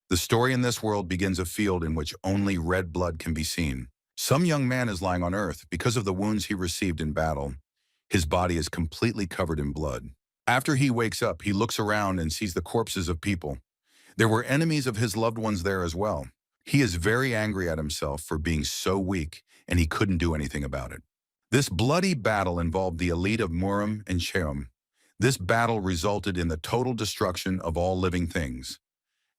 The story in this world begins a field in which only red blood can be seen. Some young man is lying on earth because of the wounds he received in battle. His body is completely covered in blood. After he wakes up, he looks around and sees the corpses of people. There were enemies of his loved ones there as well. He is very angry at himself for being so weak, and he couldn't do anything about it. This bloody battle involved the elite of Muram and Cheom. This battle resulted in the total destruction of all living things.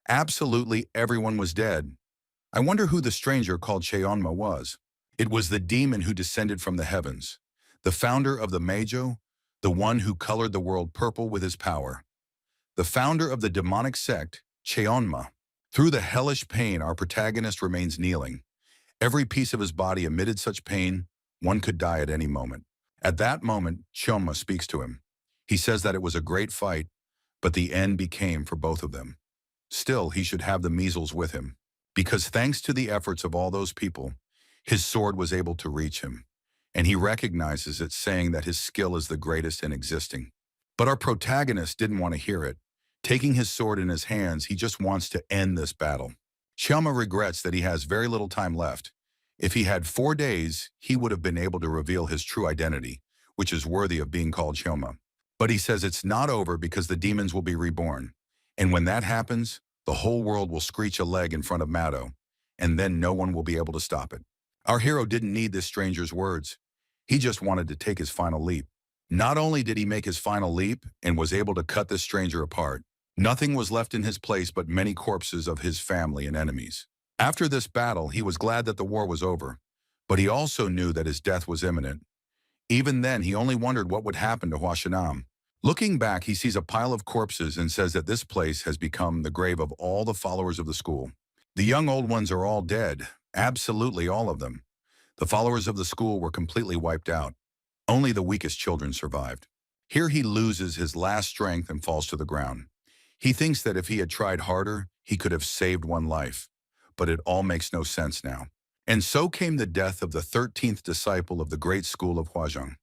Absolutely everyone was dead. I wonder who the stranger called Cheonma was. It was the demon who descended from the heavens, the founder of the Majo, the one who colored the world purple with his power. The founder of the demonic sect, Cheonma. Through the hellish pain, our protagonist remains kneeling. Every piece of his body emitted such pain, one could die at any moment. At that moment, Cheonma speaks to him. He says that it was a great fight, but the end became for both of them. Still, he should have the measles with him, because thanks to the efforts of all those people, his sword was able to reach him, and he recognizes it, saying that his skill is the greatest in existing. But our protagonist didn't want to hear it. Taking his sword in his hands, he just wants to end this battle. Cheonma regrets that he has very little time left. If he had 4 days, he would have been able to reveal his true identity, which is worthy of being called Cheonma. But he says it's not over because the demons will be reborn. And when that happens, the whole world will screech a leg in front of Mado, and then no one will be able to stop it. Our hero didn't need this stranger's words. He just wanted to take his final leap. Not only did he make his final leap and was able to cut this stranger apart, nothing was left in his place but many corpses of his family and enemies. After this battle, he was glad that the war was over, but he also knew that his death was imminent. Even then, he only wondered what would happen to Huashan. Looking back, he sees a pile of corpses and says that this place has become the grave of all the followers of the school. The young old ones are all dead, absolutely all of them. The followers of the school were completely wiped out. Only the weakest children survived. Here he loses his last strength and falls to the ground. He thinks that if he had tried harder, he could have saved one life. But it all makes no sense now. And so came the death of the 13th disciple of the great school of Huashan.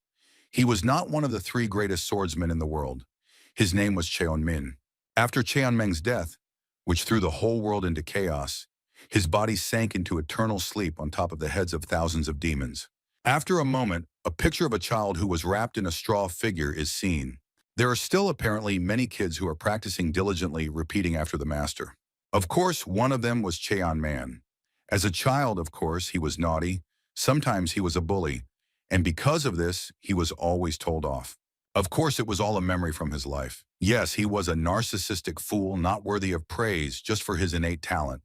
He was not one of the 3 greatest swordsmen in the world. His name was Cheonmin. After Cheonmeng's death, which threw the whole world into chaos, his body sank into eternal sleep on top of the heads of thousands of demons. After a moment, a picture of a child who was wrapped in a straw figure is seen. There are still apparently many kids who are practicing diligently, repeating after the master. Of course, one of them was Cheonman. As a child, of course, he was naughty. Sometimes he was a bully. And because of this, he was always told off. Of course, it was all a memory from his life. Yes, he was a narcissistic fool, not worthy of praise just for his innate talent.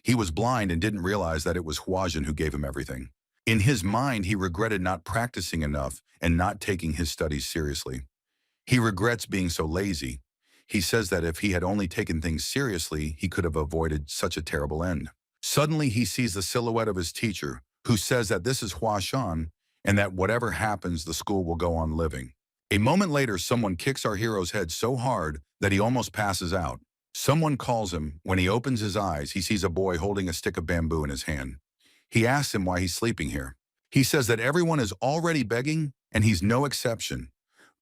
He was blind and didn't realize that it was Huashan who gave him everything. In his mind, he regretted not practicing enough and not taking his studies seriously. He regrets being so lazy. He says that if he had only taken things seriously, he could have avoided such a terrible end. Suddenly, he sees the silhouette of his teacher, who says that this is Huashan, and that whatever happens, the school will go on living. A moment later, someone kicks our hero's head so hard that he almost passes out. Someone calls him. When he opens his eyes, he sees a boy holding a stick of bamboo in his hand. He asks him why he's sleeping here. He says that everyone is already begging, and he's no exception.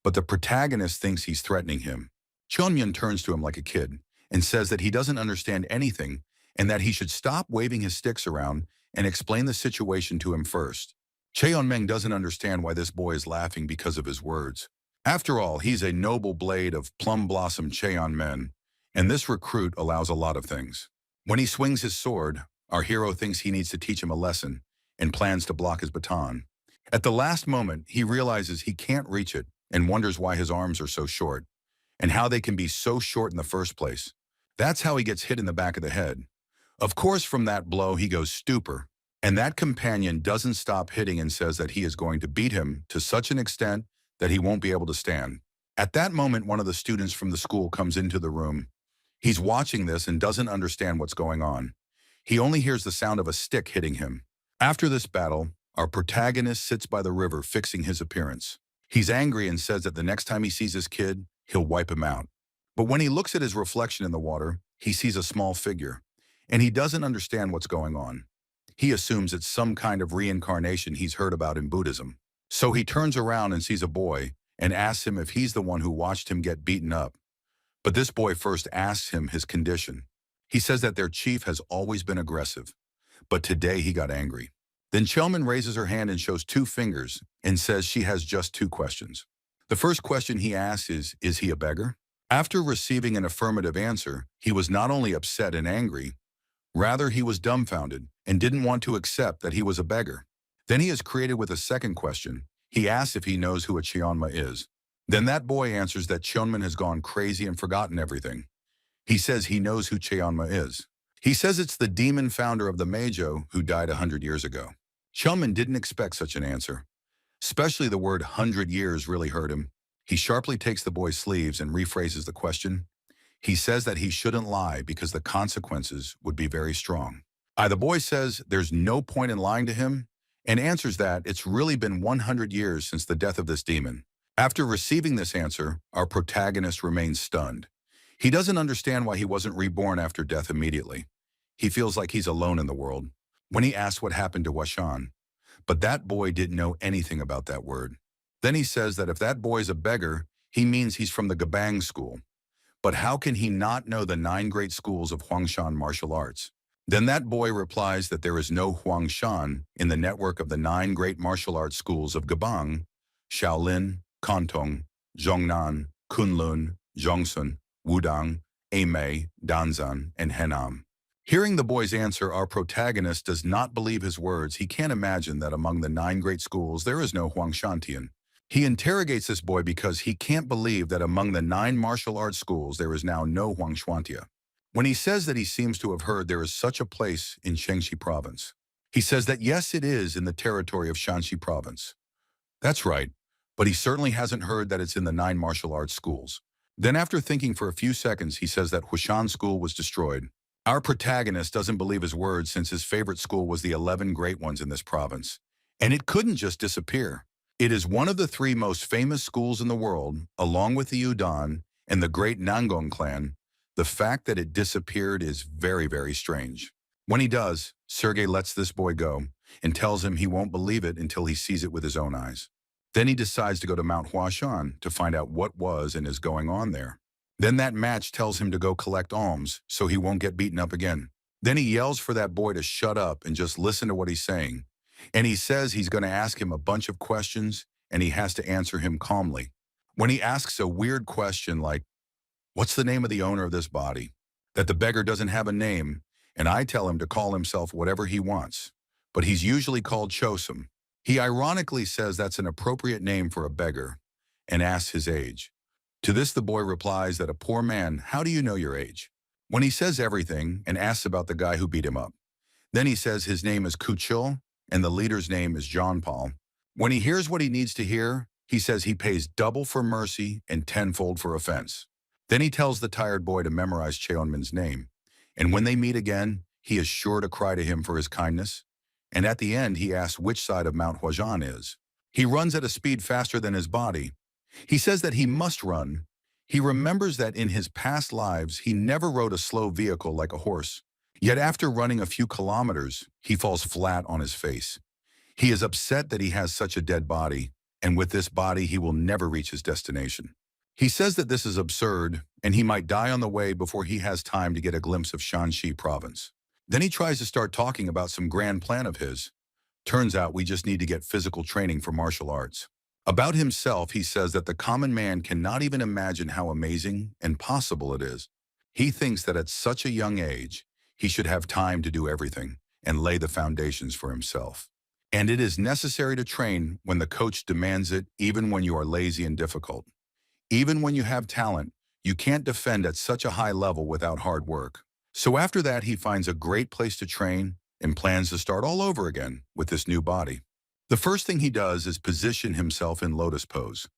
But the protagonist thinks he's threatening him. Cheonmyeon turns to him like a kid and says that he doesn't understand anything and that he should stop waving his sticks around and explain the situation to him first. Cheonmeng doesn't understand why this boy is laughing because of his words. After all, he's a noble blade of plum blossom Cheonmen, and this recruit allows a lot of things. When he swings his sword, our hero thinks he needs to teach him a lesson and plans to block his baton. At the last moment, he realizes he can't reach it and wonders why his arms are so short and how they can be so short in the first place. That's how he gets hit in the back of the head. Of course, from that blow, he goes stupor. And that companion doesn't stop hitting and says that he is going to beat him to such an extent that he won't be able to stand. At that moment, one of the students from the school comes into the room. He's watching this and doesn't understand what's going on. He only hears the sound of a stick hitting him. After this battle, our protagonist sits by the river fixing his appearance. He's angry and says that the next time he sees his kid, he'll wipe him out. But when he looks at his reflection in the water, he sees a small figure, and he doesn't understand what's going on. He assumes it's some kind of reincarnation he's heard about in Buddhism. So he turns around and sees a boy and asks him if he's the one who watched him get beaten up. But this boy first asks him his condition. He says that their chief has always been aggressive, but today he got angry. Then Chelman raises her hand and shows two fingers and says she has just two questions. The first question he asks is he a beggar? After receiving an affirmative answer, he was not only upset and angry, rather he was dumbfounded and didn't want to accept that he was a beggar. Then he is created with a second question. He asks if he knows who a Cheonma is. Then that boy answers that Cheonman has gone crazy and forgotten everything. He says he knows who Cheonma is. He says it's the demon founder of the Meijo who died 100 years ago. Cheonman didn't expect such an answer. Especially the word 100 years really hurt him. He sharply takes the boy's sleeves and rephrases the question. He says that he shouldn't lie because the consequences would be very strong. The boy says there's no point in lying to him and answers that it's really been 100 years since the death of this demon. After receiving this answer, our protagonist remains stunned. He doesn't understand why he wasn't reborn after death immediately. He feels like he's alone in the world. When he asks what happened to Huashan, but that boy didn't know anything about that word. Then he says that if that boy's a beggar, he means he's from the Gabang school. But how can he not know the 9 great schools of Huashan martial arts? Then that boy replies that there is no Huashan in the network of the 9 great martial arts schools of Gabang, Shaolin, Kantong, Zhongnan, Kunlun, Zhongsun, Wudang, Eimei, Danzan, and Henan. Hearing the boy's answer, our protagonist does not believe his words. He can't imagine that among the 9 great schools there is no Huangshantian. He interrogates this boy because he can't believe that among the 9 martial arts schools there is now no Huangshuantia. When he says that he seems to have heard there is such a place in Shaanxi province. He says that yes, it is in the territory of Shaanxi province. That's right, but he certainly hasn't heard that it's in the 9 martial arts schools. Then after thinking for a few seconds, he says that Huashan school was destroyed. Our protagonist doesn't believe his words since his favorite school was the 11 great ones in this province. And it couldn't just disappear. It is one of the 3 most famous schools in the world, along with the Yudan and the great Nangong clan. The fact that it disappeared is very, very strange. When he does, Sergei lets this boy go and tells him he won't believe it until he sees it with his own eyes. Then he decides to go to Mount Huashan to find out what was and is going on there. Then that match tells him to go collect alms so he won't get beaten up again. Then he yells for that boy to shut up and just listen to what he's saying. And he says he's going to ask him a bunch of questions and he has to answer him calmly. When he asks a weird question like, what's the name of the owner of this body? That the beggar doesn't have a name, and I tell him to call himself whatever he wants. But he's usually called Chosum. He ironically says that's an appropriate name for a beggar and asks his age. To this the boy replies that a poor man, how do you know your age? When he says everything and asks about the guy who beat him up. Then he says his name is Kuchil and the leader's name is John Paul. When he hears what he needs to hear, he says he pays double for mercy and tenfold for offense. Then he tells the tired boy to memorize Cheonman's name. And when they meet again, he is sure to cry to him for his kindness. And at the end, he asks which side of Mount Huashan is. He runs at a speed faster than his body. He says that he must run. He remembers that in his past lives, he never rode a slow vehicle like a horse. Yet after running a few kilometers, he falls flat on his face. He is upset that he has such a dead body, and with this body, he will never reach his destination. He says that this is absurd, and he might die on the way before he has time to get a glimpse of Shaanxi province. Then he tries to start talking about some grand plan of his. Turns out we just need to get physical training for martial arts. About himself, he says that the common man cannot even imagine how amazing and possible it is. He thinks that at such a young age, he should have time to do everything and lay the foundations for himself. And it is necessary to train when the coach demands it, even when you are lazy and difficult. Even when you have talent, you can't defend at such a high level without hard work. So after that, he finds a great place to train and plans to start all over again with this new body. The first thing he does is position himself in lotus pose,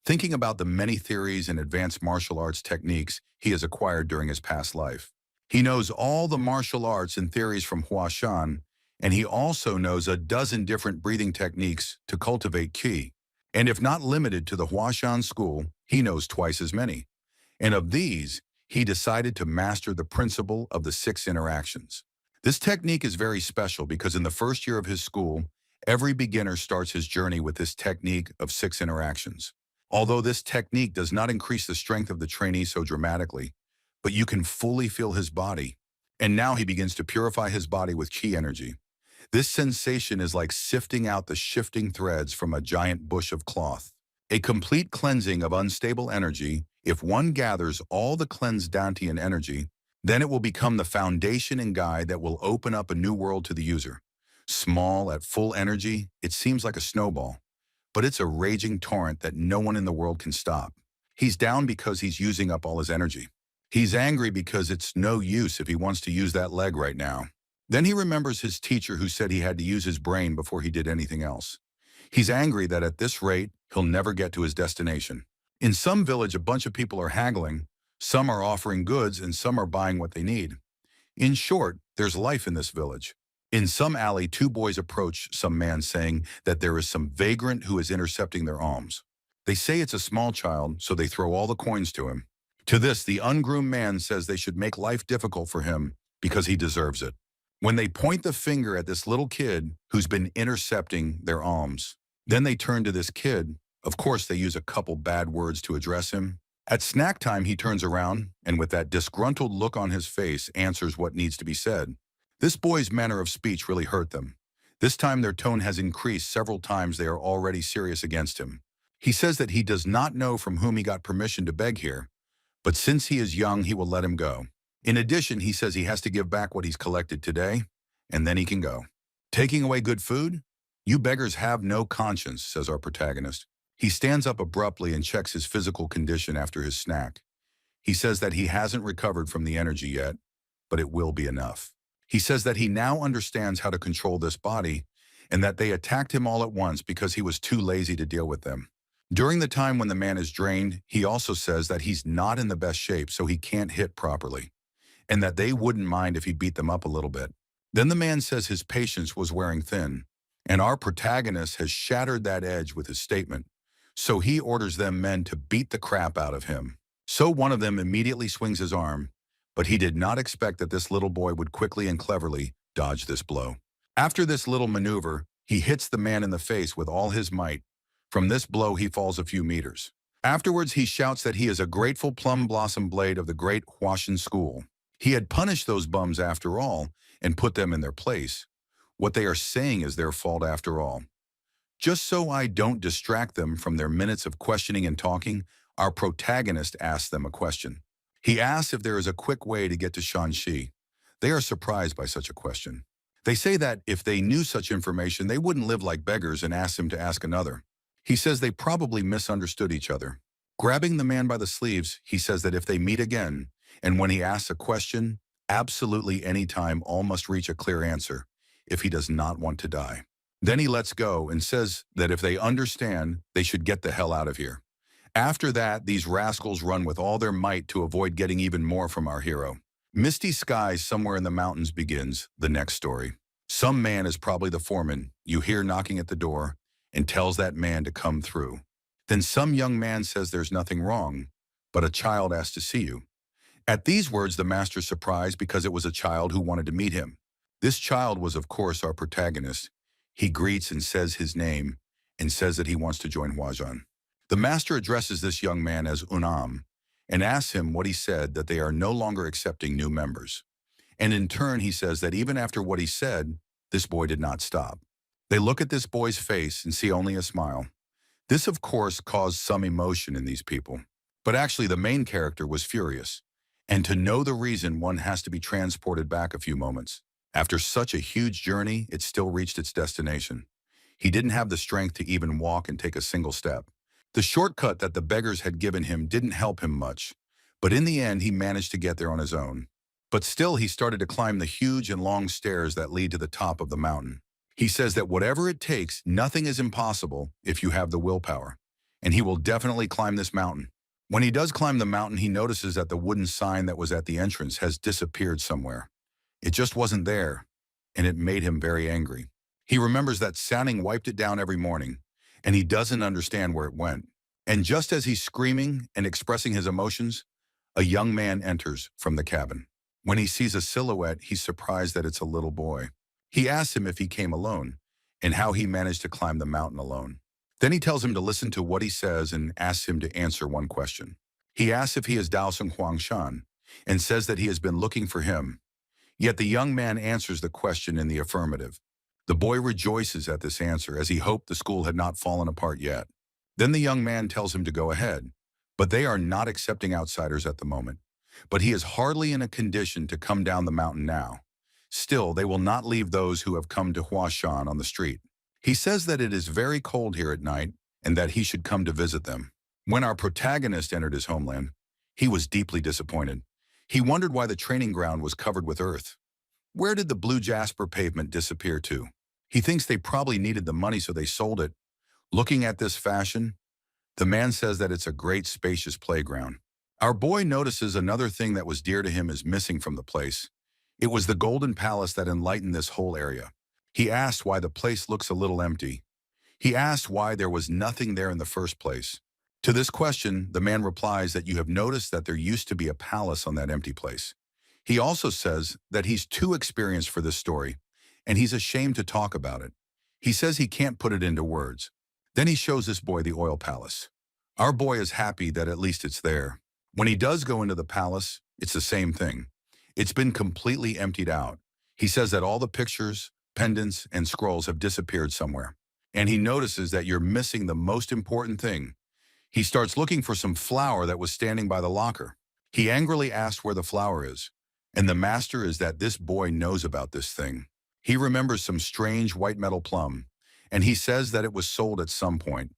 thinking about the many theories and advanced martial arts techniques he has acquired during his past life. He knows all the martial arts and theories from Huashan, and he also knows a dozen different breathing techniques to cultivate qi. And if not limited to the Huashan school, he knows twice as many. And of these, he decided to master the principle of the 6 interactions. This technique is very special because in the first year of his school, every beginner starts his journey with this technique of 6 interactions. Although this technique does not increase the strength of the trainee so dramatically, but you can fully feel his body. And now he begins to purify his body with chi energy. This sensation is like sifting out the shifting threads from a giant bush of cloth. A complete cleansing of unstable energy. If one gathers all the cleansed Dantian energy, then it will become the foundation and guide that will open up a new world to the user. Small, at full energy, it seems like a snowball, but it's a raging torrent that no one in the world can stop. He's down because he's using up all his energy. He's angry because it's no use if he wants to use that leg right now. Then he remembers his teacher who said he had to use his brain before he did anything else. He's angry that at this rate, he'll never get to his destination. In some village, a bunch of people are haggling, some are offering goods, and some are buying what they need. In short, there's life in this village. In some alley, two boys approach some man saying that there is some vagrant who is intercepting their alms. They say it's a small child, so they throw all the coins to him. To this, the ungroomed man says they should make life difficult for him because he deserves it. When they point the finger at this little kid who's been intercepting their alms, then they turn to this kid. Of course, they use a couple bad words to address him. At snack time, he turns around and with that disgruntled look on his face answers what needs to be said. This boy's manner of speech really hurt them. This time their tone has increased several times. They are already serious against him. He says that he does not know from whom he got permission to beg here, but since he is young, he will let him go. In addition, he says he has to give back what he's collected today, and then he can go. Taking away good food? You beggars have no conscience, says our protagonist. He stands up abruptly and checks his physical condition after his snack. He says that he hasn't recovered from the energy yet, but it will be enough. He says that he now understands how to control this body and that they attacked him all at once because he was too lazy to deal with them. During the time when the man is drained, he also says that he's not in the best shape, so he can't hit properly, and that they wouldn't mind if he beat them up a little bit. Then the man says his patience was wearing thin, and our protagonist has shattered that edge with his statement, so he orders them men to beat the crap out of him. So one of them immediately swings his arm, but he did not expect that this little boy would quickly and cleverly dodge this blow. After this little maneuver, he hits the man in the face with all his might. From this blow, he falls a few meters. Afterwards, he shouts that he is a grateful plum blossom blade of the great Huashan school. He had punished those bums after all and put them in their place. What they are saying is their fault after all. Just so I don't distract them from their minutes of questioning and talking, our protagonist asks them a question. He asks if there is a quick way to get to Shanxi. They are surprised by such a question. They say that if they knew such information, they wouldn't live like beggars and ask him to ask another. He says they probably misunderstood each other. Grabbing the man by the sleeves, he says that if they meet again, and when he asks a question, absolutely any time, all must reach a clear answer if he does not want to die. Then he lets go and says that if they understand, they should get the hell out of here. After that, these rascals run with all their might to avoid getting even more from our hero. Misty Skies Somewhere in the Mountains begins the next story. Some man is probably the foreman you hear knocking at the door and tells that man to come through. Then some young man says there's nothing wrong, but a child asks to see you. At these words, the master's surprised because it was a child who wanted to meet him. This child was, of course, our protagonist. He greets and says his name and says that he wants to join Huashan. The master addresses this young man as Unam and asks him what he said, that they are no longer accepting new members. And in turn, he says that even after what he said, this boy did not stop. They look at this boy's face and see only a smile. This, of course, caused some emotion in these people. But actually, the main character was furious. And to know the reason, one has to be transported back a few moments. After such a huge journey, it still reached its destination. He didn't have the strength to even walk and take a single step. The shortcut that the beggars had given him didn't help him much, but in the end, he managed to get there on his own. But still, he started to climb the huge and long stairs that lead to the top of the mountain. He says that whatever it takes, nothing is impossible if you have the willpower, and he will definitely climb this mountain. When he does climb the mountain, he notices that the wooden sign that was at the entrance has disappeared somewhere. It just wasn't there, and it made him very angry. He remembers that Sanning wiped it down every morning, and he doesn't understand where it went. And just as he's screaming and expressing his emotions, a young man enters from the cabin. When he sees a silhouette, he's surprised that it's a little boy. He asks him if he came alone, and how he managed to climb the mountain alone. Then he tells him to listen to what he says and asks him to answer one question. He asks if he is Daoseng Huangshan, and says that he has been looking for him. Yet the young man answers the question in the affirmative. The boy rejoices at this answer as he hoped the school had not fallen apart yet. Then the young man tells him to go ahead, but they are not accepting outsiders at the moment. But he is hardly in a condition to come down the mountain now. Still, they will not leave those who have come to Huashan on the street. He says that it is very cold here at night and that he should come to visit them. When our protagonist entered his homeland, he was deeply disappointed. He wondered why the training ground was covered with earth. Where did the blue jasper pavement disappear to? He thinks they probably needed the money so they sold it. Looking at this fashion, the man says that it's a great spacious playground. Our boy notices another thing that was dear to him is missing from the place. It was the golden palace that enlightened this whole area. He asked why the place looks a little empty. He asked why there was nothing there in the first place. To this question, the man replies that you have noticed that there used to be a palace on that empty place. He also says that he's too experienced for this story, and he's ashamed to talk about it. He says he can't put it into words. Then he shows this boy the oil palace. Our boy is happy that at least it's there. When he does go into the palace, it's the same thing. It's been completely emptied out. He says that all the pictures, pendants, and scrolls have disappeared somewhere. And he notices that you're missing the most important thing. He starts looking for some flour that was standing by the locker. He angrily asks where the flour is. And the master is that this boy knows about this thing. He remembers some strange white metal plum, and he says that it was sold at some point.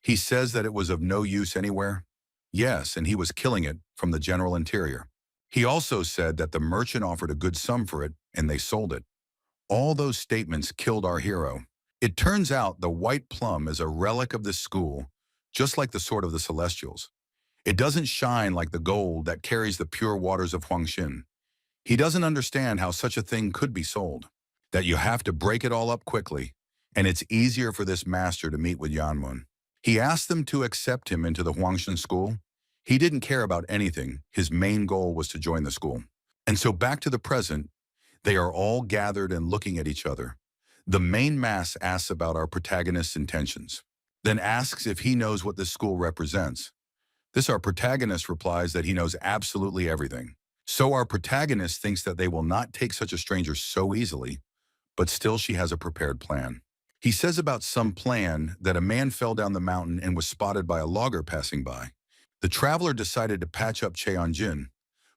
He says that it was of no use anywhere. Yes, and he was killing it from the general interior. He also said that the merchant offered a good sum for it, and they sold it. All those statements killed our hero. It turns out the white plum is a relic of this school, just like the sword of the Celestials. It doesn't shine like the gold that carries the pure waters of Huashan. He doesn't understand how such a thing could be sold, that you have to break it all up quickly, and it's easier for this master to meet with Yanmun. He asked them to accept him into the Huashan school. He didn't care about anything. His main goal was to join the school. And so back to the present, they are all gathered and looking at each other. The main mass asks about our protagonist's intentions, then asks if he knows what this school represents. Our protagonist replies that he knows absolutely everything. So our protagonist thinks that they will not take such a stranger so easily, but still she has a prepared plan. He says about some plan that a man fell down the mountain and was spotted by a logger passing by. The traveler decided to patch up Cheonjin,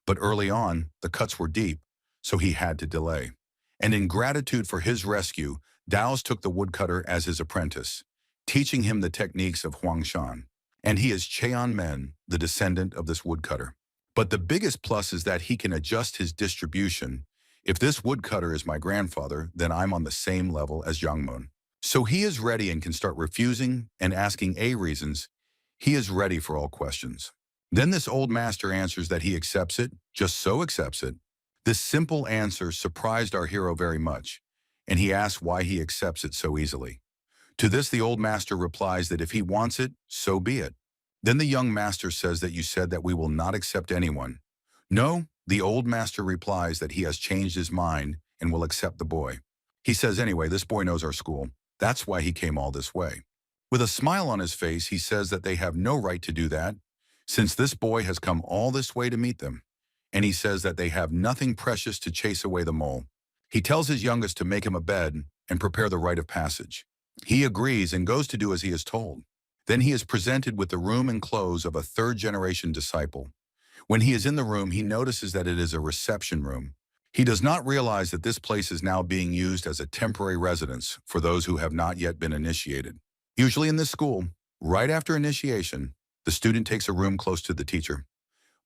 but early on, the cuts were deep, so he had to delay. And in gratitude for his rescue, Daos took the woodcutter as his apprentice, teaching him the techniques of Huashan. And he is Cheonmen, the descendant of this woodcutter. But the biggest plus is that he can adjust his distribution. If this woodcutter is my grandfather, then I'm on the same level as Youngmoon. So he is ready and can start refusing and asking A reasons. He is ready for all questions. Then this old master answers that he accepts it, just so accepts it. This simple answer surprised our hero very much, and he asks why he accepts it so easily. To this, the old master replies that if he wants it, so be it. Then the young master says that you said that we will not accept anyone. No, the old master replies that he has changed his mind and will accept the boy. He says anyway, this boy knows our school. That's why he came all this way. With a smile on his face, he says that they have no right to do that, since this boy has come all this way to meet them. And he says that they have nothing precious to chase away the mole. He tells his youngest to make him a bed and prepare the rite of passage. He agrees and goes to do as he is told. Then he is presented with the room and clothes of a third-generation disciple. When he is in the room, he notices that it is a reception room. He does not realize that this place is now being used as a temporary residence for those who have not yet been initiated. Usually in this school, right after initiation, the student takes a room close to the teacher,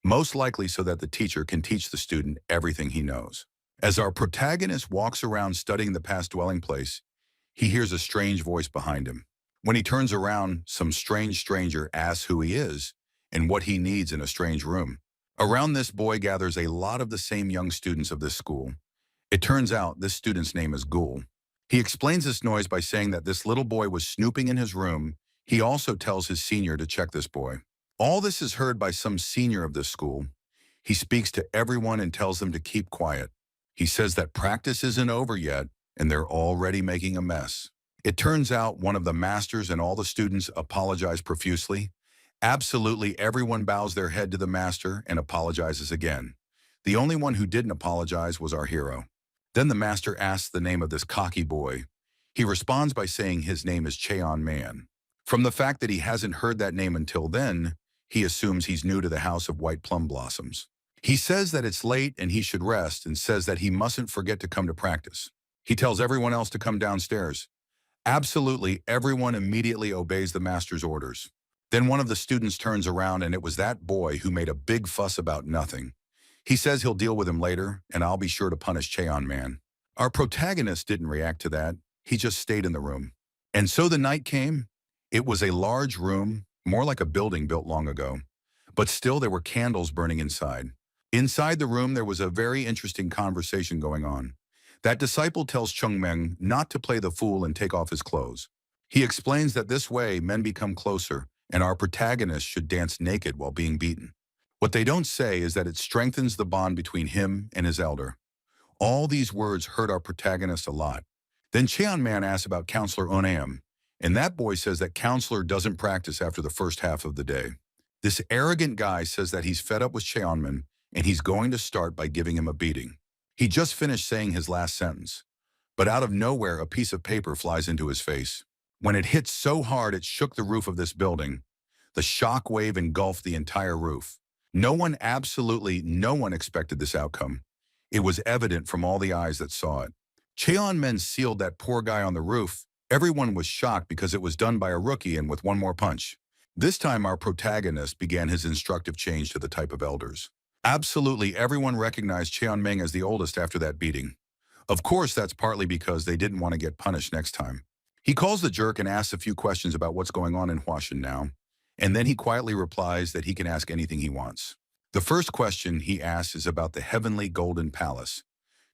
most likely so that the teacher can teach the student everything he knows. As our protagonist walks around studying the past dwelling place, he hears a strange voice behind him. When he turns around, some strange stranger asks who he is and what he needs in a strange room. Around this boy gathers a lot of the same young students of this school. It turns out this student's name is Ghoul. He explains this noise by saying that this little boy was snooping in his room. He also tells his senior to check this boy. All this is heard by some senior of this school. He speaks to everyone and tells them to keep quiet. He says that practice isn't over yet, and they're already making a mess. It turns out one of the masters and all the students apologize profusely. Absolutely everyone bows their head to the master and apologizes again. The only one who didn't apologize was our hero. Then the master asks the name of this cocky boy. He responds by saying his name is Cheon Man. From the fact that he hasn't heard that name until then, he assumes he's new to the House of White Plum Blossoms. He says that it's late and he should rest and says that he mustn't forget to come to practice. He tells everyone else to come downstairs. Absolutely everyone immediately obeys the master's orders. Then one of the students turns around and it was that boy who made a big fuss about nothing. He says he'll deal with him later and I'll be sure to punish Cheon Man. Our protagonist didn't react to that. He just stayed in the room. And so the night came. It was a large room, more like a building built long ago. But still there were candles burning inside. Inside the room there was a very interesting conversation going on. That disciple tells Chung Meng not to play the fool and take off his clothes. He explains that this way men become closer and our protagonist should dance naked while being beaten. What they don't say is that it strengthens the bond between him and his elder. All these words hurt our protagonist a lot. Then Cheon Man asks about Counselor Onam, and that boy says that Counselor doesn't practice after the first half of the day. This arrogant guy says that he's fed up with Cheon Man and he's going to start by giving him a beating. He just finished saying his last sentence, but out of nowhere a piece of paper flies into his face. When it hit so hard it shook the roof of this building. The shock wave engulfed the entire roof. Absolutely no one expected this outcome. It was evident from all the eyes that saw it. Cheon Men sealed that poor guy on the roof. Everyone was shocked because it was done by a rookie and with one more punch. This time our protagonist began his instructive change to the type of elders. Absolutely everyone recognized Cheon Meng as the oldest after that beating. Of course, that's partly because they didn't want to get punished next time. He calls the jerk and asks a few questions about what's going on in Huashan now, and then he quietly replies that he can ask anything he wants. The first question he asks is about the heavenly golden palace.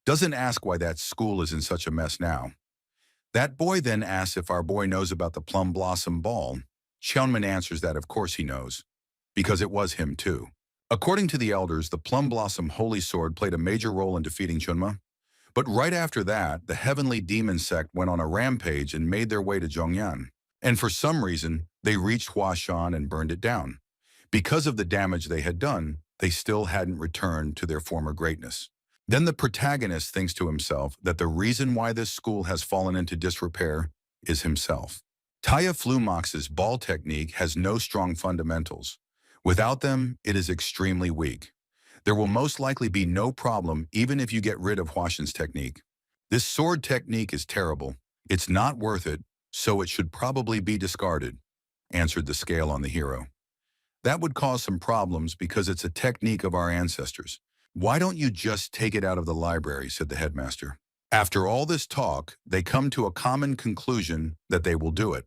Doesn't ask why that school is in such a mess now. That boy then asks if our boy knows about the Plum Blossom Ball. Cheonman answers that of course he knows, because it was him too. According to the elders, the Plum Blossom Holy Sword played a major role in defeating Chunma. But right after that, the Heavenly Demon Sect went on a rampage and made their way to Zhongyan. And for some reason, they reached Huashan and burned it down. Because of the damage they had done, they still hadn't returned to their former greatness. Then the protagonist thinks to himself that the reason why this school has fallen into disrepair is himself. Taya Flumox's ball technique has no strong fundamentals. Without them, it is extremely weak. There will most likely be no problem even if you get rid of Huashan's technique. This sword technique is terrible. It's not worth it, so it should probably be discarded, answered the scale on the hero. That would cause some problems because it's a technique of our ancestors. Why don't you just take it out of the library, said the headmaster. After all this talk, they come to a common conclusion that they will do it.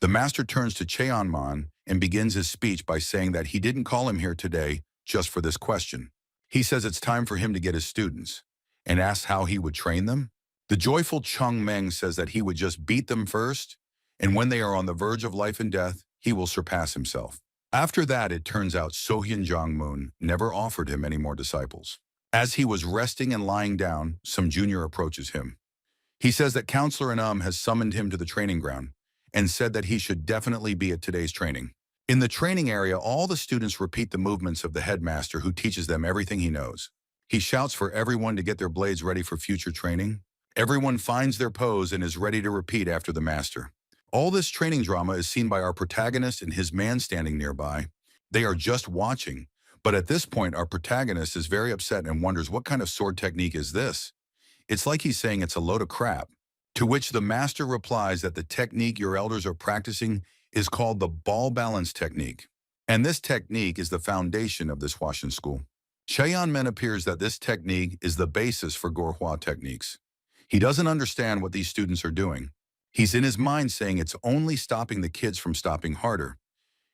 The master turns to Cheonman and begins his speech by saying that he didn't call him here today just for this question. He says it's time for him to get his students, and asks how he would train them. The joyful Chung Meng says that he would just beat them first, and when they are on the verge of life and death, he will surpass himself. After that, it turns out Sohyun Jongmoon never offered him any more disciples. As he was resting and lying down, some junior approaches him. He says that Counselor Anum has summoned him to the training ground and said that he should definitely be at today's training. In the training area, all the students repeat the movements of the headmaster who teaches them everything he knows. He shouts for everyone to get their blades ready for future training. Everyone finds their pose and is ready to repeat after the master. All this training drama is seen by our protagonist and his man standing nearby. They are just watching, but at this point our protagonist is very upset and wonders what kind of sword technique is this? It's like he's saying it's a load of crap. To which the master replies that the technique your elders are practicing is called the ball balance technique. And this technique is the foundation of this Huashan school. Cheonmen appears that this technique is the basis for Gorhua techniques. He doesn't understand what these students are doing. He's in his mind saying it's only stopping the kids from stopping harder.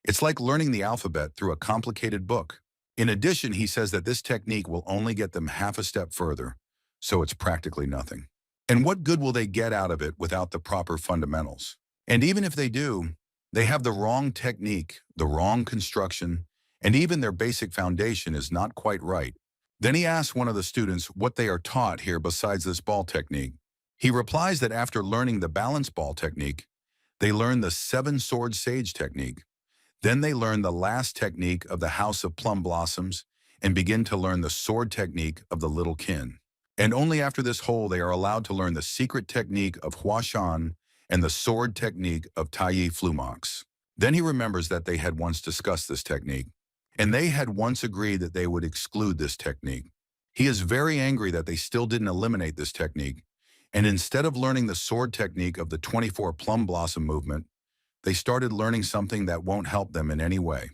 It's like learning the alphabet through a complicated book. In addition, he says that this technique will only get them half a step further, so it's practically nothing. And what good will they get out of it without the proper fundamentals? And even if they do, they have the wrong technique, the wrong construction, and even their basic foundation is not quite right. Then he asks one of the students what they are taught here besides this ball technique. He replies that after learning the balance ball technique, they learn the 7-sword sage technique. Then they learn the last technique of the House of Plum Blossoms, and begin to learn the sword technique of the little kin. And only after this hole they are allowed to learn the secret technique of Huashan and the sword technique of Taiyi Flumox. Then he remembers that they had once discussed this technique, and they had once agreed that they would exclude this technique. He is very angry that they still didn't eliminate this technique, and instead of learning the sword technique of the 24 Plum Blossom movement, they started learning something that won't help them in any way.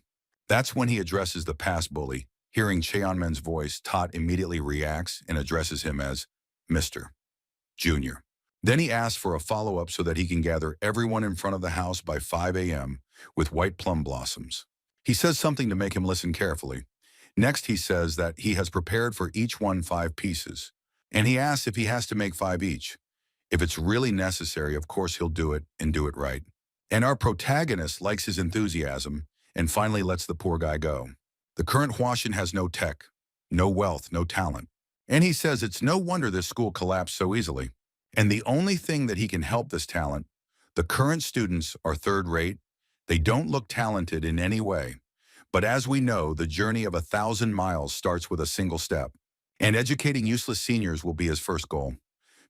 That's when he addresses the past bully. Hearing Cheonmen's voice, Tot immediately reacts and addresses him as Mr. Junior. Then he asks for a follow-up so that he can gather everyone in front of the house by 5 a.m. with white plum blossoms. He says something to make him listen carefully. Next, he says that he has prepared for each one 5 pieces, and he asks if he has to make 5 each. If it's really necessary, of course he'll do it and do it right. And our protagonist likes his enthusiasm and finally lets the poor guy go. The current Huashan has no tech, no wealth, no talent. And he says it's no wonder this school collapsed so easily. And the only thing that he can help this talent, the current students are third-rate. They don't look talented in any way. But as we know, the journey of 1,000 miles starts with a single step. And educating useless seniors will be his first goal.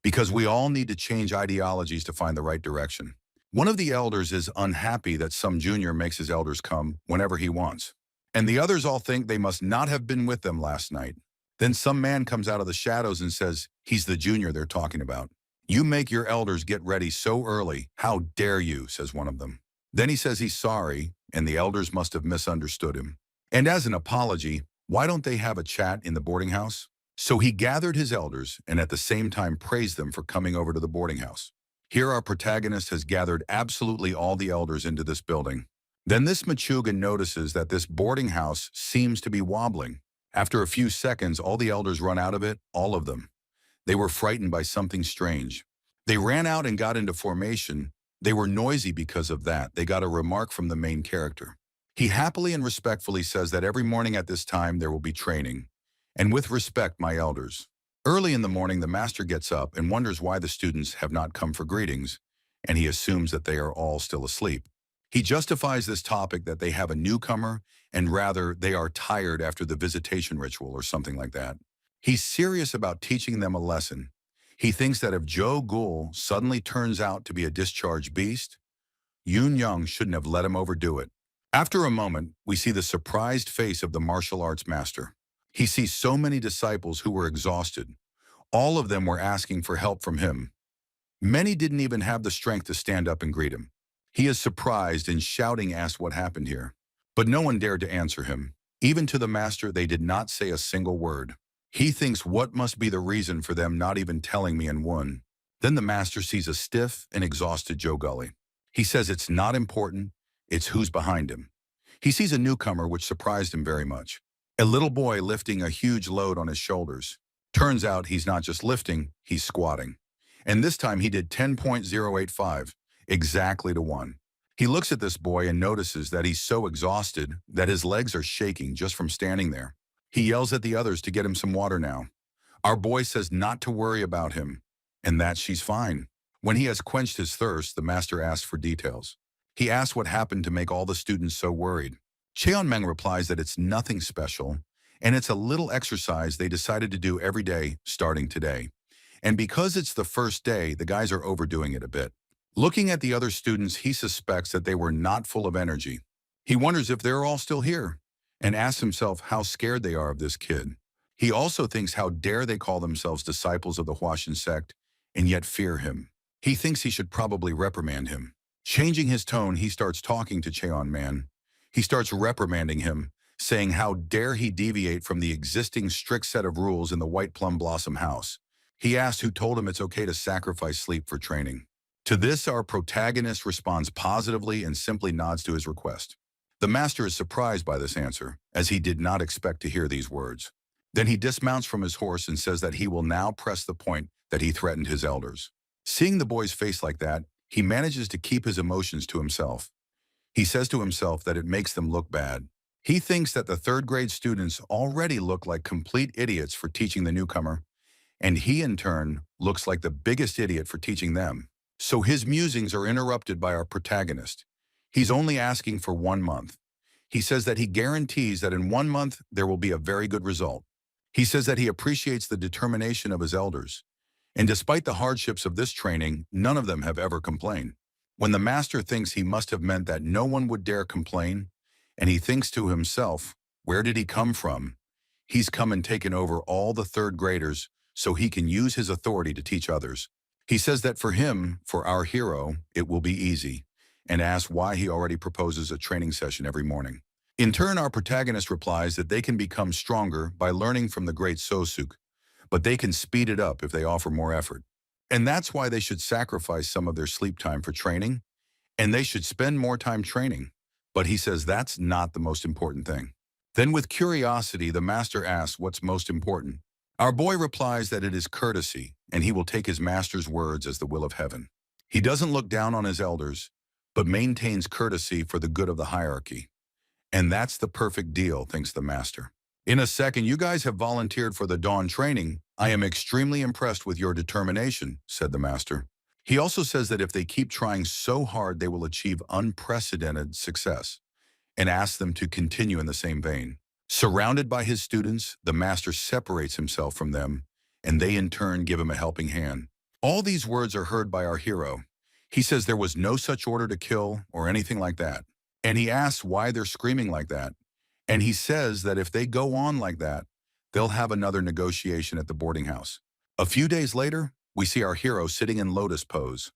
Because we all need to change ideologies to find the right direction. One of the elders is unhappy that some junior makes his elders come whenever he wants. And the others all think they must not have been with them last night. Then some man comes out of the shadows and says he's the junior they're talking about. You make your elders get ready so early. How dare you, says one of them. Then he says he's sorry, and the elders must have misunderstood him. And as an apology, why don't they have a chat in the boarding house? So he gathered his elders and at the same time praised them for coming over to the boarding house. Here our protagonist has gathered absolutely all the elders into this building. Then this Machugan notices that this boarding house seems to be wobbling. After a few seconds, all the elders run out of it, all of them. They were frightened by something strange. They ran out and got into formation. They were noisy because of that. They got a remark from the main character. He happily and respectfully says that every morning at this time there will be training. And with respect, my elders. Early in the morning, the master gets up and wonders why the students have not come for greetings, and he assumes that they are all still asleep. He justifies this topic that they have a newcomer, and rather they are tired after the visitation ritual or something like that. He's serious about teaching them a lesson. He thinks that if Joe Ghoul suddenly turns out to be a discharged beast, Yoon Young shouldn't have let him overdo it. After a moment, we see the surprised face of the martial arts master. He sees so many disciples who were exhausted. All of them were asking for help from him. Many didn't even have the strength to stand up and greet him. He is surprised and shouting asks what happened here. But no one dared to answer him. Even to the master, they did not say a single word. He thinks what must be the reason for them not even telling me in one. Then the master sees a stiff and exhausted Joe Gully. He says it's not important, it's who's behind him. He sees a newcomer which surprised him very much. A little boy lifting a huge load on his shoulders. Turns out he's not just lifting, he's squatting. And this time he did 10.085, exactly to 1. He looks at this boy and notices that he's so exhausted that his legs are shaking just from standing there. He yells at the others to get him some water now. Our boy says not to worry about him, and that she's fine. When he has quenched his thirst, the master asks for details. He asks what happened to make all the students so worried. Cheonmeng replies that it's nothing special, and it's a little exercise they decided to do every day starting today. And because it's the first day, the guys are overdoing it a bit. Looking at the other students, he suspects that they were not full of energy. He wonders if they're all still here, and asks himself how scared they are of this kid. He also thinks how dare they call themselves disciples of the Huashan sect and yet fear him. He thinks he should probably reprimand him. Changing his tone, he starts talking to Cheonman. He starts reprimanding him, saying how dare he deviate from the existing strict set of rules in the White Plum Blossom house. He asks who told him it's okay to sacrifice sleep for training. To this, our protagonist responds positively and simply nods to his request. The master is surprised by this answer, as he did not expect to hear these words. Then he dismounts from his horse and says that he will now press the point that he threatened his elders. Seeing the boy's face like that, he manages to keep his emotions to himself. He says to himself that it makes them look bad. He thinks that the third-grade students already look like complete idiots for teaching the newcomer, and he, in turn, looks like the biggest idiot for teaching them. So his musings are interrupted by our protagonist. He's only asking for 1 month. He says that he guarantees that in 1 month there will be a very good result. He says that he appreciates the determination of his elders. And despite the hardships of this training, none of them have ever complained. When the master thinks he must have meant that no one would dare complain, and he thinks to himself, where did he come from? He's come and taken over all the third graders so he can use his authority to teach others. He says that for him, for our hero, it will be easy, and asks why he already proposes a training session every morning. In turn, our protagonist replies that they can become stronger by learning from the great Sosuk, but they can speed it up if they offer more effort. And that's why they should sacrifice some of their sleep time for training, and they should spend more time training. But he says that's not the most important thing. Then with curiosity, the master asks what's most important. Our boy replies that it is courtesy, and he will take his master's words as the will of heaven. He doesn't look down on his elders, but maintains courtesy for the good of the hierarchy. And that's the perfect deal, thinks the master. In a second, you guys have volunteered for the dawn training. I am extremely impressed with your determination, said the master. He also says that if they keep trying so hard, they will achieve unprecedented success, and asks them to continue in the same vein. Surrounded by his students, the master separates himself from them, and they in turn give him a helping hand. All these words are heard by our hero. He says there was no such order to kill or anything like that. And he asks why they're screaming like that. And he says that if they go on like that, they'll have another negotiation at the boarding house. A few days later, we see our hero sitting in lotus pose.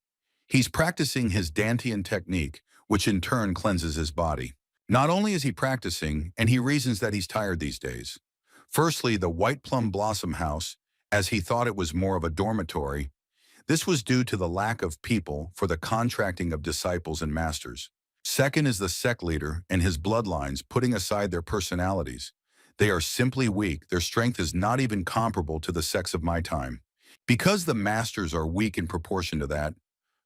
He's practicing his Dantian technique, which in turn cleanses his body. Not only is he practicing, and he reasons that he's tired these days. Firstly, the White Plum Blossom House, as he thought it was more of a dormitory. This was due to the lack of people for the contracting of disciples and masters. Second is the sect leader and his bloodlines, putting aside their personalities. They are simply weak. Their strength is not even comparable to the sects of my time. Because the masters are weak in proportion to that,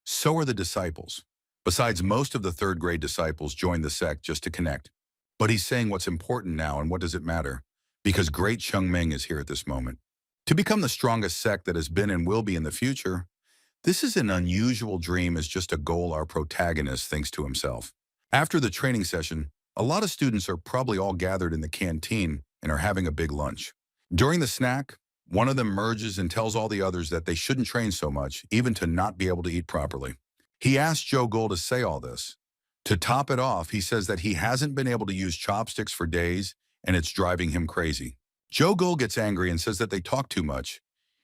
so are the disciples. Besides, most of the third grade disciples join the sect just to connect. But he's saying what's important now and what does it matter? Because great Chungming is here at this moment. To become the strongest sect that has been and will be in the future, this is an unusual dream, is just a goal our protagonist thinks to himself. After the training session, a lot of students are probably all gathered in the canteen and are having a big lunch. During the snack, one of them merges and tells all the others that they shouldn't train so much, even to not be able to eat properly. He asks Joe Gold to say all this. To top it off, he says that he hasn't been able to use chopsticks for days and it's driving him crazy. Joe Gold gets angry and says that they talk too much.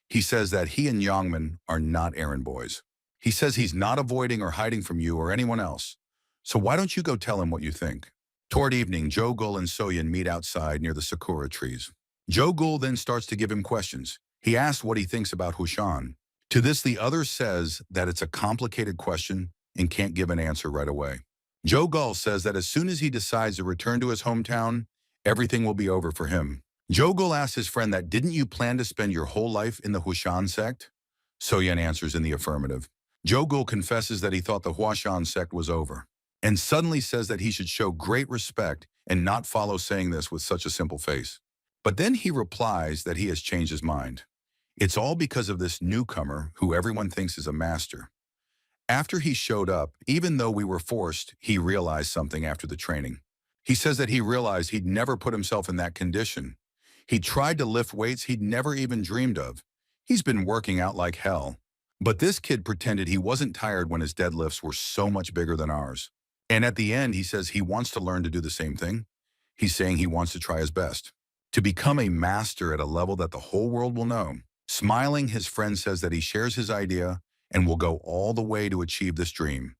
He says that he and Yongman are not errand boys. He says he's not avoiding or hiding from you or anyone else. So why don't you go tell him what you think? Toward evening, Joe Gold and Soyeon meet outside near the sakura trees. Joe Gold then starts to give him questions. He asks what he thinks about Huashan. To this, the other says that it's a complicated question and can't give an answer right away. Joe Gull says that as soon as he decides to return to his hometown, everything will be over for him. Joe Gull asks his friend that, didn't you plan to spend your whole life in the Huashan sect? Soyeon answers in the affirmative. Joe Gull confesses that he thought the Huashan sect was over, and suddenly says that he should show great respect and not follow saying this with such a simple face. But then he replies that he has changed his mind. It's all because of this newcomer who everyone thinks is a master. After he showed up, even though we were forced, he realized something after the training. He says that he realized he'd never put himself in that condition. He tried to lift weights he'd never even dreamed of. He's been working out like hell. But this kid pretended he wasn't tired when his deadlifts were so much bigger than ours. And at the end, he says he wants to learn to do the same thing. He's saying he wants to try his best, to become a master at a level that the whole world will know. Smiling, his friend says that he shares his idea and will go all the way to achieve this dream.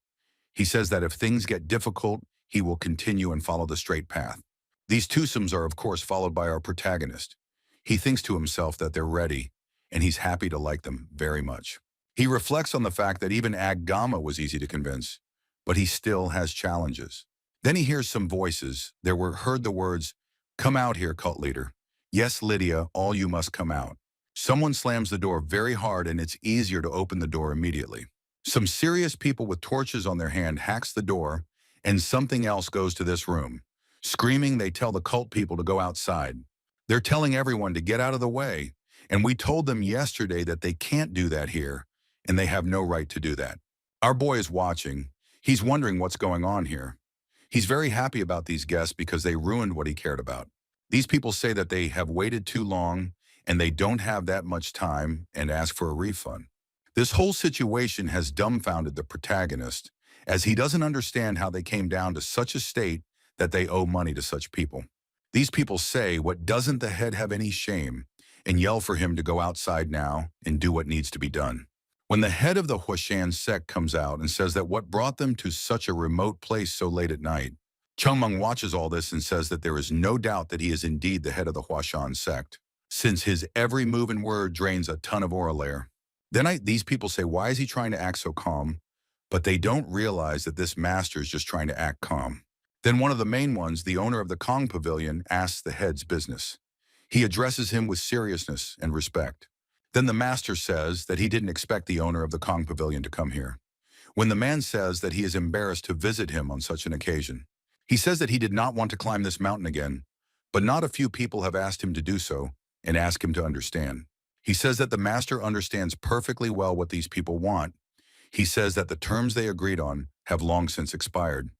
He says that if things get difficult, he will continue and follow the straight path. These twosomes are, of course, followed by our protagonist. He thinks to himself that they're ready, and he's happy to like them very much. He reflects on the fact that even Agama was easy to convince, but he still has challenges. Then he hears some voices. There were heard the words, "Come out here, cult leader. Yes, Lydia, all you must come out." Someone slams the door very hard, and it's easier to open the door immediately. Some serious people with torches on their hand hacks the door, and something else goes to this room. Screaming, they tell the cult people to go outside. They're telling everyone to get out of the way, and we told them yesterday that they can't do that here, and they have no right to do that. Our boy is watching. He's wondering what's going on here. He's very happy about these guests because they ruined what he cared about. These people say that they have waited too long and they don't have that much time and ask for a refund. This whole situation has dumbfounded the protagonist, as he doesn't understand how they came down to such a state that they owe money to such people. These people say, "What, doesn't the head have any shame?" and yell for him to go outside now and do what needs to be done. When the head of the Huashan sect comes out and says that what brought them to such a remote place so late at night, Chungmeng watches all this and says that there is no doubt that he is indeed the head of the Huashan sect, since his every move and word drains a ton of aura layer. These people say, why is he trying to act so calm? But they don't realize that this master is just trying to act calm. Then one of the main ones, the owner of the Kong Pavilion, asks the head's business. He addresses him with seriousness and respect. Then the master says that he didn't expect the owner of the Kong Pavilion to come here. When the man says that he is embarrassed to visit him on such an occasion, he says that he did not want to climb this mountain again, but not a few people have asked him to do so and ask him to understand. He says that the master understands perfectly well what these people want. He says that the terms they agreed on have long since expired.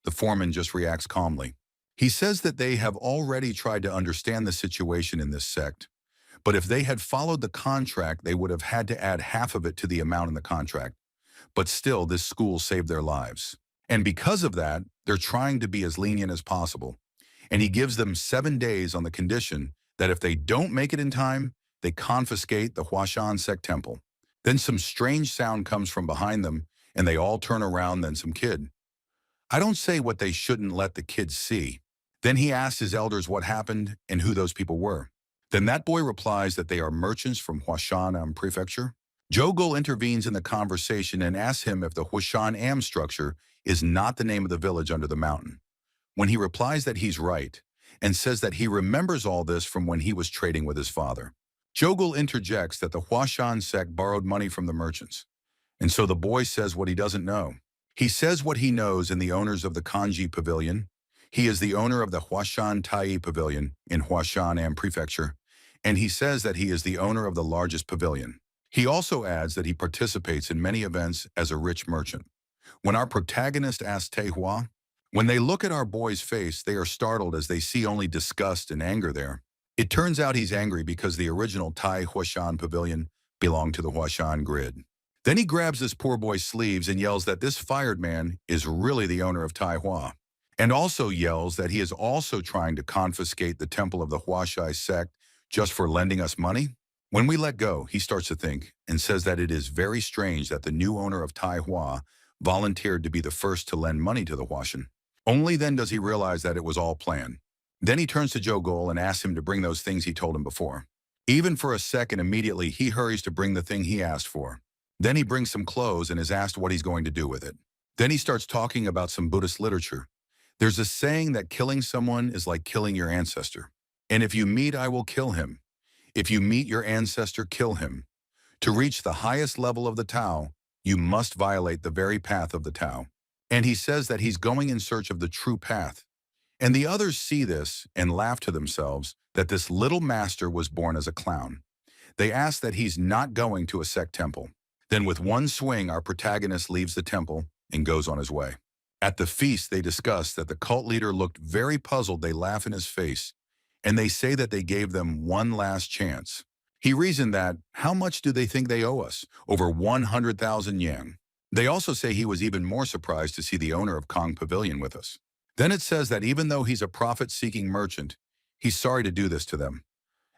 The foreman just reacts calmly. He says that they have already tried to understand the situation in this sect, but if they had followed the contract, they would have had to add half of it to the amount in the contract. But still, this school saved their lives. And because of that, they're trying to be as lenient as possible. And he gives them 7 days on the condition that if they don't make it in time, they confiscate the Huashan sect temple. Then some strange sound comes from behind them, and they all turn around. Then some kid. I don't say what they shouldn't let the kids see. Then he asks his elders what happened and who those people were. Then that boy replies that they are merchants from Huashan Prefecture. Jogul intervenes in the conversation and asks him if the Huashan Am structure is not the name of the village under the mountain. When he replies that he's right, and says that he remembers all this from when he was trading with his father. Jogul interjects that the Huashan sect borrowed money from the merchants. And so the boy says what he doesn't know. He says what he knows in the owners of the Kanji Pavilion. He is the owner of the Huashan Tai Pavilion in Huashan Am Prefecture, and he says that he is the owner of the largest pavilion. He also adds that he participates in many events as a rich merchant. When our protagonist asks Tehua, when they look at our boy's face, they are startled as they see only disgust and anger there. It turns out he's angry because the original Tai Huashan Pavilion belonged to the Huashan grid. Then he grabs this poor boy's sleeves and yells that this fired man is really the owner of Tai Hua, and also yells that he is also trying to confiscate the temple of the Huashai sect just for lending us money. When we let go, he starts to think and says that it is very strange that the new owner of Tai Hua volunteered to be the first to lend money to the Huashan. Only then does he realize that it was all planned. Then he turns to Jogul and asks him to bring those things he told him before. Even for a second, immediately he hurries to bring the thing he asked for. Then he brings some clothes and is asked what he's going to do with it. Then he starts talking about some Buddhist literature. There's a saying that killing someone is like killing your ancestor. And if you meet, I will kill him. If you meet your ancestor, kill him. To reach the highest level of the Tao, you must violate the very path of the Tao. And he says that he's going in search of the true path. And the others see this and laugh to themselves that this little master was born as a clown. They ask that he's not going to a sect temple. Then with one swing, our protagonist leaves the temple and goes on his way. At the feast, they discuss that the cult leader looked very puzzled. They laugh in his face, and they say that they gave them one last chance. He reasoned that, how much do they think they owe us? Over 100,000 yen. They also say he was even more surprised to see the owner of Kong Pavilion with us. Then it says that even though he's a profit-seeking merchant, he's sorry to do this to them.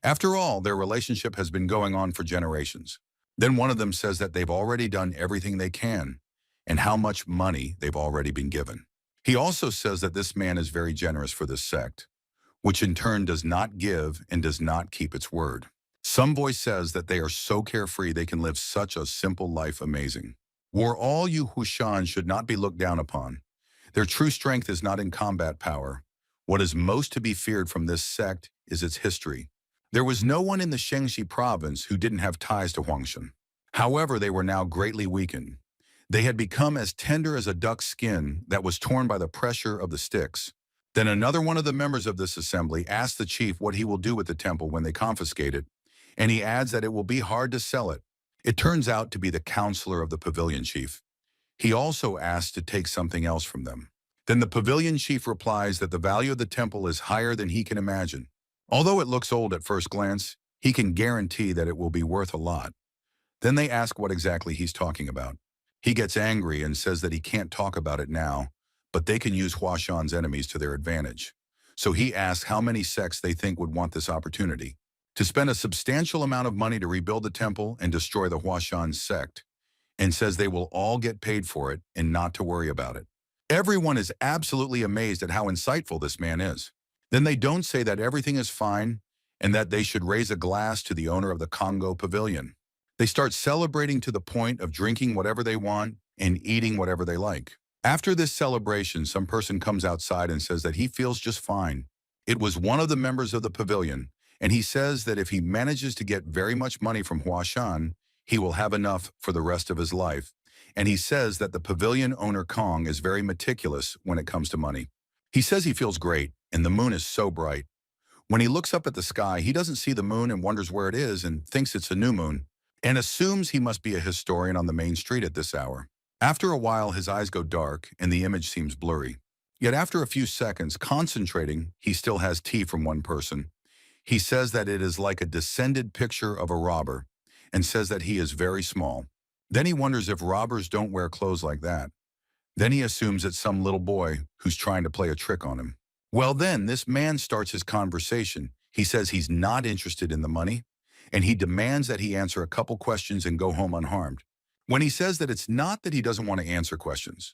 After all, their relationship has been going on for generations. Then one of them says that they've already done everything they can, and how much money they've already been given. He also says that this man is very generous for this sect, which in turn does not give and does not keep its word. Some voice says that they are so carefree they can live such a simple life amazing. War all you Huashan should not be looked down upon. Their true strength is not in combat power. What is most to be feared from this sect is its history. There was no one in the Shengxi province who didn't have ties to Huashan. However, they were now greatly weakened. They had become as tender as a duck's skin that was torn by the pressure of the sticks. Then another one of the members of this assembly asked the chief what he will do with the temple when they confiscate it, and he adds that it will be hard to sell it. It turns out to be the counselor of the pavilion chief. He also asked to take something else from them. Then the pavilion chief replies that the value of the temple is higher than he can imagine. Although it looks old at first glance, he can guarantee that it will be worth a lot. Then they ask what exactly he's talking about. He gets angry and says that he can't talk about it now, but they can use Huashan's enemies to their advantage. So he asks how many sects they think would want this opportunity to spend a substantial amount of money to rebuild the temple and destroy the Huashan sect, and says they will all get paid for it and not to worry about it. Everyone is absolutely amazed at how insightful this man is. Then they don't say that everything is fine and that they should raise a glass to the owner of the Congo pavilion. They start celebrating to the point of drinking whatever they want and eating whatever they like. After this celebration, some person comes outside and says that he feels just fine. It was one of the members of the pavilion, and he says that if he manages to get very much money from Huashan, he will have enough for the rest of his life. And he says that the pavilion owner Kong is very meticulous when it comes to money. He says he feels great, and the moon is so bright. When he looks up at the sky, he doesn't see the moon and wonders where it is and thinks it's a new moon, and assumes he must be a historian on the main street at this hour. After a while, his eyes go dark, and the image seems blurry. Yet after a few seconds, concentrating, he still has tea from one person. He says that it is like a descended picture of a robber, and says that he is very small. Then he wonders if robbers don't wear clothes like that. Then he assumes it's some little boy who's trying to play a trick on him. Well then, this man starts his conversation. He says he's not interested in the money, and he demands that he answer a couple questions and go home unharmed. When he says that it's not that he doesn't want to answer questions,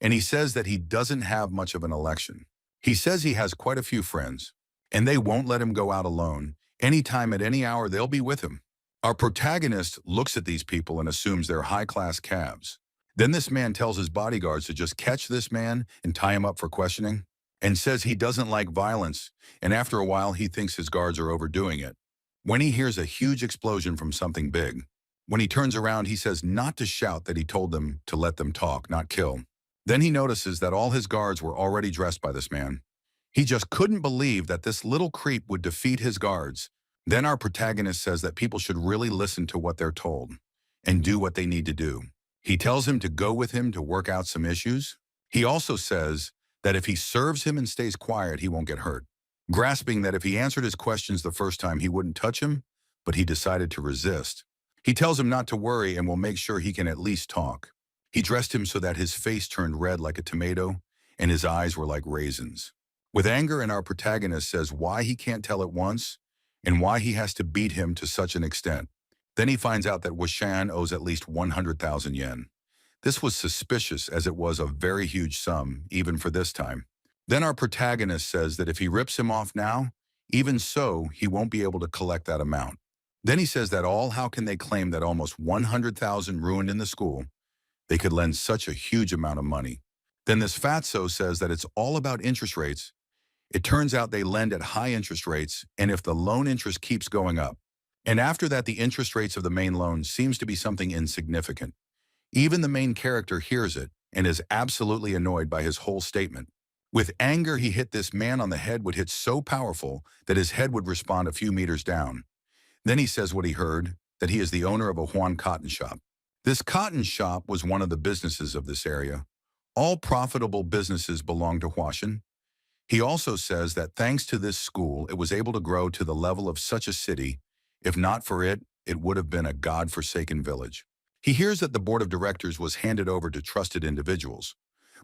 and he says that he doesn't have much of an election. He says he has quite a few friends, and they won't let him go out alone. Anytime at any hour, they'll be with him. Our protagonist looks at these people and assumes they're high-class cabs. Then this man tells his bodyguards to just catch this man and tie him up for questioning, and says he doesn't like violence, and after a while he thinks his guards are overdoing it. When he hears a huge explosion from something big, when he turns around, he says not to shout that he told them to let them talk, not kill. Then he notices that all his guards were already dressed by this man. He just couldn't believe that this little creep would defeat his guards. Then our protagonist says that people should really listen to what they're told and do what they need to do. He tells him to go with him to work out some issues. He also says that if he serves him and stays quiet, he won't get hurt. Grasping that if he answered his questions the first time, he wouldn't touch him, but he decided to resist. He tells him not to worry and will make sure he can at least talk. He dressed him so that his face turned red like a tomato and his eyes were like raisins. With anger, and our protagonist says why he can't tell at once and why he has to beat him to such an extent. Then he finds out that Huashan owes at least 100,000 yen. This was suspicious, as it was a very huge sum, even for this time. Then our protagonist says that if he rips him off now, even so, he won't be able to collect that amount. Then he says that how can they claim that almost 100,000 ruined in the school, they could lend such a huge amount of money. Then this fatso says that it's all about interest rates. It turns out they lend at high interest rates, and if the loan interest keeps going up. And after that, the interest rates of the main loan seems to be something insignificant. Even the main character hears it and is absolutely annoyed by his whole statement. With anger, he hit this man on the head would hit so powerful that his head would respond a few meters down. Then he says what he heard, that he is the owner of a Huan cotton shop. This cotton shop was one of the businesses of this area. All profitable businesses belong to Huashan. He also says that thanks to this school, it was able to grow to the level of such a city. If not for it, it would have been a god-forsaken village. He hears that the board of directors was handed over to trusted individuals.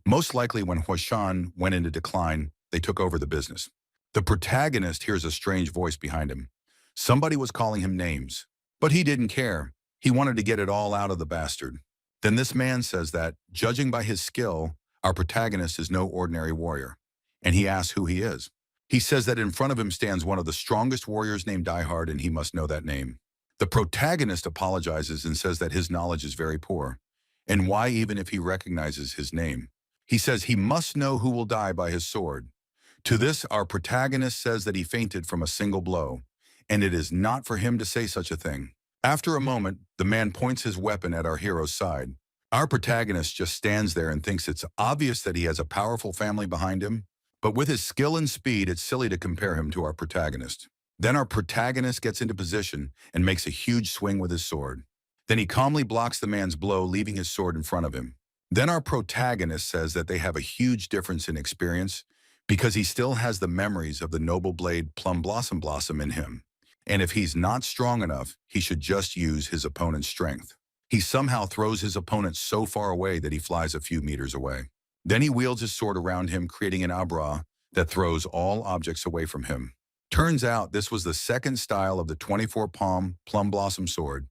Most likely when Huashan went into decline, they took over the business. The protagonist hears a strange voice behind him. Somebody was calling him names, but he didn't care. He wanted to get it all out of the bastard. Then this man says that, judging by his skill, our protagonist is no ordinary warrior, and he asks who he is. He says that in front of him stands one of the strongest warriors named Diehard, and he must know that name. The protagonist apologizes and says that his knowledge is very poor, and why even if he recognizes his name. He says he must know who will die by his sword. To this, our protagonist says that he fainted from a single blow, and it is not for him to say such a thing. After a moment, the man points his weapon at our hero's side. Our protagonist just stands there and thinks it's obvious that he has a powerful family behind him, but with his skill and speed, it's silly to compare him to our protagonist. Then our protagonist gets into position and makes a huge swing with his sword. Then he calmly blocks the man's blow, leaving his sword in front of him. Then our protagonist says that they have a huge difference in experience because he still has the memories of the noble blade Plum Blossom in him. And if he's not strong enough, he should just use his opponent's strength. He somehow throws his opponent so far away that he flies a few meters away. Then he wields his sword around him, creating an abra that throws all objects away from him. Turns out this was the second style of the 24-palm Plum Blossom sword,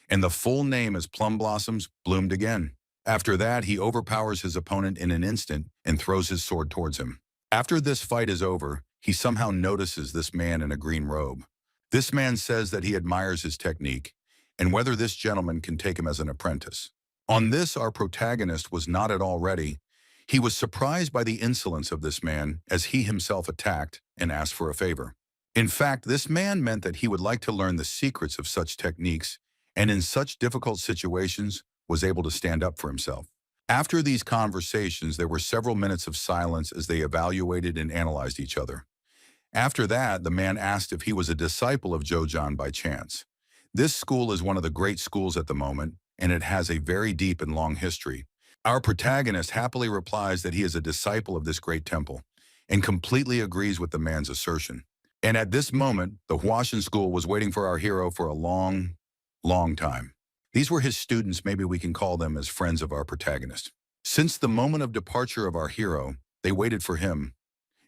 and the full name is Plum Blossoms Bloomed Again. After that, he overpowers his opponent in an instant and throws his sword towards him. After this fight is over, he somehow notices this man in a green robe. This man says that he admires his technique and whether this gentleman can take him as an apprentice. On this, our protagonist was not at all ready. He was surprised by the insolence of this man as he himself attacked and asked for a favor. In fact, this man meant that he would like to learn the secrets of such techniques and in such difficult situations was able to stand up for himself. After these conversations, there were several minutes of silence as they evaluated and analyzed each other. After that, the man asked if he was a disciple of Jojan by chance. This school is one of the great schools at the moment, and it has a very deep and long history. Our protagonist happily replies that he is a disciple of this great temple, and completely agrees with the man's assertion. And at this moment, the Huashan school was waiting for our hero for a long, long time. These were his students, maybe we can call them as friends of our protagonist. Since the moment of departure of our hero, they waited for him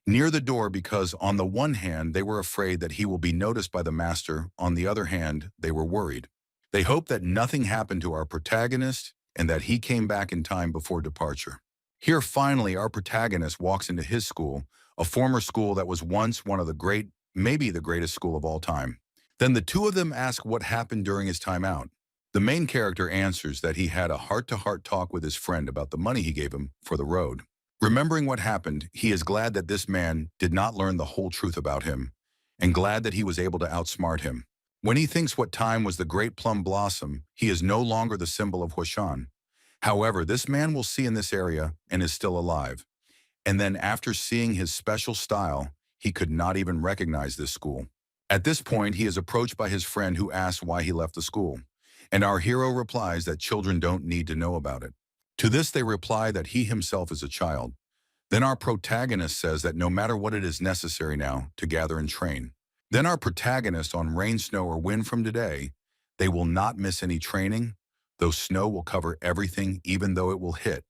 near the door because on the one hand, they were afraid that he will be noticed by the master. On the other hand, they were worried. They hoped that nothing happened to our protagonist and that he came back in time before departure. Here, finally, our protagonist walks into his school, a former school that was once one of the great, maybe the greatest school of all time. Then the two of them ask what happened during his time out. The main character answers that he had a heart-to-heart talk with his friend about the money he gave him for the road. Remembering what happened, he is glad that this man did not learn the whole truth about him, and glad that he was able to outsmart him. When he thinks what time was the great plum blossom, he is no longer the symbol of Huashan. However, this man will see in this area and is still alive. And then after seeing his special style, he could not even recognize this school. At this point, he is approached by his friend who asks why he left the school. And our hero replies that children don't need to know about it. To this they reply that he himself is a child. Then our protagonist says that no matter what it is necessary now to gather and train. Then our protagonist on rain, snow, or wind from today, they will not miss any training, though snow will cover everything even though it will hit,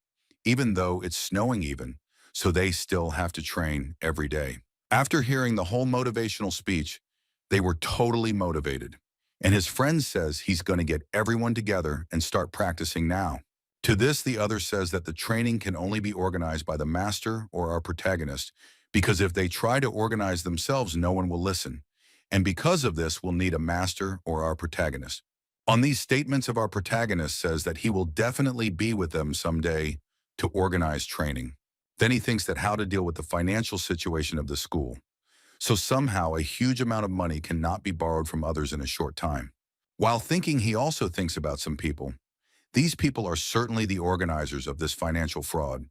even though it's snowing even, so they still have to train every day. After hearing the whole motivational speech, they were totally motivated. And his friend says he's going to get everyone together and start practicing now. To this, the other says that the training can only be organized by the master or our protagonist, because if they try to organize themselves, no one will listen. And because of this, we'll need a master or our protagonist. On these statements of our protagonist says that he will definitely be with them someday to organize training. Then he thinks that how to deal with the financial situation of the school. So somehow a huge amount of money cannot be borrowed from others in a short time. While thinking, he also thinks about some people. These people are certainly the organizers of this financial fraud.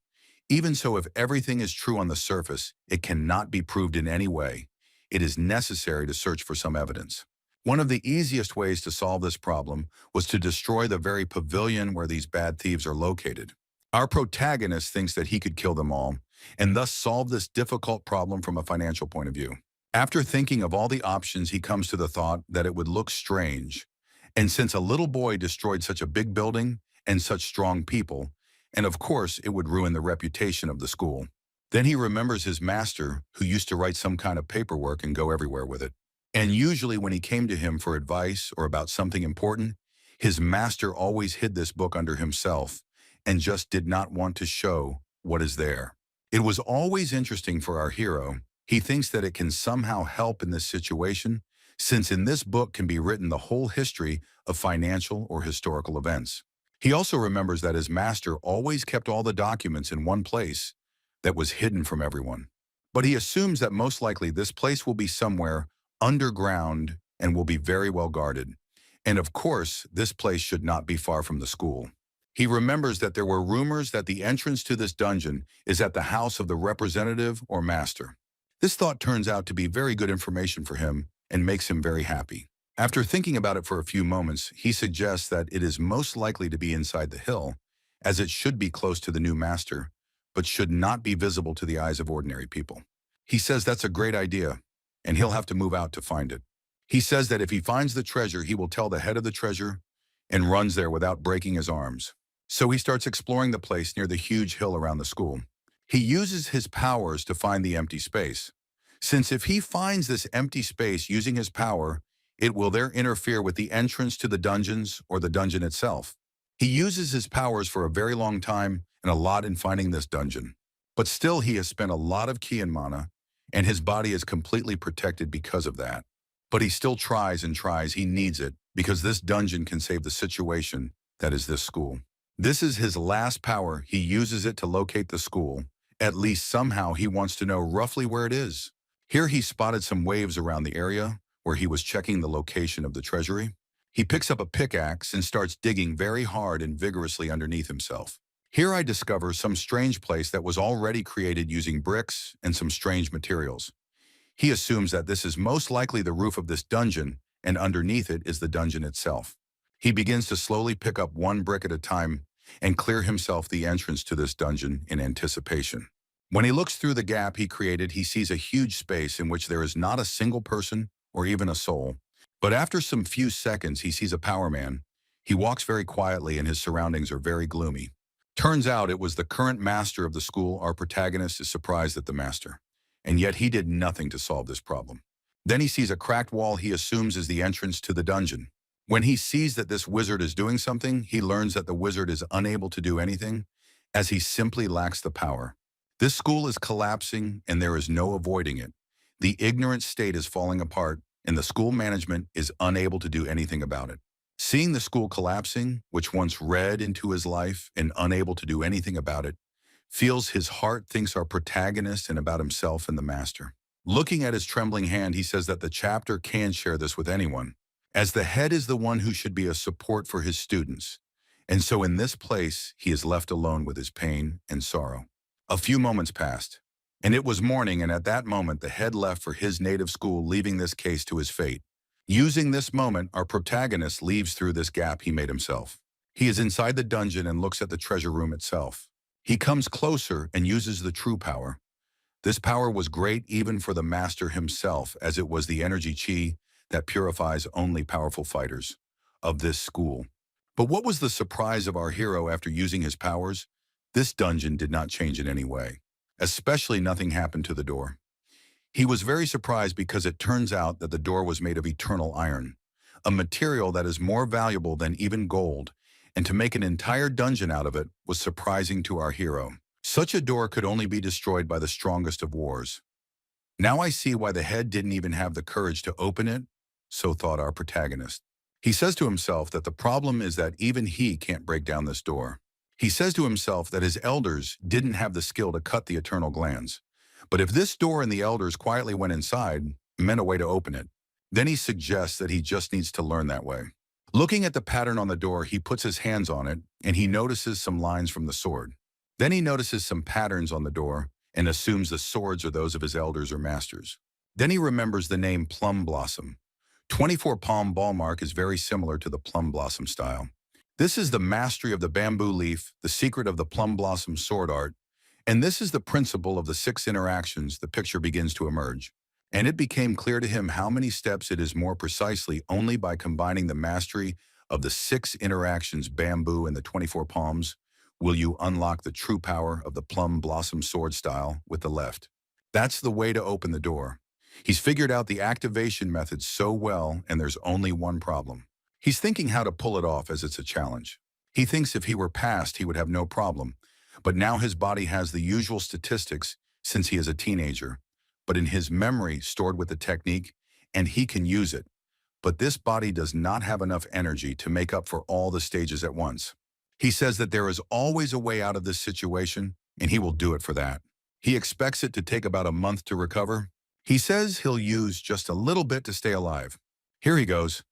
Even so, if everything is true on the surface, it cannot be proved in any way. It is necessary to search for some evidence. One of the easiest ways to solve this problem was to destroy the very pavilion where these bad thieves are located. Our protagonist thinks that he could kill them all, and thus solve this difficult problem from a financial point of view. After thinking of all the options, he comes to the thought that it would look strange. And since a little boy destroyed such a big building and such strong people, and of course it would ruin the reputation of the school. Then he remembers his master, who used to write some kind of paperwork and go everywhere with it. And usually when he came to him for advice or about something important, his master always hid this book under himself and just did not want to show what is there. It was always interesting for our hero. He thinks that it can somehow help in this situation, since in this book can be written the whole history of financial or historical events. He also remembers that his master always kept all the documents in one place that was hidden from everyone. But he assumes that most likely this place will be somewhere underground and will be very well guarded. And of course, this place should not be far from the school. He remembers that there were rumors that the entrance to this dungeon is at the house of the representative or master. This thought turns out to be very good information for him and makes him very happy. After thinking about it for a few moments, he suggests that it is most likely to be inside the hill, as it should be close to the new master, but should not be visible to the eyes of ordinary people. He says that's a great idea, and he'll have to move out to find it. He says that if he finds the treasure, he will tell the head of the treasure and runs there without breaking his arms. So he starts exploring the place near the huge hill around the school. He uses his powers to find the empty space. Since if he finds this empty space using his power, it will there interfere with the entrance to the dungeons or the dungeon itself. He uses his powers for a very long time and a lot in finding this dungeon. But still he has spent a lot of ki and mana, and his body is completely protected because of that. But he still tries and tries, he needs it, because this dungeon can save the situation that is this school. This is his last power, he uses it to locate the school. At least somehow he wants to know roughly where it is. Here he spotted some waves around the area where he was checking the location of the treasury. He picks up a pickaxe and starts digging very hard and vigorously underneath himself. Here I discover some strange place that was already created using bricks and some strange materials. He assumes that this is most likely the roof of this dungeon, and underneath it is the dungeon itself. He begins to slowly pick up one brick at a time and clear himself the entrance to this dungeon in anticipation. When he looks through the gap he created, he sees a huge space in which there is not a single person or even a soul. But after some few seconds, he sees a power man. He walks very quietly and his surroundings are very gloomy. Turns out it was the current master of the school. Our protagonist is surprised at the master, and yet he did nothing to solve this problem. Then he sees a cracked wall he assumes is the entrance to the dungeon. When he sees that this wizard is doing something, he learns that the wizard is unable to do anything, as he simply lacks the power. This school is collapsing and there is no avoiding it. The ignorant state is falling apart and the school management is unable to do anything about it. Seeing the school collapsing, which once read into his life and unable to do anything about it, feels his heart thinks our protagonist and about himself and the master. Looking at his trembling hand, he says that the chapter can share this with anyone, as the head is the one who should be a support for his students. And so in this place, he is left alone with his pain and sorrow. A few moments passed, and it was morning, and at that moment the head left for his native school, leaving this case to his fate. Using this moment, our protagonist leaves through this gap he made himself. He is inside the dungeon and looks at the treasure room itself. He comes closer and uses the true power. This power was great even for the master himself, as it was the energy chi that purifies only powerful fighters of this school. But what was the surprise of our hero after using his powers? This dungeon did not change in any way. Especially nothing happened to the door. He was very surprised because it turns out that the door was made of eternal iron, a material that is more valuable than even gold, and to make an entire dungeon out of it was surprising to our hero. Such a door could only be destroyed by the strongest of wars. Now I see why the head didn't even have the courage to open it, so thought our protagonist. He says to himself that the problem is that even he can't break down this door. He says to himself that his elders didn't have the skill to cut the eternal glands. But if this door and the elders quietly went inside, meant a way to open it, then he suggests that he just needs to learn that way. Looking at the pattern on the door, he puts his hands on it, and he notices some lines from the sword. Then he notices some patterns on the door, and assumes the swords are those of his elders or masters. Then he remembers the name Plum Blossom. 24 palm ball mark is very similar to the plum blossom style. This is the mastery of the bamboo leaf, the secret of the plum blossom sword art, and this is the principle of the 6 interactions. The picture begins to emerge. And it became clear to him how many steps it is more precisely only by combining the mastery of the 6 interactions, bamboo and the 24 palms, will you unlock the true power of the plum blossom sword style with the left. That's the way to open the door. He's figured out the activation method so well, and there's only one problem. He's thinking how to pull it off, as it's a challenge. He thinks if he were passed, he would have no problem. But now his body has the usual statistics since he is a teenager, but in his memory stored with the technique, and he can use it. But this body does not have enough energy to make up for all the stages at once. He says that there is always a way out of this situation, and he will do it for that. He expects it to take about a month to recover. He says he'll use just a little bit to stay alive. Here he goes.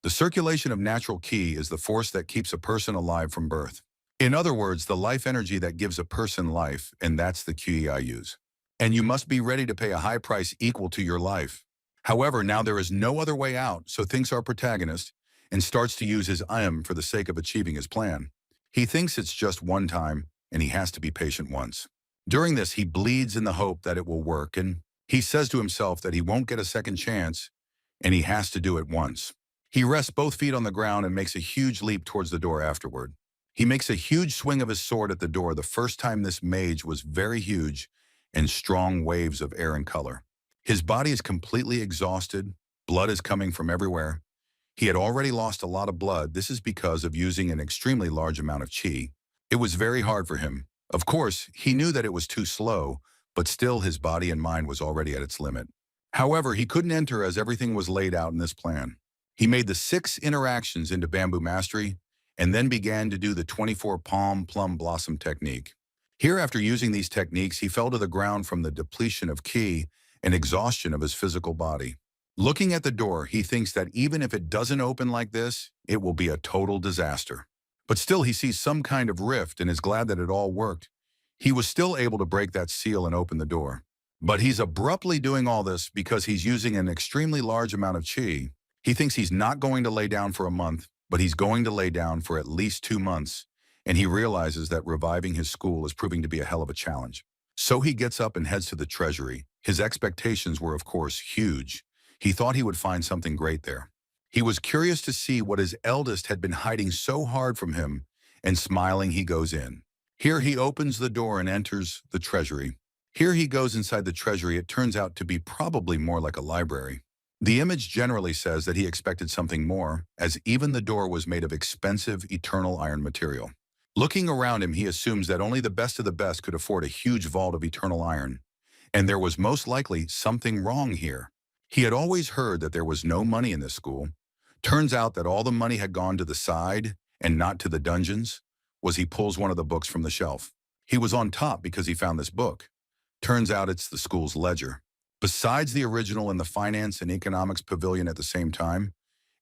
The circulation of natural ki is the force that keeps a person alive from birth. In other words, the life energy that gives a person life, and that's the ki I use. And you must be ready to pay a high price equal to your life. However, now there is no other way out, so thinks our protagonist, and starts to use his I am for the sake of achieving his plan. He thinks it's just one time, and he has to be patient once. During this, he bleeds in the hope that it will work, and he says to himself that he won't get a second chance, and he has to do it once. He rests both feet on the ground and makes a huge leap towards the door afterward. He makes a huge swing of his sword at the door. The first time this mage was very huge and strong waves of air and color. His body is completely exhausted. Blood is coming from everywhere. He had already lost a lot of blood. This is because of using an extremely large amount of chi. It was very hard for him. Of course, he knew that it was too slow, but still his body and mind was already at its limit. However, he couldn't enter as everything was laid out in this plan. He made the 6 interactions into bamboo mastery and then began to do the 24 palm plum blossom technique. Here, after using these techniques, he fell to the ground from the depletion of ki and exhaustion of his physical body. Looking at the door, he thinks that even if it doesn't open like this, it will be a total disaster. But still, he sees some kind of rift and is glad that it all worked. He was still able to break that seal and open the door. But he's abruptly doing all this because he's using an extremely large amount of chi. He thinks he's not going to lay down for a month, but he's going to lay down for at least 2 months, and he realizes that reviving his school is proving to be a hell of a challenge. So he gets up and heads to the treasury. His expectations were, of course, huge. He thought he would find something great there. He was curious to see what his eldest had been hiding so hard from him, and smiling he goes in. Here he opens the door and enters the treasury. Here he goes inside the treasury. It turns out to be probably more like a library. The image generally says that he expected something more, as even the door was made of expensive eternal iron material. Looking around him, he assumes that only the best of the best could afford a huge vault of eternal iron, and there was most likely something wrong here. He had always heard that there was no money in this school. Turns out that all the money had gone to the side and not to the dungeons. He pulls one of the books from the shelf. He was on top because he found this book. Turns out it's the school's ledger. Besides the original in the finance and economics pavilion at the same time,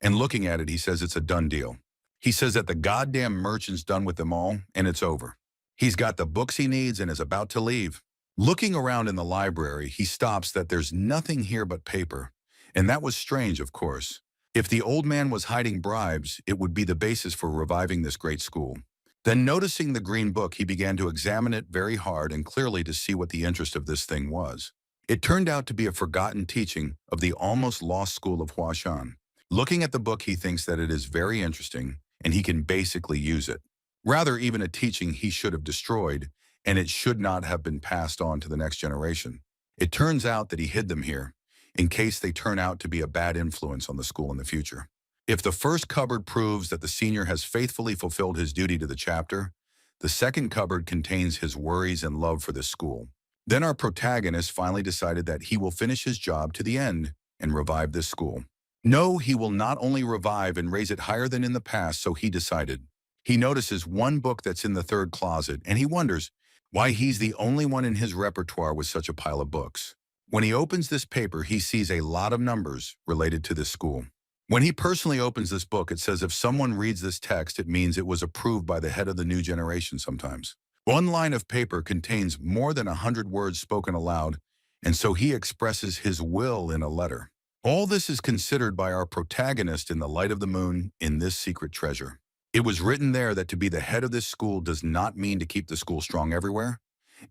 and looking at it, he says it's a done deal. He says that the goddamn merchant's done with them all, and it's over. He's got the books he needs and is about to leave. Looking around in the library, he stops that there's nothing here but paper. And that was strange, of course. If the old man was hiding bribes, it would be the basis for reviving this great school. Then noticing the green book, he began to examine it very hard and clearly to see what the interest of this thing was. It turned out to be a forgotten teaching of the almost lost school of Huashan. Looking at the book, he thinks that it is very interesting and he can basically use it. Rather, even a teaching he should have destroyed, and it should not have been passed on to the next generation. It turns out that he hid them here, in case they turn out to be a bad influence on the school in the future. If the first cupboard proves that the senior has faithfully fulfilled his duty to the chapter, the second cupboard contains his worries and love for this school. Then our protagonist finally decided that he will finish his job to the end and revive this school. No, he will not only revive and raise it higher than in the past, so he decided. He notices one book that's in the third closet, and he wonders why he's the only one in his repertoire with such a pile of books. When he opens this paper, he sees a lot of numbers related to this school. When he personally opens this book, it says if someone reads this text, it means it was approved by the head of the new generation sometimes. One line of paper contains more than 100 words spoken aloud, and so he expresses his will in a letter. All this is considered by our protagonist in the light of the moon in this secret treasure. It was written there that to be the head of this school does not mean to keep the school strong everywhere.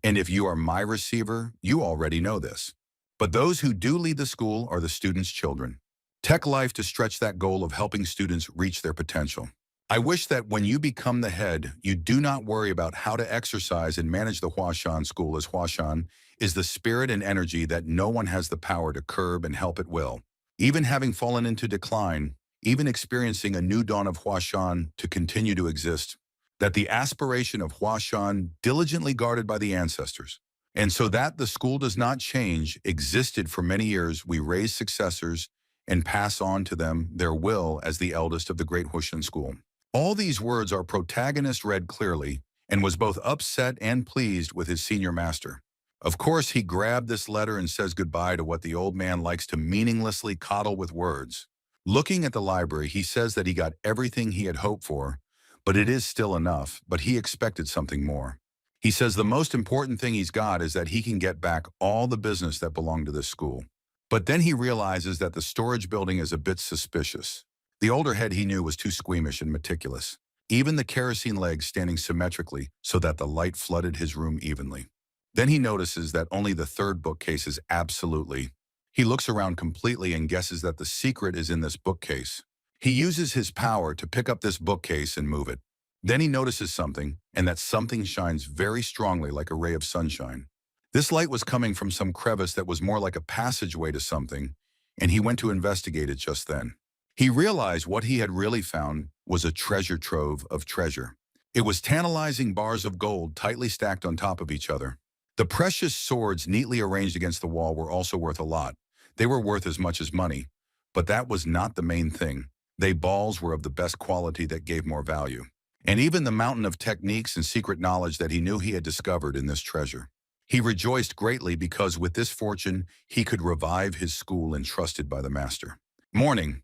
And if you are my receiver, you already know this. But those who do lead the school are the students' children. Tech life to stretch that goal of helping students reach their potential. I wish that when you become the head, you do not worry about how to exercise and manage the Huashan school, as Huashan is the spirit and energy that no one has the power to curb and help at will. Even having fallen into decline, even experiencing a new dawn of Huashan to continue to exist, that the aspiration of Huashan, diligently guarded by the ancestors, and so that the school does not change, existed for many years. We raise successors and pass on to them their will as the eldest of the great Huashan school. All these words our protagonist read clearly and was both upset and pleased with his senior master. Of course, he grabbed this letter and says goodbye to what the old man likes to meaninglessly coddle with words. Looking at the library, he says that he got everything he had hoped for, but it is still enough, but he expected something more. He says the most important thing he's got is that he can get back all the business that belonged to this school. But then he realizes that the storage building is a bit suspicious. The older head he knew was too squeamish and meticulous. even the kerosene legs standing symmetrically so that the light flooded his room evenly. Then he notices that only the third bookcase is absolutely. He looks around completely and guesses that the secret is in this bookcase. He uses his power to pick up this bookcase and move it. Then he notices something, and that something shines very strongly like a ray of sunshine. This light was coming from some crevice that was more like a passageway to something, and he went to investigate it just then. He realized what he had really found was a treasure trove of treasure. It was tantalizing bars of gold tightly stacked on top of each other. The precious swords neatly arranged against the wall were also worth a lot. They were worth as much as money, but that was not the main thing. They balls were of the best quality that gave more value. And even the mountain of techniques and secret knowledge that he knew he had discovered in this treasure. He rejoiced greatly because with this fortune, he could revive his school entrusted by the master. Morning.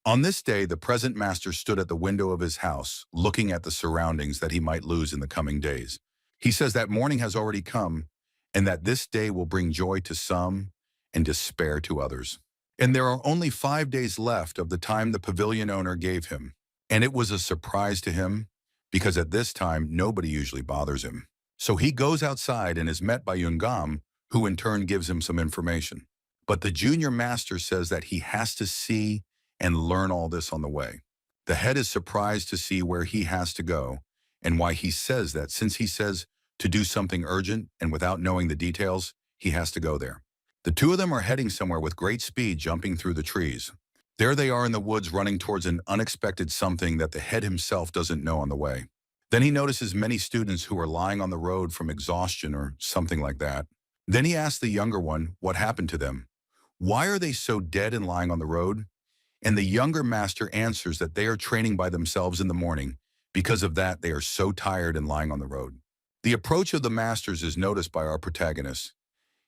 On this day, the present master stood at the window of his house, looking at the surroundings that he might lose in the coming days. He says that morning has already come, and that this day will bring joy to some and despair to others. And there are only 5 days left of the time the pavilion owner gave him. And it was a surprise to him, because at this time, nobody usually bothers him. So he goes outside and is met by Yungam, who in turn gives him some information. But the junior master says that he has to see and learn all this on the way. The head is surprised to see where he has to go and why he says that, since he says to do something urgent and without knowing the details, he has to go there. The two of them are heading somewhere with great speed, jumping through the trees. There they are in the woods running towards an unexpected something that the head himself doesn't know on the way. Then he notices many students who are lying on the road from exhaustion or something like that. Then he asks the younger one what happened to them. Why are they so dead and lying on the road? And the younger master answers that they are training by themselves in the morning. Because of that, they are so tired and lying on the road. The approach of the masters is noticed by our protagonist.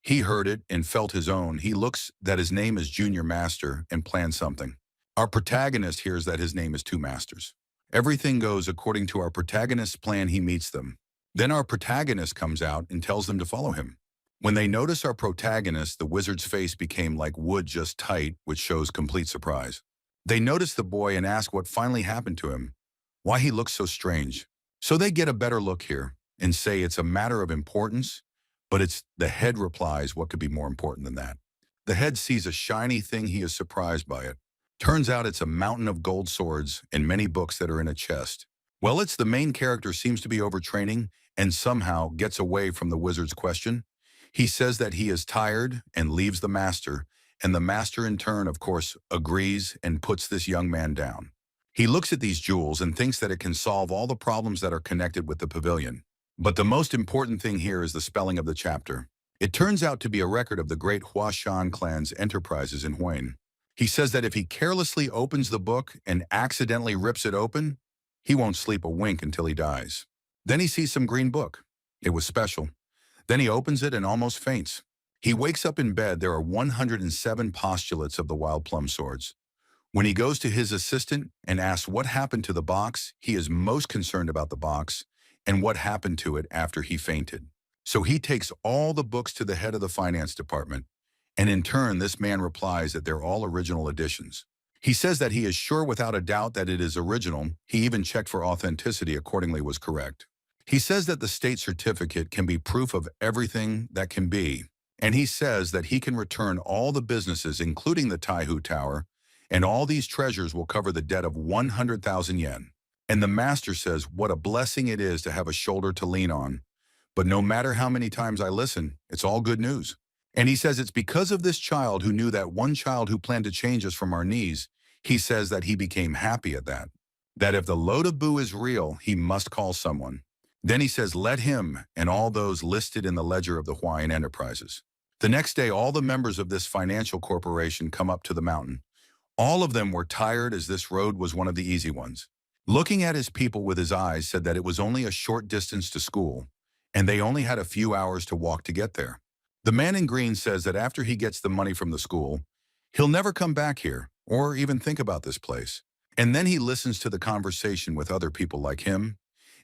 He heard it and felt his own. He looks that his name is Junior Master and plans something. Our protagonist hears that his name is Two Masters. Everything goes according to our protagonist's plan. He meets them. Then our protagonist comes out and tells them to follow him. When they notice our protagonist, the wizard's face became like wood just tight, which shows complete surprise. They notice the boy and ask what finally happened to him, why he looks so strange. So they get a better look here and say it's a matter of importance, but it's the head replies what could be more important than that. The head sees a shiny thing. He is surprised by it. Turns out it's a mountain of gold swords and many books that are in a chest. Well, it's the main character seems to be overtraining and somehow gets away from the wizard's question. He says that he is tired and leaves the master, and the master in turn, of course, agrees and puts this young man down. He looks at these jewels and thinks that it can solve all the problems that are connected with the pavilion. But the most important thing here is the spelling of the chapter. It turns out to be a record of the great Huashan clan's enterprises in Huashan. He says that if he carelessly opens the book and accidentally rips it open, he won't sleep a wink until he dies. Then he sees some green book. It was special. Then he opens it and almost faints. He wakes up in bed. There are 107 postulates of the wild plum swords. When he goes to his assistant and asks what happened to the box, he is most concerned about the box and what happened to it after he fainted. So he takes all the books to the head of the finance department, and in turn, this man replies that they're all original editions. He says that he is sure without a doubt that it is original. He even checked for authenticity, accordingly was correct. He says that the state certificate can be proof of everything that can be, and he says that he can return all the businesses, including the Taihu Tower, and all these treasures will cover the debt of 100,000 yen. And the master says what a blessing it is to have a shoulder to lean on. But no matter how many times I listen, it's all good news. And he says it's because of this child who knew that one child who planned to change us from our knees. He says that he became happy at that. That if the load of boo is real, he must call someone. Then he says, let him and all those listed in the ledger of the Hawaiian Enterprises. The next day, all the members of this financial corporation come up to the mountain. All of them were tired as this road was one of the easy ones. Looking at his people with his eyes said that it was only a short distance to school, and they only had a few hours to walk to get there. The man in green says that after he gets the money from the school, he'll never come back here or even think about this place. And then he listens to the conversation with other people like him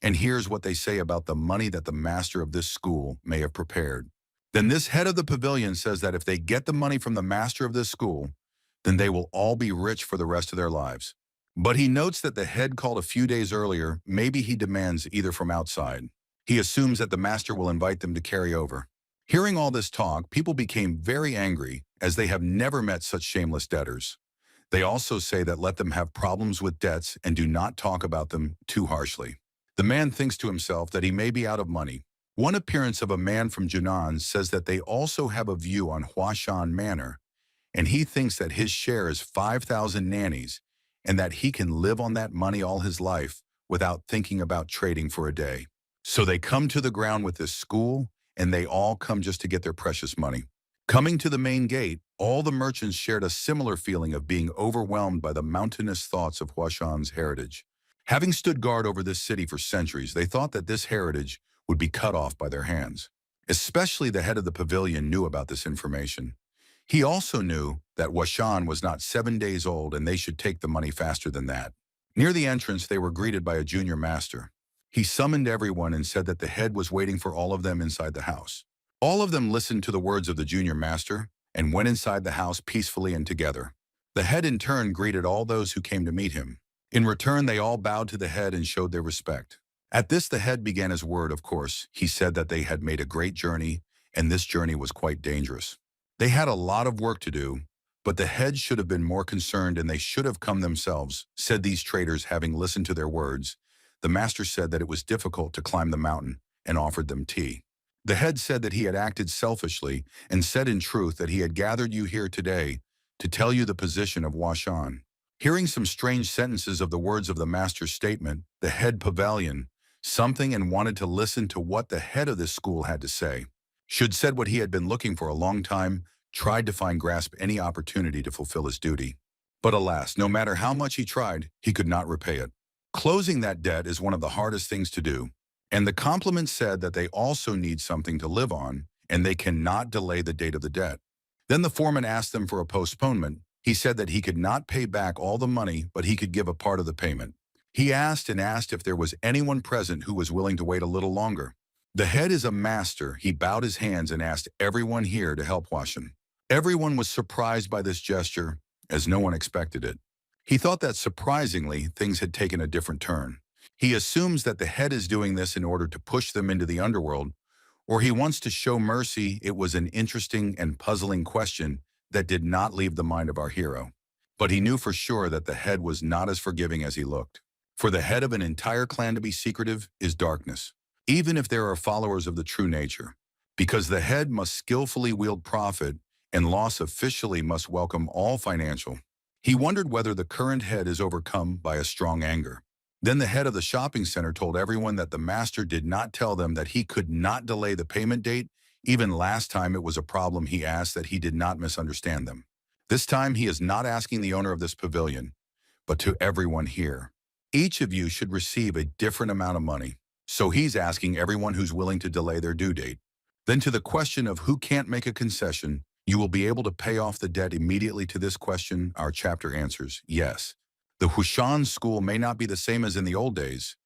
and hears what they say about the money that the master of this school may have prepared. Then this head of the pavilion says that if they get the money from the master of this school, then they will all be rich for the rest of their lives. But he notes that the head called a few days earlier. Maybe he demands either from outside. He assumes that the master will invite them to carry over. Hearing all this talk, people became very angry, as they have never met such shameless debtors. They also say that let them have problems with debts and do not talk about them too harshly. The man thinks to himself that he may be out of money. One appearance of a man from Junan says that they also have a view on Huashan Manor, and he thinks that his share is 5,000 nannies and that he can live on that money all his life without thinking about trading for a day. So they come to the ground with this school, and they all come just to get their precious money. Coming to the main gate, all the merchants shared a similar feeling of being overwhelmed by the mountainous thoughts of Huashan's heritage. Having stood guard over this city for centuries, they thought that this heritage would be cut off by their hands. Especially the head of the pavilion knew about this information. He also knew that Huashan was not 7 days old and they should take the money faster than that. Near the entrance, they were greeted by a junior master. He summoned everyone and said that the head was waiting for all of them inside the house. All of them listened to the words of the junior master and went inside the house peacefully and together. The head in turn greeted all those who came to meet him. In return, they all bowed to the head and showed their respect. At this, the head began his word, of course. He said that they had made a great journey, and this journey was quite dangerous. They had a lot of work to do, but the head should have been more concerned and they should have come themselves, said these traitors, having listened to their words. The master said that it was difficult to climb the mountain and offered them tea. The head said that he had acted selfishly and said in truth that he had gathered you here today to tell you the position of Huashan. Hearing some strange sentences of the words of the master's statement, the head pavilion something and wanted to listen to what the head of this school had to say. Should said what he had been looking for a long time, tried to grasp any opportunity to fulfill his duty. But alas, no matter how much he tried, he could not repay it. Closing that debt is one of the hardest things to do. And the compliment said that they also need something to live on, and they cannot delay the date of the debt. Then the foreman asked them for a postponement. He said that he could not pay back all the money, but he could give a part of the payment. He asked and asked if there was anyone present who was willing to wait a little longer. The head is a master. He bowed his hands and asked everyone here to help Huashan. Everyone was surprised by this gesture, as no one expected it. He thought that surprisingly, things had taken a different turn. He assumes that the head is doing this in order to push them into the underworld, or he wants to show mercy. It was an interesting and puzzling question that did not leave the mind of our hero. But he knew for sure that the head was not as forgiving as he looked. For the head of an entire clan to be secretive is darkness, even if there are followers of the true nature, because the head must skillfully wield profit and loss officially must welcome all financial. He wondered whether the current head is overcome by a strong anger. Then the head of the shopping center told everyone that the master did not tell them that he could not delay the payment date. Even last time it was a problem, he asked that he did not misunderstand them. This time he is not asking the owner of this pavilion, but to everyone here. Each of you should receive a different amount of money. So he's asking everyone who's willing to delay their due date. Then to the question of who can't make a concession, you will be able to pay off the debt immediately. To this question, our chapter answers yes. The Huashan school may not be the same as in the old days,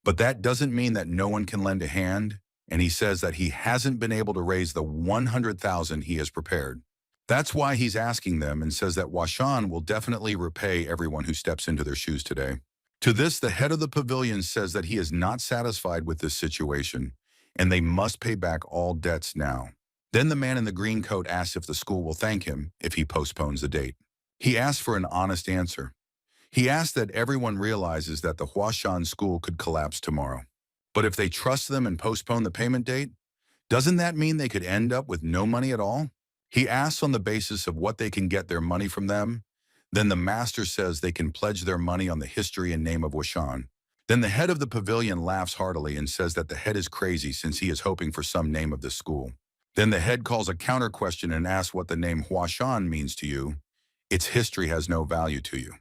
but that doesn't mean that no one can lend a hand, and he says that he hasn't been able to raise the 100,000 he has prepared. That's why he's asking them and says that Huashan will definitely repay everyone who steps into their shoes today. To this, the head of the pavilion says that he is not satisfied with this situation, and they must pay back all debts now. Then the man in the green coat asks if the school will thank him if he postpones the date. He asks for an honest answer. He asks that everyone realizes that the Huashan school could collapse tomorrow. But if they trust them and postpone the payment date, doesn't that mean they could end up with no money at all? He asks on the basis of what they can get their money from them. Then the master says they can pledge their money on the history and name of Huashan. Then the head of the pavilion laughs heartily and says that the head is crazy since he is hoping for some name of the school. Then the head calls a counter question and asks what the name Huashan means to you. Its history has no value to you.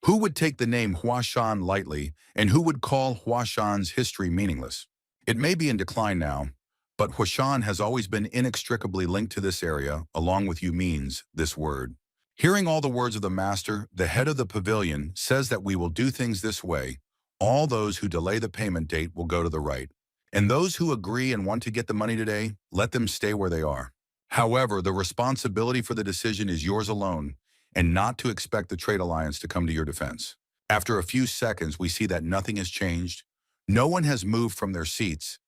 Who would take the name Huashan lightly, and who would call Huashan's history meaningless? It may be in decline now, but Huashan has always been inextricably linked to this area, along with you means this word. Hearing all the words of the master, the head of the pavilion says that we will do things this way. All those who delay the payment date will go to the right. And those who agree and want to get the money today, let them stay where they are. However, the responsibility for the decision is yours alone, and not to expect the trade alliance to come to your defense. After a few seconds, we see that nothing has changed. No one has moved from their seats.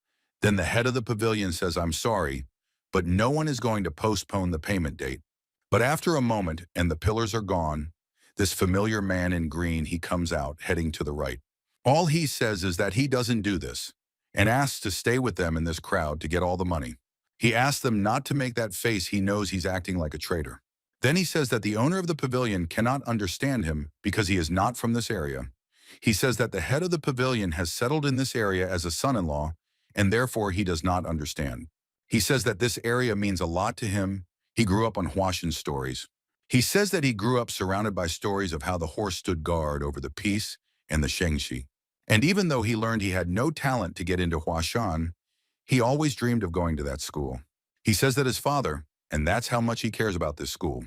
Then the head of the pavilion says, "I'm sorry, but no one is going to postpone the payment date." But after a moment, and the pillars are gone, this familiar man in green, he comes out, heading to the right. All he says is that he doesn't do this, and asks to stay with them in this crowd to get all the money. He asks them not to make that face. He knows he's acting like a traitor. Then he says that the owner of the pavilion cannot understand him because he is not from this area. He says that the head of the pavilion has settled in this area as a son-in-law, and therefore he does not understand. He says that this area means a lot to him. He grew up on Huashan stories. He says that he grew up surrounded by stories of how the horse stood guard over the peace and the Shengshi. And even though he learned he had no talent to get into Huashan, he always dreamed of going to that school. He says that his father, and that's how much he cares about this school.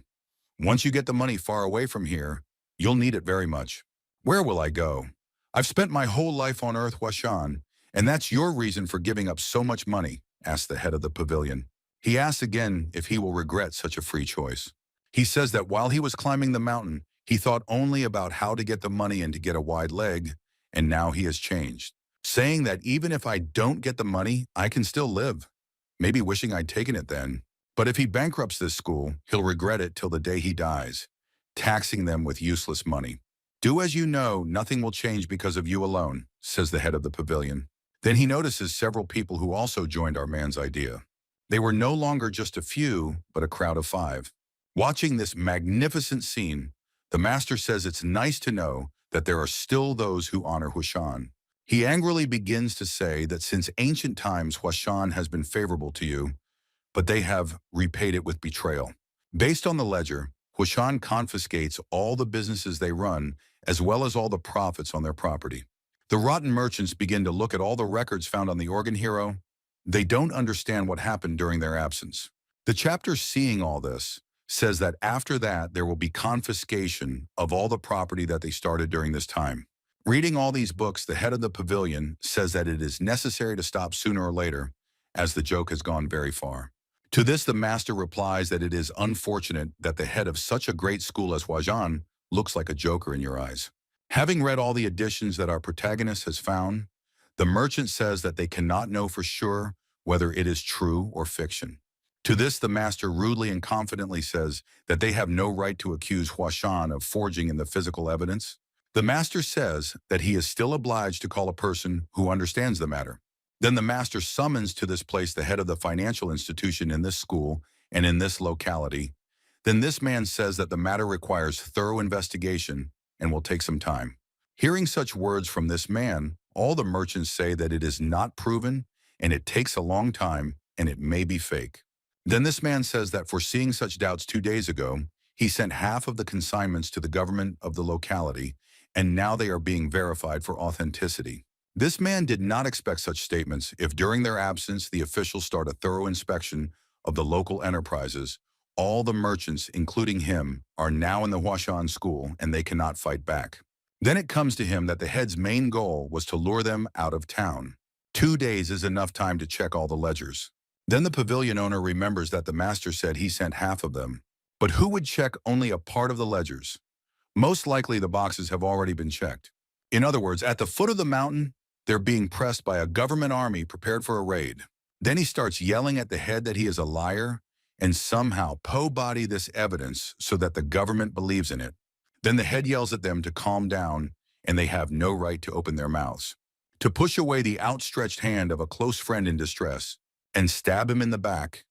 Once you get the money far away from here, you'll need it very much. Where will I go? I've spent my whole life on Earth, Huashan, and that's your reason for giving up so much money, asked the head of the pavilion. He asks again if he will regret such a free choice. He says that while he was climbing the mountain, he thought only about how to get the money and to get a wide leg, and now he has changed, saying that even if I don't get the money, I can still live. Maybe wishing I'd taken it then. But if he bankrupts this school, he'll regret it till the day he dies, taxing them with useless money. Do as you know, nothing will change because of you alone, says the head of the pavilion. Then he notices several people who also joined our man's idea. They were no longer just a few, but a crowd of 5. Watching this magnificent scene, the master says it's nice to know that there are still those who honor Huashan. He angrily begins to say that since ancient times Huashan has been favorable to you, but they have repaid it with betrayal. Based on the ledger, Huashan confiscates all the businesses they run, as well as all the profits on their property. The rotten merchants begin to look at all the records found on the organ hero. They don't understand what happened during their absence. The chapter seeing all this says that after that there will be confiscation of all the property that they started during this time. Reading all these books, the head of the pavilion says that it is necessary to stop sooner or later, as the joke has gone very far. To this, the master replies that it is unfortunate that the head of such a great school as Huashan looks like a joker in your eyes. Having read all the additions that our protagonist has found, the merchant says that they cannot know for sure whether it is true or fiction. To this, the master rudely and confidently says that they have no right to accuse Huashan of forging in the physical evidence. The master says that he is still obliged to call a person who understands the matter. Then the master summons to this place the head of the financial institution in this school and in this locality. Then this man says that the matter requires thorough investigation and will take some time. Hearing such words from this man, all the merchants say that it is not proven and it takes a long time and it may be fake. Then this man says that foreseeing such doubts 2 days ago, he sent half of the consignments to the government of the locality, and now they are being verified for authenticity. This man did not expect such statements if during their absence the officials start a thorough inspection of the local enterprises. All the merchants, including him, are now in the Huashan school and they cannot fight back. Then it comes to him that the head's main goal was to lure them out of town. 2 days is enough time to check all the ledgers. Then the pavilion owner remembers that the master said he sent half of them. But who would check only a part of the ledgers? Most likely the boxes have already been checked. In other words, at the foot of the mountain, they're being pressed by a government army prepared for a raid. Then he starts yelling at the head that he is a liar and somehow body this evidence so that the government believes in it. Then the head yells at them to calm down and they have no right to open their mouths. To push away the outstretched hand of a close friend in distress and stab him in the back.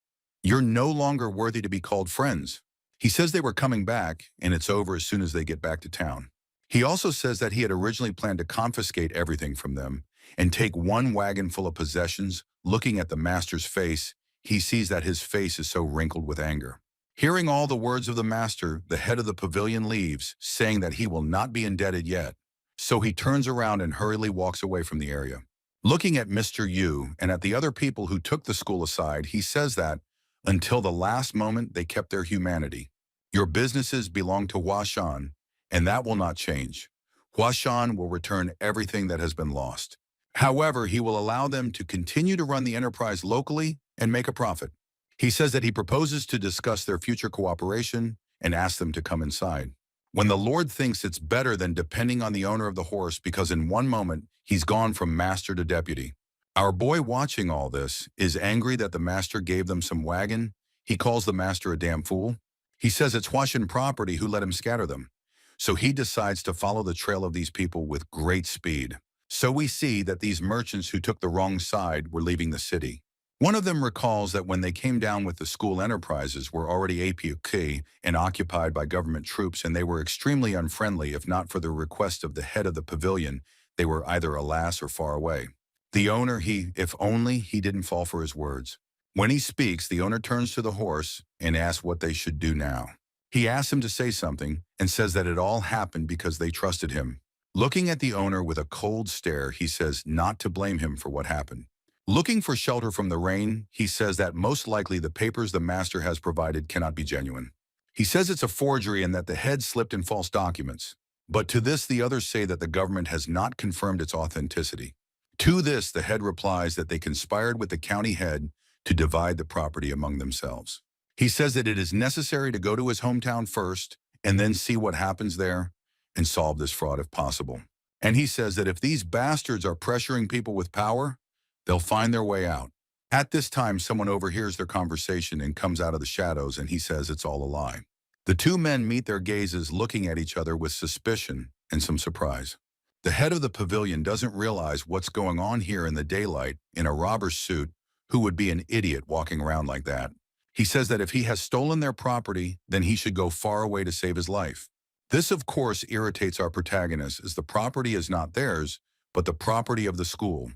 You're no longer worthy to be called friends. He says they were coming back and it's over as soon as they get back to town. He also says that he had originally planned to confiscate everything from them and take 1 wagon full of possessions. Looking at the master's face, he sees that his face is so wrinkled with anger. Hearing all the words of the master, the head of the pavilion leaves, saying that he will not be indebted yet. So he turns around and hurriedly walks away from the area. Looking at Mr. Yu and at the other people who took the school aside, he says that until the last moment they kept their humanity. Your businesses belong to Huashan, and that will not change. Huashan will return everything that has been lost. However, he will allow them to continue to run the enterprise locally and make a profit. He says that he proposes to discuss their future cooperation and asks them to come inside. when the Lord thinks it's better than depending on the owner of the horse because in one moment he's gone from master to deputy. Our boy watching all this is angry that the master gave them some wagon. He calls the master a damn fool. He says it's Huashan property who let him scatter them. So he decides to follow the trail of these people with great speed. So we see that these merchants who took the wrong side were leaving the city. One of them recalls that when they came down with the school enterprises were already APOK and occupied by government troops, and they were extremely unfriendly if not for the request of the head of the pavilion. They were either alas or far away. The owner, if only he didn't fall for his words. When he speaks, the owner turns to the horse and asks what they should do now. He asks him to say something and says that it all happened because they trusted him. Looking at the owner with a cold stare, he says not to blame him for what happened. Looking for shelter from the rain, he says that most likely the papers the master has provided cannot be genuine. He says it's a forgery and that the head slipped in false documents. But to this, the others say that the government has not confirmed its authenticity. To this, the head replies that they conspired with the county head to divide the property among themselves. He says that it is necessary to go to his hometown first and then see what happens there and solve this fraud if possible. And he says that if these bastards are pressuring people with power, they'll find their way out. At this time, someone overhears their conversation and comes out of the shadows, and he says it's all a lie. The two men meet their gazes, looking at each other with suspicion and some surprise. The head of the pavilion doesn't realize what's going on here in the daylight in a robber's suit, who would be an idiot walking around like that. He says that if he has stolen their property, then he should go far away to save his life. This, of course, irritates our protagonist, as the property is not theirs, but the property of the school.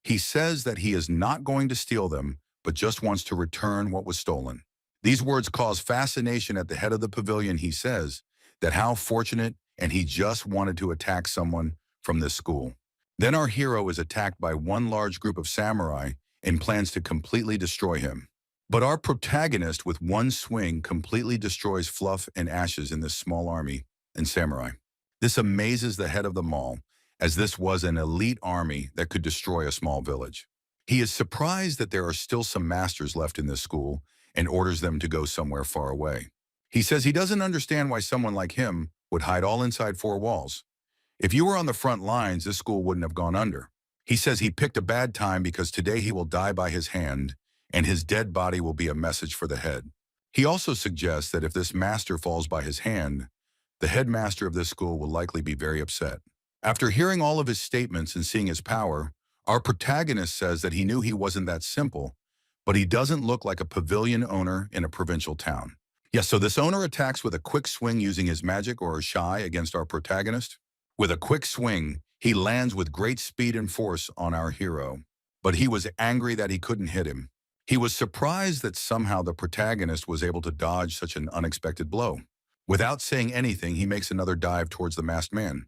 He says that he is not going to steal them, but just wants to return what was stolen. These words cause fascination at the head of the pavilion. He says that how fortunate, and he just wanted to attack someone from this school. Then our hero is attacked by one large group of samurai and plans to completely destroy him. But our protagonist, with one swing, completely destroys Fluff and Ashes in this small army and samurai. This amazes the head of them all, as this was an elite army that could destroy a small village. He is surprised that there are still some masters left in this school and orders them to go somewhere far away. He says he doesn't understand why someone like him would hide all inside four walls. If you were on the front lines, this school wouldn't have gone under. He says he picked a bad time because today he will die by his hand, and his dead body will be a message for the head. He also suggests that if this master falls by his hand, the headmaster of this school will likely be very upset. After hearing all of his statements and seeing his power, our protagonist says that he knew he wasn't that simple, but he doesn't look like a pavilion owner in a provincial town. Yes, so this owner attacks with a quick swing using his magic or shy against our protagonist. With a quick swing, he lands with great speed and force on our hero, but he was angry that he couldn't hit him. He was surprised that somehow the protagonist was able to dodge such an unexpected blow. Without saying anything, he makes another dive towards the masked man.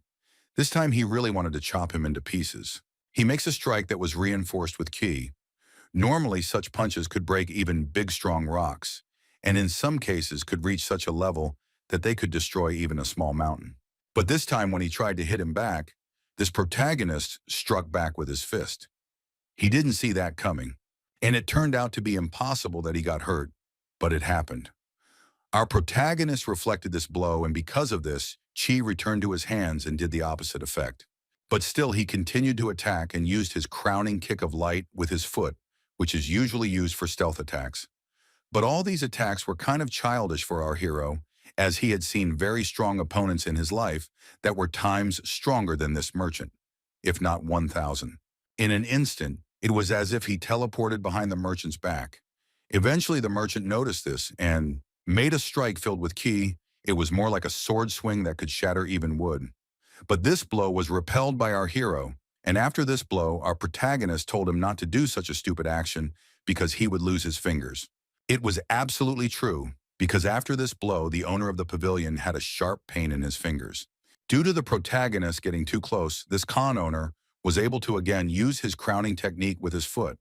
This time he really wanted to chop him into pieces. He makes a strike that was reinforced with ki. Normally, such punches could break even big, strong rocks, and in some cases could reach such a level that they could destroy even a small mountain. But this time when he tried to hit him back, this protagonist struck back with his fist. He didn't see that coming, and it turned out to be impossible that he got hurt, but it happened. Our protagonist reflected this blow, and because of this, chi returned to his hands and did the opposite effect. But still, he continued to attack and used his crowning kick of light with his foot, which is usually used for stealth attacks. But all these attacks were kind of childish for our hero, as he had seen very strong opponents in his life that were times stronger than this merchant, if not 1,000. In an instant, it was as if he teleported behind the merchant's back. Eventually, the merchant noticed this and made a strike filled with ki. It was more like a sword swing that could shatter even wood. But this blow was repelled by our hero, and after this blow, our protagonist told him not to do such a stupid action because he would lose his fingers. It was absolutely true, because after this blow, the owner of the pavilion had a sharp pain in his fingers. Due to the protagonist getting too close, this con owner was able to again use his crowning technique with his foot.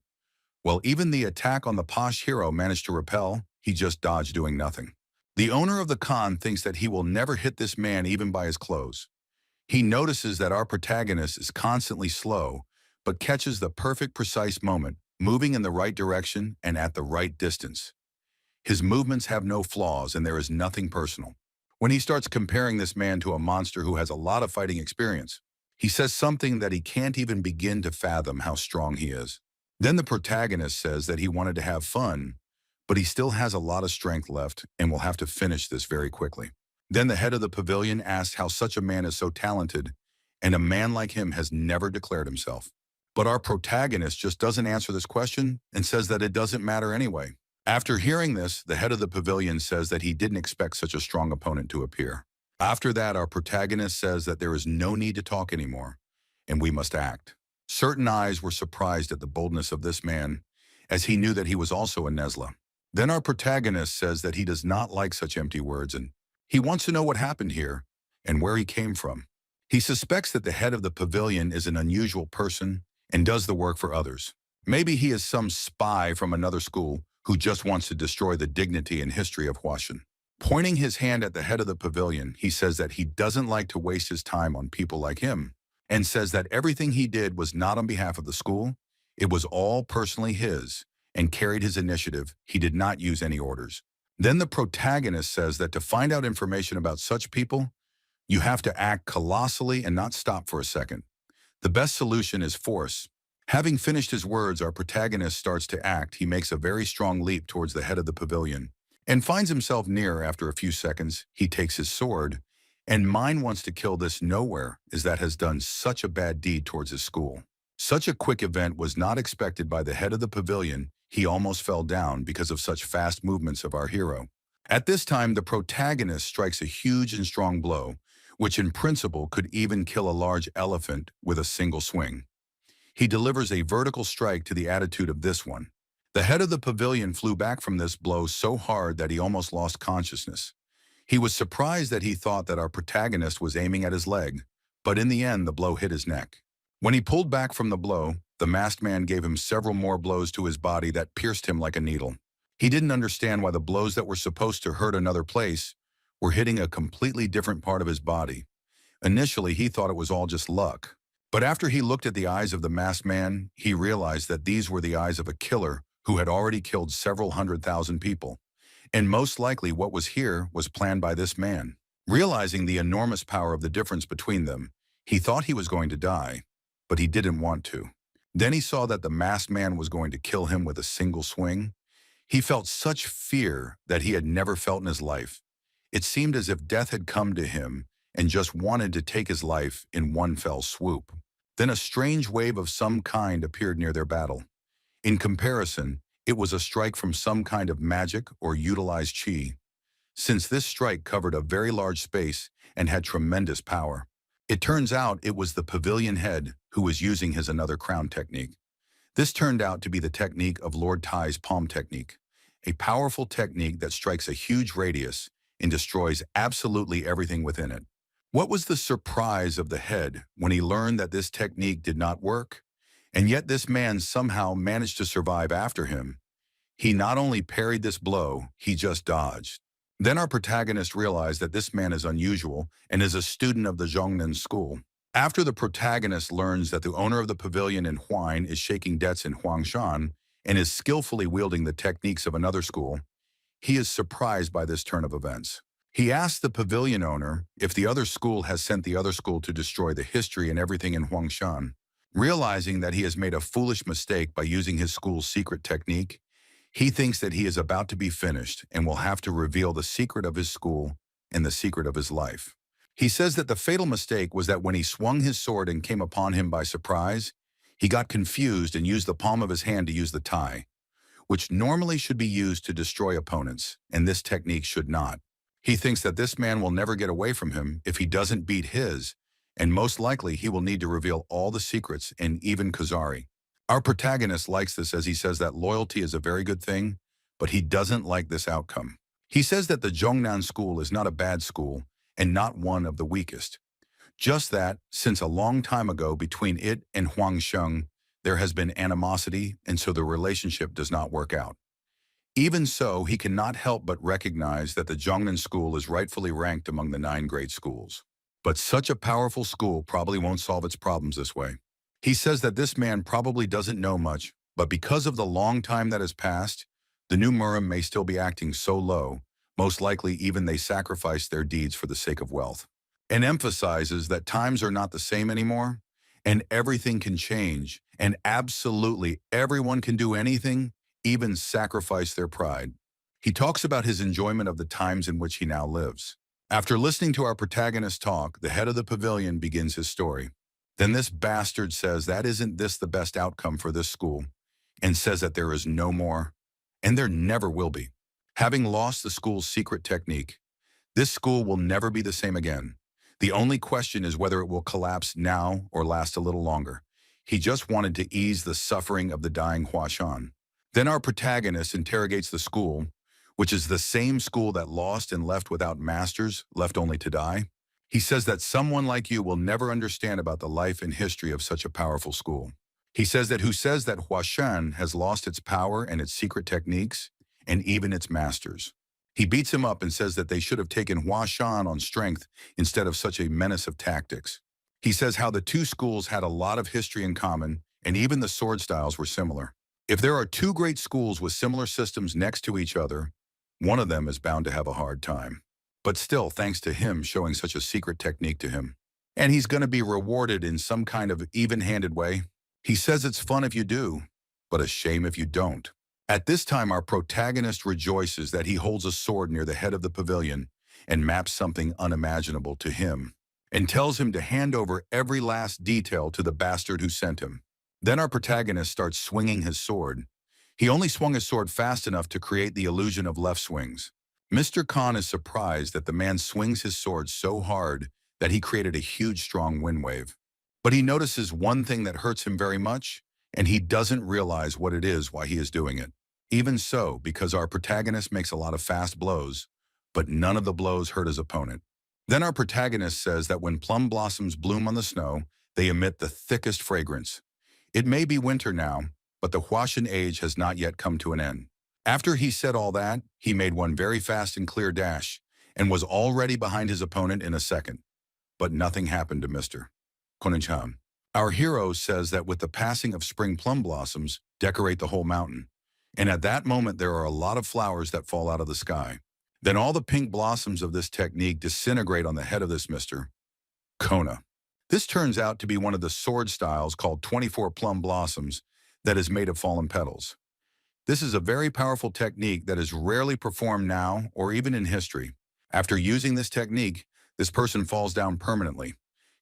While even the attack on the posh hero managed to repel, he just dodged, doing nothing. The owner of the con thinks that he will never hit this man even by his clothes. He notices that our protagonist is constantly slow, but catches the perfect precise moment, moving in the right direction and at the right distance. His movements have no flaws and there is nothing personal. When he starts comparing this man to a monster who has a lot of fighting experience, he says something that he can't even begin to fathom how strong he is. Then the protagonist says that he wanted to have fun, but he still has a lot of strength left and will have to finish this very quickly. Then the head of the pavilion asks how such a man is so talented, and a man like him has never declared himself. But our protagonist just doesn't answer this question and says that it doesn't matter anyway. After hearing this, the head of the pavilion says that he didn't expect such a strong opponent to appear. After that, our protagonist says that there is no need to talk anymore, and we must act. Certain eyes were surprised at the boldness of this man, as he knew that he was also a Nesla. Then our protagonist says that he does not like such empty words, and he wants to know what happened here and where he came from. He suspects that the head of the pavilion is an unusual person and does the work for others. Maybe he is some spy from another school who just wants to destroy the dignity and history of Huashan. Pointing his hand at the head of the pavilion, he says that he doesn't like to waste his time on people like him, and says that everything he did was not on behalf of the school, it was all personally his, and carried his initiative. He did not use any orders. Then the protagonist says that to find out information about such people, you have to act colossally and not stop for a second. The best solution is force. Having finished his words, our protagonist starts to act. He makes a very strong leap towards the head of the pavilion and finds himself near after a few seconds. He takes his sword, and mine wants to kill this nowhere as that has done such a bad deed towards his school. Such a quick event was not expected by the head of the pavilion. He almost fell down because of such fast movements of our hero. At this time, the protagonist strikes a huge and strong blow, which in principle could even kill a large elephant with a single swing. He delivers a vertical strike to the attitude of this one. The head of the pavilion flew back from this blow so hard that he almost lost consciousness. He was surprised that he thought that our protagonist was aiming at his leg, but in the end the blow hit his neck. When he pulled back from the blow, the masked man gave him several more blows to his body that pierced him like a needle. He didn't understand why the blows that were supposed to hurt another place were hitting a completely different part of his body. Initially, he thought it was all just luck. But after he looked at the eyes of the masked man, he realized that these were the eyes of a killer who had already killed several 100,000 people. And most likely what was here was planned by this man. Realizing the enormous power of the difference between them, he thought he was going to die, but he didn't want to. Then he saw that the masked man was going to kill him with a single swing. He felt such fear that he had never felt in his life. It seemed as if death had come to him and just wanted to take his life in one fell swoop. Then a strange wave of some kind appeared near their battle. In comparison, it was a strike from some kind of magic or utilized chi, since this strike covered a very large space and had tremendous power. It turns out it was the pavilion head who was using his another crown technique. This turned out to be the technique of Lord Tai's palm technique, a powerful technique that strikes a huge radius and destroys absolutely everything within it. What was the surprise of the head when he learned that this technique did not work, and yet this man somehow managed to survive after him? He not only parried this blow, he just dodged. Then our protagonist realized that this man is unusual and is a student of the Zhongnan school. After the protagonist learns that the owner of the pavilion in Huan is shaking debts in Huashan and is skillfully wielding the techniques of another school, he is surprised by this turn of events. He asks the pavilion owner if the other school has sent the other school to destroy the history and everything in Huashan. Realizing that he has made a foolish mistake by using his school's secret technique, he thinks that he is about to be finished and will have to reveal the secret of his school and the secret of his life. He says that the fatal mistake was that when he swung his sword and came upon him by surprise, he got confused and used the palm of his hand to use the tai, which normally should be used to destroy opponents, and this technique should not. He thinks that this man will never get away from him if he doesn't beat his, and most likely he will need to reveal all the secrets and even Kazari. Our protagonist likes this as he says that loyalty is a very good thing, but he doesn't like this outcome. He says that the Zhongnan school is not a bad school and not one of the weakest. Just that, since a long time ago between it and Huangsheng, there has been animosity, and so the relationship does not work out. Even so, he cannot help but recognize that the Zhongnan school is rightfully ranked among the 9 great schools. But such a powerful school probably won't solve its problems this way. He says that this man probably doesn't know much, but because of the long time that has passed, the new Murim may still be acting so low, Most likely even they sacrificed their deeds for the sake of wealth. And emphasizes that times are not the same anymore, and everything can change, and absolutely everyone can do anything, even sacrifice their pride. He talks about his enjoyment of the times in which he now lives. After listening to our protagonist talk, the head of the pavilion begins his story. Then this bastard says that isn't this the best outcome for this school, and says that there is no more, and there never will be. Having lost the school's secret technique, this school will never be the same again. The only question is whether it will collapse now or last a little longer. He just wanted to ease the suffering of the dying Huashan. Then our protagonist interrogates the school, which is the same school that lost and left without masters, left only to die. He says that someone like you will never understand about the life and history of such a powerful school. He says that Huashan has lost its power and its secret techniques, and even its masters. He beats him up and says that they should have taken Huashan on strength instead of such a menace of tactics. He says how the two schools had a lot of history in common, and even the sword styles were similar. If there are two great schools with similar systems next to each other, one of them is bound to have a hard time. But still, thanks to him showing such a secret technique to him. And he's going to be rewarded in some kind of even-handed way. He says it's fun if you do, but a shame if you don't. At this time, our protagonist rejoices that he holds a sword near the head of the pavilion and maps something unimaginable to him, and tells him to hand over every last detail to the bastard who sent him. Then our protagonist starts swinging his sword. He only swung his sword fast enough to create the illusion of left swings. Mr. Khan is surprised that the man swings his sword so hard that he created a huge strong wind wave. But he notices one thing that hurts him very much, and he doesn't realize what it is why he is doing it. Even so, because our protagonist makes a lot of fast blows, but none of the blows hurt his opponent. Then our protagonist says that when plum blossoms bloom on the snow, they emit the thickest fragrance. It may be winter now, but the Huashan age has not yet come to an end. After he said all that, he made one very fast and clear dash, and was already behind his opponent in a second. But nothing happened to Mr. Konichan. Our hero says that with the passing of spring plum blossoms, decorate the whole mountain. And at that moment, there are a lot of flowers that fall out of the sky. Then all the pink blossoms of this technique disintegrate on the head of this Mr. Kona. This turns out to be one of the sword styles called 24 plum blossoms that is made of fallen petals. This is a very powerful technique that is rarely performed now or even in history. After using this technique, this person falls down permanently.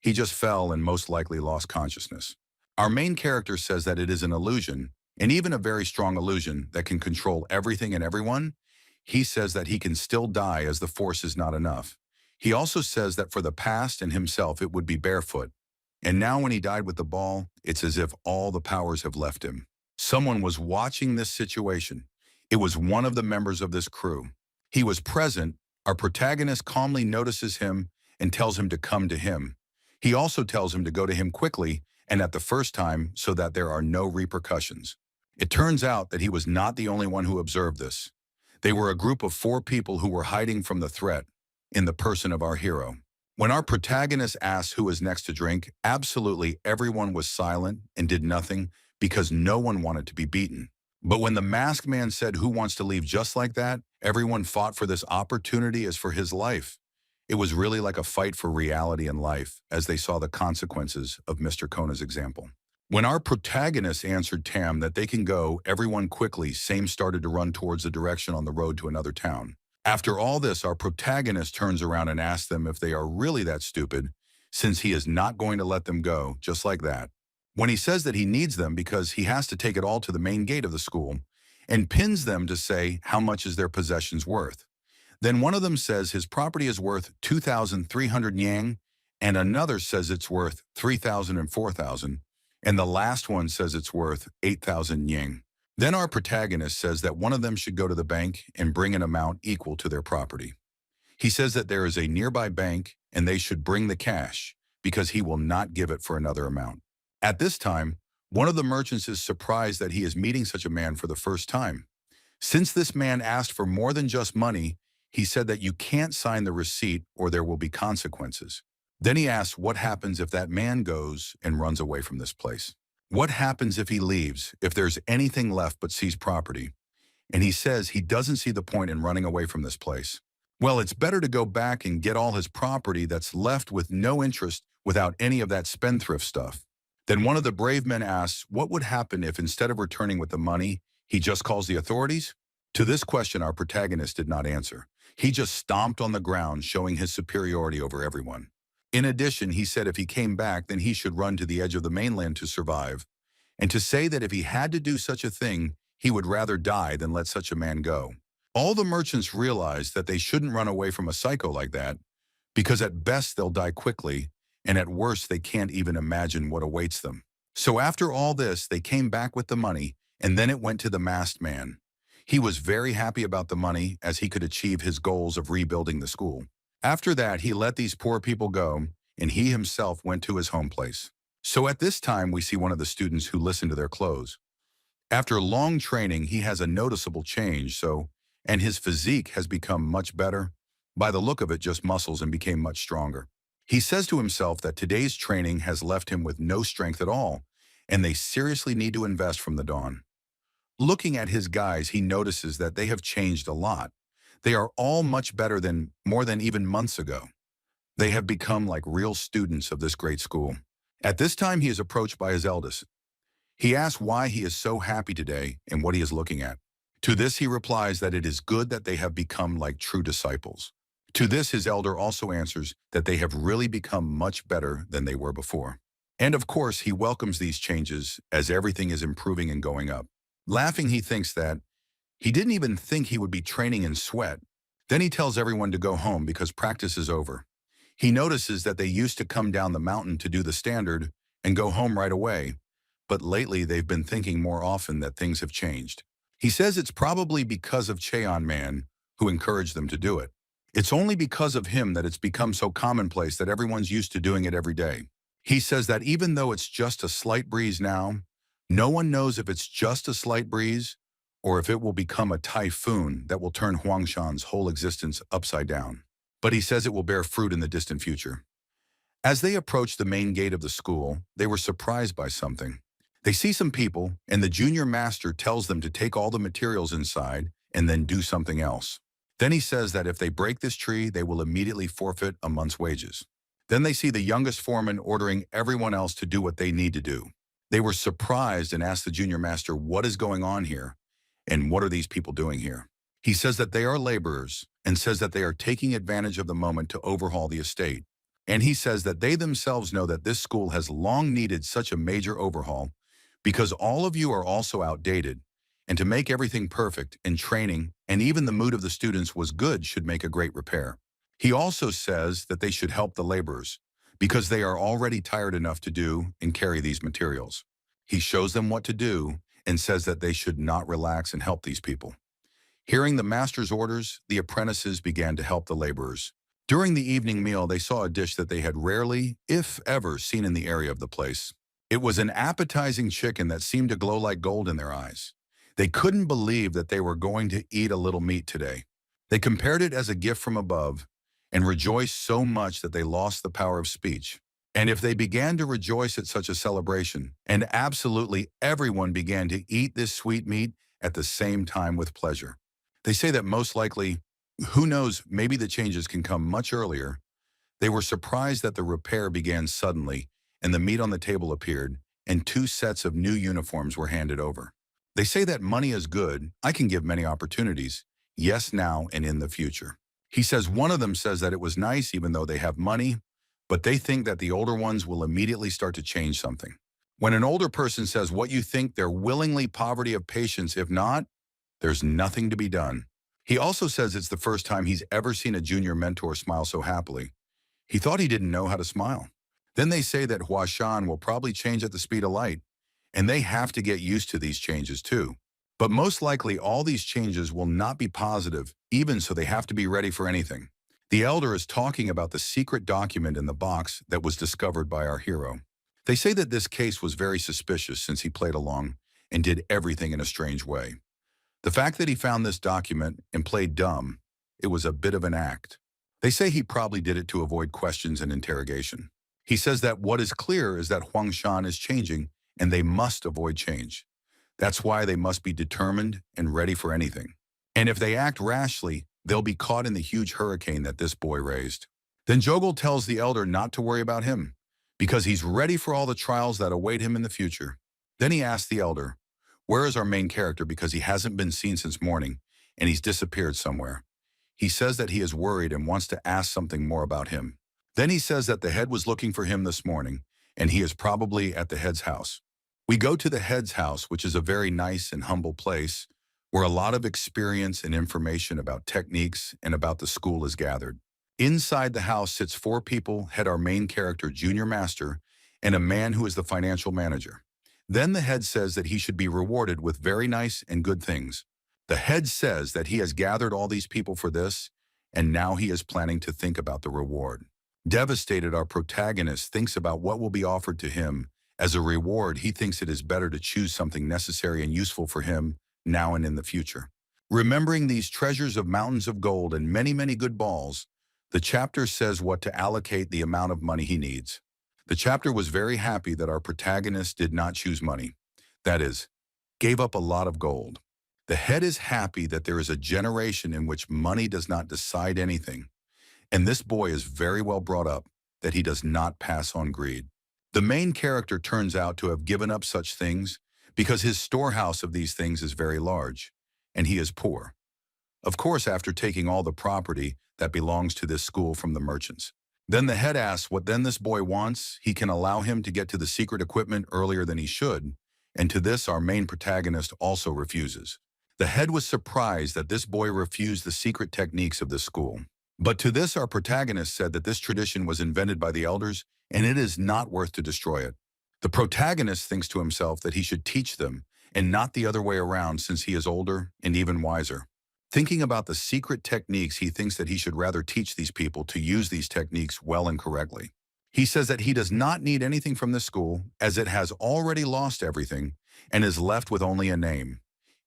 He just fell and most likely lost consciousness. Our main character says that it is an illusion, and even a very strong illusion that can control everything and everyone. He says that he can still die as the force is not enough. He also says that for the past and himself it would be barefoot. And now when he died with the ball, it's as if all the powers have left him. Someone was watching this situation. It was one of the members of this crew. He was present. Our protagonist calmly notices him and tells him to come to him. He also tells him to go to him quickly and at the first time so that there are no repercussions. It turns out that he was not the only one who observed this. They were a group of 4 people who were hiding from the threat in the person of our hero. When our protagonist asked who was next to drink, absolutely everyone was silent and did nothing because no one wanted to be beaten. But when the masked man said who wants to leave just like that, everyone fought for this opportunity as for his life. It was really like a fight for reality and life as they saw the consequences of Mr. Kona's example. When our protagonist answered Tam that they can go, everyone quickly started to run towards the direction on the road to another town. After all this, our protagonist turns around and asks them if they are really that stupid, since he is not going to let them go just like that. When he says that he needs them because he has to take it all to the main gate of the school, and pins them to say how much is their possessions worth. Then one of them says his property is worth 2,300 yang, and another says it's worth 3,000 and 4,000, and the last one says it's worth 8,000 yang. Then our protagonist says that one of them should go to the bank and bring an amount equal to their property. He says that there is a nearby bank and they should bring the cash because he will not give it for another amount. At this time, one of the merchants is surprised that he is meeting such a man for the first time. Since this man asked for more than just money, he said that you can't sign the receipt or there will be consequences. Then he asks what happens if that man goes and runs away from this place. What happens if he leaves, if there's anything left but seized property? And he says he doesn't see the point in running away from this place. Well, it's better to go back and get all his property that's left with no interest without any of that spendthrift stuff. Then one of the brave men asks what would happen if instead of returning with the money, he just calls the authorities? To this question, our protagonist did not answer. He just stomped on the ground, showing his superiority over everyone. In addition, he said if he came back, then he should run to the edge of the mainland to survive, and to say that if he had to do such a thing, he would rather die than let such a man go. All the merchants realized that they shouldn't run away from a psycho like that, because at best they'll die quickly, and at worst they can't even imagine what awaits them. So after all this, they came back with the money, and then it went to the masked man. He was very happy about the money as he could achieve his goals of rebuilding the school. After that, he let these poor people go, and he himself went to his home place. So at this time, we see one of the students who listened to their clothes. After long training, he has a noticeable change, and his physique has become much better. By the look of it, just muscles, and became much stronger. He says to himself that today's training has left him with no strength at all, and they seriously need to invest from the dawn. Looking at his guys, he notices that they have changed a lot. They are all much better than more than even months ago. They have become like real students of this great school. At this time, he is approached by his eldest. He asks why he is so happy today and what he is looking at. To this, he replies that it is good that they have become like true disciples. To this, his elder also answers that they have really become much better than they were before. And of course, he welcomes these changes as everything is improving and going up. Laughing, he thinks that he didn't even think he would be training in sweat. Then he tells everyone to go home because practice is over. He notices that they used to come down the mountain to do the standard and go home right away, but lately they've been thinking more often that things have changed. He says it's probably because of Cheon Man, who encouraged them to do it. It's only because of him that it's become so commonplace that everyone's used to doing it every day. He says that even though it's just a slight breeze now, no one knows if it's just a slight breeze or if it will become a typhoon that will turn Huashan's whole existence upside down. But he says it will bear fruit in the distant future. As they approached the main gate of the school, they were surprised by something. They see some people, and the junior master tells them to take all the materials inside and then do something else. Then he says that if they break this tree, they will immediately forfeit a month's wages. Then they see the youngest foreman ordering everyone else to do what they need to do. They were surprised and asked the junior master what is going on here and what are these people doing here. He says that they are laborers and says that they are taking advantage of the moment to overhaul the estate. And he says that they themselves know that this school has long needed such a major overhaul because all of you are also outdated, and to make everything perfect and training and even the mood of the students was good should make a great repair. He also says that they should help the laborers because they are already tired enough to do and carry these materials. He shows them what to do and says that they should not relax and help these people. Hearing the master's orders, the apprentices began to help the laborers. During the evening meal, they saw a dish that they had rarely, if ever, seen in the area of the place. It was an appetizing chicken that seemed to glow like gold in their eyes. They couldn't believe that they were going to eat a little meat today. They compared it as a gift from above and rejoiced so much that they lost the power of speech. And if they began to rejoice at such a celebration, and absolutely everyone began to eat this sweet meat at the same time with pleasure. They say that most likely, who knows, maybe the changes can come much earlier. They were surprised that the repair began suddenly, and the meat on the table appeared, and 2 sets of new uniforms were handed over. They say that money is good. I can give many opportunities. Yes, now and in the future. He says one of them says that it was nice even though they have money, but they think that the older ones will immediately start to change something. When an older person says what you think, they're willingly poverty of patience. If not, there's nothing to be done. He also says it's the first time he's ever seen a junior mentor smile so happily. He thought he didn't know how to smile. Then they say that Huashan will probably change at the speed of light, and they have to get used to these changes too. But most likely all these changes will not be positive, even so they have to be ready for anything. The elder is talking about the secret document in the box that was discovered by our hero. They say that this case was very suspicious since he played along and did everything in a strange way. The fact that he found this document and played dumb, it was a bit of an act. They say he probably did it to avoid questions and interrogation. He says that what is clear is that Huashan is changing and they must avoid change. That's why they must be determined and ready for anything. And if they act rashly, they'll be caught in the huge hurricane that this boy raised. Then Jogul tells the elder not to worry about him, because he's ready for all the trials that await him in the future. Then he asks the elder, where is our main character, because he hasn't been seen since morning, and he's disappeared somewhere. He says that he is worried and wants to ask something more about him. Then he says that the head was looking for him this morning, and he is probably at the head's house. We go to the head's house, which is a very nice and humble place, where a lot of experience and information about techniques and about the school is gathered. Inside the house sits 4 people, head our main character, Junior Master, and a man who is the financial manager. Then the head says that he should be rewarded with very nice and good things. The head says that he has gathered all these people for this, and now he is planning to think about the reward. Devastated, our protagonist thinks about what will be offered to him. As a reward, he thinks it is better to choose something necessary and useful for him now and in the future. Remembering these treasures of mountains of gold and many, many good balls, the chapter says what to allocate the amount of money he needs. The chapter was very happy that our protagonist did not choose money. That is, gave up a lot of gold. The head is happy that there is a generation in which money does not decide anything. And this boy is very well brought up that he does not pass on greed. The main character turns out to have given up such things because his storehouse of these things is very large, and he is poor. Of course, after taking all the property that belongs to this school from the merchants. Then the head asks what then this boy wants. He can allow him to get to the secret equipment earlier than he should, and to this our main protagonist also refuses. The head was surprised that this boy refused the secret techniques of the school. But to this our protagonist said that this tradition was invented by the elders, and it is not worth to destroy it. The protagonist thinks to himself that he should teach them, and not the other way around, since he is older and even wiser. Thinking about the secret techniques, he thinks that he should rather teach these people to use these techniques well and correctly. He says that he does not need anything from this school, as it has already lost everything and is left with only a name.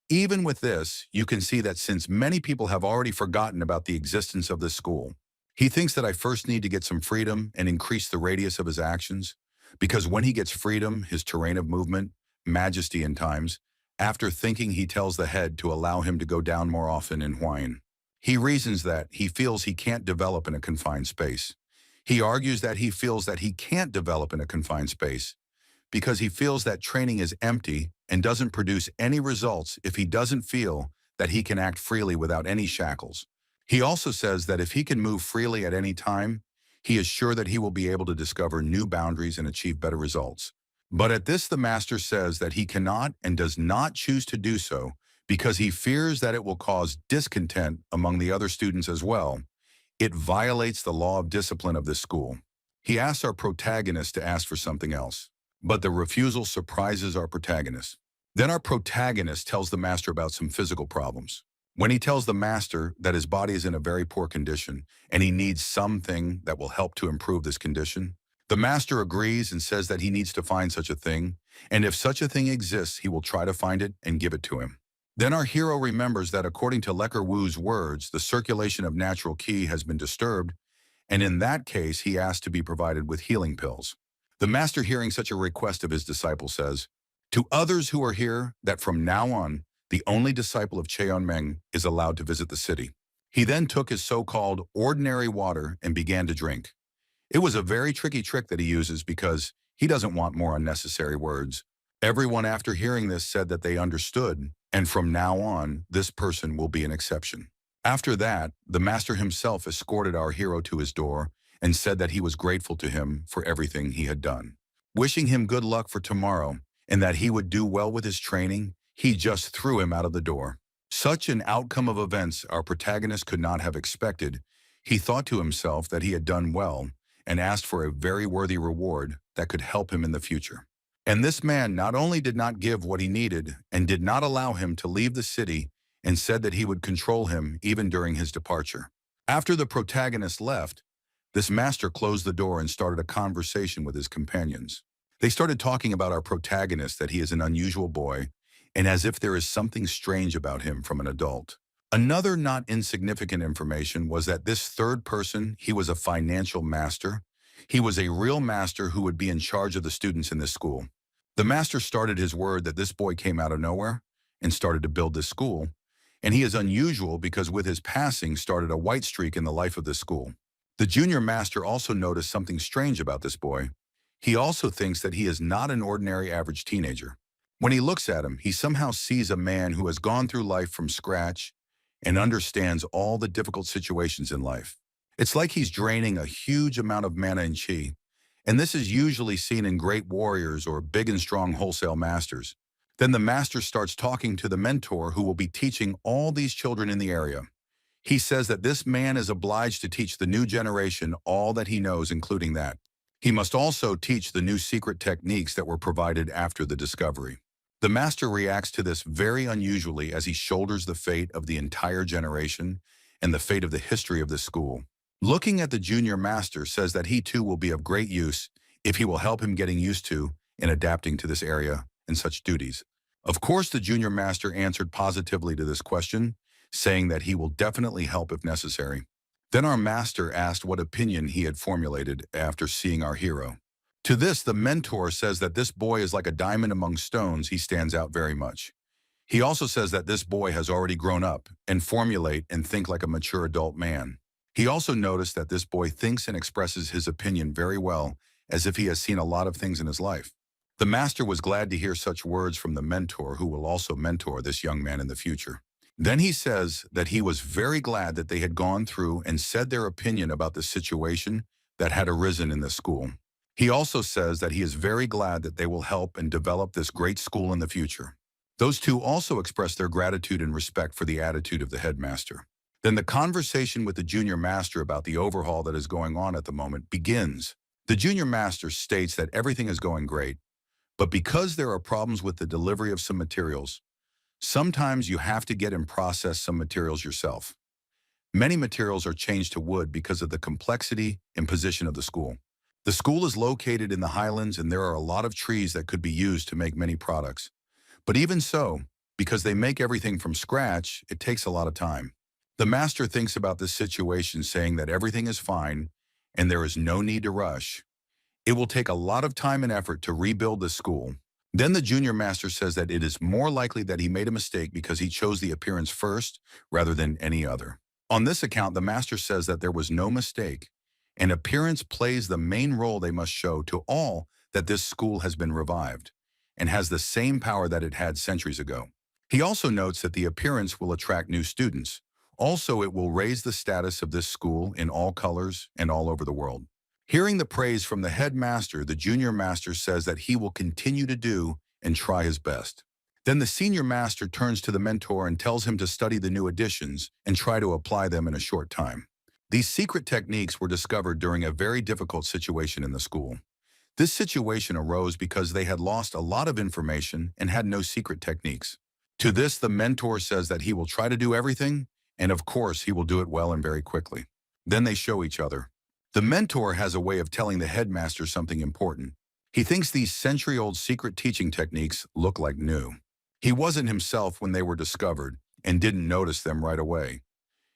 Even with this, you can see that since many people have already forgotten about the existence of this school, he thinks that I first need to get some freedom and increase the radius of his actions, because when he gets freedom, his terrain of movement, majesty in times, after thinking, he tells the head to allow him to go down more often in Huashan. He reasons that he feels he can't develop in a confined space. He argues that he feels that he can't develop in a confined space because he feels that training is empty and doesn't produce any results if he doesn't feel that he can act freely without any shackles. He also says that if he can move freely at any time, he is sure that he will be able to discover new boundaries and achieve better results. But at this, the master says that he cannot and does not choose to do so because he fears that it will cause discontent among the other students as well. It violates the law of discipline of this school. He asks our protagonist to ask for something else, but the refusal surprises our protagonist. Then our protagonist tells the master about some physical problems. When he tells the master that his body is in a very poor condition and he needs something that will help to improve this condition, the master agrees and says that he needs to find such a thing, and if such a thing exists, he will try to find it and give it to him. Then our hero remembers that according to Lecker Wu's words, the circulation of natural qi has been disturbed, and in that case, he asks to be provided with healing pills. The master, hearing such a request of his disciple, says, "To others who are here, that from now on, the only disciple of Cheonmeng is allowed to visit the city." He then took his so-called ordinary water and began to drink. It was a very tricky trick that he uses because he doesn't want more unnecessary words. Everyone after hearing this said that they understood, and from now on, this person will be an exception. After that, the master himself escorted our hero to his door and said that he was grateful to him for everything he had done. Wishing him good luck for tomorrow and that he would do well with his training, he just threw him out of the door. Such an outcome of events our protagonist could not have expected. He thought to himself that he had done well and asked for a very worthy reward that could help him in the future. And this man not only did not give what he needed and did not allow him to leave the city, and said that he would control him even during his departure. After the protagonist left, this master closed the door and started a conversation with his companions. They started talking about our protagonist, that he is an unusual boy, and as if there is something strange about him from an adult. Another not insignificant information was that this third person, he was a financial master. He was a real master who would be in charge of the students in this school. The master started his word that this boy came out of nowhere and started to build this school, And he is unusual because with his passing started a white streak in the life of the school. The junior master also noticed something strange about this boy. He also thinks that he is not an ordinary average teenager. When he looks at him, he somehow sees a man who has gone through life from scratch and understands all the difficult situations in life. It's like he's draining a huge amount of mana and chi, and this is usually seen in great warriors or big and strong wholesale masters. Then the master starts talking to the mentor who will be teaching all these children in the area. He says that this man is obliged to teach the new generation all that he knows, including that. He must also teach the new secret techniques that were provided after the discovery. The master reacts to this very unusually as he shoulders the fate of the entire generation and the fate of the history of this school. Looking at the junior master says that he too will be of great use if he will help him getting used to and adapting to this area and such duties. Of course, the junior master answered positively to this question, saying that he will definitely help if necessary. Then our master asked what opinion he had formulated after seeing our hero. To this, the mentor says that this boy is like a diamond among stones. He stands out very much. He also says that this boy has already grown up and formulate and think like a mature adult man. He also noticed that this boy thinks and expresses his opinion very well, as if he has seen a lot of things in his life. The master was glad to hear such words from the mentor who will also mentor this young man in the future. Then he says that he was very glad that they had gone through and said their opinion about the situation that had arisen in the school. He also says that he is very glad that they will help and develop this great school in the future. Those two also express their gratitude and respect for the attitude of the headmaster. Then the conversation with the junior master about the overhaul that is going on at the moment begins. The junior master states that everything is going great, but because there are problems with the delivery of some materials, sometimes you have to get and process some materials yourself. Many materials are changed to wood because of the complexity and position of the school. The school is located in the highlands and there are a lot of trees that could be used to make many products. But even so, because they make everything from scratch, it takes a lot of time. The master thinks about this situation, saying that everything is fine and there is no need to rush. It will take a lot of time and effort to rebuild the school. Then the junior master says that it is more likely that he made a mistake because he chose the appearance first rather than any other. On this account, the master says that there was no mistake, and appearance plays the main role they must show to all that this school has been revived and has the same power that it had centuries ago. He also notes that the appearance will attract new students. Also, it will raise the status of this school in all colors and all over the world. Hearing the praise from the headmaster, the junior master says that he will continue to do and try his best. Then the senior master turns to the mentor and tells him to study the new additions and try to apply them in a short time. These secret techniques were discovered during a very difficult situation in the school. This situation arose because they had lost a lot of information and had no secret techniques. To this, the mentor says that he will try to do everything, and of course, he will do it well and very quickly. Then they show each other. The mentor has a way of telling the headmaster something important. He thinks these century-old secret teaching techniques look like new. He wasn't himself when they were discovered and didn't notice them right away.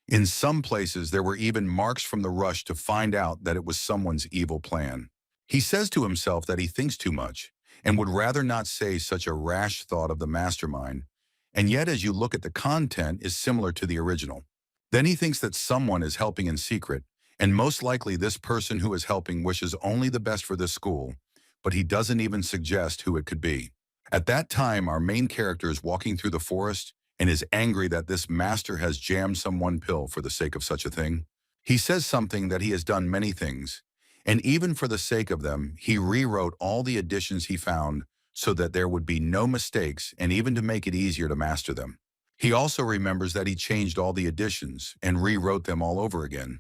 In some places, there were even marks from the rush to find out that it was someone's evil plan. He says to himself that he thinks too much and would rather not say such a rash thought of the mastermind, and yet as you look at the content is similar to the original. Then he thinks that someone is helping in secret, and most likely this person who is helping wishes only the best for this school, but he doesn't even suggest who it could be. At that time, our main character is walking through the forest and is angry that this master has jammed some one pill for the sake of such a thing. He says something that he has done many things, and even for the sake of them, he rewrote all the additions he found so that there would be no mistakes and even to make it easier to master them. He also remembers that he changed all the additions and rewrote them all over again.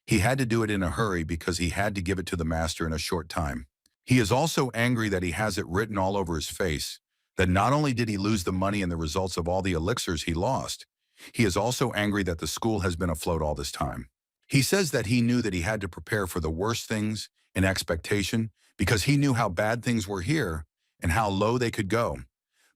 He had to do it in a hurry because he had to give it to the master in a short time. He is also angry that he has it written all over his face, that not only did he lose the money and the results of all the elixirs he lost, he is also angry that the school has been afloat all this time. He says that he knew that he had to prepare for the worst things in expectation because he knew how bad things were here and how low they could go,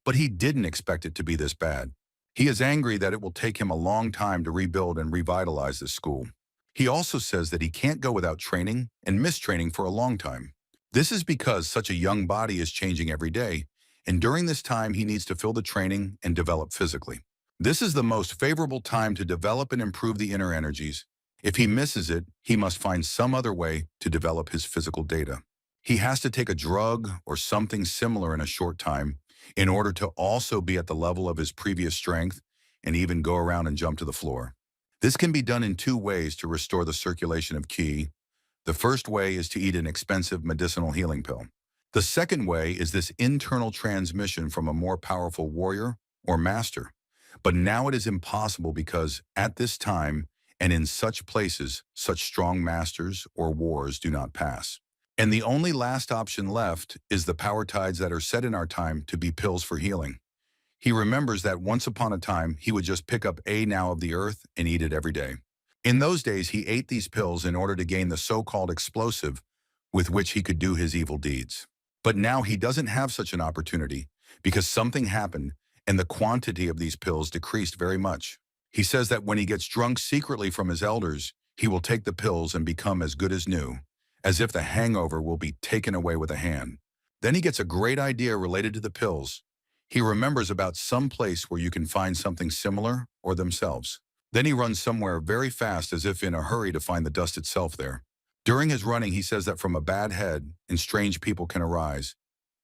but he didn't expect it to be this bad. He is angry that it will take him a long time to rebuild and revitalize this school. He also says that he can't go without training and mistraining for a long time. This is because such a young body is changing every day, and during this time he needs to fill the training and develop physically. This is the most favorable time to develop and improve the inner energies. If he misses it, he must find some other way to develop his physical data. He has to take a drug or something similar in a short time in order to also be at the level of his previous strength and even go around and jump to the floor. This can be done in two ways to restore the circulation of qi. The first way is to eat an expensive medicinal healing pill. The second way is this internal transmission from a more powerful warrior or master. But now it is impossible because at this time and in such places, such strong masters or wars do not pass. And the only last option left is the power tides that are set in our time to be pills for healing. He remembers that once upon a time, he would just pick up a now of the earth and eat it every day. In those days, he ate these pills in order to gain the so-called explosive with which he could do his evil deeds. But now he doesn't have such an opportunity because something happened and the quantity of these pills decreased very much. He says that when he gets drunk secretly from his elders, he will take the pills and become as good as new, as if the hangover will be taken away with a hand. Then he gets a great idea related to the pills. He remembers about some place where you can find something similar or themselves. Then he runs somewhere very fast as if in a hurry to find the dust itself there. During his running, he says that from a bad head and strange people can arise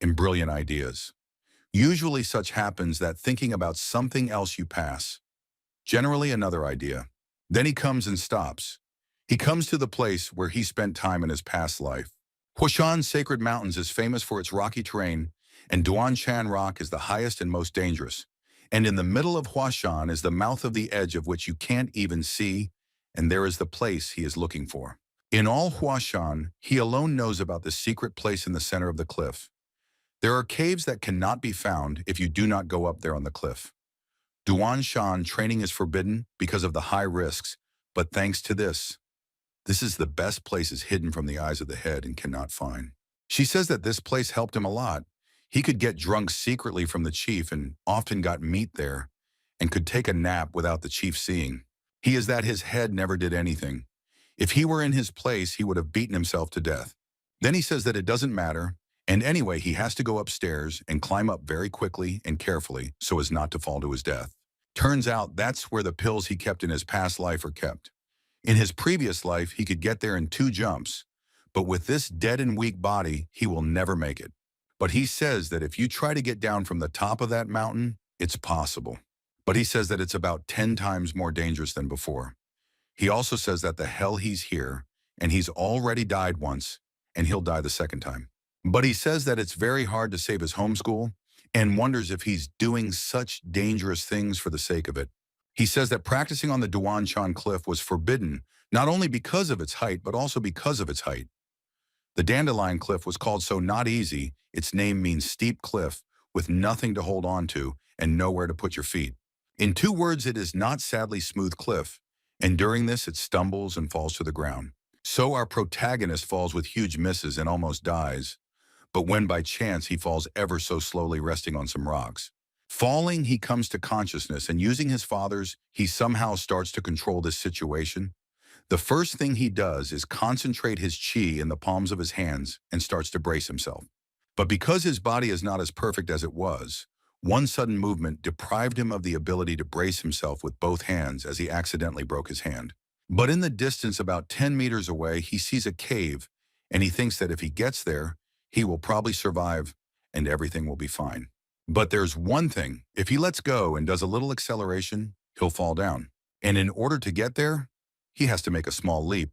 in brilliant ideas. Usually such happens that thinking about something else you pass. Generally another idea. Then he comes and stops. He comes to the place where he spent time in his past life. Huashan's sacred mountains is famous for its rocky terrain, and Duanshan Rock is the highest and most dangerous. And in the middle of Huashan is the mouth of the edge of which you can't even see, and there is the place he is looking for. In all Huashan, he alone knows about the secret place in the center of the cliff. There are caves that cannot be found if you do not go up there on the cliff. Duanshan training is forbidden because of the high risks, but thanks to this is the best places hidden from the eyes of the head and cannot find. She says that this place helped him a lot. He could get drunk secretly from the chief and often got meat there and could take a nap without the chief seeing. He is that his head never did anything. If he were in his place, he would have beaten himself to death. Then he says that it doesn't matter, and anyway, he has to go upstairs and climb up very quickly and carefully so as not to fall to his death. Turns out that's where the pills he kept in his past life are kept. In his previous life, he could get there in 2 jumps, but with this dead and weak body, he will never make it. But he says that if you try to get down from the top of that mountain, it's possible. But he says that it's about 10 times more dangerous than before. He also says that the hell he's here, and he's already died once, and he'll die the second time. But he says that it's very hard to save his homeschool, and wonders if he's doing such dangerous things for the sake of it. He says that practicing on the Duanshan cliff was forbidden, not only because of its height, but also because of its height. The Dandelion Cliff was called so not easy, its name means steep cliff, with nothing to hold on to and nowhere to put your feet. In 2 words, it is not sadly smooth cliff, and during this it stumbles and falls to the ground. So our protagonist falls with huge misses and almost dies, but when by chance he falls ever so slowly resting on some rocks. Falling, he comes to consciousness, and using his father's, he somehow starts to control this situation. The first thing he does is concentrate his chi in the palms of his hands and starts to brace himself. But because his body is not as perfect as it was, one sudden movement deprived him of the ability to brace himself with both hands as he accidentally broke his hand. But in the distance about 10 meters away, he sees a cave, and he thinks that if he gets there, he will probably survive and everything will be fine. But there's one thing: if he lets go and does a little acceleration, he'll fall down. And in order to get there, he has to make a small leap,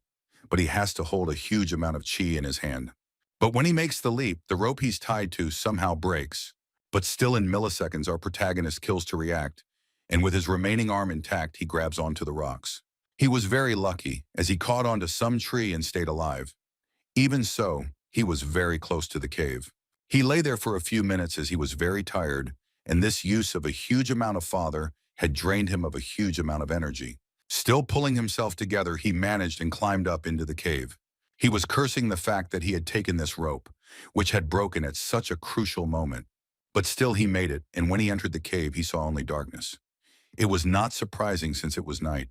but he has to hold a huge amount of chi in his hand. But when he makes the leap, the rope he's tied to somehow breaks. But still in milliseconds, our protagonist kills to react, and with his remaining arm intact, he grabs onto the rocks. He was very lucky, as he caught onto some tree and stayed alive. Even so, he was very close to the cave. He lay there for a few minutes as he was very tired, and this use of a huge amount of father had drained him of a huge amount of energy. Still pulling himself together, he managed and climbed up into the cave. He was cursing the fact that he had taken this rope, which had broken at such a crucial moment. But still he made it, and when he entered the cave, he saw only darkness. It was not surprising since it was night.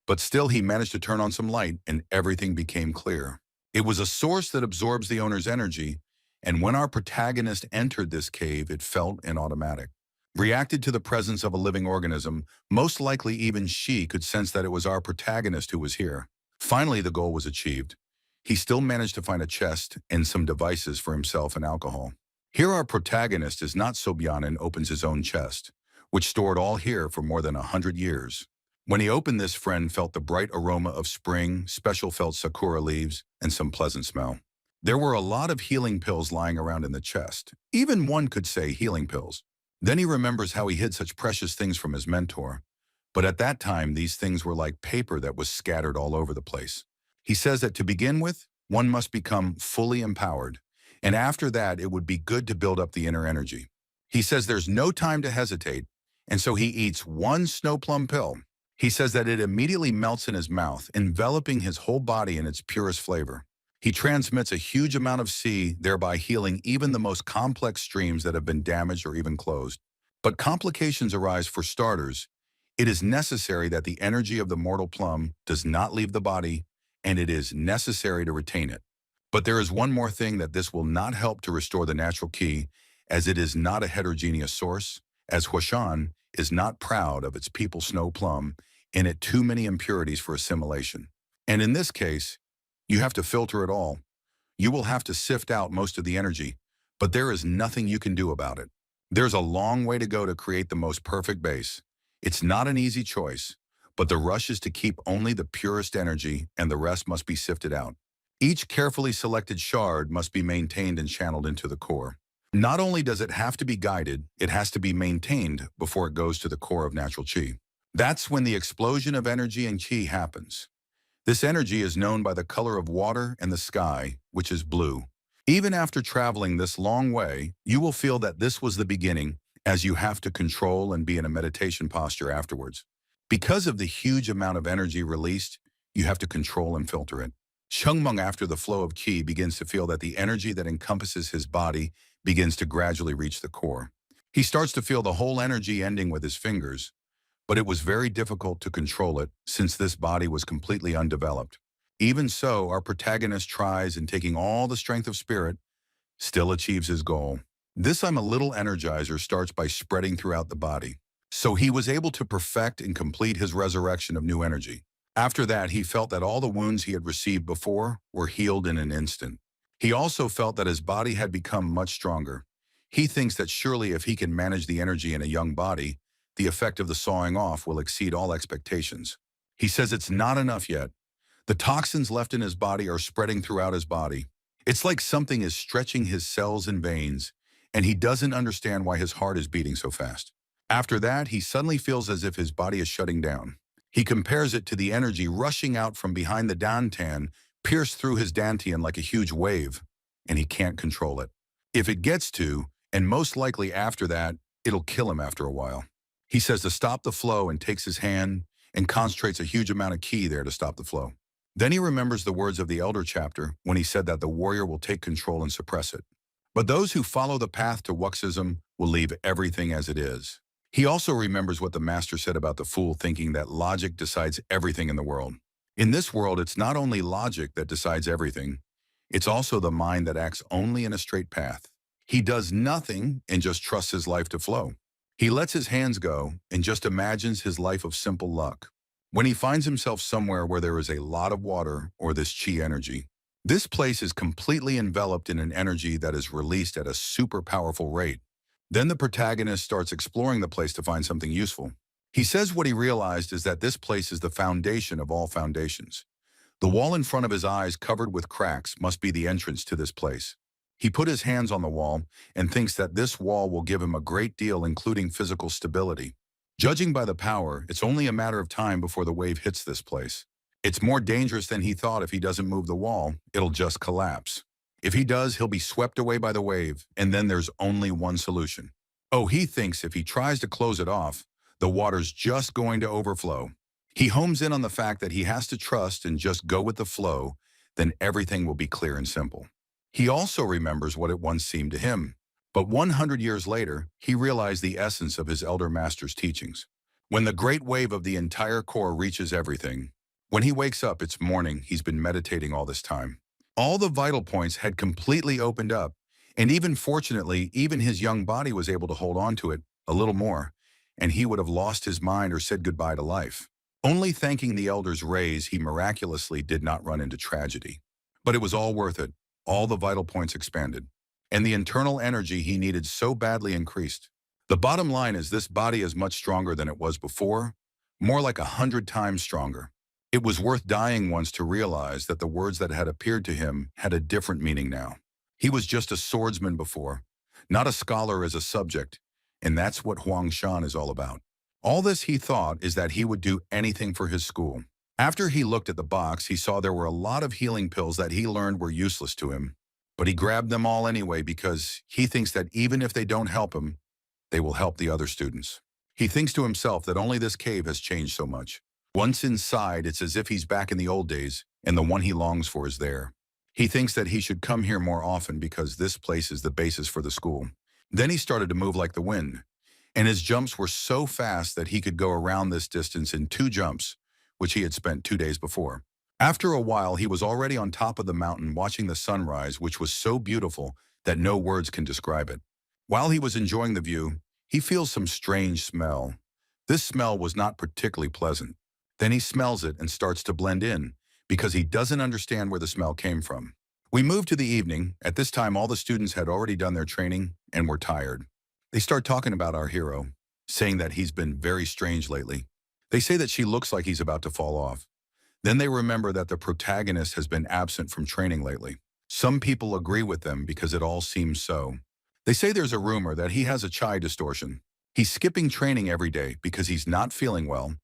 But still he managed to turn on some light, and everything became clear. It was a source that absorbs the owner's energy, and when our protagonist entered this cave, it felt an automatic. reacted to the presence of a living organism. Most likely even she could sense that it was our protagonist who was here. Finally, the goal was achieved. He still managed to find a chest and some devices for himself and alcohol. Here our protagonist is not Sobyan and opens his own chest, which stored all here for more than 100 years. When he opened this, friend felt the bright aroma of spring, special felt sakura leaves, and some pleasant smell. There were a lot of healing pills lying around in the chest. Even one could say healing pills. Then he remembers how he hid such precious things from his mentor. But at that time, these things were like paper that was scattered all over the place. He says that to begin with, one must become fully empowered. And after that, it would be good to build up the inner energy. He says there's no time to hesitate, and so he eats one snow plum pill. He says that it immediately melts in his mouth, enveloping his whole body in its purest flavor. He transmits a huge amount of C, thereby healing even the most complex streams that have been damaged or even closed. But complications arise. For starters. It is necessary that the energy of the mortal plum does not leave the body, and it is necessary to retain it. But there is one more thing, that this will not help to restore the natural key, as it is not a heterogeneous source, as Huashan is not proud of its people snow plum, in it too many impurities for assimilation. And in this case, you have to filter it all. You will have to sift out most of the energy, but there is nothing you can do about it. There's a long way to go to create the most perfect base. It's not an easy choice, but the rush is to keep only the purest energy, and the rest must be sifted out. Each carefully selected shard must be maintained and channeled into the core. Not only does it have to be guided, it has to be maintained before it goes to the core of natural chi. That's when the explosion of energy and chi happens. This energy is known by the color of water and the sky, which is blue. Even after traveling this long way, you will feel that this was the beginning, as you have to control and be in a meditation posture afterwards. Because of the huge amount of energy released, you have to control and filter it. Shengmeng, after the flow of qi, begins to feel that the energy that encompasses his body begins to gradually reach the core. He starts to feel the whole energy ending with his fingers, but it was very difficult to control it since this body was completely undeveloped. Even so, our protagonist tries, and taking all the strength of spirit, still achieves his goal. This I'm a little energizer starts by spreading throughout the body. So he was able to perfect and complete his resurrection of new energy. After that, he felt that all the wounds he had received before were healed in an instant. He also felt that his body had become much stronger. He thinks that surely if he can manage the energy in a young body, the effect of the sawing off will exceed all expectations. He says it's not enough yet. The toxins left in his body are spreading throughout his body. It's like something is stretching his cells and veins, and he doesn't understand why his heart is beating so fast. After that, he suddenly feels as if his body is shutting down. He compares it to the energy rushing out from behind the dantian, pierced through his dantian like a huge wave, and he can't control it. If it gets to, and most likely after that, it'll kill him after a while. He says to stop the flow and takes his hand and concentrates a huge amount of ki there to stop the flow. Then he remembers the words of the elder chapter when he said that the warrior will take control and suppress it. But those who follow the path to Wuxism will leave everything as it is. He also remembers what the master said about the fool thinking that logic decides everything in the world. In this world, it's not only logic that decides everything, it's also the mind that acts only in a straight path. He does nothing and just trusts his life to flow. He lets his hands go and just imagines his life of simple luck. When he finds himself somewhere where there is a lot of water or this chi energy, this place is completely enveloped in an energy that is released at a super powerful rate. Then the protagonist starts exploring the place to find something useful. He says what he realized is that this place is the foundation of all foundations. The wall in front of his eyes covered with cracks must be the entrance to this place. He put his hands on the wall and thinks that this wall will give him a great deal, including physical stability. Judging by the power, it's only a matter of time before the wave hits this place. It's more dangerous than he thought. If he doesn't move the wall, it'll just collapse. If he does, he'll be swept away by the wave, and then there's only one solution. Oh, he thinks if he tries to close it off, the water's just going to overflow. He homes in on the fact that he has to trust and just go with the flow, then everything will be clear and simple. He also remembers what it once seemed to him. But 100 years later, he realized the essence of his elder master's teachings. When the great wave of the entire core reaches everything, when he wakes up, it's morning. He's been meditating all this time. All the vital points had completely opened up, and even fortunately, even his young body was able to hold on to it a little more, and he would have lost his mind or said goodbye to life. Only thanking the elders' rays, he miraculously did not run into tragedy. But it was all worth it. All the vital points expanded, and the internal energy he needed so badly increased. The bottom line is this body is much stronger than it was before, more like 100 times stronger. It was worth dying once to realize that the words that had appeared to him had a different meaning now. He was just a swordsman before, not a scholar as a subject, and that's what Huashan is all about. All this he thought is that he would do anything for his school. After he looked at the box, he saw there were a lot of healing pills that he learned were useless to him, but he grabbed them all anyway because he thinks that even if they don't help him, they will help the other students. He thinks to himself that only this cave has changed so much. Once inside, it's as if he's back in the old days, and the one he longs for is there. He thinks that he should come here more often because this place is the basis for the school. Then he started to move like the wind, and his jumps were so fast that he could go around this distance in 2 jumps, which he had spent 2 days before. After a while, he was already on top of the mountain watching the sunrise, which was so beautiful that no words can describe it. While he was enjoying the view, he feels some strange smell. This smell was not particularly pleasant. Then he smells it and starts to blend in because he doesn't understand where the smell came from. We move to the evening. At this time, all the students had already done their training and were tired. They start talking about our hero, saying that he's been very strange lately. They say that she looks like he's about to fall off. Then they remember that the protagonist has been absent from training lately. Some people agree with them because it all seems so. They say there's a rumor that he has a chai distortion. He's skipping training every day because he's not feeling well,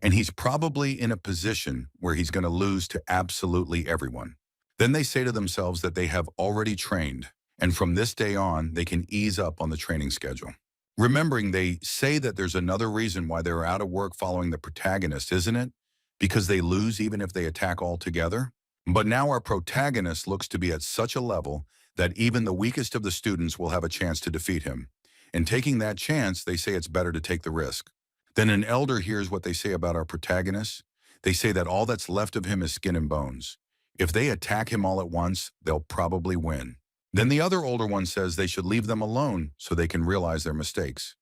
and he's probably in a position where he's going to lose to absolutely everyone. Then they say to themselves that they have already trained, and from this day on, they can ease up on the training schedule. Remembering, they say that there's another reason why they're out of work following the protagonist, isn't it? Because they lose even if they attack all together? But now our protagonist looks to be at such a level that even the weakest of the students will have a chance to defeat him. And taking that chance, they say it's better to take the risk. Then an elder hears what they say about our protagonist. They say that all that's left of him is skin and bones. If they attack him all at once, they'll probably win. Then the other older one says they should leave them alone so they can realize their mistakes.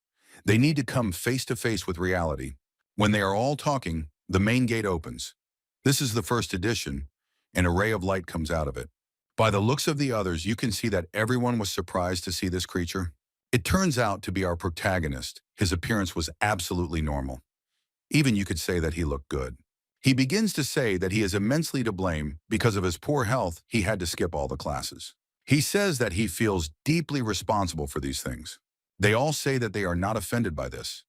They need to come face to face with reality. When they are all talking, the main gate opens. This is the first edition, and a ray of light comes out of it. By the looks of the others, you can see that everyone was surprised to see this creature. It turns out to be our protagonist. His appearance was absolutely normal. Even you could say that he looked good. He begins to say that he is immensely to blame because of his poor health. He had to skip all the classes. He says that he feels deeply responsible for these things. They all say that they are not offended by this.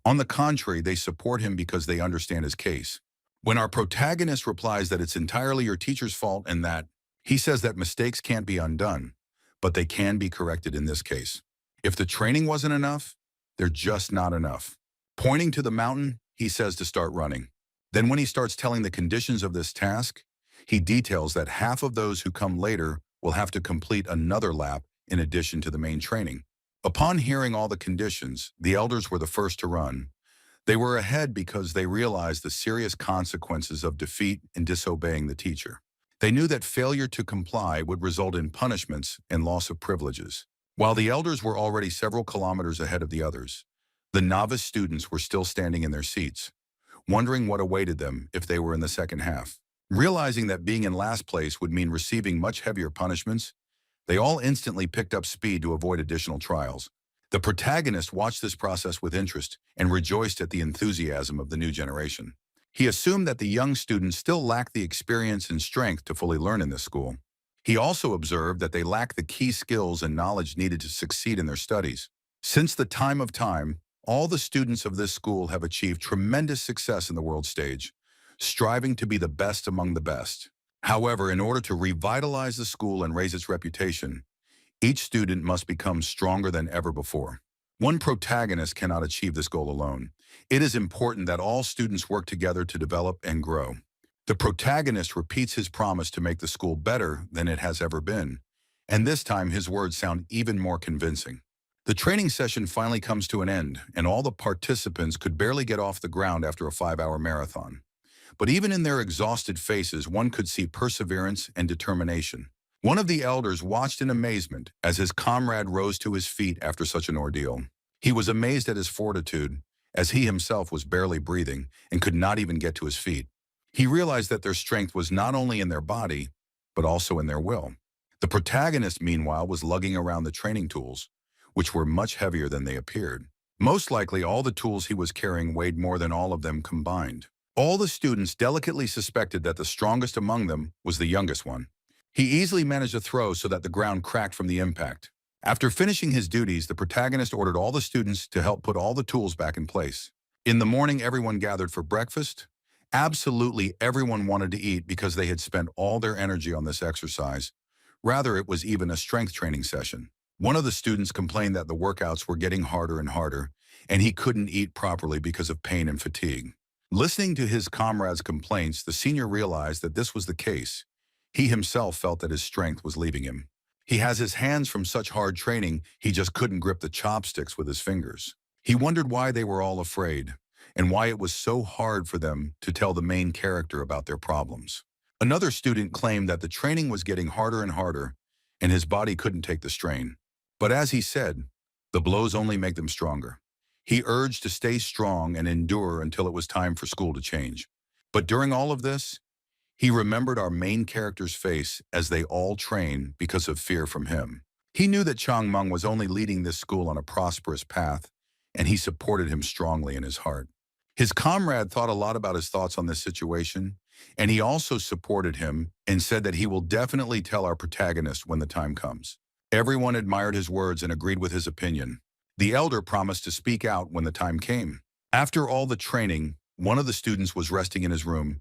On the contrary, they support him because they understand his case. When our protagonist replies that it's entirely your teacher's fault and that he says that mistakes can't be undone, but they can be corrected in this case. If the training wasn't enough, they're just not enough. Pointing to the mountain, he says to start running. Then when he starts telling the conditions of this task, he details that half of those who come later will have to complete another lap in addition to the main training. Upon hearing all the conditions, the elders were the first to run. They were ahead because they realized the serious consequences of defeat and disobeying the teacher. They knew that failure to comply would result in punishments and loss of privileges. While the elders were already several kilometers ahead of the others, the novice students were still standing in their seats, wondering what awaited them if they were in the second half. Realizing that being in last place would mean receiving much heavier punishments, they all instantly picked up speed to avoid additional trials. The protagonist watched this process with interest and rejoiced at the enthusiasm of the new generation. He assumed that the young students still lacked the experience and strength to fully learn in this school. He also observed that they lacked the key skills and knowledge needed to succeed in their studies. Since the time of time, all the students of this school have achieved tremendous success in the world stage, striving to be the best among the best. However, in order to revitalize the school and raise its reputation, each student must become stronger than ever before. One protagonist cannot achieve this goal alone. It is important that all students work together to develop and grow. The protagonist repeats his promise to make the school better than it has ever been, and this time his words sound even more convincing. The training session finally comes to an end, and all the participants could barely get off the ground after a 5-hour marathon. But even in their exhausted faces, one could see perseverance and determination. One of the elders watched in amazement as his comrade rose to his feet after such an ordeal. He was amazed at his fortitude, as he himself was barely breathing and could not even get to his feet. He realized that their strength was not only in their body, but also in their will. The protagonist, meanwhile, was lugging around the training tools, which were much heavier than they appeared. Most likely, all the tools he was carrying weighed more than all of them combined. All the students delicately suspected that the strongest among them was the youngest one. He easily managed a throw so that the ground cracked from the impact. After finishing his duties, the protagonist ordered all the students to help put all the tools back in place. In the morning, everyone gathered for breakfast. Absolutely everyone wanted to eat because they had spent all their energy on this exercise. Rather, it was even a strength training session. One of the students complained that the workouts were getting harder and harder, and he couldn't eat properly because of pain and fatigue. Listening to his comrades' complaints, the senior realized that this was the case. He himself felt that his strength was leaving him. He has his hands from such hard training, he just couldn't grip the chopsticks with his fingers. He wondered why they were all afraid, and why it was so hard for them to tell the main character about their problems. Another student claimed that the training was getting harder and harder, and his body couldn't take the strain. But as he said, the blows only make them stronger. He urged to stay strong and endure until it was time for school to change. But during all of this, he remembered our main character's face as they all train because of fear from him. He knew that Changmeng was only leading this school on a prosperous path, and he supported him strongly in his heart. His comrade thought a lot about his thoughts on this situation, and he also supported him and said that he will definitely tell our protagonist when the time comes. Everyone admired his words and agreed with his opinion. The elder promised to speak out when the time came. After all the training, one of the students was resting in his room,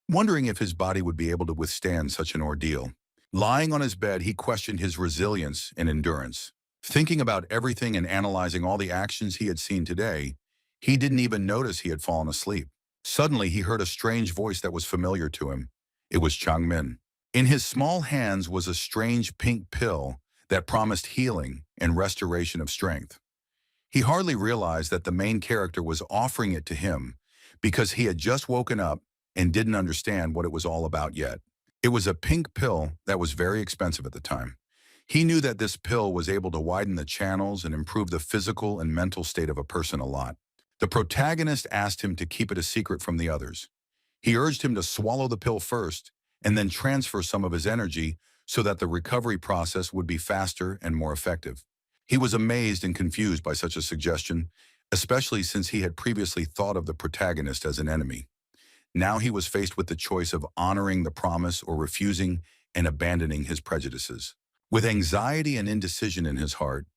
wondering if his body would be able to withstand such an ordeal. Lying on his bed, he questioned his resilience and endurance. Thinking about everything and analyzing all the actions he had seen today, he didn't even notice he had fallen asleep. Suddenly, he heard a strange voice that was familiar to him. It was Changmin. In his small hands was a strange pink pill that promised healing and restoration of strength. He hardly realized that the main character was offering it to him because he had just woken up and didn't understand what it was all about yet. It was a pink pill that was very expensive at the time. He knew that this pill was able to widen the channels and improve the physical and mental state of a person a lot. The protagonist asked him to keep it a secret from the others. He urged him to swallow the pill first and then transfer some of his energy so that the recovery process would be faster and more effective. He was amazed and confused by such a suggestion, especially since he had previously thought of the protagonist as an enemy. Now he was faced with the choice of honoring the promise or refusing and abandoning his prejudices. With anxiety and indecision in his heart,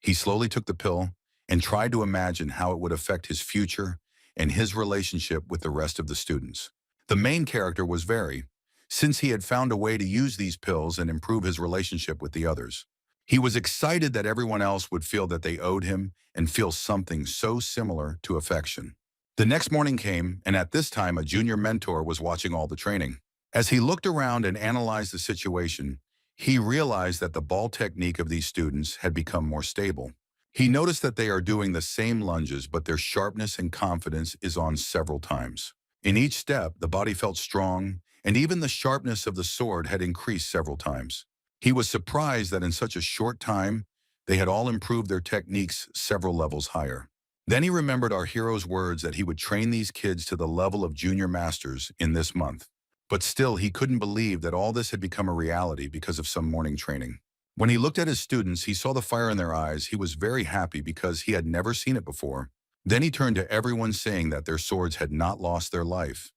he slowly took the pill and tried to imagine how it would affect his future and his relationship with the rest of the students. The main character was Very, since he had found a way to use these pills and improve his relationship with the others. He was excited that everyone else would feel that they owed him and feel something so similar to affection. The next morning came, and at this time a junior mentor was watching all the training. As he looked around and analyzed the situation, he realized that the ball technique of these students had become more stable. He noticed that they are doing the same lunges, but their sharpness and confidence is on several times. In each step, the body felt strong, and even the sharpness of the sword had increased several times. He was surprised that in such a short time, they had all improved their techniques several levels higher. Then he remembered our hero's words that he would train these kids to the level of junior masters in this month. But still, he couldn't believe that all this had become a reality because of some morning training. When he looked at his students, he saw the fire in their eyes. He was very happy because he had never seen it before. Then he turned to everyone saying that their swords had not lost their life,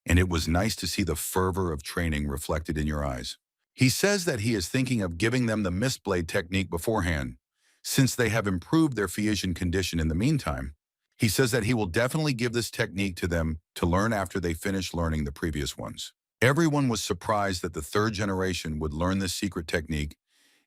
and it was nice to see the fervor of training reflected in your eyes. He says that he is thinking of giving them the mist blade technique beforehand, since they have improved their Physician condition in the meantime. He says that he will definitely give this technique to them to learn after they finish learning the previous ones. Everyone was surprised that the third generation would learn this secret technique,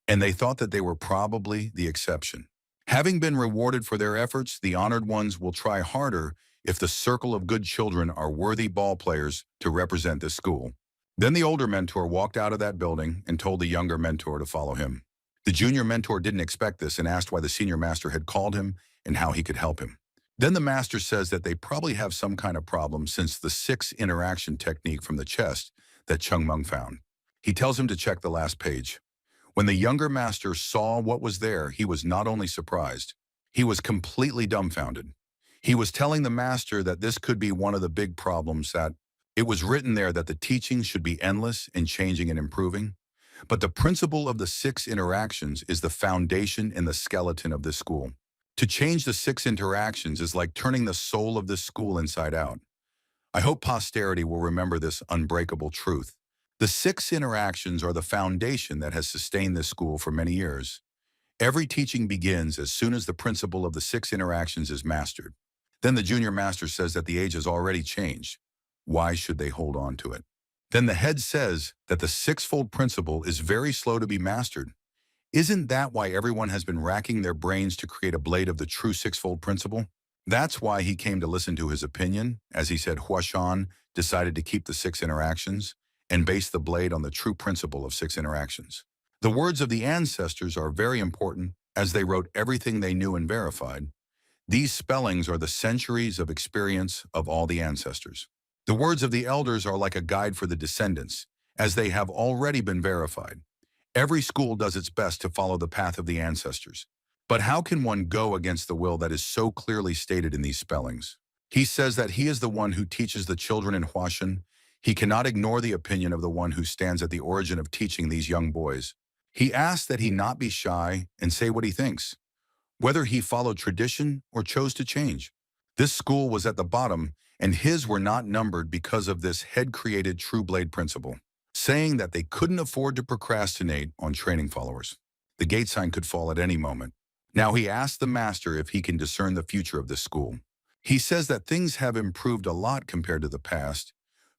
and they thought that they were probably the exception. Having been rewarded for their efforts, the honored ones will try harder if the circle of good children are worthy ball players to represent this school. Then the older mentor walked out of that building and told the younger mentor to follow him. The junior mentor didn't expect this and asked why the senior master had called him and how he could help him. Then the master says that they probably have some kind of problem since the 6 interaction technique from the chest that Changmeng found. He tells him to check the last page. When the younger master saw what was there, he was not only surprised, He was completely dumbfounded. He was telling the master that this could be one of the big problems, that it was written there that the teachings should be endless and changing and improving. But the principle of the six interactions is the foundation and the skeleton of this school. To change the six interactions is like turning the soul of this school inside out. I hope posterity will remember this unbreakable truth. The six interactions are the foundation that has sustained this school for many years. Every teaching begins as soon as the principle of the six interactions is mastered. Then the junior master says that the age has already changed. Why should they hold on to it? Then the head says that the sixfold principle is very slow to be mastered. Isn't that why everyone has been racking their brains to create a blade of the true sixfold principle? That's why he came to listen to his opinion, as he said Huashan decided to keep the six interactions and base the blade on the true principle of six interactions. The words of the ancestors are very important, as they wrote everything they knew and verified. These spellings are the centuries of experience of all the ancestors. The words of the elders are like a guide for the descendants, as they have already been verified. Every school does its best to follow the path of the ancestors. But how can one go against the will that is so clearly stated in these spellings? He says that he is the one who teaches the children in Huashan. He cannot ignore the opinion of the one who stands at the origin of teaching these young boys. He asks that he not be shy and say what he thinks, whether he followed tradition or chose to change. This school was at the bottom, and his were not numbered because of this head-created true blade principle, saying that they couldn't afford to procrastinate on training followers. The gate sign could fall at any moment. Now he asks the master if he can discern the future of this school. He says that things have improved a lot compared to the past,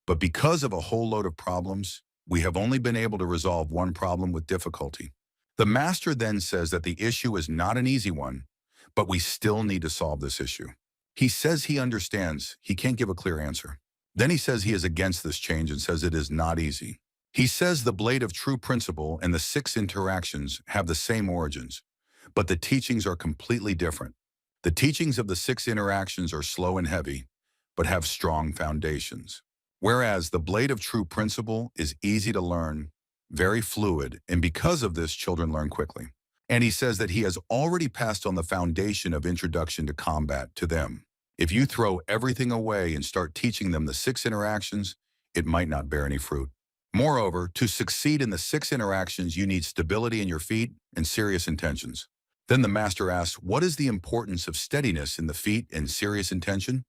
but because of a whole load of problems, we have only been able to resolve one problem with difficulty. The master then says that the issue is not an easy one, but we still need to solve this issue. He says he understands. He can't give a clear answer. Then he says he is against this change and says it is not easy. He says the blade of true principle and the six interactions have the same origins, but the teachings are completely different. The teachings of the six interactions are slow and heavy, but have strong foundations. Whereas the blade of true principle is easy to learn, very fluid, and because of this, children learn quickly. And he says that he has already passed on the foundation of introduction to combat to them. If you throw everything away and start teaching them the six interactions, it might not bear any fruit. Moreover, to succeed in the six interactions, you need stability in your feet and serious intentions. Then the master asks, what is the importance of steadiness in the feet and serious intention?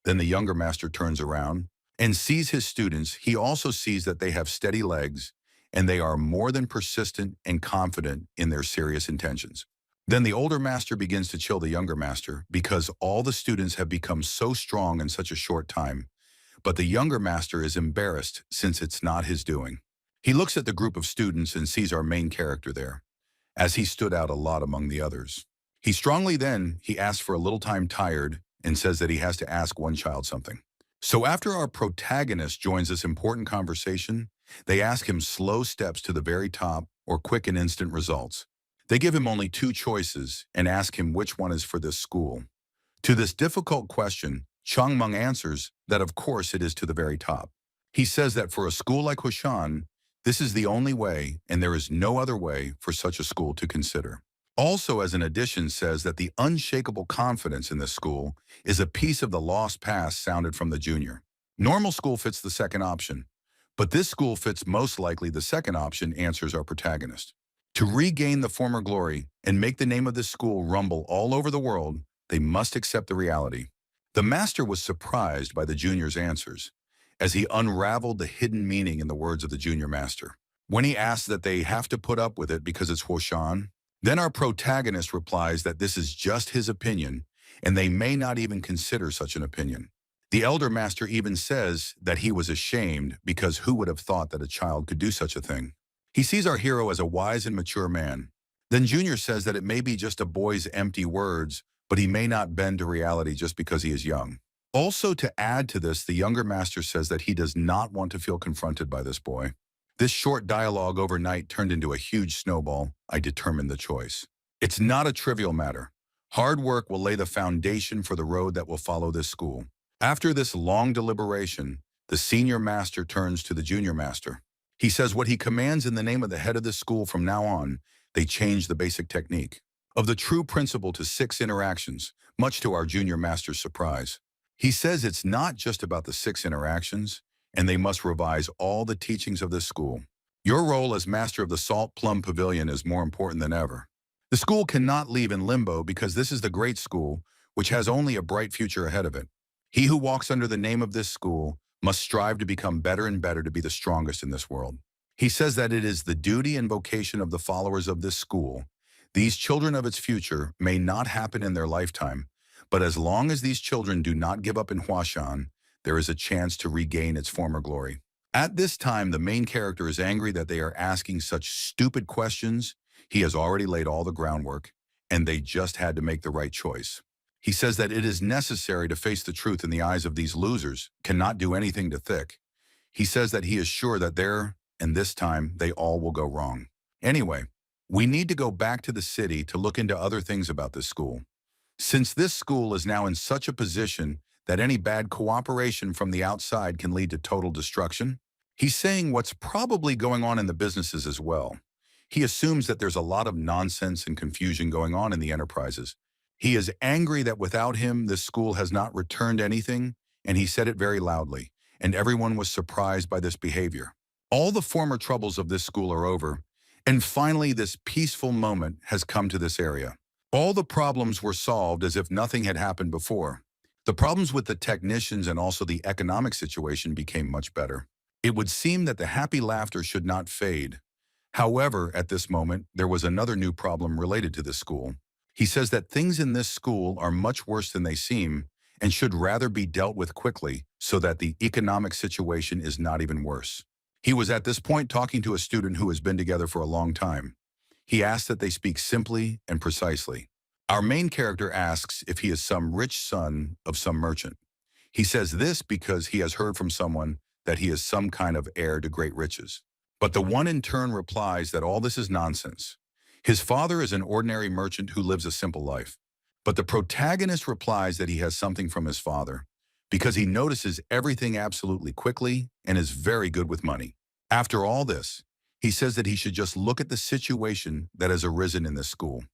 Then the younger master turns around and sees his students. He also sees that they have steady legs and they are more than persistent and confident in their serious intentions. Then the older master begins to chill the younger master because all the students have become so strong in such a short time. But the younger master is embarrassed since it's not his doing. He looks at the group of students and sees our main character there, as he stood out a lot among the others. He asks for a little time tired and says that he has to ask one child something. So after our protagonist joins this important conversation, they ask him slow steps to the very top or quick and instant results. They give him only two choices and ask him which one is for this school. To this difficult question, Changmeng answers that of course it is to the very top. He says that for a school like Huashan, this is the only way and there is no other way for such a school to consider. Also, as an addition, says that the unshakable confidence in this school is a piece of the lost past sounded from the junior. Normal school fits the second option, but this school fits most likely the second option, answers our protagonist. To regain the former glory and make the name of this school rumble all over the world, they must accept the reality. The master was surprised by the junior's answers, as he unraveled the hidden meaning in the words of the junior master. When he asks that they have to put up with it because it's Huashan, then our protagonist replies that this is just his opinion, and they may not even consider such an opinion. The elder master even says that he was ashamed because who would have thought that a child could do such a thing? He sees our hero as a wise and mature man. Then Junior says that it may be just a boy's empty words, but he may not bend to reality just because he is young. Also, to add to this, the younger master says that he does not want to feel confronted by this boy. This short dialogue overnight turned into a huge snowball. I determined the choice. It's not a trivial matter. Hard work will lay the foundation for the road that will follow this school. After this long deliberation, the senior master turns to the junior master. He says what he commands in the name of the head of this school from now on, they change the basic technique. of the true principle to 6 interactions, much to our junior master's surprise. He says it's not just about the 6 interactions, and they must revise all the teachings of this school. Your role as master of the Salt Plum Pavilion is more important than ever. The school cannot leave in limbo because this is the great school, which has only a bright future ahead of it. He who walks under the name of this school must strive to become better and better to be the strongest in this world. He says that it is the duty and vocation of the followers of this school. These children of its future may not happen in their lifetime, but as long as these children do not give up in Huashan, there is a chance to regain its former glory. At this time, the main character is angry that they are asking such stupid questions. He has already laid all the groundwork, and they just had to make the right choice. He says that it is necessary to face the truth in the eyes of these losers, cannot do anything to thick. He says that he is sure that there, and this time, they all will go wrong. Anyway, we need to go back to the city to look into other things about this school. Since this school is now in such a position that any bad cooperation from the outside can lead to total destruction, he's saying what's probably going on in the businesses as well. He assumes that there's a lot of nonsense and confusion going on in the enterprises. He is angry that without him, this school has not returned anything, and he said it very loudly, and everyone was surprised by this behavior. All the former troubles of this school are over, and finally this peaceful moment has come to this area. All the problems were solved as if nothing had happened before. The problems with the technicians and also the economic situation became much better. It would seem that the happy laughter should not fade. However, at this moment, there was another new problem related to this school. He says that things in this school are much worse than they seem and should rather be dealt with quickly so that the economic situation is not even worse. He was at this point talking to a student who has been together for a long time. He asks that they speak simply and precisely. Our main character asks if he is some rich son of some merchant. He says this because he has heard from someone that he is some kind of heir to great riches. But the one in turn replies that all this is nonsense. His father is an ordinary merchant who lives a simple life. But the protagonist replies that he has something from his father because he notices everything absolutely quickly and is very good with money. After all this, he says that he should just look at the situation that has arisen in this school.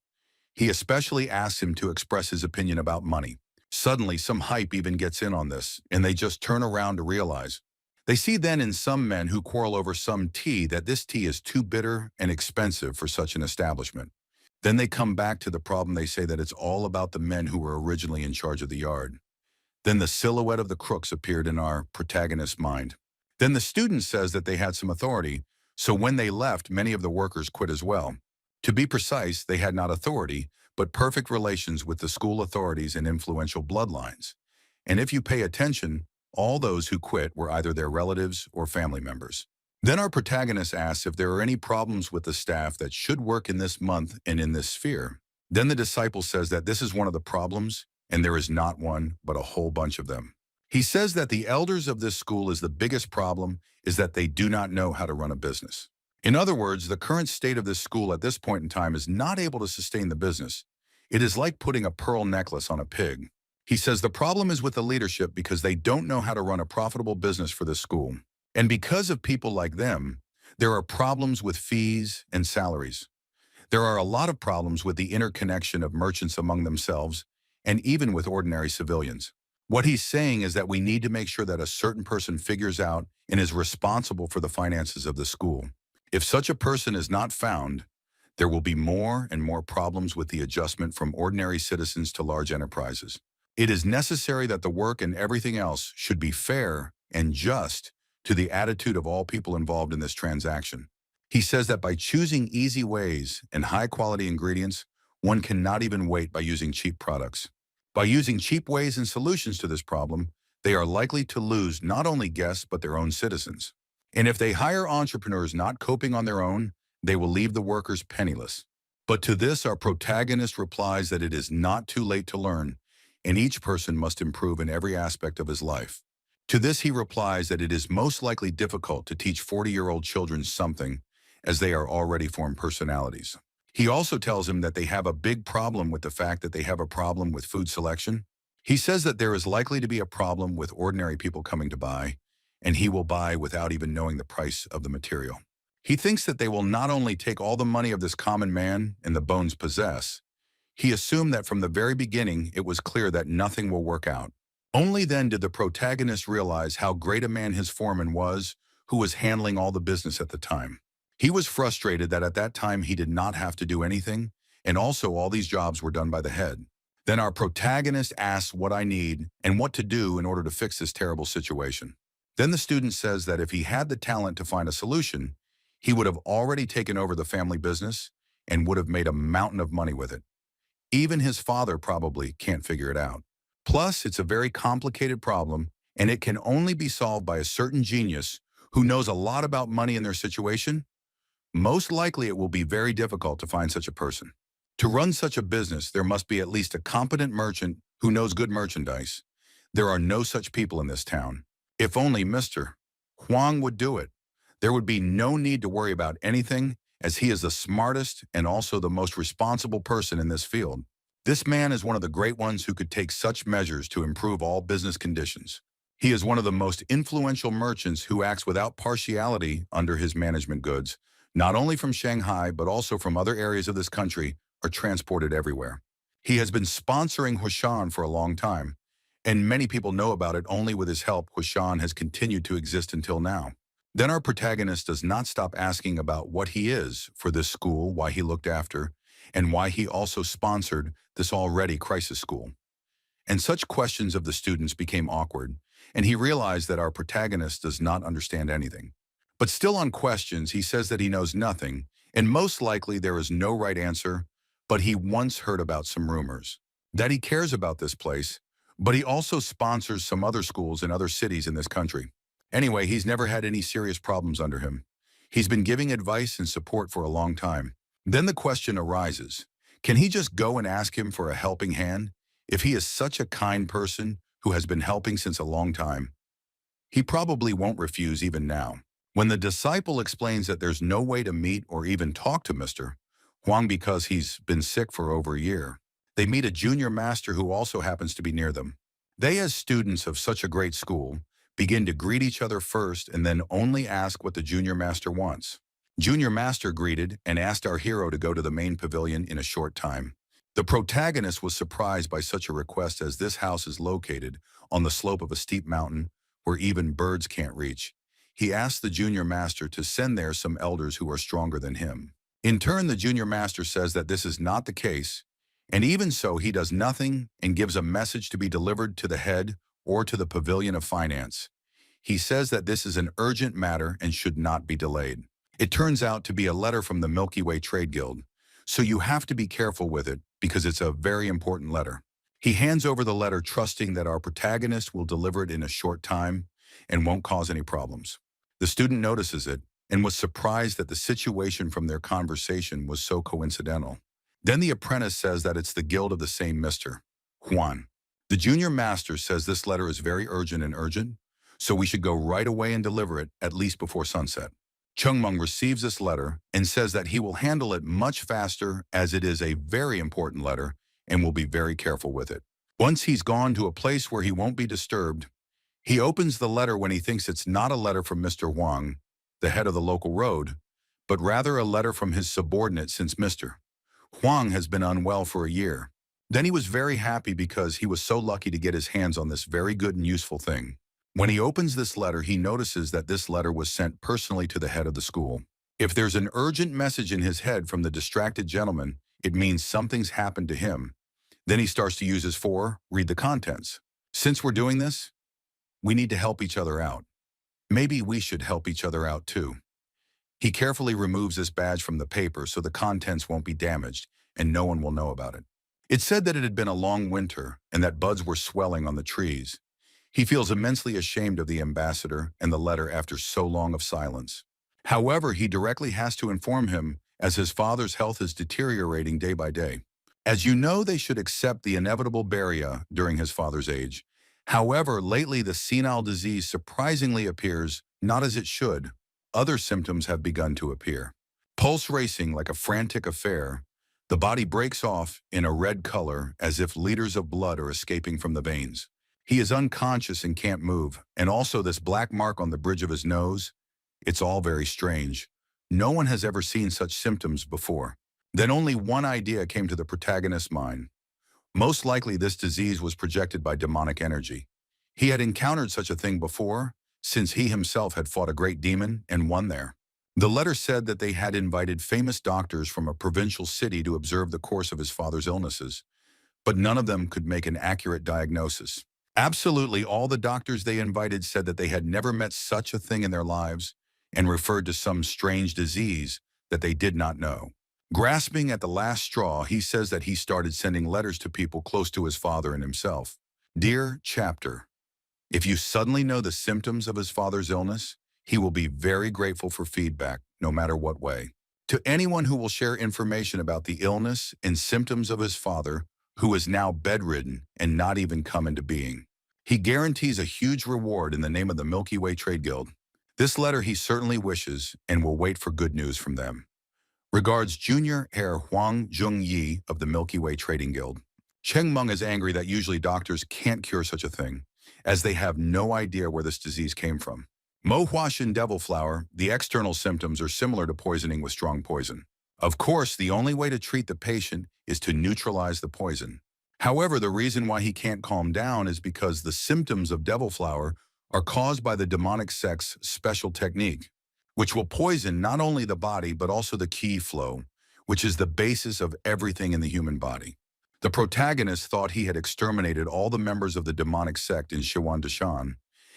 He especially asks him to express his opinion about money. Suddenly, some hype even gets in on this, and they just turn around to realize. They see then in some men who quarrel over some tea that this tea is too bitter and expensive for such an establishment. Then they come back to the problem. They say that it's all about the men who were originally in charge of the yard. Then the silhouette of the crooks appeared in our protagonist's mind. Then the student says that they had some authority, so when they left, many of the workers quit as well. To be precise, they had not authority, but perfect relations with the school authorities and influential bloodlines. And if you pay attention, all those who quit were either their relatives or family members. Then our protagonist asks if there are any problems with the staff that should work in this month and in this sphere. Then the disciple says that this is one of the problems, and there is not one, but a whole bunch of them. He says that the elders of this school is the biggest problem is that they do not know how to run a business. In other words, the current state of this school at this point in time is not able to sustain the business. It is like putting a pearl necklace on a pig. He says the problem is with the leadership because they don't know how to run a profitable business for this school. And because of people like them, there are problems with fees and salaries. There are a lot of problems with the interconnection of merchants among themselves and even with ordinary civilians. What he's saying is that we need to make sure that a certain person figures out and is responsible for the finances of the school. If such a person is not found, there will be more and more problems with the adjustment from ordinary citizens to large enterprises. It is necessary that the work and everything else should be fair and just to the attitude of all people involved in this transaction. He says that by choosing easy ways and high-quality ingredients, one cannot even wait by using cheap products. By using cheap ways and solutions to this problem, they are likely to lose not only guests but their own citizens. And if they hire entrepreneurs not coping on their own, they will leave the workers penniless. But to this, our protagonist replies that it is not too late to learn, and each person must improve in every aspect of his life. To this, he replies that it is most likely difficult to teach 40-year-old children something, as they are already formed personalities. He also tells him that they have a big problem with the fact that they have a problem with food selection. He says that there is likely to be a problem with ordinary people coming to buy, and he will buy without even knowing the price of the material. He thinks that they will not only take all the money of this common man and the bones possess, He assumed that from the very beginning it was clear that nothing will work out. Only then did the protagonist realize how great a man his foreman was, who was handling all the business at the time. He was frustrated that at that time he did not have to do anything, and also all these jobs were done by the head. Then our protagonist asks what I need and what to do in order to fix this terrible situation. Then the student says that if he had the talent to find a solution, he would have already taken over the family business and would have made a mountain of money with it. Even his father probably can't figure it out. Plus, it's a very complicated problem, and it can only be solved by a certain genius who knows a lot about money in their situation. Most likely it will be very difficult to find such a person. To run such a business, there must be at least a competent merchant who knows good merchandise. There are no such people in this town. If only Mr. Huang would do it. There would be no need to worry about anything, as he is the smartest and also the most responsible person in this field. This man is one of the great ones who could take such measures to improve all business conditions. He is one of the most influential merchants who acts without partiality under his management goods, not only from Shanghai but also from other areas of this country, are transported everywhere. He has been sponsoring Huashan for a long time, and many people know about it. Only with his help, Huashan has continued to exist until now. Then our protagonist does not stop asking about what he is for this school, why he looked after, and why he also sponsored this already crisis school. And such questions of the students became awkward, and he realized that our protagonist does not understand anything. But still on questions, he says that he knows nothing, and most likely there is no right answer, but he once heard about some rumors. That he cares about this place, but he also sponsors some other schools in other cities in this country. Anyway, he's never had any serious problems under him. He's been giving advice and support for a long time. Then the question arises, can he just go and ask him for a helping hand? If he is such a kind person who has been helping since a long time, he probably won't refuse even now. When the disciple explains that there's no way to meet or even talk to Mr. Huang because he's been sick for over a year, they meet a junior master who also happens to be near them. They, as students of such a great school, begin to greet each other first and then only ask what the junior master wants. Junior master greeted and asked our hero to go to the main pavilion in a short time. The protagonist was surprised by such a request, as this house is located on the slope of a steep mountain where even birds can't reach. He asked the junior master to send there some elders who are stronger than him. In turn, the junior master says that this is not the case, and even so he does nothing and gives a message to be delivered to the head or to the pavilion of finance. He says that this is an urgent matter and should not be delayed. It turns out to be a letter from the Milky Way Trade Guild, so you have to be careful with it because it's a very important letter. He hands over the letter trusting that our protagonist will deliver it in a short time and won't cause any problems. The student notices it and was surprised that the situation from their conversation was so coincidental. Then the apprentice says that it's the guild of the same Mr. Huan. The junior master says this letter is very urgent, so we should go right away and deliver it, at least before sunset. Chungmeng receives this letter and says that he will handle it much faster, as it is a very important letter, and will be very careful with it. Once he's gone to a place where he won't be disturbed, he opens the letter when he thinks it's not a letter from Mr. Huang, the head of the local road, but rather a letter from his subordinate, since Mr. Huang has been unwell for a year. Then he was very happy because he was so lucky to get his hands on this very good and useful thing. When he opens this letter, he notices that this letter was sent personally to the head of the school. If there's an urgent message in his head from the distracted gentleman, it means something's happened to him. Then he starts to use his read the contents. Since we're doing this, we need to help each other out. Maybe we should help each other out too. He carefully removes this badge from the paper so the contents won't be damaged and no one will know about it. It said that it had been a long winter and that buds were swelling on the trees. He feels immensely ashamed of the ambassador and the letter after so long of silence. However, he directly has to inform him, as his father's health is deteriorating day by day. As you know, they should accept the inevitable barrier during his father's age. However, lately the senile disease surprisingly appears not as it should. Other symptoms have begun to appear. Pulse racing like a frantic affair. The body breaks off in a red color as if liters of blood are escaping from the veins. He is unconscious and can't move, and also this black mark on the bridge of his nose. It's all very strange. No one has ever seen such symptoms before. Then only one idea came to the protagonist's mind. Most likely this disease was projected by demonic energy. He had encountered such a thing before, since he himself had fought a great demon and won there. The letter said that they had invited famous doctors from a provincial city to observe the course of his father's illnesses, but none of them could make an accurate diagnosis. Absolutely all the doctors they invited said that they had never met such a thing in their lives and referred to some strange disease that they did not know. Grasping at the last straw, he says that he started sending letters to people close to his father and himself. Dear Chapter, if you suddenly know the symptoms of his father's illness, he will be very grateful for feedback, no matter what way. To anyone who will share information about the illness and symptoms of his father, who is now bedridden and not even come into being, he guarantees a huge reward in the name of the Milky Way Trade Guild. This letter he certainly wishes and will wait for good news from them. Regards Junior Heir Huang Jung-yi of the Milky Way Trading Guild. Cheng Meng is angry that usually doctors can't cure such a thing, as they have no idea where this disease came from. Mo Huashan devil flower, the external symptoms are similar to poisoning with strong poison. Of course, the only way to treat the patient is to neutralize the poison. However, the reason why he can't calm down is because the symptoms of devil flower are caused by the demonic sect's special technique, which will poison not only the body but also the ki flow, which is the basis of everything in the human body. The protagonist thought he had exterminated all the members of the demonic sect in Showdown,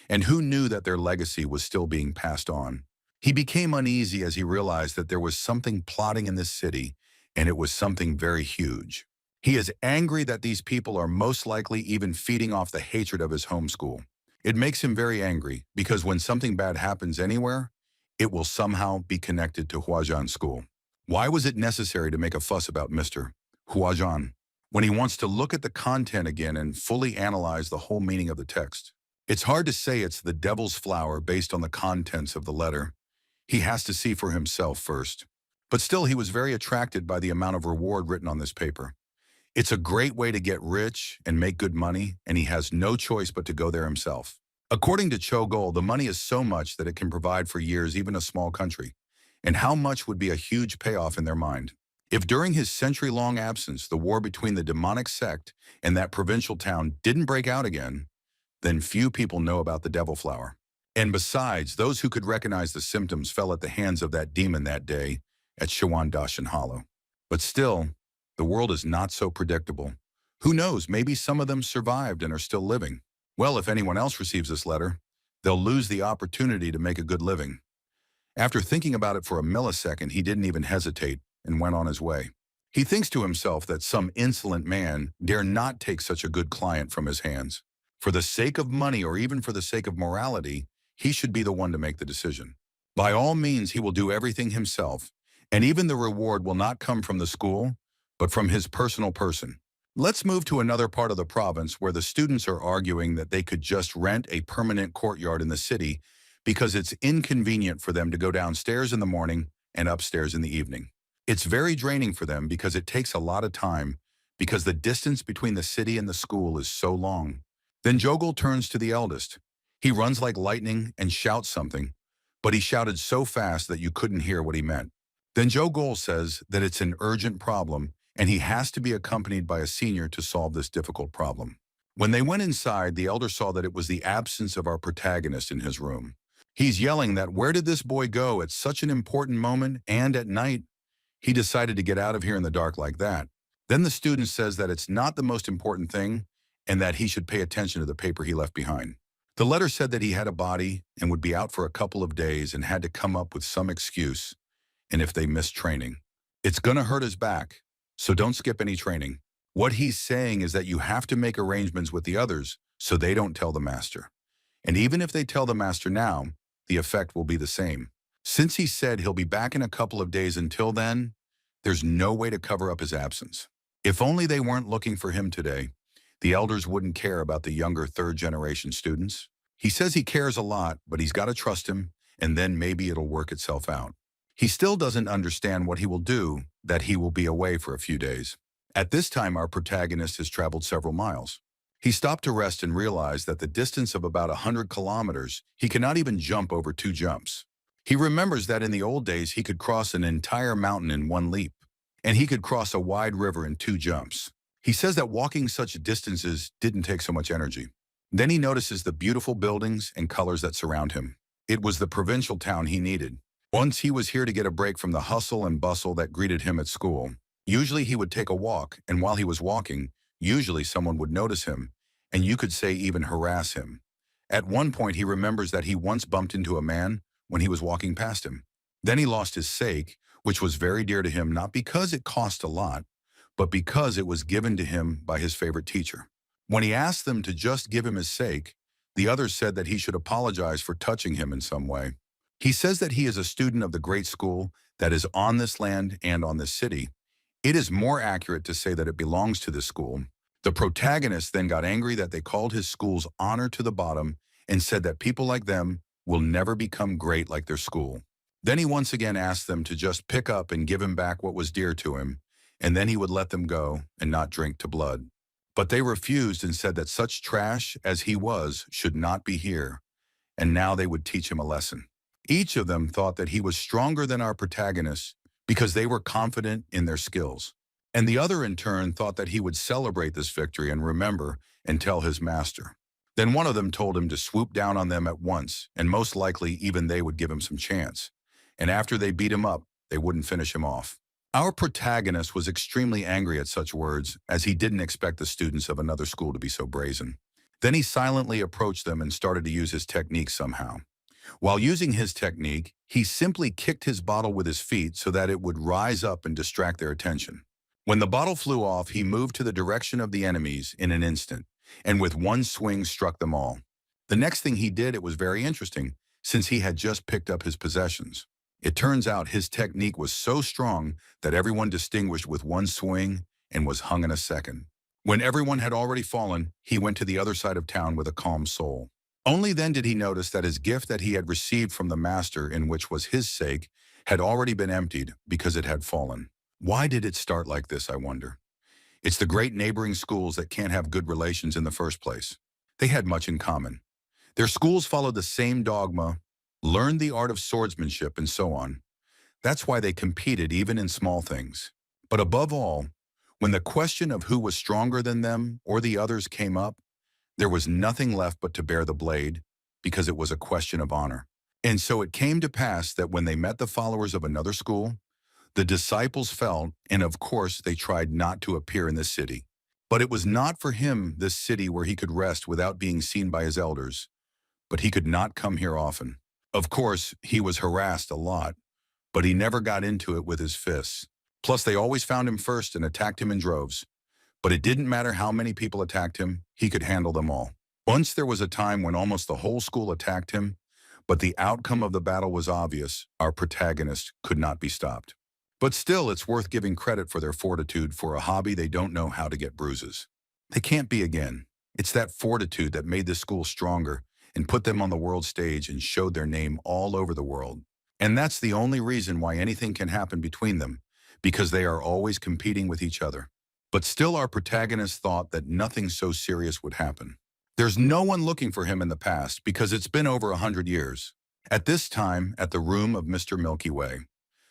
and who knew that their legacy was still being passed on. He became uneasy as he realized that there was something plotting in this city, and it was something very huge. He is angry that these people are most likely even feeding off the hatred of his home school. It makes him very angry because when something bad happens anywhere, it will somehow be connected to Huashan school. Why was it necessary to make a fuss about Mr. Huashan when he wants to look at the content again and fully analyze the whole meaning of the text? It's hard to say it's the devil's flower based on the contents of the letter. He has to see for himself first. But still, he was very attracted by the amount of reward written on this paper. It's a great way to get rich and make good money, and he has no choice but to go there himself. According to Chogol, the money is so much that it can provide for years even a small country. And how much would be a huge payoff in their mind? If during his century-long absence, the war between the demonic sect and that provincial town didn't break out again, then few people know about the devil flower. And besides, those who could recognize the symptoms fell at the hands of that demon that day at Shawandashan Hollow. But still, the world is not so predictable. Who knows, maybe some of them survived and are still living. Well, if anyone else receives this letter, they'll lose the opportunity to make a good living. After thinking about it for a millisecond, he didn't even hesitate and went on his way. He thinks to himself that some insolent man dare not take such a good client from his hands. For the sake of money or even for the sake of morality, he should be the one to make the decision. By all means, he will do everything himself, and even the reward will not come from the school, but from his personal person. Let's move to another part of the province where the students are arguing that they could just rent a permanent courtyard in the city because it's inconvenient for them to go downstairs in the morning and upstairs in the evening. It's very draining for them because it takes a lot of time because the distance between the city and the school is so long. Then Jogul turns to the eldest. He runs like lightning and shouts something, but he shouted so fast that you couldn't hear what he meant. Then Jogul says that it's an urgent problem and he has to be accompanied by a senior to solve this difficult problem. When they went inside, the elder saw that it was the absence of our protagonist in his room. He's yelling that where did this boy go at such an important moment and at night? He decided to get out of here in the dark like that. Then the student says that it's not the most important thing and that he should pay attention to the paper he left behind. The letter said that he had a body and would be out for a couple of days and had to come up with some excuse, and if they missed training. It's gonna hurt his back, so don't skip any training. What he's saying is that you have to make arrangements with the others so they don't tell the master. And even if they tell the master now, the effect will be the same. Since he said he'll be back in a couple of days until then, there's no way to cover up his absence. If only they weren't looking for him today, the elders wouldn't care about the younger third-generation students. He says he cares a lot, but he's got to trust him, and then maybe it'll work itself out. He still doesn't understand what he will do, that he will be away for a few days. At this time, our protagonist has traveled several miles. He stopped to rest and realized that the distance of about 100 kilometers, he cannot even jump over 2 jumps. He remembers that in the old days, he could cross an entire mountain in one leap. and he could cross a wide river in 2 jumps. He says that walking such distances didn't take so much energy. Then he notices the beautiful buildings and colors that surround him. It was the provincial town he needed. Once he was here to get a break from the hustle and bustle that greeted him at school. Usually he would take a walk, and while he was walking, usually someone would notice him, and you could say even harass him. At one point he remembers that he once bumped into a man when he was walking past him. Then he lost his sake, which was very dear to him not because it cost a lot, but because it was given to him by his favorite teacher. When he asked them to just give him his sake, the others said that he should apologize for touching him in some way. He says that he is a student of the great school that is on this land and on this city. It is more accurate to say that it belongs to this school. The protagonist then got angry that they called his school's honor to the bottom and said that people like them will never become great like their school. Then he once again asked them to just pick up and give him back what was dear to him, and then he would let them go and not drink to blood. But they refused and said that such trash as he was should not be here, and now they would teach him a lesson. Each of them thought that he was stronger than our protagonist because they were confident in their skills. And the other in turn thought that he would celebrate this victory and remember and tell his master. Then one of them told him to swoop down on them at once, and most likely even they would give him some chance. And after they beat him up, they wouldn't finish him off. Our protagonist was extremely angry at such words, as he didn't expect the students of another school to be so brazen. Then he silently approached them and started to use his technique somehow. While using his technique, he simply kicked his bottle with his feet so that it would rise up and distract their attention. When the bottle flew off, he moved to the direction of the enemies in an instant, and with one swing struck them all. The next thing he did, it was very interesting, since he had just picked up his possessions. It turns out his technique was so strong that everyone distinguished with one swing and was hung in a second. When everyone had already fallen, he went to the other side of town with a calm soul. Only then did he notice that his gift that he had received from the master, in which was his sake, had already been emptied because it had fallen. Why did it start like this, I wonder? It's the great neighboring schools that can't have good relations in the first place. They had much in common. Their schools followed the same dogma, learned the art of swordsmanship, and so on. That's why they competed even in small things. But above all, when the question of who was stronger than them or the others came up, there was nothing left but to bear the blade, because it was a question of honor. And so it came to pass that when they met the followers of another school, the disciples felt, and of course they tried not to appear in this city. But it was not for him this city where he could rest without being seen by his elders, but he could not come here often. Of course, he was harassed a lot, but he never got into it with his fists. Plus, they always found him first and attacked him in droves. But it didn't matter how many people attacked him, he could handle them all. Once there was a time when almost the whole school attacked him, but the outcome of the battle was obvious. Our protagonist could not be stopped. But still, it's worth giving credit for their fortitude for a hobby they don't know how to get bruises. They can't be again. It's that fortitude that made this school stronger and put them on the world stage and showed their name all over the world. And that's the only reason why anything can happen between them, because they are always competing with each other. But still, our protagonist thought that nothing so serious would happen. There's no one looking for him in the past because it's been over 100 years. At this time, at the room of Mr. Milky Way,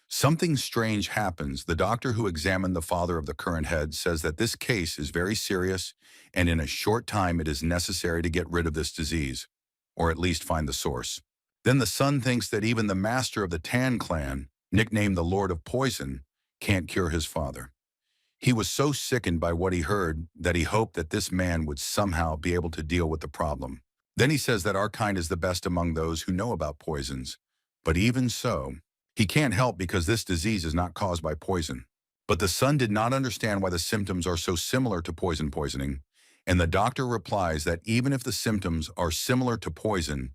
something strange happens. The doctor who examined the father of the current head says that this case is very serious, and in a short time it is necessary to get rid of this disease, or at least find the source. Then the son thinks that even the master of the Tan clan, nicknamed the Lord of Poison, can't cure his father. He was so sickened by what he heard that he hoped that this man would somehow be able to deal with the problem. Then he says that our kind is the best among those who know about poisons. But even so, he can't help because this disease is not caused by poison. But the son did not understand why the symptoms are so similar to poisoning, and the doctor replies that even if the symptoms are similar to poison,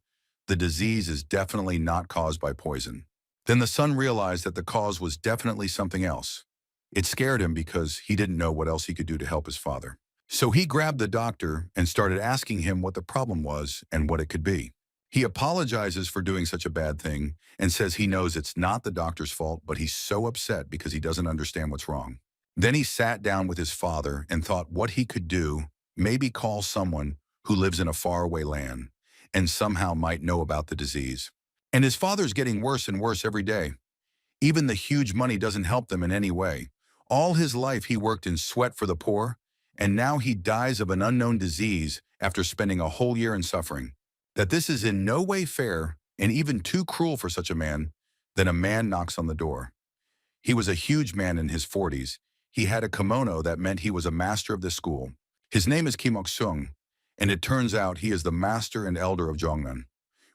the disease is definitely not caused by poison. Then the son realized that the cause was definitely something else. It scared him because he didn't know what else he could do to help his father. So he grabbed the doctor and started asking him what the problem was and what it could be. He apologizes for doing such a bad thing and says he knows it's not the doctor's fault, but he's so upset because he doesn't understand what's wrong. Then he sat down with his father and thought what he could do, maybe call someone who lives in a faraway land and somehow might know about the disease. And his father's getting worse and worse every day. Even the huge money doesn't help them in any way. All his life he worked in sweat for the poor, and now he dies of an unknown disease after spending a whole year in suffering. That this is in no way fair and even too cruel for such a man, then a man knocks on the door. He was a huge man in his 40s. He had a kimono that meant he was a master of this school. His name is Kim Ok-sung, and it turns out he is the master and elder of Jongnan.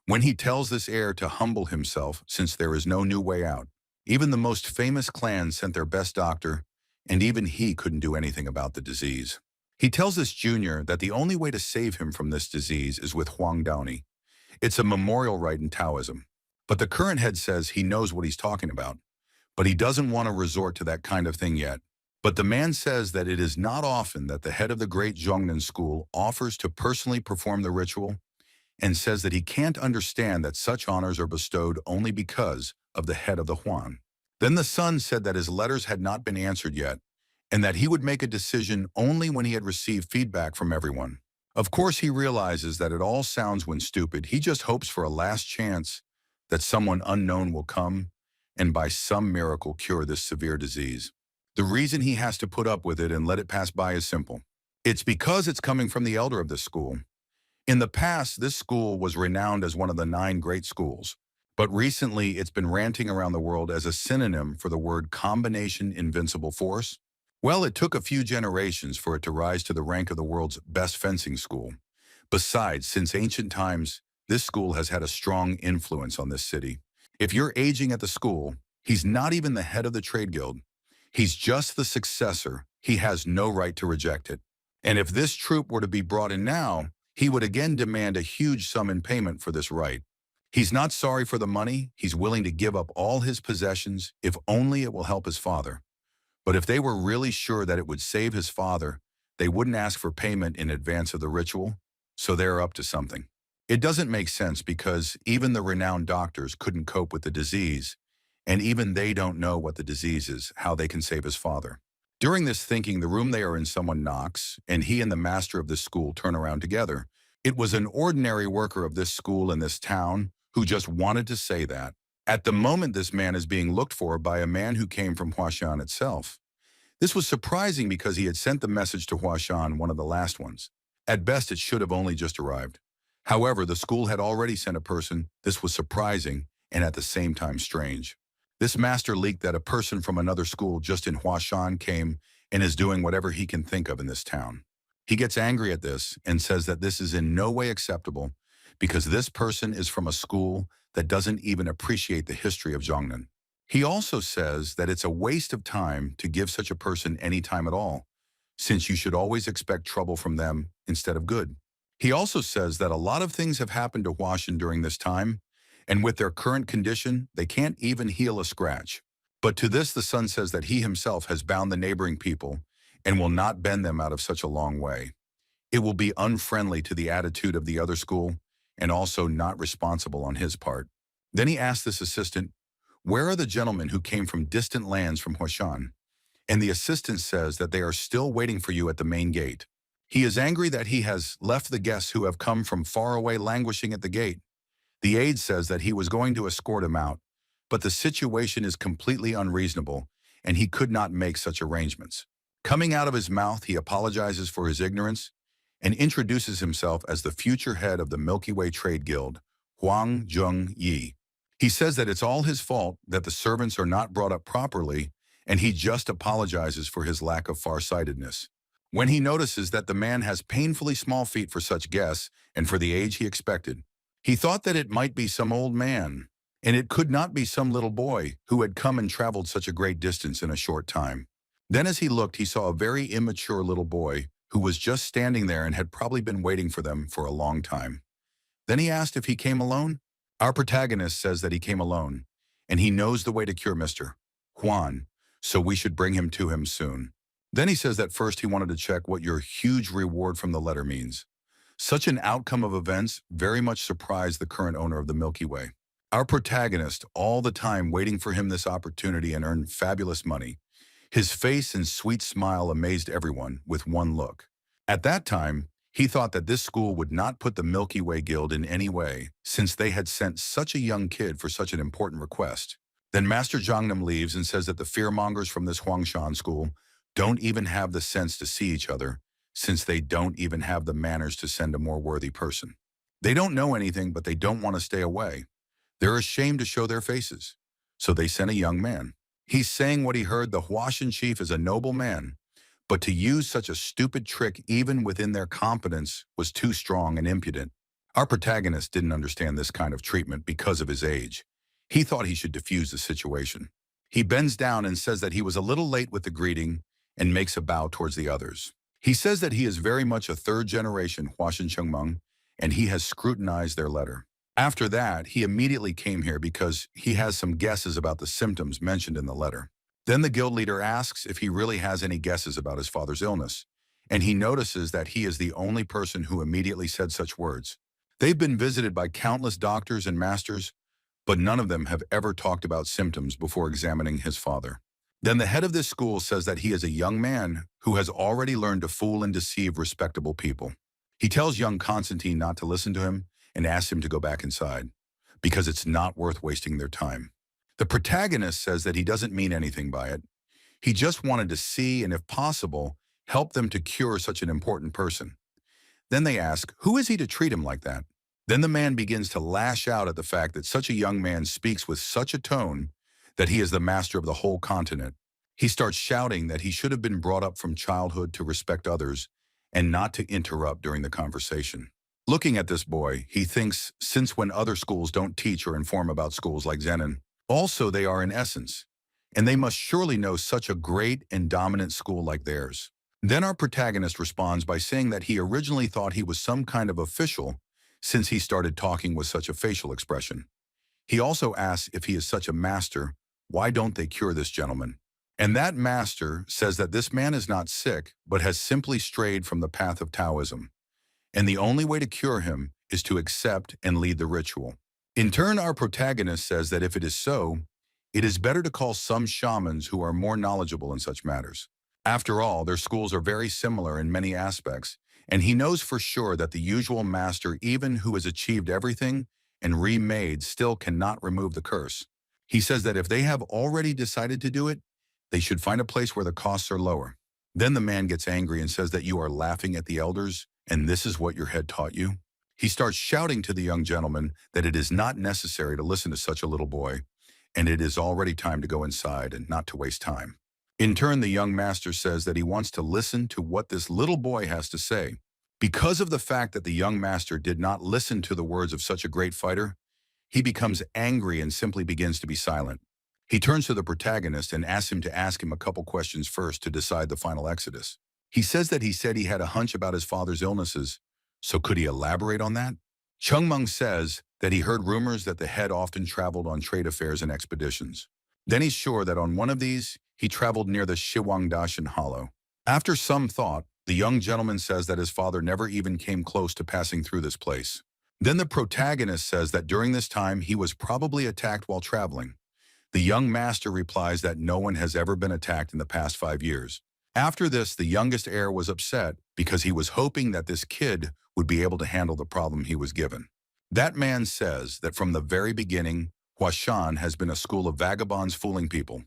When he tells this heir to humble himself since there is no new way out, even the most famous clans sent their best doctor, and even he couldn't do anything about the disease. He tells this junior that the only way to save him from this disease is with Huang Daoni. It's a memorial rite in Taoism. But the current head says he knows what he's talking about, but he doesn't want to resort to that kind of thing yet. But the man says that it is not often that the head of the great Zhongnan school offers to personally perform the ritual, and says that he can't understand that such honors are bestowed only because of the head of the Huan. Then the son said that his letters had not been answered yet, and that he would make a decision only when he had received feedback from everyone. Of course, he realizes that it all sounds when stupid. He just hopes for a last chance that someone unknown will come and by some miracle cure this severe disease. The reason he has to put up with it and let it pass by is simple. It's because it's coming from the elder of this school. In the past, this school was renowned as one of the 9 great schools, but recently it's been ranting around the world as a synonym for the word combination invincible force. Well, it took a few generations for it to rise to the rank of the world's best fencing school. Besides, since ancient times, this school has had a strong influence on this city. If you're aging at the school, he's not even the head of the trade guild. He's just the successor. He has no right to reject it. And if this troop were to be brought in now, he would again demand a huge sum in payment for this right. He's not sorry for the money. He's willing to give up all his possessions if only it will help his father. But if they were really sure that it would save his father, they wouldn't ask for payment in advance of the ritual, so they're up to something. It doesn't make sense because even the renowned doctors couldn't cope with the disease, and even they don't know what the disease is, how they can save his father. During this thinking, the room they are in, someone knocks, and he and the master of this school turn around together. It was an ordinary worker of this school in this town who just wanted to say that. At the moment, this man is being looked for by a man who came from Huashan itself. This was surprising because he had sent the message to Huashan, one of the last ones. At best, it should have only just arrived. However, the school had already sent a person. This was surprising and at the same time strange. This master leaked that a person from another school just in Huashan came and is doing whatever he can think of in this town. He gets angry at this and says that this is in no way acceptable because this person is from a school that doesn't even appreciate the history of Zhongnan. He also says that it's a waste of time to give such a person any time at all, since you should always expect trouble from them instead of good. He also says that a lot of things have happened to Huashan during this time, and with their current condition, they can't even heal a scratch. But to this, the son says that he himself has bound the neighboring people and will not bend them out of such a long way. It will be unfriendly to the attitude of the other school and also not responsible on his part. Then he asks this assistant, "Where are the gentlemen who came from distant lands from Huashan?" And the assistant says that they are still waiting for you at the main gate. He is angry that he has left the guests who have come from far away languishing at the gate. The aide says that he was going to escort him out, but the situation is completely unreasonable, and he could not make such arrangements. Coming out of his mouth, he apologizes for his ignorance and introduces himself as the future head of the Milky Way Trade Guild, Huang Jung Yi. He says that it's all his fault that the servants are not brought up properly, and he just apologizes for his lack of farsightedness. When he notices that the man has painfully small feet for such guests and for the age he expected, he thought that it might be some old man, and it could not be some little boy who had come and traveled such a great distance in a short time. Then as he looked, he saw a very immature little boy who was just standing there and had probably been waiting for them for a long time. Then he asked if he came alone. Our protagonist says that he came alone, and he knows the way to cure Mr. Huan, so we should bring him to him soon. Then he says that first he wanted to check what your huge reward from the letter means. Such an outcome of events very much surprised the current owner of the Milky Way. Our protagonist, all the time waiting for him this opportunity and earn fabulous money. His face and sweet smile amazed everyone with one look. At that time, he thought that this school would not put the Milky Way Guild in any way, since they had sent such a young kid for such an important request. Then Master Jiangnam leaves and says that the fearmongers from this Huashan school don't even have the sense to see each other, since they don't even have the manners to send a more worthy person. They don't know anything, but they don't want to stay away. They're ashamed to show their faces. So they sent a young man. He's saying what he heard the Huashan chief is a noble man, but to use such a stupid trick even within their competence was too strong and impudent. Our protagonist didn't understand this kind of treatment because of his age. He thought he should diffuse the situation. He bends down and says that he was a little late with the greeting and makes a bow towards the others. He says that he is very much a third-generation Huashan Chengmeng, and he has scrutinized their letter. After that, he immediately came here because he has some guesses about the symptoms mentioned in the letter. Then the guild leader asks if he really has any guesses about his father's illness, and he notices that he is the only person who immediately said such words. They've been visited by countless doctors and masters, but none of them have ever talked about symptoms before examining his father. Then the head of this school says that he is a young man who has already learned to fool and deceive respectable people. He tells young Constantine not to listen to him and asks him to go back inside, because it's not worth wasting their time. The protagonist says that he doesn't mean anything by it. He just wanted to see and, if possible, help them to cure such an important person. Then they ask, who is he to treat him like that? Then the man begins to lash out at the fact that such a young man speaks with such a tone that he is the master of the whole continent. He starts shouting that he should have been brought up from childhood to respect others and not to interrupt during the conversation. Looking at this boy, he thinks since when other schools don't teach or inform about schools like Zenin, also they are in essence, and they must surely know such a great and dominant school like theirs. Then our protagonist responds by saying that he originally thought he was some kind of official since he started talking with such a facial expression. He also asks if he is such a master, why don't they cure this gentleman? And that master says that this man is not sick, but has simply strayed from the path of Taoism. And the only way to cure him is to accept and lead the ritual. In turn, our protagonist says that if it is so, it is better to call some shamans who are more knowledgeable in such matters. After all, their schools are very similar in many aspects, and he knows for sure that the usual master, even who has achieved everything and remade, still cannot remove the curse. He says that if they have already decided to do it, they should find a place where the costs are lower. Then the man gets angry and says that you are laughing at the elders, and this is what your head taught you. He starts shouting to the young gentleman that it is not necessary to listen to such a little boy, and it is already time to go inside and not to waste time. In turn, the young master says that he wants to listen to what this little boy has to say. Because of the fact that the young master did not listen to the words of such a great fighter, he becomes angry and simply begins to be silent. He turns to the protagonist and asks him to ask him a couple questions first to decide the final exodus. He says that he said he had a hunch about his father's illnesses, so could he elaborate on that? Chengmeng says that he heard rumors that the head often traveled on trade affairs and expeditions. Then he's sure that on one of these, he traveled near the Shiwangdashan Hollow. After some thought, the young gentleman says that his father never even came close to passing through this place. Then the protagonist says that during this time he was probably attacked while traveling. The young master replies that no one has ever been attacked in the past 5 years. After this, the youngest heir was upset because he was hoping that this kid would be able to handle the problem he was given. That man says that from the very beginning, Huashan has been a school of vagabonds fooling people,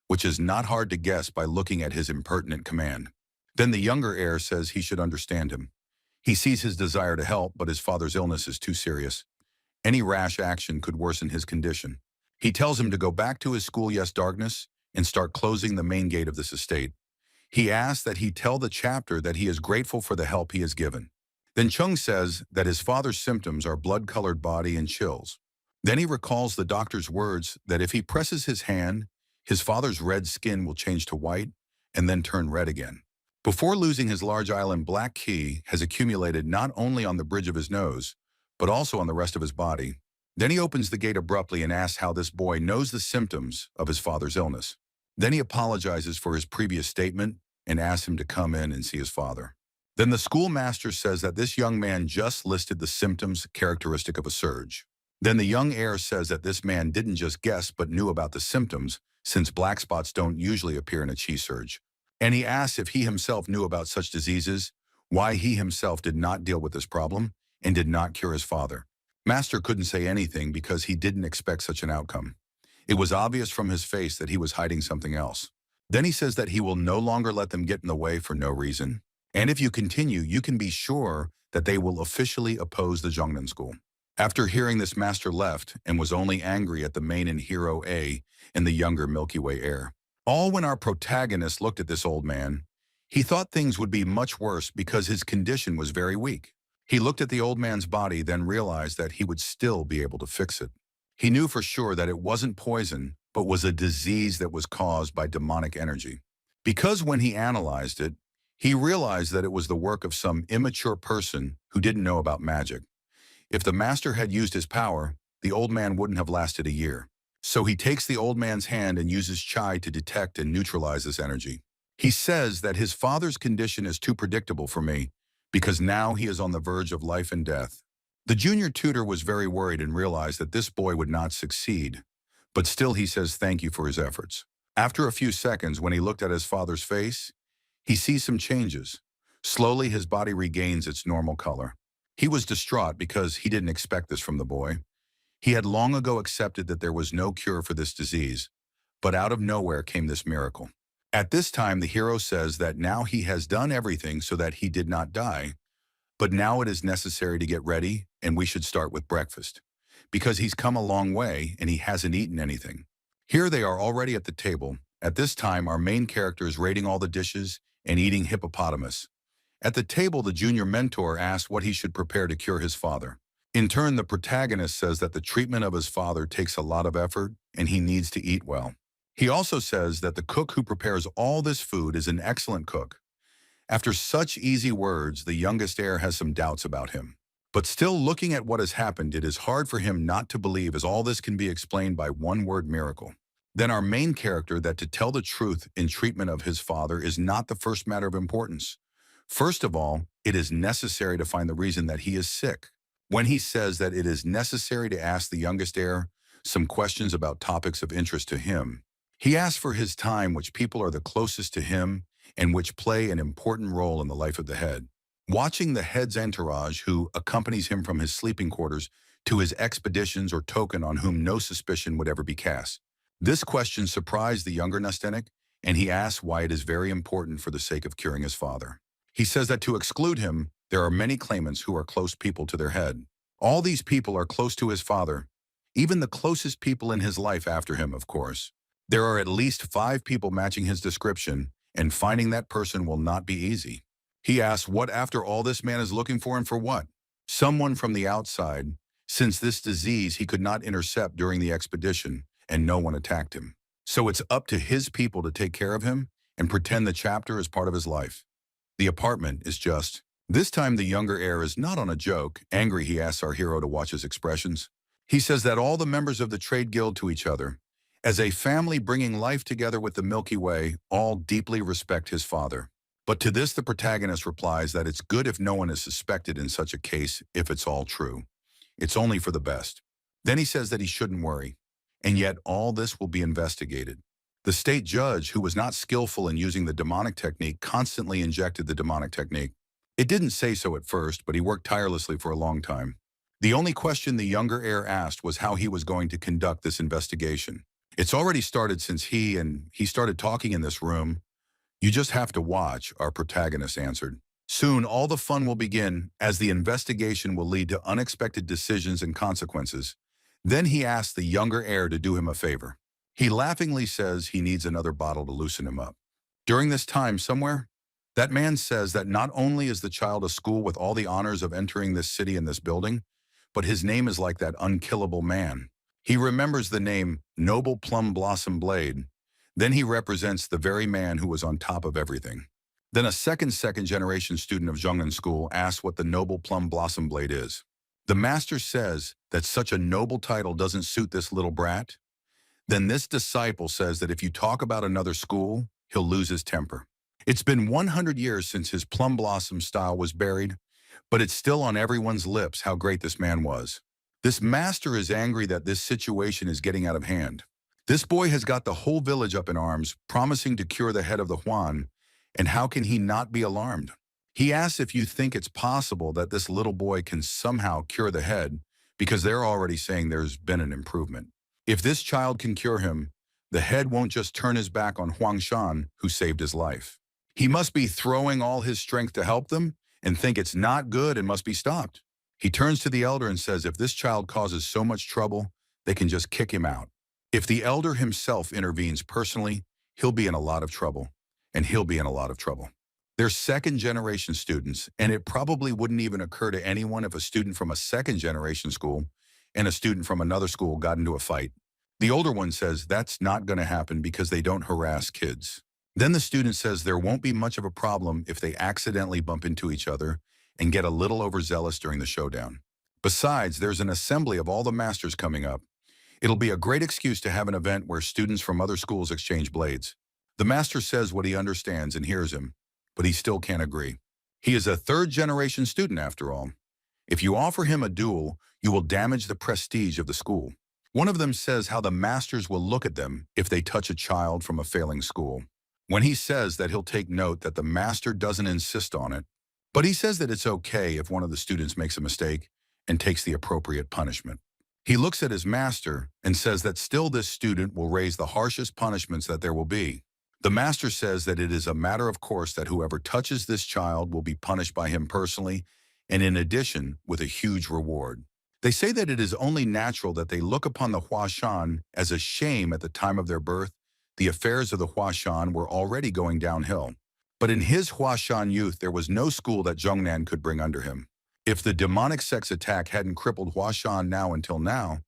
which is not hard to guess by looking at his impertinent command. Then the younger heir says he should understand him. He sees his desire to help, but his father's illness is too serious. Any rash action could worsen his condition. He tells him to go back to his school, yes, darkness, and start closing the main gate of this estate. He asks that he tell the chapter that he is grateful for the help he has given. Then Chung says that his father's symptoms are blood-colored body and chills. Then he recalls the doctor's words that if he presses his hand, his father's red skin will change to white and then turn red again. Before losing his large island, black key has accumulated not only on the bridge of his nose, but also on the rest of his body. Then he opens the gate abruptly and asks how this boy knows the symptoms of his father's illness. Then he apologizes for his previous statement and asks him to come in and see his father. Then the schoolmaster says that this young man just listed the symptoms characteristic of a surge. Then the young heir says that this man didn't just guess but knew about the symptoms, since black spots don't usually appear in a chi surge. And he asks if he himself knew about such diseases, why he himself did not deal with this problem, and did not cure his father. Master couldn't say anything because he didn't expect such an outcome. It was obvious from his face that he was hiding something else. Then he says that he will no longer let them get in the way for no reason. And if you continue, you can be sure that they will officially oppose the Zhongnan school. After hearing this, Master left and was only angry at the main and hero A and the younger Milky Way heir. All when our protagonist looked at this old man, he thought things would be much worse because his condition was very weak. He looked at the old man's body, then realized that he would still be able to fix it. He knew for sure that it wasn't poison, but was a disease that was caused by demonic energy. Because when he analyzed it, he realized that it was the work of some immature person who didn't know about magic. If the master had used his power, the old man wouldn't have lasted a year. So he takes the old man's hand and uses chai to detect and neutralize this energy. He says that his father's condition is too predictable for me because now he is on the verge of life and death. The junior tutor was very worried and realized that this boy would not succeed, but still he says thank you for his efforts. After a few seconds, when he looked at his father's face, he sees some changes. Slowly, his body regains its normal color. He was distraught because he didn't expect this from the boy. He had long ago accepted that there was no cure for this disease, but out of nowhere came this miracle. At this time, the hero says that now he has done everything so that he did not die, but now it is necessary to get ready and we should start with breakfast, because he's come a long way and he hasn't eaten anything. Here they are already at the table. At this time, our main character is rating all the dishes and eating hippopotamus. At the table, the junior mentor asks what he should prepare to cure his father. In turn, the protagonist says that the treatment of his father takes a lot of effort and he needs to eat well. He also says that the cook who prepares all this food is an excellent cook. After such easy words, the youngest heir has some doubts about him. But still, looking at what has happened, it is hard for him not to believe, as all this can be explained by one word: miracle. Then our main character, that to tell the truth in treatment of his father is not the first matter of importance. First of all, it is necessary to find the reason that he is sick. When he says that it is necessary to ask the youngest heir some questions about topics of interest to him, he asks for his time, which people are the closest to him and which play an important role in the life of the head. Watching the head's entourage, who accompanies him from his sleeping quarters to his expeditions, or token on whom no suspicion would ever be cast. This question surprised the younger Nastenik, and he asks why it is very important for the sake of curing his father. He says that to exclude him, there are many claimants who are close people to their head. All these people are close to his father, even the closest people in his life after him, of course. There are at least 5 people matching his description, and finding that person will not be easy. He asks what after all this man is looking for, and for what? Someone from the outside, since this disease he could not intercept during the expedition, and no one attacked him. So it's up to his people to take care of him and pretend the chapter is part of his life. The apartment is just. This time the younger heir is not on a joke. Angry, he asks our hero to watch his expressions. He says that all the members of the trade guild to each other, as a family bringing life together with the Milky Way, all deeply respect his father. But to this, the protagonist replies that it's good if no one is suspected in such a case if it's all true. It's only for the best. Then he says that he shouldn't worry. And yet all this will be investigated. The state judge, who was not skillful in using the demonic technique, constantly injected the demonic technique. It didn't say so at first, but he worked tirelessly for a long time. The only question the younger heir asked was how he was going to conduct this investigation. It's already started since he started talking in this room. You just have to watch, our protagonist answered. Soon all the fun will begin, as the investigation will lead to unexpected decisions and consequences. Then he asks the younger heir to do him a favor. He laughingly says he needs another bottle to loosen him up. During this time somewhere, that man says that not only is the child a school with all the honors of entering this city and this building, but his name is like that unkillable man. He remembers the name Noble Plum Blossom Blade. Then he represents the very man who was on top of everything. Then a second generation student of Zhongnan School asks what the Noble Plum Blossom Blade is. The master says that such a noble title doesn't suit this little brat. Then this disciple says that if you talk about another school, he'll lose his temper. It's been 100 years since his plum blossom style was buried, but it's still on everyone's lips how great this man was. This master is angry that this situation is getting out of hand. This boy has got the whole village up in arms, promising to cure the head of the Huan, and how can he not be alarmed? He asks if you think it's possible that this little boy can somehow cure the head, because they're already saying there's been an improvement. If this child can cure him, the head won't just turn his back on Huashan, who saved his life. He must be throwing all his strength to help them and think it's not good and must be stopped. He turns to the elder and says if this child causes so much trouble, they can just kick him out. If the elder himself intervenes personally, he'll be in a lot of trouble, and he'll be in a lot of trouble. They're second-generation students, and it probably wouldn't even occur to anyone if a student from a second-generation school and a student from another school got into a fight. The older one says that's not going to happen because they don't harass kids. Then the student says there won't be much of a problem if they accidentally bump into each other and get a little overzealous during the showdown. Besides, there's an assembly of all the masters coming up. It'll be a great excuse to have an event where students from other schools exchange blades. The master says what he understands and hears him, but he still can't agree. He is a third-generation student after all. If you offer him a duel, you will damage the prestige of the school. One of them says how the masters will look at them if they touch a child from a failing school. When he says that he'll take note that the master doesn't insist on it, but he says that it's okay if one of the students makes a mistake and takes the appropriate punishment. He looks at his master and says that still this student will raise the harshest punishments that there will be. The master says that it is a matter of course that whoever touches this child will be punished by him personally, and in addition, with a huge reward. They say that it is only natural that they look upon the Huashan as a shame at the time of their birth. The affairs of the Huashan were already going downhill. But in his Huashan youth, there was no school that Zhongnan could bring under him. If the demonic sect's attack hadn't crippled Huashan until now,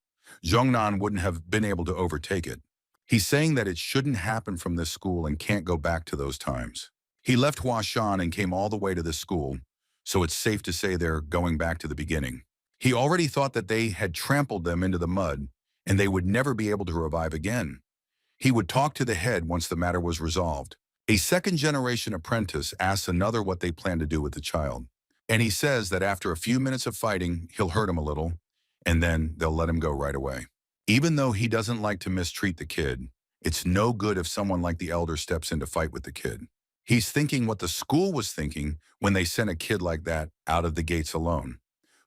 Zhongnan wouldn't have been able to overtake it. He's saying that it shouldn't happen from this school and can't go back to those times. He left Huashan and came all the way to this school, so it's safe to say they're going back to the beginning. He already thought that they had trampled them into the mud, and they would never be able to revive again. He would talk to the head once the matter was resolved. A second-generation apprentice asks another what they plan to do with the child, and he says that after a few minutes of fighting, he'll hurt him a little, and then they'll let him go right away. Even though he doesn't like to mistreat the kid, it's no good if someone like the elder steps in to fight with the kid. He's thinking what the school was thinking when they sent a kid like that out of the gates alone.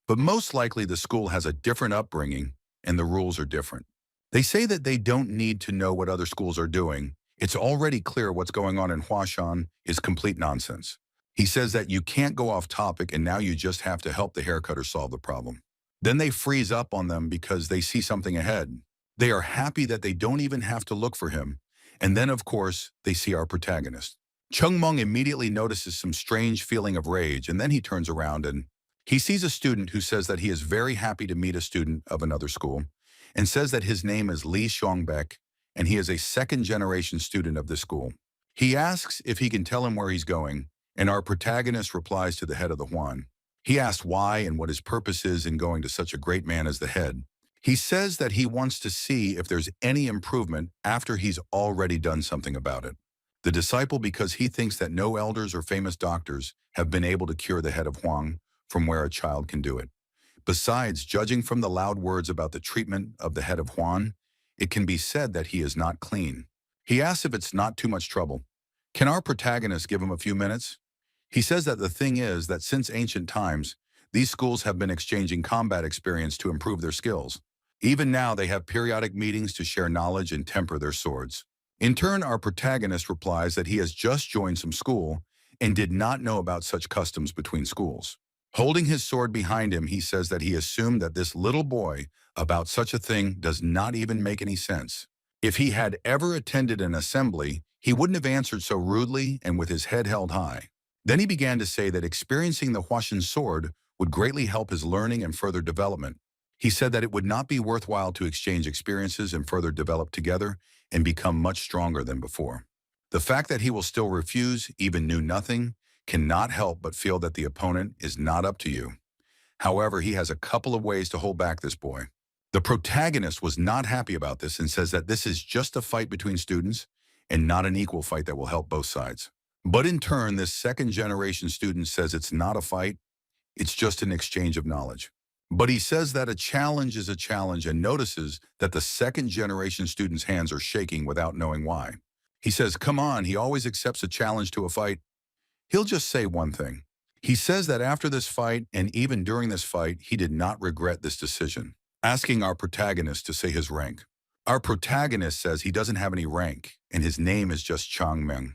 But most likely the school has a different upbringing and the rules are different. They say that they don't need to know what other schools are doing. It's already clear what's going on in Huashan is complete nonsense. He says that you can't go off topic and now you just have to help the haircutter solve the problem. Then they freeze up on them because they see something ahead. They are happy that they don't even have to look for him. And then, of course, they see our protagonist. Chung Meng immediately notices some strange feeling of rage, and then he turns around and he sees a student who says that he is very happy to meet a student of another school and says that his name is Li Xiongbeck and he is a second-generation student of this school. He asks if he can tell him where he's going, and our protagonist replies to the head of the Huan. He asks why and what his purpose is in going to such a great man as the head. He says that he wants to see if there's any improvement after he's already done something about it. The disciple because he thinks that no elders or famous doctors have been able to cure the head of Huang from where a child can do it. Besides, judging from the loud words about the treatment of the head of Huan, it can be said that he is not clean. He asks if it's not too much trouble. Can our protagonist give him a few minutes? He says that the thing is that since ancient times, these schools have been exchanging combat experience to improve their skills. Even now, they have periodic meetings to share knowledge and temper their swords. In turn, our protagonist replies that he has just joined some school and did not know about such customs between schools. Holding his sword behind him, he says that he assumed that this little boy about such a thing does not even make any sense. If he had ever attended an assembly, he wouldn't have answered so rudely and with his head held high. Then he began to say that experiencing the Huashan sword would greatly help his learning and further development. He said that it would not be worthwhile to exchange experiences and further develop together and become much stronger than before. The fact that he will still refuse, even knew nothing, cannot help but feel that the opponent is not up to you. However, he has a couple of ways to hold back this boy. The protagonist was not happy about this and says that this is just a fight between students and not an equal fight that will help both sides. But in turn, this second-generation student says it's not a fight, it's just an exchange of knowledge. But he says that a challenge is a challenge and notices that the second-generation student's hands are shaking without knowing why. He says, come on, he always accepts a challenge to a fight. He'll just say one thing. He says that after this fight, and even during this fight, he did not regret this decision, asking our protagonist to say his rank. Our protagonist says he doesn't have any rank, and his name is just Changmeng.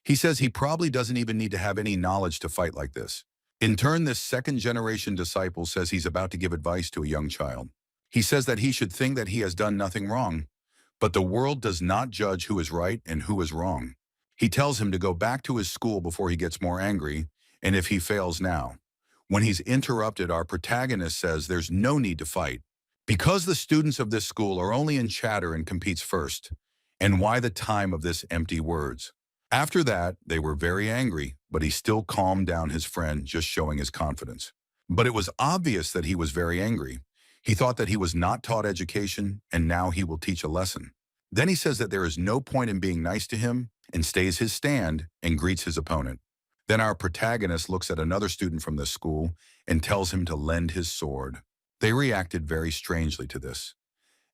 He says he probably doesn't even need to have any knowledge to fight like this. In turn, this second-generation disciple says he's about to give advice to a young child. He says that he should think that he has done nothing wrong, but the world does not judge who is right and who is wrong. He tells him to go back to his school before he gets more angry, and if he fails now. When he's interrupted, our protagonist says there's no need to fight, because the students of this school are only in chatter and competes first. And why the time of this empty words? After that, they were very angry, but he still calmed down his friend, just showing his confidence. But it was obvious that he was very angry. He thought that he was not taught education, and now he will teach a lesson. Then he says that there is no point in being nice to him, and stays his stand and greets his opponent. Then our protagonist looks at another student from this school and tells him to lend his sword. They reacted very strangely to this.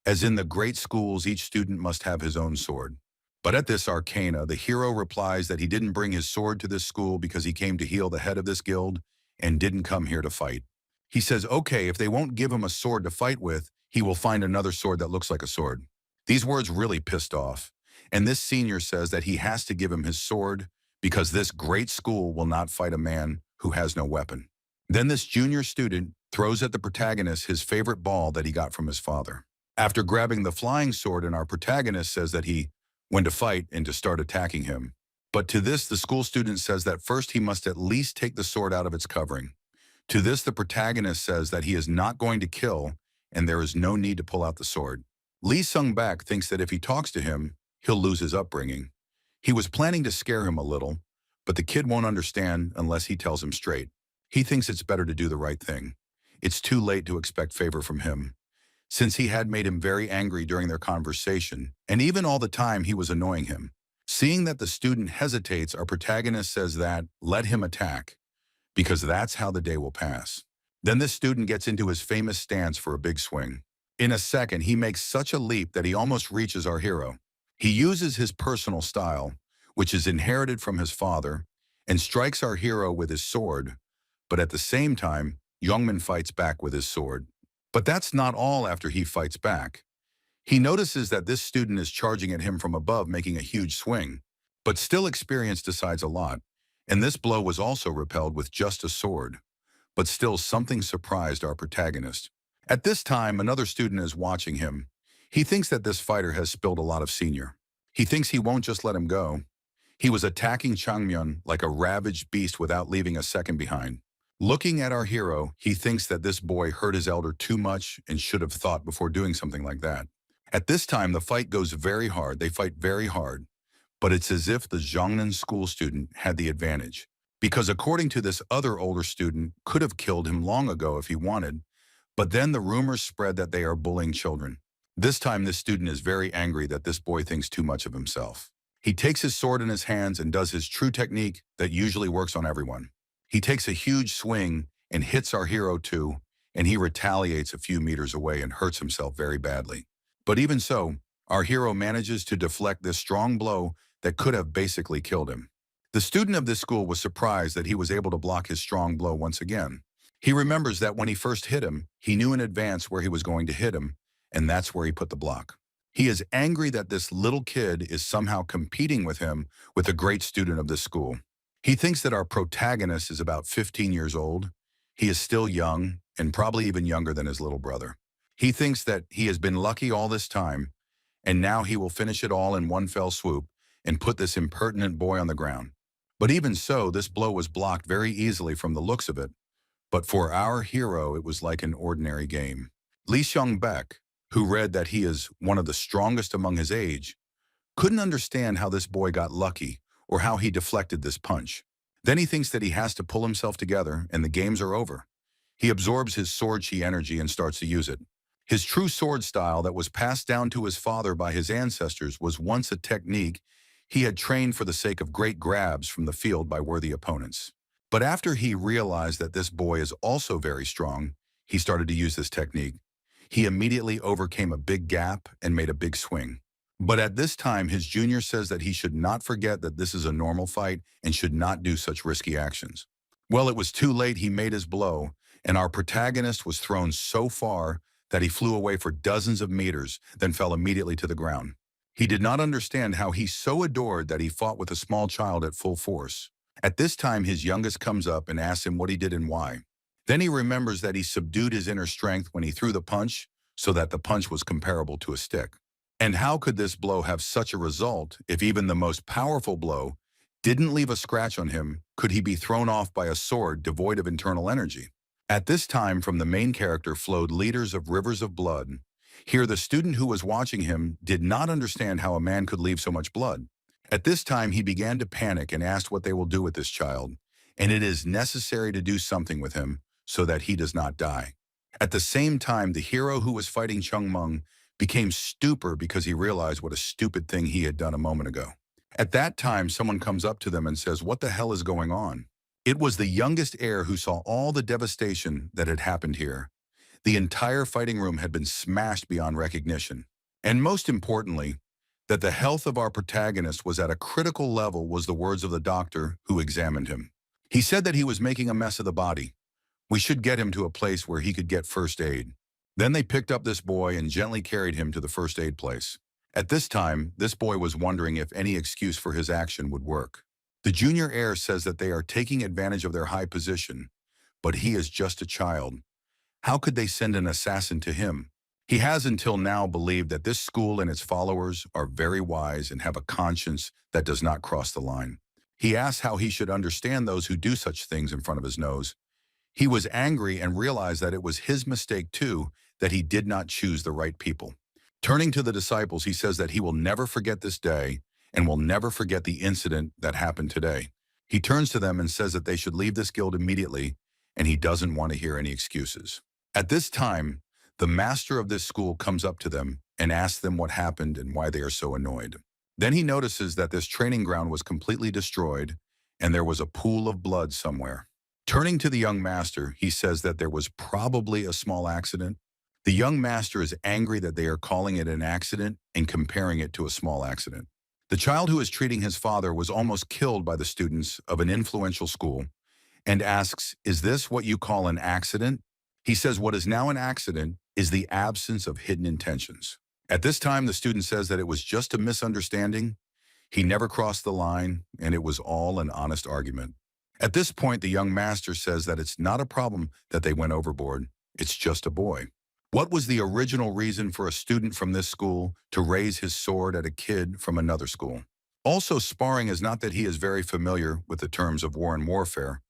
As in the great schools, each student must have his own sword. But at this arcana, the hero replies that he didn't bring his sword to this school because he came to heal the head of this guild and didn't come here to fight. He says, okay, if they won't give him a sword to fight with, he will find another sword that looks like a sword. These words really pissed off. And this senior says that he has to give him his sword because this great school will not fight a man who has no weapon. Then this junior student throws at the protagonist his favorite ball that he got from his father. After grabbing the flying sword, and our protagonist says that he went to fight and to start attacking him. But to this, the school student says that first he must at least take the sword out of its covering. To this, the protagonist says that he is not going to kill and there is no need to pull out the sword. Lee Sung-bak thinks that if he talks to him, he'll lose his upbringing. He was planning to scare him a little, but the kid won't understand unless he tells him straight. He thinks it's better to do the right thing. It's too late to expect favor from him, since he had made him very angry during their conversation, and even all the time he was annoying him. Seeing that the student hesitates, our protagonist says that, let him attack, because that's how the day will pass. Then this student gets into his famous stance for a big swing. In a second, he makes such a leap that he almost reaches our hero. He uses his personal style, which is inherited from his father, and strikes our hero with his sword, but at the same time, Youngman fights back with his sword. But that's not all. After he fights back, he notices that this student is charging at him from above, making a huge swing. But still, experience decides a lot, and this blow was also repelled with just a sword. But still, something surprised our protagonist. At this time, another student is watching him. He thinks that this fighter has spilled a lot of senior. He thinks he won't just let him go. He was attacking Changmyeon like a ravaged beast without leaving a second behind. Looking at our hero, he thinks that this boy hurt his elder too much and should have thought before doing something like that. At this time, the fight goes very hard. They fight very hard. But it's as if the Zhongnan school student had the advantage, because according to this other older student, could have killed him long ago if he wanted. But then the rumors spread that they are bullying children. This time, this student is very angry that this boy thinks too much of himself. He takes his sword in his hands and does his true technique that usually works on everyone. He takes a huge swing and hits our hero too, and he retaliates a few meters away and hurts himself very badly. But even so, our hero manages to deflect this strong blow that could have basically killed him. The student of this school was surprised that he was able to block his strong blow once again. He remembers that when he first hit him, he knew in advance where he was going to hit him, and that's where he put the block. He is angry that this little kid is somehow competing with him with a great student of this school. He thinks that our protagonist is about 15 years old. He is still young, and probably even younger than his little brother. He thinks that he has been lucky all this time, and now he will finish it all in one fell swoop and put this impertinent boy on the ground. But even so, this blow was blocked very easily from the looks of it. But for our hero, it was like an ordinary game. Lee Seung-bak, who read that he is one of the strongest among his age, couldn't understand how this boy got lucky or how he deflected this punch. Then he thinks that he has to pull himself together and the games are over. He absorbs his sword chi energy and starts to use it. His true sword style that was passed down to his father by his ancestors was once a technique he had trained for the sake of great grabs from the field by worthy opponents. But after he realized that this boy is also very strong, he started to use this technique. He immediately overcame a big gap and made a big swing. But at this time, his junior says that he should not forget that this is a normal fight and should not do such risky actions. Well, it was too late. He made his blow, and our protagonist was thrown so far that he flew away for dozens of meters, then fell immediately to the ground. He did not understand how he so adored that he fought with a small child at full force. At this time, his youngest comes up and asks him what he did and why. Then he remembers that he subdued his inner strength when he threw the punch, so that the punch was comparable to a stick. And how could this blow have such a result if even the most powerful blow didn't leave a scratch on him? Could he be thrown off by a sword devoid of internal energy? At this time, from the main character flowed liters of rivers of blood. Here, the student who was watching him did not understand how a man could leave so much blood. At this time, he began to panic and asked what they will do with this child, and it is necessary to do something with him so that he does not die. At the same time, the hero who was fighting Chung Meng became stupor because he realized what a stupid thing he had done a moment ago. At that time, someone comes up to them and says, "What the hell is going on?" It was the youngest heir who saw all the devastation that had happened here. The entire fighting room had been smashed beyond recognition. And most importantly, that the health of our protagonist was at a critical level was the words of the doctor who examined him. He said that he was making a mess of the body. We should get him to a place where he could get first aid. Then they picked up this boy and gently carried him to the first aid place. At this time, this boy was wondering if any excuse for his action would work. The junior heir says that they are taking advantage of their high position, but he is just a child. How could they send an assassin to him? He has until now believed that this school and its followers are very wise and have a conscience that does not cross the line. He asks how he should understand those who do such things in front of his nose. He was angry and realized that it was his mistake too, that he did not choose the right people. Turning to the disciples, he says that he will never forget this day and will never forget the incident that happened today. He turns to them and says that they should leave this guild immediately, and he doesn't want to hear any excuses. At this time, the master of this school comes up to them and asks them what happened and why they are so annoyed. Then he notices that this training ground was completely destroyed and there was a pool of blood somewhere. Turning to the young master, he says that there was probably a small accident. The young master is angry that they are calling it an accident and comparing it to a small accident. The child who is treating his father was almost killed by the students of an influential school and asks, "Is this what you call an accident?" He says what is now an accident is the absence of hidden intentions. At this time, the student says that it was just a misunderstanding. He never crossed the line, and it was all an honest argument. At this point, the young master says that it's not a problem that they went overboard. It's just a boy. What was the original reason for a student from this school to raise his sword at a kid from another school? Also, sparring is not that he is very familiar with the terms of war and warfare,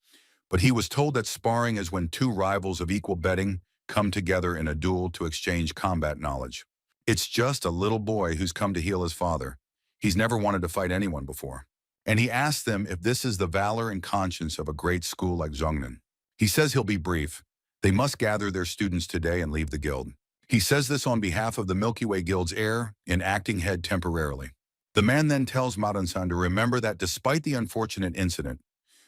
but he was told that sparring is when two rivals of equal betting come together in a duel to exchange combat knowledge. It's just a little boy who's come to heal his father. He's never wanted to fight anyone before. And he asks them if this is the valor and conscience of a great school like Zhongnan. He says he'll be brief. They must gather their students today and leave the guild. He says this on behalf of the Milky Way Guild's heir and acting head temporarily. The man then tells Madan-san to remember that despite the unfortunate incident,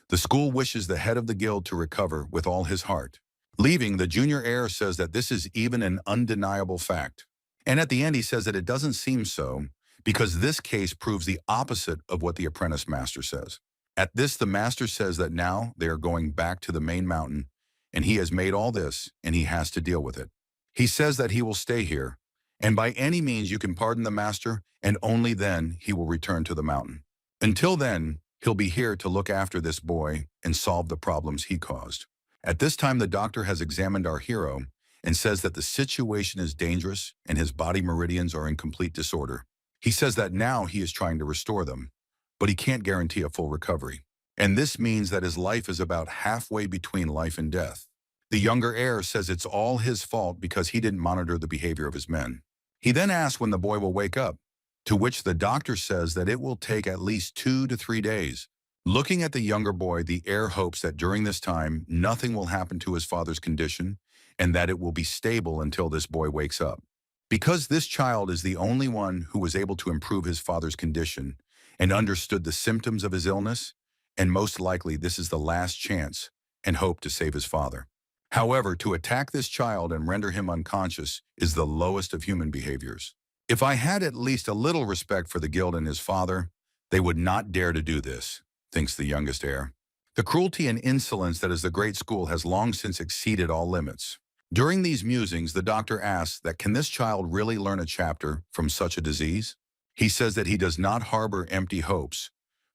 the school wishes the head of the guild to recover with all his heart. Leaving, the junior heir says that this is even an undeniable fact. And at the end, he says that it doesn't seem so, because this case proves the opposite of what the apprentice master says. At this, the master says that now they are going back to the main mountain, and he has made all this, and he has to deal with it. He says that he will stay here, and by any means you can pardon the master, and only then he will return to the mountain. Until then, he'll be here to look after this boy and solve the problems he caused. At this time, the doctor has examined our hero and says that the situation is dangerous and his body meridians are in complete disorder. He says that now he is trying to restore them, but he can't guarantee a full recovery. And this means that his life is about halfway between life and death. The younger heir says it's all his fault because he didn't monitor the behavior of his men. He then asks when the boy will wake up, to which the doctor says that it will take at least 2 to 3 days. Looking at the younger boy, the heir hopes that during this time, nothing will happen to his father's condition and that it will be stable until this boy wakes up. Because this child is the only one who was able to improve his father's condition and understood the symptoms of his illness, and most likely this is the last chance and hope to save his father. However, to attack this child and render him unconscious is the lowest of human behaviors. If I had at least a little respect for the guild and his father, they would not dare to do this, thinks the youngest heir. The cruelty and insolence that is the great school has long since exceeded all limits. During these musings, the doctor asks that can this child really learn a chapter from such a disease? He says that he does not harbor empty hopes,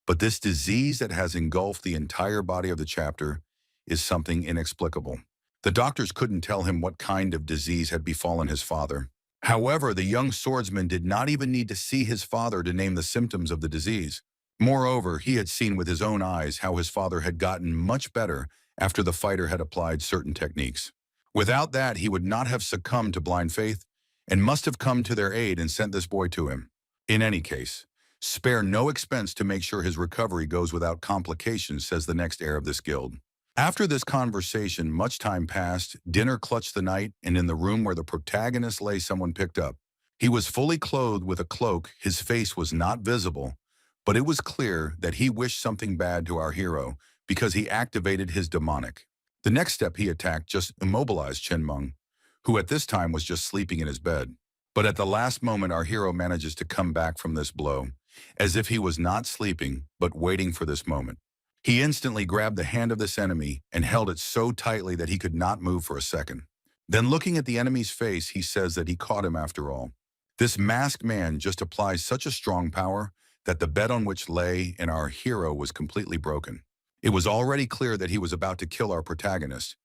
but this disease that has engulfed the entire body of the chapter is something inexplicable. The doctors couldn't tell him what kind of disease had befallen his father. However, the young swordsman did not even need to see his father to name the symptoms of the disease. Moreover, he had seen with his own eyes how his father had gotten much better after the fighter had applied certain techniques. Without that, he would not have succumbed to blind faith and must have come to their aid and sent this boy to him. In any case, spare no expense to make sure his recovery goes without complications, says the next heir of this guild. After this conversation, much time passed, dinner clutched the night, and in the room where the protagonist lay, someone picked up. He was fully clothed with a cloak, his face was not visible, but it was clear that he wished something bad to our hero because he activated his demonic. The next step he attacked just immobilized Chen Meng, who at this time was just sleeping in his bed. But at the last moment, our hero manages to come back from this blow, as if he was not sleeping, but waiting for this moment. He instantly grabbed the hand of this enemy and held it so tightly that he could not move for a second. Then looking at the enemy's face, he says that he caught him after all. This masked man just applies such a strong power that the bed on which lay and our hero was completely broken. It was already clear that he was about to kill our protagonist,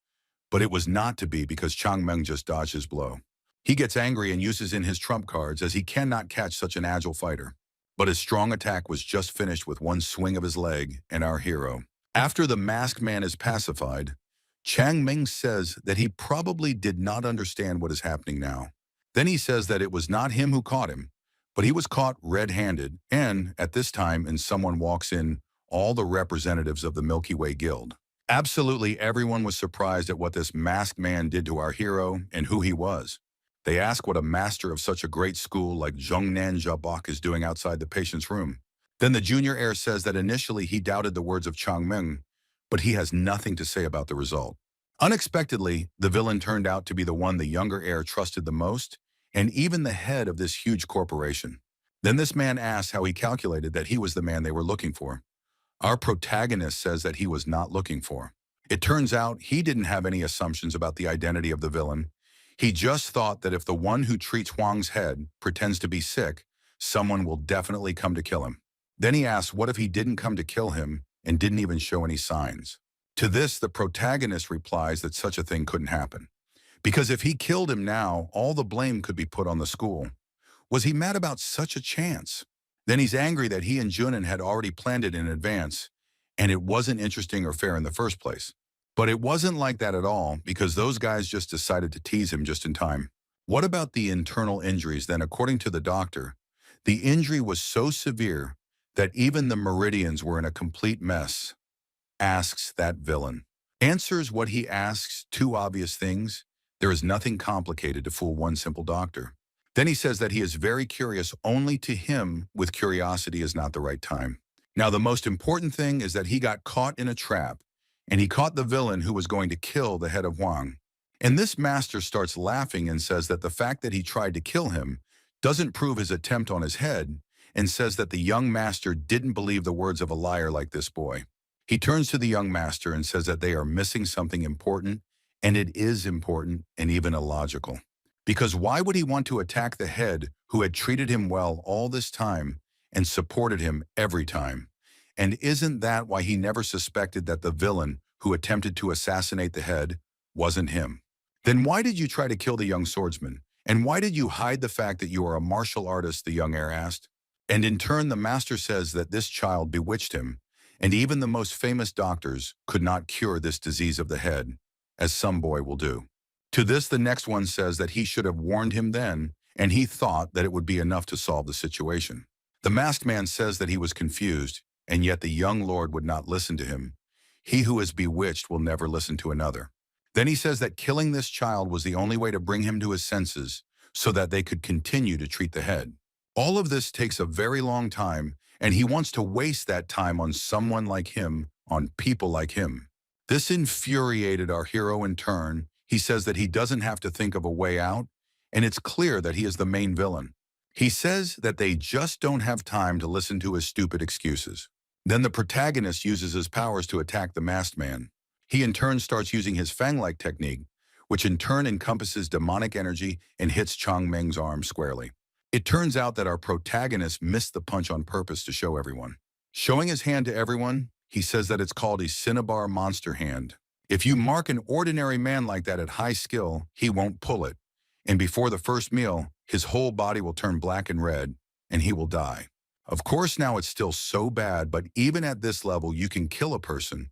but it was not to be because Chang Meng just dodged his blow. He gets angry and uses in his trump cards as he cannot catch such an agile fighter. But his strong attack was just finished with one swing of his leg and our hero. After the masked man is pacified, Chang Meng says that he probably did not understand what is happening now. Then he says that it was not him who caught him, but he was caught red-handed, and at this time, and someone walks in, all the representatives of the Milky Way Guild. Absolutely everyone was surprised at what this masked man did to our hero and who he was. They ask what a master of such a great school like Zhongnan Jabok is doing outside the patient's room. Then the junior heir says that initially he doubted the words of Chang Meng, but he has nothing to say about the result. Unexpectedly, the villain turned out to be the one the younger heir trusted the most, and even the head of this huge corporation. Then this man asks how he calculated that he was the man they were looking for. Our protagonist says that he was not looking for. It turns out he didn't have any assumptions about the identity of the villain. He just thought that if the one who treats Huang's head pretends to be sick, someone will definitely come to kill him. Then he asks what if he didn't come to kill him and didn't even show any signs. To this, the protagonist replies that such a thing couldn't happen. Because if he killed him now, all the blame could be put on the school. Was he mad about such a chance? Then he's angry that he and Junin had already planned it in advance, and it wasn't interesting or fair in the first place. But it wasn't like that at all, because those guys just decided to tease him just in time. What about the internal injuries? Then, according to the doctor, the injury was so severe that even the meridians were in a complete mess. Asks that villain. Answers what he asks, two obvious things. There is nothing complicated to fool one simple doctor. Then he says that he is very curious, only to him with curiosity is not the right time. Now, the most important thing is that he got caught in a trap, and he caught the villain who was going to kill the head of Huang. And this master starts laughing and says that the fact that he tried to kill him doesn't prove his attempt on his head, and says that the young master didn't believe the words of a liar like this boy. He turns to the young master and says that they are missing something important, and it is important and even illogical. Because why would he want to attack the head who had treated him well all this time and supported him every time? And isn't that why he never suspected that the villain who attempted to assassinate the head wasn't him? Then why did you try to kill the young swordsman? And why did you hide the fact that you are a martial artist, the young heir asked? And in turn, the master says that this child bewitched him, and even the most famous doctors could not cure this disease of the head, as some boy will do. To this, the next one says that he should have warned him then, and he thought that it would be enough to solve the situation. The masked man says that he was confused, and yet the young lord would not listen to him. He who is bewitched will never listen to another. Then he says that killing this child was the only way to bring him to his senses so that they could continue to treat the head. All of this takes a very long time, and he wants to waste that time on someone like him, on people like him. This infuriated our hero in turn. He says that he doesn't have to think of a way out, and it's clear that he is the main villain. He says that they just don't have time to listen to his stupid excuses. Then the protagonist uses his powers to attack the masked man. He in turn starts using his fang-like technique, which in turn encompasses demonic energy and hits Chang Meng's arm squarely. It turns out that our protagonist missed the punch on purpose to show everyone. Showing his hand to everyone, he says that it's called a cinnabar monster hand. If you mark an ordinary man like that at high skill, he won't pull it. And before the first meal, his whole body will turn black and red, and he will die. Of course, now it's still so bad, but even at this level, you can kill a person,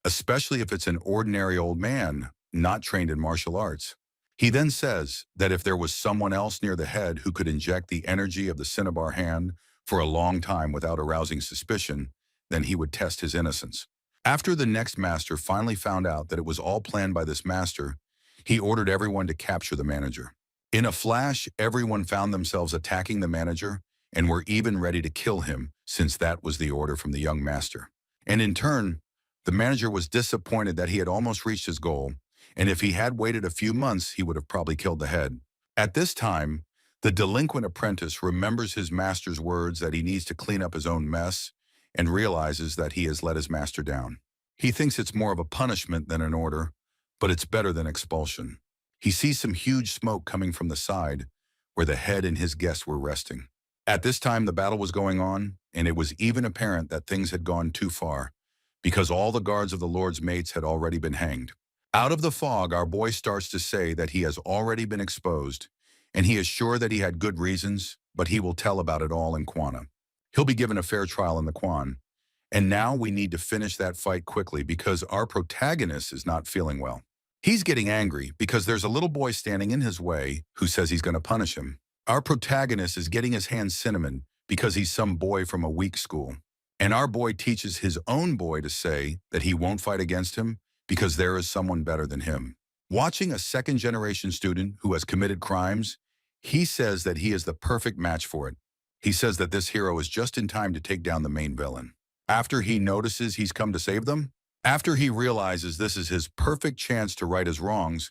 especially if it's an ordinary old man, not trained in martial arts. He then says that if there was someone else near the head who could inject the energy of the cinnabar hand for a long time without arousing suspicion, then he would test his innocence. After the next master finally found out that it was all planned by this master, he ordered everyone to capture the manager. In a flash, everyone found themselves attacking the manager and were even ready to kill him, since that was the order from the young master. And in turn, the manager was disappointed that he had almost reached his goal, and if he had waited a few months, he would have probably killed the head. At this time, the delinquent apprentice remembers his master's words that he needs to clean up his own mess and realizes that he has let his master down. He thinks it's more of a punishment than an order, but it's better than expulsion. He sees some huge smoke coming from the side where the head and his guests were resting. At this time, the battle was going on, and it was even apparent that things had gone too far, because all the guards of the Lord's mates had already been hanged. Out of the fog, our boy starts to say that he has already been exposed, and he is sure that he had good reasons, but he will tell about it all in Quana. He'll be given a fair trial in the Quan. And now we need to finish that fight quickly because our protagonist is not feeling well. He's getting angry because there's a little boy standing in his way who says he's going to punish him. Our protagonist is getting his hands cinnamon because he's some boy from a weak school. And our boy teaches his own boy to say that he won't fight against him because there is someone better than him. Watching a second-generation student who has committed crimes, he says that he is the perfect match for it. He says that this hero is just in time to take down the main villain. After he notices he's come to save them, after he realizes this is his perfect chance to right his wrongs,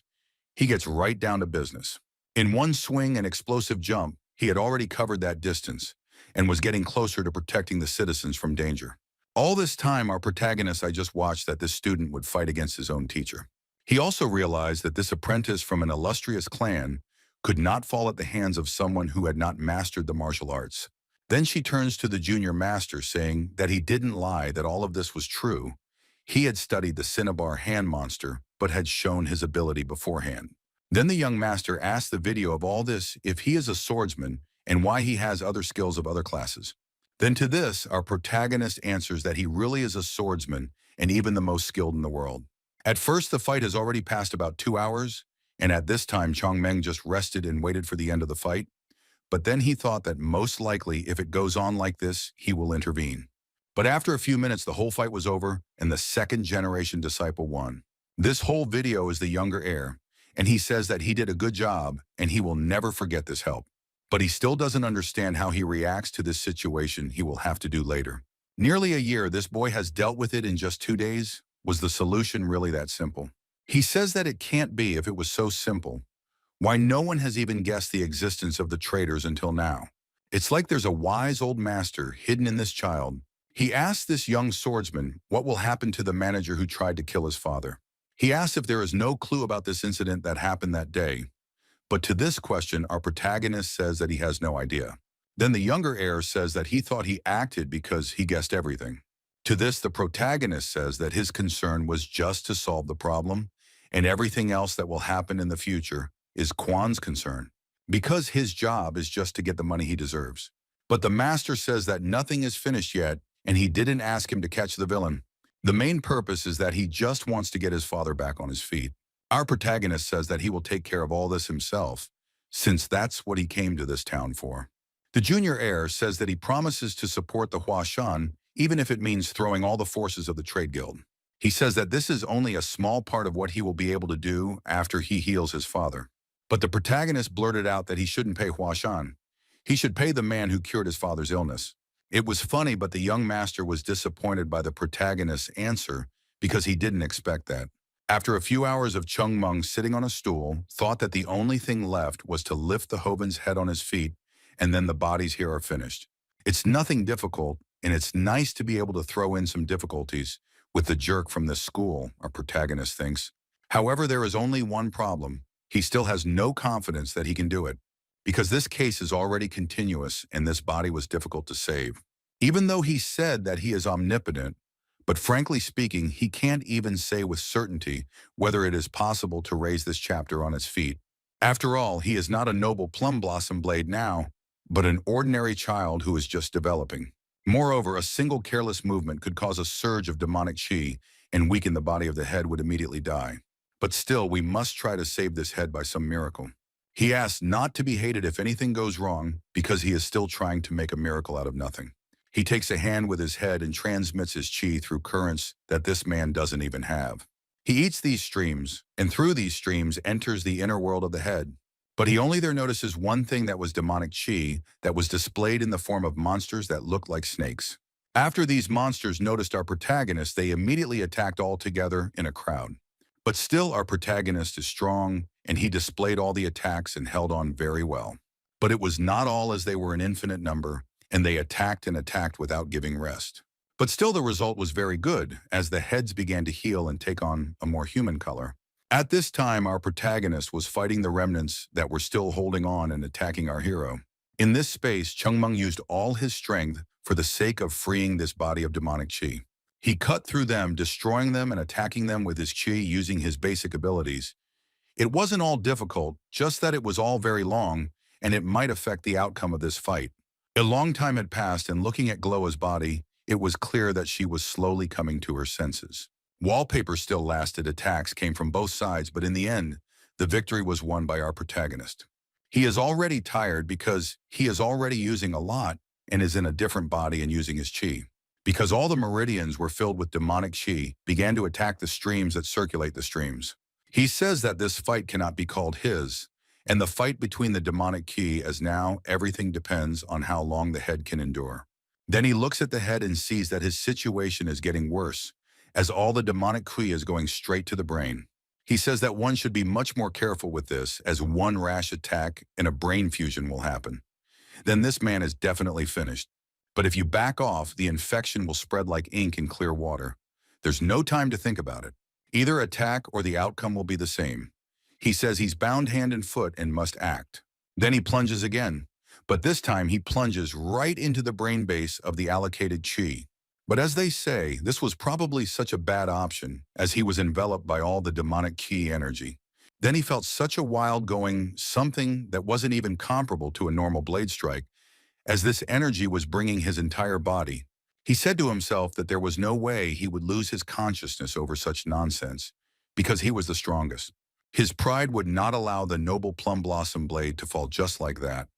he gets right down to business. In one swing and explosive jump, he had already covered that distance and was getting closer to protecting the citizens from danger. All this time, our protagonist I just watched that this student would fight against his own teacher. He also realized that this apprentice from an illustrious clan could not fall at the hands of someone who had not mastered the martial arts. Then she turns to the junior master saying that he didn't lie, that all of this was true. He had studied the cinnabar hand monster, but had shown his ability beforehand. Then the young master asks the video of all this if he is a swordsman and why he has other skills of other classes. Then to this, our protagonist answers that he really is a swordsman and even the most skilled in the world. At first, the fight has already passed about 2 hours, and at this time, Chang Meng just rested and waited for the end of the fight. But then he thought that most likely, if it goes on like this, he will intervene. But after a few minutes, the whole fight was over, and the second-generation disciple won. This whole video is the younger heir, and he says that he did a good job, and he will never forget this help. But he still doesn't understand how he reacts to this situation he will have to do later. Nearly a year, this boy has dealt with it in just 2 days. Was the solution really that simple? He says that it can't be if it was so simple. Why no one has even guessed the existence of the traitors until now. It's like there's a wise old master hidden in this child. He asks this young swordsman what will happen to the manager who tried to kill his father. He asks if there is no clue about this incident that happened that day. But to this question, our protagonist says that he has no idea. Then the younger heir says that he thought he acted because he guessed everything. To this, the protagonist says that his concern was just to solve the problem, and everything else that will happen in the future is Quan's concern, because his job is just to get the money he deserves. But the master says that nothing is finished yet, and he didn't ask him to catch the villain. The main purpose is that he just wants to get his father back on his feet. Our protagonist says that he will take care of all this himself, since that's what he came to this town for. The junior heir says that he promises to support the Huashan, even if it means throwing all the forces of the trade guild. He says that this is only a small part of what he will be able to do after he heals his father. But the protagonist blurted out that he shouldn't pay Huashan. He should pay the man who cured his father's illness. It was funny, but the young master was disappointed by the protagonist's answer because he didn't expect that. After a few hours of Chung Meng sitting on a stool, thought that the only thing left was to lift the Hoven's head on his feet, and then the bodies here are finished. It's nothing difficult, and it's nice to be able to throw in some difficulties with the jerk from this school, our protagonist thinks. However, there is only one problem. He still has no confidence that he can do it, because this case is already continuous and this body was difficult to save. Even though he said that he is omnipotent, but frankly speaking, he can't even say with certainty whether it is possible to raise this chapter on its feet. After all, he is not a noble plum blossom blade now, but an ordinary child who is just developing. Moreover, a single careless movement could cause a surge of demonic chi and weaken the body of the head would immediately die. But still, we must try to save this head by some miracle. He asks not to be hated if anything goes wrong because he is still trying to make a miracle out of nothing. He takes a hand with his head and transmits his chi through currents that this man doesn't even have. He eats these streams, and through these streams enters the inner world of the head. But he only there notices one thing that was demonic chi that was displayed in the form of monsters that looked like snakes. After these monsters noticed our protagonist, they immediately attacked all together in a crowd. But still our protagonist is strong, and he displayed all the attacks and held on very well. But it was not all, as they were an infinite number, and they attacked and attacked without giving rest. But still the result was very good, as the heads began to heal and take on a more human color. At this time, our protagonist was fighting the remnants that were still holding on and attacking our hero. In this space, Chungmung used all his strength for the sake of freeing this body of demonic chi. He cut through them, destroying them and attacking them with his chi using his basic abilities. It wasn't all difficult, just that it was all very long, and it might affect the outcome of this fight. A long time had passed, and looking at Gloa's body, it was clear that she was slowly coming to her senses. Wallpaper still lasted, attacks came from both sides, but in the end, the victory was won by our protagonist. He is already tired because he is already using a lot and is in a different body and using his chi. Because all the meridians were filled with demonic chi, began to attack the streams that circulate the streams. He says that this fight cannot be called his, and the fight between the demonic chi, as now everything depends on how long the head can endure. Then he looks at the head and sees that his situation is getting worse, as all the demonic chi is going straight to the brain. He says that one should be much more careful with this, as one rash attack and a brain fusion will happen. Then this man is definitely finished. But if you back off, the infection will spread like ink in clear water. There's no time to think about it. Either attack or the outcome will be the same. He says he's bound hand and foot and must act. Then he plunges again, but this time he plunges right into the brain base of the allocated chi. But as they say, this was probably such a bad option, as he was enveloped by all the demonic chi energy. Then he felt such a wild going, something that wasn't even comparable to a normal blade strike, as this energy was bringing his entire body. He said to himself that there was no way he would lose his consciousness over such nonsense, because he was the strongest. His pride would not allow the noble plum blossom blade to fall just like that,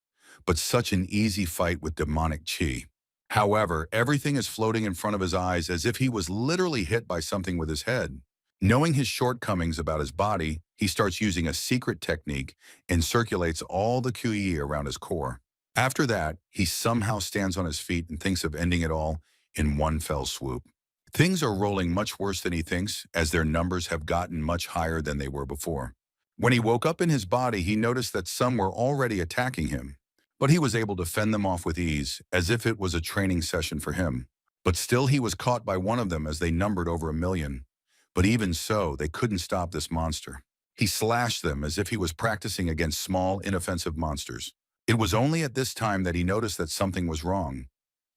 but such an easy fight with demonic chi. However, everything is floating in front of his eyes as if he was literally hit by something with his head. Knowing his shortcomings about his body, he starts using a secret technique and circulates all the QE around his core. After that, he somehow stands on his feet and thinks of ending it all in one fell swoop. Things are rolling much worse than he thinks, as their numbers have gotten much higher than they were before. When he woke up in his body, he noticed that some were already attacking him, but he was able to fend them off with ease, as if it was a training session for him. But still he was caught by one of them, as they numbered over 1,000,000. But even so, they couldn't stop this monster. He slashed them as if he was practicing against small, inoffensive monsters. It was only at this time that he noticed that something was wrong.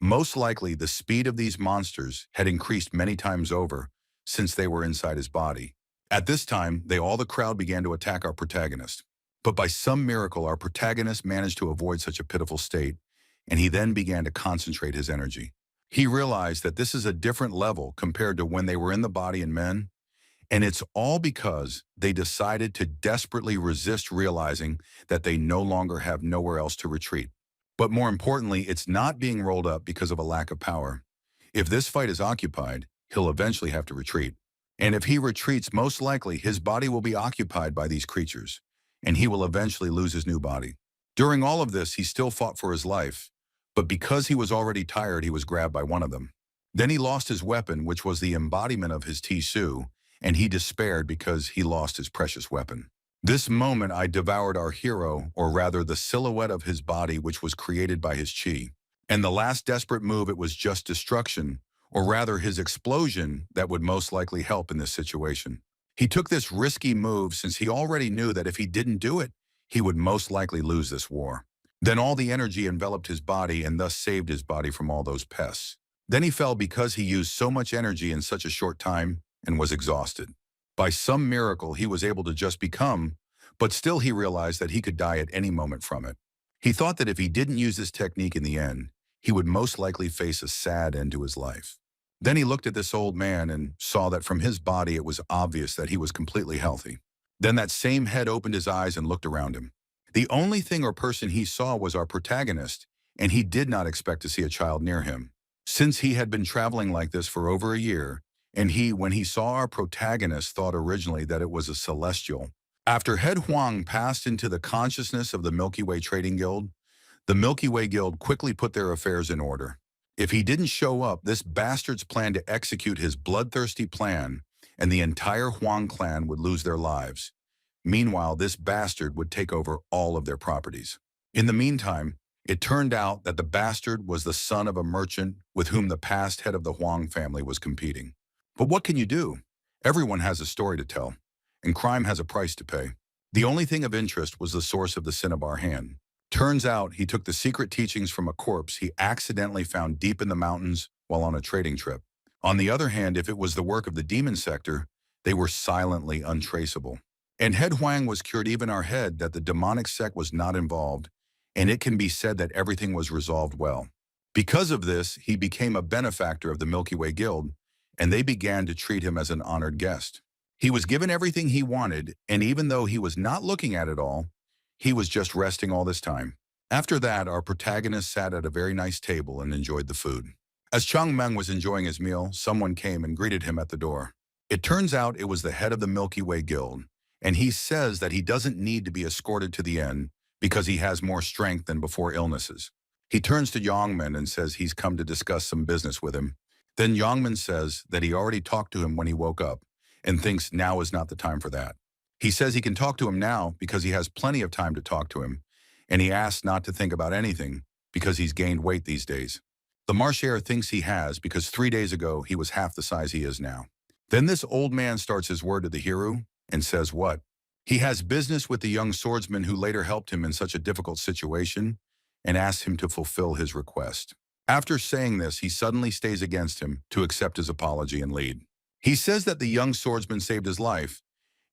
Most likely, the speed of these monsters had increased many times over since they were inside his body. At this time, the crowd began to attack our protagonist. But by some miracle, our protagonist managed to avoid such a pitiful state, and he then began to concentrate his energy. He realized that this is a different level compared to when they were in the body and men, and it's all because they decided to desperately resist realizing that they no longer have nowhere else to retreat. But more importantly, it's not being rolled up because of a lack of power. If this fight is occupied, he'll eventually have to retreat. And if he retreats, most likely his body will be occupied by these creatures, and he will eventually lose his new body. During all of this, he still fought for his life, but because he was already tired, he was grabbed by one of them. Then he lost his weapon, which was the embodiment of his Tisu, and he despaired because he lost his precious weapon. This moment I devoured our hero, or rather the silhouette of his body, which was created by his chi. And the last desperate move, it was just destruction, or rather his explosion, that would most likely help in this situation. He took this risky move since he already knew that if he didn't do it, he would most likely lose this war. Then all the energy enveloped his body and thus saved his body from all those pests. Then he fell because he used so much energy in such a short time and was exhausted. By some miracle, he was able to just become, but still he realized that he could die at any moment from it. He thought that if he didn't use this technique in the end, he would most likely face a sad end to his life. Then he looked at this old man and saw that from his body it was obvious that he was completely healthy. Then that same head opened his eyes and looked around him. The only thing or person he saw was our protagonist, and he did not expect to see a child near him. Since he had been traveling like this for over a year, and when he saw our protagonist, thought originally that it was a celestial. After Head Huang passed into the consciousness of the Milky Way Trading Guild, the Milky Way Guild quickly put their affairs in order. If he didn't show up, this bastard's plan to execute his bloodthirsty plan, and the entire Huang clan would lose their lives. Meanwhile, this bastard would take over all of their properties. In the meantime, it turned out that the bastard was the son of a merchant with whom the past head of the Huang family was competing. But what can you do? Everyone has a story to tell, and crime has a price to pay. The only thing of interest was the source of the cinnabar hand. Turns out he took the secret teachings from a corpse he accidentally found deep in the mountains while on a trading trip. On the other hand, if it was the work of the demon sector, they were silently untraceable. And Head Huang was cured. Even our head that the demonic sect was not involved, and it can be said that everything was resolved well. Because of this, he became a benefactor of the Milky Way Guild, and they began to treat him as an honored guest. He was given everything he wanted, and even though he was not looking at it all, he was just resting all this time. After that, our protagonist sat at a very nice table and enjoyed the food. As Chang Meng was enjoying his meal, someone came and greeted him at the door. It turns out it was the head of the Milky Way Guild, and he says that he doesn't need to be escorted to the end because he has more strength than before illnesses. He turns to Yongmen and says he's come to discuss some business with him. Then Yongmen says that he already talked to him when he woke up and thinks now is not the time for that. He says he can talk to him now because he has plenty of time to talk to him, and he asks not to think about anything because he's gained weight these days. The marcher thinks he has because 3 days ago he was half the size he is now. Then this old man starts his word to the hero and says what? He has business with the young swordsman who later helped him in such a difficult situation and asks him to fulfill his request. After saying this, he suddenly stays against him to accept his apology and lead. He says that the young swordsman saved his life,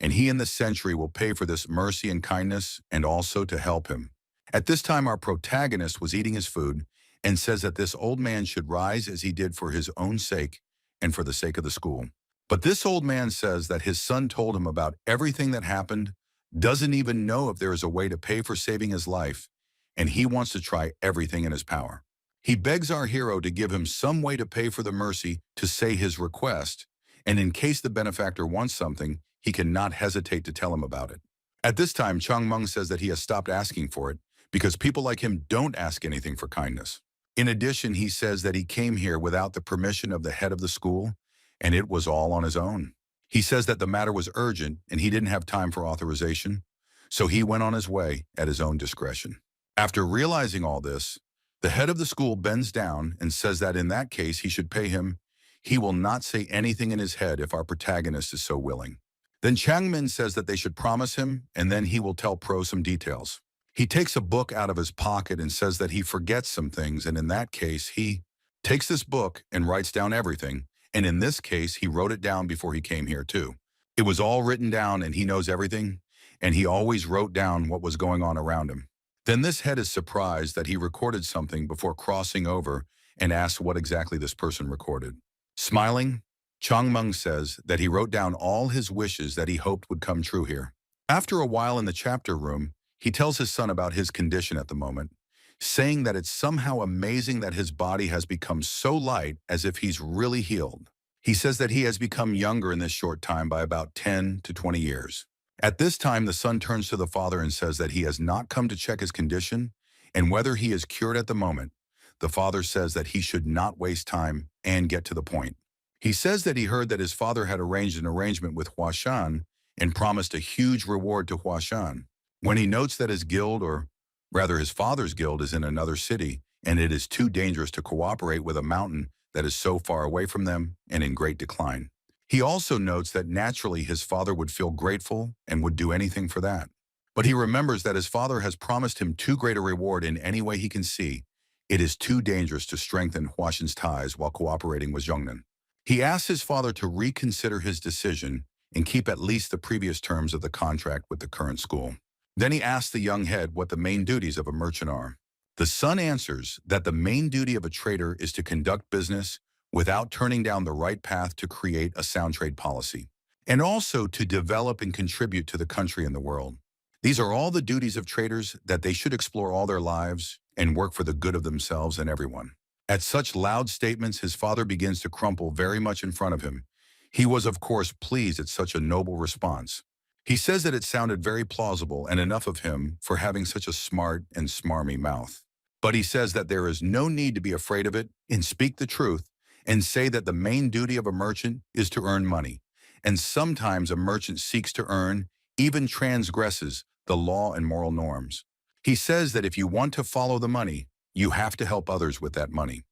and he and the century will pay for this mercy and kindness and also to help him. At this time, our protagonist was eating his food and says that this old man should rise as he did for his own sake and for the sake of the school. But this old man says that his son told him about everything that happened, doesn't even know if there is a way to pay for saving his life, and he wants to try everything in his power. He begs our hero to give him some way to pay for the mercy to say his request, and in case the benefactor wants something, he cannot hesitate to tell him about it. At this time, Chang Meng says that he has stopped asking for it because people like him don't ask anything for kindness. In addition, he says that he came here without the permission of the head of the school, and it was all on his own. He says that the matter was urgent and he didn't have time for authorization, so he went on his way at his own discretion. After realizing all this, the head of the school bends down and says that in that case he should pay him. He will not say anything in his head if our protagonist is so willing. Then Changmin says that they should promise him, and then he will tell Pro some details. He takes a book out of his pocket and says that he forgets some things, and in that case, he takes this book and writes down everything, and in this case, he wrote it down before he came here too. It was all written down and he knows everything, and he always wrote down what was going on around him. Then this head is surprised that he recorded something before crossing over and asks what exactly this person recorded. Smiling, Chang Meng says that he wrote down all his wishes that he hoped would come true here. After a while in the chapter room, he tells his son about his condition at the moment, saying that it's somehow amazing that his body has become so light as if he's really healed. He says that he has become younger in this short time by about 10 to 20 years. At this time, the son turns to the father and says that he has not come to check his condition and whether he is cured at the moment. The father says that he should not waste time and get to the point. He says that he heard that his father had arranged an arrangement with Huashan and promised a huge reward to Huashan. When he notes that his guild, or rather his father's guild, is in another city, and it is too dangerous to cooperate with a mountain that is so far away from them and in great decline. He also notes that naturally his father would feel grateful and would do anything for that. But he remembers that his father has promised him too great a reward in any way he can see. It is too dangerous to strengthen Huashan's ties while cooperating with Zhongnan. He asks his father to reconsider his decision and keep at least the previous terms of the contract with the current school. Then he asks the young head what the main duties of a merchant are. The son answers that the main duty of a trader is to conduct business without turning down the right path to create a sound trade policy, and also to develop and contribute to the country and the world. These are all the duties of traders that they should explore all their lives and work for the good of themselves and everyone. At such loud statements, his father begins to crumple very much in front of him. He was, of course, pleased at such a noble response. He says that it sounded very plausible and enough of him for having such a smart and smarmy mouth. But he says that there is no need to be afraid of it and speak the truth and say that the main duty of a merchant is to earn money. And sometimes a merchant seeks to earn, even transgresses, the law and moral norms. He says that if you want to follow the money, you have to help others with that money.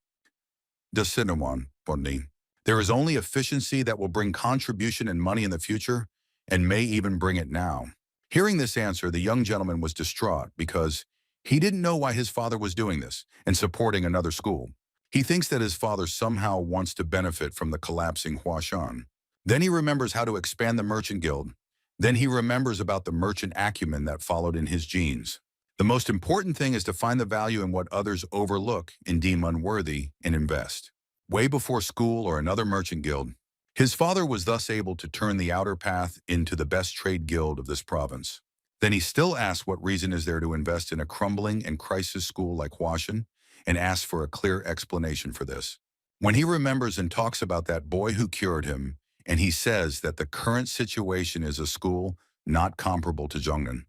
There is only efficiency that will bring contribution and money in the future, and may even bring it now. Hearing this answer, the young gentleman was distraught because he didn't know why his father was doing this and supporting another school. He thinks that his father somehow wants to benefit from the collapsing Huashan. Then he remembers how to expand the merchant guild. Then he remembers about the merchant acumen that followed in his genes. The most important thing is to find the value in what others overlook and deem unworthy and invest. Way before school or another merchant guild, his father was thus able to turn the outer path into the best trade guild of this province. Then he still asks what reason is there to invest in a crumbling and crisis school like Huashan, and asks for a clear explanation for this. When he remembers and talks about that boy who cured him, and he says that the current situation is a school not comparable to Zhongnan.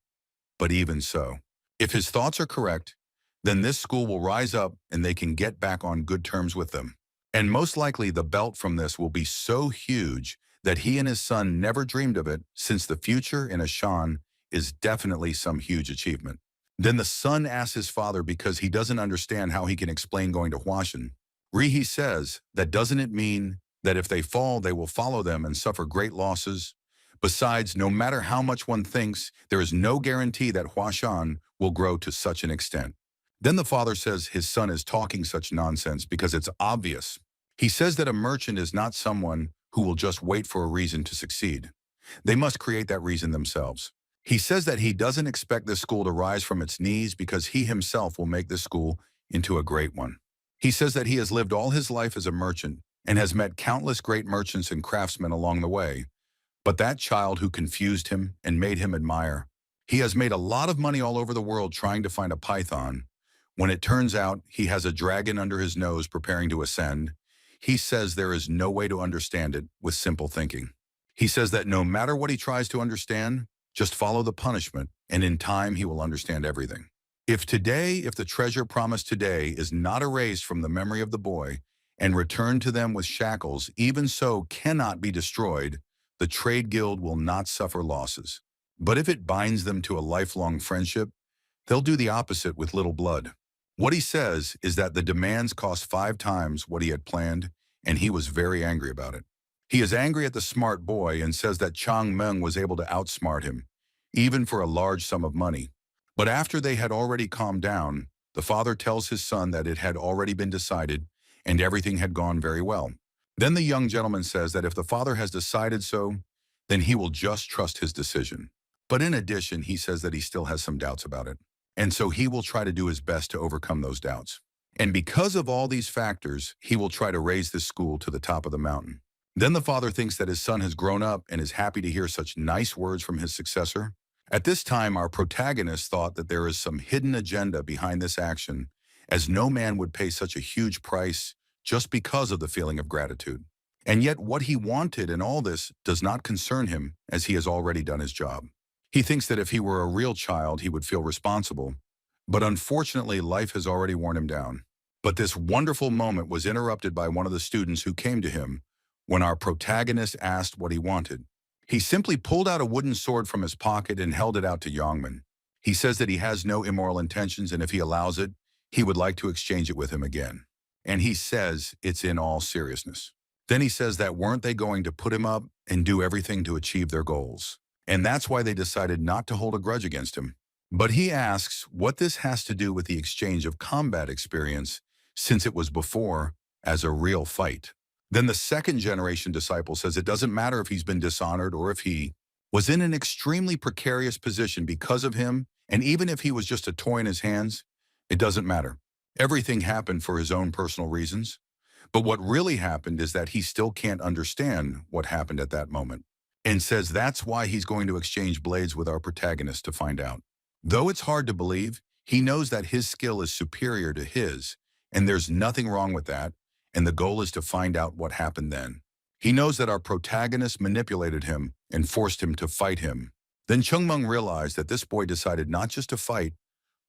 But even so, if his thoughts are correct, then this school will rise up and they can get back on good terms with them. And most likely the belt from this will be so huge that he and his son never dreamed of it, since the future in Huashan is definitely some huge achievement. Then the son asks his father because he doesn't understand how he can explain going to Huashan. Rihi says that doesn't it mean that if they fall, they will follow them and suffer great losses? Besides, no matter how much one thinks, there is no guarantee that Huashan will grow to such an extent. Then the father says his son is talking such nonsense because it's obvious. He says that a merchant is not someone who will just wait for a reason to succeed. They must create that reason themselves. He says that he doesn't expect this school to rise from its knees because he himself will make this school into a great one. He says that he has lived all his life as a merchant and has met countless great merchants and craftsmen along the way. But that child who confused him and made him admire, he has made a lot of money all over the world trying to find a python. When it turns out he has a dragon under his nose preparing to ascend, he says there is no way to understand it with simple thinking. He says that no matter what he tries to understand, just follow the punishment, and in time he will understand everything. If the treasure promised today is not erased from the memory of the boy and returned to them with shackles, even so cannot be destroyed, the trade guild will not suffer losses. But if it binds them to a lifelong friendship, they'll do the opposite with little blood. What he says is that the demands cost 5 times what he had planned, and he was very angry about it. He is angry at the smart boy and says that Chang Meng was able to outsmart him, even for a large sum of money. But after they had already calmed down, the father tells his son that it had already been decided and everything had gone very well. Then the young gentleman says that if the father has decided so, then he will just trust his decision. But in addition, he says that he still has some doubts about it. And so he will try to do his best to overcome those doubts. And because of all these factors, he will try to raise this school to the top of the mountain. Then the father thinks that his son has grown up and is happy to hear such nice words from his successor. At this time, our protagonist thought that there is some hidden agenda behind this action, as no man would pay such a huge price just because of the feeling of gratitude. And yet what he wanted in all this does not concern him, as he has already done his job. He thinks that if he were a real child, he would feel responsible. But unfortunately, life has already worn him down. But this wonderful moment was interrupted by one of the students who came to him when our protagonist asked what he wanted. He simply pulled out a wooden sword from his pocket and held it out to Yongman. He says that he has no immoral intentions, and if he allows it, he would like to exchange it with him again. And he says it's in all seriousness. Then he says that weren't they going to put him up and do everything to achieve their goals? And that's why they decided not to hold a grudge against him. But he asks what this has to do with the exchange of combat experience since it was before as a real fight. Then the second generation disciple says it doesn't matter if he's been dishonored or if he was in an extremely precarious position because of him, and even if he was just a toy in his hands, it doesn't matter. Everything happened for his own personal reasons. But what really happened is that he still can't understand what happened at that moment, and says that's why he's going to exchange blades with our protagonist to find out. Though it's hard to believe, he knows that his skill is superior to his, and there's nothing wrong with that, and the goal is to find out what happened then. He knows that our protagonist manipulated him and forced him to fight him. Then Chungmung realized that this boy decided not just to fight,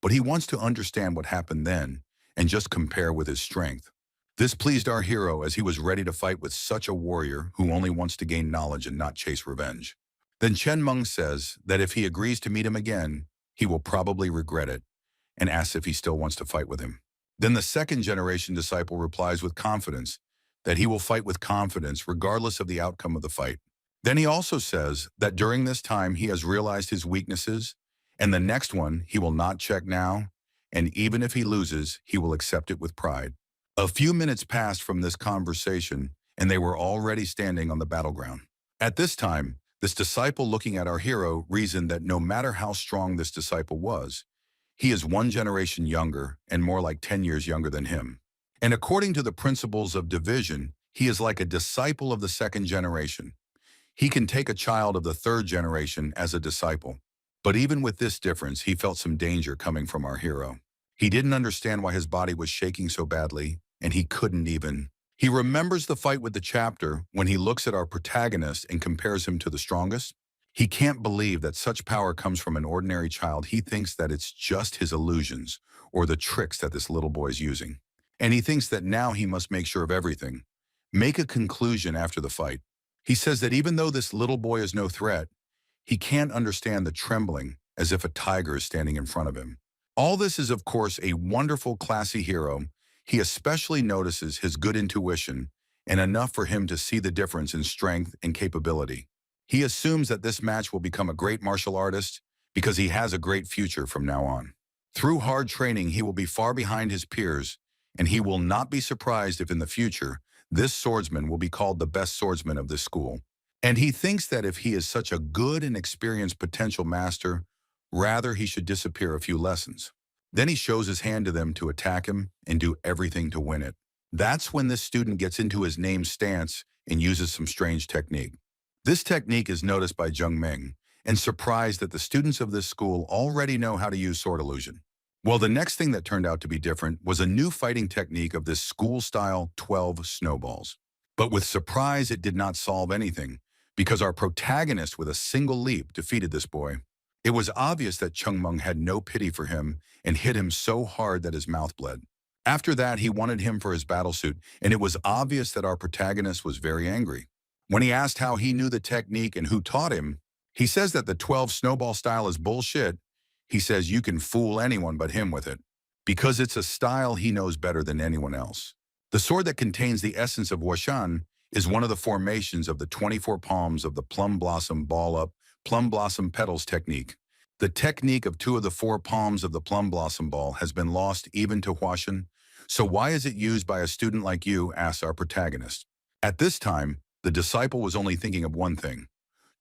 but he wants to understand what happened then and just compare with his strength. This pleased our hero as he was ready to fight with such a warrior who only wants to gain knowledge and not chase revenge. Then Chen Meng says that if he agrees to meet him again, he will probably regret it, and asks if he still wants to fight with him. Then the second generation disciple replies with confidence that he will fight with confidence regardless of the outcome of the fight. Then he also says that during this time he has realized his weaknesses, and the next one he will not check now, and even if he loses, he will accept it with pride. A few minutes passed from this conversation, and they were already standing on the battleground. At this time, this disciple looking at our hero reasoned that no matter how strong this disciple was, he is one generation younger and more like 10 years younger than him. And according to the principles of division, he is like a disciple of the second generation. He can take a child of the third generation as a disciple. But even with this difference, he felt some danger coming from our hero. He didn't understand why his body was shaking so badly, and he couldn't even. He remembers the fight with the chapter when he looks at our protagonist and compares him to the strongest. He can't believe that such power comes from an ordinary child. He thinks that it's just his illusions or the tricks that this little boy is using. And he thinks that now he must make sure of everything, make a conclusion after the fight. He says that even though this little boy is no threat, he can't understand the trembling as if a tiger is standing in front of him. All this is, of course, a wonderful, classy hero. He especially notices his good intuition and enough for him to see the difference in strength and capability. He assumes that this match will become a great martial artist because he has a great future from now on. Through hard training, he will be far behind his peers, and he will not be surprised if in the future, this swordsman will be called the best swordsman of this school. And he thinks that if he is such a good and experienced potential master, rather he should disappear a few lessons. Then he shows his hand to them to attack him and do everything to win it. That's when this student gets into his name stance and uses some strange technique. This technique is noticed by Zheng Ming and surprised that the students of this school already know how to use sword illusion. Well, the next thing that turned out to be different was a new fighting technique of this school-style 12 snowballs. But with surprise, it did not solve anything because our protagonist with a single leap defeated this boy. It was obvious that Chung Meng had no pity for him and hit him so hard that his mouth bled. After that, he wanted him for his battlesuit, and it was obvious that our protagonist was very angry. When he asked how he knew the technique and who taught him, he says that the 12 snowball style is bullshit. He says you can fool anyone but him with it, because it's a style he knows better than anyone else. The sword that contains the essence of Huashan is one of the formations of the 24 palms of the plum blossom ball-up, plum blossom petals technique. The technique of 2 of the 4 palms of the plum blossom ball has been lost even to Huashan, so why is it used by a student like you, asks our protagonist. At this time, the disciple was only thinking of one thing,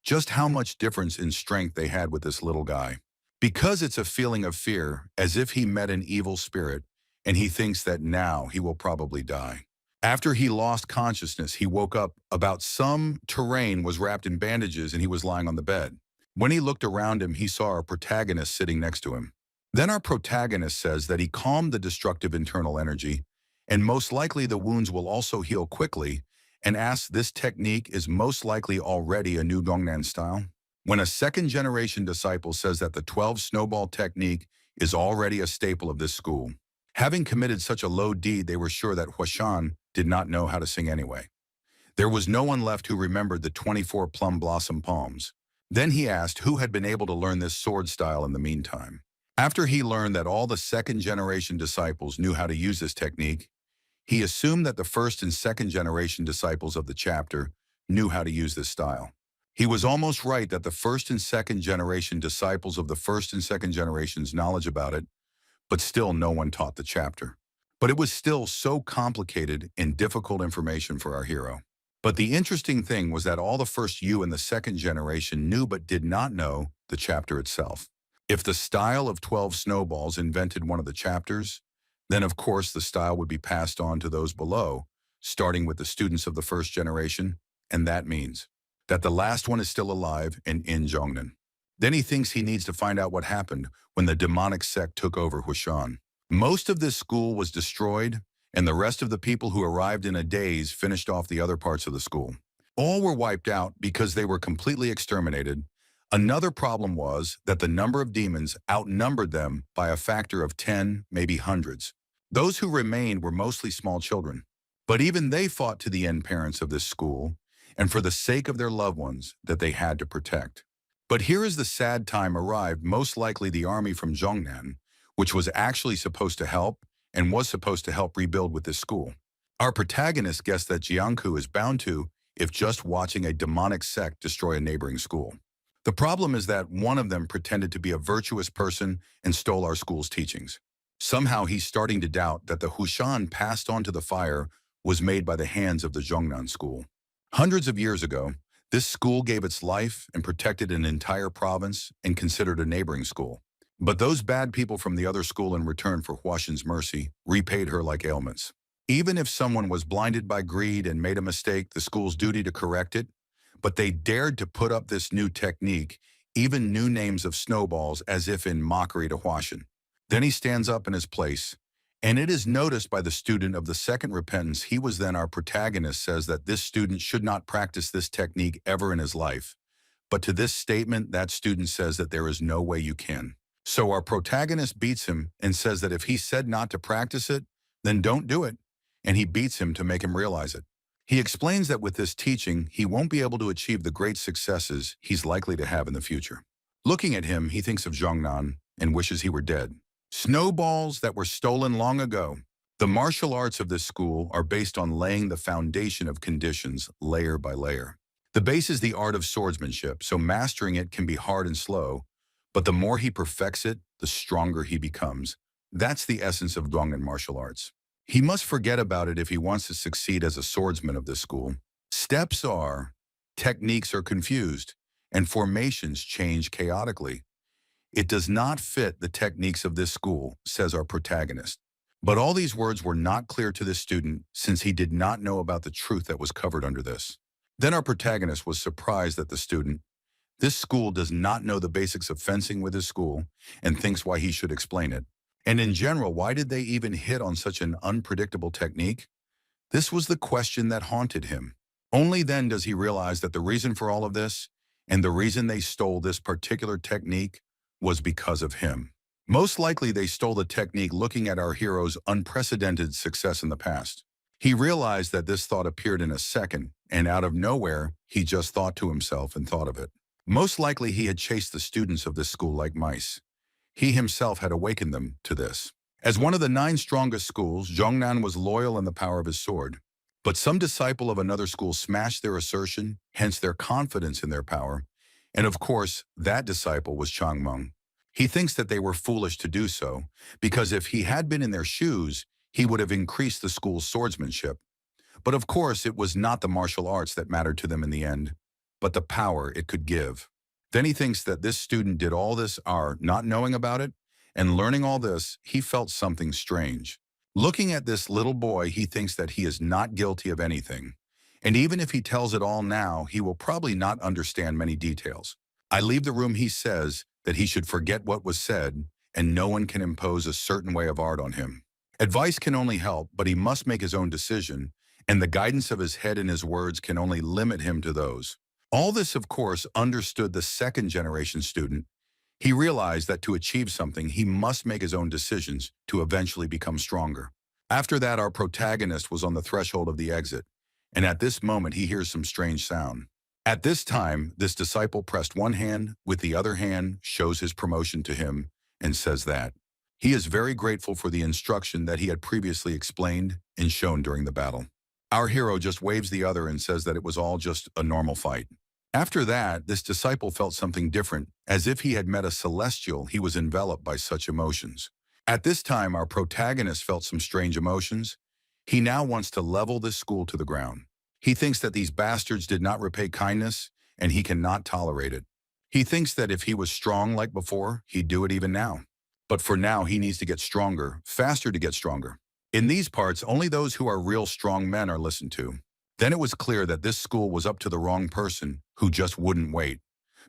just how much difference in strength they had with this little guy. Because it's a feeling of fear, as if he met an evil spirit, and he thinks that now he will probably die. After he lost consciousness, he woke up about some terrain was wrapped in bandages and he was lying on the bed. When he looked around him, he saw our protagonist sitting next to him. Then our protagonist says that he calmed the destructive internal energy, and most likely the wounds will also heal quickly, and asks this technique is most likely already a new Gongnan style. When a second-generation disciple says that the 12 snowball technique is already a staple of this school. Having committed such a low deed, they were sure that Huashan did not know how to sing anyway. There was no one left who remembered the 24 plum blossom palms. Then he asked who had been able to learn this sword style in the meantime. After he learned that all the second-generation disciples knew how to use this technique, He assumed that the first and second generation disciples of the chapter knew how to use this style. He was almost right that the first and second generation disciples of the first and second generations knowledge about it, but still no one taught the chapter. But it was still so complicated and difficult information for our hero. But the interesting thing was that all the first U and the second generation knew but did not know the chapter itself. If the style of 12 snowballs invented one of the chapters, then of course the style would be passed on to those below, starting with the students of the first generation, and that means that the last one is still alive and in Zhongnan. Then he thinks he needs to find out what happened when the demonic sect took over Huashan. Most of this school was destroyed, and the rest of the people who arrived in a daze finished off the other parts of the school. All were wiped out because they were completely exterminated. Another problem was that the number of demons outnumbered them by a factor of 10, maybe hundreds. Those who remained were mostly small children. But even they fought to the end parents of this school, and for the sake of their loved ones that they had to protect. But here is the sad time arrived, most likely the army from Zhongnan, which was actually supposed to help and was supposed to help rebuild with this school. Our protagonist guessed that Jiangku is bound to if just watching a demonic sect destroy a neighboring school. The problem is that one of them pretended to be a virtuous person and stole our school's teachings. Somehow he's starting to doubt that the Huashan passed on to the fire was made by the hands of the Zhongnan school. Hundreds of years ago, this school gave its life and protected an entire province and considered a neighboring school. But those bad people from the other school, in return for Huashan's mercy, repaid her like ailments. Even if someone was blinded by greed and made a mistake, the school's duty to correct it, but they dared to put up this new technique, even new names of snowballs, as if in mockery to Huashan. Then he stands up in his place, and it is noticed by the student of the second repentance. He was then our protagonist, says that this student should not practice this technique ever in his life. But to this statement, that student says that there is no way you can. So our protagonist beats him and says that if he said not to practice it, then don't do it. And he beats him to make him realize it. He explains that with this teaching, he won't be able to achieve the great successes he's likely to have in the future. Looking at him, he thinks of Zhongnan and wishes he were dead. Snowballs that were stolen long ago. The martial arts of this school are based on laying the foundation of conditions layer by layer. The base is the art of swordsmanship, so mastering it can be hard and slow, but the more he perfects it, the stronger he becomes. That's the essence of Zhongnan martial arts. He must forget about it if he wants to succeed as a swordsman of this school. Steps are, techniques are confused, and formations change chaotically. It does not fit the techniques of this school, says our protagonist. But all these words were not clear to this student since he did not know about the truth that was covered under this. Then our protagonist was surprised that the student, this school does not know the basics of fencing with his school and thinks why he should explain it. And in general, why did they even hit on such an unpredictable technique? This was the question that haunted him. Only then does he realize that the reason for all of this, and the reason they stole this particular technique, was because of him. Most likely they stole the technique looking at our hero's unprecedented success in the past. He realized that this thought appeared in a second, and out of nowhere, he just thought to himself and thought of it. Most likely he had chased the students of this school like mice. He himself had awakened them to this. As one of the 9 strongest schools, Zhongnan was loyal in the power of his sword. But some disciple of another school smashed their assertion, hence their confidence in their power. And of course, that disciple was Changmeng. He thinks that they were foolish to do so, because if he had been in their shoes, he would have increased the school's swordsmanship. But of course, it was not the martial arts that mattered to them in the end, but the power it could give. Then he thinks that this student did all this not knowing about it, and learning all this, he felt something strange. Looking at this little boy, he thinks that he is not guilty of anything. And even if he tells it all now, he will probably not understand many details. I leave the room, he says that he should forget what was said, and no one can impose a certain way of art on him. Advice can only help, but he must make his own decision, and the guidance of his head and his words can only limit him to those. All this, of course, understood the second generation student. He realized that to achieve something, he must make his own decisions to eventually become stronger. After that, our protagonist was on the threshold of the exit, and at this moment he hears some strange sound. At this time, this disciple pressed one hand with the other hand, shows his promotion to him, and says that He is very grateful for the instruction that he had previously explained and shown during the battle. Our hero just waves the other and says that it was all just a normal fight. After that, this disciple felt something different, as if he had met a celestial. He was enveloped by such emotions. At this time, our protagonist felt some strange emotions. He now wants to level this school to the ground. He thinks that these bastards did not repay kindness, and he cannot tolerate it. He thinks that if he was strong like before, he'd do it even now. But for now, he needs to get stronger, faster to get stronger. In these parts, only those who are real strong men are listened to. Then it was clear that this school was up to the wrong person who just wouldn't wait,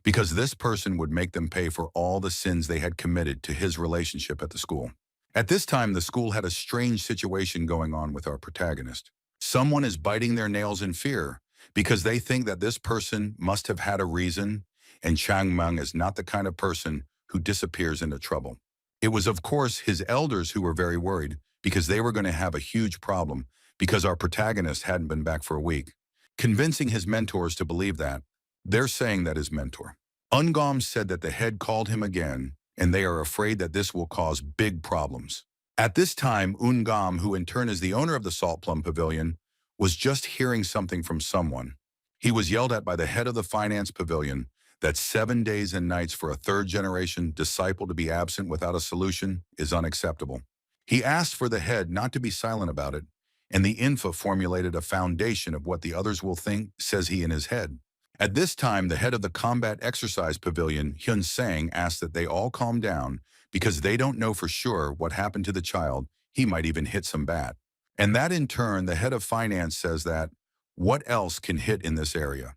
because this person would make them pay for all the sins they had committed to his relationship at the school. At this time, the school had a strange situation going on with our protagonist. Someone is biting their nails in fear because they think that this person must have had a reason, and Chang Meng is not the kind of person who disappears into trouble. It was, of course, his elders who were very worried because they were going to have a huge problem because our protagonist hadn't been back for a week. Convincing his mentors to believe that, they're saying that his mentor. Ungam said that the head called him again, and they are afraid that this will cause big problems. At this time, Ungam, who in turn is the owner of the Salt Plum Pavilion, was just hearing something from someone. He was yelled at by the head of the Finance Pavilion that 7 days and nights for a third-generation disciple to be absent without a solution is unacceptable. He asked for the head not to be silent about it, and the Infa formulated a foundation of what the others will think, says he in his head. At this time, the head of the Combat Exercise Pavilion, Hyun Sang, asked that they all calm down because they don't know for sure what happened to the child. He might even hit some bat. And that in turn, the head of finance says that, what else can hit in this area?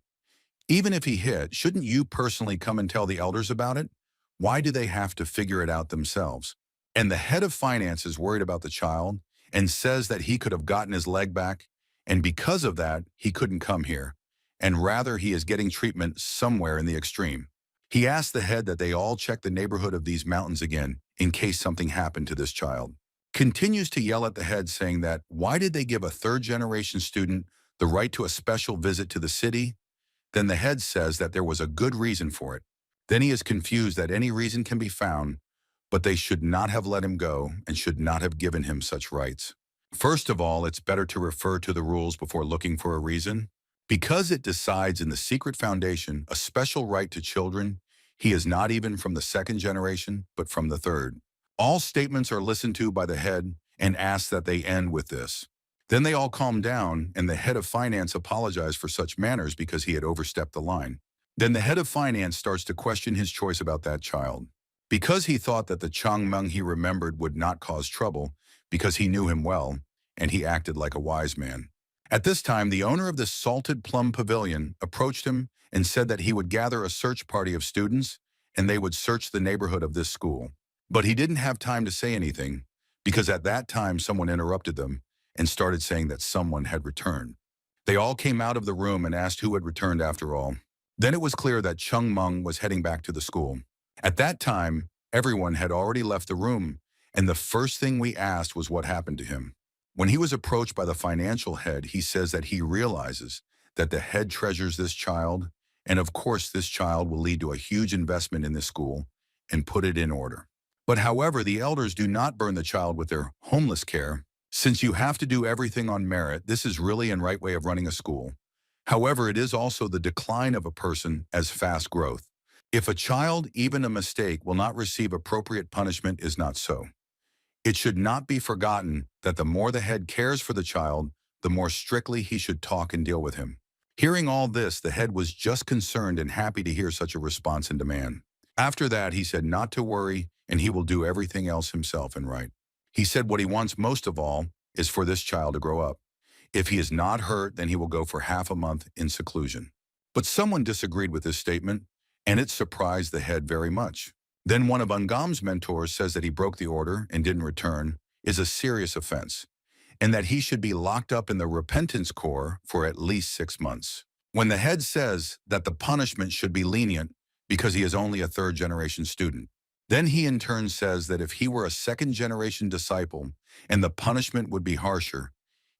Even if he hit, shouldn't you personally come and tell the elders about it? Why do they have to figure it out themselves? And the head of finance is worried about the child and says that he could have gotten his leg back, and because of that, he couldn't come here, and rather he is getting treatment somewhere in the extreme. He asked the head that they all check the neighborhood of these mountains again in case something happened to this child. Continues to yell at the head saying that, why did they give a third-generation student the right to a special visit to the city? Then the head says that there was a good reason for it. Then he is confused that any reason can be found, but they should not have let him go and should not have given him such rights. First of all, it's better to refer to the rules before looking for a reason. Because it decides in the secret foundation a special right to children, he is not even from the second generation, but from the third. All statements are listened to by the head and asked that they end with this. Then they all calm down, and the head of finance apologized for such manners because he had overstepped the line. Then the head of finance starts to question his choice about that child. Because he thought that the Chang Meng he remembered would not cause trouble, because he knew him well, and he acted like a wise man. At this time, the owner of the Salted Plum Pavilion approached him and said that he would gather a search party of students, and they would search the neighborhood of this school. But he didn't have time to say anything, because at that time someone interrupted them and started saying that someone had returned. They all came out of the room and asked who had returned after all. Then it was clear that Chung Meng was heading back to the school. At that time, everyone had already left the room, and the first thing we asked was what happened to him. When he was approached by the financial head, he says that he realizes that the head treasures this child, and of course this child will lead to a huge investment in this school and put it in order. But however, the elders do not burn the child with their homeless care. Since you have to do everything on merit, this is really a right way of running a school. However, it is also the decline of a person as fast growth. If a child, even a mistake, will not receive appropriate punishment is not so. It should not be forgotten that the more the head cares for the child, the more strictly he should talk and deal with him. Hearing all this, the head was just concerned and happy to hear such a response and demand. After that, he said not to worry, and he will do everything else himself and right. He said what he wants most of all is for this child to grow up. If he is not hurt, then he will go for half a month in seclusion. But someone disagreed with this statement, and it surprised the head very much. Then one of Ungam's mentors says that he broke the order and didn't return is a serious offense, and that he should be locked up in the Repentance Corps for at least 6 months. When the head says that the punishment should be lenient because he is only a third-generation student, then he in turn says that if he were a second-generation disciple and the punishment would be harsher,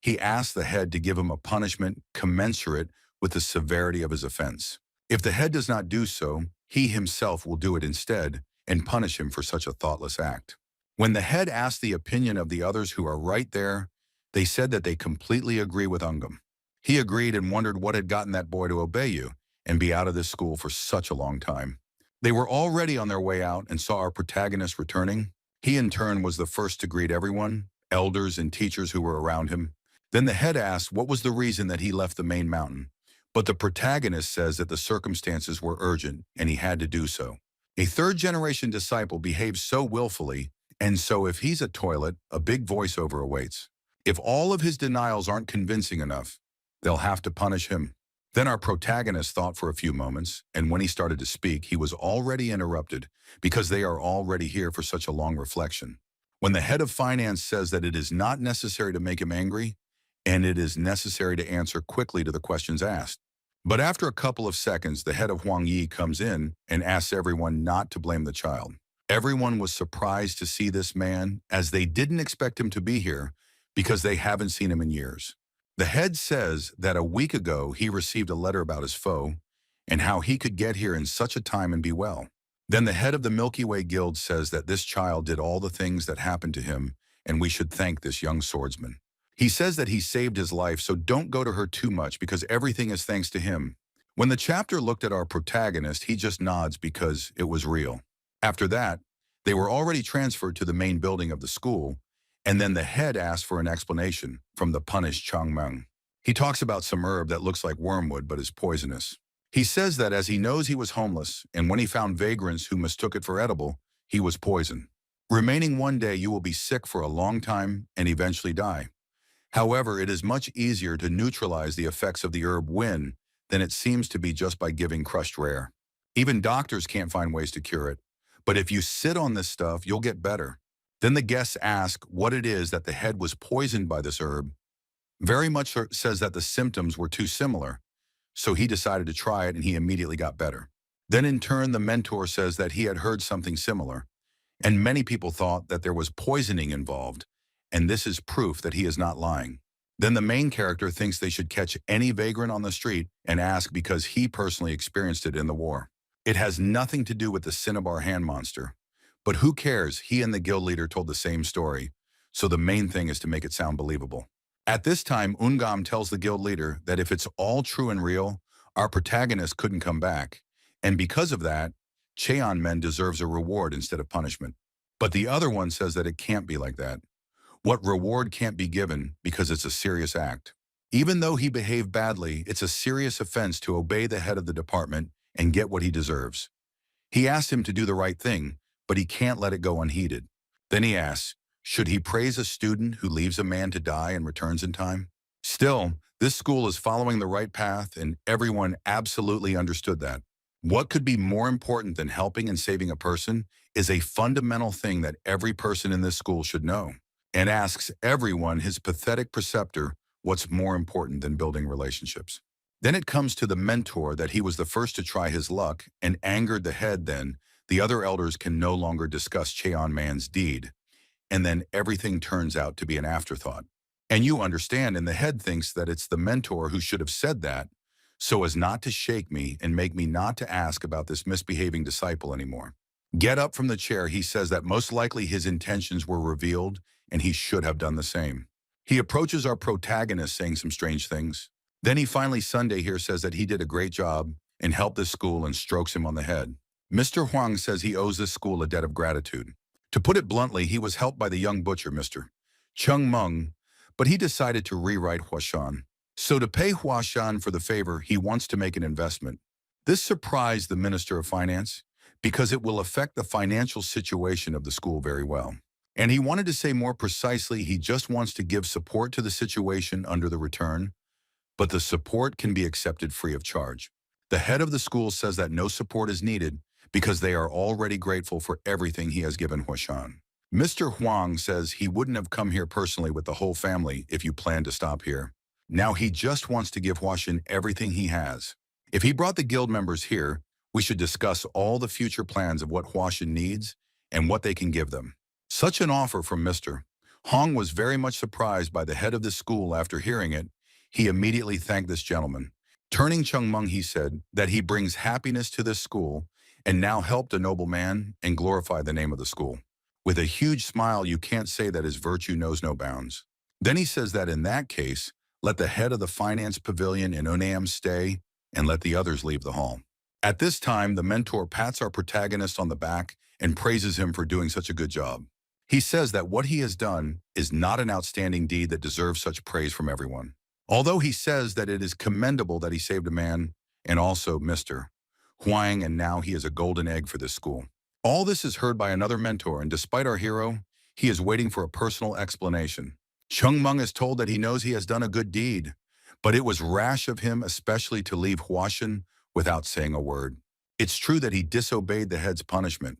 he asks the head to give him a punishment commensurate with the severity of his offense. If the head does not do so, he himself will do it instead and punish him for such a thoughtless act. When the head asked the opinion of the others who are right there, they said that they completely agree with Ungam. He agreed and wondered what had gotten that boy to obey you and be out of this school for such a long time. They were already on their way out and saw our protagonist returning. He in turn was the first to greet everyone, elders and teachers who were around him. Then the head asked what was the reason that he left the main mountain. But the protagonist says that the circumstances were urgent and he had to do so. A third-generation disciple behaves so willfully, and so if he's a toilet, a big voiceover awaits. If all of his denials aren't convincing enough, they'll have to punish him. Then our protagonist thought for a few moments, and when he started to speak, he was already interrupted because they are already here for such a long reflection. When the head of finance says that it is not necessary to make him angry, and it is necessary to answer quickly to the questions asked. But after a couple of seconds, the head of Huang Yi comes in and asks everyone not to blame the child. Everyone was surprised to see this man, as they didn't expect him to be here because they haven't seen him in years. The head says that a week ago he received a letter about his foe and how he could get here in such a time and be well. Then the head of the Milky Way Guild says that this child did all the things that happened to him and we should thank this young swordsman. He says that he saved his life, so don't go to her too much because everything is thanks to him. When the chapter looked at our protagonist, he just nods because it was real. After that, they were already transferred to the main building of the school, and then the head asked for an explanation from the punished Chang Meng. He talks about some herb that looks like wormwood but is poisonous. He says that as he knows he was homeless, and when he found vagrants who mistook it for edible, he was poisoned. Remaining one day, you will be sick for a long time and eventually die. However, it is much easier to neutralize the effects of the herb when than it seems to be just by giving crushed rare. Even doctors can't find ways to cure it. But if you sit on this stuff, you'll get better. Then the guests ask what it is that the head was poisoned by this herb. Very much says that the symptoms were too similar, so he decided to try it and he immediately got better. Then in turn, the mentor says that he had heard something similar, and many people thought that there was poisoning involved, and this is proof that he is not lying. Then the main character thinks they should catch any vagrant on the street and ask because he personally experienced it in the war. It has nothing to do with the Cinnabar hand monster. But who cares? He and the guild leader told the same story, so the main thing is to make it sound believable. At this time, Ungam tells the guild leader that if it's all true and real, our protagonist couldn't come back, and because of that, Cheon Men deserves a reward instead of punishment. But the other one says that it can't be like that. What reward can't be given because it's a serious act. Even though he behaved badly, it's a serious offense to obey the head of the department and get what he deserves. He asked him to do the right thing, but he can't let it go unheeded. Then he asks, should he praise a student who leaves a man to die and returns in time? Still, this school is following the right path and everyone absolutely understood that. What could be more important than helping and saving a person is a fundamental thing that every person in this school should know, and asks everyone, his pathetic preceptor, what's more important than building relationships. Then it comes to the mentor that he was the first to try his luck and angered the head. Then the other elders can no longer discuss Cheon Man's deed, and then everything turns out to be an afterthought. And you understand, and the head thinks that it's the mentor who should have said that, so as not to shake me and make me not to ask about this misbehaving disciple anymore. Get up from the chair, he says that most likely his intentions were revealed and he should have done the same. He approaches our protagonist saying some strange things. Then he finally Sunday here says that he did a great job and helped this school and strokes him on the head. Mr. Huang says he owes this school a debt of gratitude. To put it bluntly, he was helped by the young butcher, Mr. Chung Meng, but he decided to rewrite Huashan. So to pay Huashan for the favor, he wants to make an investment. This surprised the Minister of Finance because it will affect the financial situation of the school very well. And he wanted to say more precisely, he just wants to give support to the situation under the return, but the support can be accepted free of charge. The head of the school says that no support is needed because they are already grateful for everything he has given Huashan. Mr. Huang says he wouldn't have come here personally with the whole family if you plan to stop here. Now he just wants to give Huashan everything he has. If he brought the guild members here, we should discuss all the future plans of what Huashan needs and what they can give them. Such an offer from Mr. Hong was very much surprised by the head of the school. After hearing it, he immediately thanked this gentleman. Turning Chung Meng, he said that he brings happiness to this school and now helped a noble man and glorify the name of the school. With a huge smile, you can't say that his virtue knows no bounds. Then he says that in that case, let the head of the finance pavilion in Onam stay and let the others leave the hall. At this time, the mentor pats our protagonist on the back and praises him for doing such a good job. He says that what he has done is not an outstanding deed that deserves such praise from everyone. Although he says that it is commendable that he saved a man and also Mr. Huang, and now he is a golden egg for this school. All this is heard by another mentor, and despite our hero, he is waiting for a personal explanation. Chung Meng is told that he knows he has done a good deed, but it was rash of him especially to leave Huashan without saying a word. It's true that he disobeyed the head's punishment.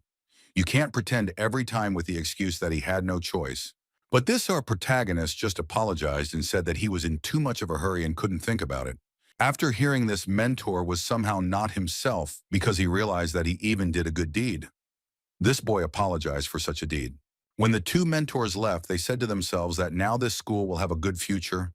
You can't pretend every time with the excuse that he had no choice. But this our protagonist just apologized and said that he was in too much of a hurry and couldn't think about it. After hearing this, mentor was somehow not himself because he realized that he even did a good deed. This boy apologized for such a deed. When the two mentors left, they said to themselves that now this school will have a good future,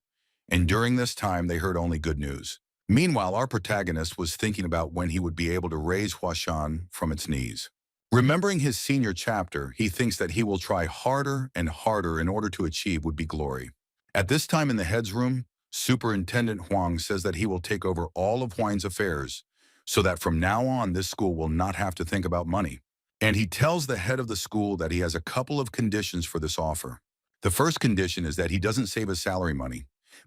and during this time they heard only good news. Meanwhile, our protagonist was thinking about when he would be able to raise Huashan from its knees. Remembering his senior chapter, he thinks that he will try harder and harder in order to achieve would-be glory. At this time in the head's room, Superintendent Huang says that he will take over all of Huang's affairs, so that from now on this school will not have to think about money. And he tells the head of the school that he has a couple of conditions for this offer. The first condition is that he doesn't save his salary money,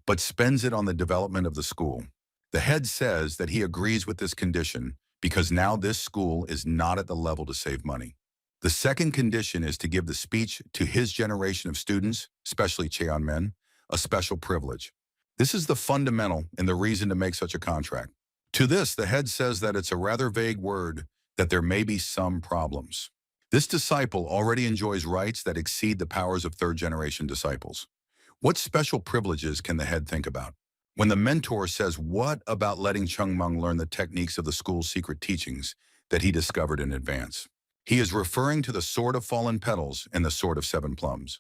but spends it on the development of the school. The head says that he agrees with this condition because now this school is not at the level to save money. The second condition is to give the speech to his generation of students, especially Cheonmen, a special privilege. This is the fundamental and the reason to make such a contract. To this, the head says that it's a rather vague word, that there may be some problems. This disciple already enjoys rights that exceed the powers of third-generation disciples. What special privileges can the head think about? When the mentor says, what about letting Chung Meng learn the techniques of the school's secret teachings that he discovered in advance? He is referring to the Sword of Fallen Petals and the Sword of Seven Plums.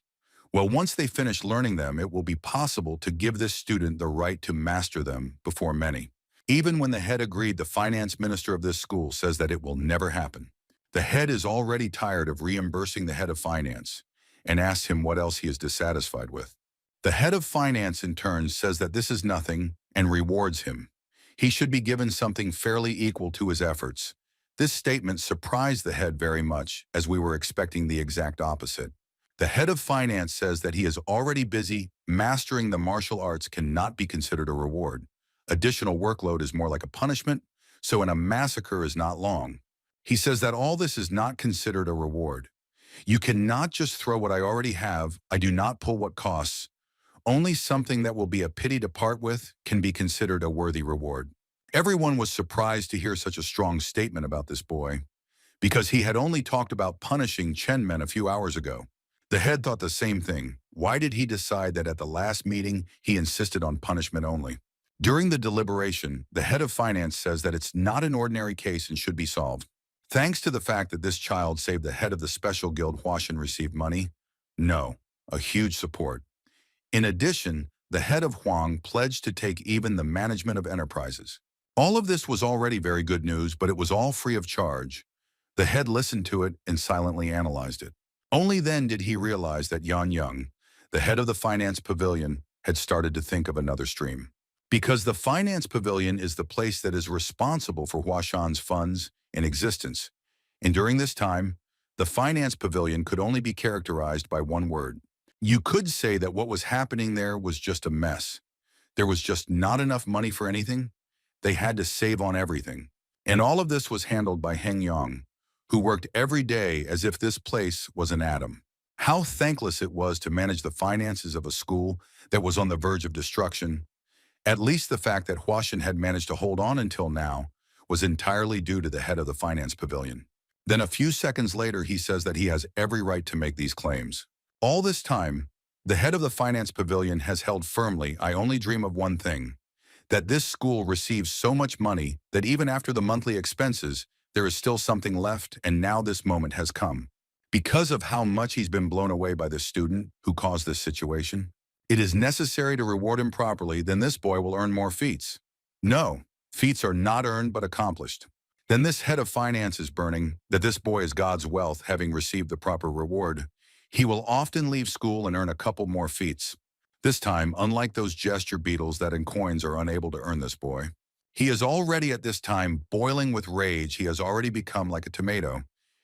Well, once they finish learning them, it will be possible to give this student the right to master them before many. Even when the head agreed, the finance minister of this school says that it will never happen. The head is already tired of reimbursing the head of finance and asks him what else he is dissatisfied with. The head of finance in turn says that this is nothing and rewards him. He should be given something fairly equal to his efforts. This statement surprised the head very much, as we were expecting the exact opposite. The head of finance says that he is already busy. Mastering the martial arts cannot be considered a reward. Additional workload is more like a punishment, so a massacre is not long. He says that all this is not considered a reward. You cannot just throw what I already have. I do not pull what costs. Only something that will be a pity to part with can be considered a worthy reward. Everyone was surprised to hear such a strong statement about this boy, because he had only talked about punishing Chenmen a few hours ago. The head thought the same thing. Why did he decide that at the last meeting he insisted on punishment only? During the deliberation, the head of finance says that it's not an ordinary case and should be solved. Thanks to the fact that this child saved the head of the special guild, Huashan received money? No, a huge support. In addition, the head of Huang pledged to take even the management of enterprises. All of this was already very good news, but it was all free of charge. The head listened to it and silently analyzed it. Only then did he realize that Yan Young, the head of the finance pavilion, had started to think of another stream. Because the finance pavilion is the place that is responsible for Huashan's funds and existence. And during this time, the finance pavilion could only be characterized by one word. You could say that what was happening there was just a mess. There was just not enough money for anything. They had to save on everything. And all of this was handled by Heng Yong, who worked every day as if this place was an atom. How thankless it was to manage the finances of a school that was on the verge of destruction. At least the fact that Huashan had managed to hold on until now was entirely due to the head of the finance pavilion. Then a few seconds later, he says that he has every right to make these claims. All this time, the head of the finance pavilion has held firmly, I only dream of one thing, that this school receives so much money that even after the monthly expenses, there is still something left, and now this moment has come. Because of how much he's been blown away by the student who caused this situation, it is necessary to reward him properly, then this boy will earn more feats. No, feats are not earned but accomplished. Then this head of finance is burning that this boy is God's wealth, having received the proper reward. He will often leave school and earn a couple more feats. This time, unlike those gesture beetles that in coins are unable to earn this boy, he is already at this time boiling with rage. He has already become like a tomato,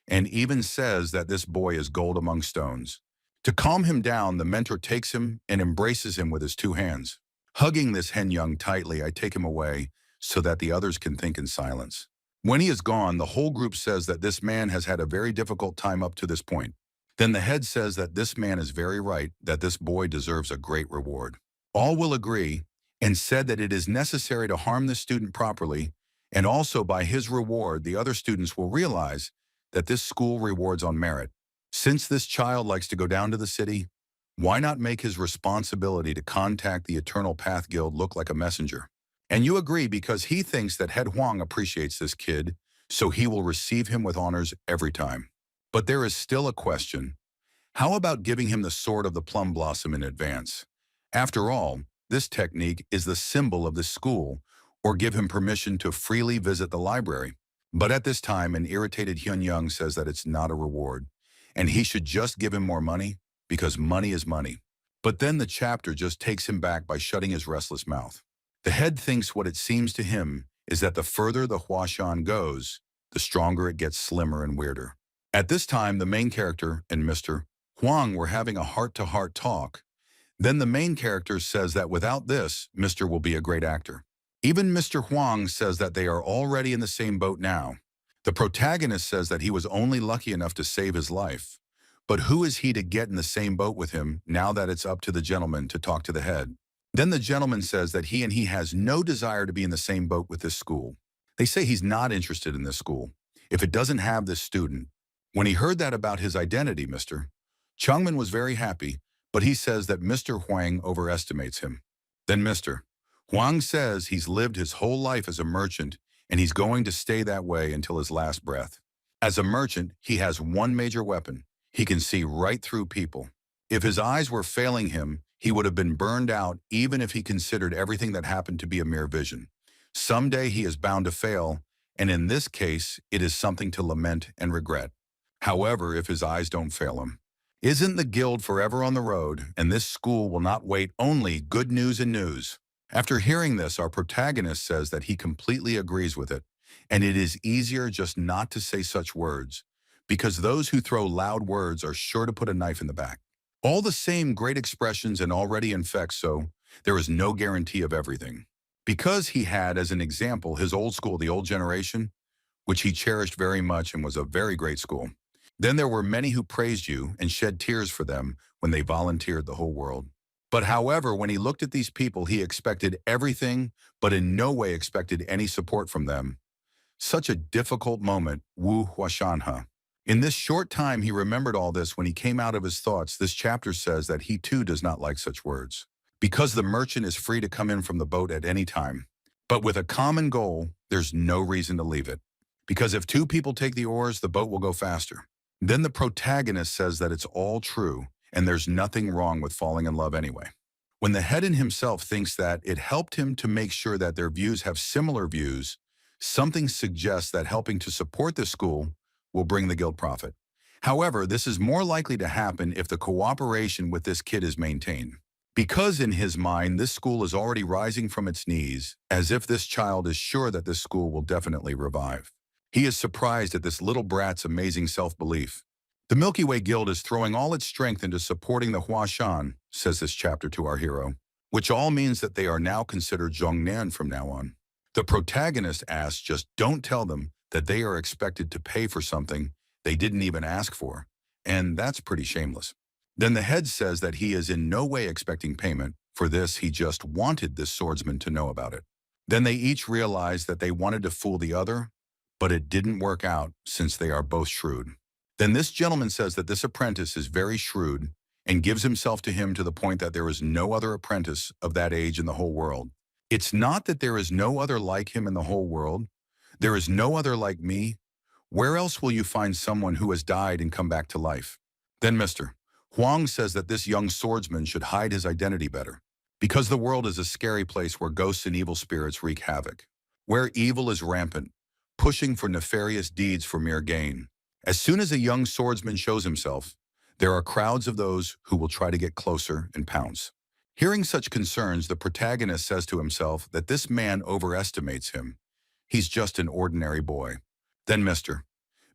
and even says that this boy is gold among stones. To calm him down, the mentor takes him and embraces him with his two hands. Hugging this hen young tightly, I take him away so that the others can think in silence. When he is gone, the whole group says that this man has had a very difficult time up to this point. Then the head says that this man is very right, that this boy deserves a great reward. All will agree, and said that it is necessary to harm this student properly, and also by his reward the other students will realize that this school rewards on merit. Since this child likes to go down to the city, why not make his responsibility to contact the Eternal Path Guild look like a messenger? And you agree because he thinks that Head Huang appreciates this kid, so he will receive him with honors every time. But there is still a question. How about giving him the sword of the plum blossom in advance? After all, this technique is the symbol of the school, or give him permission to freely visit the library. But at this time, an irritated Hyun Young says that it's not a reward, and he should just give him more money, because money is money. But then the chapter just takes him back by shutting his restless mouth. The head thinks what it seems to him is that the further the Huashan goes, the stronger it gets slimmer and weirder. At this time, the main character and Mr. Huang were having a heart-to-heart talk. Then the main character says that without this, Mr. will be a great actor. Even Mr. Huang says that they are already in the same boat now. The protagonist says that he was only lucky enough to save his life. But who is he to get in the same boat with him now that it's up to the gentleman to talk to the head? Then the gentleman says that he has no desire to be in the same boat with this school. They say he's not interested in this school if it doesn't have this student. When he heard that about his identity, Mr. Chungman was very happy, but he says that Mr. Huang overestimates him. Then Mr. Huang says he's lived his whole life as a merchant and he's going to stay that way until his last breath. As a merchant, he has one major weapon. He can see right through people. If his eyes were failing him, he would have been burned out even if he considered everything that happened to be a mere vision. Someday he is bound to fail, and in this case, it is something to lament and regret. However, if his eyes don't fail him, isn't the guild forever on the road, and this school will not wait only good news and news? After hearing this, our protagonist says that he completely agrees with it, and it is easier just not to say such words, because those who throw loud words are sure to put a knife in the back. All the same great expressions and already infect, so there is no guarantee of everything. Because he had, as an example, his old school, the old generation, which he cherished very much and was a very great school. Then there were many who praised you and shed tears for them when they volunteered the whole world. But however, when he looked at these people, he expected everything, but in no way expected any support from them. Such a difficult moment, Wu Huashan. In this short time, he remembered all this when he came out of his thoughts. This chapter says that he too does not like such words. Because the merchant is free to come in from the boat at any time. But with a common goal, there's no reason to leave it. Because if two people take the oars, the boat will go faster. Then the protagonist says that it's all true, and there's nothing wrong with falling in love anyway. When the head in himself thinks that it helped him to make sure that their views have similar views, something suggests that helping to support the school will bring the guild profit. However, this is more likely to happen if the cooperation with this kid is maintained. Because in his mind, this school is already rising from its knees, as if this child is sure that this school will definitely revive. He is surprised at this little brat's amazing self-belief. The Milky Way Guild is throwing all its strength into supporting the Huashan, says this chapter to our hero, which all means that they are now considered Zhongnan from now on. The protagonist asks, just don't tell them that they are expected to pay for something they didn't even ask for, and that's pretty shameless. Then the head says that he is in no way expecting payment. For this, he just wanted this swordsman to know about it. Then they each realize that they wanted to fool the other, but it didn't work out since they are both shrewd. Then this gentleman says that this apprentice is very shrewd and gives himself to him to the point that there is no other apprentice of that age in the whole world. It's not that there is no other like him in the whole world. There is no other like me. Where else will you find someone who has died and come back to life? Then Mr. Huang says that this young swordsman should hide his identity better, because the world is a scary place where ghosts and evil spirits wreak havoc, where evil is rampant. pushing for nefarious deeds for mere gain. As soon as a young swordsman shows himself, there are crowds of those who will try to get closer and pounce. Hearing such concerns, the protagonist says to himself that this man overestimates him. He's just an ordinary boy. Then Mr.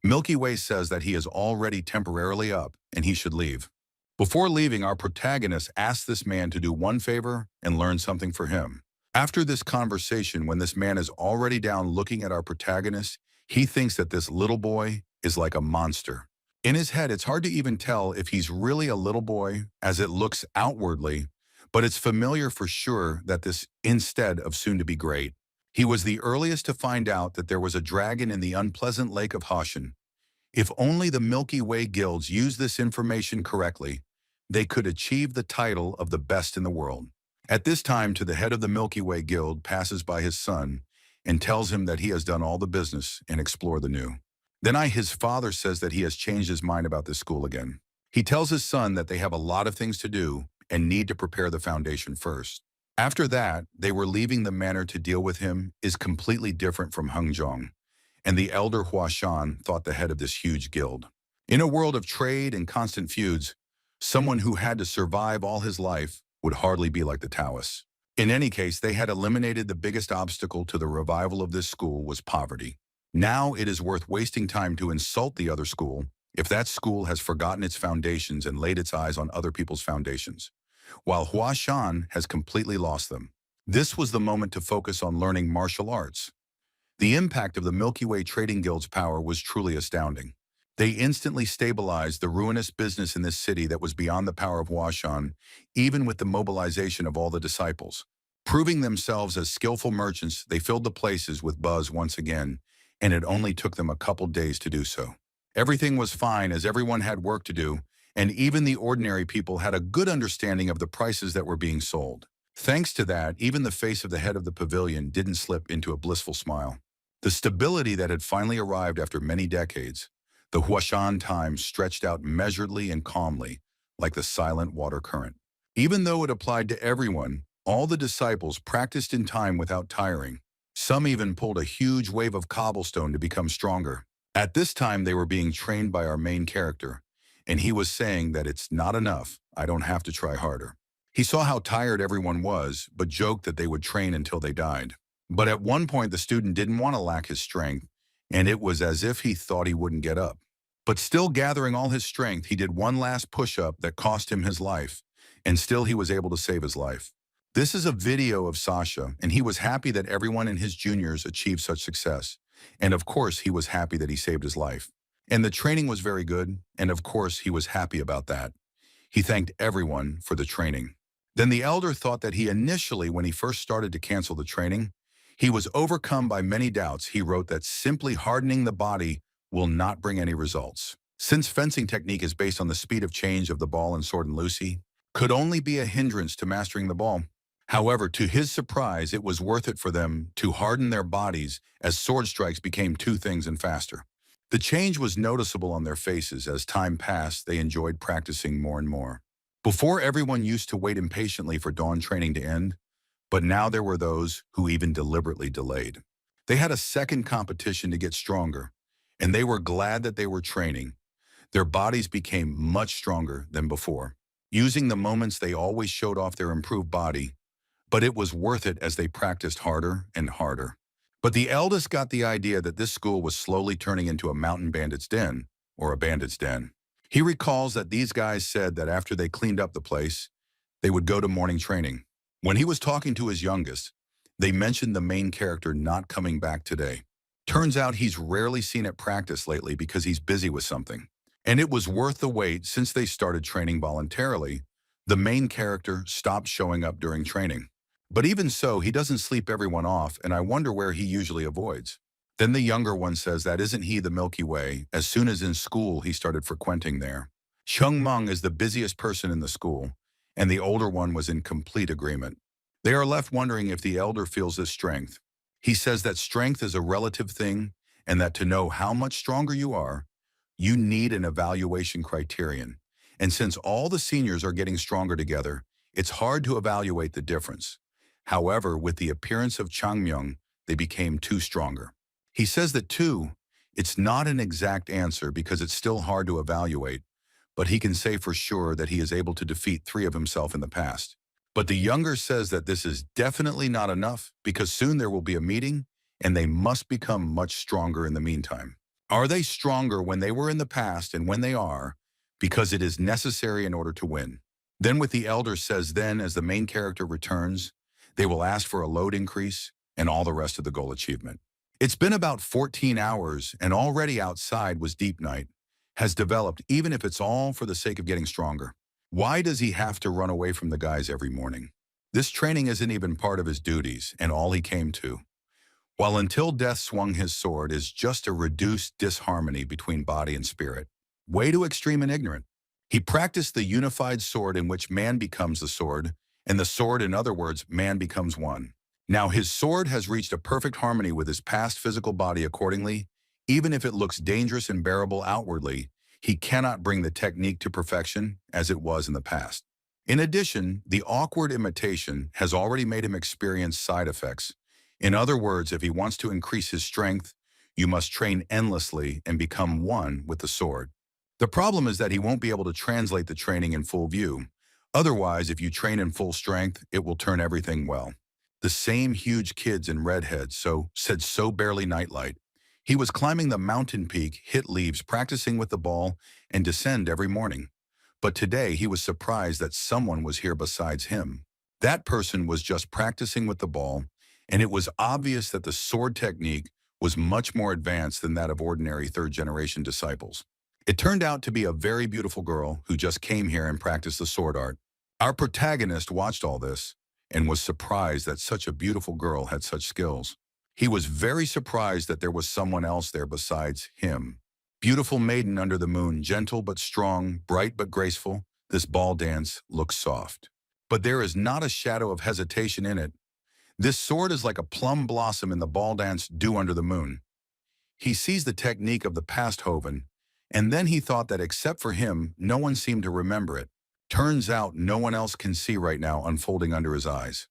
Milky Way says that he is already temporarily up and he should leave. Before leaving, our protagonist asks this man to do one favor and learn something for him. After this conversation, when this man is already down looking at our protagonist, he thinks that this little boy is like a monster. In his head, it's hard to even tell if he's really a little boy as it looks outwardly, but it's familiar for sure that this instead of soon to be great. He was the earliest to find out that there was a dragon in the unpleasant lake of Huashan. If only the Milky Way guilds used this information correctly, they could achieve the title of the best in the world. At this time, to the head of the Milky Way guild passes by his son and tells him that he has done all the business and explore the new. Then his father says that he has changed his mind about this school again. He tells his son that they have a lot of things to do and need to prepare the foundation first. After that, they were leaving the manner to deal with him is completely different from Hengzhong, and the elder Huashan thought the head of this huge guild. In a world of trade and constant feuds, someone who had to survive all his life would hardly be like the Taoists. In any case, they had eliminated the biggest obstacle to the revival of this school was poverty. Now it is worth wasting time to insult the other school if that school has forgotten its foundations and laid its eyes on other people's foundations, while Huashan has completely lost them. This was the moment to focus on learning martial arts. The impact of the Milky Way Trading Guild's power was truly astounding. They instantly stabilized the ruinous business in this city that was beyond the power of Huashan, even with the mobilization of all the disciples. Proving themselves as skillful merchants, they filled the places with buzz once again, and it only took them a couple days to do so. Everything was fine as everyone had work to do, and even the ordinary people had a good understanding of the prices that were being sold. Thanks to that, even the face of the head of the pavilion didn't slip into a blissful smile. The stability that had finally arrived after many decades, the Huashan time stretched out measuredly and calmly, like the silent water current. Even though it applied to everyone, all the disciples practiced in time without tiring. Some even pulled a huge wave of cobblestone to become stronger. At this time, they were being trained by our main character, and he was saying that it's not enough, I don't have to try harder. He saw how tired everyone was, but joked that they would train until they died. But at one point, the student didn't want to lack his strength, and it was as if he thought he wouldn't get up. But still gathering all his strength, he did one last push-up that cost him his life, and still he was able to save his life. This is a video of Sasha, and he was happy that everyone in his juniors achieved such success. And of course, he was happy that he saved his life. And the training was very good, and of course, he was happy about that. He thanked everyone for the training. Then the elder thought that he initially, when he first started to cancel the training, he was overcome by many doubts. He wrote that simply hardening the body will not bring any results. Since fencing technique is based on the speed of change of the ball in Sword and Lucy, could only be a hindrance to mastering the ball. However, to his surprise, it was worth it for them to harden their bodies as sword strikes became two things and faster. The change was noticeable on their faces. As time passed, they enjoyed practicing more and more. Before, everyone used to wait impatiently for dawn training to end, but now there were those who even deliberately delayed. They had a second competition to get stronger, and they were glad that they were training. Their bodies became much stronger than before. Using the moments, they always showed off their improved body, but it was worth it as they practiced harder and harder. But the eldest got the idea that this school was slowly turning into a mountain bandit's den, or a bandit's den. He recalls that these guys said that after they cleaned up the place, they would go to morning training. When he was talking to his youngest, they mentioned the main character not coming back today. Turns out he's rarely seen at practice lately because he's busy with something. And it was worth the wait since they started training voluntarily. The main character stopped showing up during training. But even so, he doesn't sleep everyone off, and I wonder where he usually avoids. Then the younger one says that isn't he the Milky Way. As soon as in school, he started frequenting there. Chung Meng is the busiest person in the school, and the older one was in complete agreement. They are left wondering if the elder feels this strength. He says that strength is a relative thing, and that to know how much stronger you are, you need an evaluation criterion. And since all the seniors are getting stronger together, it's hard to evaluate the difference. However, with the appearance of Changmyung, they became two stronger. He says that too, it's not an exact answer because it's still hard to evaluate, but he can say for sure that he is able to defeat 3 of himself in the past. But the younger says that this is definitely not enough because soon there will be a meeting and they must become much stronger in the meantime. Are they stronger when they were in the past and when they are? Because it is necessary in order to win. Then what the elder says then as the main character returns, they will ask for a load increase and all the rest of the goal achievement. It's been about 14 hours and already outside was deep night, has developed even if it's all for the sake of getting stronger. Why does he have to run away from the guys every morning? This training isn't even part of his duties and all he came to. While until death swung his sword is just a reduced disharmony between body and spirit. Way too extreme and ignorant. He practiced the unified sword in which man becomes the sword, and the sword, in other words, man becomes one. Now his sword has reached a perfect harmony with his past physical body accordingly. Even if it looks dangerous and bearable outwardly, he cannot bring the technique to perfection as it was in the past. In addition, the awkward imitation has already made him experience side effects. In other words, if he wants to increase his strength, you must train endlessly and become one with the sword. The problem is that he won't be able to translate the training in full view. Otherwise, if you train in full strength, it will turn everything well. The same huge kids in redheads said so barely nightlight. He was climbing the mountain peak, hit leaves, practicing with the ball, and descend every morning. But today he was surprised that someone was here besides him. That person was just practicing with the ball, and it was obvious that the sword technique was much more advanced than that of ordinary third-generation disciples. It turned out to be a very beautiful girl who just came here and practiced the sword art. Our protagonist watched all this and was surprised that such a beautiful girl had such skills. He was very surprised that there was someone else there besides him. Beautiful maiden under the moon, gentle but strong, bright but graceful, this ball dance looks soft. But there is not a shadow of hesitation in it. This sword is like a plum blossom in the ball dance Dew Under the Moon. He sees the technique of the past Hoven, and then he thought that except for him, no one seemed to remember it. Turns out no one else can see right now unfolding under his eyes.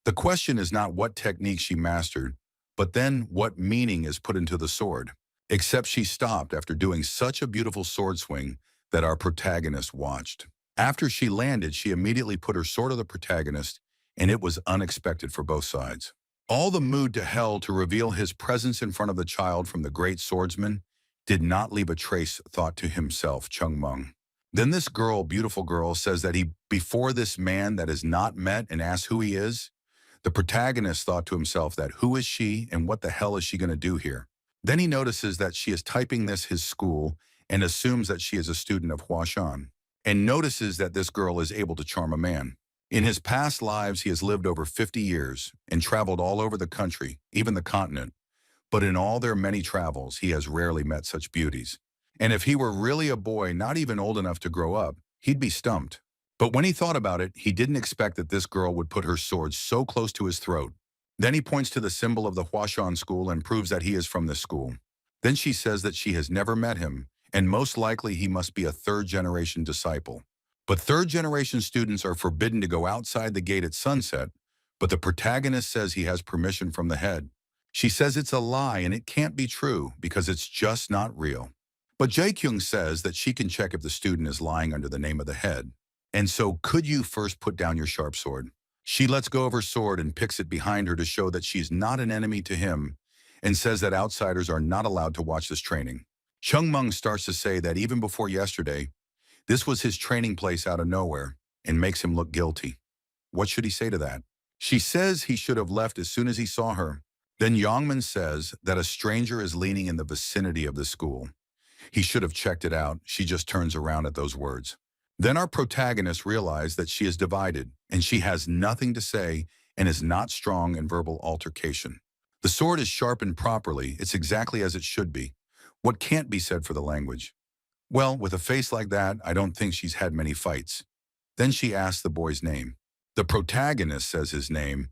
The question is not what technique she mastered, but then what meaning is put into the sword. Except she stopped after doing such a beautiful sword swing that our protagonist watched. After she landed, she immediately put her sword to the protagonist, and it was unexpected for both sides. All the mood to hell to reveal his presence in front of the child from the great swordsman did not leave a trace thought to himself, Chung Mung. Then this girl, beautiful girl, says that before this man that is not met and asks who he is, the protagonist thought to himself that who is she and what the hell is she going to do here? Then he notices that she is typing this his school and assumes that she is a student of Huashan, and notices that this girl is able to charm a man. In his past lives, he has lived over 50 years and traveled all over the country, even the continent. But in all their many travels, he has rarely met such beauties. And if he were really a boy not even old enough to grow up, he'd be stumped. But when he thought about it, he didn't expect that this girl would put her sword so close to his throat. Then he points to the symbol of the Huashan school and proves that he is from this school. Then she says that she has never met him, and most likely he must be a third-generation disciple. But third-generation students are forbidden to go outside the gate at sunset, but the protagonist says he has permission from the head. She says it's a lie and it can't be true because it's just not real. But Jae-kyung says that she can check if the student is lying under the name of the head. And so, could you first put down your sharp sword? She lets go of her sword and picks it behind her to show that she's not an enemy to him, and says that outsiders are not allowed to watch this training. Chung Mung starts to say that even before yesterday, this was his training place out of nowhere, and makes him look guilty. What should he say to that? She says he should have left as soon as he saw her. Then Yongman says that a stranger is leaning in the vicinity of the school. He should have checked it out. She just turns around at those words. Then our protagonist realizes that she is divided, and she has nothing to say and is not strong in verbal altercation. The sword is sharpened properly. It's exactly as it should be. What can't be said for the language? Well, with a face like that, I don't think she's had many fights. Then she asks the boy's name. The protagonist says his name,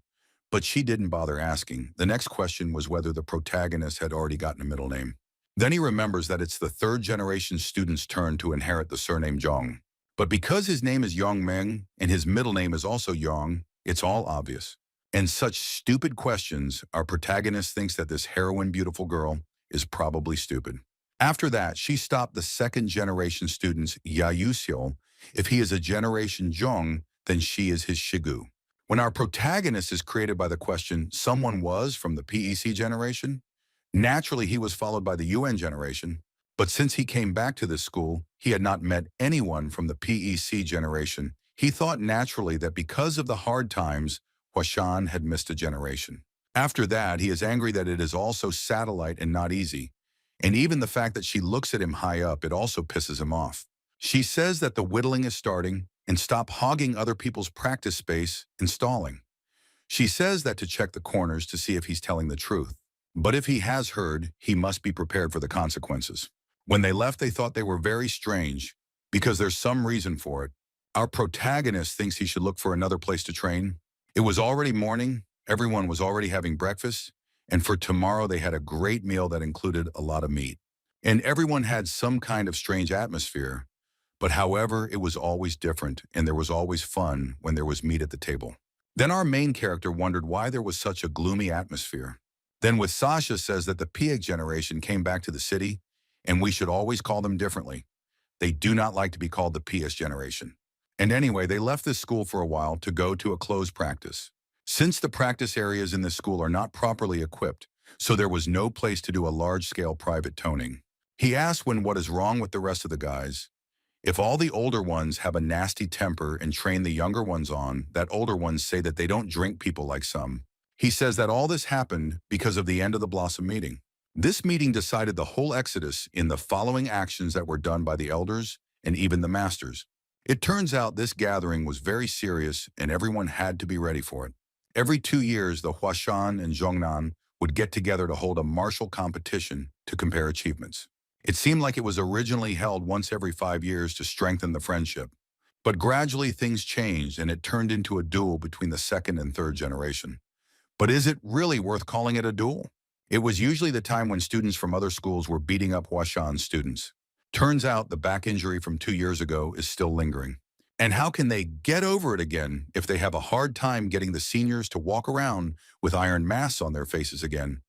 but she didn't bother asking. The next question was whether the protagonist had already gotten a middle name. Then he remembers that it's the third-generation student's turn to inherit the surname Jong. But because his name is Yong Meng and his middle name is also Yong, it's all obvious. And such stupid questions, our protagonist thinks that this heroine beautiful girl is probably stupid. After that, she stopped the second generation student's Yayuseol. If he is a generation Zhong, then she is his Shigu. When our protagonist is created by the question, someone was from the PEC generation, naturally he was followed by the UN generation, but since he came back to this school, he had not met anyone from the PEC generation. He thought naturally that because of the hard times, Huashan had missed a generation. After that, he is angry that it is also satellite and not easy. And even the fact that she looks at him high up, it also pisses him off. She says that the whittling is starting and stop hogging other people's practice space and stalling. She says that to check the corners to see if he's telling the truth. But if he has heard, he must be prepared for the consequences. When they left, they thought they were very strange because there's some reason for it. Our protagonist thinks he should look for another place to train. It was already morning, everyone was already having breakfast, and for tomorrow they had a great meal that included a lot of meat. And everyone had some kind of strange atmosphere, but however, it was always different, and there was always fun when there was meat at the table. Then our main character wondered why there was such a gloomy atmosphere. Then with Sasha says that the Pieg generation came back to the city, and we should always call them differently. They do not like to be called the PS generation. And anyway, they left this school for a while to go to a closed practice. Since the practice areas in this school are not properly equipped, so there was no place to do a large-scale private toning. He asked what is wrong with the rest of the guys. If all the older ones have a nasty temper and train the younger ones on, that older ones say that they don't drink people like some. He says that all this happened because of the end of the Blossom meeting. This meeting decided the whole exodus in the following actions that were done by the elders and even the masters. It turns out this gathering was very serious and everyone had to be ready for it. Every 2 years, the Huashan and Zhongnan would get together to hold a martial competition to compare achievements. It seemed like it was originally held once every 5 years to strengthen the friendship. But gradually things changed and it turned into a duel between the second and third generation. But is it really worth calling it a duel? It was usually the time when students from other schools were beating up Huashan students. Turns out the back injury from 2 years ago is still lingering. And how can they get over it again if they have a hard time getting the seniors to walk around with iron masks on their faces again?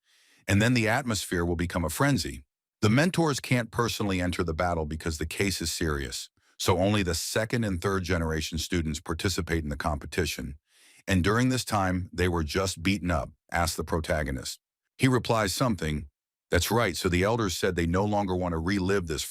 And then the atmosphere will become a frenzy. The mentors can't personally enter the battle because the case is serious, so only the second and third generation students participate in the competition. And during this time, they were just beaten up, asked the protagonist. He replies something, "That's right, so the elders said they no longer want to relive this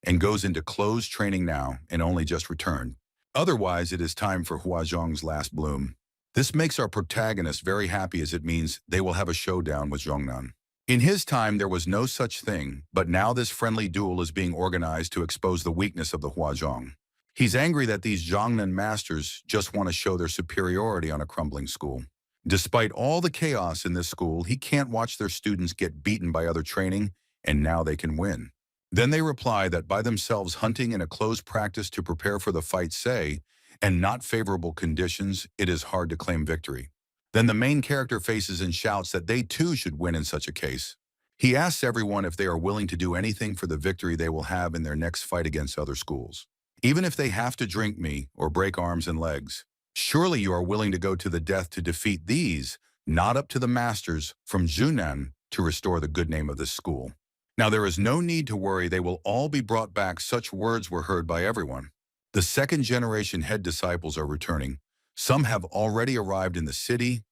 and goes into closed training now and only just returned. Otherwise, it is time for Huazhong's last bloom." This makes our protagonist very happy as it means they will have a showdown with Zhongnan. In his time, there was no such thing, but now this friendly duel is being organized to expose the weakness of the Huazhong. He's angry that these Zhongnan masters just want to show their superiority on a crumbling school. Despite all the chaos in this school, he can't watch their students get beaten by other training, and now they can win. Then they reply that by themselves hunting in a closed practice to prepare for the fight say, and not favorable conditions, it is hard to claim victory. Then the main character faces and shouts that they too should win in such a case. He asks everyone if they are willing to do anything for the victory they will have in their next fight against other schools. Even if they have to drink me or break arms and legs, surely you are willing to go to the death to defeat these, not up to the masters from Zhunan to restore the good name of this school. Now there is no need to worry, they will all be brought back. Such words were heard by everyone. The second generation head disciples are returning. Some have already arrived in the city.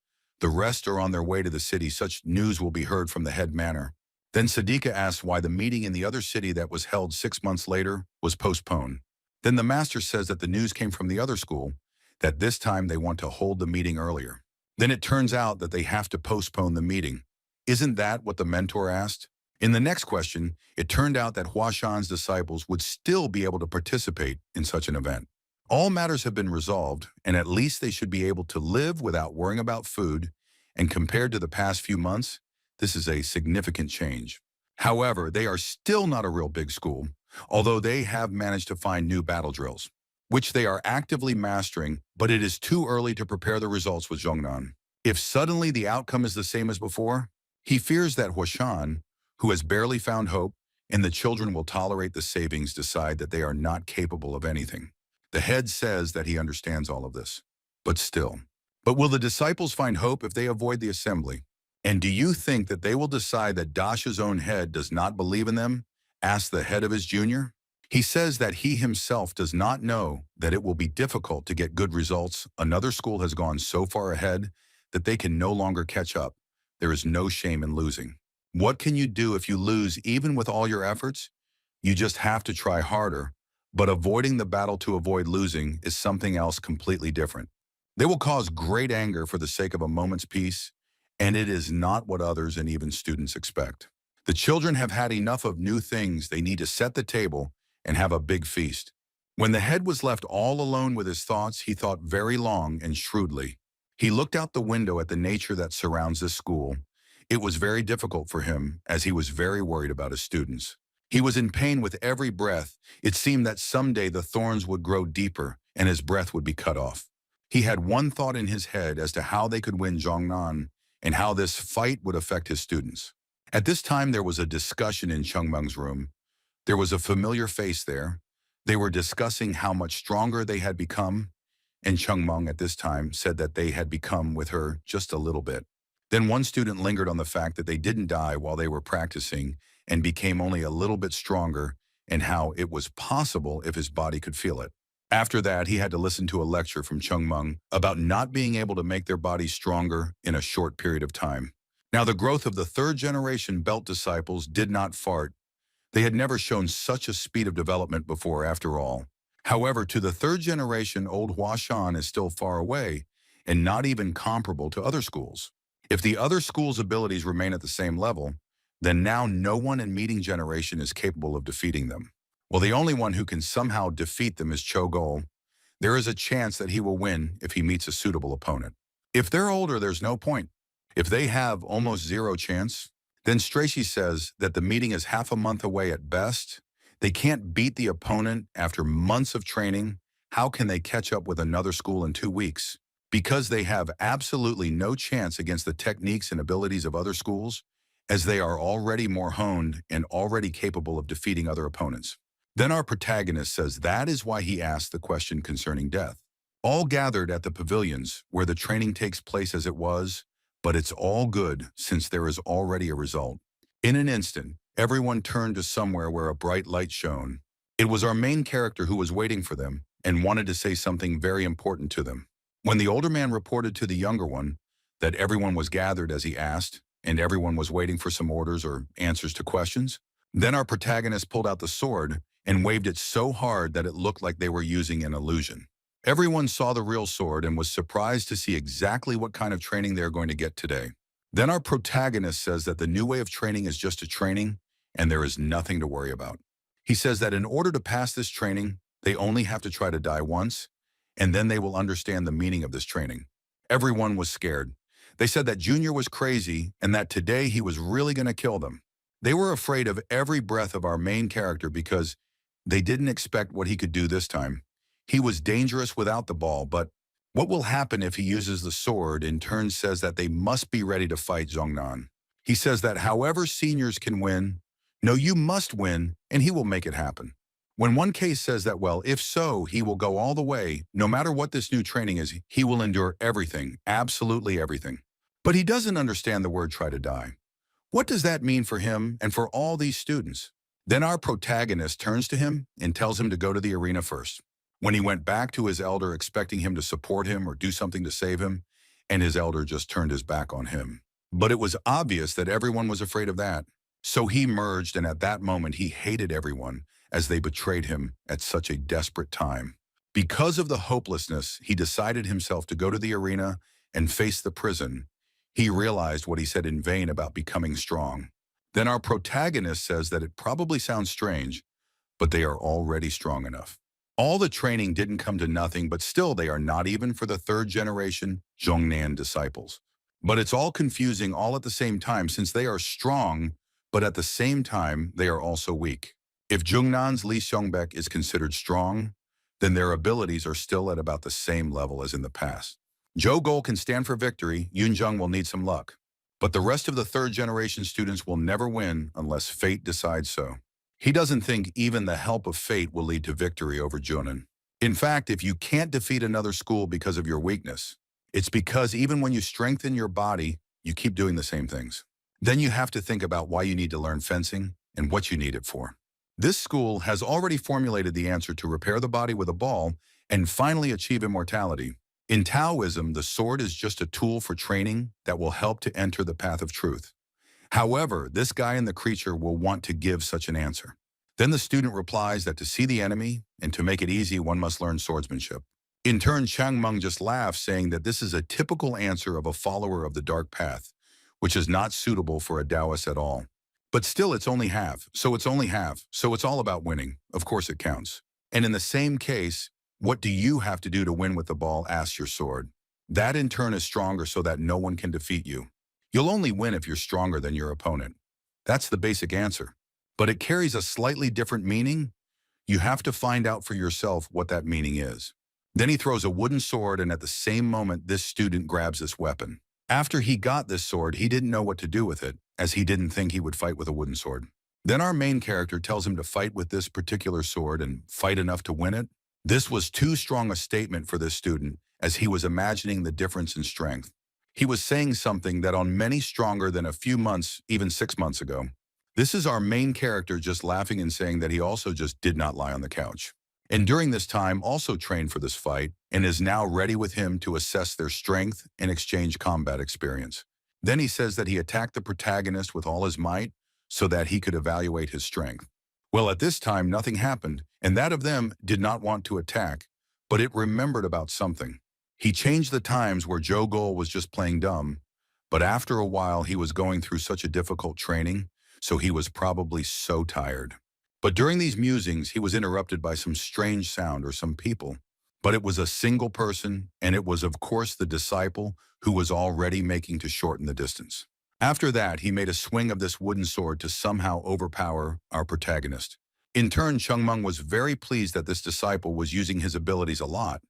The rest are on their way to the city. Such news will be heard from the head manor. Then Sadika asks why the meeting in the other city that was held 6 months later was postponed. Then the master says that the news came from the other school, that this time they want to hold the meeting earlier. Then it turns out that they have to postpone the meeting. Isn't that what the mentor asked? In the next question, it turned out that Huashan's disciples would still be able to participate in such an event. All matters have been resolved, and at least they should be able to live without worrying about food, and compared to the past few months, this is a significant change. However, they are still not a real big school, although they have managed to find new battle drills, which they are actively mastering, but it is too early to prepare the results with Zhongnan. If suddenly the outcome is the same as before, he fears that Huashan, who has barely found hope, and the children will tolerate the savings, decide that they are not capable of anything. The head says that he understands all of this, but still, But will the disciples find hope if they avoid the assembly? And do you think that they will decide that Dasha's own head does not believe in them? Asked the head of his junior. He says that he himself does not know that it will be difficult to get good results. Another school has gone so far ahead that they can no longer catch up. There is no shame in losing. What can you do if you lose even with all your efforts? You just have to try harder. But avoiding the battle to avoid losing is something else completely different. They will cause great anger for the sake of a moment's peace, and it is not what others and even students expect. The children have had enough of new things. They need to set the table and have a big feast. When the head was left all alone with his thoughts, he thought very long and shrewdly. He looked out the window at the nature that surrounds this school. It was very difficult for him, as he was very worried about his students. He was in pain with every breath. It seemed that someday the thorns would grow deeper and his breath would be cut off. He had one thought in his head as to how they could win Zhongnan and how this fight would affect his students. At this time, there was a discussion in Chengmeng's room. There was a familiar face there. They were discussing how much stronger they had become, and Chengmeng at this time said that they had become with her just a little bit. Then one student lingered on the fact that they didn't die while they were practicing and became only a little bit stronger, and how it was possible if his body could feel it. After that, he had to listen to a lecture from Chengmeng about not being able to make their bodies stronger in a short period of time. Now, the growth of the third generation belt disciples did not fart. They had never shown such a speed of development before, after all. However, to the third generation, old Huashan is still far away and not even comparable to other schools. If the other schools' abilities remain at the same level, then now no one in meeting generation is capable of defeating them. Well, the only one who can somehow defeat them is Chogol. There is a chance that he will win if he meets a suitable opponent. If they're older, there's no point. If they have almost zero chance, then Strachey says that the meeting is half a month away at best. They can't beat the opponent after months of training. How can they catch up with another school in 2 weeks? Because they have absolutely no chance against the techniques and abilities of other schools, as they are already more honed and already capable of defeating other opponents. Then our protagonist says that is why he asked the question concerning death. All gathered at the pavilions where the training takes place as it was, but it's all good since there is already a result. In an instant, everyone turned to somewhere where a bright light shone. It was our main character who was waiting for them and wanted to say something very important to them. When the older man reported to the younger one that everyone was gathered as he asked, and everyone was waiting for some orders or answers to questions, then our protagonist pulled out the sword and waved it so hard that it looked like they were using an illusion. Everyone saw the real sword and was surprised to see exactly what kind of training they're going to get today. Then our protagonist says that the new way of training is just a training and there is nothing to worry about. He says that in order to pass this training, they only have to try to die once, and then they will understand the meaning of this training. Everyone was scared. They said that Junior was crazy and that today he was really going to kill them. They were afraid of every breath of our main character because they didn't expect what he could do this time. He was dangerous without the ball, but what will happen if he uses the sword in turn says that they must be ready to fight Zhongnan. He says that however seniors can win, no, you must win, and he will make it happen. When one case says that, well, if so, he will go all the way, no matter what this new training is, he will endure everything, absolutely everything. But he doesn't understand the word try to die. What does that mean for him and for all these students? Then our protagonist turns to him and tells him to go to the arena first. When he went back to his elder expecting him to support him or do something to save him, and his elder just turned his back on him. But it was obvious that everyone was afraid of that. So he merged, and at that moment he hated everyone as they betrayed him at such a desperate time. Because of the hopelessness, he decided himself to go to the arena and face the prison. He realized what he said in vain about becoming strong. Then our protagonist says that it probably sounds strange, but they are already strong enough. All the training didn't come to nothing, but still they are not even for the third generation Zhongnan disciples. But it's all confusing all at the same time since they are strong, but at the same time they are also weak. If Zhongnan's Li Xiongbaek is considered strong, then their abilities are still at about the same level as in the past. Zhou Gol can stand for victory, Yunzheng will need some luck. But the rest of the third generation students will never win unless fate decides so. He doesn't think even the help of fate will lead to victory over Junin. In fact, if you can't defeat another school because of your weakness, It's because even when you strengthen your body, you keep doing the same things. Then you have to think about why you need to learn fencing and what you need it for. This school has already formulated the answer to repair the body with a ball and finally achieve immortality. In Taoism, the sword is just a tool for training that will help to enter the path of truth. However, this guy and the creature will want to give such an answer. Then the student replies that to see the enemy and to make it easy, one must learn swordsmanship. In turn, Chang Meng just laughs, saying that this is a typical answer of a follower of the dark path, which is not suitable for a Taoist at all. But still, it's only half, so it's only half, so it's all about winning. Of course it counts. And in the same case, what do you have to do to win with the ball, asks your sword. That in turn is stronger so that no one can defeat you. You'll only win if you're stronger than your opponent. That's the basic answer. But it carries a slightly different meaning. You have to find out for yourself what that meaning is. Then he throws a wooden sword, and at the same moment, this student grabs this weapon. After he got this sword, he didn't know what to do with it, as he didn't think he would fight with a wooden sword. Then our main character tells him to fight with this particular sword and fight enough to win it. This was too strong a statement for this student, as he was imagining the difference in strength. He was saying something that on many stronger than a few months, even 6 months ago. This is our main character just laughing and saying that he also just did not lie on the couch. And during this time also trained for this fight and is now ready with him to assess their strength and exchange combat experience. Then he says that he attacked the protagonist with all his might so that he could evaluate his strength. Well, at this time, nothing happened, and that of them did not want to attack, but it remembered about something. He changed the times where Joe Gol was just playing dumb, but after a while he was going through such a difficult training, so he was probably so tired. But during these musings, he was interrupted by some strange sound or some people. But it was a single person, and it was of course the disciple who was already making to shorten the distance. After that, he made a swing of this wooden sword to somehow overpower our protagonist. In turn, Chang Meng was very pleased that this disciple was using his abilities a lot.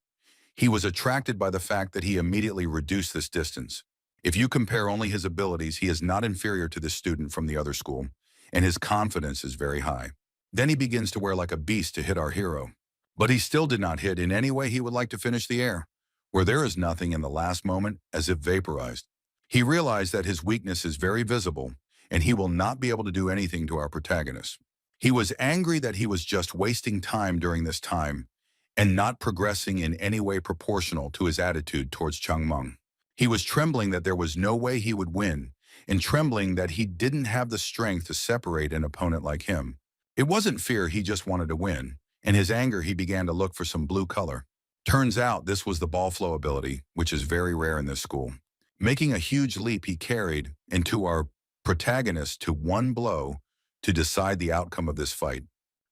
He was attracted by the fact that he immediately reduced this distance. If you compare only his abilities, he is not inferior to this student from the other school, and his confidence is very high. Then he begins to wear like a beast to hit our hero. But he still did not hit in any way he would like to finish the air, where there is nothing in the last moment as if vaporized. He realized that his weakness is very visible, and he will not be able to do anything to our protagonist. He was angry that he was just wasting time during this time, and not progressing in any way proportional to his attitude towards Chang Meng. He was trembling that there was no way he would win, and trembling that he didn't have the strength to separate an opponent like him. It wasn't fear, he just wanted to win. In his anger, he began to look for some blue color. Turns out this was the ball flow ability, which is very rare in this school. Making a huge leap, he carried into our protagonist to one blow to decide the outcome of this fight.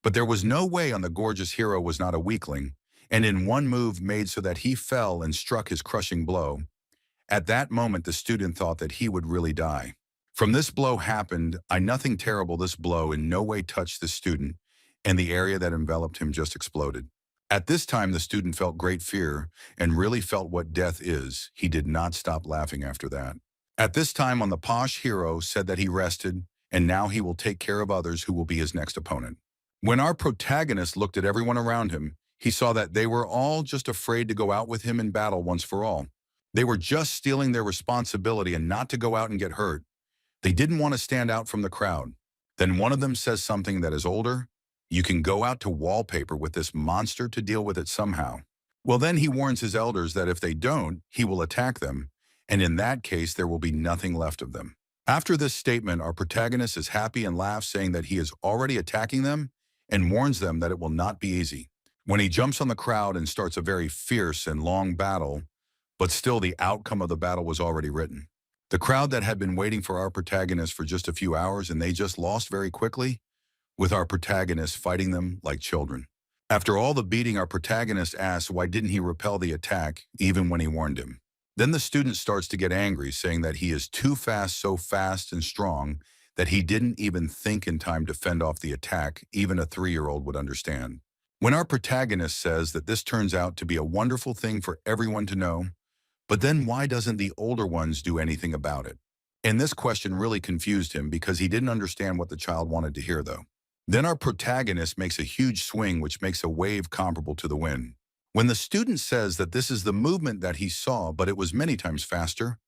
But there was no way on the gorgeous hero was not a weakling, and in one move made so that he fell and struck his crushing blow. At that moment, the student thought that he would really die. From this blow happened, nothing terrible. This blow in no way touched the student, and the area that enveloped him just exploded. At this time, the student felt great fear and really felt what death is. He did not stop laughing after that. At this time, on the posh hero said that he rested, and now he will take care of others who will be his next opponent. When our protagonist looked at everyone around him, he saw that they were all just afraid to go out with him in battle once for all. They were just stealing their responsibility and not to go out and get hurt. They didn't want to stand out from the crowd. Then one of them says something that is older. You can go out to wallpaper with this monster to deal with it somehow. Well, then he warns his elders that if they don't, he will attack them, and in that case, there will be nothing left of them. After this statement, our protagonist is happy and laughs, saying that he is already attacking them and warns them that it will not be easy. When he jumps on the crowd and starts a very fierce and long battle, but still the outcome of the battle was already written. The crowd that had been waiting for our protagonist for just a few hours, and they just lost very quickly, with our protagonist fighting them like children. After all the beating, our protagonist asks why didn't he repel the attack, even when he warned him. Then the student starts to get angry, saying that he is too fast, so fast and strong, that he didn't even think in time to fend off the attack. Even a 3-year-old would understand. When our protagonist says that this turns out to be a wonderful thing for everyone to know, but then why doesn't the older ones do anything about it? And this question really confused him because he didn't understand what the child wanted to hear though. Then our protagonist makes a huge swing which makes a wave comparable to the wind. When the student says that this is the movement that he saw, but it was many times faster,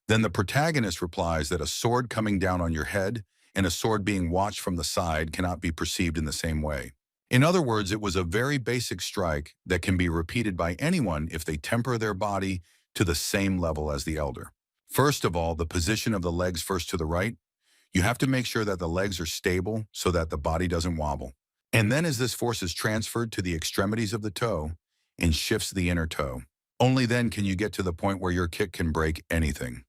then the protagonist replies that a sword coming down on your head and a sword being watched from the side cannot be perceived in the same way. In other words, it was a very basic strike that can be repeated by anyone if they temper their body to the same level as the elder. First of all, the position of the legs first to the right. You have to make sure that the legs are stable so that the body doesn't wobble. And then as this force is transferred to the extremities of the toe and shifts the inner toe, only then can you get to the point where your kick can break anything,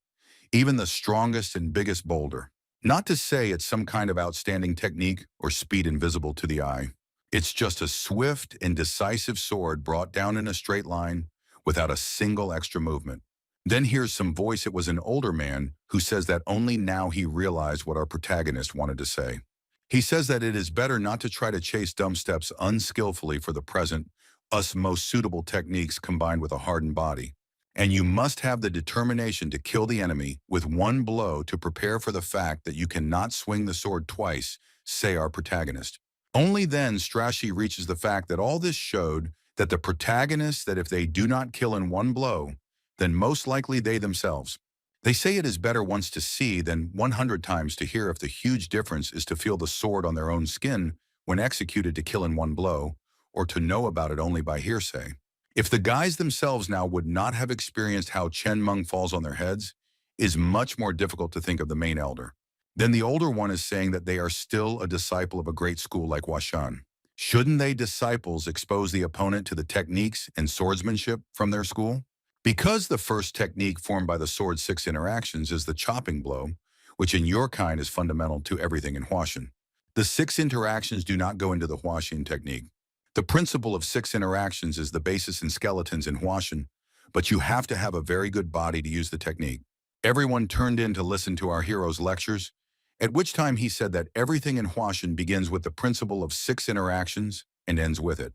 even the strongest and biggest boulder. Not to say it's some kind of outstanding technique or speed invisible to the eye. It's just a swift and decisive sword brought down in a straight line without a single extra movement. Then here's some voice. It was an older man who says that only now he realized what our protagonist wanted to say. He says that it is better not to try to chase dumb steps unskillfully for the present, us most suitable techniques combined with a hardened body. And you must have the determination to kill the enemy with one blow to prepare for the fact that you cannot swing the sword twice, say our protagonist. Only then Strachey reaches the fact that all this showed that the protagonists, that if they do not kill in one blow, then most likely they themselves. They say it is better once to see than 100 times to hear, if the huge difference is to feel the sword on their own skin when executed to kill in one blow, or to know about it only by hearsay. If the guys themselves now would not have experienced how Chen Meng falls on their heads, is much more difficult to think of the main elder. Then the older one is saying that they are still a disciple of a great school like Huashan. Shouldn't they disciples expose the opponent to the techniques and swordsmanship from their school? Because the first technique formed by the sword's 6 interactions is the chopping blow, which in your kind is fundamental to everything in Huashan. The 6 interactions do not go into the Huashan technique. The principle of 6 interactions is the basis in skeletons in Huashan, but you have to have a very good body to use the technique. Everyone turned in to listen to our hero's lectures, at which time he said that everything in Huashan begins with the principle of 6 interactions and ends with it.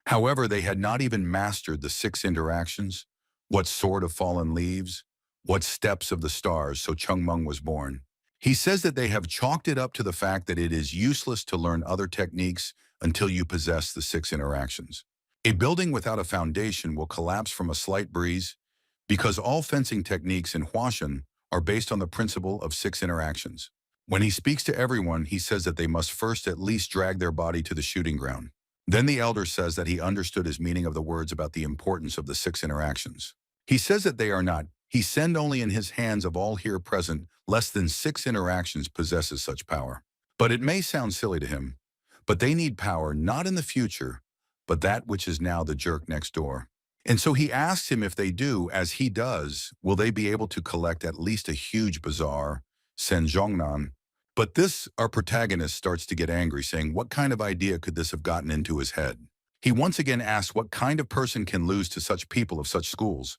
However, they had not even mastered the 6 interactions, what sword of fallen leaves, what steps of the stars, so Chung Meng was born. He says that they have chalked it up to the fact that it is useless to learn other techniques until you possess the 6 interactions. A building without a foundation will collapse from a slight breeze, because all fencing techniques in Huashan are based on the principle of 6 interactions. When he speaks to everyone, he says that they must first at least drag their body to the shooting ground. Then the elder says that he understood his meaning of the words about the importance of the 6 interactions. He says that they are not. He send only in his hands of all here present, less than 6 interactions possesses such power. But it may sound silly to him, but they need power not in the future, but that which is now the jerk next door. And so he asks him if they do, as he does, will they be able to collect at least a huge bazaar, Senjongnan. But this, our protagonist, starts to get angry, saying, what kind of idea could this have gotten into his head? He once again asks what kind of person can lose to such people of such schools.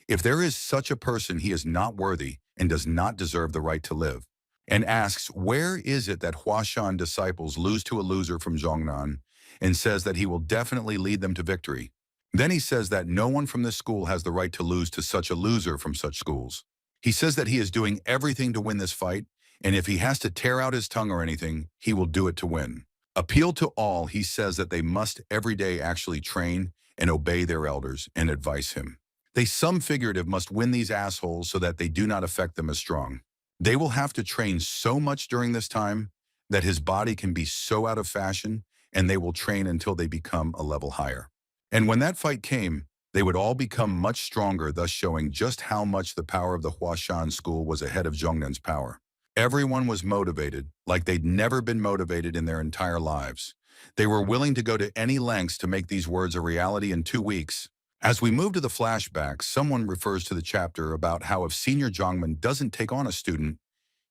If there is such a person, he is not worthy and does not deserve the right to live. And asks, where is it that Huashan disciples lose to a loser from Zhongnan, and says that he will definitely lead them to victory. Then he says that no one from this school has the right to lose to such a loser from such schools. He says that he is doing everything to win this fight, and if he has to tear out his tongue or anything, he will do it to win. Appeal to all, he says that they must every day actually train and obey their elders and advise him. They, some figurative, must win these assholes so that they do not affect them as strong. They will have to train so much during this time that his body can be so out of fashion, and they will train until they become a level higher. And when that fight came, they would all become much stronger, thus showing just how much the power of the Huashan school was ahead of Zhongnan's power. Everyone was motivated, like they'd never been motivated in their entire lives. They were willing to go to any lengths to make these words a reality in 2 weeks. As we move to the flashbacks, someone refers to the chapter about how if Senior Zhongman doesn't take on a student,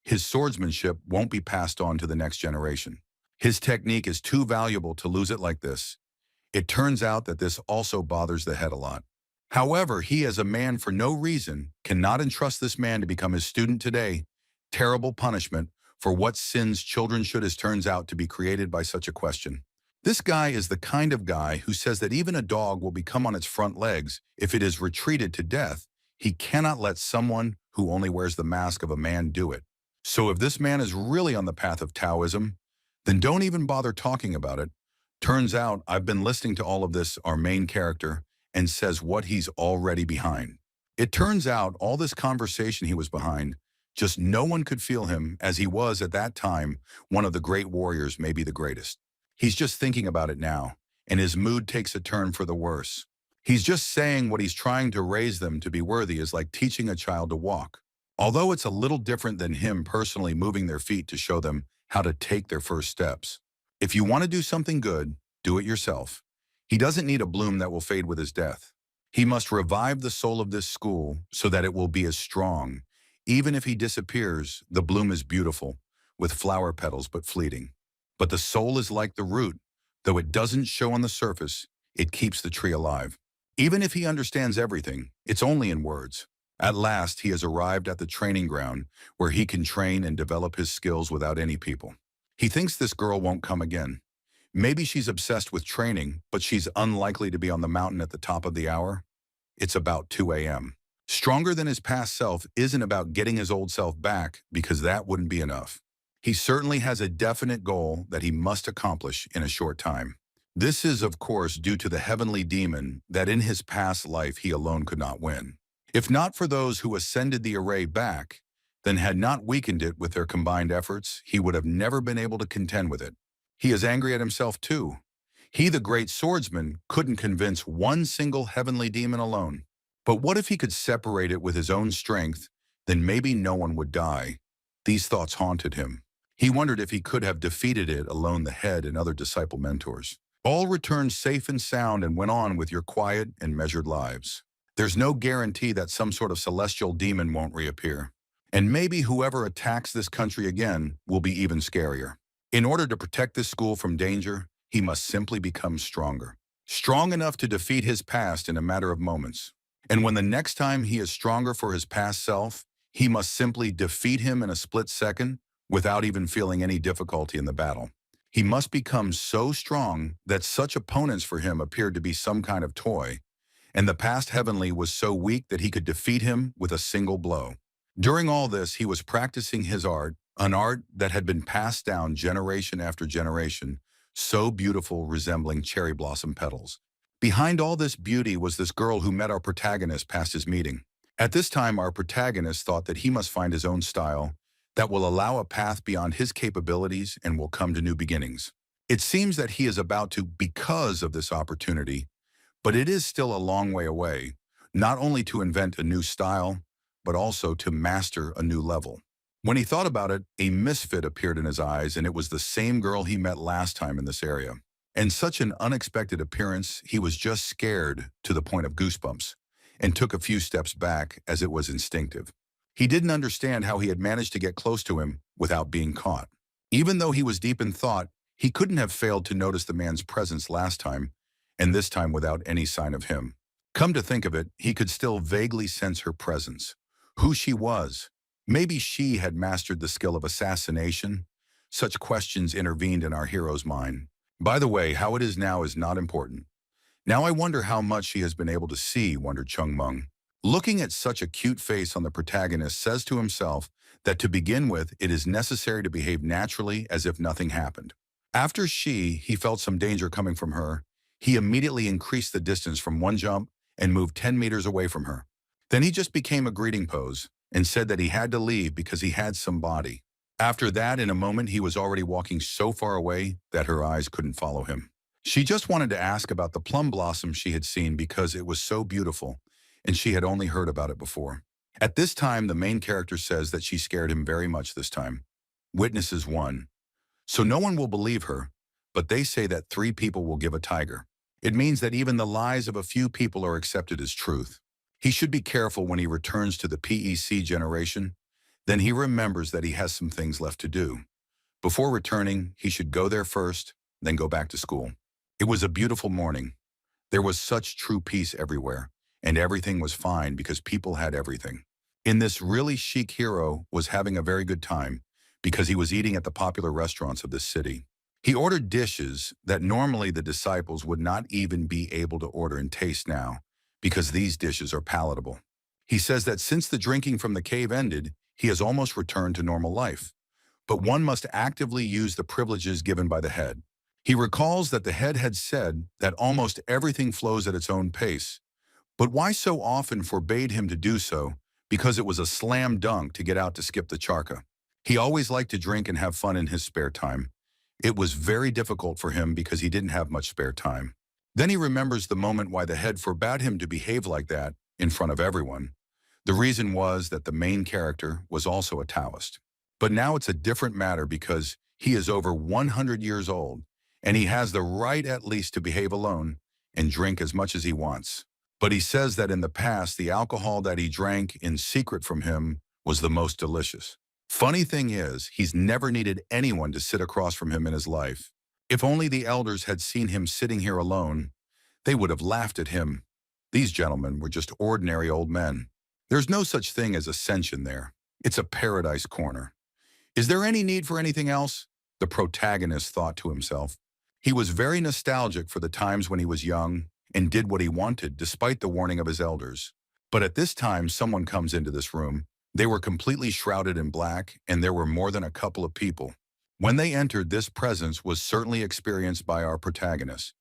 his swordsmanship won't be passed on to the next generation. His technique is too valuable to lose it like this. It turns out that this also bothers the head a lot. However, he, as a man for no reason, cannot entrust this man to become his student today. Terrible punishment for what sins children should, as turns out to be created by such a question. This guy is the kind of guy who says that even a dog will become on its front legs if it is retreated to death. He cannot let someone who only wears the mask of a man do it. So if this man is really on the path of Taoism, then don't even bother talking about it. Turns out I've been listening to all of this, our main character, and says what he's already behind. It turns out all this conversation he was behind, just no one could feel him as he was at that time one of the great warriors, maybe the greatest. He's just thinking about it now, and his mood takes a turn for the worse. He's just saying what he's trying to raise them to be worthy is like teaching a child to walk. Although it's a little different than him personally moving their feet to show them how to take their first steps. If you want to do something good, do it yourself. He doesn't need a bloom that will fade with his death. He must revive the soul of this school so that it will be as strong. Even if he disappears, the bloom is beautiful, with flower petals but fleeting. But the soul is like the root. Though it doesn't show on the surface, it keeps the tree alive. Even if he understands everything, it's only in words. At last, he has arrived at the training ground where he can train and develop his skills without any people. He thinks this girl won't come again. Maybe she's obsessed with training, but she's unlikely to be on the mountain at the top of the hour. It's about 2 a.m. Stronger than his past self isn't about getting his old self back, because that wouldn't be enough. He certainly has a definite goal that he must accomplish in a short time. This is, of course, due to the heavenly demon that in his past life he alone could not win. If not for those who ascended the array back, then had not weakened it with their combined efforts, he would have never been able to contend with it. He is angry at himself too. He, the great swordsman, couldn't convince one single heavenly demon alone. But what if he could separate it with his own strength? Then maybe no one would die. These thoughts haunted him. He wondered if he could have defeated it alone, the head and other disciple mentors. All returned safe and sound and went on with your quiet and measured lives. There's no guarantee that some sort of celestial demon won't reappear. And maybe whoever attacks this country again will be even scarier. In order to protect this school from danger, he must simply become stronger. Strong enough to defeat his past in a matter of moments. And when the next time he is stronger for his past self, he must simply defeat him in a split second without even feeling any difficulty in the battle. He must become so strong that such opponents for him appeared to be some kind of toy, and the past heavenly was so weak that he could defeat him with a single blow. During all this, he was practicing his art, an art that had been passed down generation after generation, so beautiful, resembling cherry blossom petals. Behind all this beauty was this girl who met our protagonist past his meeting. At this time, our protagonist thought that he must find his own style that will allow a path beyond his capabilities and will come to new beginnings. It seems that he is about to because of this opportunity, but it is still a long way away, not only to invent a new style, but also to master a new level. When he thought about it, a misfit appeared in his eyes, and it was the same girl he met last time in this area. And such an unexpected appearance, he was just scared to the point of goosebumps, and took a few steps back as it was instinctive. He didn't understand how he had managed to get close to him without being caught. Even though he was deep in thought, he couldn't have failed to notice the man's presence last time, and this time without any sign of him. Come to think of it, he could still vaguely sense her presence. Who she was. Maybe she had mastered the skill of assassination. Such questions intervened in our hero's mind. By the way, how it is now is not important. Now I wonder how much she has been able to see, wondered Chung Meng. Looking at such a cute face on the protagonist says to himself that to begin with, it is necessary to behave naturally as if nothing happened. After he felt some danger coming from her, he immediately increased the distance from one jump and moved 10 meters away from her. Then he just became a greeting pose and said that he had to leave because he had some body. After that, in a moment, he was already walking so far away that her eyes couldn't follow him. She just wanted to ask about the plum blossom she had seen because it was so beautiful, and she had only heard about it before. At this time, the main character says that she scared him very much this time. Witnesses 1. So no one will believe her, but they say that 3 people will give a tiger. It means that even the lies of a few people are accepted as truth. He should be careful when he returns to the PEC generation. Then he remembers that he has some things left to do. Before returning, he should go there first, then go back to school. It was a beautiful morning. There was such true peace everywhere, and everything was fine because people had everything. In this really chic hero was having a very good time because he was eating at the popular restaurants of this city. He ordered dishes that normally the disciples would not even be able to order and taste now, because these dishes are palatable. He says that since the drinking from the cave ended, he has almost returned to normal life. But one must actively use the privileges given by the head. He recalls that the head had said that almost everything flows at its own pace, but why so often forbade him to do so because it was a slam dunk to get out to skip the charka. He always liked to drink and have fun in his spare time. It was very difficult for him because he didn't have much spare time. Then he remembers the moment why the head forbade him to behave like that in front of everyone. The reason was that the main character was also a Taoist. But now it's a different matter because he is over 100 years old, and he has the right at least to behave alone and drink as much as he wants. But he says that in the past, the alcohol that he drank in secret from him was the most delicious. Funny thing is, he's never needed anyone to sit across from him in his life. If only the elders had seen him sitting here alone, they would have laughed at him. These gentlemen were just ordinary old men. There's no such thing as ascension there. It's a paradise corner. Is there any need for anything else? The protagonist thought to himself. He was very nostalgic for the times when he was young and did what he wanted despite the warning of his elders. But at this time, someone comes into this room. They were completely shrouded in black, and there were more than a couple of people. When they entered, this presence was certainly experienced by our protagonist.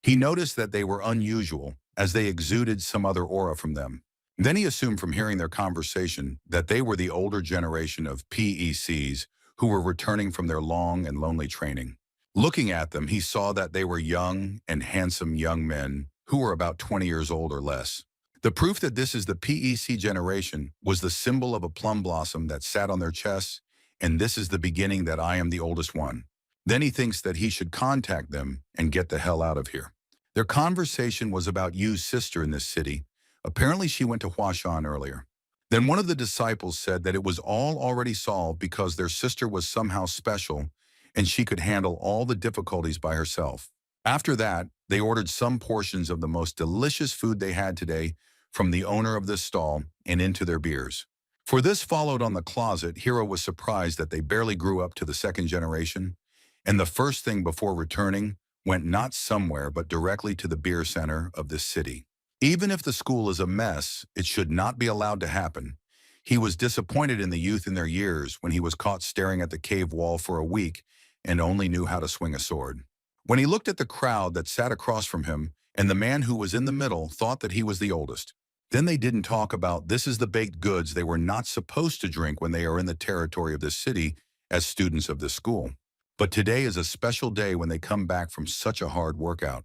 He noticed that they were unusual, as they exuded some other aura from them. Then he assumed from hearing their conversation that they were the older generation of PECs who were returning from their long and lonely training. Looking at them, he saw that they were young and handsome young men who were about 20 years old or less. The proof that this is the PEC generation was the symbol of a plum blossom that sat on their chests, and this is the beginning that I am the oldest one. Then he thinks that he should contact them and get the hell out of here. Their conversation was about Yu's sister in this city. Apparently she went to Huashan earlier. Then one of the disciples said that it was all already solved because their sister was somehow special and she could handle all the difficulties by herself. After that, they ordered some portions of the most delicious food they had today from the owner of this stall and into their beers. For this followed on the closet, Hero was surprised that they barely grew up to the second generation, and the first thing before returning went not somewhere but directly to the beer center of this city. Even if the school is a mess, it should not be allowed to happen. He was disappointed in the youth in their years when he was caught staring at the cave wall for a week and only knew how to swing a sword. When he looked at the crowd that sat across from him, and the man who was in the middle thought that he was the oldest. Then they didn't talk about this is the baked goods they were not supposed to drink when they are in the territory of this city as students of this school. But today is a special day when they come back from such a hard workout.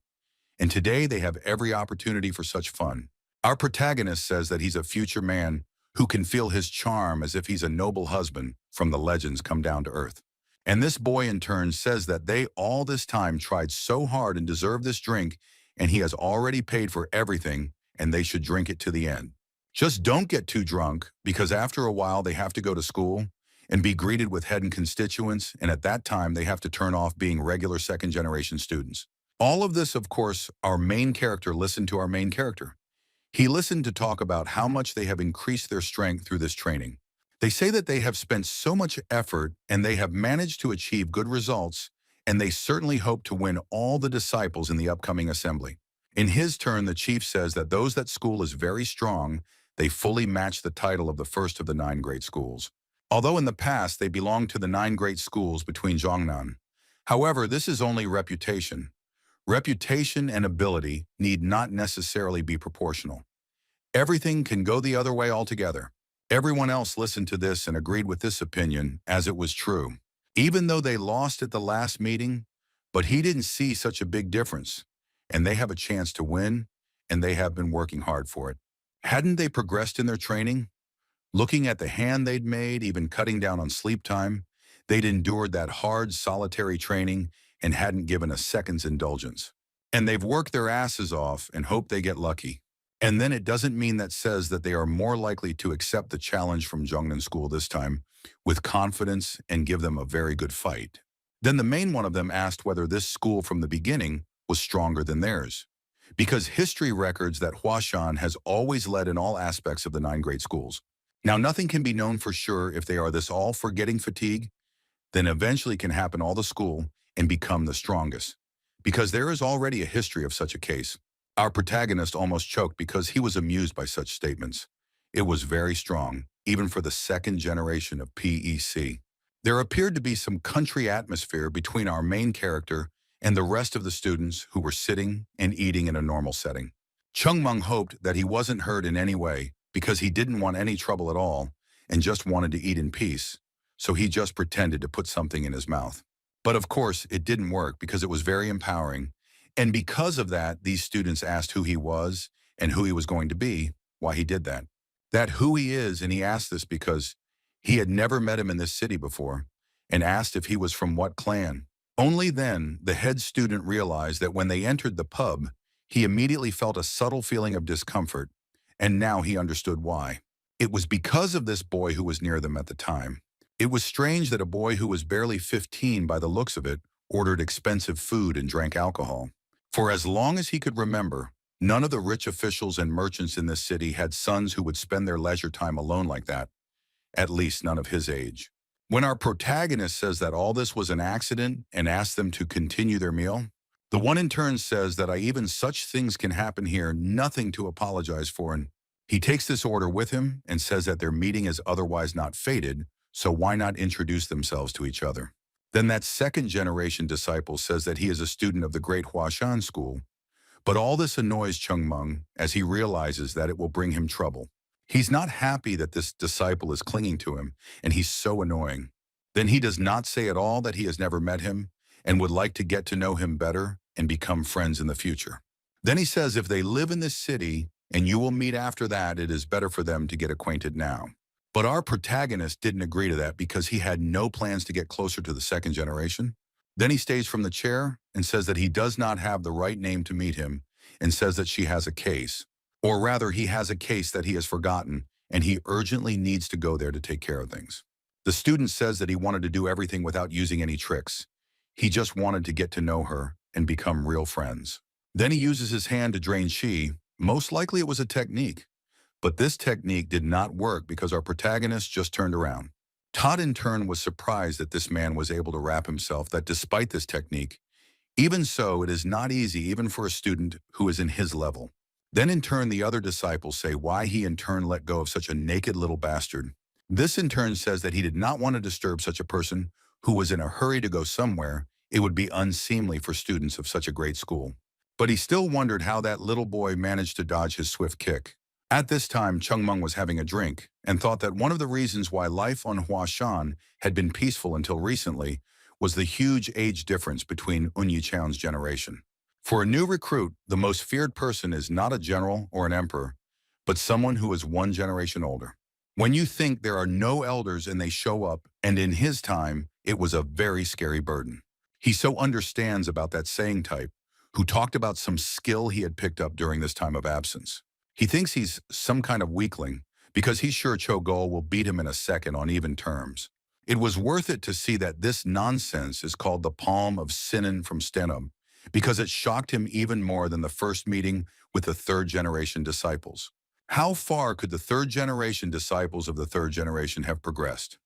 And today they have every opportunity for such fun. Our protagonist says that he's a future man who can feel his charm as if he's a noble husband from the legends come down to earth. And this boy in turn says that they all this time tried so hard and deserve this drink, and he has already paid for everything, and they should drink it to the end. Just don't get too drunk, because after a while they have to go to school and be greeted with head and constituents, and at that time they have to turn off being regular second-generation students. All of this, of course, our main character listened to our main character. He listened to talk about how much they have increased their strength through this training. They say that they have spent so much effort and they have managed to achieve good results, and they certainly hope to win all the disciples in the upcoming assembly. In his turn, the chief says that those that school is very strong, they fully match the title of the first of the 9 great schools. Although in the past they belonged to the 9 great schools between Zhongnan. However, this is only reputation. Reputation and ability need not necessarily be proportional. Everything can go the other way altogether. Everyone else listened to this and agreed with this opinion as it was true. Even though they lost at the last meeting, but he didn't see such a big difference. And they have a chance to win, and they have been working hard for it. Hadn't they progressed in their training? Looking at the hand they'd made, even cutting down on sleep time, they'd endured that hard, solitary training and hadn't given a second's indulgence. And they've worked their asses off and hope they get lucky. And then it doesn't mean that says that they are more likely to accept the challenge from Zhongnan School this time with confidence and give them a very good fight. Then the main one of them asked whether this school from the beginning was stronger than theirs. Because history records that Huashan has always led in all aspects of the 9 great schools. Now nothing can be known for sure if they are this all-forgetting fatigue, then eventually can happen all the school and become the strongest. Because there is already a history of such a case. Our protagonist almost choked because he was amused by such statements. It was very strong, even for the second generation of PEC. There appeared to be some country atmosphere between our main character and the rest of the students who were sitting and eating in a normal setting. Chung Mung hoped that he wasn't hurt in any way because he didn't want any trouble at all and just wanted to eat in peace, so he just pretended to put something in his mouth. But of course, it didn't work because it was very empowering, and because of that, these students asked who he was and who he was going to be, why he did that. That who he is, and he asked this because he had never met him in this city before, and asked if he was from what clan. Only then, the head student realized that when they entered the pub, he immediately felt a subtle feeling of discomfort, and now he understood why. It was because of this boy who was near them at the time. It was strange that a boy who was barely 15 by the looks of it ordered expensive food and drank alcohol. For as long as he could remember, none of the rich officials and merchants in this city had sons who would spend their leisure time alone like that, at least none of his age. When our protagonist says that all this was an accident and asks them to continue their meal, the one in turn says that even such things can happen here, nothing to apologize for, and he takes this order with him and says that their meeting is otherwise not fated, so why not introduce themselves to each other? Then that second generation disciple says that he is a student of the great Huashan school, but all this annoys Chung Mung as he realizes that it will bring him trouble. He's not happy that this disciple is clinging to him, and he's so annoying. Then he does not say at all that he has never met him and would like to get to know him better and become friends in the future. Then he says if they live in this city and you will meet after that, it is better for them to get acquainted now. But our protagonist didn't agree to that because he had no plans to get closer to the second generation. Then he stays from the chair and says that he does not have the right name to meet him and says that she has a case. Or rather, he has a case that he has forgotten and he urgently needs to go there to take care of things. The student says that he wanted to do everything without using any tricks. He just wanted to get to know her and become real friends. Then he uses his hand to drain chi. Most likely it was a technique. But this technique did not work because our protagonist just turned around. Todd in turn was surprised that this man was able to wrap himself that despite this technique. Even so, it is not easy even for a student who is in his level. Then in turn the other disciples say why he in turn let go of such a naked little bastard. This in turn says that he did not want to disturb such a person who was in a hurry to go somewhere. It would be unseemly for students of such a great school. But he still wondered how that little boy managed to dodge his swift kick. At this time, Chung Mung was having a drink and thought that one of the reasons why life on Huashan had been peaceful until recently was the huge age difference between Yi-chan's generation. For a new recruit, the most feared person is not a general or an emperor, but someone who is one generation older. When you think there are no elders and they show up, and in his time, it was a very scary burden. He so understands about that saying type, who talked about some skill he had picked up during this time of absence. He thinks he's some kind of weakling because he's sure Chogol will beat him in a second on even terms. It was worth it to see that this nonsense is called the palm of Sinan from Stenum because it shocked him even more than the first meeting with the third generation disciples. How far could the third generation disciples of the third generation have progressed?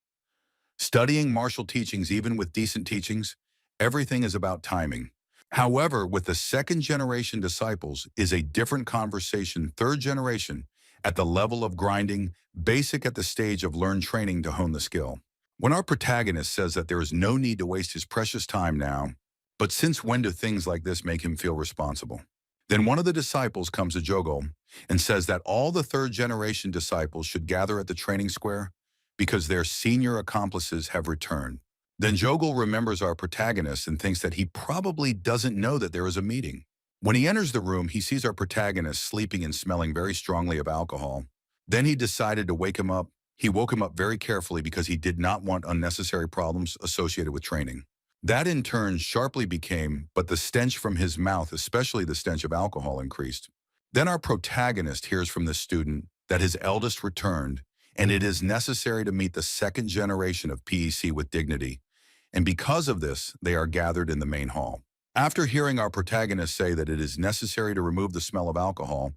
Studying martial teachings, even with decent teachings, everything is about timing. However, with the second generation disciples is a different conversation. Third generation, at the level of grinding, basic at the stage of learn training to hone the skill. When our protagonist says that there is no need to waste his precious time now, but since when do things like this make him feel responsible? Then one of the disciples comes to Jogol and says that all the third generation disciples should gather at the training square because their senior accomplices have returned. Then Jogol remembers our protagonist and thinks that he probably doesn't know that there is a meeting. When he enters the room, he sees our protagonist sleeping and smelling very strongly of alcohol. Then he decided to wake him up. He woke him up very carefully because he did not want unnecessary problems associated with training. That in turn sharply became, but the stench from his mouth, especially the stench of alcohol, increased. Then our protagonist hears from the student that his eldest returned, and it is necessary to meet the second generation of PEC with dignity. And because of this, they are gathered in the main hall. After hearing our protagonist say that it is necessary to remove the smell of alcohol,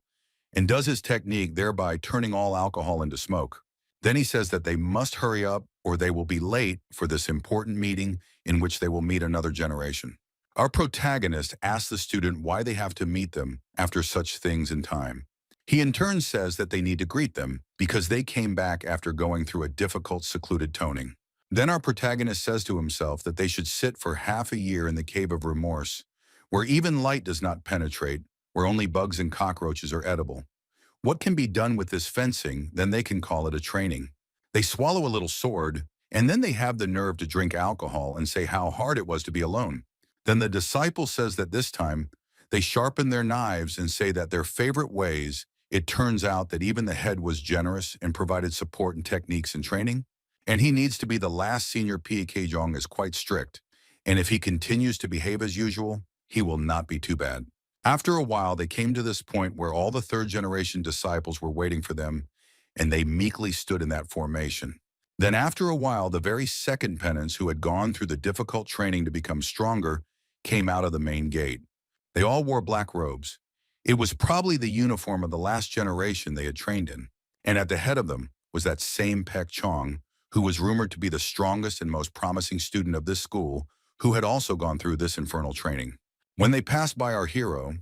and does his technique thereby turning all alcohol into smoke, then he says that they must hurry up or they will be late for this important meeting in which they will meet another generation. Our protagonist asks the student why they have to meet them after such things in time. He in turn says that they need to greet them because they came back after going through a difficult secluded toning. Then our protagonist says to himself that they should sit for half a year in the cave of remorse where even light does not penetrate, where only bugs and cockroaches are edible. What can be done with this fencing, then they can call it a training. They swallow a little sword, and then they have the nerve to drink alcohol and say how hard it was to be alone. Then the disciple says that this time, they sharpen their knives and say that their favorite ways, it turns out that even the head was generous and provided support and techniques and training. And he needs to be the last senior Kejong is quite strict. And if he continues to behave as usual, he will not be too bad. After a while, they came to this point where all the third-generation disciples were waiting for them, and they meekly stood in that formation. Then after a while, the very second penance who had gone through the difficult training to become stronger came out of the main gate. They all wore black robes. It was probably the uniform of the last generation they had trained in. And at the head of them was that same Pek Chong, who was rumored to be the strongest and most promising student of this school, who had also gone through this infernal training. When they passed by our hero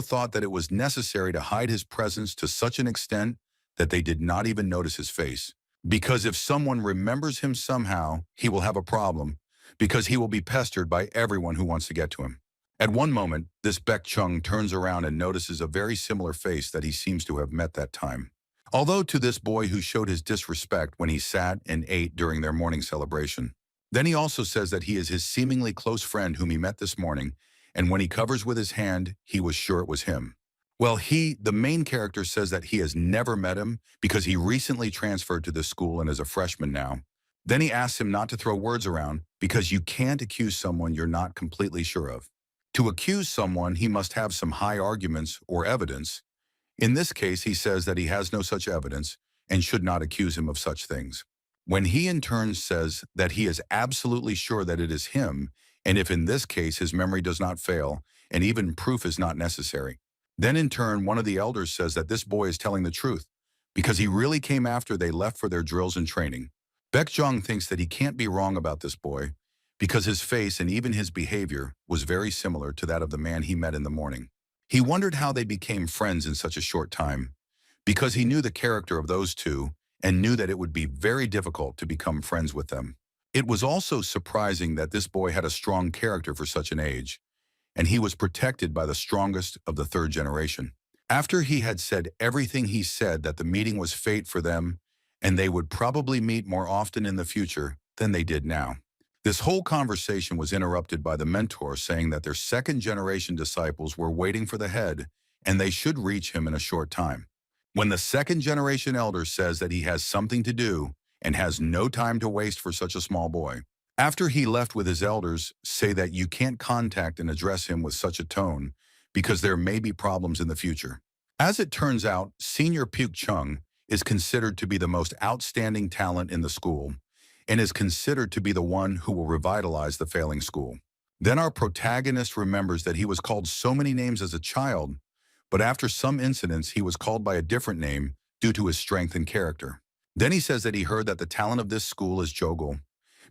thought that it was necessary to hide his presence to such an extent that they did not even notice his face. Because if someone remembers him somehow, he will have a problem, because he will be pestered by everyone who wants to get to him. At one moment, this Baek Chung turns around and notices a very similar face that he seems to have met that time. Although to this boy who showed his disrespect when he sat and ate during their morning celebration. Then he also says that he is his seemingly close friend whom he met this morning, and when he covers with his hand, he was sure it was him. Well, the main character, says that he has never met him because he recently transferred to this school and is a freshman now. Then he asks him not to throw words around because you can't accuse someone you're not completely sure of. To accuse someone, he must have some high arguments or evidence. In this case, he says that he has no such evidence and should not accuse him of such things. When he in turn says that he is absolutely sure that it is him, and if in this case his memory does not fail, and even proof is not necessary. Then in turn, one of the elders says that this boy is telling the truth, because he really came after they left for their drills and training. Baek Jong thinks that he can't be wrong about this boy, because his face and even his behavior was very similar to that of the man he met in the morning. He wondered how they became friends in such a short time, because he knew the character of those two and knew that it would be very difficult to become friends with them. It was also surprising that this boy had a strong character for such an age, and he was protected by the strongest of the third generation. After he had said everything he said, that the meeting was fate for them, and they would probably meet more often in the future than they did now. This whole conversation was interrupted by the mentor saying that their second generation disciples were waiting for the head, and they should reach him in a short time. When the second generation elder says that he has something to do and has no time to waste for such a small boy, after he left with his elders, say that you can't contact and address him with such a tone because there may be problems in the future. As it turns out, Senior Puk Chung is considered to be the most outstanding talent in the school and is considered to be the one who will revitalize the failing school. Then our protagonist remembers that he was called so many names as a child, but after some incidents he was called by a different name due to his strength and character. Then he says that he heard that the talent of this school is Jogul,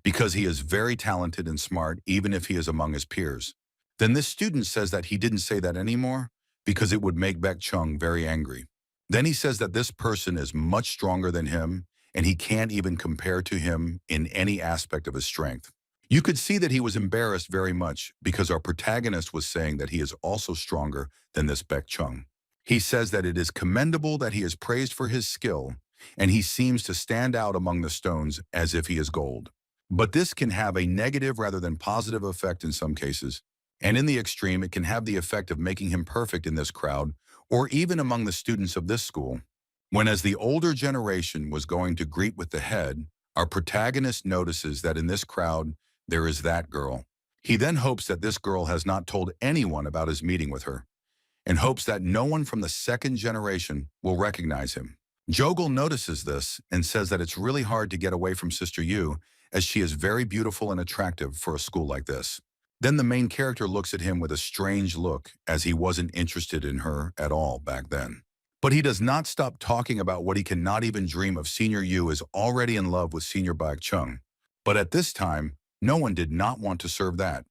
because he is very talented and smart even if he is among his peers. Then this student says that he didn't say that anymore because it would make Baek Chung very angry. Then he says that this person is much stronger than him and he can't even compare to him in any aspect of his strength. You could see that he was embarrassed very much because our protagonist was saying that he is also stronger than this Baek Chung. He says that it is commendable that he is praised for his skill, and he seems to stand out among the stones as if he is gold. But this can have a negative rather than positive effect in some cases, and in the extreme it can have the effect of making him perfect in this crowd or even among the students of this school. When as the older generation was going to greet with the head, our protagonist notices that in this crowd there is that girl. He then hopes that this girl has not told anyone about his meeting with her, and hopes that no one from the second generation will recognize him. Jogul notices this and says that it's really hard to get away from Sister Yu, as she is very beautiful and attractive for a school like this. Then the main character looks at him with a strange look, as he wasn't interested in her at all back then. But he does not stop talking about what he cannot even dream of. Senior Yu is already in love with Senior Baek Chung. But at this time, no one did not want to serve that.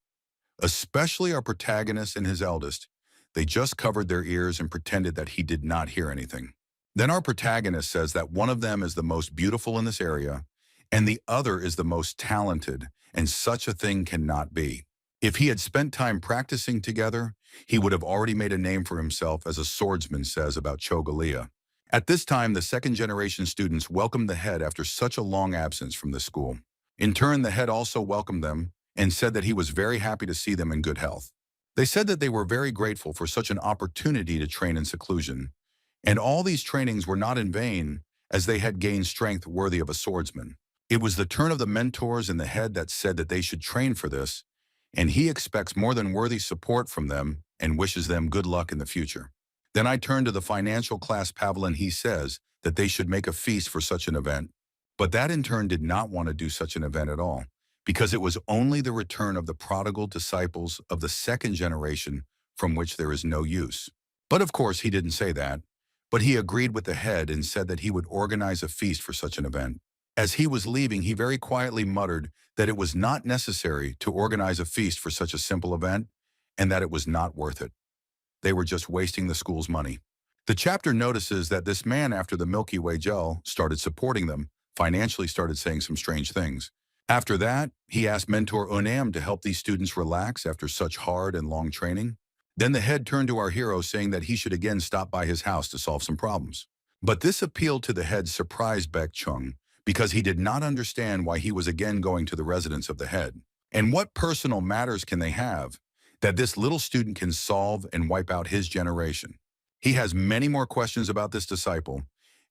Especially our protagonist and his eldest. They just covered their ears and pretended that he did not hear anything. Then our protagonist says that one of them is the most beautiful in this area, and the other is the most talented, and such a thing cannot be. If he had spent time practicing together, he would have already made a name for himself, as a swordsman says about Chogalia. At this time, the second-generation students welcomed the head after such a long absence from the school. In turn, the head also welcomed them and said that he was very happy to see them in good health. They said that they were very grateful for such an opportunity to train in seclusion, and all these trainings were not in vain, as they had gained strength worthy of a swordsman. It was the turn of the mentors and the head that said that they should train for this, and he expects more than worthy support from them and wishes them good luck in the future. Then I turn to the financial class Pavlin. He says that they should make a feast for such an event, but that in turn did not want to do such an event at all, because it was only the return of the prodigal disciples of the second generation from which there is no use. But of course he didn't say that, but he agreed with the head and said that he would organize a feast for such an event. As he was leaving, he very quietly muttered that it was not necessary to organize a feast for such a simple event, and that it was not worth it. They were just wasting the school's money. The chapter notices that this man, after the Milky Way gel started supporting them, financially started saying some strange things. After that, he asked mentor Unam to help these students relax after such hard and long training. Then the head turned to our hero, saying that he should again stop by his house to solve some problems. But this appeal to the head surprised Baek Chung, because he did not understand why he was again going to the residence of the head. And what personal matters can they have that this little student can solve and wipe out his generation? He has many more questions about this disciple,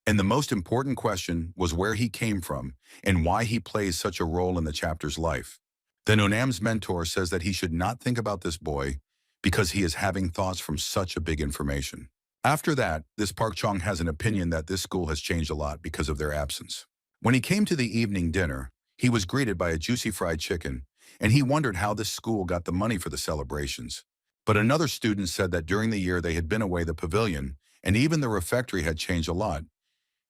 and the most important question was where he came from and why he plays such a role in the chapter's life. Then Unam's mentor says that he should not think about this boy because he is having thoughts from such a big information. After that, this Park Chung has an opinion that this school has changed a lot because of their absence. When he came to the evening dinner, he was greeted by a juicy fried chicken, and he wondered how this school got the money for the celebrations. But another student said that during the year they had been away, the pavilion and even the refectory had changed a lot.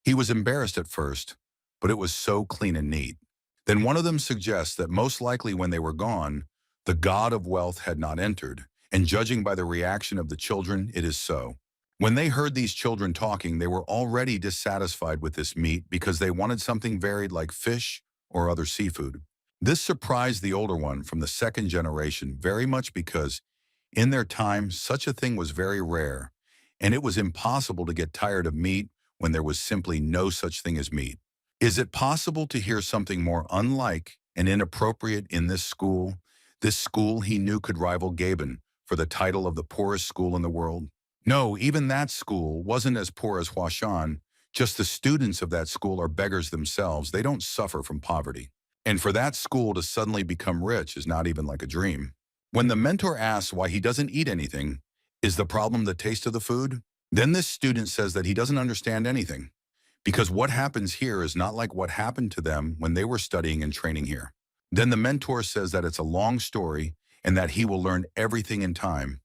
He was embarrassed at first, but it was so clean and neat. Then one of them suggests that most likely when they were gone, the god of wealth had not entered, and judging by the reaction of the children, it is so. When they heard these children talking, they were already dissatisfied with this meat because they wanted something varied like fish or other seafood. This surprised the older one from the second generation very much, because in their time, such a thing was very rare, and it was impossible to get tired of meat when there was simply no such thing as meat. Is it possible to hear something more unlike and inappropriate in this school? This school he knew could rival Gaben for the title of the poorest school in the world? No, even that school wasn't as poor as Huashan. Just the students of that school are beggars themselves. They don't suffer from poverty. And for that school to suddenly become rich is not even like a dream. When the mentor asks why he doesn't eat anything, is the problem the taste of the food? Then this student says that he doesn't understand anything, because what happens here is not like what happened to them when they were studying and training here. Then the mentor says that it's a long story and that he will learn everything in time,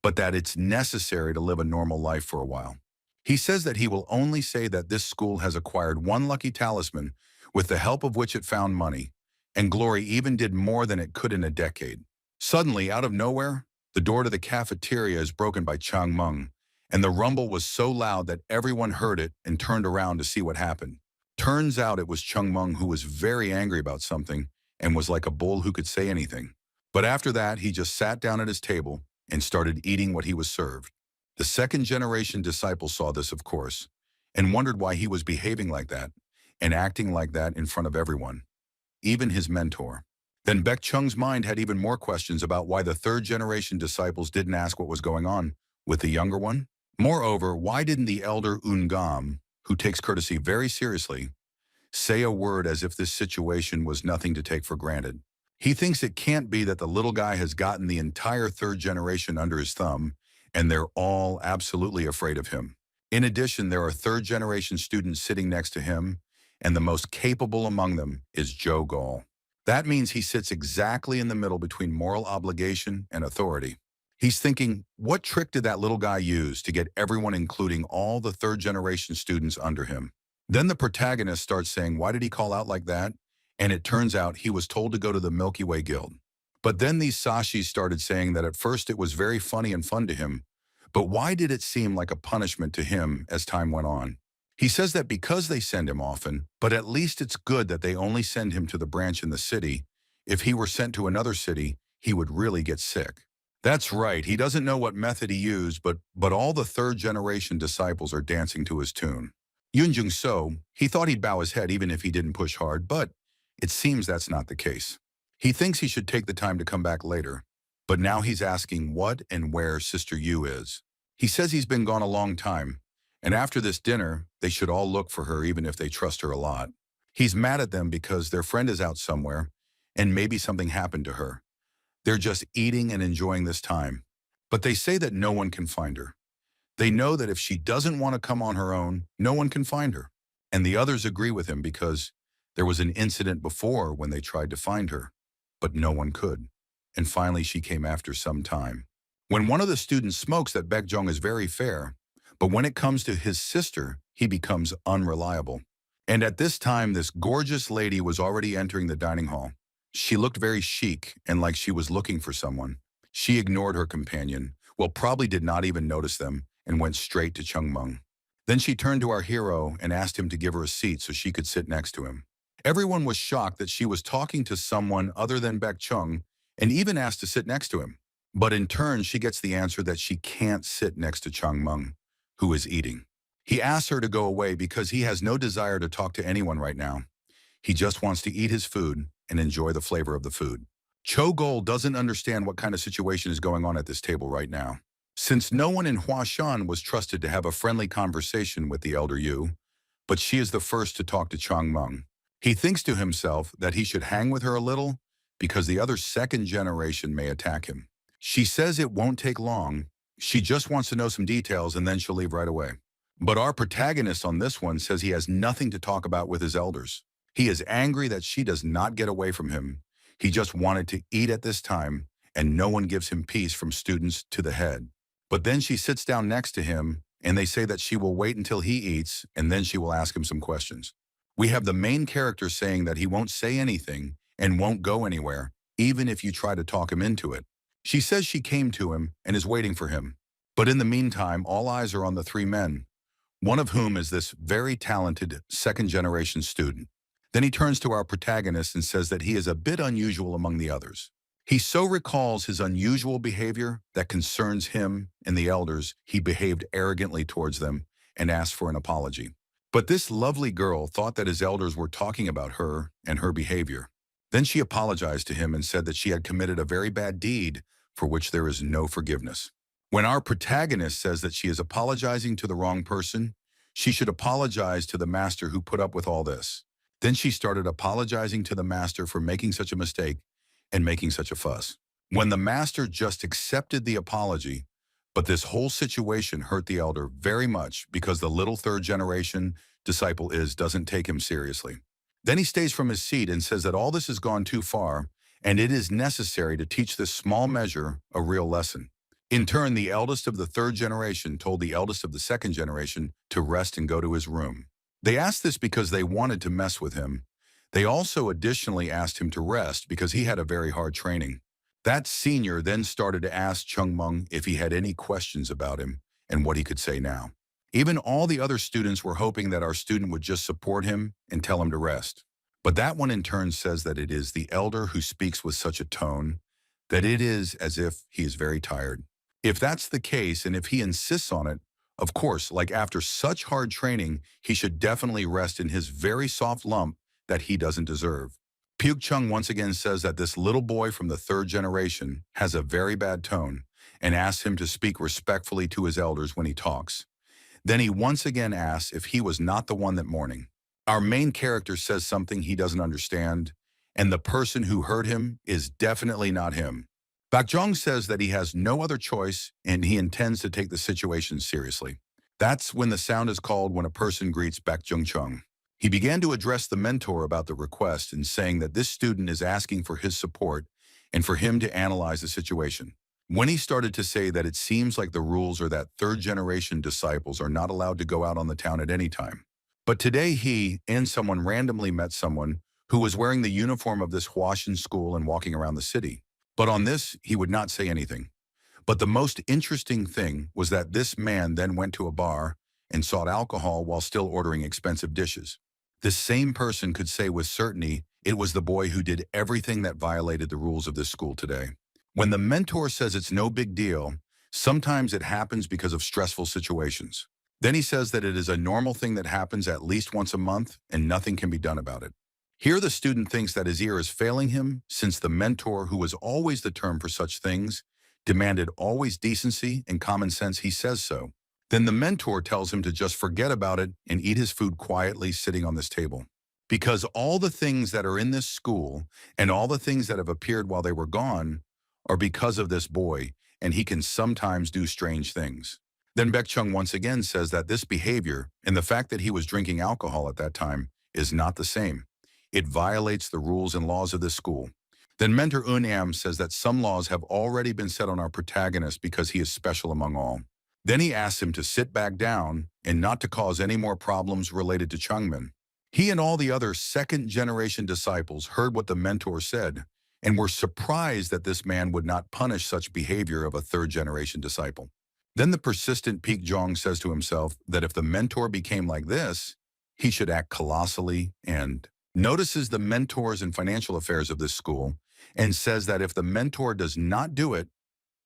but that it's necessary to live a normal life for a while. He says that he will only say that this school has acquired one lucky talisman with the help of which it found money, and glory even did more than it could in a decade. Suddenly, out of nowhere, the door to the cafeteria is broken by Chang Meng, and the rumble was so loud that everyone heard it and turned around to see what happened. Turns out it was Chang Meng, who was very angry about something and was like a bull who could say anything. But after that, he just sat down at his table and started eating what he was served. The second-generation disciple saw this, of course, and wondered why he was behaving like that and acting like that in front of everyone, even his mentor. Then Baek Chung's mind had even more questions about why the third-generation disciples didn't ask what was going on with the younger one. Moreover, why didn't the elder Ungam, who takes courtesy very seriously, say a word as if this situation was nothing to take for granted? He thinks it can't be that the little guy has gotten the entire third generation under his thumb, and they're all absolutely afraid of him. In addition, there are third-generation students sitting next to him, and the most capable among them is Joe Gall. That means he sits exactly in the middle between moral obligation and authority. He's thinking, what trick did that little guy use to get everyone, including all the third-generation students, under him? Then the protagonist starts saying, why did he call out like that? And it turns out he was told to go to the Milky Way Guild. But then these Sashis started saying that at first it was very funny and fun to him, but why did it seem like a punishment to him as time went on? He says that because they send him often, but at least it's good that they only send him to the branch in the city. If he were sent to another city, he would really get sick. That's right, he doesn't know what method he used, but all the third-generation disciples are dancing to his tune. Yunjung So, he thought he'd bow his head even if he didn't push hard, but it seems that's not the case. He thinks he should take the time to come back later, but now he's asking what and where Sister Yu is. He says he's been gone a long time, and after this dinner, they should all look for her even if they trust her a lot. He's mad at them because their friend is out somewhere, and maybe something happened to her. They're just eating and enjoying this time. But they say that no one can find her. They know that if she doesn't want to come on her own, no one can find her. And the others agree with him because there was an incident before when they tried to find her, but no one could. And finally she came after some time. When one of the students smokes that Baekjong is very fair, but when it comes to his sister, he becomes unreliable. And at this time, this gorgeous lady was already entering the dining hall. She looked very chic and like she was looking for someone. She ignored her companion, well, probably did not even notice them, and went straight to Chung Meng. Then she turned to our hero and asked him to give her a seat so she could sit next to him. Everyone was shocked that she was talking to someone other than Baek Chung and even asked to sit next to him. But in turn, she gets the answer that she can't sit next to Chung Meng, who is eating. He asks her to go away because he has no desire to talk to anyone right now. He just wants to eat his food and enjoy the flavor of the food. Cho Gol doesn't understand what kind of situation is going on at this table right now. Since no one in Huashan was trusted to have a friendly conversation with the elder Yu, but she is the first to talk to Chung Meng. He thinks to himself that he should hang with her a little because the other second generation may attack him. She says it won't take long. She just wants to know some details and then she'll leave right away. But our protagonist on this one says he has nothing to talk about with his elders. He is angry that she does not get away from him. He just wanted to eat at this time, and no one gives him peace from students to the head. But then she sits down next to him, and they say that she will wait until he eats, and then she will ask him some questions. We have the main character saying that he won't say anything and won't go anywhere, even if you try to talk him into it. She says she came to him and is waiting for him. But in the meantime, all eyes are on the three men, one of whom is this very talented second-generation student. Then he turns to our protagonist and says that he is a bit unusual among the others. He so recalls his unusual behavior that concerns him and the elders, he behaved arrogantly towards them and asked for an apology. But this lovely girl thought that his elders were talking about her and her behavior. Then she apologized to him and said that she had committed a very bad deed for which there is no forgiveness. When our protagonist says that she is apologizing to the wrong person, she should apologize to the master who put up with all this. Then she started apologizing to the master for making such a mistake and making such a fuss. When the master just accepted the apology, but this whole situation hurt the elder very much because the little third-generation disciple doesn't take him seriously. Then he stays from his seat and says that all this has gone too far and it is necessary to teach this small measure a real lesson. In turn, the eldest of the third generation told the eldest of the second generation to rest and go to his room. They asked this because they wanted to mess with him. They also additionally asked him to rest because he had a very hard training. That senior then started to ask Chung Meng if he had any questions about him and what he could say now. Even all the other students were hoping that our student would just support him and tell him to rest. But that one in turn says that it is the elder who speaks with such a tone that it is as if he is very tired. If that's the case and if he insists on it, of course, like after such hard training, he should definitely rest in his very soft lump that he doesn't deserve. Pyuk Chung once again says that this little boy from the third generation has a very bad tone and asks him to speak respectfully to his elders when he talks. Then he once again asks if he was not the one that morning. Our main character says something he doesn't understand, and the person who heard him is definitely not him. Bakjong says that he has no other choice and he intends to take the situation seriously. That's when the sound is called when a person greets Bakjong Chung. He began to address the mentor about the request and saying that this student is asking for his support and for him to analyze the situation. When he started to say that it seems like the rules are that third-generation disciples are not allowed to go out on the town at any time. But today he and someone randomly met someone who was wearing the uniform of this Huashan school and walking around the city. But on this, he would not say anything. But the most interesting thing was that this man then went to a bar and sought alcohol while still ordering expensive dishes. This same person could say with certainty it was the boy who did everything that violated the rules of this school today. When the mentor says it's no big deal, sometimes it happens because of stressful situations. Then he says that it is a normal thing that happens at least once a month and nothing can be done about it. Here the student thinks that his ear is failing him since the mentor, who was always the term for such things, demanded always decency and common sense. He says so. Then the mentor tells him to just forget about it and eat his food quietly sitting on this table. Because all the things that are in this school and all the things that have appeared while they were gone are because of this boy, and he can sometimes do strange things. Then Baekjung once again says that this behavior and the fact that he was drinking alcohol at that time is not the same. It violates the rules and laws of this school. Then Mentor Eun-am says that some laws have already been set on our protagonist because he is special among all. Then he asks him to sit back down and not to cause any more problems related to Chungmin. He and all the other second-generation disciples heard what the mentor said and were surprised that this man would not punish such behavior of a third-generation disciple. Then the persistent Peak Jong says to himself that if the mentor became like this, he should act colossally, and notices the mentors and financial affairs of this school and says that if the mentor does not do it,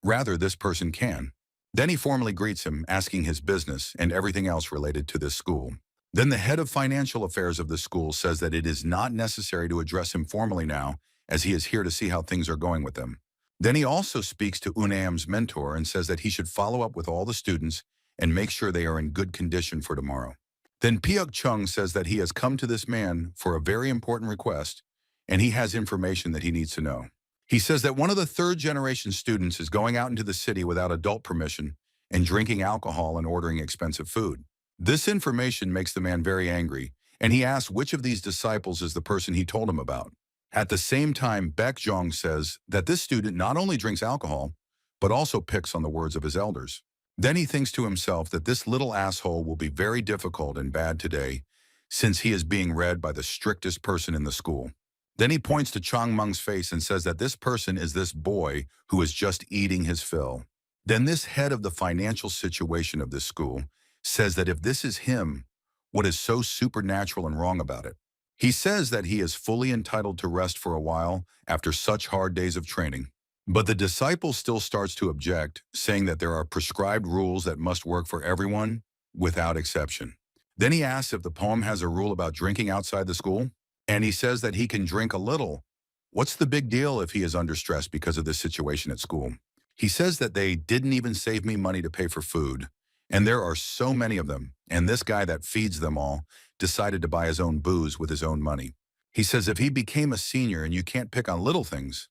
rather this person can. Then he formally greets him, asking his business and everything else related to this school. Then the head of financial affairs of the school says that it is not necessary to address him formally now, as he is here to see how things are going with them. Then he also speaks to Eun-am's mentor and says that he should follow up with all the students and make sure they are in good condition for tomorrow. Then Pyeok Chung says that he has come to this man for a very important request, and he has information that he needs to know. He says that one of the third-generation students is going out into the city without adult permission and drinking alcohol and ordering expensive food. This information makes the man very angry, and he asks which of these disciples is the person he told him about. At the same time, Baekjong says that this student not only drinks alcohol, but also picks on the words of his elders. Then he thinks to himself that this little asshole will be very difficult and bad today, since he is being read by the strictest person in the school. Then he points to Chang Mung's face and says that this person is this boy who is just eating his fill. Then this head of the financial situation of this school says that if this is him, what is so supernatural and wrong about it? He says that he is fully entitled to rest for a while after such hard days of training. But the disciple still starts to object, saying that there are prescribed rules that must work for everyone, without exception. Then he asks if the poem has a rule about drinking outside the school, and he says that he can drink a little. What's the big deal if he is under stress because of this situation at school? He says that they didn't even save me money to pay for food, and there are so many of them, and this guy that feeds them all decided to buy his own booze with his own money. He says if he became a senior and you can't pick on little things,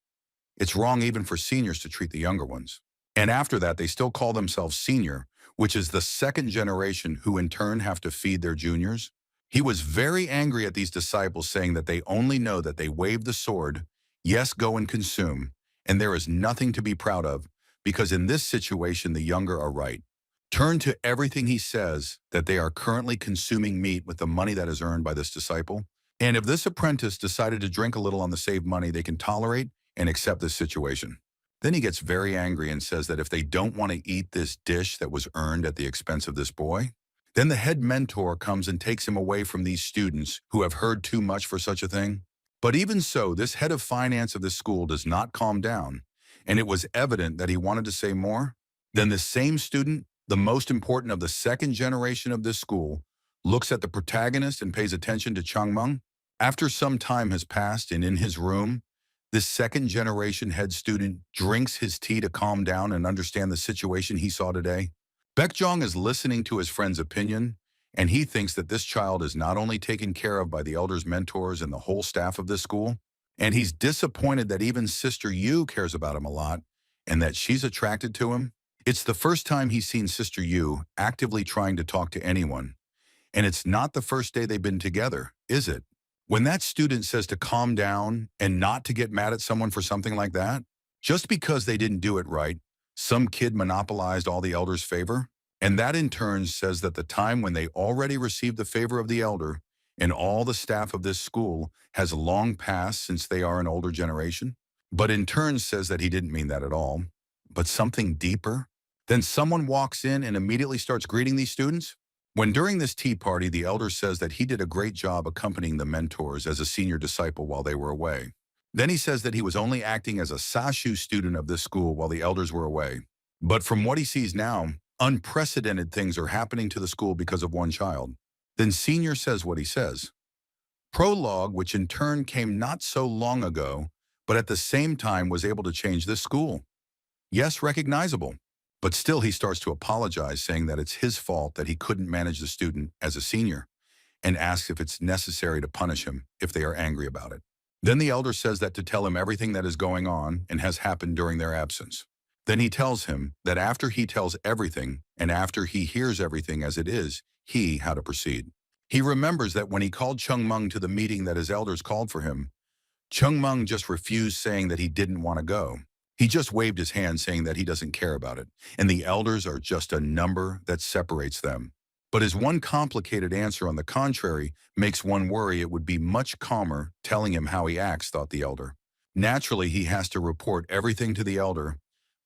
it's wrong even for seniors to treat the younger ones. And after that, they still call themselves senior, which is the second generation who in turn have to feed their juniors. He was very angry at these disciples, saying that they only know that they wave the sword, yes, go and consume, and there is nothing to be proud of, because in this situation the younger are right. Turn to everything he says that they are currently consuming meat with the money that is earned by this disciple. And if this apprentice decided to drink a little on the saved money, they can tolerate and accept this situation. Then he gets very angry and says that if they don't want to eat this dish that was earned at the expense of this boy, then the head mentor comes and takes him away from these students who have heard too much for such a thing. But even so, this head of finance of this school does not calm down, and it was evident that he wanted to say more. Then the same student, the most important of the second generation of this school, looks at the protagonist and pays attention to Chang Mung. After some time has passed and in his room, this second generation head student drinks his tea to calm down and understand the situation he saw today. Baekjong is listening to his friend's opinion, and he thinks that this child is not only taken care of by the elders, mentors, and the whole staff of this school, and he's disappointed that even Sister Yu cares about him a lot and that she's attracted to him. It's the first time he's seen Sister Yu actively trying to talk to anyone, and it's not the first day they've been together, is it? When that student says to calm down and not to get mad at someone for something like that, just because they didn't do it right, some kid monopolized all the elder's favor, and that in turn says that the time when they already received the favor of the elder and all the staff of this school has long passed since they are an older generation. But in turn says that he didn't mean that at all, but something deeper. Then someone walks in and immediately starts greeting these students. When during this tea party, the elder says that he did a great job accompanying the mentors as a senior disciple while they were away. Then he says that he was only acting as a Sashu student of this school while the elders were away. But from what he sees now, unprecedented things are happening to the school because of one child. Then Senior says what he says. Prologue, which in turn came not so long ago, but at the same time was able to change this school. Yes, recognizable. But still he starts to apologize, saying that it's his fault that he couldn't manage the student as a senior, and asks if it's necessary to punish him if they are angry about it. Then the elder says that to tell him everything that is going on and has happened during their absence. Then he tells him that after he tells everything and after he hears everything as it is, how to proceed. He remembers that when he called Chung Meng to the meeting that his elders called for him, Chung Meng just refused, saying that he didn't want to go. He just waved his hand saying that he doesn't care about it, and the elders are just a number that separates them. But his one complicated answer, on the contrary, makes one worry it would be much calmer telling him how he acts, thought the elder. Naturally, he has to report everything to the elder,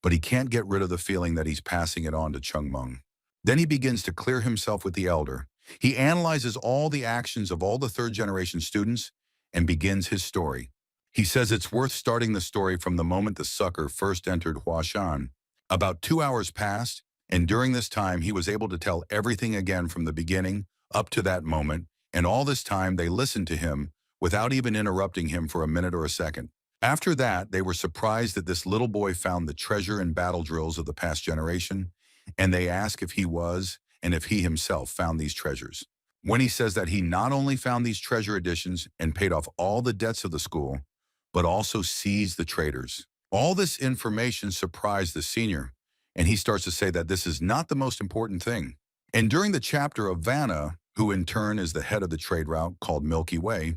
but he can't get rid of the feeling that he's passing it on to Chung Meng. Then he begins to clear himself with the elder. He analyzes all the actions of all the third-generation students and begins his story. He says it's worth starting the story from the moment the sucker first entered Huashan. About 2 hours passed, and during this time he was able to tell everything again from the beginning up to that moment, and all this time they listened to him without even interrupting him for a minute or a second. After that, they were surprised that this little boy found the treasure and battle drills of the past generation, and they asked if he was and if he himself found these treasures. When he says that he not only found these treasure editions and paid off all the debts of the school, but also seized the traitors. All this information surprised the senior, and he starts to say that this is not the most important thing. And during the chapter of Vanna, who in turn is the head of the trade route called Milky Way,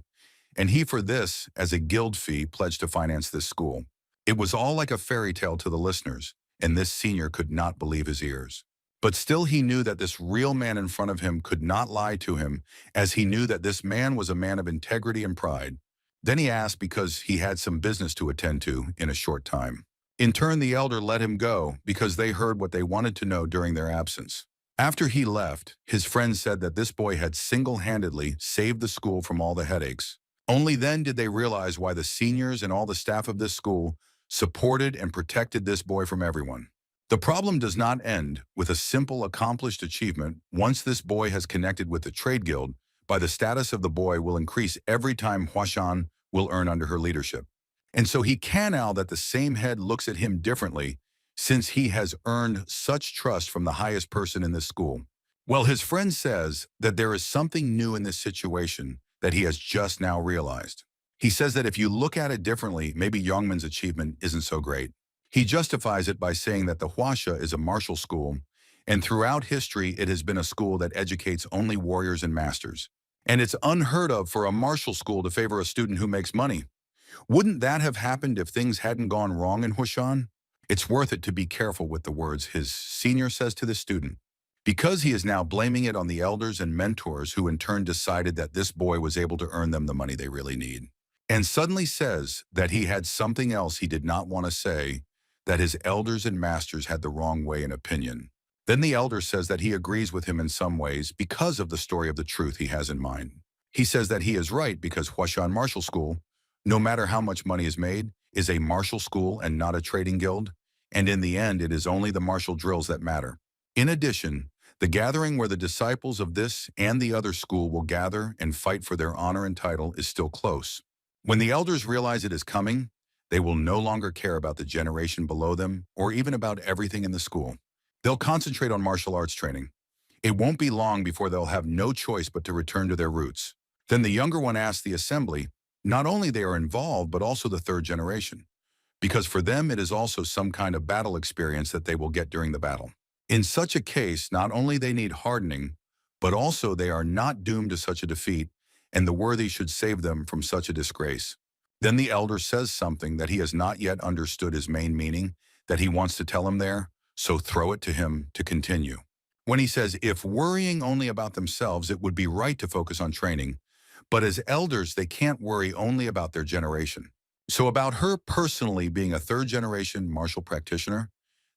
and he for this, as a guild fee, pledged to finance this school. It was all like a fairy tale to the listeners, and this senior could not believe his ears. But still he knew that this real man in front of him could not lie to him, as he knew that this man was a man of integrity and pride. Then he asked because he had some business to attend to in a short time. In turn, the elder let him go because they heard what they wanted to know during their absence. After he left, his friend said that this boy had single-handedly saved the school from all the headaches. Only then did they realize why the seniors and all the staff of this school supported and protected this boy from everyone. The problem does not end with a simple accomplished achievement. Once this boy has connected with the trade guild, by the status of the boy will increase every time Huashan will earn under her leadership. And so he can now that the same head looks at him differently since he has earned such trust from the highest person in this school. Well, his friend says that there is something new in this situation that he has just now realized. He says that if you look at it differently, maybe Youngman's achievement isn't so great. He justifies it by saying that the Huasha is a martial school, and throughout history it has been a school that educates only warriors and masters. And it's unheard of for a martial school to favor a student who makes money. Wouldn't that have happened if things hadn't gone wrong in Huashan? It's worth it to be careful with the words his senior says to the student, because he is now blaming it on the elders and mentors who in turn decided that this boy was able to earn them the money they really need. And suddenly says that he had something else he did not want to say, that his elders and masters had the wrong way in opinion. Then the elder says that he agrees with him in some ways because of the story of the truth he has in mind. He says that he is right because Huashan Martial School, no matter how much money is made, is a martial school and not a trading guild, and in the end it is only the martial drills that matter. In addition, the gathering where the disciples of this and the other school will gather and fight for their honor and title is still close. When the elders realize it is coming, they will no longer care about the generation below them or even about everything in the school. They'll concentrate on martial arts training. It won't be long before they'll have no choice but to return to their roots. Then the younger one asks the assembly, not only they are involved, but also the third generation, because for them it is also some kind of battle experience that they will get during the battle. In such a case, not only they need hardening, but also they are not doomed to such a defeat, and the worthy should save them from such a disgrace. Then the elder says something that he has not yet understood his main meaning, that he wants to tell him there, so throw it to him to continue. When he says, if worrying only about themselves, it would be right to focus on training, but as elders, they can't worry only about their generation. So about her personally being a third-generation martial practitioner,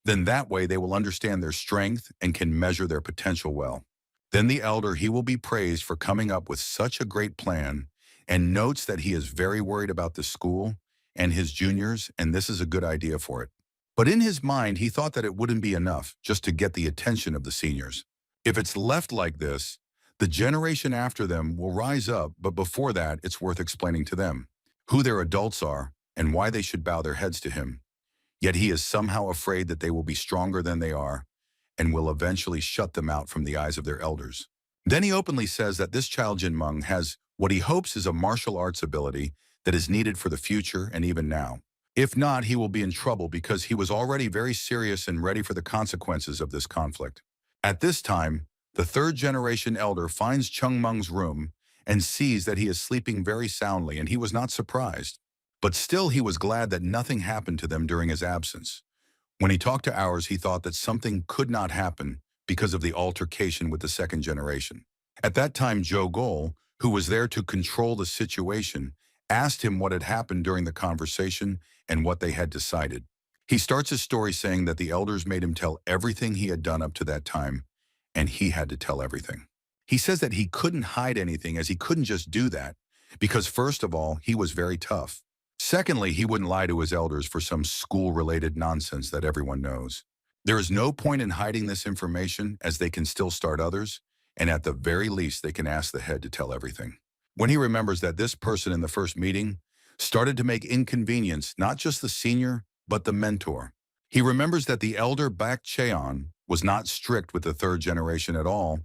then that way they will understand their strength and can measure their potential well. Then the elder, he will be praised for coming up with such a great plan and notes that he is very worried about the school and his juniors, and this is a good idea for it. But in his mind, he thought that it wouldn't be enough just to get the attention of the seniors. If it's left like this, the generation after them will rise up, but before that, it's worth explaining to them who their adults are and why they should bow their heads to him. Yet he is somehow afraid that they will be stronger than they are and will eventually shut them out from the eyes of their elders. Then he openly says that this child Jinmeng has what he hopes is a martial arts ability that is needed for the future and even now. If not, he will be in trouble because he was already very serious and ready for the consequences of this conflict. At this time, the third generation elder finds Chung Meng's room and sees that he is sleeping very soundly, and he was not surprised. But still he was glad that nothing happened to them during his absence. When he talked to ours, he thought that something could not happen because of the altercation with the second generation. At that time, Joe Gol, who was there to control the situation, asked him what had happened during the conversation and what they had decided. He starts his story saying that the elders made him tell everything he had done up to that time, and he had to tell everything. He says that he couldn't hide anything, as he couldn't just do that, because first of all, he was very tough. Secondly, he wouldn't lie to his elders for some school-related nonsense that everyone knows. There is no point in hiding this information, as they can still start others, and at the very least, they can ask the head to tell everything. When he remembers that this person in the first meeting started to make inconvenience not just the senior, but the mentor. He remembers that the elder Bak Cheon was not strict with the third generation at all.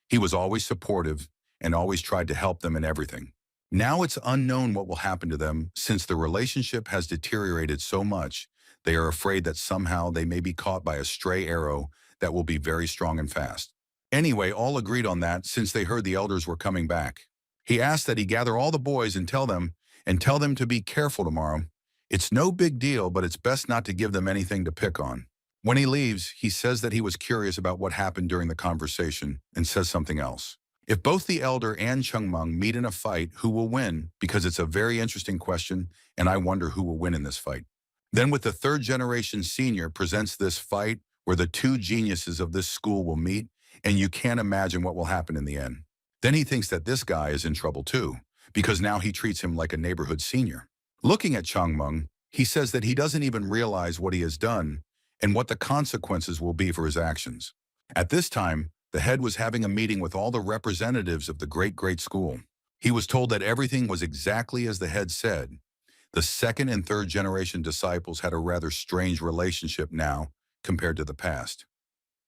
He was always supportive and always tried to help them in everything. Now it's unknown what will happen to them since the relationship has deteriorated so much. They are afraid that somehow they may be caught by a stray arrow that will be very strong and fast. Anyway, all agreed on that since they heard the elders were coming back. He asked that he gather all the boys and tell them to be careful tomorrow. It's no big deal, but it's best not to give them anything to pick on. When he leaves, he says that he was curious about what happened during the conversation and says something else. If both the elder and Chung Meng meet in a fight, who will win? Because it's a very interesting question, and I wonder who will win in this fight. Then with the third generation senior presents this fight where the two geniuses of this school will meet, and you can't imagine what will happen in the end. Then he thinks that this guy is in trouble too, because now he treats him like a neighborhood senior. Looking at Chung Meng, he says that he doesn't even realize what he has done and what the consequences will be for his actions. At this time, the head was having a meeting with all the representatives of the great school. He was told that everything was exactly as the head said. The second and third generation disciples had a rather strange relationship now compared to the past.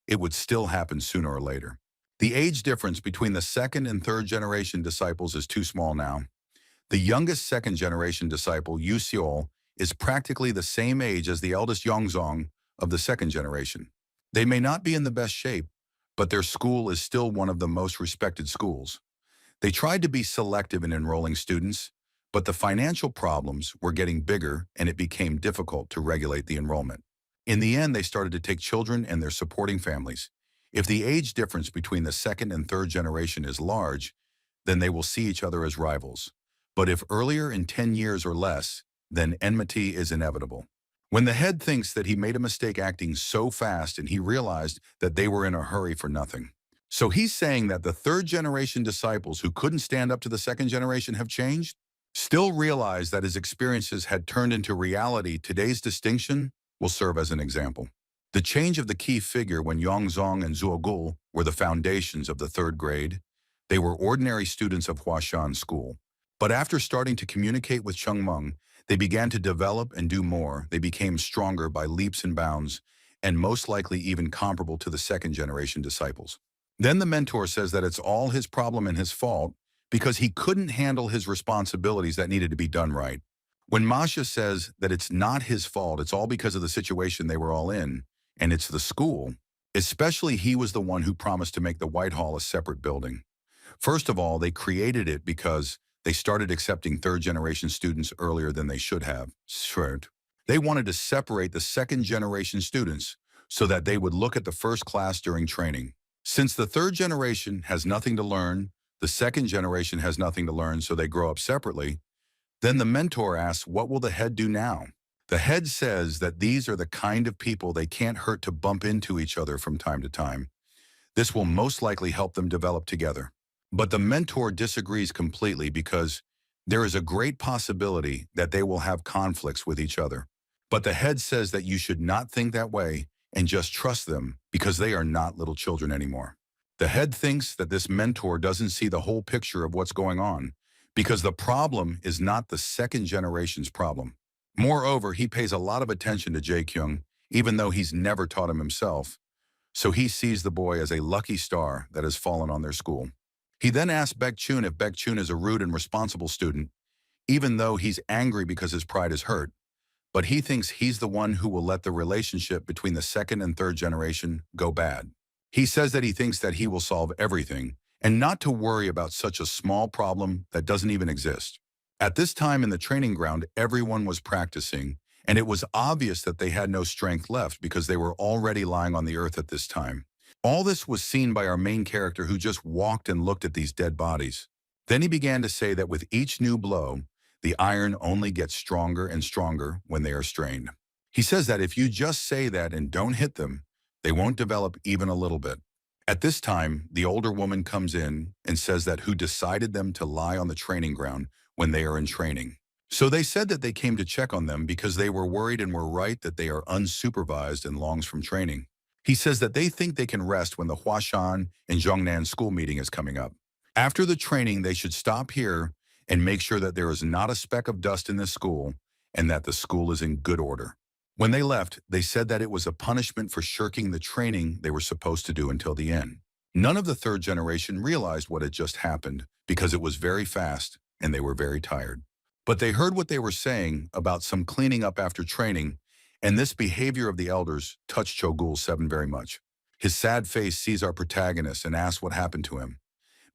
It would still happen sooner or later. The age difference between the second and third generation disciples is too small now. The youngest second generation disciple, Yu Seol, is practically the same age as the eldest Yongzong of the second generation. They may not be in the best shape, but their school is still one of the most respected schools. They tried to be selective in enrolling students, but the financial problems were getting bigger and it became difficult to regulate the enrollment. In the end, they started to take children and their supporting families. If the age difference between the second and third generation is large, then they will see each other as rivals. But if earlier in 10 years or less, then enmity is inevitable. When the head thinks that he made a mistake acting so fast and he realized that they were in a hurry for nothing. So he's saying that the third generation disciples who couldn't stand up to the second generation have changed? Still realize that his experiences had turned into reality. Today's distinction will serve as an example. The change of the key figure when Yongzong and Zuogul were the foundations of the third grade. They were ordinary students of Huashan school. But after starting to communicate with Chung Meng, they began to develop and do more. They became stronger by leaps and bounds, and most likely even comparable to the second generation disciples. Then the mentor says that it's all his problem and his fault because he couldn't handle his responsibilities that needed to be done right. When Masha says that it's not his fault, it's all because of the situation they were all in, and it's the school, especially he was the one who promised to make the White Hall a separate building. First of all, they created it because they started accepting third-generation students earlier than they should have. They wanted to separate the second-generation students so that they would look at the first class during training. Since the third generation has nothing to learn, the second generation has nothing to learn, so they grow up separately. Then the mentor asks, what will the head do now? The head says that these are the kind of people they can't hurt to bump into each other from time to time. This will most likely help them develop together. But the mentor disagrees completely because There is a great possibility that they will have conflicts with each other. But the head says that you should not think that way and just trust them because they are not little children anymore. The head thinks that this mentor doesn't see the whole picture of what's going on because the problem is not the second generation's problem. Moreover, he pays a lot of attention to Jae-kyung, even though he's never taught him himself, so he sees the boy as a lucky star that has fallen on their school. He then asks Baek-chun if Baek-chun is a rude and responsible student, even though he's angry because his pride is hurt, but he thinks he's the one who will let the relationship between the second and third generation go bad. He says that he thinks that he will solve everything and not to worry about such a small problem that doesn't even exist. At this time in the training ground, everyone was practicing, and it was obvious that they had no strength left because they were already lying on the earth at this time. All this was seen by our main character, who just walked and looked at these dead bodies. Then he began to say that with each new blow, the iron only gets stronger and stronger when they are strained. He says that if you just say that and don't hit them, they won't develop even a little bit. At this time, the older woman comes in and says that who decided them to lie on the training ground when they are in training. So they said that they came to check on them because they were worried and were right that they are unsupervised and longs from training. He says that they think they can rest when the Huashan and Zhongnan school meeting is coming up. After the training, they should stop here and make sure that there is not a speck of dust in this school and that the school is in good order. When they left, they said that it was a punishment for shirking the training they were supposed to do until the end. None of the third generation realized what had just happened because it was very fast and they were very tired. But they heard what they were saying about some cleaning up after training, and this behavior of the elders touched Chogul 7 very much. His sad face sees our protagonist and asks what happened to him.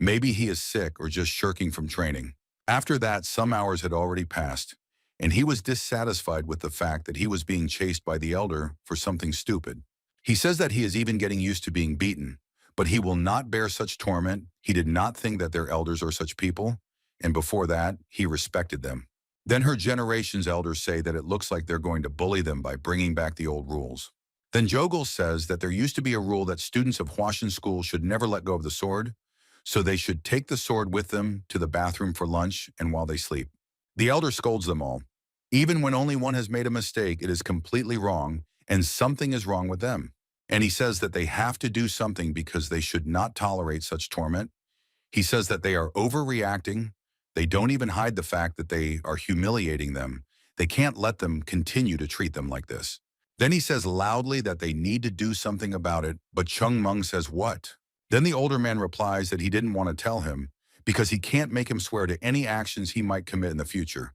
Maybe he is sick or just shirking from training. After that, some hours had already passed, and he was dissatisfied with the fact that he was being chased by the elder for something stupid. He says that he is even getting used to being beaten, but he will not bear such torment. He did not think that their elders are such people, and before that, he respected them. Then her generation's elders say that it looks like they're going to bully them by bringing back the old rules. Then Jogul says that there used to be a rule that students of Huashan school should never let go of the sword, so they should take the sword with them to the bathroom for lunch and while they sleep. The elder scolds them all. Even when only one has made a mistake, it is completely wrong, and something is wrong with them. And he says that they have to do something because they should not tolerate such torment. He says that they are overreacting. They don't even hide the fact that they are humiliating them. They can't let them continue to treat them like this. Then he says loudly that they need to do something about it, but Chung Mung says what? Then the older man replies that he didn't want to tell him because he can't make him swear to any actions he might commit in the future.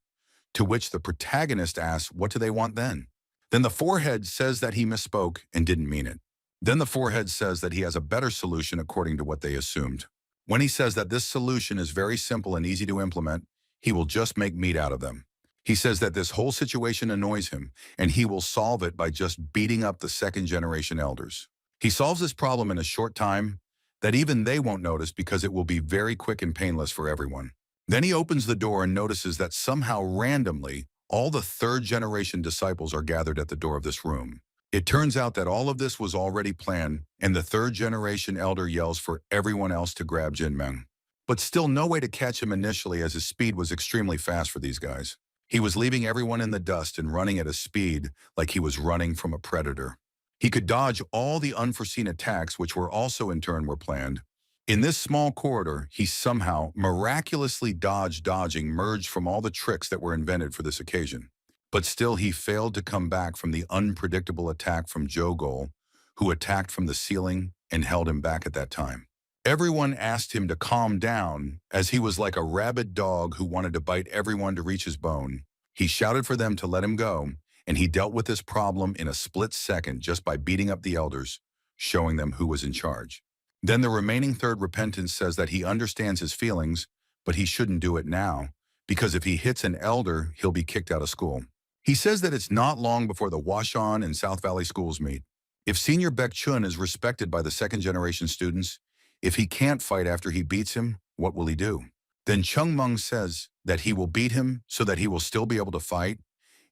To which the protagonist asks, what do they want then? Then the forehead says that he misspoke and didn't mean it. Then the forehead says that he has a better solution according to what they assumed. When he says that this solution is very simple and easy to implement, he will just make meat out of them. He says that this whole situation annoys him, and he will solve it by just beating up the second generation elders. He solves this problem in a short time that even they won't notice because it will be very quick and painless for everyone. Then he opens the door and notices that somehow randomly, all the third generation disciples are gathered at the door of this room. It turns out that all of this was already planned, and the third generation elder yells for everyone else to grab Jin Meng. But still no way to catch him initially, as his speed was extremely fast for these guys. He was leaving everyone in the dust and running at a speed like he was running from a predator. He could dodge all the unforeseen attacks, which were also in turn were planned. In this small corridor, he somehow miraculously dodging merged from all the tricks that were invented for this occasion. But still he failed to come back from the unpredictable attack from Jogul, who attacked from the ceiling and held him back at that time. Everyone asked him to calm down, as he was like a rabid dog who wanted to bite everyone to reach his bone. He shouted for them to let him go, and he dealt with this problem in a split second just by beating up the elders, showing them who was in charge. Then the remaining third repentant says that he understands his feelings, but he shouldn't do it now, because if he hits an elder, he'll be kicked out of school. He says that it's not long before the Huashan and South Valley schools meet. If Senior Baek-chun is respected by the second generation students, if he can't fight after he beats him, what will he do? Then Chung Mung says that he will beat him so that he will still be able to fight,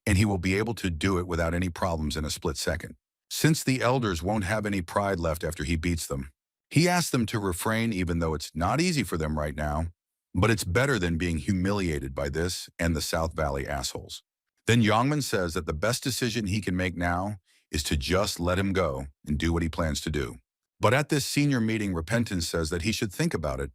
and he will be able to do it without any problems in a split second. Since the elders won't have any pride left after he beats them, he asks them to refrain even though it's not easy for them right now, But it's better than being humiliated by this and the South Valley assholes. Then Yongman says that the best decision he can make now is to just let him go and do what he plans to do. But at this senior meeting, Repentance says that he should think about it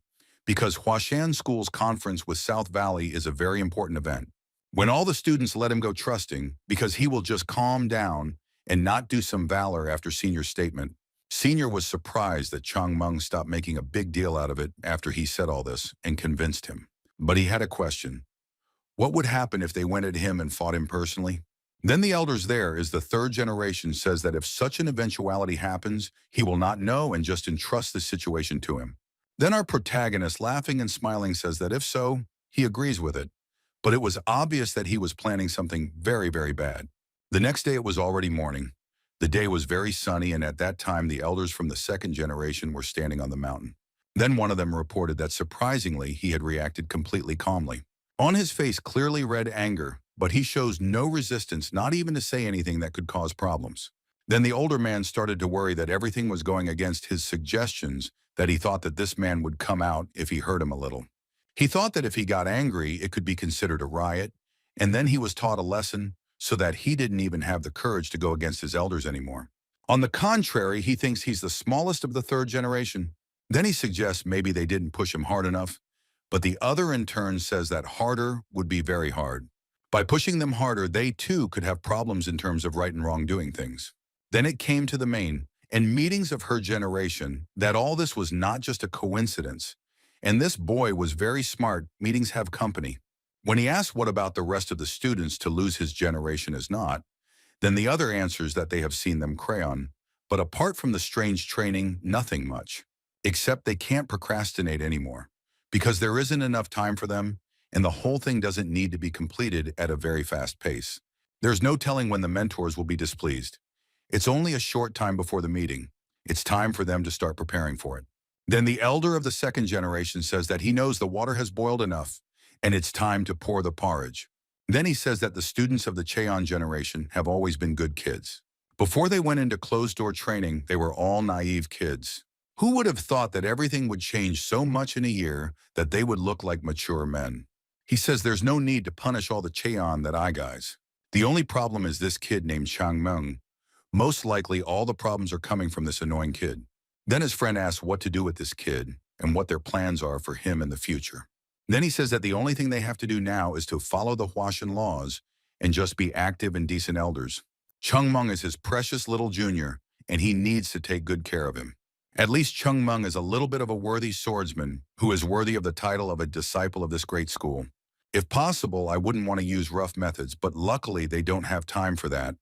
because Huashan School's conference with South Valley is a very important event. When all the students let him go trusting, because he will just calm down and not do some valor after Senior's statement, Senior was surprised that Chang Meng stopped making a big deal out of it after he said all this and convinced him. But he had a question. What would happen if they went at him and fought him personally? Then the elders there is the third generation says that if such an eventuality happens, he will not know and just entrust the situation to him. Then our protagonist, laughing and smiling, says that if so, he agrees with it. But it was obvious that he was planning something very, very bad. The next day it was already morning. The day was very sunny, and at that time the elders from the second generation were standing on the mountain. Then one of them reported that surprisingly he had reacted completely calmly. On his face clearly read anger, but he shows no resistance, not even to say anything that could cause problems. Then the older man started to worry that everything was going against his suggestions, that he thought that this man would come out if he hurt him a little. He thought that if he got angry, it could be considered a riot, and then he was taught a lesson so that he didn't even have the courage to go against his elders anymore. On the contrary, he thinks he's the smallest of the third generation. Then he suggests maybe they didn't push him hard enough, but the other in turn says that harder would be very hard. By pushing them harder, they too could have problems in terms of right and wrong doing things. Then it came to the main, and meetings of her generation, that all this was not just a coincidence. And this boy was very smart. Meetings have company. When he asked what about the rest of the students, to lose his generation is not, then the other answers that they have seen them crayon. But apart from the strange training, nothing much. Except they can't procrastinate anymore, because there isn't enough time for them, and the whole thing doesn't need to be completed at a very fast pace. There's no telling when the mentors will be displeased. It's only a short time before the meeting. It's time for them to start preparing for it. Then the elder of the second generation says that he knows the water has boiled enough, and it's time to pour the porridge. Then he says that the students of the Cheon generation have always been good kids. Before they went into closed-door training, they were all naive kids. Who would have thought that everything would change so much in a year that they would look like mature men? He says there's no need to punish all the Cheon that I guys. The only problem is this kid named Chang Meng. Most likely all the problems are coming from this annoying kid. Then his friend asks what to do with this kid and what their plans are for him in the future. Then he says that the only thing they have to do now is to follow the Huashan laws and just be active and decent elders. Chung Meng is his precious little junior, and he needs to take good care of him. At least Chung Meng is a little bit of a worthy swordsman who is worthy of the title of a disciple of this great school. If possible, I wouldn't want to use rough methods, but luckily they don't have time for that,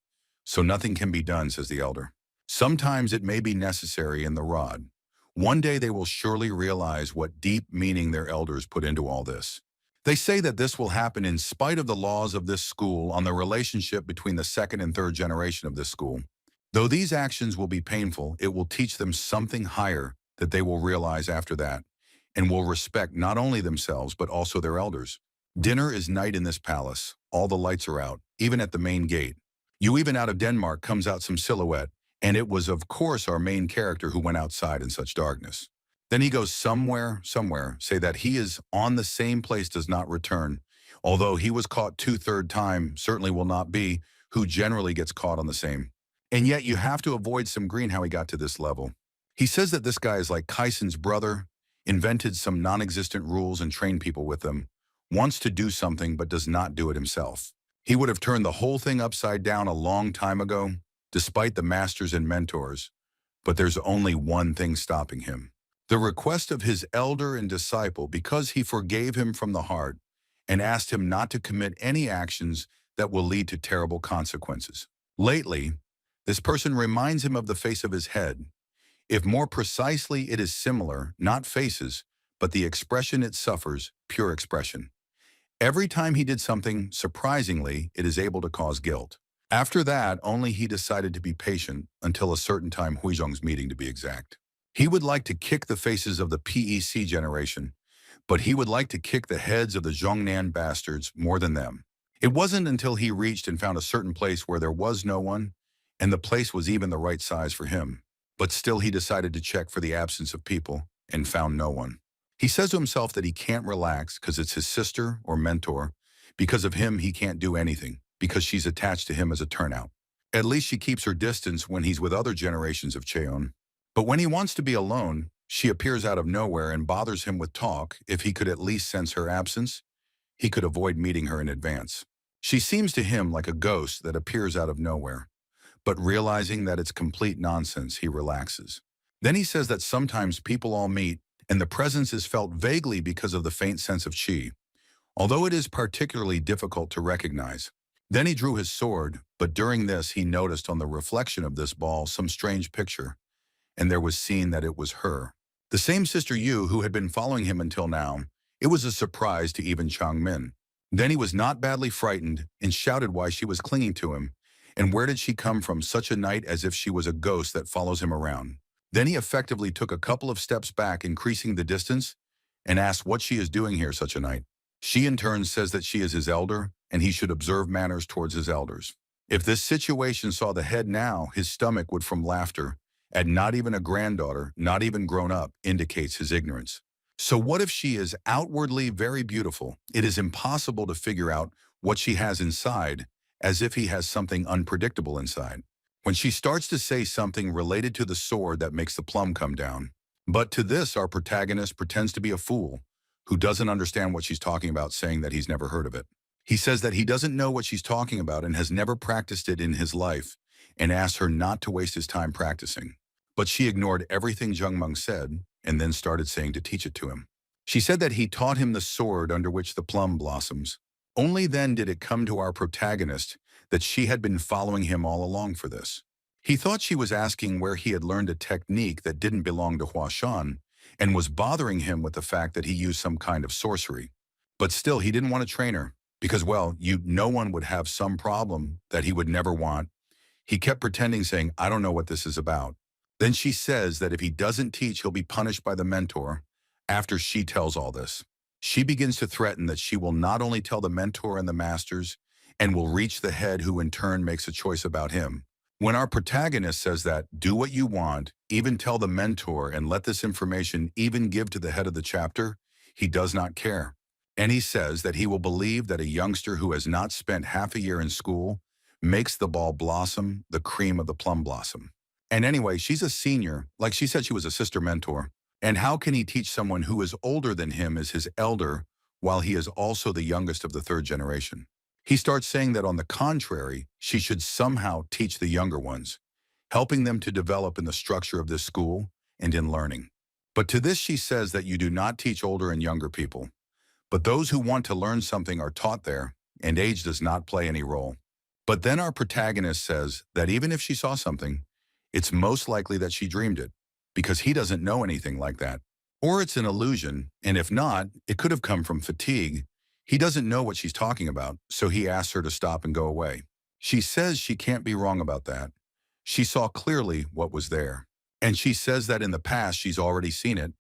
so nothing can be done, says the elder. Sometimes it may be necessary in the rod. One day they will surely realize what deep meaning their elders put into all this. They say that this will happen in spite of the laws of this school on the relationship between the second and third generation of this school. Though these actions will be painful, it will teach them something higher that they will realize after that, and will respect not only themselves but also their elders. Dinner is night in this palace. All the lights are out, even at the main gate. You even out of Denmark comes out some silhouette, and it was of course our main character who went outside in such darkness. Then he goes somewhere, say that he is on the same place, does not return. Although he was caught 2/3 time, certainly will not be, who generally gets caught on the same. And yet you have to avoid some green how he got to this level. He says that this guy is like Kaisen's brother, invented some non-existent rules and trained people with them, wants to do something but does not do it himself. He would have turned the whole thing upside down a long time ago, despite the masters and mentors, but there's only one thing stopping him. The request of his elder and disciple, because he forgave him from the heart and asked him not to commit any actions that will lead to terrible consequences. Lately, this person reminds him of the face of his head. If more precisely, it is similar, not faces, but the expression it suffers, pure expression. Every time he did something, surprisingly, it is able to cause guilt. After that, only he decided to be patient until a certain time, Huizhong's meeting to be exact. He would like to kick the faces of the PEC generation, but he would like to kick the heads of the Zhongnan bastards more than them. It wasn't until he reached and found a certain place where there was no one, and the place was even the right size for him. But still he decided to check for the absence of people, and found no one. He says to himself that he can't relax because it's his sister or mentor. Because of him, he can't do anything, because she's attached to him as a turnout. At least she keeps her distance when he's with other generations of Cheon. But when he wants to be alone, she appears out of nowhere and bothers him with talk. If he could at least sense her absence, he could avoid meeting her in advance. She seems to him like a ghost that appears out of nowhere. But realizing that it's complete nonsense, he relaxes. Then he says that sometimes people all meet, and the presence is felt vaguely because of the faint sense of chi, although it is particularly difficult to recognize. Then he drew his sword, but during this he noticed on the reflection of this ball some strange picture, and there was seen that it was her. The same Sister Yu who had been following him until now. It was a surprise to even Chang Min. Then he was not badly frightened and shouted why she was clinging to him, and where did she come from such a night, as if she was a ghost that follows him around. Then he effectively took a couple of steps back, increasing the distance, and asked what she is doing here such a night. She in turn says that she is his elder, and he should observe manners towards his elders. If this situation saw the head now, his stomach would from laughter, and not even a granddaughter, not even grown up, indicates his ignorance. So what if she is outwardly very beautiful? It is impossible to figure out what she has inside, as if he has something unpredictable inside. When she starts to say something related to the sword that makes the plum come down. But to this, our protagonist pretends to be a fool who doesn't understand what she's talking about, saying that he's never heard of it. He says that he doesn't know what she's talking about and has never practiced it in his life, and asks her not to waste his time practicing. But she ignored everything Jung Meng said and then started saying to teach it to him. She said that he taught him the sword under which the plum blossoms. Only then did it come to our protagonist that she had been following him all along for this. He thought she was asking where he had learned a technique that didn't belong to Huashan, and was bothering him with the fact that he used some kind of sorcery. But still, he didn't want to train her, because, well, no one would have some problem that he would never want. He kept pretending, saying, I don't know what this is about. Then she says that if he doesn't teach, he'll be punished by the mentor. After she tells all this, she begins to threaten that she will not only tell the mentor and the masters, and will reach the head, who in turn makes a choice about him. When our protagonist says that, do what you want, even tell the mentor, and let this information even give to the head of the chapter, he does not care. And he says that he will believe that a youngster who has not spent half a year in school makes the ball blossom, the cream of the plum blossom. And anyway, she's a senior, like she said she was a sister mentor. And how can he teach someone who is older than him as his elder, while he is also the youngest of the third generation? He starts saying that on the contrary, she should somehow teach the younger ones, helping them to develop in the structure of this school and in learning. But to this she says that you do not teach older and younger people, but those who want to learn something are taught there, and age does not play any role. But then our protagonist says that even if she saw something, it's most likely that she dreamed it, because he doesn't know anything like that. Or it's an illusion, and if not, it could have come from fatigue. He doesn't know what she's talking about, so he asks her to stop and go away. She says she can't be wrong about that. She saw clearly what was there. And she says that in the past she's already seen it.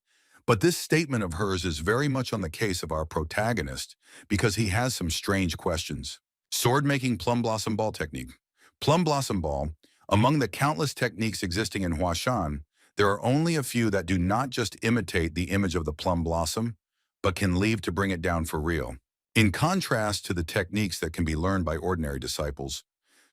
But this statement of hers is very much on the case of our protagonist, because he has some strange questions. Sword-making plum blossom ball technique. Plum blossom ball, among the countless techniques existing in Huashan, there are only a few that do not just imitate the image of the plum blossom, but can leave to bring it down for real. In contrast to the techniques that can be learned by ordinary disciples,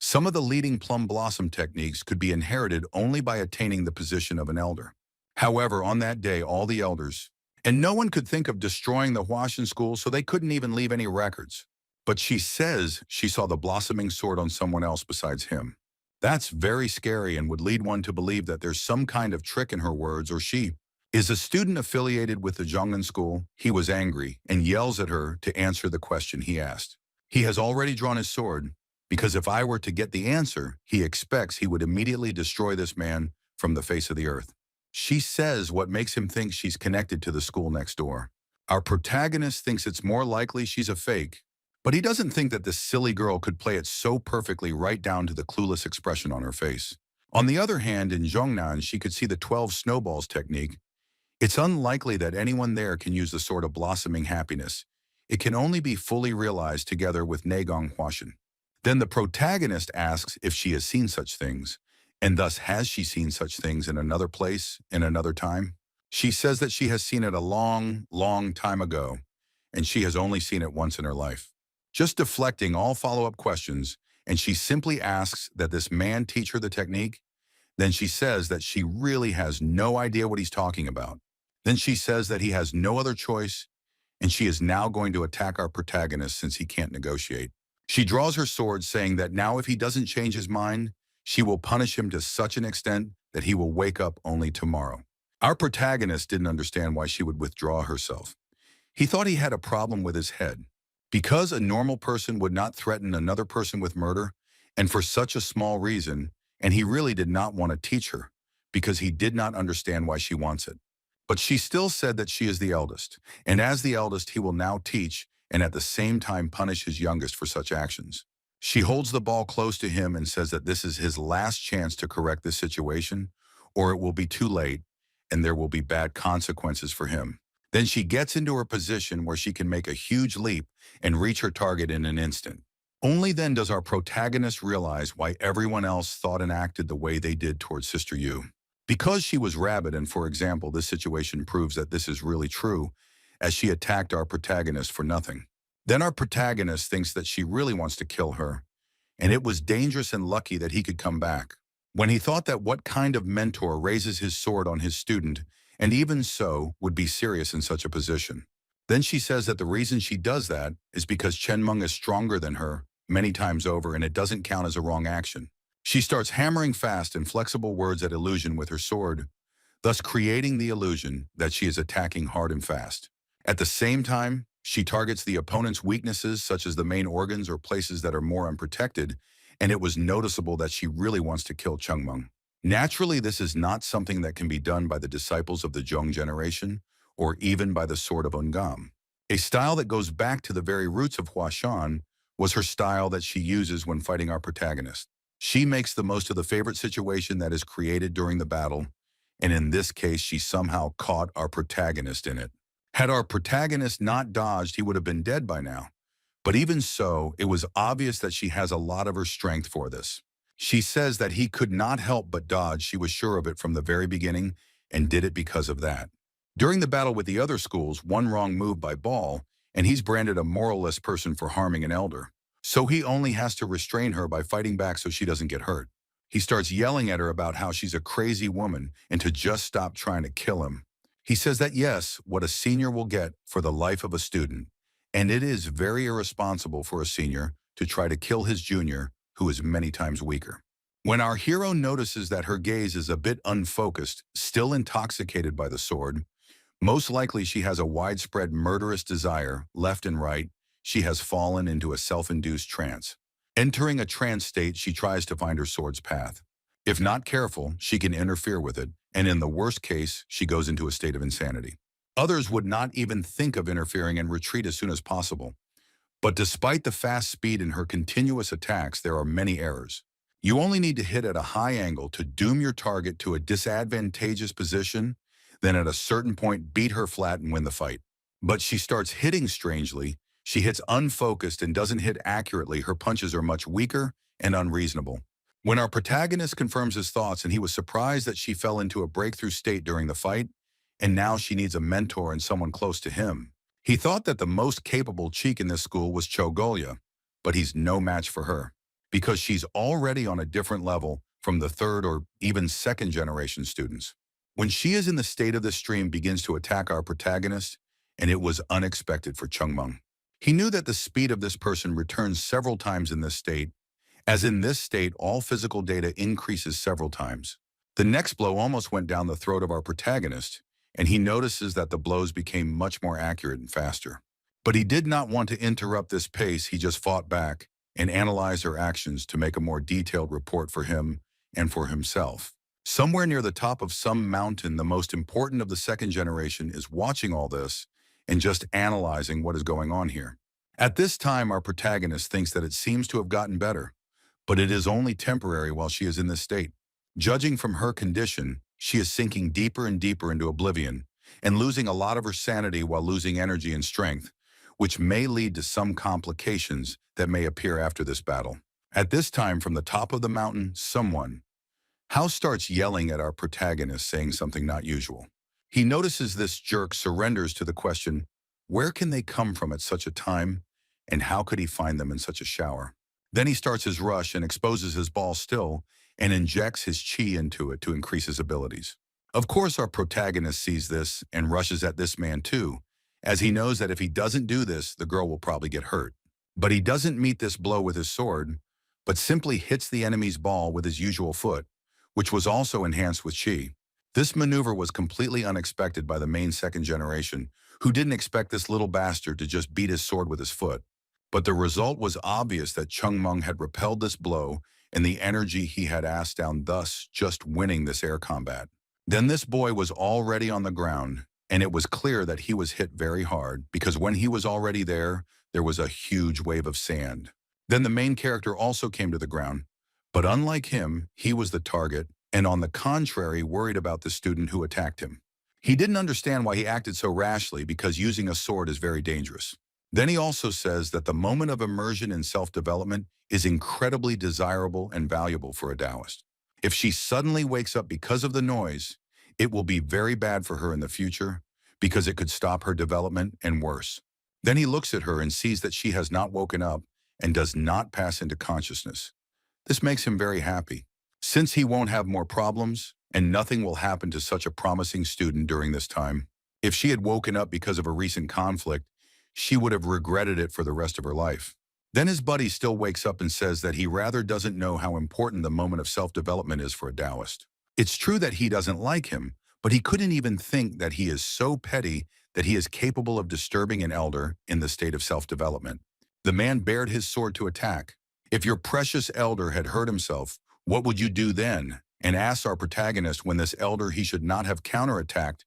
some of the leading plum blossom techniques could be inherited only by attaining the position of an elder. However, on that day, all the elders, and no one could think of destroying the Huashan school, so they couldn't even leave any records. But she says she saw the blossoming sword on someone else besides him. That's very scary and would lead one to believe that there's some kind of trick in her words, or she is a student affiliated with the Zhongnan school. He was angry and yells at her to answer the question he asked. He has already drawn his sword, because if I were to get the answer, he expects he would immediately destroy this man from the face of the earth. She says what makes him think she's connected to the school next door. Our protagonist thinks it's more likely she's a fake, but he doesn't think that this silly girl could play it so perfectly, right down to the clueless expression on her face. On the other hand, in Zhongnan, she could see the 12 snowballs technique. It's unlikely that anyone there can use the sort of blossoming happiness. It can only be fully realized together with Negong Huashan. Then the protagonist asks if she has seen such things, and thus has she seen such things in another place, in another time? She says that she has seen it a long, long time ago, and she has only seen it once in her life. Just deflecting all follow-up questions, and she simply asks that this man teach her the technique. Then she says that she really has no idea what he's talking about. Then she says that he has no other choice, and she is now going to attack our protagonist since he can't negotiate. She draws her sword, saying that now if he doesn't change his mind, she will punish him to such an extent that he will wake up only tomorrow. Our protagonist didn't understand why she would withdraw herself. He thought he had a problem with his head. Because a normal person would not threaten another person with murder, and for such a small reason, and he really did not want to teach her, because he did not understand why she wants it. But she still said that she is the eldest, and as the eldest he will now teach and at the same time punish his youngest for such actions. She holds the ball close to him and says that this is his last chance to correct this situation, or it will be too late, and there will be bad consequences for him. Then she gets into her position where she can make a huge leap and reach her target in an instant. Only then does our protagonist realize why everyone else thought and acted the way they did towards Sister Yu. Because she was rabid, and for example, this situation proves that this is really true, as she attacked our protagonist for nothing. Then our protagonist thinks that she really wants to kill her, and it was dangerous and lucky that he could come back. When he thought that what kind of mentor raises his sword on his student, and even so, would be serious in such a position. Then she says that the reason she does that is because Chenmeng is stronger than her many times over, and it doesn't count as a wrong action. She starts hammering fast and flexible words at illusion with her sword, thus creating the illusion that she is attacking hard and fast. At the same time, she targets the opponent's weaknesses, such as the main organs or places that are more unprotected, and it was noticeable that she really wants to kill Chengmeng. Naturally, this is not something that can be done by the disciples of the Zhong generation, or even by the Sword of Ungam. A style that goes back to the very roots of Huashan was her style that she uses when fighting our protagonist. She makes the most of the favorite situation that is created during the battle, and in this case, she somehow caught our protagonist in it. Had our protagonist not dodged, he would have been dead by now. But even so, it was obvious that she has a lot of her strength for this. She says that he could not help but dodge. She was sure of it from the very beginning and did it because of that. During the battle with the other schools, one wrong move by Ball, and he's branded a moralless person for harming an elder. So he only has to restrain her by fighting back so she doesn't get hurt. He starts yelling at her about how she's a crazy woman and to just stop trying to kill him. He says that yes, what a senior will get for the life of a student, and it is very irresponsible for a senior to try to kill his junior, who is many times weaker. When our hero notices that her gaze is a bit unfocused, still intoxicated by the sword, most likely she has a widespread murderous desire, left and right, she has fallen into a self-induced trance. Entering a trance state, she tries to find her sword's path. If not careful, she can interfere with it, and in the worst case, she goes into a state of insanity. Others would not even think of interfering and retreat as soon as possible. But despite the fast speed in her continuous attacks, there are many errors. You only need to hit at a high angle to doom your target to a disadvantageous position, then at a certain point beat her flat and win the fight. But she starts hitting strangely. She hits unfocused and doesn't hit accurately. Her punches are much weaker and unreasonable. When our protagonist confirms his thoughts, and he was surprised that she fell into a breakthrough state during the fight, and now she needs a mentor and someone close to him. He thought that the most capable cheek in this school was Chogolia, but he's no match for her, because she's already on a different level from the third or even second generation students. When she is in the state of the stream, begins to attack our protagonist, and it was unexpected for Chengmeng. He knew that the speed of this person returns several times in this state, as in this state all physical data increases several times. The next blow almost went down the throat of our protagonist, and he notices that the blows became much more accurate and faster. But he did not want to interrupt this pace. He just fought back and analyzed her actions to make a more detailed report for him and for himself. Somewhere near the top of some mountain, the most important of the second generation is watching all this and just analyzing what is going on here. At this time, our protagonist thinks that it seems to have gotten better, but it is only temporary while she is in this state. Judging from her condition, she is sinking deeper and deeper into oblivion and losing a lot of her sanity while losing energy and strength, which may lead to some complications that may appear after this battle. At this time, from the top of the mountain, someone, House starts yelling at our protagonist, saying something not usual. He notices this jerk surrenders to the question, where can they come from at such a time, and how could he find them in such a shower? Then he starts his rush and exposes his ball still and injects his chi into it to increase his abilities. Of course, our protagonist sees this and rushes at this man too, as he knows that if he doesn't do this, the girl will probably get hurt. But he doesn't meet this blow with his sword, but simply hits the enemy's ball with his usual foot, which was also enhanced with chi. This maneuver was completely unexpected by the main second generation, who didn't expect this little bastard to just beat his sword with his foot. But the result was obvious that Chung Meng had repelled this blow and the energy he had asked down, thus just winning this air combat. Then this boy was already on the ground, and it was clear that he was hit very hard because when he was already there was a huge wave of sand. Then the main character also came to the ground, but unlike him, he was the target, and on the contrary, worried about the student who attacked him. He didn't understand why he acted so rashly because using a sword is very dangerous. Then he also says that the moment of immersion in self-development is incredibly desirable and valuable for a Taoist. If she suddenly wakes up because of the noise, it will be very bad for her in the future because it could stop her development and worse. Then he looks at her and sees that she has not woken up and does not pass into consciousness. This makes him very happy, since he won't have more problems and nothing will happen to such a promising student during this time. If she had woken up because of a recent conflict, she would have regretted it for the rest of her life. Then his buddy still wakes up and says that he rather doesn't know how important the moment of self-development is for a Taoist. It's true that he doesn't like him, but he couldn't even think that he is so petty that he is capable of disturbing an elder in the state of self-development. The man bared his sword to attack. If your precious elder had hurt himself, what would you do then? And asks our protagonist when this elder he should not have counterattacked,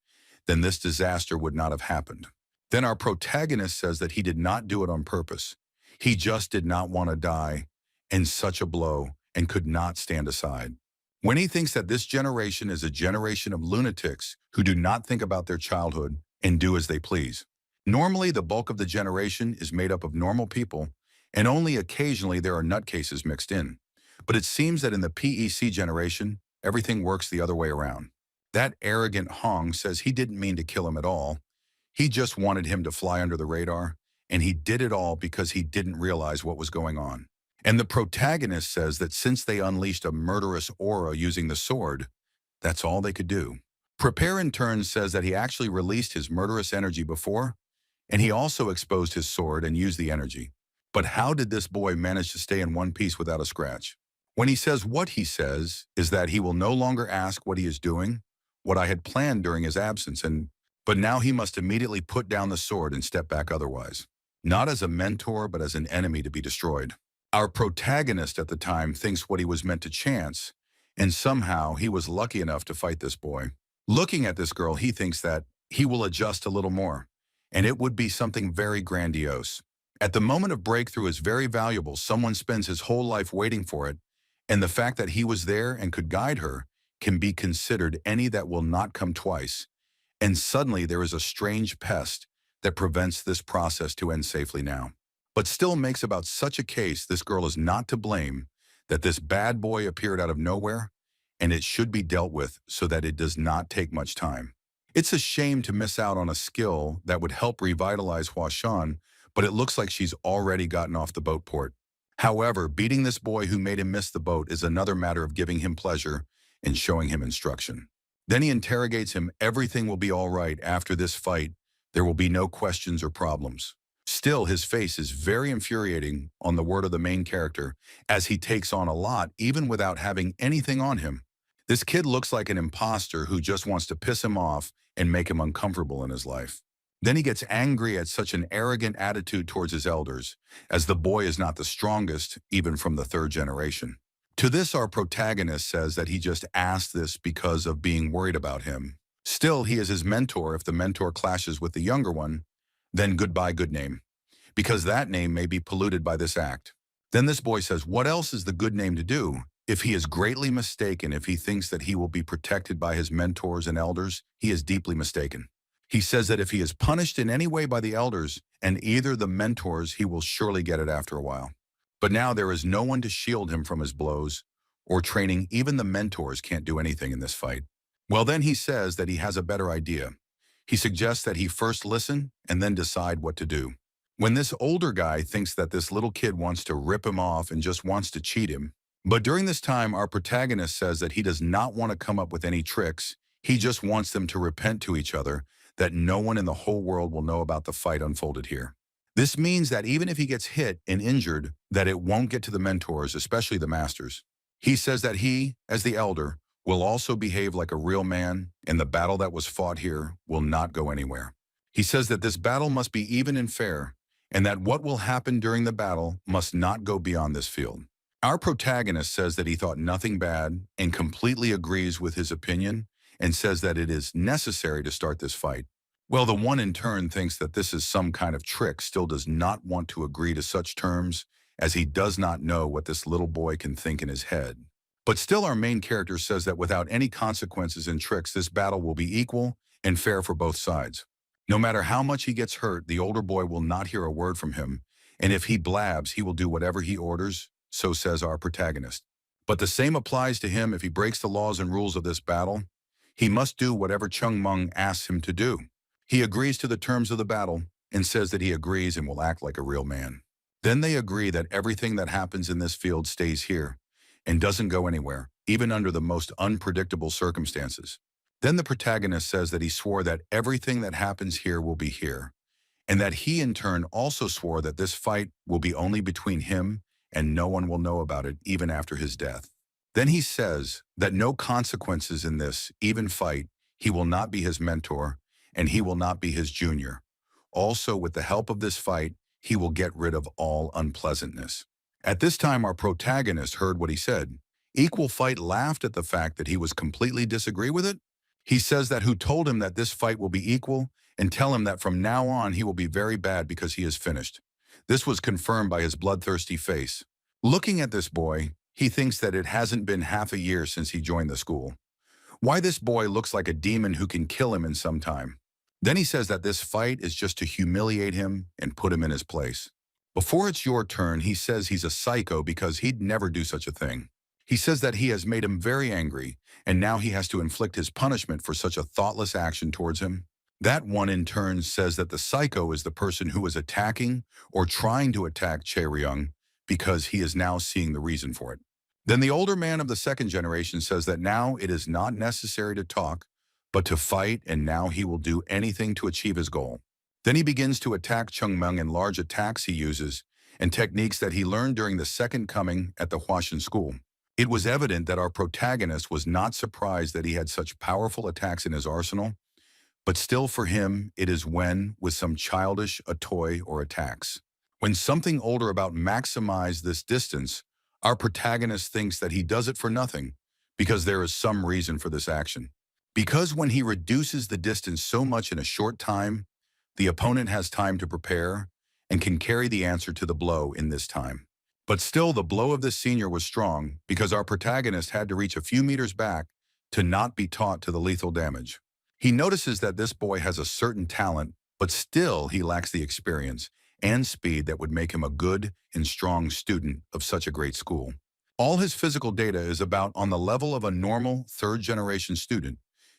then this disaster would not have happened. Then our protagonist says that he did not do it on purpose. He just did not want to die in such a blow and could not stand aside. When he thinks that this generation is a generation of lunatics who do not think about their childhood and do as they please. Normally, the bulk of the generation is made up of normal people, and only occasionally there are nutcases mixed in. But it seems that in the PEC generation, everything works the other way around. That arrogant Hong says he didn't mean to kill him at all. He just wanted him to fly under the radar, and he did it all because he didn't realize what was going on. And the protagonist says that since they unleashed a murderous aura using the sword, that's all they could do. Prepare in turn says that he actually released his murderous energy before, and he also exposed his sword and used the energy. But how did this boy manage to stay in one piece without a scratch? When he says what he says is that he will no longer ask what he is doing, what I had planned during his absence, but now he must immediately put down the sword and step back otherwise. Not as a mentor, but as an enemy to be destroyed. Our protagonist at the time thinks what he was meant to chance, and somehow he was lucky enough to fight this boy. Looking at this girl, he thinks that he will adjust a little more, and it would be something very grandiose. At the moment of breakthrough is very valuable. Someone spends his whole life waiting for it, and the fact that he was there and could guide her can be considered any that will not come twice. And suddenly there is a strange pest that prevents this process to end safely now. But still makes about such a case this girl is not to blame, that this bad boy appeared out of nowhere, and it should be dealt with so that it does not take much time. It's a shame to miss out on a skill that would help revitalize Huashan, but it looks like she's already gotten off the boat port. However, beating this boy who made him miss the boat is another matter of giving him pleasure and showing him instruction. Then he interrogates him. Everything will be all right after this fight. There will be no questions or problems. Still, his face is very infuriating on the word of the main character, as he takes on a lot even without having anything on him. This kid looks like an imposter who just wants to piss him off and make him uncomfortable in his life. Then he gets angry at such an arrogant attitude towards his elders, as the boy is not the strongest, even from the third generation. To this, our protagonist says that he just asked this because of being worried about him. Still, he is his mentor. If the mentor clashes with the younger one, then goodbye good name, because that name may be polluted by this act. Then this boy says, what else is the good name to do? If he is greatly mistaken, if he thinks that he will be protected by his mentors and elders, he is deeply mistaken. He says that if he is punished in any way by the elders and either the mentors, he will surely get it after a while. But now there is no one to shield him from his blows or training. Even the mentors can't do anything in this fight. Well, then he says that he has a better idea. He suggests that he first listen and then decide what to do. When this older guy thinks that this little kid wants to rip him off and just wants to cheat him. But during this time, our protagonist says that he does not want to come up with any tricks. He just wants them to repent to each other, that no one in the whole world will know about the fight unfolded here. This means that even if he gets hit and injured, that it won't get to the mentors, especially the masters. He says that he, as the elder, will also behave like a real man, and the battle that was fought here will not go anywhere. He says that this battle must be even and fair, and that what will happen during the battle must not go beyond this field. Our protagonist says that he thought nothing bad and completely agrees with his opinion and says that it is necessary to start this fight. Well, the one in turn thinks that this is some kind of trick, still does not want to agree to such terms as he does not know what this little boy can think in his head. But still our main character says that without any consequences and tricks, this battle will be equal and fair for both sides. No matter how much he gets hurt, the older boy will not hear a word from him, and if he blabs, he will do whatever he orders, so says our protagonist. But the same applies to him if he breaks the laws and rules of this battle. He must do whatever Chung Meng asks him to do. He agrees to the terms of the battle and says that he agrees and will act like a real man. Then they agree that everything that happens in this field stays here and doesn't go anywhere, even under the most unpredictable circumstances. Then the protagonist says that he swore that everything that happens here will be here, and that he in turn also swore that this fight will be only between him and no one will know about it even after his death. Then he says that no consequences in this, even fight, he will not be his mentor, and he will not be his junior. Also, with the help of this fight, he will get rid of all unpleasantness. At this time, our protagonist heard what he said. Equal Fight laughed at the fact that he was completely disagree with it. He says that who told him that this fight will be equal and tell him that from now on he will be very bad because he is finished. This was confirmed by his bloodthirsty face. Looking at this boy, he thinks that it hasn't been half a year since he joined the school. Why this boy looks like a demon who can kill him in some time. Then he says that this fight is just to humiliate him and put him in his place. Before it's your turn, he says he's a psycho because he'd never do such a thing. He says that he has made him very angry, and now he has to inflict his punishment for such a thoughtless action towards him. That one in turn says that the psycho is the person who is attacking or trying to attack Chae-ryung because he is now seeing the reason for it. Then the older man of the second generation says that now it is not necessary to talk, but to fight, and now he will do anything to achieve his goal. Then he begins to attack Chung Meng in large attacks he uses and techniques that he learned during the second coming at the Huashan school. It was evident that our protagonist was not surprised that he had such powerful attacks in his arsenal, but still for him it is when, with some childish a toy or attacks. When something older about maximize this distance, our protagonist thinks that he does it for nothing because there is some reason for this action. Because when he reduces the distance so much in a short time, the opponent has time to prepare and can carry the answer to the blow in this time. But still, the blow of this senior was strong because our protagonist had to reach a few meters back to not be taught to the lethal damage. He notices that this boy has a certain talent, but still he lacks the experience and speed that would make him a good and strong student of such a great school. All his physical data is about on the level of a normal third-generation student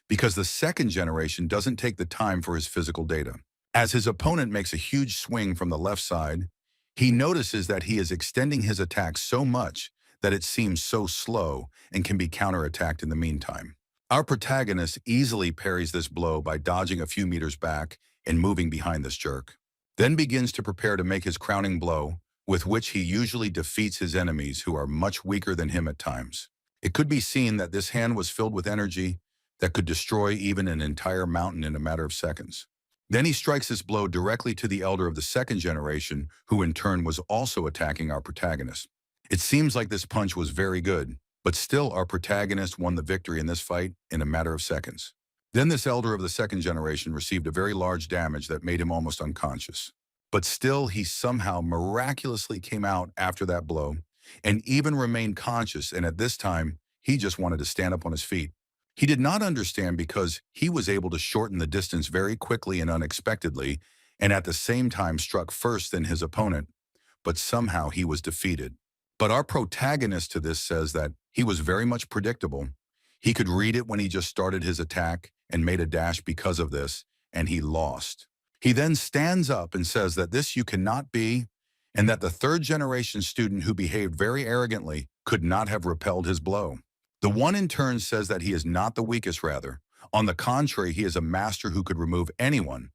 because the second generation doesn't take the time for his physical data. As his opponent makes a huge swing from the left side, he notices that he is extending his attack so much that it seems so slow and can be counterattacked in the meantime. Our protagonist easily parries this blow by dodging a few meters back and moving behind this jerk. Then begins to prepare to make his crowning blow, with which he usually defeats his enemies who are much weaker than him at times. It could be seen that this hand was filled with energy that could destroy even an entire mountain in a matter of seconds. Then he strikes his blow directly to the elder of the second generation, who in turn was also attacking our protagonist. It seems like this punch was very good, but still our protagonist won the victory in this fight in a matter of seconds. Then this elder of the second generation received a very large damage that made him almost unconscious. But still he somehow miraculously came out after that blow and even remained conscious, and at this time he just wanted to stand up on his feet. He did not understand because he was able to shorten the distance very quickly and unexpectedly, and at the same time struck first than his opponent, but somehow he was defeated. But our protagonist to this says that he was very much predictable. He could read it when he just started his attack and made a dash because of this, and he lost. He then stands up and says that this you cannot be, and that the third-generation student who behaved very arrogantly could not have repelled his blow. The one in turn says that he is not the weakest, rather. On the contrary, he is a master who could remove anyone,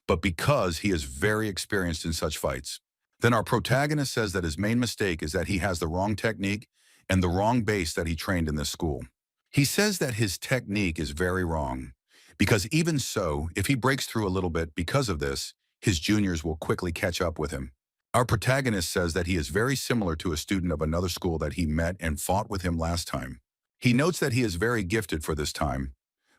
but because he is very experienced in such fights. Then our protagonist says that his main mistake is that he has the wrong technique and the wrong base that he trained in this school. He says that his technique is very wrong, because even so, if he breaks through a little bit because of this, his juniors will quickly catch up with him. Our protagonist says that he is very similar to a student of another school that he met and fought with him last time. He notes that he is very gifted for this time,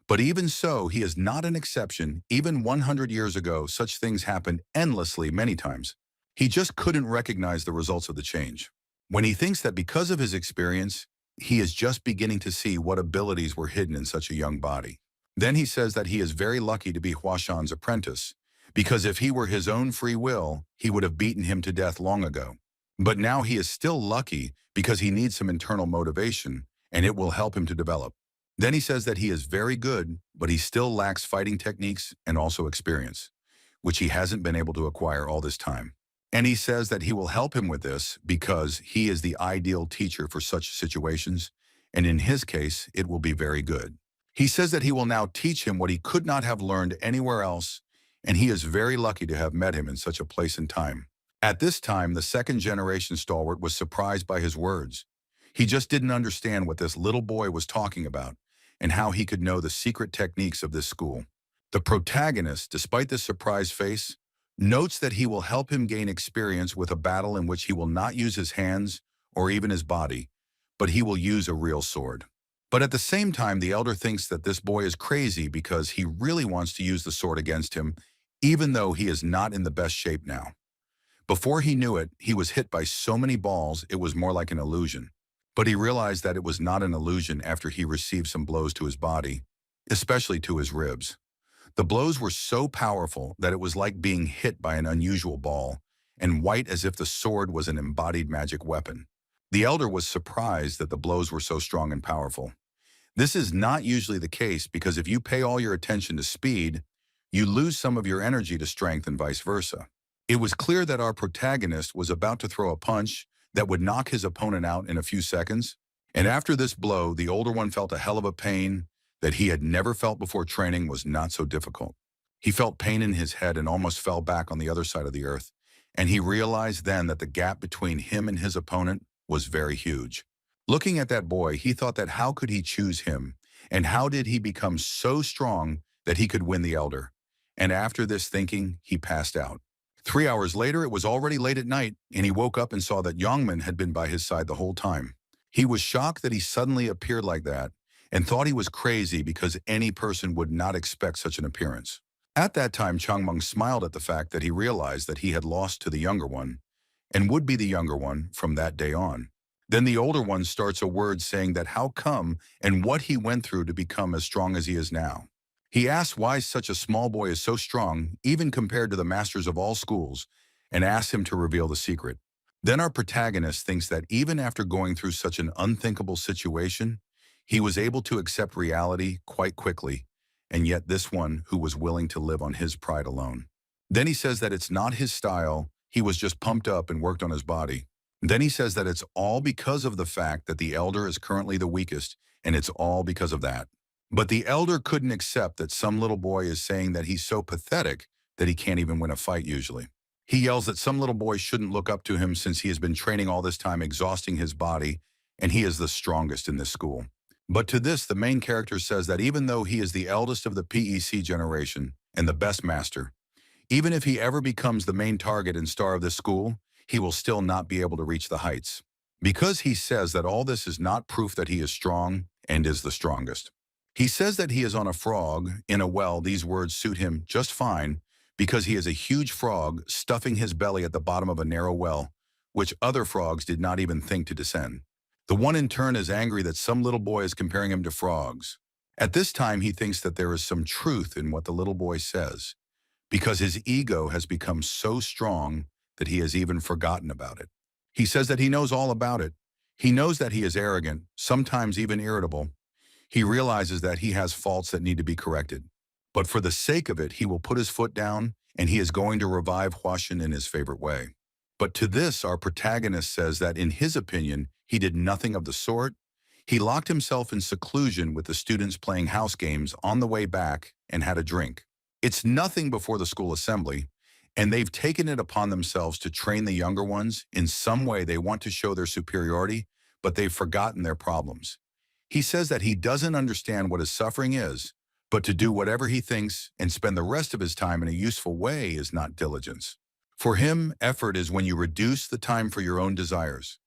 but even so, he is not an exception. Even 100 years ago, such things happened endlessly many times. He just couldn't recognize the results of the change. When he thinks that because of his experience, he is just beginning to see what abilities were hidden in such a young body. Then he says that he is very lucky to be Huashan's apprentice, because if he were his own free will, he would have beaten him to death long ago. But now he is still lucky because he needs some internal motivation, and it will help him to develop. Then he says that he is very good, but he still lacks fighting techniques and also experience, which he hasn't been able to acquire all this time. And he says that he will help him with this because he is the ideal teacher for such situations, and in his case, it will be very good. He says that he will now teach him what he could not have learned anywhere else, and he is very lucky to have met him in such a place and time. At this time, the second-generation stalwart was surprised by his words. He just didn't understand what this little boy was talking about and how he could know the secret techniques of this school. The protagonist, despite this surprised face, notes that he will help him gain experience with a battle in which he will not use his hands or even his body, but he will use a real sword. But at the same time, the elder thinks that this boy is crazy because he really wants to use the sword against him, even though he is not in the best shape now. Before he knew it, he was hit by so many balls it was more like an illusion. But he realized that it was not an illusion after he received some blows to his body, especially to his ribs. The blows were so powerful that it was like being hit by an unusual ball, and white as if the sword was an embodied magic weapon. The elder was surprised that the blows were so strong and powerful. This is not usually the case because if you pay all your attention to speed, you lose some of your energy to strength and vice versa. It was clear that our protagonist was about to throw a punch that would knock his opponent out in a few seconds, and after this blow, the older one felt a hell of a pain that he had never felt before. Training was not so difficult. He felt pain in his head and almost fell back on the other side of the earth, and he realized then that the gap between him and his opponent was very huge. Looking at that boy, he thought that how could he choose him, and how did he become so strong that he could win the elder? And after this thinking, he passed out. 3 hours later, it was already late at night, and he woke up and saw that Youngman had been by his side the whole time. He was shocked that he suddenly appeared like that, and thought he was crazy because any person would not expect such an appearance. At that time, Changmeng smiled at the fact that he realized that he had lost to the younger one, and would be the younger one from that day on. Then the older one starts a word saying that how come and what he went through to become as strong as he is now. He asks why such a small boy is so strong, even compared to the masters of all schools, and asks him to reveal the secret. Then our protagonist thinks that even after going through such an unthinkable situation, he was able to accept reality quite quickly, and yet this one who was willing to live on his pride alone. Then he says that it's not his style, he was just pumped up and worked on his body. Then he says that it's all because of the fact that the elder is currently the weakest, and it's all because of that. But the elder couldn't accept that some little boy is saying that he's so pathetic that he can't even win a fight usually. He yells that some little boy shouldn't look up to him since he has been training all this time, exhausting his body, and he is the strongest in this school. But to this, the main character says that even though he is the eldest of the PEC generation and the best master, even if he ever becomes the main target and star of this school, he will still not be able to reach the heights. Because he says that all this is not proof that he is strong and is the strongest. He says that he is on a frog in a well. These words suit him just fine because he is a huge frog stuffing his belly at the bottom of a narrow well, which other frogs did not even think to descend. The one in turn is angry that some little boy is comparing him to frogs. At this time, he thinks that there is some truth in what the little boy says, because his ego has become so strong that he has even forgotten about it. He says that he knows all about it. He knows that he is arrogant, sometimes even irritable. He realizes that he has faults that need to be corrected. But for the sake of it, he will put his foot down, and he is going to revive Huashan in his favorite way. But to this, our protagonist says that in his opinion, he did nothing of the sort. He locked himself in seclusion with the students playing house games on the way back and had a drink. It's nothing before the school assembly, and they've taken it upon themselves to train the younger ones. In some way, they want to show their superiority, but they've forgotten their problems. He says that he doesn't understand what his suffering is, but to do whatever he thinks and spend the rest of his time in a useful way is not diligence. For him, effort is when you reduce the time for your own desires.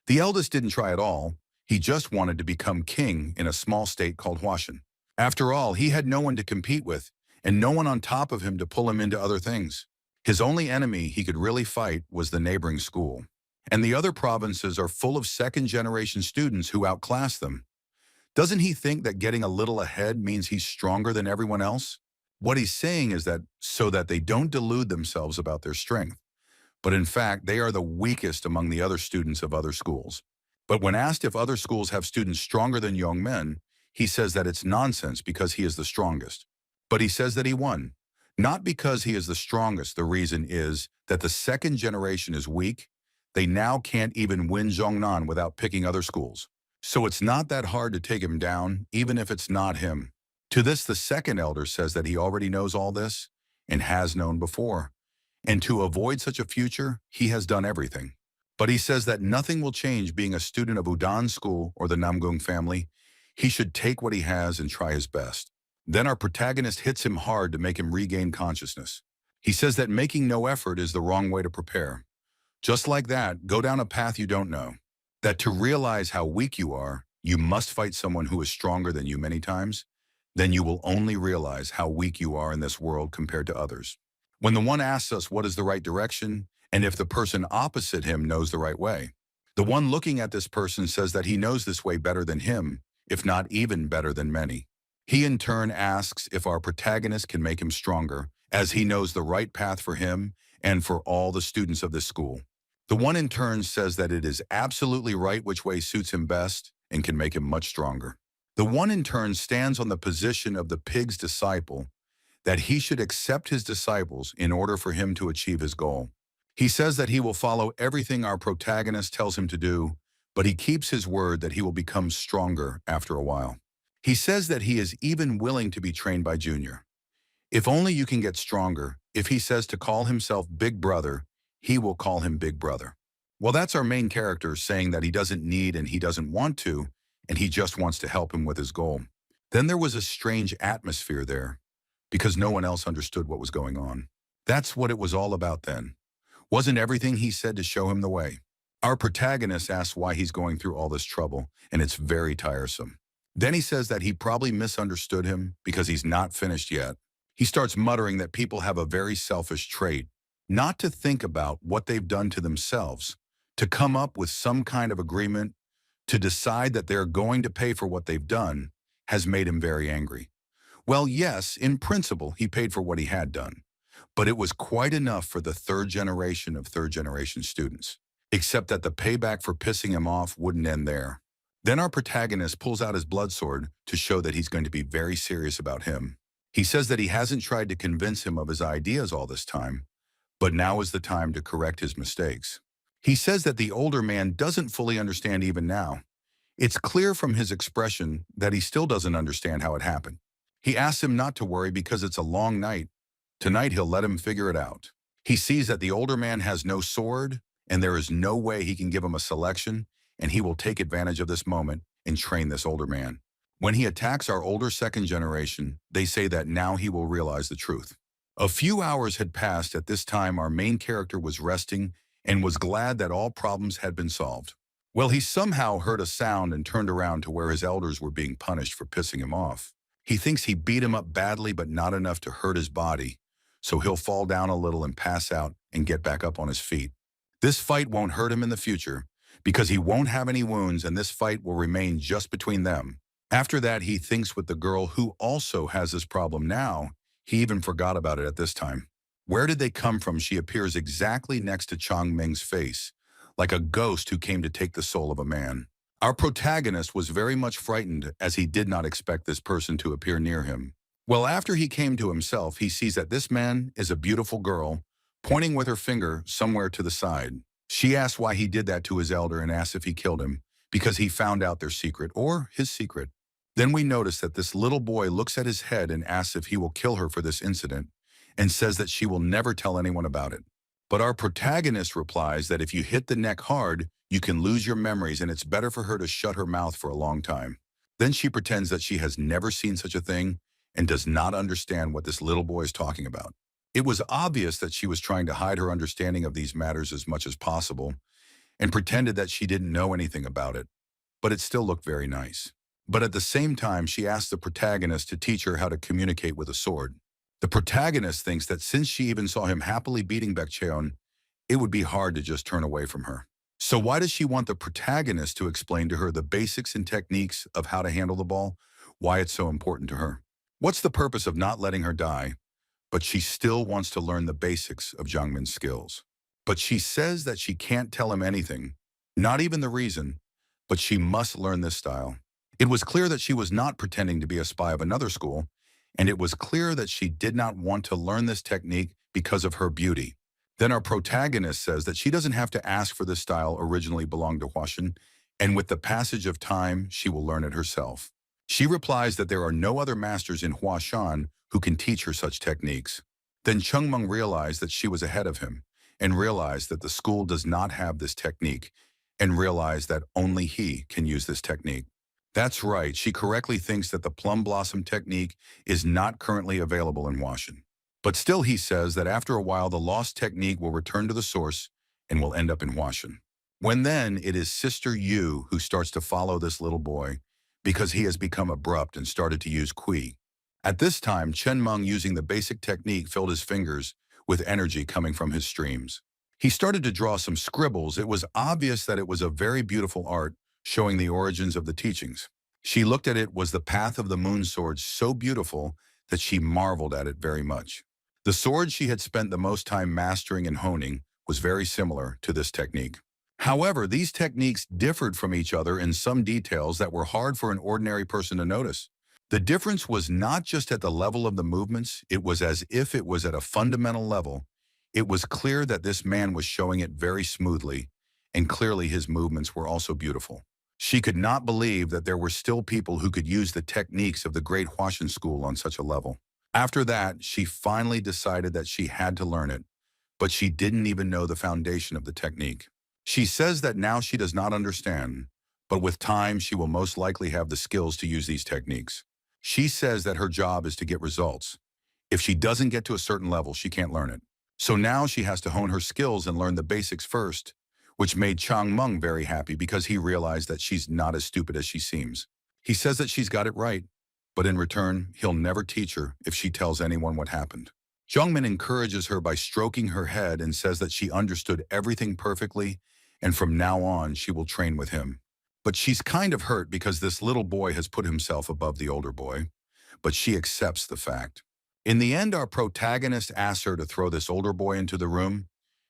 The eldest didn't try at all. He just wanted to become king in a small state called Huashan. After all, he had no one to compete with, and no one on top of him to pull him into other things. His only enemy he could really fight was the neighboring school. And the other provinces are full of second-generation students who outclass them. Doesn't he think that getting a little ahead means he's stronger than everyone else? What he's saying is that so that they don't delude themselves about their strength. But in fact, they are the weakest among the other students of other schools. But when asked if other schools have students stronger than young men, he says that it's nonsense because he is the strongest. But he says that he won. Not because he is the strongest, the reason is that the second generation is weak. They now can't even win Zhongnan without picking other schools. So it's not that hard to take him down, even if it's not him. To this, the second elder says that he already knows all this and has known before. And to avoid such a future, he has done everything. But he says that nothing will change being a student of Udan school or the Namgung family. He should take what he has and try his best. Then our protagonist hits him hard to make him regain consciousness. He says that making no effort is the wrong way to prepare. Just like that, go down a path you don't know. That to realize how weak you are, you must fight someone who is stronger than you many times. Then you will only realize how weak you are in this world compared to others. When the one asks us what is the right direction, and if the person opposite him knows the right way, the one looking at this person says that he knows this way better than him, if not even better than many. He in turn asks if our protagonist can make him stronger, as he knows the right path for him and for all the students of this school. The one in turn says that it is absolutely right which way suits him best and can make him much stronger. The one in turn stands on the position of the pig's disciple, that he should accept his disciples in order for him to achieve his goal. He says that he will follow everything our protagonist tells him to do, but he keeps his word that he will become stronger after a while. He says that he is even willing to be trained by Junior. If only you can get stronger, if he says to call himself Big Brother, he will call him Big Brother. Well, that's our main character saying that he doesn't need and he doesn't want to, and he just wants to help him with his goal. Then there was a strange atmosphere there, because no one else understood what was going on. That's what it was all about then. Wasn't everything he said to show him the way? Our protagonist asks why he's going through all this trouble, and it's very tiresome. Then he says that he probably misunderstood him because he's not finished yet. He starts muttering that people have a very selfish trait, not to think about what they've done to themselves, to come up with some kind of agreement, to decide that they're going to pay for what they've done, has made him very angry. Well, yes, in principle, he paid for what he had done, but it was quite enough for the third generation of third-generation students, except that the payback for pissing him off wouldn't end there. Then our protagonist pulls out his blood sword to show that he's going to be very serious about him. He says that he hasn't tried to convince him of his ideas all this time, but now is the time to correct his mistakes. He says that the older man doesn't fully understand even now. It's clear from his expression that he still doesn't understand how it happened. He asks him not to worry because it's a long night. Tonight he'll let him figure it out. He sees that the older man has no sword, and there is no way he can give him a selection, and he will take advantage of this moment and train this older man. When he attacks our older second generation, they say that now he will realize the truth. A few hours had passed at this time our main character was resting and was glad that all problems had been solved. Well, he somehow heard a sound and turned around to where his elders were being punished for pissing him off. He thinks he beat him up badly but not enough to hurt his body, so he'll fall down a little and pass out and get back up on his feet. This fight won't hurt him in the future because he won't have any wounds and this fight will remain just between them. After that, he thinks with the girl who also has this problem now. He even forgot about it at this time. Where did they come from? She appears exactly next to Chang Ming's face, like a ghost who came to take the soul of a man. Our protagonist was very much frightened as he did not expect this person to appear near him. Well, after he came to himself, he sees that this man is a beautiful girl, pointing with her finger somewhere to the side. She asks why he did that to his elder and asks if he killed him, because he found out their secret, or his secret. Then we notice that this little boy looks at his head and asks if he will kill her for this incident, and says that she will never tell anyone about it. But our protagonist replies that if you hit the neck hard, you can lose your memories and it's better for her to shut her mouth for a long time. Then she pretends that she has never seen such a thing and does not understand what this little boy is talking about. It was obvious that she was trying to hide her understanding of these matters as much as possible and pretended that she didn't know anything about it, but it still looked very nice. But at the same time, she asked the protagonist to teach her how to communicate with a sword. The protagonist thinks that since she even saw him happily beating Baekcheon, it would be hard to just turn away from her. So why does she want the protagonist to explain to her the basics and techniques of how to handle the ball? Why it's so important to her? What's the purpose of not letting her die? But she still wants to learn the basics of Jungmin's skills. But she says that she can't tell him anything, not even the reason, but she must learn this style. It was clear that she was not pretending to be a spy of another school, and it was clear that she did not want to learn this technique because of her beauty. Then our protagonist says that she doesn't have to ask for this style originally belonged to Huashan, and with the passage of time, she will learn it herself. She replies that there are no other masters in Huashan who can teach her such techniques. Then Chungmung realized that she was ahead of him, and realized that the school does not have this technique, and realized that only he can use this technique. That's right, she correctly thinks that the plum blossom technique is not currently available in Huashan. But still he says that after a while the lost technique will return to the source and will end up in Huashan. When then it is Sister Yu who starts to follow this little boy because he has become abrupt and started to use Kui. At this time, Chen Meng using the basic technique filled his fingers with energy coming from his streams. He started to draw some scribbles. It was obvious that it was a very beautiful art showing the origins of the teachings. She looked at it was the path of the moon sword so beautiful that she marveled at it very much. The sword she had spent the most time mastering and honing was very similar to this technique. However, these techniques differed from each other in some details that were hard for an ordinary person to notice. The difference was not just at the level of the movements, it was as if it was at a fundamental level. It was clear that this man was showing it very smoothly, and clearly his movements were also beautiful. She could not believe that there were still people who could use the techniques of the great Huashan school on such a level. After that, she finally decided that she had to learn it, but she didn't even know the foundation of the technique. She says that now she does not understand, but with time she will most likely have the skills to use these techniques. She says that her job is to get results. If she doesn't get to a certain level, she can't learn it. So now she has to hone her skills and learn the basics first, which made Chang Meng very happy because he realized that she's not as stupid as she seems. He says that she's got it right, but in return, he'll never teach her if she tells anyone what happened. Jungmin encourages her by stroking her head and says that she understood everything perfectly, and from now on, she will train with him. But she's kind of hurt because this little boy has put himself above the older boy, but she accepts the fact. In the end, our protagonist asks her to throw this older boy into the room.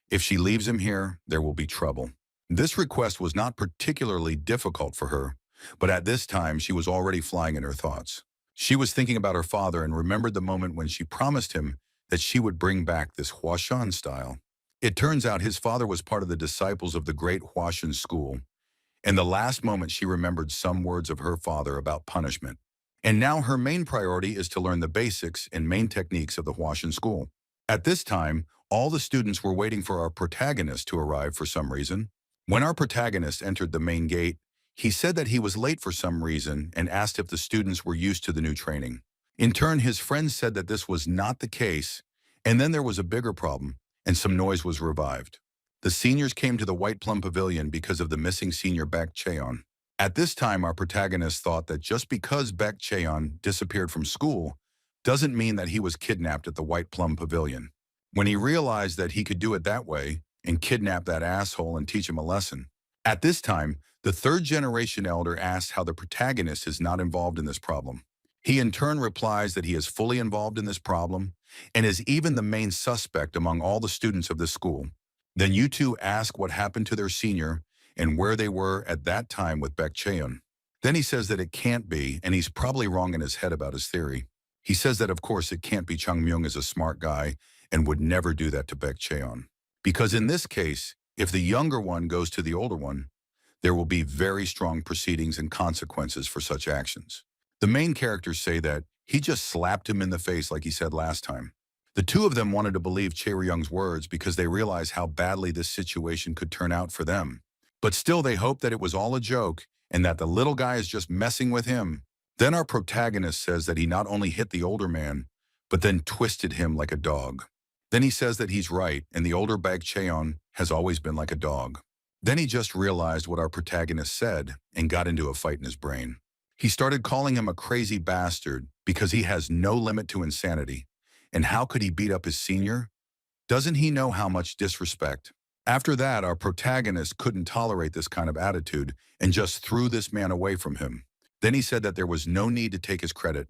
If she leaves him here, there will be trouble. This request was not particularly difficult for her, but at this time she was already flying in her thoughts. She was thinking about her father and remembered the moment when she promised him that she would bring back this Huashan style. It turns out his father was part of the disciples of the great Huashan school. In the last moment she remembered some words of her father about punishment. And now her main priority is to learn the basics and main techniques of the Huashan school. At this time, all the students were waiting for our protagonist to arrive for some reason. When our protagonist entered the main gate, he said that he was late for some reason and asked if the students were used to the new training. In turn, his friends said that this was not the case, and then there was a bigger problem, and some noise was revived. The seniors came to the White Plum Pavilion because of the missing senior Baek Cheon. At this time, our protagonist thought that just because Baek Cheon disappeared from school doesn't mean that he was kidnapped at the White Plum Pavilion. When he realized that he could do it that way and kidnap that asshole and teach him a lesson. At this time, the third-generation elder asks how the protagonist is not involved in this problem. He in turn replies that he is fully involved in this problem and is even the main suspect among all the students of this school. Then you two ask what happened to their senior, and where they were at that time with Baek Cheon. Then he says that it can't be, and he's probably wrong in his head about his theory. He says that of course it can't be. Chung Myung is a smart guy and would never do that to Baek Cheon. Because in this case, if the younger one goes to the older one, there will be very strong proceedings and consequences for such actions. The main characters say that he just slapped him in the face like he said last time. The two of them wanted to believe Chae-ryung's words because they realized how badly this situation could turn out for them. But still they hope that it was all a joke and that the little guy is just messing with him. Then our protagonist says that he not only hit the older man, but then twisted him like a dog. Then he says that he's right and the older Baek Cheon has always been like a dog. Then he just realized what our protagonist said and got into a fight in his brain. He started calling him a crazy bastard because he has no limit to insanity. And how could he beat up his senior? Doesn't he know how much disrespect? After that, our protagonist couldn't tolerate this kind of attitude and just threw this man away from him. Then he said that there was no need to take his credit.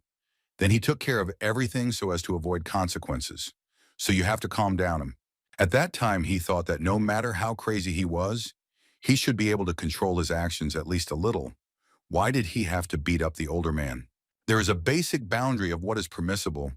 Then he took care of everything so as to avoid consequences. So you have to calm down. At that time, he thought that no matter how crazy he was, he should be able to control his actions at least a little. Why did he have to beat up the older man? There is a basic boundary of what is permissible,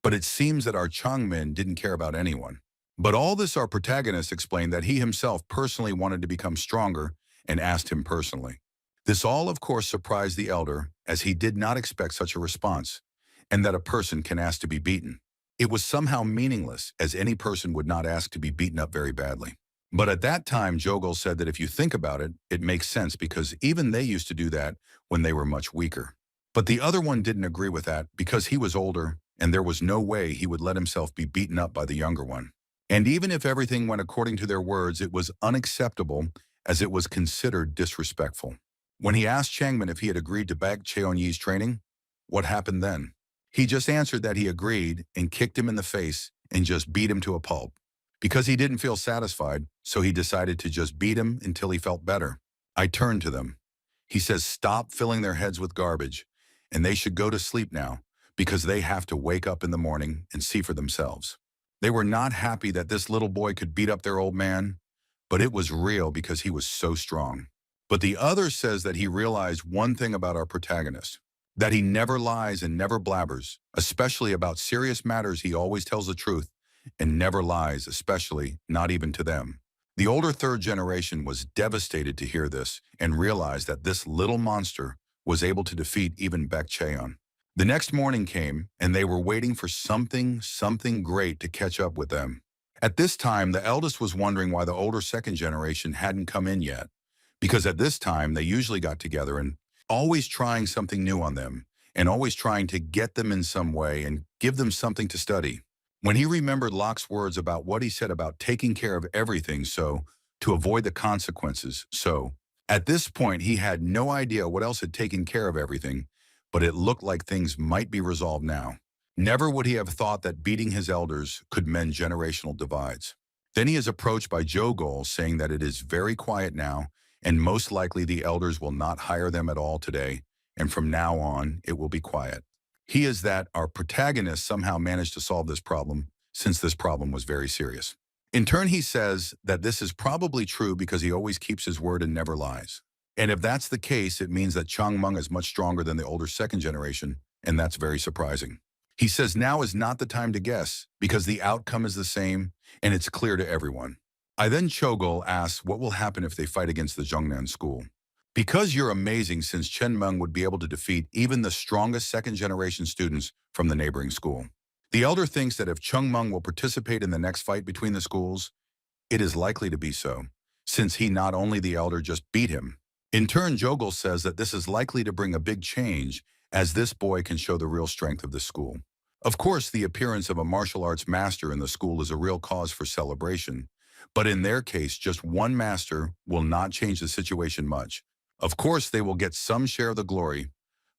but it seems that our Changmin didn't care about anyone. But all this our protagonist explained that he himself personally wanted to become stronger and asked him personally. This all of course surprised the elder as he did not expect such a response, and that a person can ask to be beaten. It was somehow meaningless as any person would not ask to be beaten up very badly. But at that time, Jogul said that if you think about it, it makes sense because even they used to do that when they were much weaker. But the other one didn't agree with that because he was older and there was no way he would let himself be beaten up by the younger one. And even if everything went according to their words, it was unacceptable as it was considered disrespectful. When he asked Changmin if he had agreed to Baek Cheon-yi's training, what happened then? He just answered that he agreed and kicked him in the face and just beat him to a pulp. Because he didn't feel satisfied, so he decided to just beat him until he felt better. I turned to them. He says stop filling their heads with garbage, and they should go to sleep now because they have to wake up in the morning and see for themselves. They were not happy that this little boy could beat up their old man, but it was real because he was so strong. But the other says that he realized one thing about our protagonist, that he never lies and never blabbers, especially about serious matters. He always tells the truth and never lies, especially not even to them. The older third generation was devastated to hear this and realized that this little monster was able to defeat even Baek Cheon. The next morning came and they were waiting for something great to catch up with them. At this time, the eldest was wondering why the older second generation hadn't come in yet, because at this time they usually got together and always trying something new on them and always trying to get them in some way and give them something to study. When he remembered Locke's words about what he said about taking care of everything to avoid the consequences, at this point he had no idea what else had taken care of everything, but it looked like things might be resolved now. Never would he have thought that beating his elders could mend generational divides. Then he is approached by Jogul saying that it is very quiet now and most likely the elders will not hire them at all today, and from now on it will be quiet. He is that our protagonist somehow managed to solve this problem since this problem was very serious. In turn, he says that this is probably true because he always keeps his word and never lies. And if that's the case, it means that Changmeng is much stronger than the older second generation, and that's very surprising. He says now is not the time to guess because the outcome is the same and it's clear to everyone. I then Chogul asks what will happen if they fight against the Zhongnan school. Because you're amazing, since Chen Meng would be able to defeat even the strongest second-generation students from the neighboring school. The elder thinks that if Chung Meng will participate in the next fight between the schools, it is likely to be so, since he not only the elder just beat him. In turn, Jogul says that this is likely to bring a big change as this boy can show the real strength of the school. Of course, the appearance of a martial arts master in the school is a real cause for celebration, but in their case, just one master will not change the situation much. Of course, they will get some share of the glory,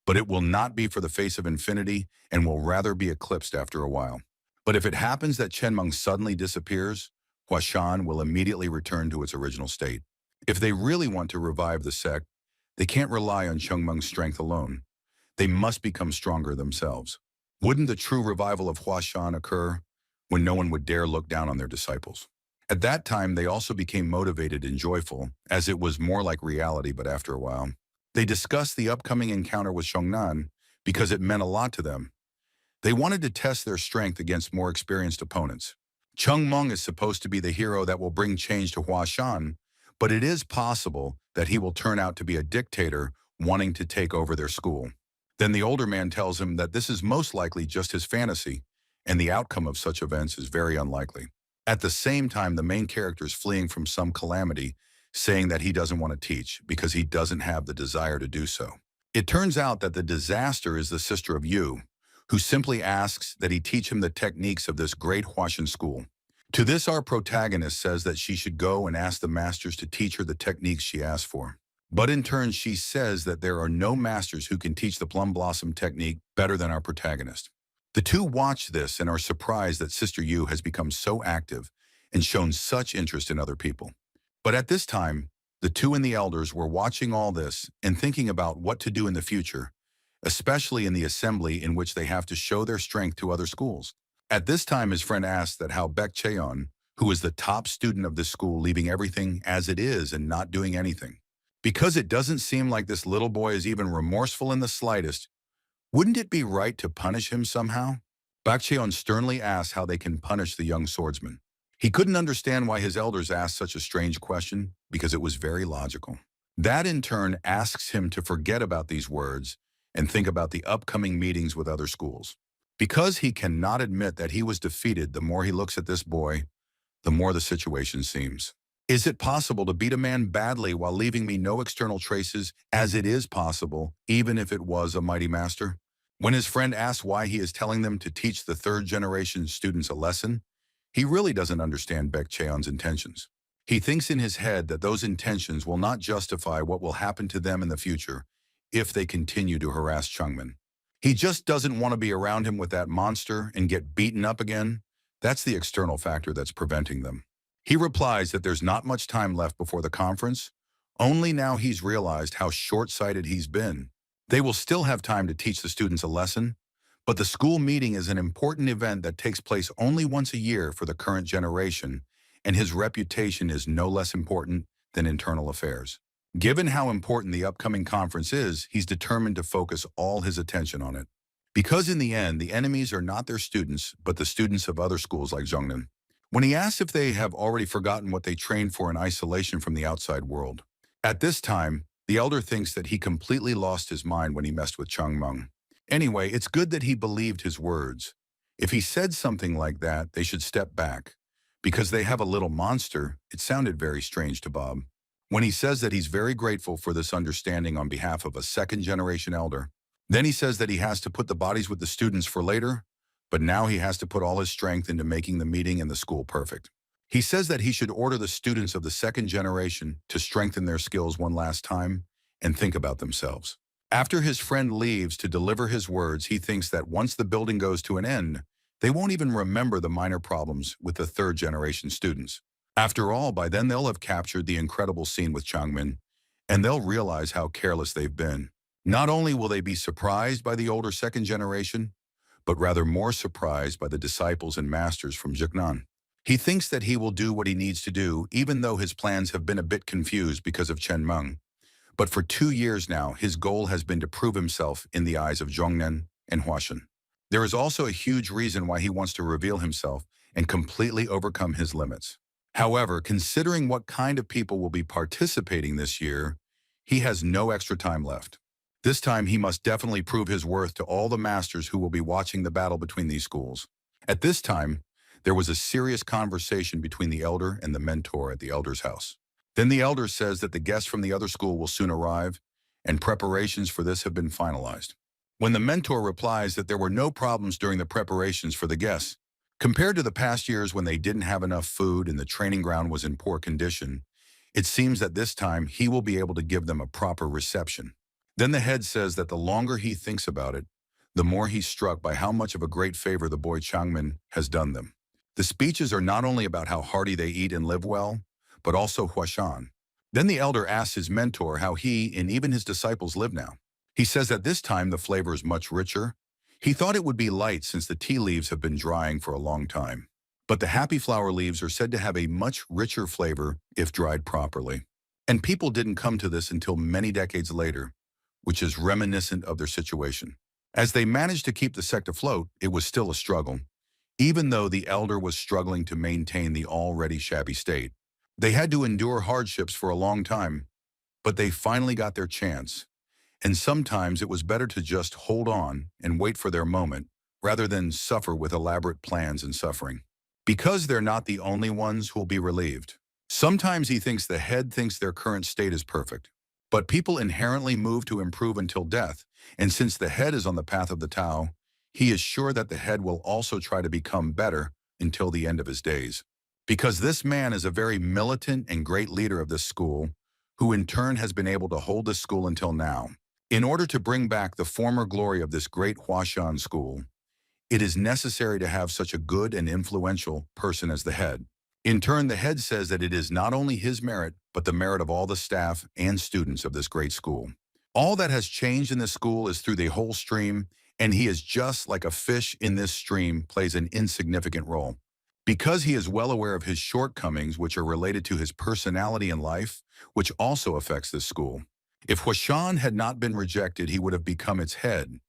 but it will not be for the face of infinity and will rather be eclipsed after a while. But if it happens that Chen Meng suddenly disappears, Huashan will immediately return to its original state. If they really want to revive the sect, they can't rely on Chen Meng's strength alone. They must become stronger themselves. Wouldn't the true revival of Huashan occur when no one would dare look down on their disciples? At that time, they also became motivated and joyful, as it was more like reality, but after a while. They discussed the upcoming encounter with Shongnan because it meant a lot to them. They wanted to test their strength against more experienced opponents. Chung Meng is supposed to be the hero that will bring change to Huashan, but it is possible that he will turn out to be a dictator wanting to take over their school. Then the older man tells him that this is most likely just his fantasy, and the outcome of such events is very unlikely. At the same time, the main character is fleeing from some calamity, saying that he doesn't want to teach because he doesn't have the desire to do so. It turns out that the disaster is the sister of Yu, who simply asks that he teach him the techniques of this great Huashan school. To this, our protagonist says that she should go and ask the masters to teach her the techniques she asked for. But in turn, she says that there are no masters who can teach the plum blossom technique better than our protagonist. The two watch this and are surprised that Sister Yu has become so active and shown such interest in other people. But at this time, the two and the elders were watching all this and thinking about what to do in the future, especially in the assembly in which they have to show their strength to other schools. At this time, his friend asked that how Baek Cheon, who is the top student of this school, leaving everything as it is and not doing anything. Because it doesn't seem like this little boy is even remorseful in the slightest, wouldn't it be right to punish him somehow? Baek Cheon sternly asked how they can punish the young swordsman. He couldn't understand why his elders asked such a strange question because it was very logical. That in turn asks him to forget about these words and think about the upcoming meetings with other schools. Because he cannot admit that he was defeated, the more he looks at this boy, the more the situation seems. Is it possible to beat a man badly while leaving me no external traces, as it is possible, even if it was a mighty master? When his friend asks why he is telling them to teach the third-generation students a lesson, he really doesn't understand Baek Cheon's intentions. He thinks in his head that those intentions will not justify what will happen to them in the future if they continue to harass Chungmin. He just doesn't want to be around him with that monster and get beaten up again. That's the external factor that's preventing them. He replies that there's not much time left before the conference. Only now he's realized how short-sighted he's been. They will still have time to teach the students a lesson, but the school meeting is an important event that takes place only once a year for the current generation, and his reputation is no less important than internal affairs. Given how important the upcoming conference is, he's determined to focus all his attention on it. Because in the end, the enemies are not their students, but the students of other schools like Zhongnan. When he asks if they have already forgotten what they trained for in isolation from the outside world. At this time, the elder thinks that he completely lost his mind when he messed with Chung Meng. Anyway, it's good that he believed his words. If he said something like that, they should step back. Because they have a little monster, it sounded very strange to Bob. When he says that he's very grateful for this understanding on behalf of a second-generation elder, then he says that he has to put the bodies with the students for later, but now he has to put all his strength into making the meeting and the school perfect. He says that he should order the students of the second generation to strengthen their skills one last time and think about themselves. After his friend leaves to deliver his words, he thinks that once the building goes to an end, they won't even remember the minor problems with the third-generation students. After all, by then they'll have captured the incredible scene with Changmin, and they'll realize how careless they've been. Not only will they be surprised by the older second generation, but rather more surprised by the disciples and masters from Jiknan. He thinks that he will do what he needs to do, even though his plans have been a bit confused because of Chen Meng. But for 2 years now, his goal has been to prove himself in the eyes of Zhongnan and Huashan. There is also a huge reason why he wants to reveal himself and completely overcome his limits. However, considering what kind of people will be participating this year, he has no extra time left. This time, he must definitely prove his worth to all the masters who will be watching the battle between these schools. At this time, there was a serious conversation between the elder and the mentor at the elder's house. Then the elder says that the guests from the other school will soon arrive, and preparations for this have been finalized. When the mentor replies that there were no problems during the preparations for the guests, compared to the past years when they didn't have enough food and the training ground was in poor condition, it seems that this time he will be able to give them a proper reception. Then the head says that the longer he thinks about it, the more he's struck by how much of a great favor the boy Changmin has done them. The speeches are not only about how hearty they eat and live well, but also Huashan. Then the elder asks his mentor how he and even his disciples live now. He says that this time the flavor is much richer. He thought it would be light since the tea leaves have been drying for a long time. But the happy flower leaves are said to have a much richer flavor if dried properly. And people didn't come to this until many decades later, which is reminiscent of their situation. As they managed to keep the sect afloat, it was still a struggle, even though the elder was struggling to maintain the already shabby state. They had to endure hardships for a long time, but they finally got their chance. And sometimes it was better to just hold on and wait for their moment, rather than suffer with elaborate plans and suffering. Because they're not the only ones who'll be relieved. Sometimes he thinks the head thinks their current state is perfect. But people inherently move to improve until death, and since the head is on the path of the Tao, he is sure that the head will also try to become better until the end of his days. Because this man is a very militant and great leader of this school, who in turn has been able to hold this school until now. In order to bring back the former glory of this great Huashan school, it is necessary to have such a good and influential person as the head. In turn, the head says that it is not only his merit, but the merit of all the staff and students of this great school. All that has changed in this school is through the whole stream, and he is just like a fish in this stream plays an insignificant role. Because he is well aware of his shortcomings, which are related to his personality and life, which also affects this school. If Huashan had not been rejected, he would have become its head.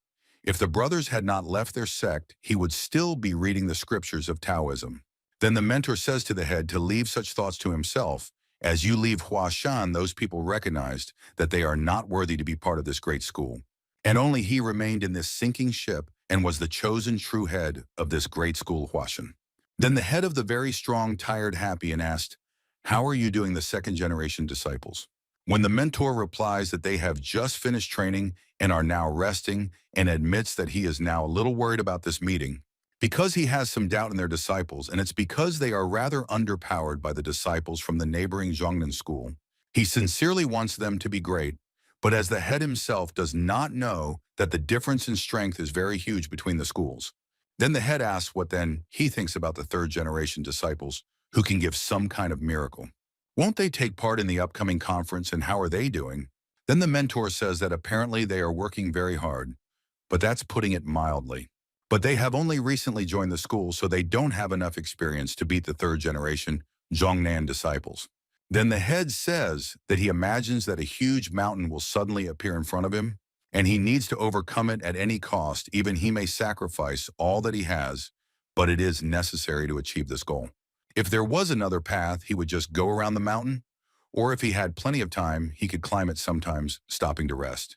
If the brothers had not left their sect, he would still be reading the scriptures of Taoism. Then the mentor says to the head to leave such thoughts to himself. As you leave Huashan, those people recognized that they are not worthy to be part of this great school. And only he remained in this sinking ship and was the chosen true head of this great school Huashan. Then the head of the very strong tired happy and asked, "How are you doing the second generation disciples?" When the mentor replies that they have just finished training and are now resting and admits that he is now a little worried about this meeting, because he has some doubt in their disciples, and it's because they are rather underpowered by the disciples from the neighboring Zhongnan school. He sincerely wants them to be great, but as the head himself does not know that the difference in strength is very huge between the schools. Then the head asks what then he thinks about the third generation disciples who can give some kind of miracle. Won't they take part in the upcoming conference, and how are they doing? Then the mentor says that apparently they are working very hard, but that's putting it mildly. But they have only recently joined the school, so they don't have enough experience to beat the third generation Zhongnan disciples. Then the head says that he imagines that a huge mountain will suddenly appear in front of him, and he needs to overcome it at any cost. Even he may sacrifice all that he has, but it is necessary to achieve this goal. If there was another path, he would just go around the mountain, or if he had plenty of time, he could climb it sometimes, stopping to rest.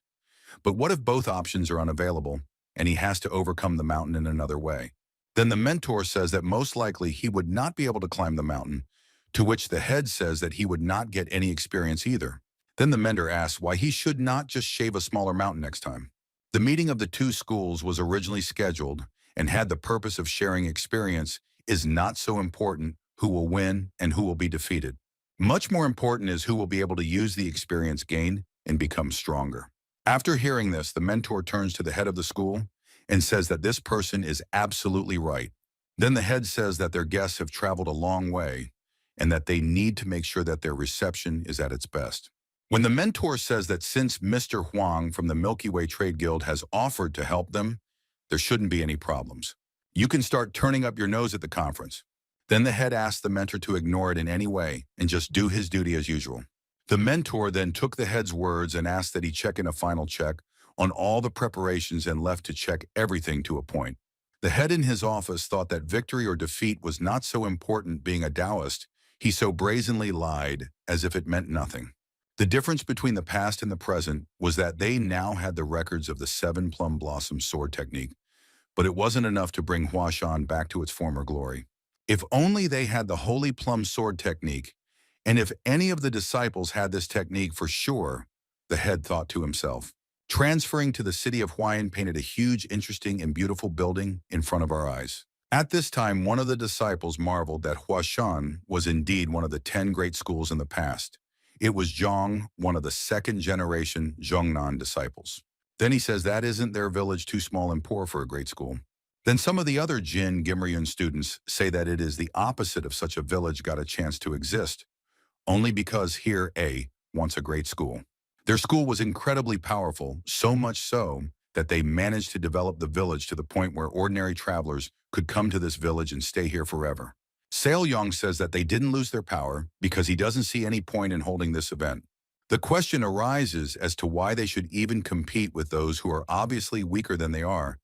But what if both options are unavailable, and he has to overcome the mountain in another way? Then the mentor says that most likely he would not be able to climb the mountain, to which the head says that he would not get any experience either. Then the mentor asks why he should not just shave a smaller mountain next time. The meeting of the two schools was originally scheduled and had the purpose of sharing experience. Is not so important who will win and who will be defeated. Much more important is who will be able to use the experience gained and become stronger. After hearing this, the mentor turns to the head of the school and says that this person is absolutely right. Then the head says that their guests have traveled a long way and that they need to make sure that their reception is at its best. When the mentor says that since Mr. Huang from the Milky Way Trade Guild has offered to help them, there shouldn't be any problems. You can start turning up your nose at the conference. Then the head asks the mentor to ignore it in any way and just do his duty as usual. The mentor then took the head's words and asked that he check in a final check on all the preparations and left to check everything to a point. The head in his office thought that victory or defeat was not so important. Being a Taoist, he so brazenly lied as if it meant nothing. The difference between the past and the present was that they now had the records of the 7 plum blossom sword technique, but it wasn't enough to bring Huashan back to its former glory. If only they had the holy plum sword technique, and if any of the disciples had this technique for sure, the head thought to himself. Transferring to the city of Huayan painted a huge, interesting, and beautiful building in front of our eyes. At this time, one of the disciples marveled that Huashan was indeed one of the 10 great schools in the past. It was Zhong, one of the second-generation Zhongnan disciples. Then he says that isn't their village too small and poor for a great school? Then some of the other Jin Gimryun students say that it is the opposite of such a village got a chance to exist, only because here A wants a great school. Their school was incredibly powerful, so much so that they managed to develop the village to the point where ordinary travelers could come to this village and stay here forever. Yong says that they didn't lose their power because he doesn't see any point in holding this event. The question arises as to why they should even compete with those who are obviously weaker than they are.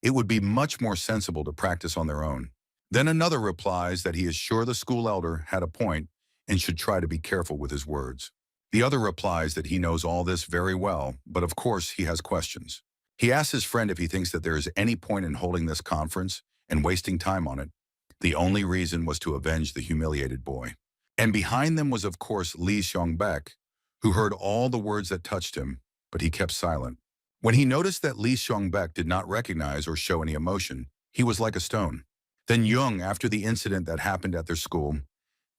It would be much more sensible to practice on their own. Then another replies that he is sure the school elder had a point and should try to be careful with his words. The other replies that he knows all this very well, but of course he has questions. He asks his friend if he thinks that there is any point in holding this conference and wasting time on it. The only reason was to avenge the humiliated boy. And behind them was of course Lee Seong-baek, who heard all the words that touched him, but he kept silent. When he noticed that Lee Seong-baek did not recognize or show any emotion, he was like a stone. Then Young, after the incident that happened at their school,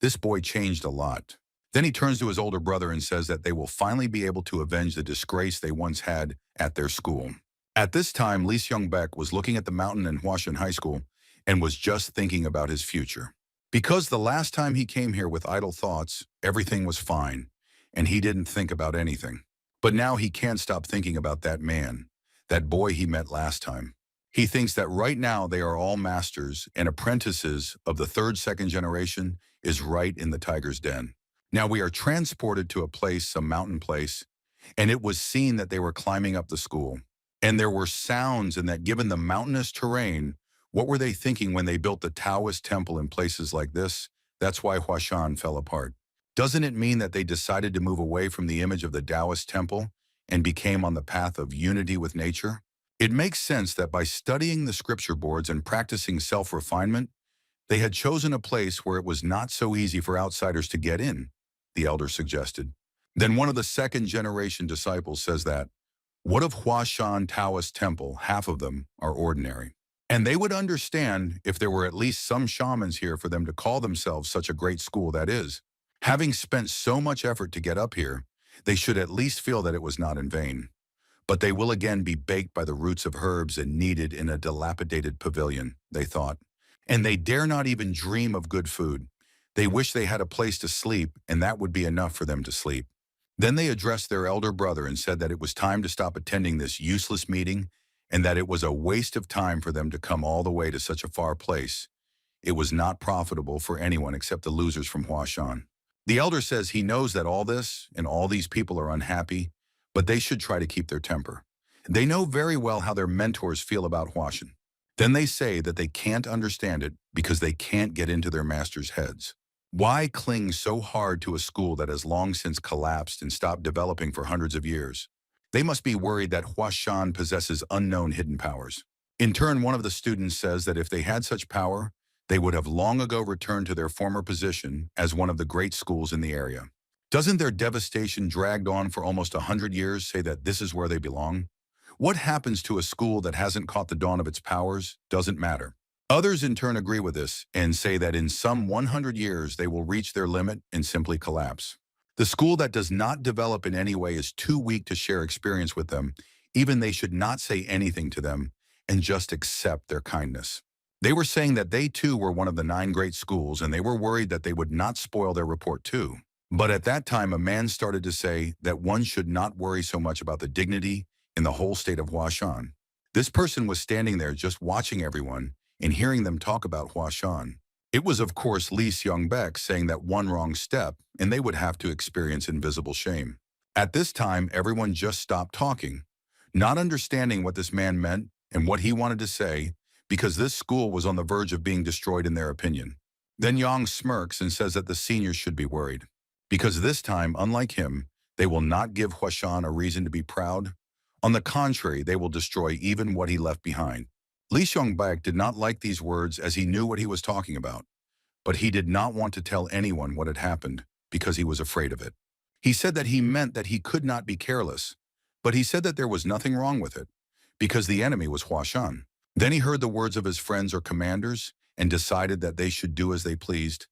this boy changed a lot. Then he turns to his older brother and says that they will finally be able to avenge the disgrace they once had at their school. At this time, Lee Seong-baek was looking at the mountain in Huashan High School and was just thinking about his future. Because the last time he came here with idle thoughts, everything was fine, and he didn't think about anything. But now he can't stop thinking about that man, that boy he met last time. He thinks that right now they are all masters and apprentices of the third, second generation is right in the tiger's den. Now we are transported to a place, some mountain place, and it was seen that they were climbing up the school. And there were sounds, and that given the mountainous terrain, what were they thinking when they built the Taoist temple in places like this? That's why Huashan fell apart. Doesn't it mean that they decided to move away from the image of the Taoist temple and became on the path of unity with nature? It makes sense that by studying the scripture boards and practicing self-refinement, they had chosen a place where it was not so easy for outsiders to get in, the elder suggested. Then one of the second-generation disciples says that, what of Huashan Taoist temple, half of them are ordinary? And they would understand if there were at least some shamans here for them to call themselves such a great school that is. Having spent so much effort to get up here, they should at least feel that it was not in vain. But they will again be baked by the roots of herbs and kneaded in a dilapidated pavilion, they thought. And they dare not even dream of good food. They wish they had a place to sleep, and that would be enough for them to sleep. Then they addressed their elder brother and said that it was time to stop attending this useless meeting and that it was a waste of time for them to come all the way to such a far place. It was not profitable for anyone except the losers from Huashan. The elder says he knows that all this and all these people are unhappy, but they should try to keep their temper. They know very well how their mentors feel about Huashan. Then they say that they can't understand it because they can't get into their masters' heads. Why cling so hard to a school that has long since collapsed and stopped developing for hundreds of years? They must be worried that Huashan possesses unknown hidden powers. In turn, one of the students says that if they had such power, they would have long ago returned to their former position as one of the great schools in the area. Doesn't their devastation dragged on for almost 100 years say that this is where they belong? What happens to a school that hasn't caught the dawn of its powers doesn't matter. Others in turn agree with this and say that in some 100 years they will reach their limit and simply collapse. The school that does not develop in any way is too weak to share experience with them. Even they should not say anything to them and just accept their kindness. They were saying that they too were one of the 9 great schools and they were worried that they would not spoil their report too. But at that time a man started to say that one should not worry so much about the dignity in the whole state of Huashan. This person was standing there just watching everyone and hearing them talk about Huashan. It was of course Lee Seong-baek saying that one wrong step and they would have to experience invisible shame. At this time everyone just stopped talking, not understanding what this man meant and what he wanted to say, because this school was on the verge of being destroyed in their opinion. Then Yang smirks and says that the seniors should be worried, because this time, unlike him, they will not give Huashan a reason to be proud. On the contrary, they will destroy even what he left behind. Lee Seong-baek did not like these words as he knew what he was talking about, but he did not want to tell anyone what had happened because he was afraid of it. He said that he meant that he could not be careless, but he said that there was nothing wrong with it because the enemy was Huashan. Then he heard the words of his friends or commanders and decided that they should do as they pleased,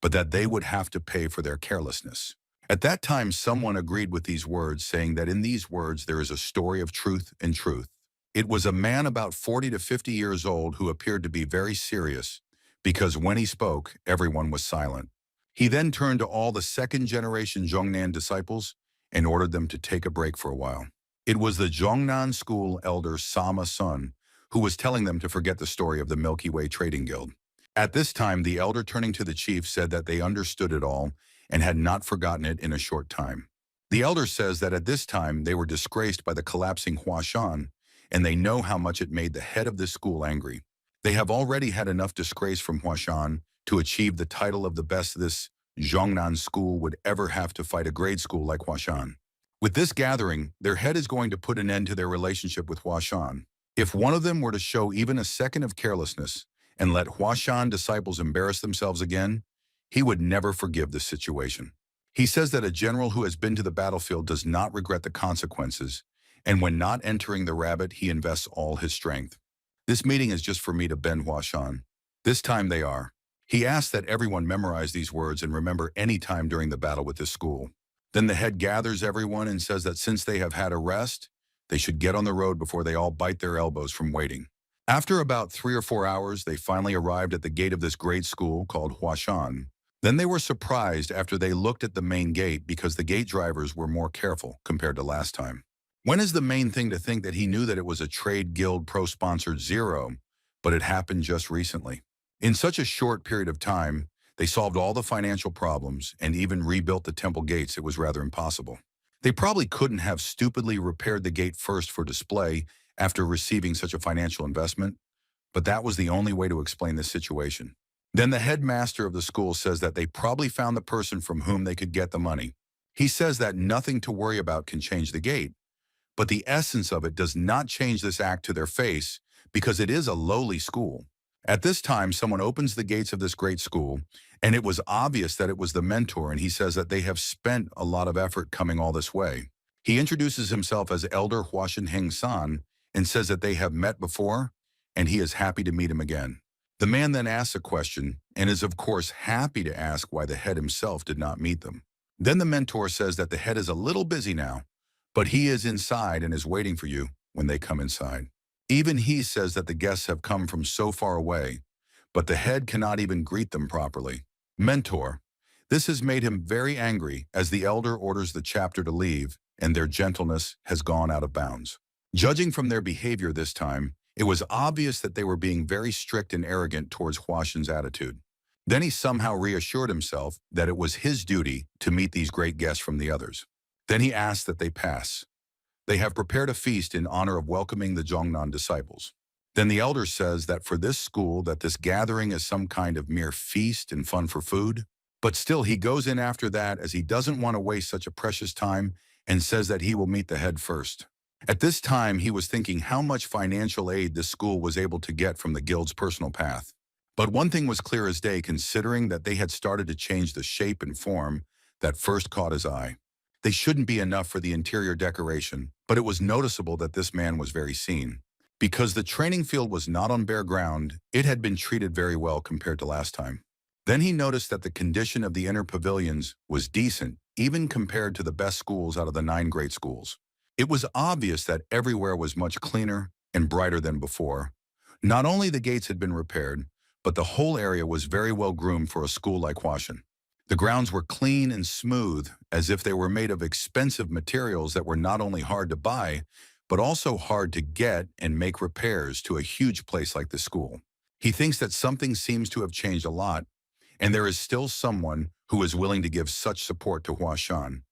but that they would have to pay for their carelessness. At that time, someone agreed with these words, saying that in these words there is a story of truth and truth. It was a man about 40 to 50 years old who appeared to be very serious, because when he spoke, everyone was silent. He then turned to all the second-generation Zhongnan disciples and ordered them to take a break for a while. It was the Zhongnan school elder Sama Sun who was telling them to forget the story of the Milky Way Trading Guild. At this time, the elder turning to the chief said that they understood it all and had not forgotten it in a short time. The elder says that at this time they were disgraced by the collapsing Huashan, and they know how much it made the head of this school angry. They have already had enough disgrace from Huashan to achieve the title of the best this Zhongnan school would ever have to fight a grade school like Huashan. With this gathering, their head is going to put an end to their relationship with Huashan. If one of them were to show even a second of carelessness and let Huashan disciples embarrass themselves again, he would never forgive this situation. He says that a general who has been to the battlefield does not regret the consequences, and when not entering the rabbit, he invests all his strength. This meeting is just for me to bend Huashan. This time they are. He asks that everyone memorize these words and remember any time during the battle with this school. Then the head gathers everyone and says that since they have had a rest, they should get on the road before they all bite their elbows from waiting. After about 3 or 4 hours, they finally arrived at the gate of this great school called Huashan. Then they were surprised after they looked at the main gate because the gate drivers were more careful compared to last time. When is the main thing to think that he knew that it was a trade guild pro-sponsored zero, but it happened just recently. In such a short period of time, they solved all the financial problems and even rebuilt the temple gates. It was rather impossible. They probably couldn't have stupidly repaired the gate first for display after receiving such a financial investment, but that was the only way to explain this situation. Then the headmaster of the school says that they probably found the person from whom they could get the money. He says that nothing to worry about can change the gate, but the essence of it does not change this act to their face because it is a lowly school. At this time, someone opens the gates of this great school, and it was obvious that it was the mentor, and he says that they have spent a lot of effort coming all this way. He introduces himself as Elder Huashan Heng-san and says that they have met before, and he is happy to meet him again. The man then asks a question and is of course happy to ask why the head himself did not meet them. Then the mentor says that the head is a little busy now, but he is inside and is waiting for you when they come inside. Even he says that the guests have come from so far away, but the head cannot even greet them properly. Mentor. This has made him very angry as the elder orders the chapter to leave and their gentleness has gone out of bounds. Judging from their behavior this time, it was obvious that they were being very strict and arrogant towards Huashan's attitude. Then he somehow reassured himself that it was his duty to meet these great guests from the others. Then he asked that they pass. They have prepared a feast in honor of welcoming the Zhongnan disciples. Then the elder says that for this school that this gathering is some kind of mere feast and fun for food, but still he goes in after that as he doesn't want to waste such a precious time and says that he will meet the head first. At this time, he was thinking how much financial aid this school was able to get from the guild's personal path. But one thing was clear as day considering that they had started to change the shape and form that first caught his eye. They shouldn't be enough for the interior decoration, but it was noticeable that this man was very seen. Because the training field was not on bare ground, it had been treated very well compared to last time. Then he noticed that the condition of the inner pavilions was decent, even compared to the best schools out of the 9 great schools. It was obvious that everywhere was much cleaner and brighter than before. Not only the gates had been repaired, but the whole area was very well groomed for a school like Huashan. The grounds were clean and smooth, as if they were made of expensive materials that were not only hard to buy, but also hard to get and make repairs to a huge place like the school. He thinks that something seems to have changed a lot, and there is still someone who is willing to give such support to Huashan.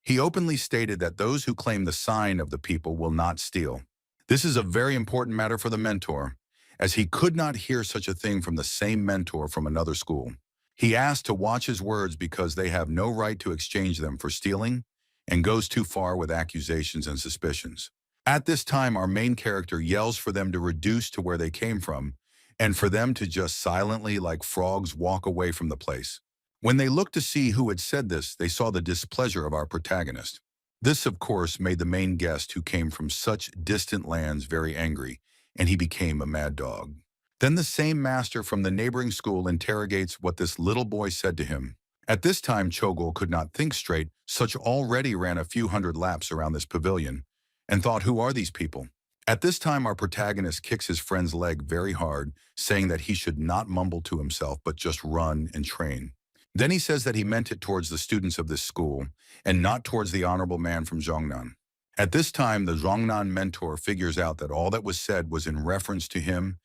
He openly stated that those who claim the sign of the people will not steal. This is a very important matter for the mentor, as he could not hear such a thing from the same mentor from another school. He asked to watch his words because they have no right to exchange them for stealing and goes too far with accusations and suspicions. At this time, our main character yells for them to reduce to where they came from and for them to just silently, like frogs, walk away from the place. When they looked to see who had said this, they saw the displeasure of our protagonist. This, of course, made the main guest who came from such distant lands very angry, and he became a mad dog. Then the same master from the neighboring school interrogates what this little boy said to him. At this time, Chogol could not think straight, such already ran a few hundred laps around this pavilion, and thought, who are these people? At this time, our protagonist kicks his friend's leg very hard, saying that he should not mumble to himself, but just run and train. Then he says that he meant it towards the students of this school, and not towards the honorable man from Zhongnan. At this time, the Zhongnan mentor figures out that all that was said was in reference to him,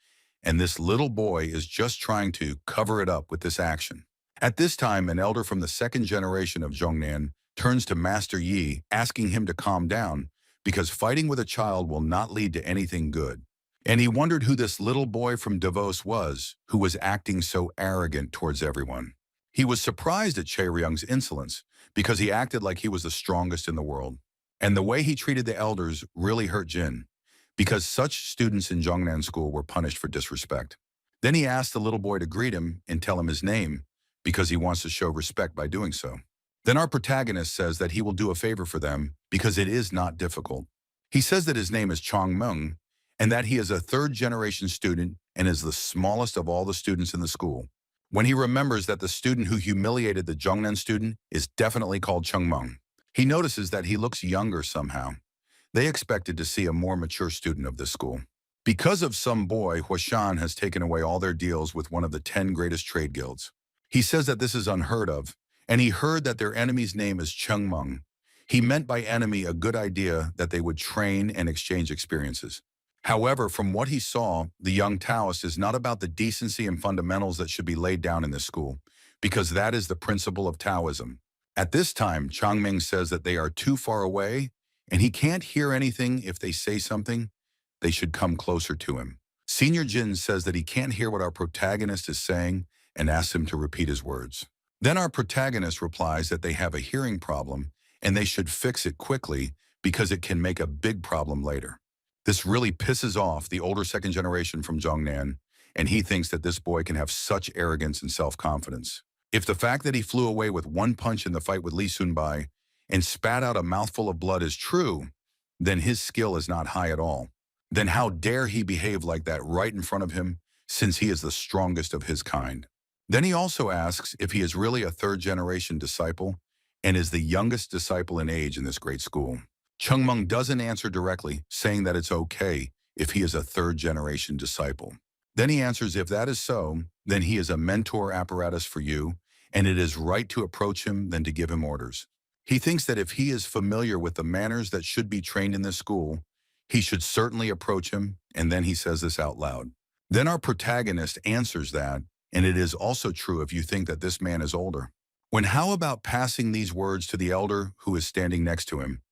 and this little boy is just trying to cover it up with this action. At this time, an elder from the second generation of Zhongnan turns to Master Yi, asking him to calm down because fighting with a child will not lead to anything good. And he wondered who this little boy from Davos was, who was acting so arrogant towards everyone. He was surprised at Chaeryeong's insolence because he acted like he was the strongest in the world. And the way he treated the elders really hurt Jin, because such students in Zhongnan school were punished for disrespect. Then he asked the little boy to greet him and tell him his name, because he wants to show respect by doing so. Then our protagonist says that he will do a favor for them because it is not difficult. He says that his name is Chong Meng and that he is a third-generation student and is the smallest of all the students in the school. When he remembers that the student who humiliated the Zhongnan student is definitely called Chung Meng, he notices that he looks younger somehow. They expected to see a more mature student of this school. Because of some boy, Huashan has taken away all their deals with one of the 10 greatest trade guilds. He says that this is unheard of, and he heard that their enemy's name is Chung Meng. He meant by enemy a good idea that they would train and exchange experiences. However, from what he saw, the young Taoist is not about the decency and fundamentals that should be laid down in this school, because that is the principle of Taoism. At this time, Chang Ming says that they are too far away, and he can't hear anything if they say something. They should come closer to him. Senior Jin says that he can't hear what our protagonist is saying and asks him to repeat his words. Then our protagonist replies that they have a hearing problem and they should fix it quickly because it can make a big problem later. This really pisses off the older second generation from Zhongnan, and he thinks that this boy can have such arrogance and self-confidence. If the fact that he flew away with one punch in the fight with Li Sunbai and spat out a mouthful of blood is true, then his skill is not high at all. Then how dare he behave like that right in front of him, since he is the strongest of his kind? Then he also asks if he is really a third-generation disciple and is the youngest disciple in age in this great school. Chung Meng doesn't answer directly, saying that it's okay if he is a third-generation disciple. Then he answers if that is so, then he is a mentor apparatus for you, and it is right to approach him than to give him orders. He thinks that if he is familiar with the manners that should be trained in this school, he should certainly approach him, and then he says this out loud. Then our protagonist answers that, and it is also true if you think that this man is older. When how about passing these words to the elder who is standing next to him?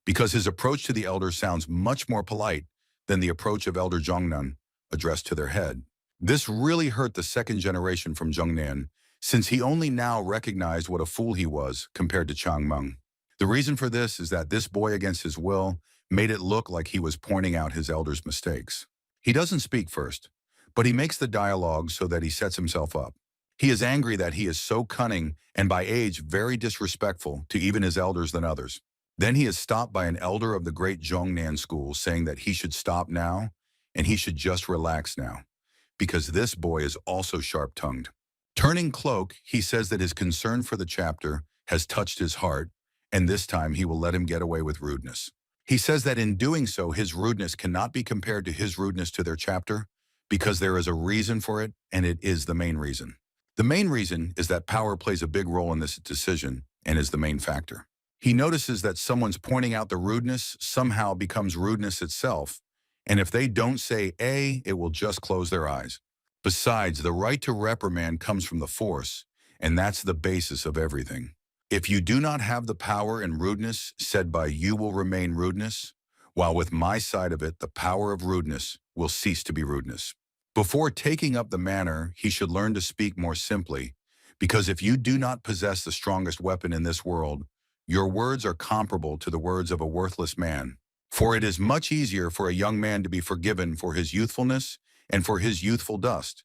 Because his approach to the elder sounds much more polite than the approach of Elder Zhongnan addressed to their head. This really hurt the second generation from Zhongnan, since he only now recognized what a fool he was compared to Chang Meng. The reason for this is that this boy against his will made it look like he was pointing out his elder's mistakes. He doesn't speak first, but he makes the dialogue so that he sets himself up. He is angry that he is so cunning and by age very disrespectful to even his elders than others. Then he is stopped by an elder of the great Zhongnan school saying that he should stop now and he should just relax now, because this boy is also sharp-tongued. Turning cloak, he says that his concern for the chapter has touched his heart, and this time he will let him get away with rudeness. He says that in doing so, his rudeness cannot be compared to his rudeness to their chapter, because there is a reason for it, and it is the main reason. The main reason is that power plays a big role in this decision and is the main factor. He notices that someone's pointing out the rudeness somehow becomes rudeness itself, and if they don't say A, it will just close their eyes. Besides, the right to reprimand comes from the force, and that's the basis of everything. If you do not have the power and rudeness said by you will remain rudeness, while with my side of it, the power of rudeness will cease to be rudeness. Before taking up the manner, he should learn to speak more simply, because if you do not possess the strongest weapon in this world, your words are comparable to the words of a worthless man. For it is much easier for a young man to be forgiven for his youthfulness and for his youthful dust,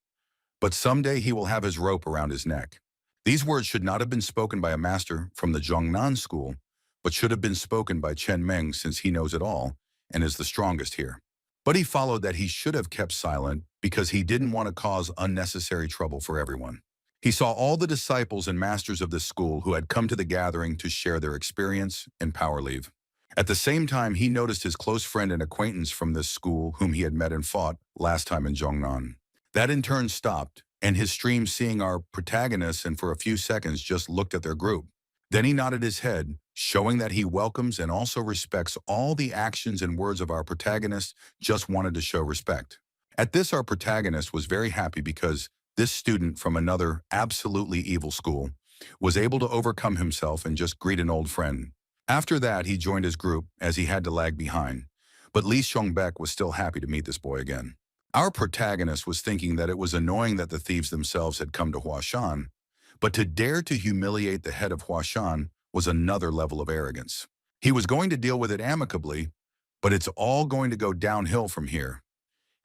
but someday he will have his rope around his neck. These words should not have been spoken by a master from the Zhongnan school, but should have been spoken by Chen Meng since he knows it all and is the strongest here. But he followed that he should have kept silent because he didn't want to cause unnecessary trouble for everyone. He saw all the disciples and masters of this school who had come to the gathering to share their experience and power leave. At the same time, he noticed his close friend and acquaintance from this school whom he had met and fought last time in Zhongnan. That in turn stopped, and his stream seeing our protagonists and for a few seconds just looked at their group. Then he nodded his head, showing that he welcomes and also respects all the actions and words of our protagonist, just wanted to show respect. At this, our protagonist was very happy because this student from another absolutely evil school was able to overcome himself and just greet an old friend. After that, he joined his group as he had to lag behind. But Lee Xiongbeck was still happy to meet this boy again. Our protagonist was thinking that it was annoying that the thieves themselves had come to Huashan, but to dare to humiliate the head of Huashan was another level of arrogance. He was going to deal with it amicably, but it's all going to go downhill from here.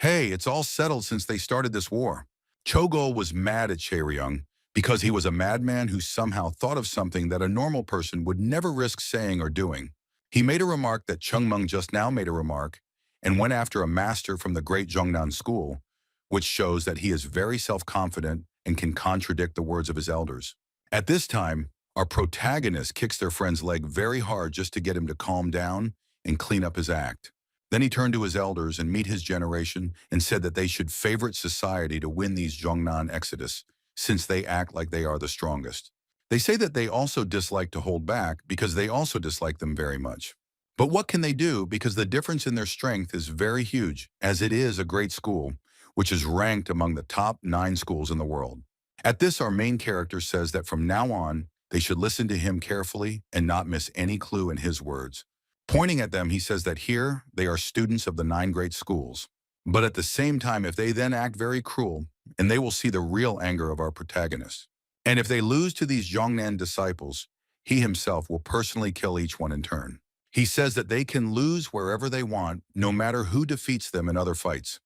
Hey, it's all settled since they started this war. Chogol was mad at Chaeryung because he was a madman who somehow thought of something that a normal person would never risk saying or doing. He made a remark that Chungmeng just now made a remark and went after a master from the great Zhongnan school, which shows that he is very self-confident and can contradict the words of his elders. At this time, our protagonist kicks their friend's leg very hard just to get him to calm down and clean up his act. Then he turned to his elders and meet his generation and said that they should favorite society to win these Zhongnan exodus, since they act like they are the strongest. They say that they also dislike to hold back because they also dislike them very much. But what can they do because the difference in their strength is very huge, as it is a great school, which is ranked among the top 9 schools in the world. At this, our main character says that from now on, they should listen to him carefully and not miss any clue in his words. Pointing at them, he says that here, they are students of the 9 great schools. But at the same time, if they then act very cruel, and they will see the real anger of our protagonist. And if they lose to these Zhongnan disciples, he himself will personally kill each one in turn. He says that they can lose wherever they want, no matter who defeats them in other fights.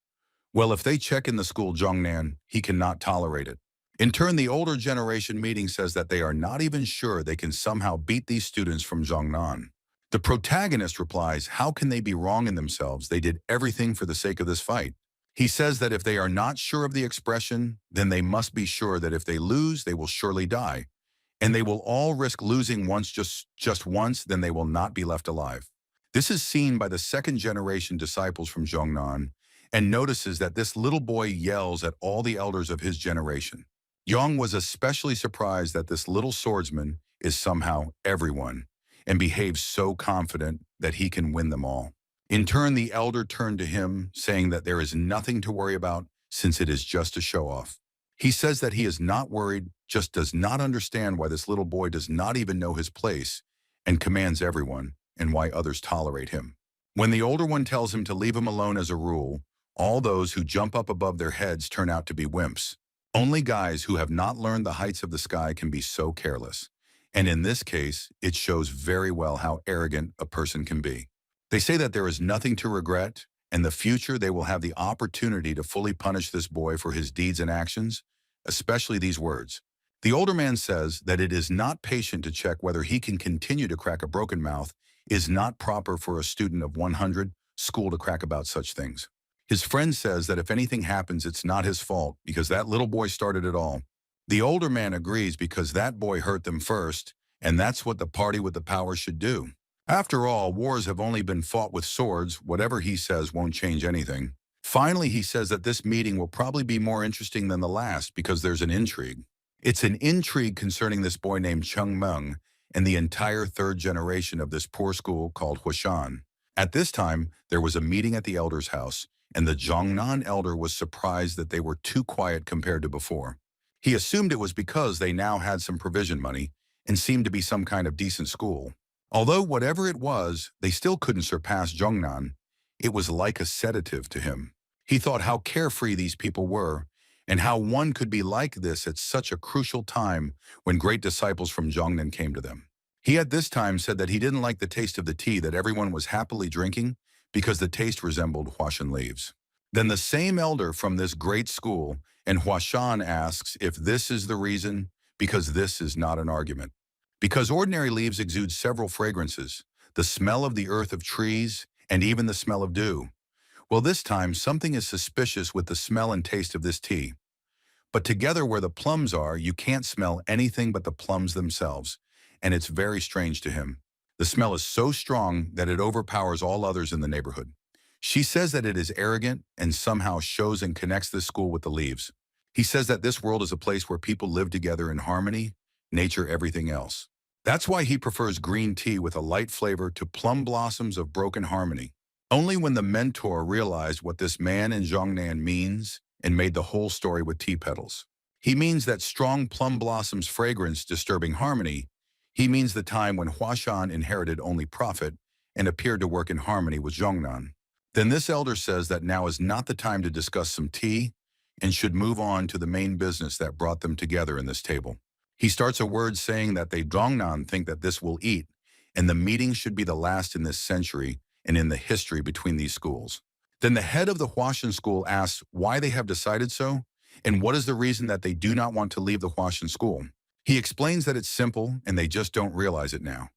Well, if they check in the school Zhongnan, he cannot tolerate it. In turn, the older generation meeting says that they are not even sure they can somehow beat these students from Zhongnan. The protagonist replies, how can they be wrong in themselves? They did everything for the sake of this fight. He says that if they are not sure of the expression, then they must be sure that if they lose, they will surely die. And they will all risk losing once, just once, then they will not be left alive. This is seen by the second generation disciples from Zhongnan, and notices that this little boy yells at all the elders of his generation. Yang was especially surprised that this little swordsman is somehow everyone, and behaves so confident that he can win them all. In turn, the elder turned to him, saying that there is nothing to worry about since it is just a show-off. He says that he is not worried, just does not understand why this little boy does not even know his place and commands everyone, and why others tolerate him. When the older one tells him to leave him alone as a rule, all those who jump up above their heads turn out to be wimps. Only guys who have not learned the heights of the sky can be so careless. And in this case, it shows very well how arrogant a person can be. They say that there is nothing to regret, and the future they will have the opportunity to fully punish this boy for his deeds and actions, especially these words. The older man says that it is not patient to check whether he can continue to crack a broken mouth, is not proper for a student of 100 school to crack about such things. His friend says that if anything happens, it's not his fault because that little boy started it all. The older man agrees because that boy hurt them first, and that's what the party with the power should do. After all, wars have only been fought with swords. Whatever he says won't change anything. Finally, he says that this meeting will probably be more interesting than the last because there's an intrigue. It's an intrigue concerning this boy named Chung Meng and the entire 3rd generation of this poor school called Huashan. At this time, there was a meeting at the elder's house, and the Zhongnan elder was surprised that they were too quiet compared to before. He assumed it was because they now had some provision money and seemed to be some kind of decent school. Although whatever it was, they still couldn't surpass Zhongnan. It was like a sedative to him. He thought how carefree these people were, and how one could be like this at such a crucial time when great disciples from Zhongnan came to them. He at this time said that he didn't like the taste of the tea that everyone was happily drinking because the taste resembled Huashan leaves. Then the same elder from this great school and Huashan asks if this is the reason, because this is not an argument. Because ordinary leaves exude several fragrances, the smell of the earth of trees, and even the smell of dew. Well, this time something is suspicious with the smell and taste of this tea. But together where the plums are, you can't smell anything but the plums themselves, and it's very strange to him. The smell is so strong that it overpowers all others in the neighborhood. She says that it is arrogant and somehow shows and connects this school with the leaves. He says that this world is a place where people live together in harmony, nature, everything else. That's why he prefers green tea with a light flavor to plum blossoms of broken harmony. Only when the mentor realized what this man in Zhongnan means and made the whole story with tea petals. He means that strong plum blossoms fragrance disturbing harmony. He means the time when Huashan inherited only profit and appeared to work in harmony with Zhongnan. Then this elder says that now is not the time to discuss some tea and should move on to the main business that brought them together in this table. He starts a word saying that they Zhongnan think that this will eat, and the meeting should be the last in this century and in the history between these schools. Then the head of the Huashan school asks why they have decided so, and what is the reason that they do not want to leave the Huashan school. He explains that it's simple and they just don't realize it now.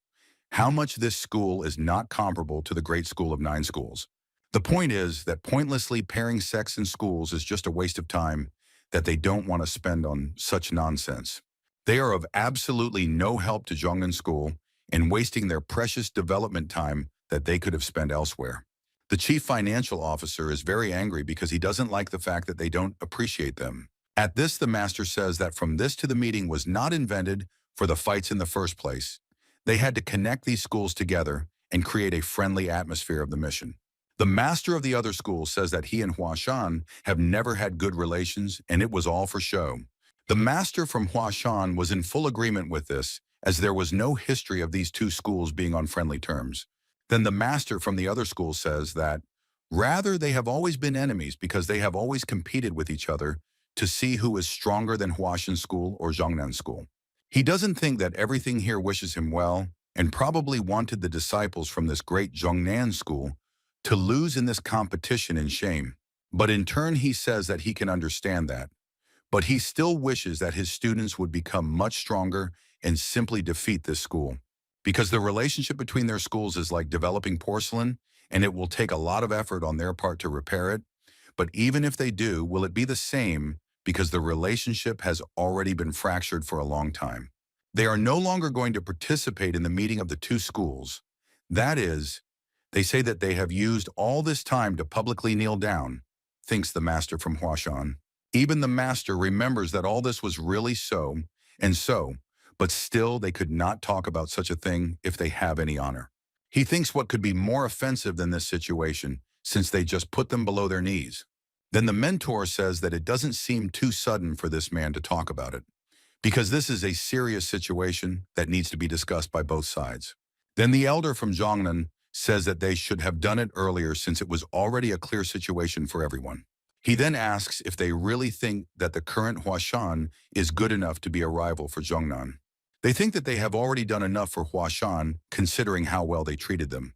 How much this school is not comparable to the great school of 9 schools. The point is that pointlessly pairing sects in schools is just a waste of time that they don't want to spend on such nonsense. They are of absolutely no help to Zhongnan school and wasting their precious development time that they could have spent elsewhere. The chief financial officer is very angry because he doesn't like the fact that they don't appreciate them. At this, the master says that from this to the meeting was not invented for the fights in the first place. They had to connect these schools together and create a friendly atmosphere of the mission. The master of the other school says that he and Huashan have never had good relations and it was all for show. The master from Huashan was in full agreement with this, as there was no history of these two schools being on friendly terms. Then the master from the other school says that, rather, they have always been enemies because they have always competed with each other to see who is stronger than Huashan school or Zhongnan school. He doesn't think that everything here wishes him well and probably wanted the disciples from this great Zhongnan school to lose in this competition in shame. But in turn, he says that he can understand that. But he still wishes that his students would become much stronger and simply defeat this school. Because the relationship between their schools is like developing porcelain, and it will take a lot of effort on their part to repair it. But even if they do, will it be the same because the relationship has already been fractured for a long time? They are no longer going to participate in the meeting of the two schools. That is, they say that they have used all this time to publicly kneel down, thinks the master from Huashan. Even the master remembers that all this was really so, but still they could not talk about such a thing if they have any honor. He thinks what could be more offensive than this situation, since they just put them below their knees. Then the mentor says that it doesn't seem too sudden for this man to talk about it, because this is a serious situation that needs to be discussed by both sides. Then the elder from Zhongnan says that they should have done it earlier since it was already a clear situation for everyone. He then asks if they really think that the current Huashan is good enough to be a rival for Zhongnan. They think that they have already done enough for Huashan considering how well they treated them,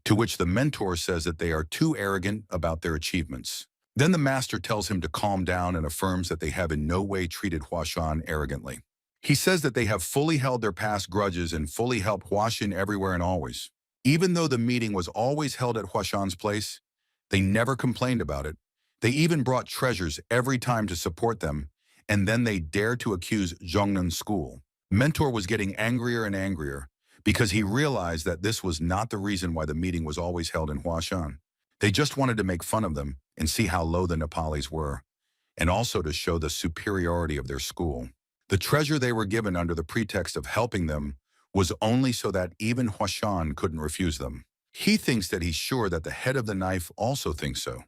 to which the mentor says that they are too arrogant about their achievements. Then the master tells him to calm down and affirms that they have in no way treated Huashan arrogantly. He says that they have fully held their past grudges and fully helped Huashan everywhere and always. Even though the meeting was always held at Huashan's place, they never complained about it. They even brought treasures every time to support them, and then they dared to accuse Zhongnan school. Mentor was getting angrier and angrier because he realized that this was not the reason why the meeting was always held in Huashan. They just wanted to make fun of them and see how low the Nepalis were, and also to show the superiority of their school. The treasure they were given under the pretext of helping them was only so that even Huashan couldn't refuse them. He thinks that he's sure that the head of the knife also thinks so.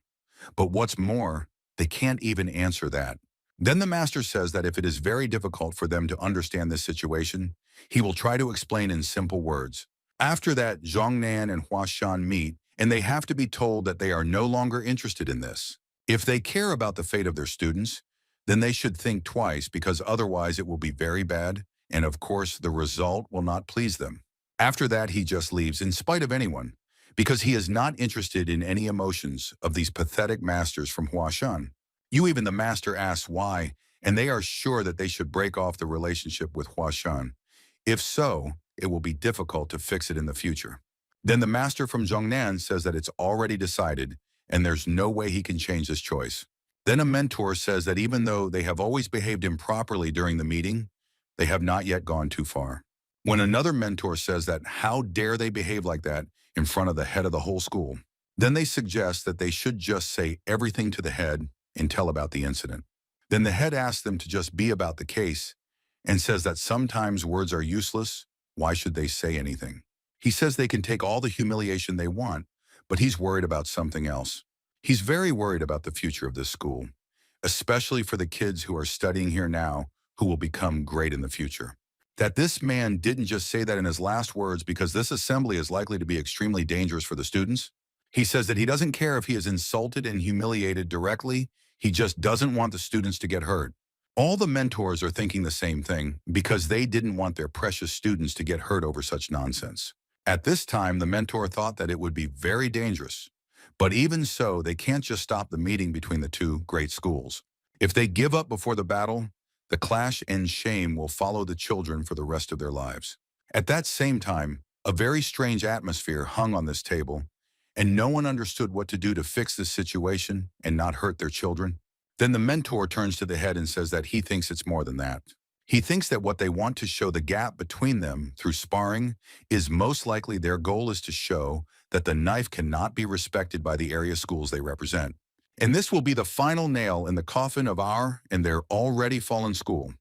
But what's more, they can't even answer that. Then the master says that if it is very difficult for them to understand this situation, he will try to explain in simple words. After that, Zhongnan and Huashan meet, and they have to be told that they are no longer interested in this. If they care about the fate of their students, then they should think twice because otherwise it will be very bad, and of course the result will not please them. After that, he just leaves in spite of anyone, because he is not interested in any emotions of these pathetic masters from Huashan. Even the master asks why, and they are sure that they should break off the relationship with Huashan. If so, it will be difficult to fix it in the future. Then the master from Zhongnan says that it's already decided, and there's no way he can change this choice. Then a mentor says that even though they have always behaved improperly during the meeting, they have not yet gone too far. When another mentor says that how dare they behave like that in front of the head of the whole school, then they suggest that they should just say everything to the head and tell about the incident. Then the head asks them to just be about the case and says that sometimes words are useless. Why should they say anything? He says they can take all the humiliation they want, but he's worried about something else. He's very worried about the future of this school, especially for the kids who are studying here now who will become great in the future. That this man didn't just say that in his last words because this assembly is likely to be extremely dangerous for the students. He says that he doesn't care if he is insulted and humiliated directly, he just doesn't want the students to get hurt. All the mentors are thinking the same thing because they didn't want their precious students to get hurt over such nonsense. At this time, the mentor thought that it would be very dangerous. But even so, they can't just stop the meeting between the two great schools. If they give up before the battle, the clash and shame will follow the children for the rest of their lives. At that same time, a very strange atmosphere hung on this table, and no one understood what to do to fix this situation and not hurt their children. Then the mentor turns to the head and says that he thinks it's more than that. He thinks that what they want to show the gap between them through sparring is most likely their goal is to show that the knife cannot be respected by the area schools they represent. And this will be the final nail in the coffin of our and their already fallen school.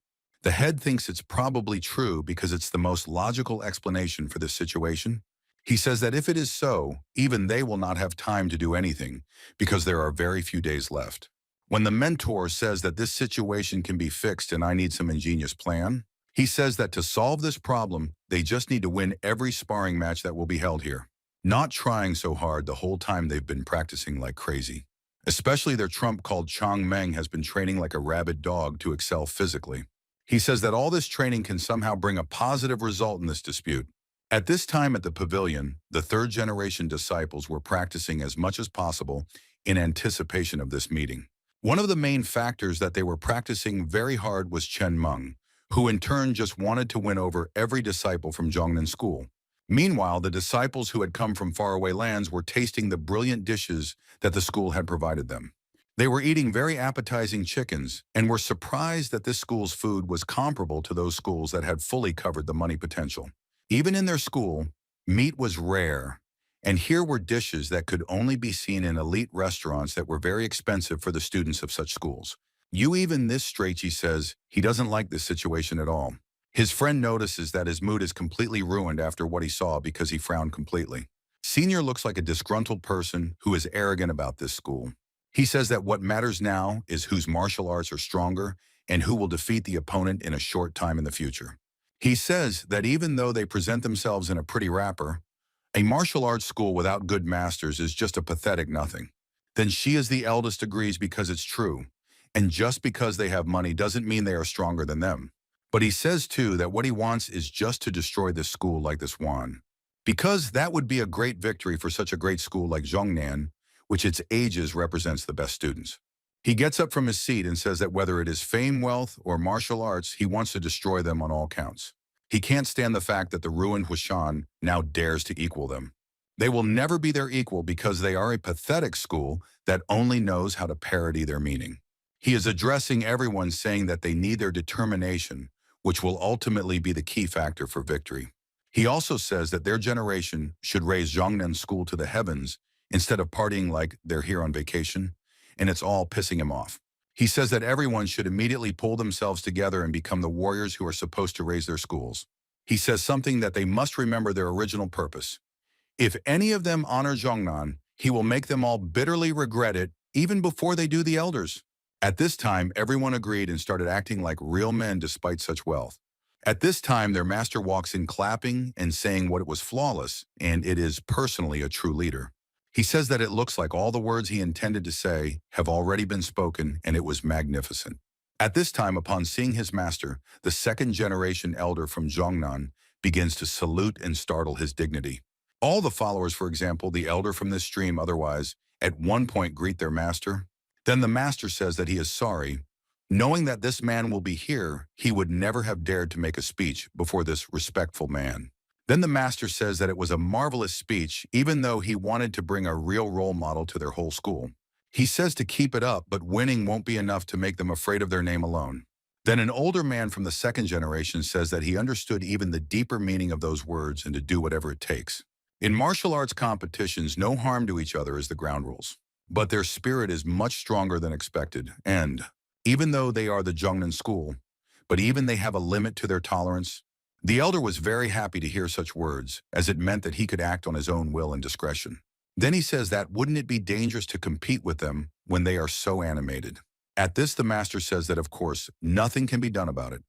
The head thinks it's probably true because it's the most logical explanation for this situation. He says that if it is so, even they will not have time to do anything because there are very few days left. When the mentor says that this situation can be fixed and I need some ingenious plan, he says that to solve this problem, they just need to win every sparring match that will be held here. Not trying so hard the whole time they've been practicing like crazy. Especially their trump called Chang Meng has been training like a rabid dog to excel physically. He says that all this training can somehow bring a positive result in this dispute. At this time at the pavilion, the third-generation disciples were practicing as much as possible in anticipation of this meeting. One of the main factors that they were practicing very hard was Chen Meng, who in turn just wanted to win over every disciple from Zhongnan School. Meanwhile, the disciples who had come from faraway lands were tasting the brilliant dishes that the school had provided them. They were eating very appetizing chickens and were surprised that this school's food was comparable to those schools that had fully covered the money potential. Even in their school, meat was rare, and here were dishes that could only be seen in elite restaurants that were very expensive for the students of such schools. Even this Strachey says he doesn't like this situation at all. His friend notices that his mood is completely ruined after what he saw because he frowned completely. Senior looks like a disgruntled person who is arrogant about this school. He says that what matters now is whose martial arts are stronger and who will defeat the opponent in a short time in the future. He says that even though they present themselves in a pretty wrapper, a martial arts school without good masters is just a pathetic nothing. Then she is the eldest agrees because it's true, and just because they have money doesn't mean they are stronger than them. But he says too that what he wants is just to destroy this school like this one. Because that would be a great victory for such a great school like Zhongnan, which its ages represents the best students. He gets up from his seat and says that whether it is fame, wealth, or martial arts, he wants to destroy them on all counts. He can't stand the fact that the ruined Huashan now dares to equal them. They will never be their equal because they are a pathetic school that only knows how to parody their meaning. He is addressing everyone saying that they need their determination, which will ultimately be the key factor for victory. He also says that their generation should raise Zhongnan School to the heavens instead of partying like they're here on vacation, and it's all pissing him off. He says that everyone should immediately pull themselves together and become the warriors who are supposed to raise their schools. He says something that they must remember their original purpose. If any of them honor Zhongnan, he will make them all bitterly regret it even before they do the elders. At this time, everyone agreed and started acting like real men despite such wealth. At this time, their master walks in clapping and saying what it was flawless, and it is personally a true leader. He says that it looks like all the words he intended to say have already been spoken, and it was magnificent. At this time, upon seeing his master, the second-generation elder from Zhongnan begins to salute and startle his dignity. All the followers, for example, the elder from this stream otherwise, at one point greet their master. Then the master says that he is sorry. Knowing that this man will be here, he would never have dared to make a speech before this respectful man. Then the master says that it was a marvelous speech, even though he wanted to bring a real role model to their whole school. He says to keep it up, but winning won't be enough to make them afraid of their name alone. Then an older man from the second generation says that he understood even the deeper meaning of those words and to do whatever it takes. In martial arts competitions, no harm to each other is the ground rules. But their spirit is much stronger than expected, and even though they are the Zhongnan school, but even they have a limit to their tolerance. The elder was very happy to hear such words, as it meant that he could act on his own will and discretion. Then he says that wouldn't it be dangerous to compete with them when they are so animated? At this, the master says that of course, nothing can be done about it,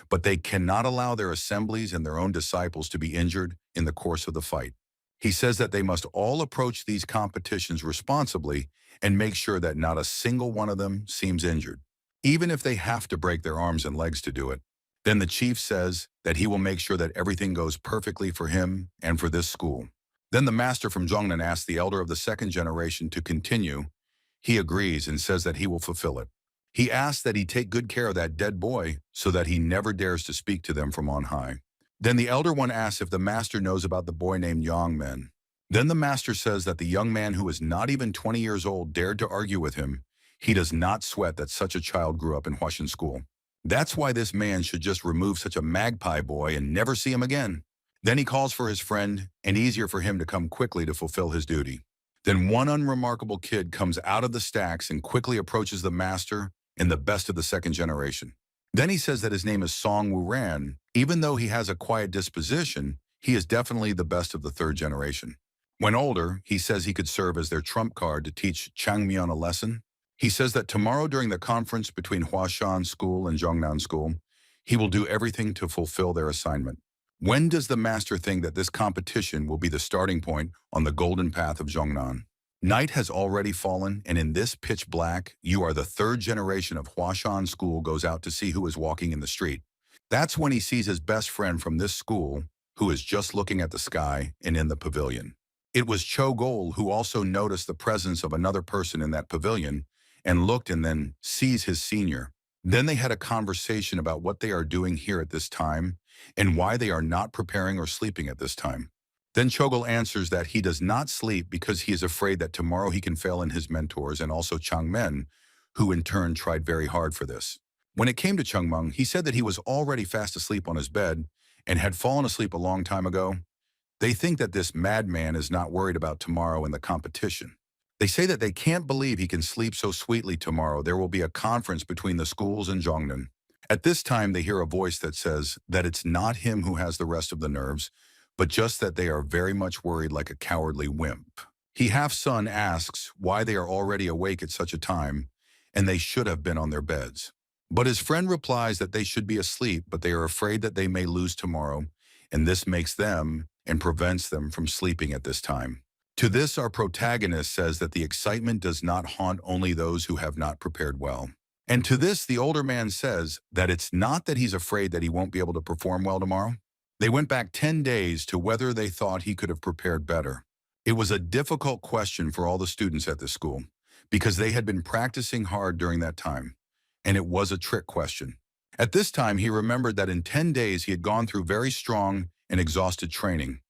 but they cannot allow their assemblies and their own disciples to be injured in the course of the fight. He says that they must all approach these competitions responsibly and make sure that not a single one of them seems injured, even if they have to break their arms and legs to do it. Then the chief says that he will make sure that everything goes perfectly for him and for this school. Then the master from Zhongnan asks the elder of the second generation to continue. He agrees and says that he will fulfill it. He asks that he take good care of that dead boy so that he never dares to speak to them from on high. Then the elder one asks if the master knows about the boy named Yang Men. Then the master says that the young man who is not even 20 years old dared to argue with him. He does not sweat that such a child grew up in Huashan school. That's why this man should just remove such a magpie boy and never see him again. Then he calls for his friend, and easier for him to come quickly to fulfill his duty. Then one unremarkable kid comes out of the stacks and quickly approaches the master and the best of the second generation. Then he says that his name is Song Wuran. Even though he has a quiet disposition, he is definitely the best of the third generation. When older, he says he could serve as their trump card to teach Changmyeon a lesson. He says that tomorrow during the conference between Huashan School and Zhongnan School, he will do everything to fulfill their assignment. When does the master think that this competition will be the starting point on the golden path of Zhongnan? Night has already fallen, and in this pitch black, you are the third generation of Huashan School goes out to see who is walking in the street. That's when he sees his best friend from this school, who is just looking at the sky and in the pavilion. It was Chogol who also noticed the presence of another person in that pavilion and looked and then sees his senior. Then they had a conversation about what they are doing here at this time and why they are not preparing or sleeping at this time. Then Chogol answers that he does not sleep because he is afraid that tomorrow he can fail in his mentors and also Changmen, who in turn tried very hard for this. When it came to Chungmeng, he said that he was already fast asleep on his bed and had fallen asleep a long time ago. They think that this madman is not worried about tomorrow in the competition. They say that they can't believe he can sleep so sweetly tomorrow. There will be a conference between the schools and Zhongnan. At this time, they hear a voice that says that it's not him who has the rest of the nerves, but just that they are very much worried like a cowardly wimp. He half-son asks why they are already awake at such a time, and they should have been on their beds. But his friend replies that they should be asleep, but they are afraid that they may lose tomorrow, and this makes them and prevents them from sleeping at this time. To this, our protagonist says that the excitement does not haunt only those who have not prepared well. And to this, the older man says that it's not that he's afraid that he won't be able to perform well tomorrow. They went back 10 days to whether they thought he could have prepared better. It was a difficult question for all the students at the school because they had been practicing hard during that time, and it was a trick question. At this time, he remembered that in 10 days he had gone through very strong and exhausted training.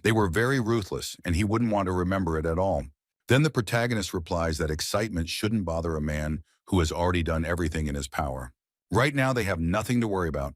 They were very ruthless, and he wouldn't want to remember it at all. Then the protagonist replies that excitement shouldn't bother a man who has already done everything in his power. Right now, they have nothing to worry about.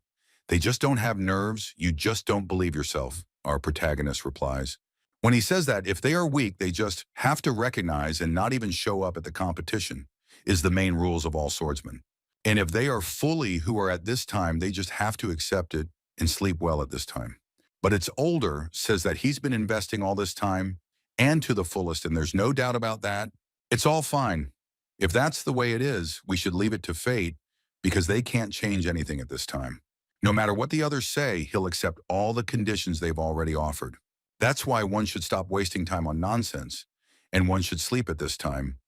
They just don't have nerves. You just don't believe yourself, our protagonist replies. When he says that, if they are weak, they just have to recognize and not even show up at the competition, is the main rules of all swordsmen. And if they are fully who are at this time, they just have to accept it and sleep well at this time. But it's older says that he's been investing all this time and to the fullest, and there's no doubt about that. It's all fine. If that's the way it is, we should leave it to fate because they can't change anything at this time. No matter what the others say, he'll accept all the conditions they've already offered. That's why one should stop wasting time on nonsense, and one should sleep at this time.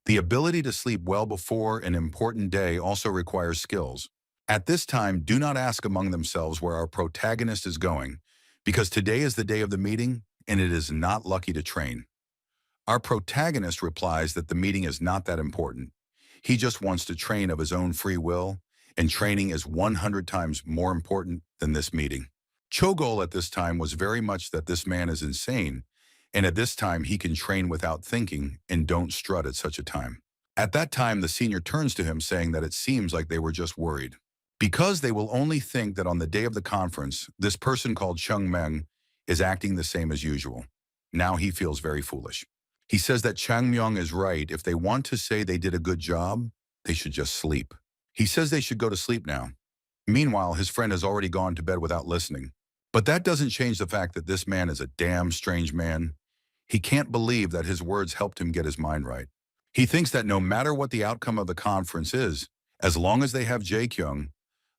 The ability to sleep well before an important day also requires skills. At this time, do not ask among themselves where our protagonist is going, because today is the day of the meeting, and it is not lucky to train. Our protagonist replies that the meeting is not that important. He just wants to train of his own free will, and training is 100 times more important than this meeting. Chogol at this time was very much that this man is insane, and at this time he can train without thinking and don't strut at such a time. At that time, the senior turns to him saying that it seems like they were just worried. Because they will only think that on the day of the conference, this person called Chung Meng is acting the same as usual. Now he feels very foolish. He says that Chang Myung is right. If they want to say they did a good job, they should just sleep. He says they should go to sleep now. Meanwhile, his friend has already gone to bed without listening. But that doesn't change the fact that this man is a damn strange man. He can't believe that his words helped him get his mind right. He thinks that no matter what the outcome of the conference is, as long as they have Jae-kyung,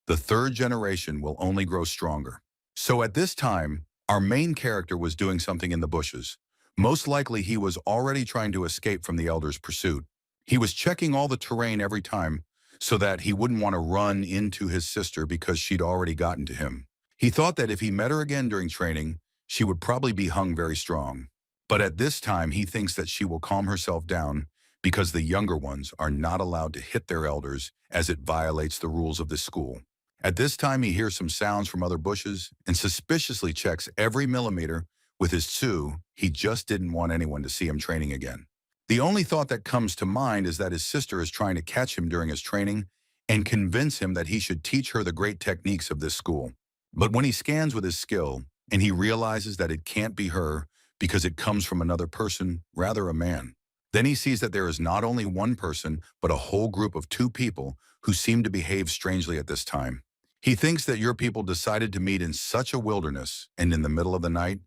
the third generation will only grow stronger. So at this time, our main character was doing something in the bushes. Most likely he was already trying to escape from the elder's pursuit. He was checking all the terrain every time so that he wouldn't want to run into his sister because she'd already gotten to him. He thought that if he met her again during training, she would probably be hung very strong. But at this time, he thinks that she will calm herself down because the younger ones are not allowed to hit their elders as it violates the rules of this school. At this time, he hears some sounds from other bushes and suspiciously checks every millimeter with his tsu. He just didn't want anyone to see him training again. The only thought that comes to mind is that his sister is trying to catch him during his training and convince him that he should teach her the great techniques of this school. But when he scans with his skill and he realizes that it can't be her because it comes from another person, rather a man, then he sees that there is not only one person, but a whole group of two people who seem to behave strangely at this time. He thinks that your people decided to meet in such a wilderness and in the middle of the night,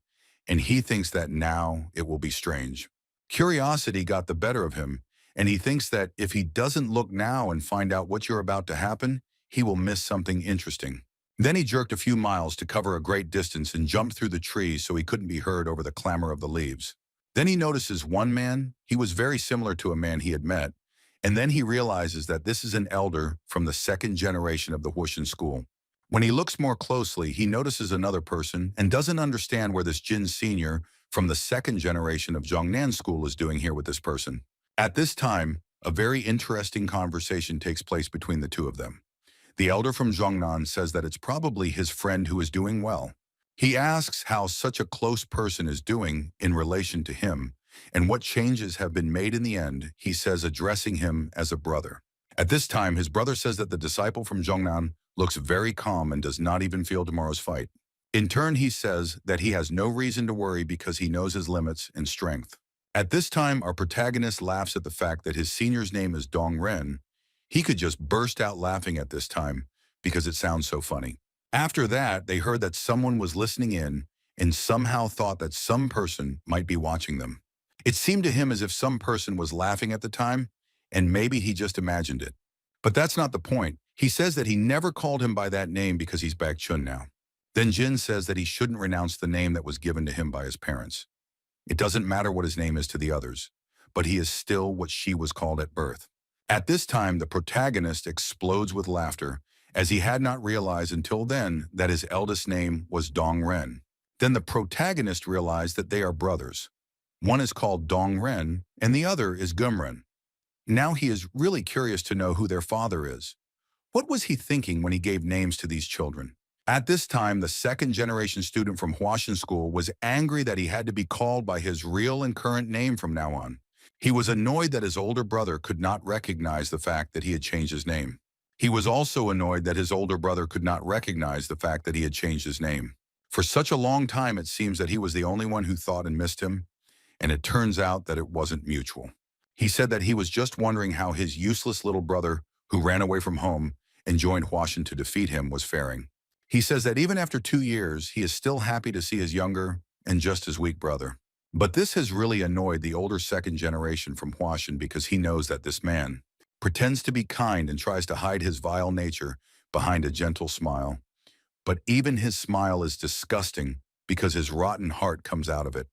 and he thinks that now it will be strange. Curiosity got the better of him, and he thinks that if he doesn't look now and find out what you're about to happen, he will miss something interesting. Then he jerked a few miles to cover a great distance and jumped through the trees so he couldn't be heard over the clamor of the leaves. Then he notices one man. He was very similar to a man he had met, and then he realizes that this is an elder from the second generation of the Huashan school. When he looks more closely, he notices another person and doesn't understand where this Jin senior from the second generation of Zhongnan school is doing here with this person. At this time, a very interesting conversation takes place between the two of them. The elder from Zhongnan says that it's probably his friend who is doing well. He asks how such a close person is doing in relation to him, and what changes have been made in the end, he says, addressing him as a brother. At this time, his brother says that the disciple from Zhongnan looks very calm and does not even feel tomorrow's fight. In turn, he says that he has no reason to worry because he knows his limits and strength. At this time, our protagonist laughs at the fact that his senior's name is Dong Ren. He could just burst out laughing at this time because it sounds so funny. After that, they heard that someone was listening in and somehow thought that some person might be watching them. It seemed to him as if some person was laughing at the time, and maybe he just imagined it. But that's not the point. He says that he never called him by that name because he's Baek-chun now. Then Jin says that he shouldn't renounce the name that was given to him by his parents. It doesn't matter what his name is to the others, but he is still what she was called at birth. At this time, the protagonist explodes with laughter, as he had not realized until then that his eldest name was Dong Ren. Then the protagonist realized that they are brothers. One is called Dong Ren, and the other is Gumren. Now he is really curious to know who their father is. What was he thinking when he gave names to these children? At this time, the second-generation student from Huashan School was angry that he had to be called by his real and current name from now on. He was annoyed that his older brother could not recognize the fact that he had changed his name. He was also annoyed that his older brother could not recognize the fact that he had changed his name. For such a long time, it seems that he was the only one who thought and missed him, and it turns out that it wasn't mutual. He said that he was just wondering how his useless little brother, who ran away from home and joined Huashan to defeat him, was faring. He says that even after 2 years, he is still happy to see his younger and just as weak brother. But this has really annoyed the older second generation from Huashan because he knows that this man pretends to be kind and tries to hide his vile nature behind a gentle smile. But even his smile is disgusting because his rotten heart comes out of it.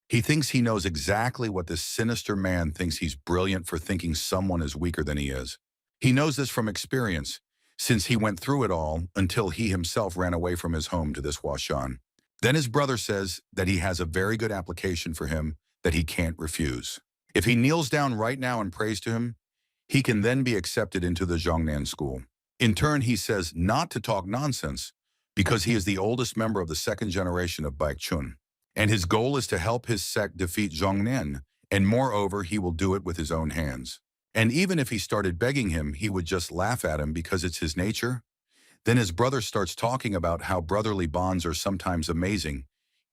He thinks he knows exactly what this sinister man thinks he's brilliant for thinking someone is weaker than he is. He knows this from experience, since he went through it all until he himself ran away from his home to this Huashan. Then his brother says that he has a very good application for him that he can't refuse. If he kneels down right now and prays to him, he can then be accepted into the Zhongnan school. In turn, he says not to talk nonsense because he is the oldest member of the second generation of Baek-chun. And his goal is to help his sect defeat Zhongnan, and moreover, he will do it with his own hands. And even if he started begging him, he would just laugh at him because it's his nature. Then his brother starts talking about how brotherly bonds are sometimes amazing.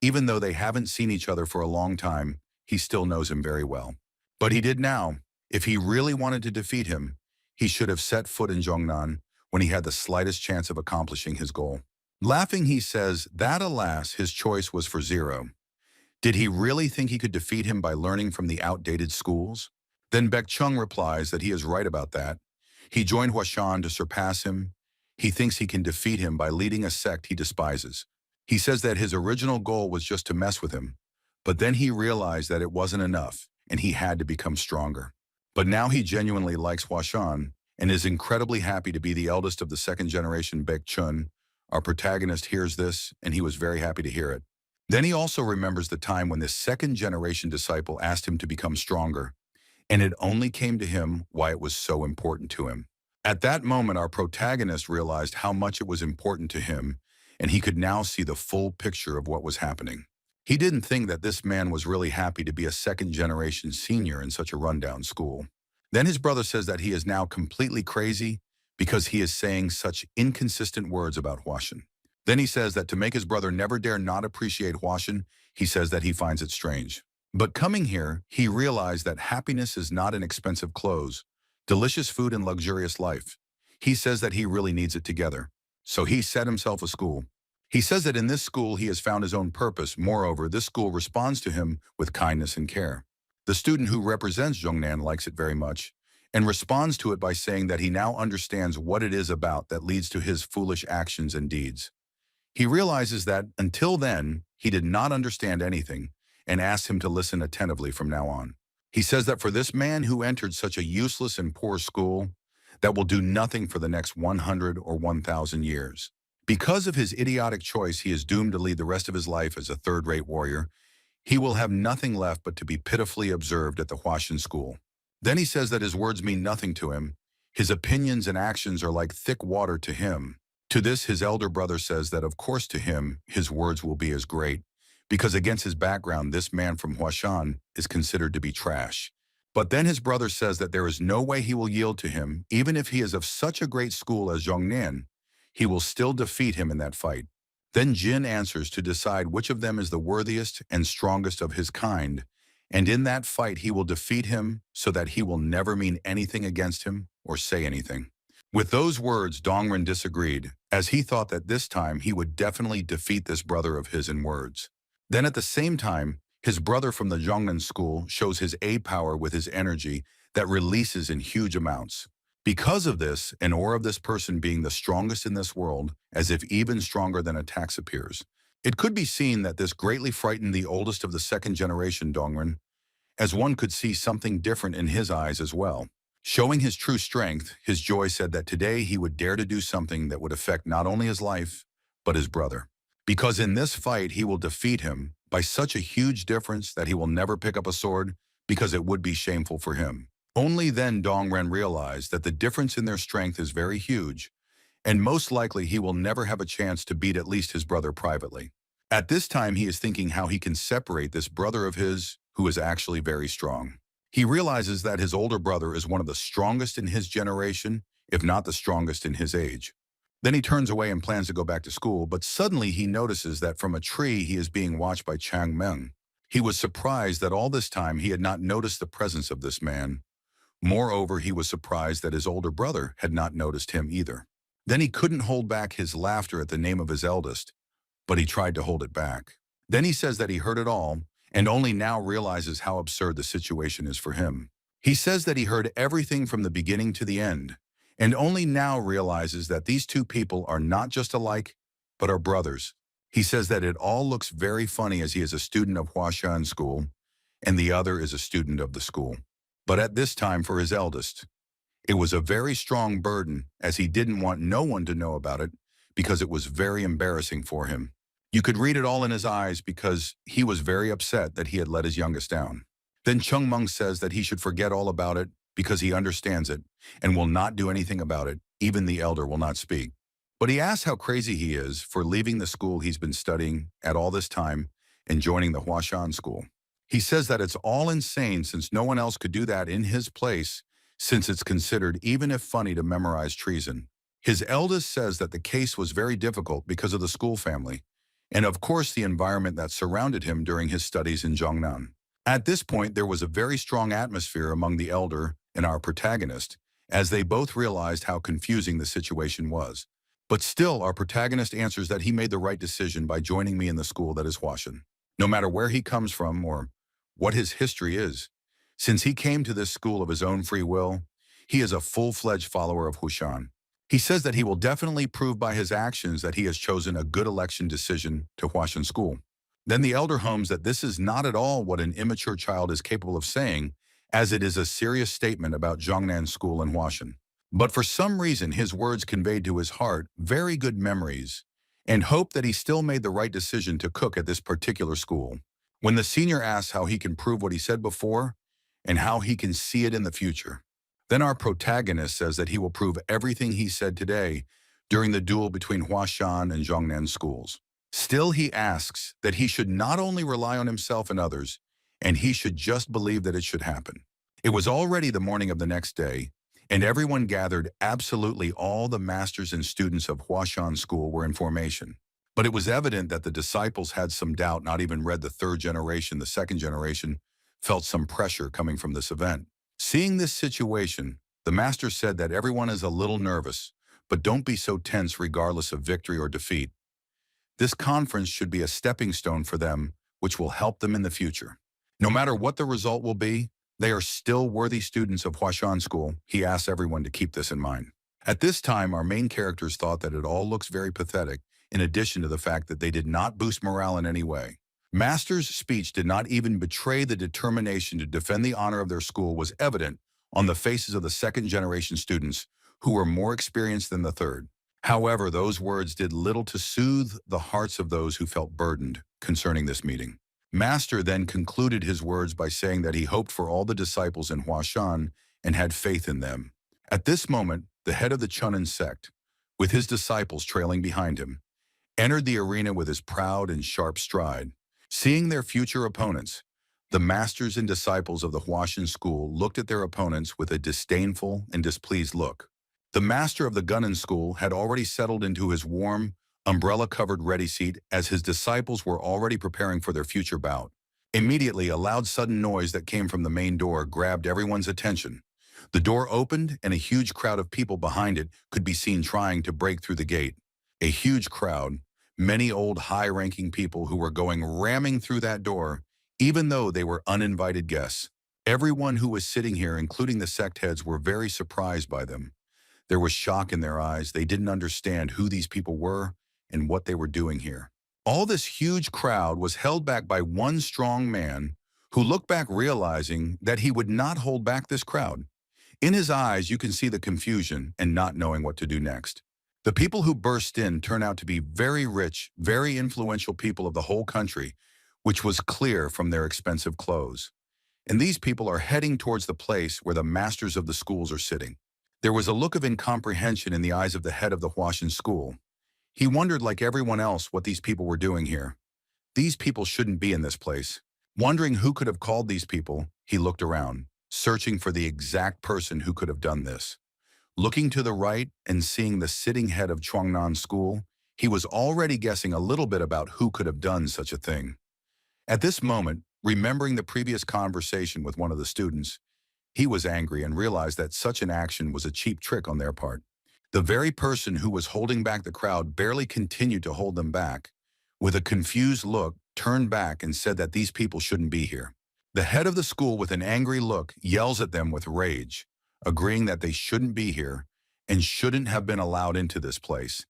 Even though they haven't seen each other for a long time, he still knows him very well. But he did now. If he really wanted to defeat him, he should have set foot in Zhongnan when he had the slightest chance of accomplishing his goal. Laughing, he says that, alas, his choice was for zero. Did he really think he could defeat him by learning from the outdated schools? Then Baek Chung replies that he is right about that. He joined Huashan to surpass him. He thinks he can defeat him by leading a sect he despises. He says that his original goal was just to mess with him, but then he realized that it wasn't enough, and he had to become stronger. But now he genuinely likes Huashan and is incredibly happy to be the eldest of the second generation Baek Chun. Our protagonist hears this, and he was very happy to hear it. Then he also remembers the time when this second generation disciple asked him to become stronger, and it only came to him why it was so important to him. At that moment, our protagonist realized how much it was important to him, and he could now see the full picture of what was happening. He didn't think that this man was really happy to be a second-generation senior in such a rundown school. Then his brother says that he is now completely crazy because he is saying such inconsistent words about Huashan. Then he says that to make his brother never dare not appreciate Huashan, he says that he finds it strange. But coming here, he realized that happiness is not in expensive clothes, delicious food, and luxurious life. He says that he really needs it together. So he set himself a school. He says that in this school he has found his own purpose. Moreover, this school responds to him with kindness and care. The student who represents Zhongnan likes it very much and responds to it by saying that he now understands what it is about that leads to his foolish actions and deeds. He realizes that until then, he did not understand anything and asks him to listen attentively from now on. He says that for this man who entered such a useless and poor school that will do nothing for the next 100 or 1,000 years. Because of his idiotic choice, he is doomed to lead the rest of his life as a third-rate warrior. He will have nothing left but to be pitifully observed at the Huashan school. Then he says that his words mean nothing to him. His opinions and actions are like thick water to him. To this, his elder brother says that of course to him, his words will be as great, because against his background, this man from Huashan is considered to be trash. But then his brother says that there is no way he will yield to him, even if he is of such a great school as Zhongnan. He will still defeat him in that fight. Then Jin answers to decide which of them is the worthiest and strongest of his kind, and in that fight he will defeat him so that he will never mean anything against him or say anything. With those words, Dongren disagreed, as he thought that this time he would definitely defeat this brother of his in words. Then at the same time, his brother from the Zhongnan school shows his A power with his energy that releases in huge amounts. Because of this, an aura of this person being the strongest in this world, as if even stronger than attacks appears. It could be seen that this greatly frightened the oldest of the second generation Dongren, as one could see something different in his eyes as well. Showing his true strength, his joy said that today he would dare to do something that would affect not only his life, but his brother. Because in this fight he will defeat him by such a huge difference that he will never pick up a sword because it would be shameful for him. Only then Dongren realized that the difference in their strength is very huge, and most likely he will never have a chance to beat at least his brother privately. At this time he is thinking how he can separate this brother of his who is actually very strong. He realizes that his older brother is one of the strongest in his generation, if not the strongest in his age. Then he turns away and plans to go back to school, but suddenly he notices that from a tree he is being watched by Chang Meng. He was surprised that all this time he had not noticed the presence of this man. Moreover, he was surprised that his older brother had not noticed him either. Then he couldn't hold back his laughter at the name of his eldest, but he tried to hold it back. Then he says that he heard it all, and only now realizes how absurd the situation is for him. He says that he heard everything from the beginning to the end, and only now realizes that these two people are not just alike, but are brothers. He says that it all looks very funny as he is a student of Huashan school, and the other is a student of the school. But at this time for his eldest, it was a very strong burden as he didn't want no one to know about it because it was very embarrassing for him. You could read it all in his eyes because he was very upset that he had let his youngest down. Then Chung Meng says that he should forget all about it because he understands it and will not do anything about it. Even the elder will not speak. But he asks how crazy he is for leaving the school he's been studying at all this time and joining the Huashan school. He says that it's all insane since no one else could do that in his place, since it's considered even if funny to memorize treason. His eldest says that the case was very difficult because of the school family, and of course the environment that surrounded him during his studies in Zhongnan. At this point, there was a very strong atmosphere among the elder and our protagonist, as they both realized how confusing the situation was. But still, our protagonist answers that he made the right decision by joining me in the school that is Huashan. no matter where he comes from or what his history is. Since he came to this school of his own free will, he is a full-fledged follower of Huashan. He says that he will definitely prove by his actions that he has chosen a good election decision to Huashan school. Then the elder homes that this is not at all what an immature child is capable of saying, as it is a serious statement about Zhongnan school in Huashan. But for some reason, his words conveyed to his heart very good memories and hope that he still made the right decision to cook at this particular school. When the senior asks how he can prove what he said before and how he can see it in the future, then our protagonist says that he will prove everything he said today during the duel between Huashan and Zhongnan schools. Still, he asks that he should not only rely on himself and others, and he should just believe that it should happen. It was already the morning of the next day, and everyone gathered. Absolutely all the masters and students of Huashan school were in formation. But it was evident that the disciples had some doubt, not even read the third generation. The second generation felt some pressure coming from this event. Seeing this situation, the master said that everyone is a little nervous, but don't be so tense regardless of victory or defeat. This conference should be a stepping stone for them, which will help them in the future. No matter what the result will be, they are still worthy students of Huashan school. He asks everyone to keep this in mind. At this time, our main characters thought that it all looks very pathetic, in addition to the fact that they did not boost morale in any way. Master's speech did not even betray the determination to defend the honor of their school was evident on the faces of the second-generation students who were more experienced than the third. However, those words did little to soothe the hearts of those who felt burdened concerning this meeting. Master then concluded his words by saying that he hoped for all the disciples in Huashan and had faith in them. At this moment, the head of the Chunin sect, with his disciples trailing behind him, entered the arena with his proud and sharp stride. Seeing their future opponents, the masters and disciples of the Huashan school looked at their opponents with a disdainful and displeased look. The master of the Gunnan school had already settled into his warm, umbrella-covered ready seat as his disciples were already preparing for their future bout. Immediately, a loud sudden noise that came from the main door grabbed everyone's attention. The door opened and a huge crowd of people behind it could be seen trying to break through the gate. A huge crowd, many old high-ranking people who were going ramming through that door, even though they were uninvited guests. Everyone who was sitting here, including the sect heads, were very surprised by them. There was shock in their eyes. They didn't understand who these people were and what they were doing here. All this huge crowd was held back by one strong man who looked back realizing that he would not hold back this crowd. In his eyes, you can see the confusion and not knowing what to do next. The people who burst in turned out to be very rich, very influential people of the whole country, which was clear from their expensive clothes. And these people are heading towards the place where the masters of the schools are sitting. There was a look of incomprehension in the eyes of the head of the Huashan school. He wondered, like everyone else, what these people were doing here. These people shouldn't be in this place. Wondering who could have called these people, he looked around, searching for the exact person who could have done this. Looking to the right and seeing the sitting head of Zhongnan school, he was already guessing a little bit about who could have done such a thing. At this moment, remembering the previous conversation with one of the students, he was angry and realized that such an action was a cheap trick on their part. The very person who was holding back the crowd barely continued to hold them back. With a confused look, turned back and said that these people shouldn't be here. The head of the school, with an angry look, yells at them with rage, agreeing that they shouldn't be here and shouldn't have been allowed into this place.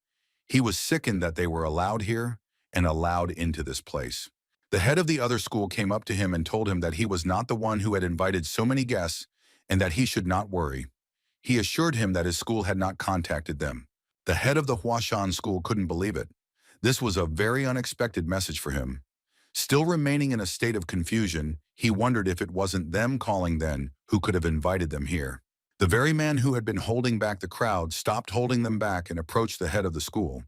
He was sickened that they were allowed here and allowed into this place. The head of the other school came up to him and told him that he was not the one who had invited so many guests and that he should not worry. He assured him that his school had not contacted them. The head of the Huashan school couldn't believe it. This was a very unexpected message for him. Still remaining in a state of confusion, he wondered if it wasn't them calling then who could have invited them here. The very man who had been holding back the crowd stopped holding them back and approached the head of the school.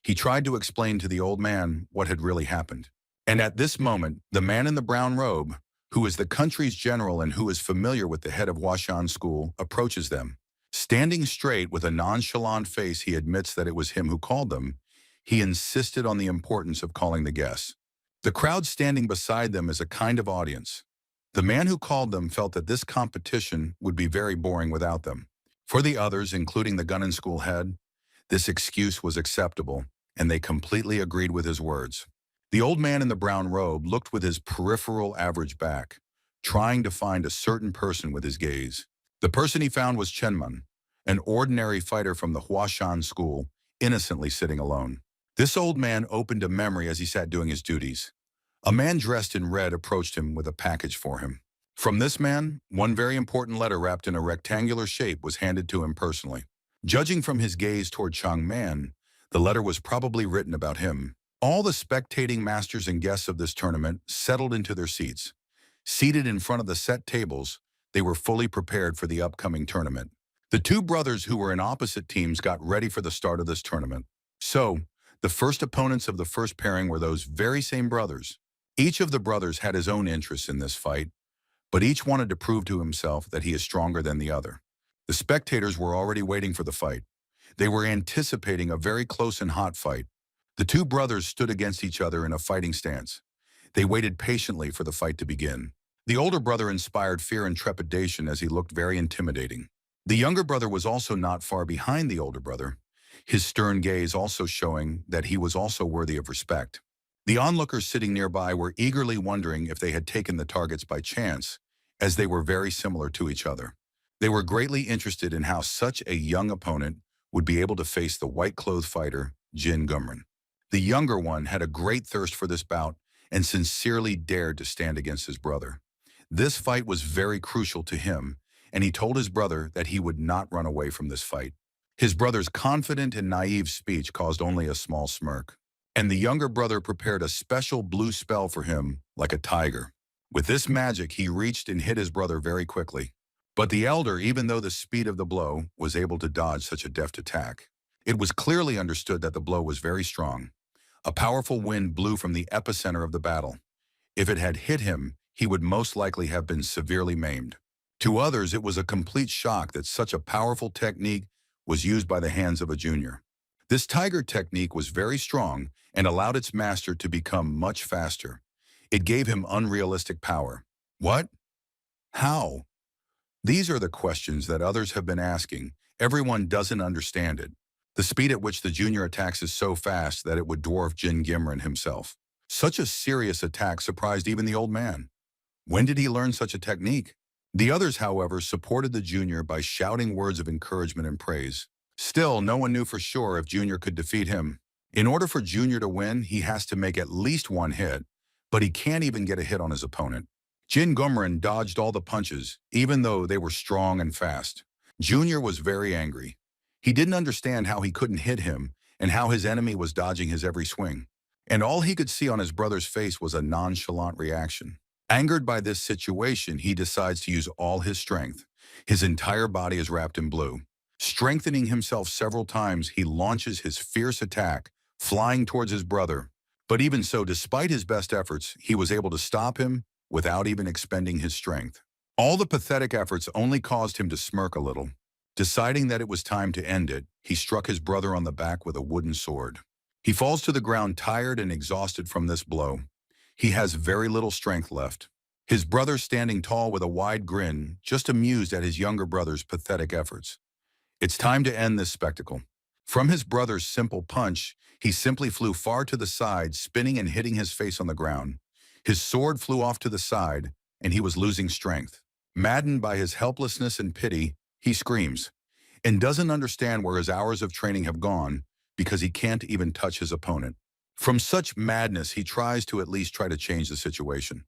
He tried to explain to the old man what had really happened. And at this moment, the man in the brown robe, who is the country's general and who is familiar with the head of Huashan school, approaches them. Standing straight with a nonchalant face, he admits that it was him who called them. He insisted on the importance of calling the guests. The crowd standing beside them is a kind of audience. The man who called them felt that this competition would be very boring without them. For the others, including the Gunnan school head, this excuse was acceptable, and they completely agreed with his words. The old man in the brown robe looked with his peripheral average back, trying to find a certain person with his gaze. The person he found was Chenman, an ordinary fighter from the Huashan school, innocently sitting alone. This old man opened a memory as he sat doing his duties. A man dressed in red approached him with a package for him. From this man, one very important letter wrapped in a rectangular shape was handed to him personally. Judging from his gaze toward Chang Man, the letter was probably written about him. All the spectating masters and guests of this tournament settled into their seats. Seated in front of the set tables, they were fully prepared for the upcoming tournament. The two brothers who were in opposite teams got ready for the start of this tournament. So, the first opponents of the first pairing were those very same brothers. Each of the brothers had his own interests in this fight, but each wanted to prove to himself that he is stronger than the other. The spectators were already waiting for the fight. They were anticipating a very close and hot fight. The two brothers stood against each other in a fighting stance. They waited patiently for the fight to begin. The older brother inspired fear and trepidation as he looked very intimidating. The younger brother was also not far behind the older brother, his stern gaze also showing that he was also worthy of respect. The onlookers sitting nearby were eagerly wondering if they had taken the targets by chance, as they were very similar to each other. They were greatly interested in how such a young opponent would be able to face the white-clothed fighter, Jin Gumren. The younger one had a great thirst for this bout and sincerely dared to stand against his brother. This fight was very crucial to him, and he told his brother that he would not run away from this fight. His brother's confident and naive speech caused only a small smirk, and the younger brother prepared a special blue spell for him, like a tiger. With this magic, he reached and hit his brother very quickly. But the elder, even though the speed of the blow, was able to dodge such a deft attack. It was clearly understood that the blow was very strong. A powerful wind blew from the epicenter of the battle. If it had hit him, he would most likely have been severely maimed. To others, it was a complete shock that such a powerful technique was used by the hands of a junior. This tiger technique was very strong and allowed its master to become much faster. It gave him unrealistic power. What? How? These are the questions that others have been asking. Everyone doesn't understand it. The speed at which the junior attacks is so fast that it would dwarf Jin Gimren himself. Such a serious attack surprised even the old man. When did he learn such a technique? The others, however, supported the junior by shouting words of encouragement and praise. Still, no one knew for sure if Junior could defeat him. In order for Junior to win, he has to make at least one hit, but he can't even get a hit on his opponent. Jin Gumren dodged all the punches, even though they were strong and fast. Junior was very angry. He didn't understand how he couldn't hit him and how his enemy was dodging his every swing. And all he could see on his brother's face was a nonchalant reaction. Angered by this situation, he decides to use all his strength. His entire body is wrapped in blue. Strengthening himself several times, he launches his fierce attack, flying towards his brother. But even so, despite his best efforts, he was able to stop him without even expending his strength. All the pathetic efforts only caused him to smirk a little. Deciding that it was time to end it, he struck his brother on the back with a wooden sword. He falls to the ground tired and exhausted from this blow. He has very little strength left. His brother, standing tall with a wide grin, just amused at his younger brother's pathetic efforts. It's time to end this spectacle. From his brother's simple punch, he simply flew far to the side, spinning and hitting his face on the ground. His sword flew off to the side, and he was losing strength. Maddened by his helplessness and pity, he screams, and doesn't understand where his hours of training have gone because he can't even touch his opponent. From such madness, he tries to at least try to change the situation.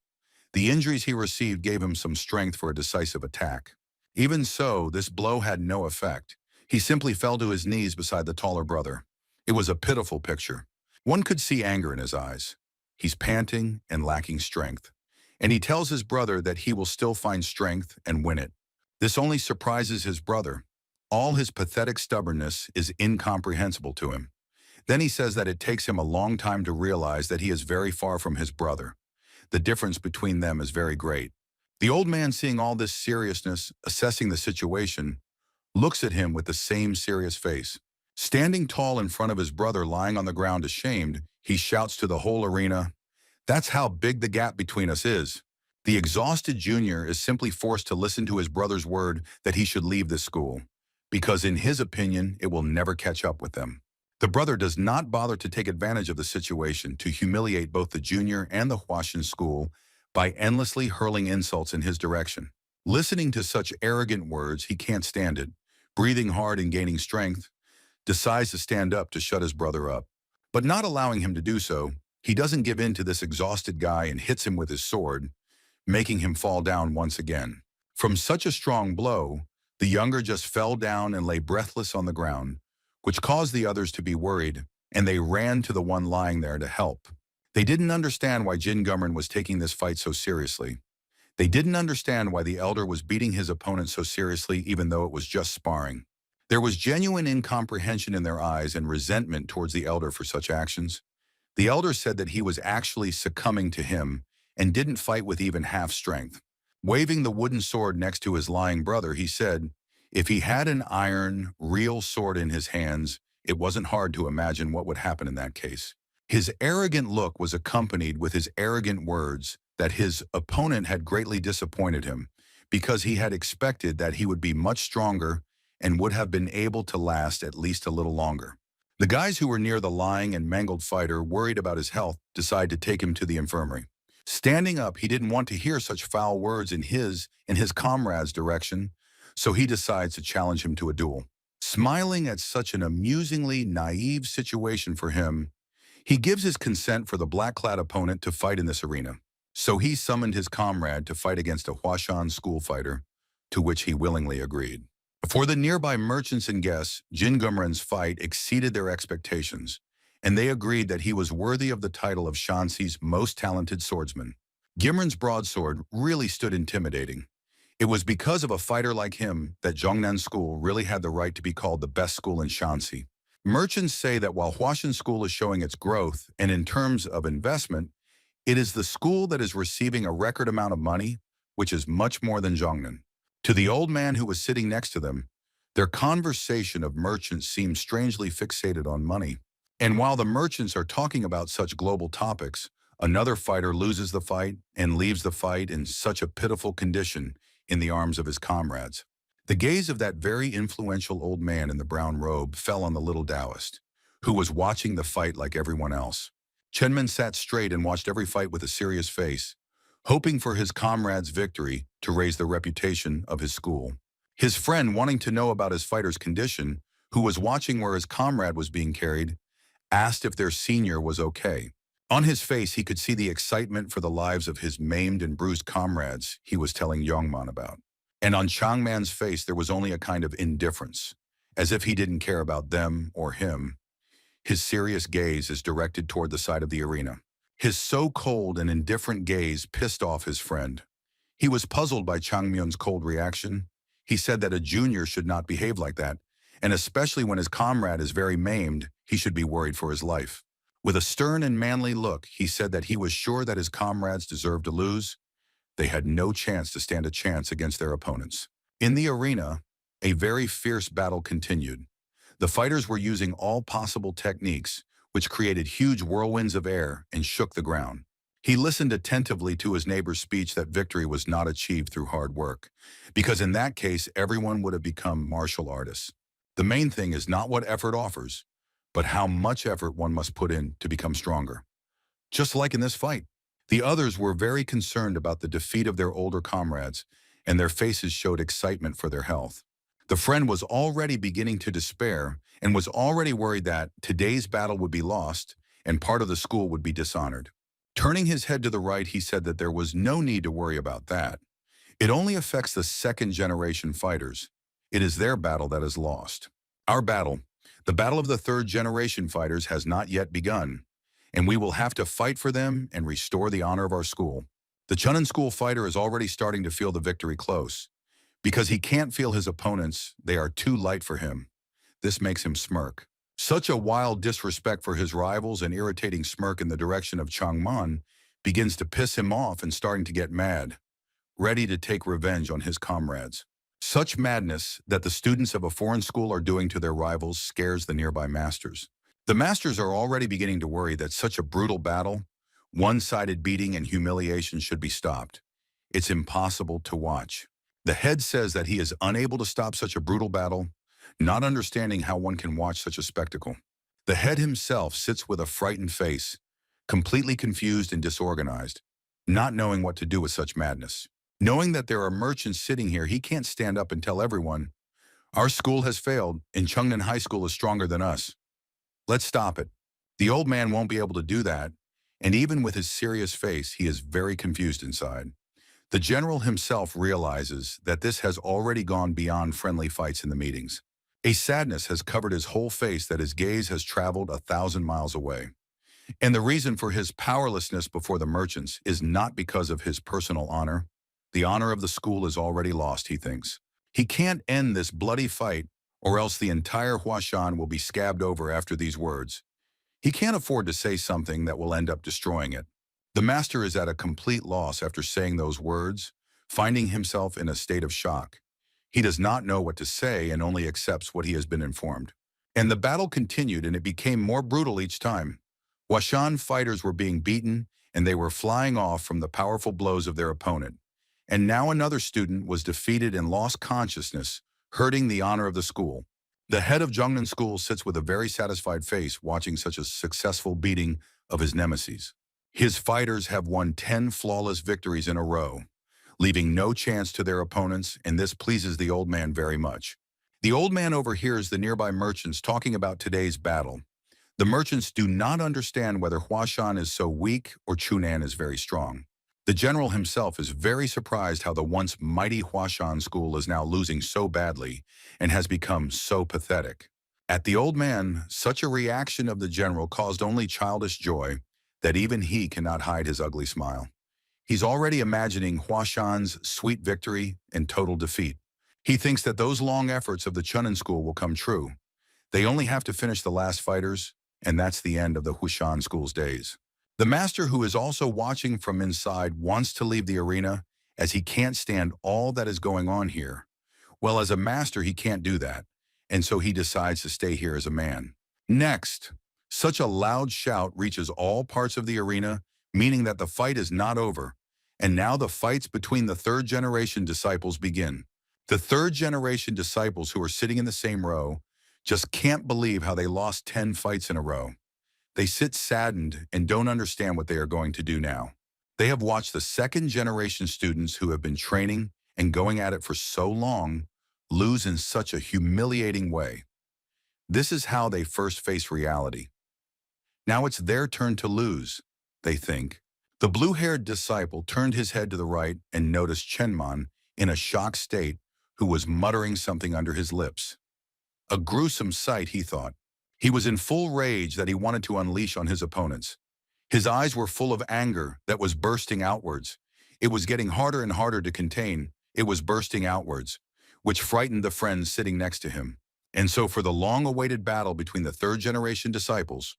The injuries he received gave him some strength for a decisive attack. Even so, this blow had no effect. He simply fell to his knees beside the taller brother. It was a pitiful picture. One could see anger in his eyes. He's panting and lacking strength. And he tells his brother that he will still find strength and win it. This only surprises his brother. All his pathetic stubbornness is incomprehensible to him. Then he says that it takes him a long time to realize that he is very far from his brother. The difference between them is very great. The old man, seeing all this seriousness, assessing the situation, looks at him with the same serious face. Standing tall in front of his brother lying on the ground ashamed, he shouts to the whole arena, "That's how big the gap between us is." The exhausted junior is simply forced to listen to his brother's word that he should leave this school, because in his opinion, it will never catch up with them. The brother does not bother to take advantage of the situation to humiliate both the junior and the Huashan school by endlessly hurling insults in his direction. Listening to such arrogant words, he can't stand it. Breathing hard and gaining strength, decides to stand up to shut his brother up. But not allowing him to do so, he doesn't give in to this exhausted guy and hits him with his sword, making him fall down once again. From such a strong blow, the younger just fell down and lay breathless on the ground, which caused the others to be worried, and they ran to the one lying there to help. They didn't understand why Jin Gumren was taking this fight so seriously. They didn't understand why the elder was beating his opponent so seriously even though it was just sparring. There was genuine incomprehension in their eyes and resentment towards the elder for such actions. The elder said that he was actually succumbing to him and didn't fight with even half strength. Waving the wooden sword next to his lying brother, he said, if he had an iron, real sword in his hands, it wasn't hard to imagine what would happen in that case. His arrogant look was accompanied with his arrogant words that his opponent had greatly disappointed him because he had expected that he would be much stronger and would have been able to last at least a little longer. The guys who were near the lying and mangled fighter, worried about his health, decided to take him to the infirmary. Standing up, he didn't want to hear such foul words in his and his comrade's direction, so he decides to challenge him to a duel. Smiling at such an amusingly naive situation for him, he gives his consent for the black-clad opponent to fight in this arena. So he summoned his comrade to fight against a Huashan school fighter, to which he willingly agreed. For the nearby merchants and guests, Jin Gumren's fight exceeded their expectations, and they agreed that he was worthy of the title of Shanxi's most talented swordsman. Gimren's broadsword really stood intimidating. It was because of a fighter like him that Zhongnan School really had the right to be called the best school in Shanxi. Merchants say that while Huashan School is showing its growth, and in terms of investment, it is the school that is receiving a record amount of money, which is much more than Zhongnan. To the old man who was sitting next to them, their conversation of merchants seemed strangely fixated on money. And while the merchants are talking about such global topics, another fighter loses the fight and leaves the fight in such a pitiful condition in the arms of his comrades. The gaze of that very influential old man in the brown robe fell on the little Taoist, who was watching the fight like everyone else. Chenmin sat straight and watched every fight with a serious face, hoping for his comrade's victory to raise the reputation of his school. His friend, wanting to know about his fighter's condition, who was watching where his comrade was being carried, asked if their senior was okay. On his face, he could see the excitement for the lives of his maimed and bruised comrades he was telling Yongman about. And on Changman's face, there was only a kind of indifference, as if he didn't care about them or him. His serious gaze is directed toward the side of the arena. His so cold and indifferent gaze pissed off his friend. He was puzzled by Changmyun's cold reaction. He said that a junior should not behave like that, and especially when his comrade is very maimed, he should be worried for his life. With a stern and manly look, he said that he was sure that his comrades deserved to lose. They had no chance to stand a chance against their opponents. In the arena, a very fierce battle continued. The fighters were using all possible techniques, which created huge whirlwinds of air and shook the ground. He listened attentively to his neighbor's speech that victory was not achieved through hard work, because in that case, everyone would have become martial artists. The main thing is not what effort offers, but how much effort one must put in to become stronger. Just like in this fight, the others were very concerned about the defeat of their older comrades, and their faces showed excitement for their health. The friend was already beginning to despair and was already worried that today's battle would be lost and part of the school would be dishonored. Turning his head to the right, he said that there was no need to worry about that. It only affects the second-generation fighters. It is their battle that is lost. Our battle, the battle of the third-generation fighters, has not yet begun, and we will have to fight for them and restore the honor of our school. The Chunin School fighter is already starting to feel the victory close. Because he can't feel his opponents, they are too light for him. This makes him smirk. Such a wild disrespect for his rivals and irritating smirk in the direction of Changman begins to piss him off and starting to get mad, ready to take revenge on his comrades. Such madness that the students of a foreign school are doing to their rivals scares the nearby masters. The masters are already beginning to worry that such a brutal battle, one-sided beating and humiliation should be stopped. It's impossible to watch. The head says that he is unable to stop such a brutal battle, not understanding how one can watch such a spectacle. The head himself sits with a frightened face, completely confused and disorganized, not knowing what to do with such madness. Knowing that there are merchants sitting here, he can't stand up and tell everyone, "Our school has failed, and Chungnan High School is stronger than us. Let's stop it." The old man won't be able to do that, and even with his serious face, he is very confused inside. The general himself realizes that this has already gone beyond friendly fights in the meetings. A sadness has covered his whole face that his gaze has traveled 1,000 miles away. And the reason for his powerlessness before the merchants is not because of his personal honor. The honor of the school is already lost, he thinks. He can't end this bloody fight, or else the entire Huashan will be scabbed over after these words. He can't afford to say something that will end up destroying it. The master is at a complete loss after saying those words, finding himself in a state of shock. He does not know what to say and only accepts what he has been informed. And the battle continued, and it became more brutal each time. Huashan fighters were being beaten, and they were flying off from the powerful blows of their opponent. And now another student was defeated and lost consciousness, hurting the honor of the school. The head of Zhongnan School sits with a very satisfied face watching such a successful beating of his nemesis. His fighters have won 10 flawless victories in a row, leaving no chance to their opponents, and this pleases the old man very much. The old man overhears the nearby merchants talking about today's battle. The merchants do not understand whether Huashan is so weak or Chunnan is very strong. The general himself is very surprised how the once mighty Huashan school is now losing so badly and has become so pathetic. At the old man, such a reaction of the general caused only childish joy that even he cannot hide his ugly smile. He's already imagining Huashan's sweet victory and total defeat. He thinks that those long efforts of the Chunnan school will come true. They only have to finish the last fighters, and that's the end of the Huashan school's days. The master, who is also watching from inside, wants to leave the arena as he can't stand all that is going on here. Well, as a master, he can't do that, and so he decides to stay here as a man. Next, such a loud shout reaches all parts of the arena, meaning that the fight is not over, and now the fights between the third-generation disciples begin. The third-generation disciples who are sitting in the same row just can't believe how they lost 10 fights in a row. They sit saddened and don't understand what they are going to do now. They have watched the second-generation students who have been training and going at it for so long lose in such a humiliating way. This is how they first face reality. Now it's their turn to lose, they think. The blue-haired disciple turned his head to the right and noticed Chenman in a shocked state, who was muttering something under his lips. A gruesome sight, he thought. He was in full rage that he wanted to unleash on his opponents. His eyes were full of anger that was bursting outwards. It was getting harder and harder to contain. It was bursting outwards, which frightened the friends sitting next to him. And so for the long-awaited battle between the third-generation disciples,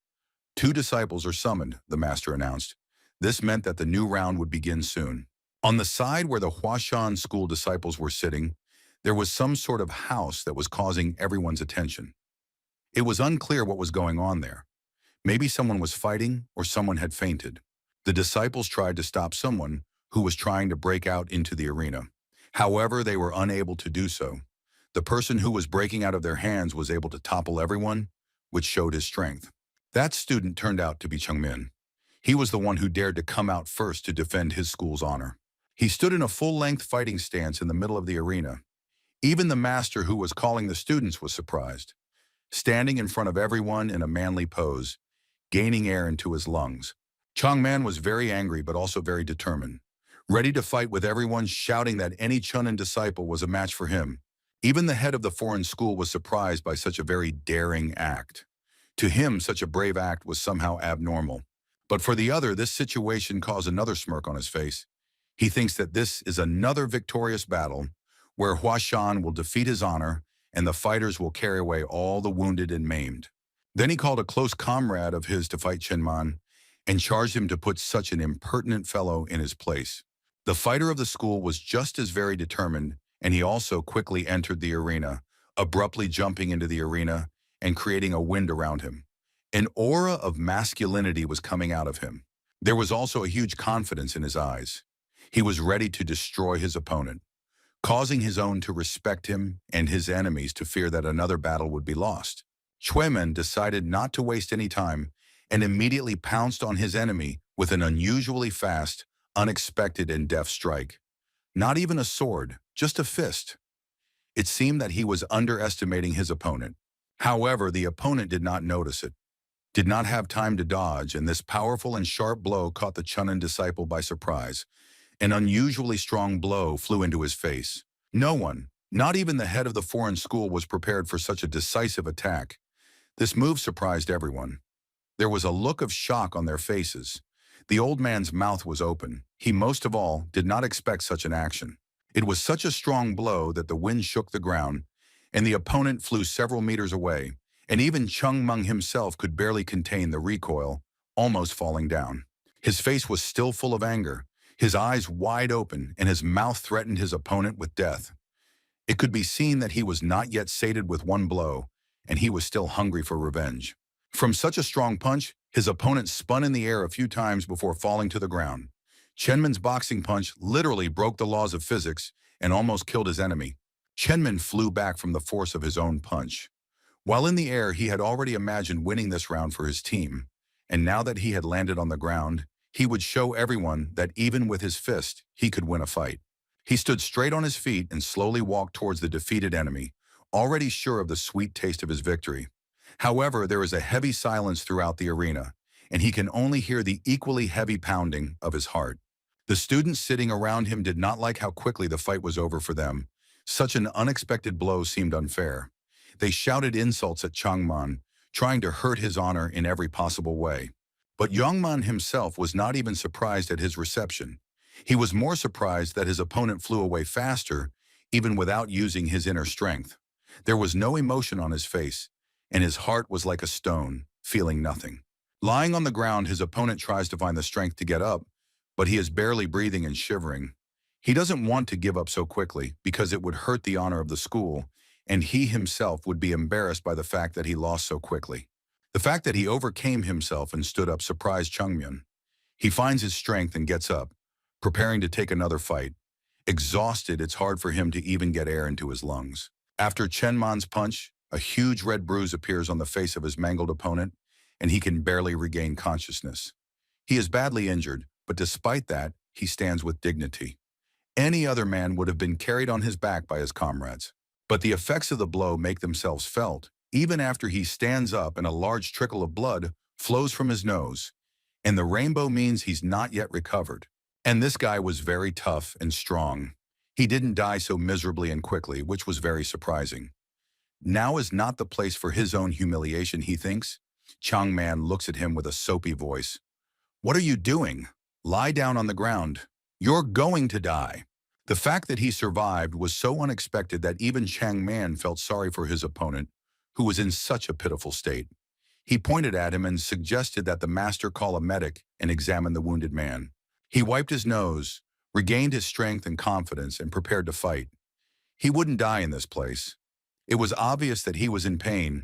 2 disciples are summoned, the master announced. This meant that the new round would begin soon. On the side where the Huashan school disciples were sitting, there was some sort of house that was causing everyone's attention. It was unclear what was going on there. Maybe someone was fighting or someone had fainted. The disciples tried to stop someone who was trying to break out into the arena. However, they were unable to do so. The person who was breaking out of their hands was able to topple everyone, which showed his strength. That student turned out to be Chungmin. He was the one who dared to come out first to defend his school's honor. He stood in a full-length fighting stance in the middle of the arena. Even the master who was calling the students was surprised. Standing in front of everyone in a manly pose, gaining air into his lungs. Changman was very angry but also very determined, ready to fight with everyone, shouting that any Chunnan disciple was a match for him. Even the head of the foreign school was surprised by such a very daring act. To him, such a brave act was somehow abnormal. But for the other, this situation caused another smirk on his face. He thinks that this is another victorious battle where Huashan will defeat his honor and the fighters will carry away all the wounded and maimed. Then he called a close comrade of his to fight Chenman and charged him to put such an impertinent fellow in his place. The fighter of the school was just as very determined, and he also quickly entered the arena, abruptly jumping into the arena and creating a wind around him. An aura of masculinity was coming out of him. There was also a huge confidence in his eyes. He was ready to destroy his opponent, causing his own to respect him and his enemies to fear that another battle would be lost. Swordsman decided not to waste any time and immediately pounced on his enemy with an unusually fast, unexpected and deft strike. Not even a sword, just a fist. It seemed that he was underestimating his opponent. However, the opponent did not notice it, did not have time to dodge, and this powerful and sharp blow caught the Chunin disciple by surprise. An unusually strong blow flew into his face. No one, not even the head of the foreign school, was prepared for such a decisive attack. This move surprised everyone. There was a look of shock on their faces. The old man's mouth was open. He, most of all, did not expect such an action. It was such a strong blow that the wind shook the ground, and the opponent flew several meters away, and even Chung Meng himself could barely contain the recoil, almost falling down. His face was still full of anger, his eyes wide open, and his mouth threatened his opponent with death. It could be seen that he was not yet sated with one blow, and he was still hungry for revenge. From such a strong punch, his opponent spun in the air a few times before falling to the ground. Chenman's boxing punch literally broke the laws of physics and almost killed his enemy. Chenman flew back from the force of his own punch. While in the air, he had already imagined winning this round for his team, and now that he had landed on the ground, he would show everyone that even with his fist, he could win a fight. He stood straight on his feet and slowly walked towards the defeated enemy, already sure of the sweet taste of his victory. However, there is a heavy silence throughout the arena, and he can only hear the equally heavy pounding of his heart. The students sitting around him did not like how quickly the fight was over for them. Such an unexpected blow seemed unfair. They shouted insults at Changman, trying to hurt his honor in every possible way. But Yongman himself was not even surprised at his reception. He was more surprised that his opponent flew away faster, even without using his inner strength. There was no emotion on his face, and his heart was like a stone, feeling nothing. Lying on the ground, his opponent tries to find the strength to get up, but he is barely breathing and shivering. He doesn't want to give up so quickly because it would hurt the honor of the school, and he himself would be embarrassed by the fact that he lost so quickly. The fact that he overcame himself and stood up surprised Chungmyun. He finds his strength and gets up, preparing to take another fight. Exhausted, it's hard for him to even get air into his lungs. After Chenman's punch, a huge red bruise appears on the face of his mangled opponent, and he can barely regain consciousness. He is badly injured, but despite that, he stands with dignity. Any other man would have been carried on his back by his comrades. But the effects of the blow make themselves felt, even after he stands up and a large trickle of blood flows from his nose. And the rainbow means he's not yet recovered. And this guy was very tough and strong. He didn't die so miserably and quickly, which was very surprising. Now is not the place for his own humiliation, he thinks. Changman looks at him with a soapy voice. What are you doing? Lie down on the ground. You're going to die. The fact that he survived was so unexpected that even Changman felt sorry for his opponent, who was in such a pitiful state. He pointed at him and suggested that the master call a medic and examine the wounded man. He wiped his nose, regained his strength and confidence, and prepared to fight. He wouldn't die in this place. It was obvious that he was in pain,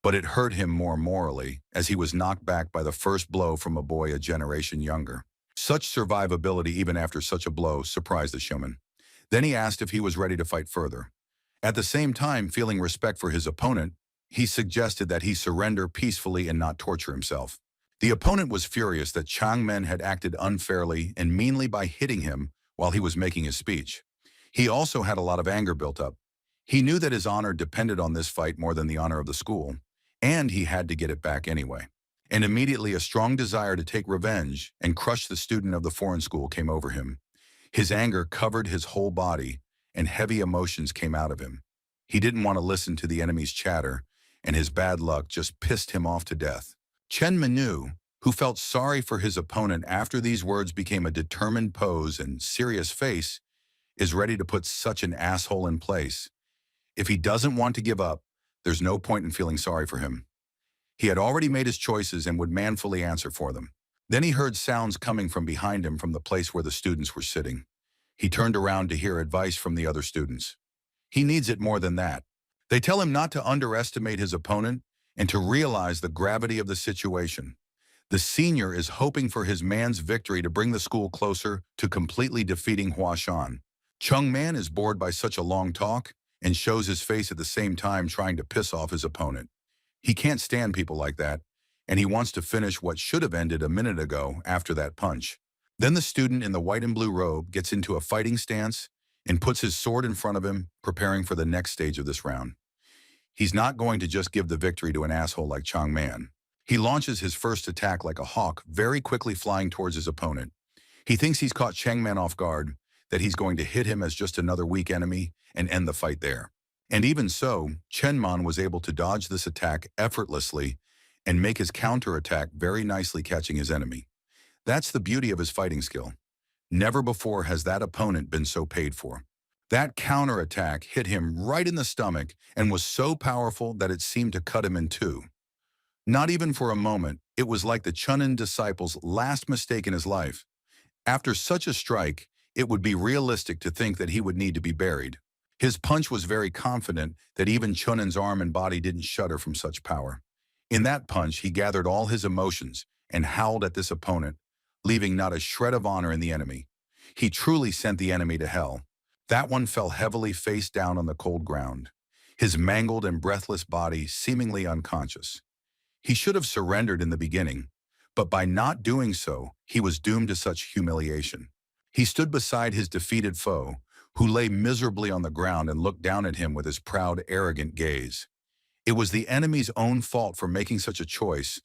but it hurt him more morally as he was knocked back by the first blow from a boy a generation younger. Such survivability even after such a blow surprised the showman. Then he asked if he was ready to fight further. At the same time, feeling respect for his opponent, he suggested that he surrender peacefully and not torture himself. The opponent was furious that Changmen had acted unfairly and meanly by hitting him while he was making his speech. He also had a lot of anger built up. He knew that his honor depended on this fight more than the honor of the school, and he had to get it back anyway. And immediately a strong desire to take revenge and crush the student of the foreign school came over him. His anger covered his whole body, and heavy emotions came out of him. He didn't want to listen to the enemy's chatter, and his bad luck just pissed him off to death. Chen Menu, who felt sorry for his opponent after these words became a determined pose and serious face, is ready to put such an asshole in place. If he doesn't want to give up, there's no point in feeling sorry for him. He had already made his choices and would manfully answer for them. Then he heard sounds coming from behind him from the place where the students were sitting. He turned around to hear advice from the other students. He needs it more than that. They tell him not to underestimate his opponent and to realize the gravity of the situation. The senior is hoping for his man's victory to bring the school closer to completely defeating Huashan. Chung Man is bored by such a long talk and shows his face at the same time trying to piss off his opponent. He can't stand people like that, and he wants to finish what should have ended a minute ago after that punch. Then the student in the white and blue robe gets into a fighting stance and puts his sword in front of him, preparing for the next stage of this round. He's not going to just give the victory to an asshole like Chang Man. He launches his first attack like a hawk, very quickly flying towards his opponent. He thinks he's caught Chang Man off guard, that he's going to hit him as just another weak enemy and end the fight there. And even so, Chen Man was able to dodge this attack effortlessly and make his counterattack very nicely, catching his enemy. That's the beauty of his fighting skill. Never before has that opponent been so paid for. That counterattack hit him right in the stomach and was so powerful that it seemed to cut him in two. Not even for a moment, it was like the Chunin disciple's last mistake in his life. After such a strike, it would be realistic to think that he would need to be buried. His punch was very confident that even Chunin's arm and body didn't shudder from such power. In that punch, he gathered all his emotions and howled at this opponent, leaving not a shred of honor in the enemy. He truly sent the enemy to hell. That one fell heavily face down on the cold ground, his mangled and breathless body seemingly unconscious. He should have surrendered in the beginning, but by not doing so, he was doomed to such humiliation. He stood beside his defeated foe, who lay miserably on the ground and looked down at him with his proud, arrogant gaze. It was the enemy's own fault for making such a choice,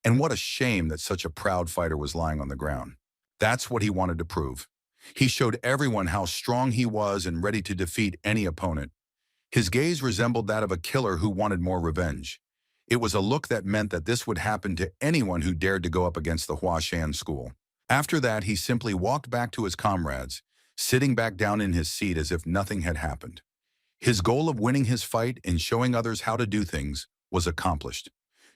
and what a shame that such a proud fighter was lying on the ground. That's what he wanted to prove. He showed everyone how strong he was and ready to defeat any opponent. His gaze resembled that of a killer who wanted more revenge. It was a look that meant that this would happen to anyone who dared to go up against the Huashan school. After that, he simply walked back to his comrades, sitting back down in his seat as if nothing had happened. His goal of winning his fight and showing others how to do things was accomplished.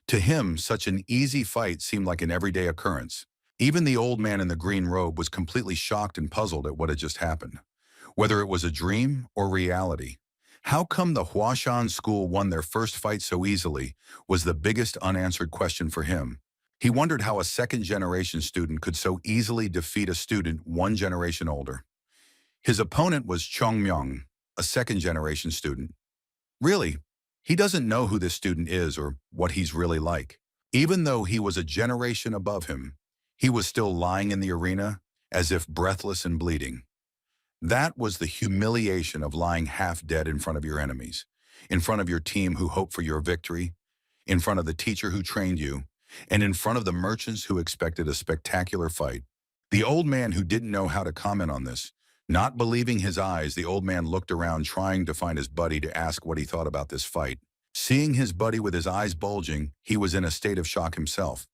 To him, such an easy fight seemed like an everyday occurrence. Even the old man in the green robe was completely shocked and puzzled at what had just happened. Whether it was a dream or reality. How come the Huashan school won their first fight so easily was the biggest unanswered question for him. He wondered how a second-generation student could so easily defeat a student one generation older. His opponent was Chong Myung, a second-generation student. Really, he doesn't know who this student is or what he's really like. Even though he was a generation above him, he was still lying in the arena as if breathless and bleeding. That was the humiliation of lying half dead in front of your enemies, in front of your team who hoped for your victory, in front of the teacher who trained you, and in front of the merchants who expected a spectacular fight. The old man who didn't know how to comment on this, not believing his eyes, the old man looked around trying to find his buddy to ask what he thought about this fight. Seeing his buddy with his eyes bulging, he was in a state of shock himself.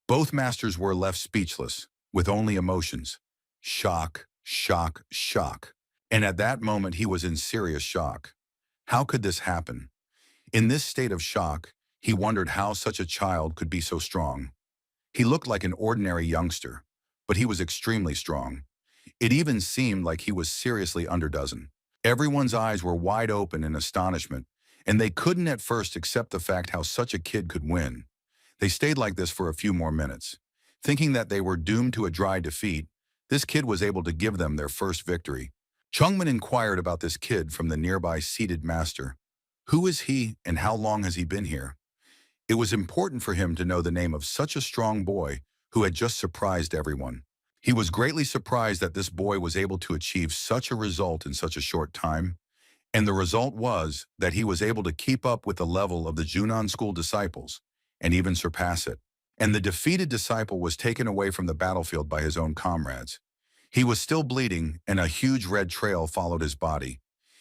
Both masters were left speechless, with only emotions. Shock, shock, shock. And at that moment, he was in serious shock. How could this happen? In this state of shock, he wondered how such a child could be so strong. He looked like an ordinary youngster, but he was extremely strong. It even seemed like he was seriously underdozen. Everyone's eyes were wide open in astonishment, and they couldn't at first accept the fact how such a kid could win. They stayed like this for a few more minutes. Thinking that they were doomed to a dry defeat, this kid was able to give them their first victory. Chungman inquired about this kid from the nearby seated master. Who is he and how long has he been here? It was important for him to know the name of such a strong boy who had just surprised everyone. He was greatly surprised that this boy was able to achieve such a result in such a short time, and the result was that he was able to keep up with the level of the Junan school disciples, and even surpass it. And the defeated disciple was taken away from the battlefield by his own comrades. He was still bleeding, and a huge red trail followed his body.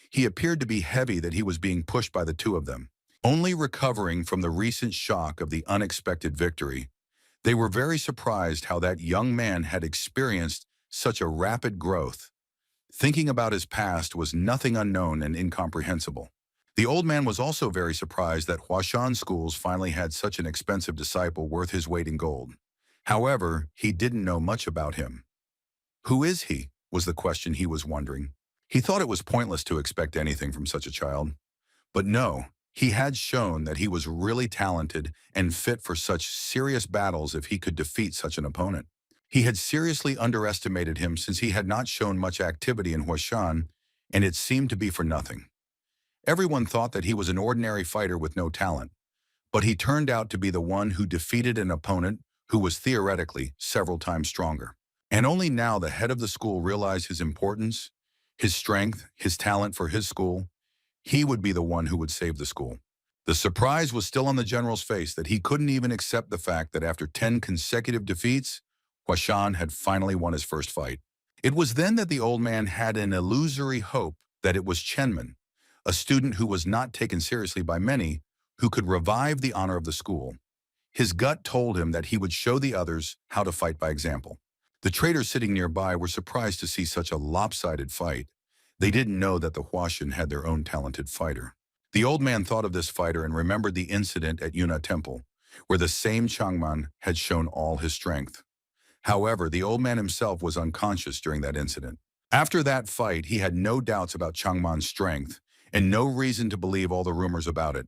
He appeared to be heavy that he was being pushed by the two of them. Only recovering from the recent shock of the unexpected victory, they were very surprised how that young man had experienced such a rapid growth. Thinking about his past was nothing unknown and incomprehensible. The old man was also very surprised that Huashan schools finally had such an expensive disciple worth his weight in gold. However, he didn't know much about him. Who is he? Was the question he was wondering. He thought it was pointless to expect anything from such a child. But no, he had shown that he was really talented and fit for such serious battles if he could defeat such an opponent. He had seriously underestimated him since he had not shown much activity in Huashan, and it seemed to be for nothing. Everyone thought that he was an ordinary fighter with no talent, but he turned out to be the one who defeated an opponent who was theoretically several times stronger. And only now the head of the school realized his importance, his strength, his talent for his school. He would be the one who would save the school. The surprise was still on the general's face that he couldn't even accept the fact that after 10 consecutive defeats, Huashan had finally won his first fight. It was then that the old man had an illusory hope that it was Chenman, a student who was not taken seriously by many, who could revive the honor of the school. His gut told him that he would show the others how to fight by example. The traitors sitting nearby were surprised to see such a lopsided fight. They didn't know that the Huashan had their own talented fighter. The old man thought of this fighter and remembered the incident at Yuna Temple, where the same Changman had shown all his strength. However, the old man himself was unconscious during that incident. After that fight, he had no doubts about Changman's strength and no reason to believe all the rumors about it.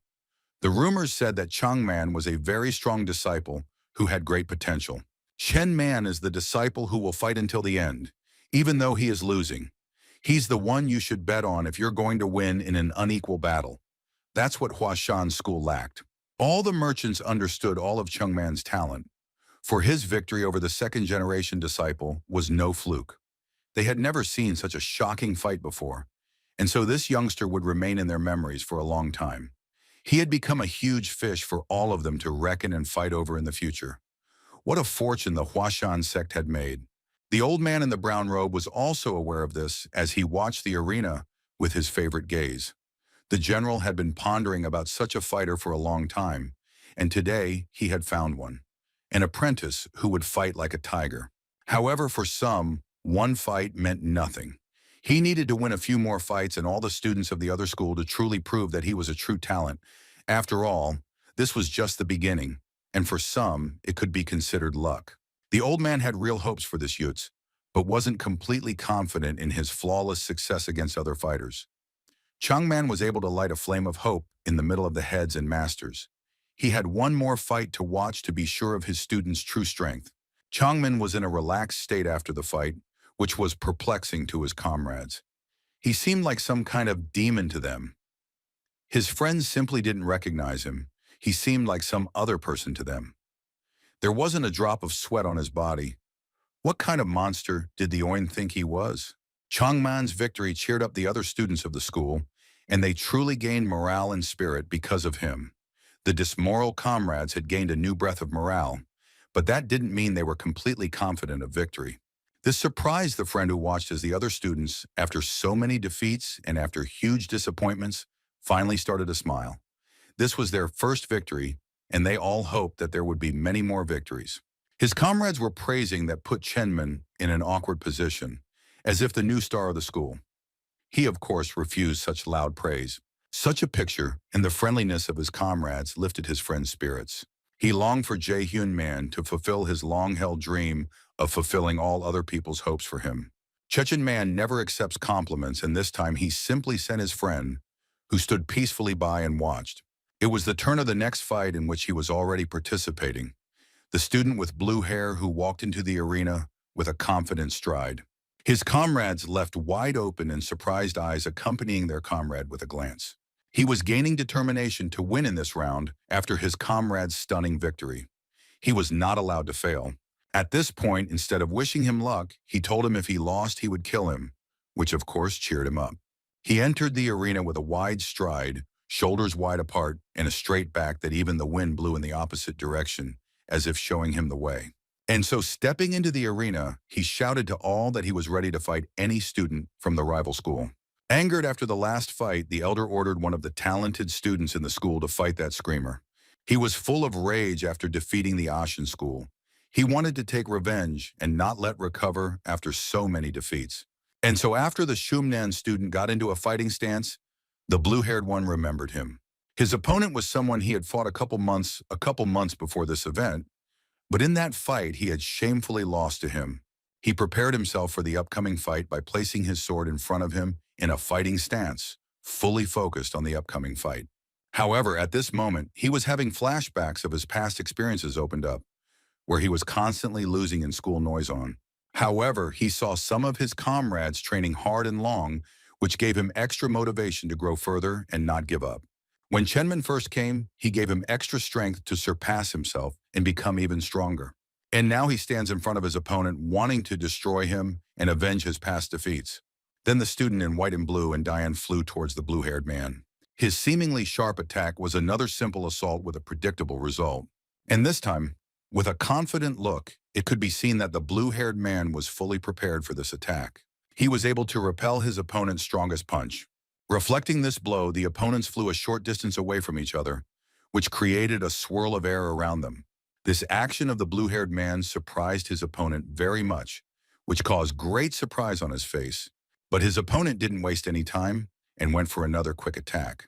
The rumors said that Changman was a very strong disciple who had great potential. Chen Man is the disciple who will fight until the end, even though he is losing. He's the one you should bet on if you're going to win in an unequal battle. That's what Huashan's school lacked. All the merchants understood all of Changman's talent, for his victory over the second-generation disciple was no fluke. They had never seen such a shocking fight before, and so this youngster would remain in their memories for a long time. He had become a huge fish for all of them to reckon and fight over in the future. What a fortune the Huashan sect had made. The old man in the brown robe was also aware of this as he watched the arena with his favorite gaze. The general had been pondering about such a fighter for a long time, and today he had found one. An apprentice who would fight like a tiger. However, for some, one fight meant nothing. He needed to win a few more fights and all the students of the other school to truly prove that he was a true talent. After all, this was just the beginning, and for some, it could be considered luck. The old man had real hopes for this youth, but wasn't completely confident in his flawless success against other fighters. Changman was able to light a flame of hope in the middle of the heads and masters. He had one more fight to watch to be sure of his students' true strength. Changman was in a relaxed state after the fight, which was perplexing to his comrades. He seemed like some kind of demon to them. His friends simply didn't recognize him. He seemed like some other person to them. There wasn't a drop of sweat on his body. What kind of monster did the Oin think he was? Changman's victory cheered up the other students of the school, and they truly gained morale and spirit because of him. The dismoral comrades had gained a new breath of morale, but that didn't mean they were completely confident of victory. This surprised the friend who watched as the other students, after so many defeats and after huge disappointments, finally started to smile. This was their first victory, and they all hoped that there would be many more victories. His comrades were praising that put Chenman in an awkward position, as if the new star of the school. He, of course, refused such loud praise. Such a picture and the friendliness of his comrades lifted his friend's spirits. He longed for Jae-hyun Man to fulfill his long-held dream of fulfilling all other people's hopes for him. Chechen Man never accepts compliments, and this time he simply sent his friend, who stood peacefully by and watched. It was the turn of the next fight in which he was already participating. The student with blue hair who walked into the arena with a confident stride. His comrades left wide open and surprised eyes accompanying their comrade with a glance. He was gaining determination to win in this round after his comrade's stunning victory. He was not allowed to fail. At this point, instead of wishing him luck, he told him if he lost, he would kill him, which of course cheered him up. He entered the arena with a wide stride, shoulders wide apart, and a straight back that even the wind blew in the opposite direction, as if showing him the way. And so stepping into the arena, he shouted to all that he was ready to fight any student from the rival school. Angered after the last fight, the elder ordered one of the talented students in the school to fight that screamer. He was full of rage after defeating the Huashan school. He wanted to take revenge and not let recover after so many defeats. And so after the Shumnan student got into a fighting stance, the blue-haired one remembered him. His opponent was someone he had fought a couple months before this event, but in that fight he had shamefully lost to him. He prepared himself for the upcoming fight by placing his sword in front of him in a fighting stance, fully focused on the upcoming fight. However, at this moment, he was having flashbacks of his past experiences opened up, where he was constantly losing in school noise-on. However, he saw some of his comrades training hard and long, which gave him extra motivation to grow further and not give up. When Chenman first came, he gave him extra strength to surpass himself and become even stronger. And now he stands in front of his opponent wanting to destroy him and avenge his past defeats. Then the student in white and blue and Diane flew towards the blue-haired man. His seemingly sharp attack was another simple assault with a predictable result. And this time, with a confident look, it could be seen that the blue-haired man was fully prepared for this attack. He was able to repel his opponent's strongest punch. Reflecting this blow, the opponents flew a short distance away from each other, which created a swirl of air around them. This action of the blue-haired man surprised his opponent very much, which caused great surprise on his face. But his opponent didn't waste any time and went for another quick attack.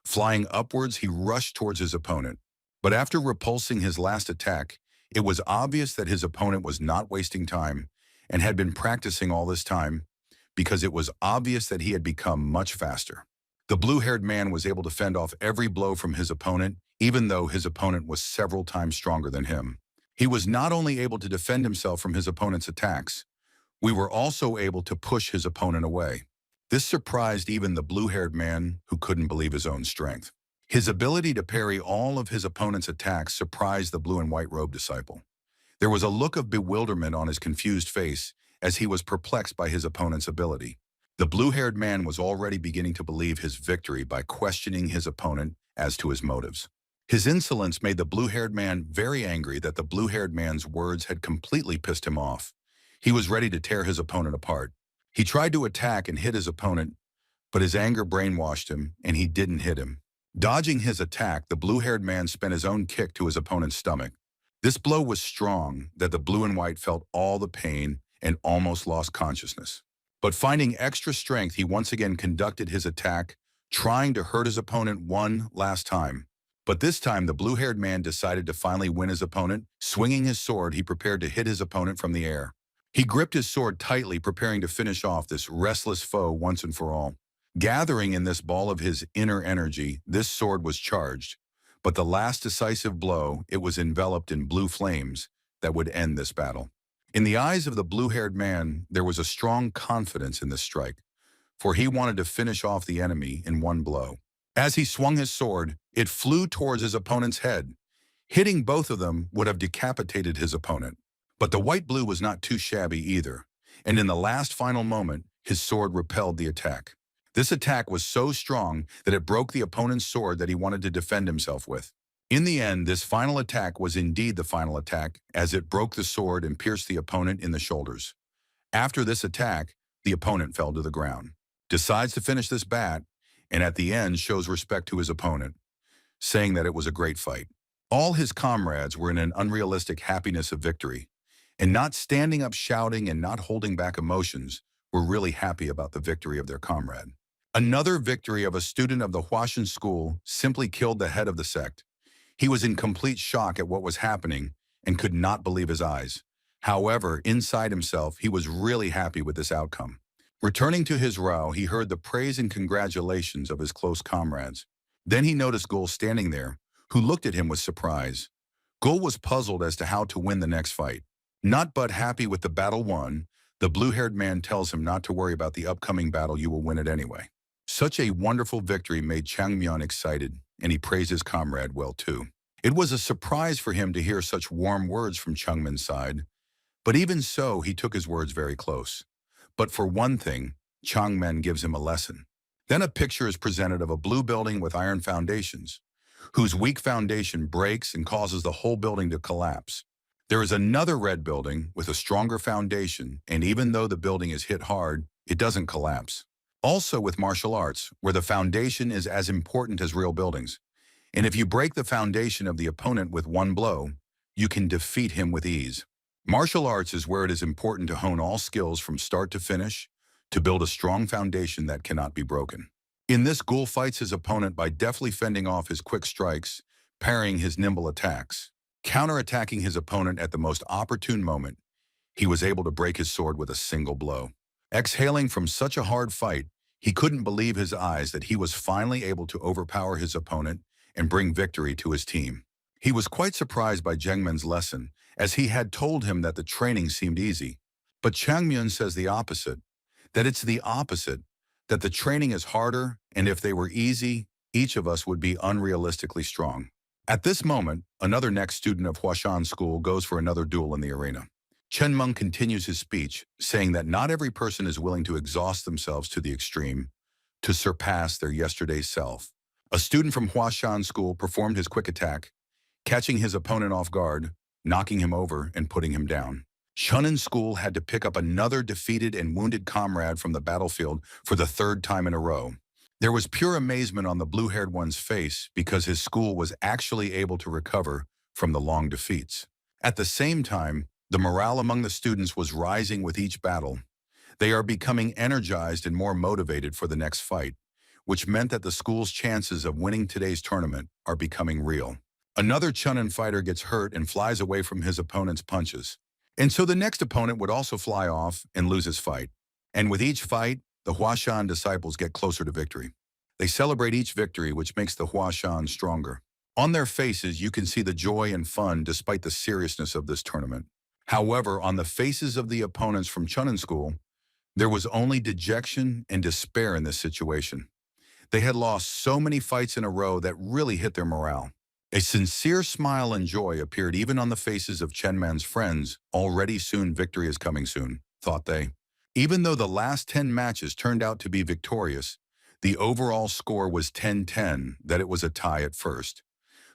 Flying upwards, he rushed towards his opponent. But after repulsing his last attack, it was obvious that his opponent was not wasting time and had been practicing all this time, because it was obvious that he had become much faster. The blue-haired man was able to fend off every blow from his opponent, even though his opponent was several times stronger than him. He was not only able to defend himself from his opponent's attacks, we were also able to push his opponent away. This surprised even the blue-haired man, who couldn't believe his own strength. His ability to parry all of his opponent's attacks surprised the blue and white robe disciple. There was a look of bewilderment on his confused face as he was perplexed by his opponent's ability. The blue-haired man was already beginning to believe his victory by questioning his opponent as to his motives. His insolence made the blue-haired man very angry that the blue-haired man's words had completely pissed him off. He was ready to tear his opponent apart. He tried to attack and hit his opponent, but his anger brainwashed him and he didn't hit him. Dodging his attack, the blue-haired man spent his own kick to his opponent's stomach. This blow was strong that the blue and white felt all the pain and almost lost consciousness. But finding extra strength, he once again conducted his attack, trying to hurt his opponent one last time. But this time, the blue-haired man decided to finally win his opponent. Swinging his sword, he prepared to hit his opponent from the air. He gripped his sword tightly, preparing to finish off this restless foe once and for all. Gathering in this ball of his inner energy, this sword was charged. But the last decisive blow, it was enveloped in blue flames that would end this battle. In the eyes of the blue-haired man, there was a strong confidence in this strike, for he wanted to finish off the enemy in one blow. As he swung his sword, it flew towards his opponent's head. Hitting both of them would have decapitated his opponent. But the white-blue was not too shabby either, and in the last final moment, his sword repelled the attack. This attack was so strong that it broke the opponent's sword that he wanted to defend himself with. In the end, this final attack was indeed the final attack, as it broke the sword and pierced the opponent in the shoulders. After this attack, the opponent fell to the ground, decides to finish this bat, and at the end shows respect to his opponent, saying that it was a great fight. All his comrades were in an unrealistic happiness of victory, and not standing up shouting and not holding back emotions, were really happy about the victory of their comrade. Another victory of a student of the Huashan school simply killed the head of the sect. He was in complete shock at what was happening and could not believe his eyes. However, inside himself, he was really happy with this outcome. Returning to his row, he heard the praise and congratulations of his close comrades. Then he noticed Gul standing there, who looked at him with surprise. Gul was puzzled as to how to win the next fight. Not but happy with the battle won, the blue-haired man tells him not to worry about the upcoming battle, you will win it anyway. Such a wonderful victory made Changmyeon excited, and he praised his comrade well too. It was a surprise for him to hear such warm words from Changmin's side, but even so, he took his words very close. But for one thing, Changmin gives him a lesson. Then a picture is presented of a blue building with iron foundations, whose weak foundation breaks and causes the whole building to collapse. There is another red building with a stronger foundation, and even though the building is hit hard, it doesn't collapse. Also with martial arts, where the foundation is as important as real buildings. And if you break the foundation of the opponent with one blow, you can defeat him with ease. Martial arts is where it is important to hone all skills from start to finish, to build a strong foundation that cannot be broken. In this, Gul fights his opponent by deftly fending off his quick strikes, parrying his nimble attacks. Counterattacking his opponent at the most opportune moment, he was able to break his sword with a single blow. Exhaling from such a hard fight, he couldn't believe his eyes that he was finally able to overpower his opponent and bring victory to his team. He was quite surprised by Changmin's lesson, as he had told him that the training seemed easy. But Changmyeon says the opposite, that it's the opposite, that the training is harder, and if they were easy, each of us would be unrealistically strong. At this moment, another next student of Huashan school goes for another duel in the arena. Chen Meng continues his speech, saying that not every person is willing to exhaust themselves to the extreme to surpass their yesterday's self. A student from Huashan school performed his quick attack, catching his opponent off guard, knocking him over and putting him down. Shunin school had to pick up another defeated and wounded comrade from the battlefield for the third time in a row. There was pure amazement on the blue-haired one's face because his school was actually able to recover from the long defeats. At the same time, the morale among the students was rising with each battle. They are becoming energized and more motivated for the next fight, which meant that the school's chances of winning today's tournament are becoming real. Another Chunin fighter gets hurt and flies away from his opponent's punches. And so the next opponent would also fly off and lose his fight. And with each fight, the Huashan disciples get closer to victory. They celebrate each victory, which makes the Huashan stronger. On their faces, you can see the joy and fun despite the seriousness of this tournament. However, on the faces of the opponents from Chunin school, there was only dejection and despair in this situation. They had lost so many fights in a row that really hit their morale. A sincere smile and joy appeared even on the faces of Chen Man's friends. Already soon victory is coming soon, thought they. Even though the last 10 matches turned out to be victorious, the overall score was 10-10, that it was a tie at first.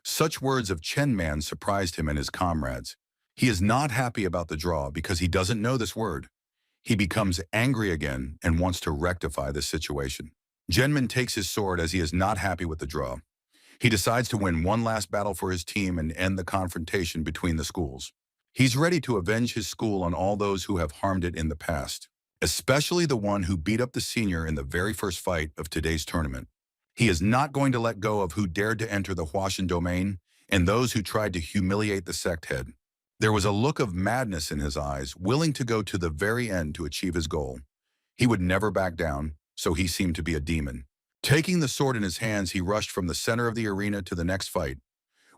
Such words of Chen Man surprised him and his comrades. He is not happy about the draw because he doesn't know this word. He becomes angry again and wants to rectify this situation. Zhenmin takes his sword as he is not happy with the draw. He decides to win one last battle for his team and end the confrontation between the schools. He's ready to avenge his school on all those who have harmed it in the past, especially the one who beat up the senior in the very first fight of today's tournament. He is not going to let go of who dared to enter the Huashan domain and those who tried to humiliate the sect head. There was a look of madness in his eyes, willing to go to the very end to achieve his goal. He would never back down, so he seemed to be a demon. Taking the sword in his hands, he rushed from the center of the arena to the next fight.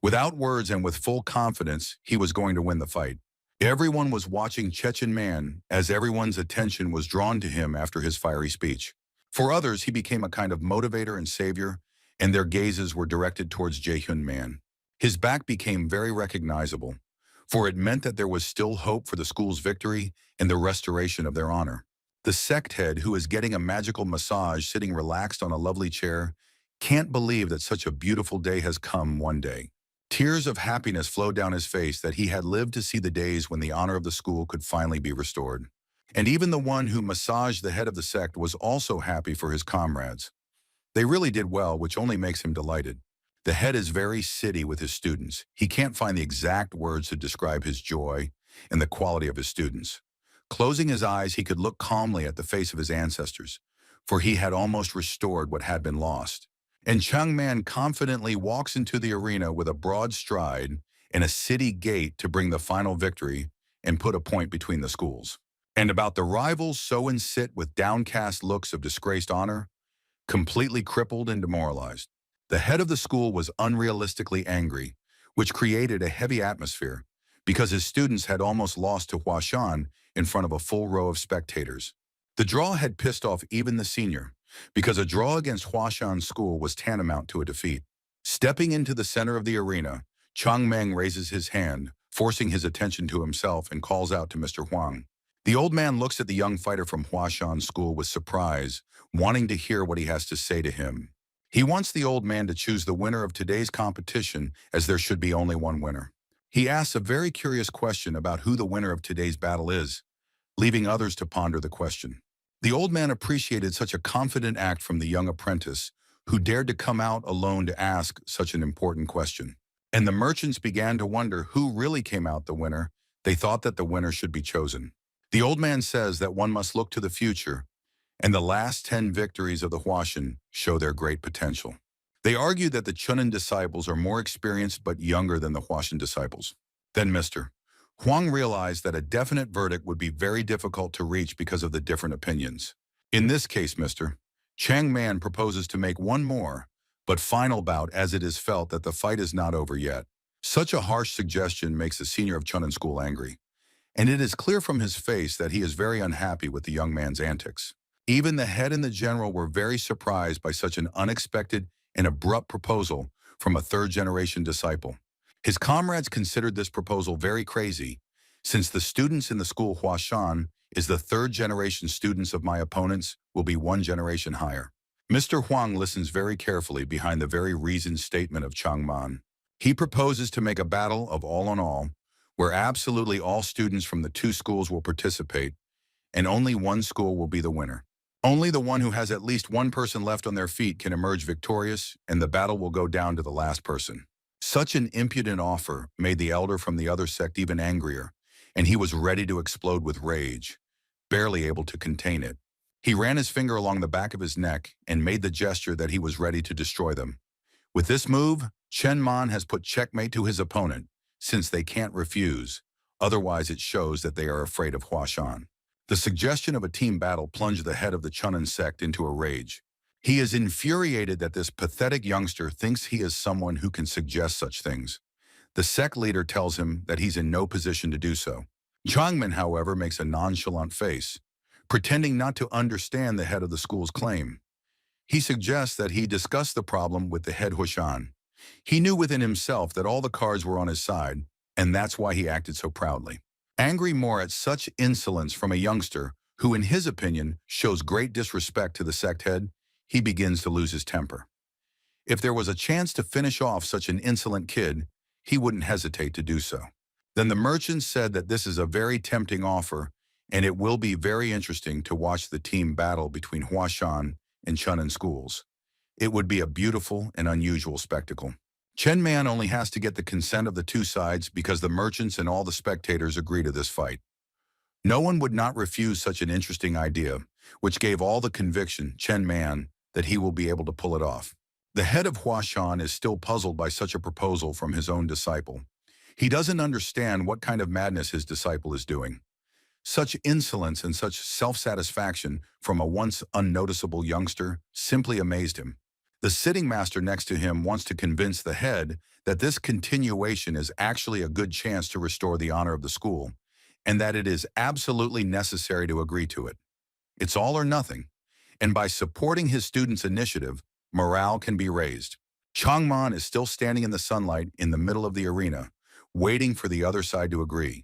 Without words and with full confidence, he was going to win the fight. Everyone was watching Chechen Man as everyone's attention was drawn to him after his fiery speech. For others, he became a kind of motivator and savior, and their gazes were directed towards Jaehyun Man. His back became very recognizable, for it meant that there was still hope for the school's victory and the restoration of their honor. The sect head, who is getting a magical massage sitting relaxed on a lovely chair, can't believe that such a beautiful day has come one day. Tears of happiness flowed down his face that he had lived to see the days when the honor of the school could finally be restored. And even the one who massaged the head of the sect was also happy for his comrades. They really did well, which only makes him delighted. The head is very city with his students. He can't find the exact words to describe his joy and the quality of his students. Closing his eyes, he could look calmly at the face of his ancestors, for he had almost restored what had been lost. And Changman confidently walks into the arena with a broad stride and a city gate to bring the final victory and put a point between the schools. And about the rivals, so and sit with downcast looks of disgraced honor, completely crippled and demoralized. The head of the school was unrealistically angry, which created a heavy atmosphere, because his students had almost lost to Huashan in front of a full row of spectators. The draw had pissed off even the senior, because a draw against Huashan's school was tantamount to a defeat. Stepping into the center of the arena, Chang Meng raises his hand, forcing his attention to himself, and calls out to Mr. Huang. The old man looks at the young fighter from Huashan's school with surprise, wanting to hear what he has to say to him. He wants the old man to choose the winner of today's competition, as there should be only one winner. He asks a very curious question about who the winner of today's battle is, leaving others to ponder the question. The old man appreciated such a confident act from the young apprentice, who dared to come out alone to ask such an important question. And the merchants began to wonder who really came out the winner. They thought that the winner should be chosen. The old man says that one must look to the future, and the last 10 victories of the Huashan show their great potential. They argue that the Chunin disciples are more experienced but younger than the Huashan disciples. Then Mr. Huang realized that a definite verdict would be very difficult to reach because of the different opinions. In this case, Mr. Chang Man proposes to make one more, but final bout, as it is felt that the fight is not over yet. Such a harsh suggestion makes the senior of Chunin school angry, and it is clear from his face that he is very unhappy with the young man's antics. Even the head and the general were very surprised by such an unexpected an abrupt proposal from a third-generation disciple. His comrades considered this proposal very crazy, since the students in the school Huashan is the third-generation students of my opponents will be one generation higher. Mr. Huang listens very carefully behind the very reasoned statement of Changman. He proposes to make a battle of all on all, where absolutely all students from the two schools will participate, and only one school will be the winner. Only the one who has at least one person left on their feet can emerge victorious, and the battle will go down to the last person. Such an impudent offer made the elder from the other sect even angrier, and he was ready to explode with rage, barely able to contain it. He ran his finger along the back of his neck and made the gesture that he was ready to destroy them. With this move, Chen Man has put checkmate to his opponent, since they can't refuse. Otherwise, it shows that they are afraid of Huashan. The suggestion of a team battle plunged the head of the Chunin sect into a rage. He is infuriated that this pathetic youngster thinks he is someone who can suggest such things. The sect leader tells him that he's in no position to do so. Changmin, however, makes a nonchalant face, pretending not to understand the head of the school's claim. He suggests that he discuss the problem with the head Huashan. He knew within himself that all the cards were on his side, and that's why he acted so proudly. Angry more at such insolence from a youngster who, in his opinion, shows great disrespect to the sect head, he begins to lose his temper. If there was a chance to finish off such an insolent kid, he wouldn't hesitate to do so. Then the merchant said that this is a very tempting offer, and it will be very interesting to watch the team battle between Huashan and Chunin schools. It would be a beautiful and unusual spectacle. Chen Man only has to get the consent of the two sides because the merchants and all the spectators agree to this fight. No one would not refuse such an interesting idea, which gave all the conviction Chen Man that he will be able to pull it off. The head of Huashan is still puzzled by such a proposal from his own disciple. He doesn't understand what kind of madness his disciple is doing. Such insolence and such self-satisfaction from a once unnoticeable youngster simply amazed him. The sitting master next to him wants to convince the head that this continuation is actually a good chance to restore the honor of the school, and that it is absolutely necessary to agree to it. It's all or nothing, and by supporting his students' initiative, morale can be raised. Changman is still standing in the sunlight in the middle of the arena, waiting for the other side to agree.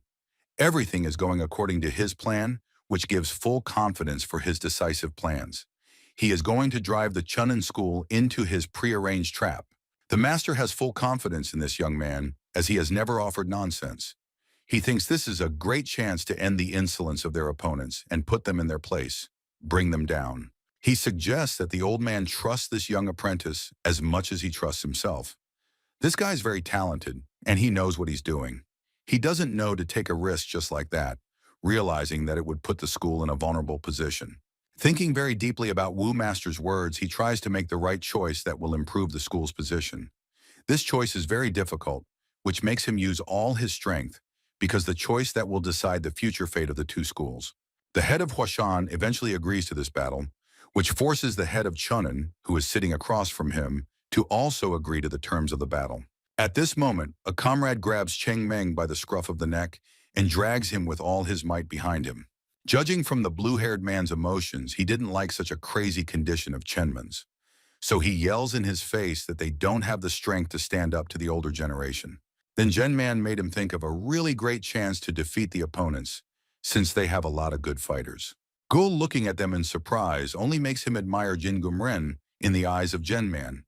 Everything is going according to his plan, which gives full confidence for his decisive plans. He is going to drive the Chunin school into his prearranged trap. The master has full confidence in this young man, as he has never offered nonsense. He thinks this is a great chance to end the insolence of their opponents and put them in their place, bring them down. He suggests that the old man trusts this young apprentice as much as he trusts himself. This guy's very talented, and he knows what he's doing. He doesn't know to take a risk just like that, realizing that it would put the school in a vulnerable position. Thinking very deeply about Wu Master's words, he tries to make the right choice that will improve the school's position. This choice is very difficult, which makes him use all his strength, because the choice that will decide the future fate of the two schools. The head of Huashan eventually agrees to this battle, which forces the head of Chunin, who is sitting across from him, to also agree to the terms of the battle. At this moment, a comrade grabs Cheng Meng by the scruff of the neck and drags him with all his might behind him. Judging from the blue-haired man's emotions, he didn't like such a crazy condition of Chenman's. So he yells in his face that they don't have the strength to stand up to the older generation. Then Genman made him think of a really great chance to defeat the opponents, since they have a lot of good fighters. Gul looking at them in surprise only makes him admire Jin Gumren in the eyes of Genman,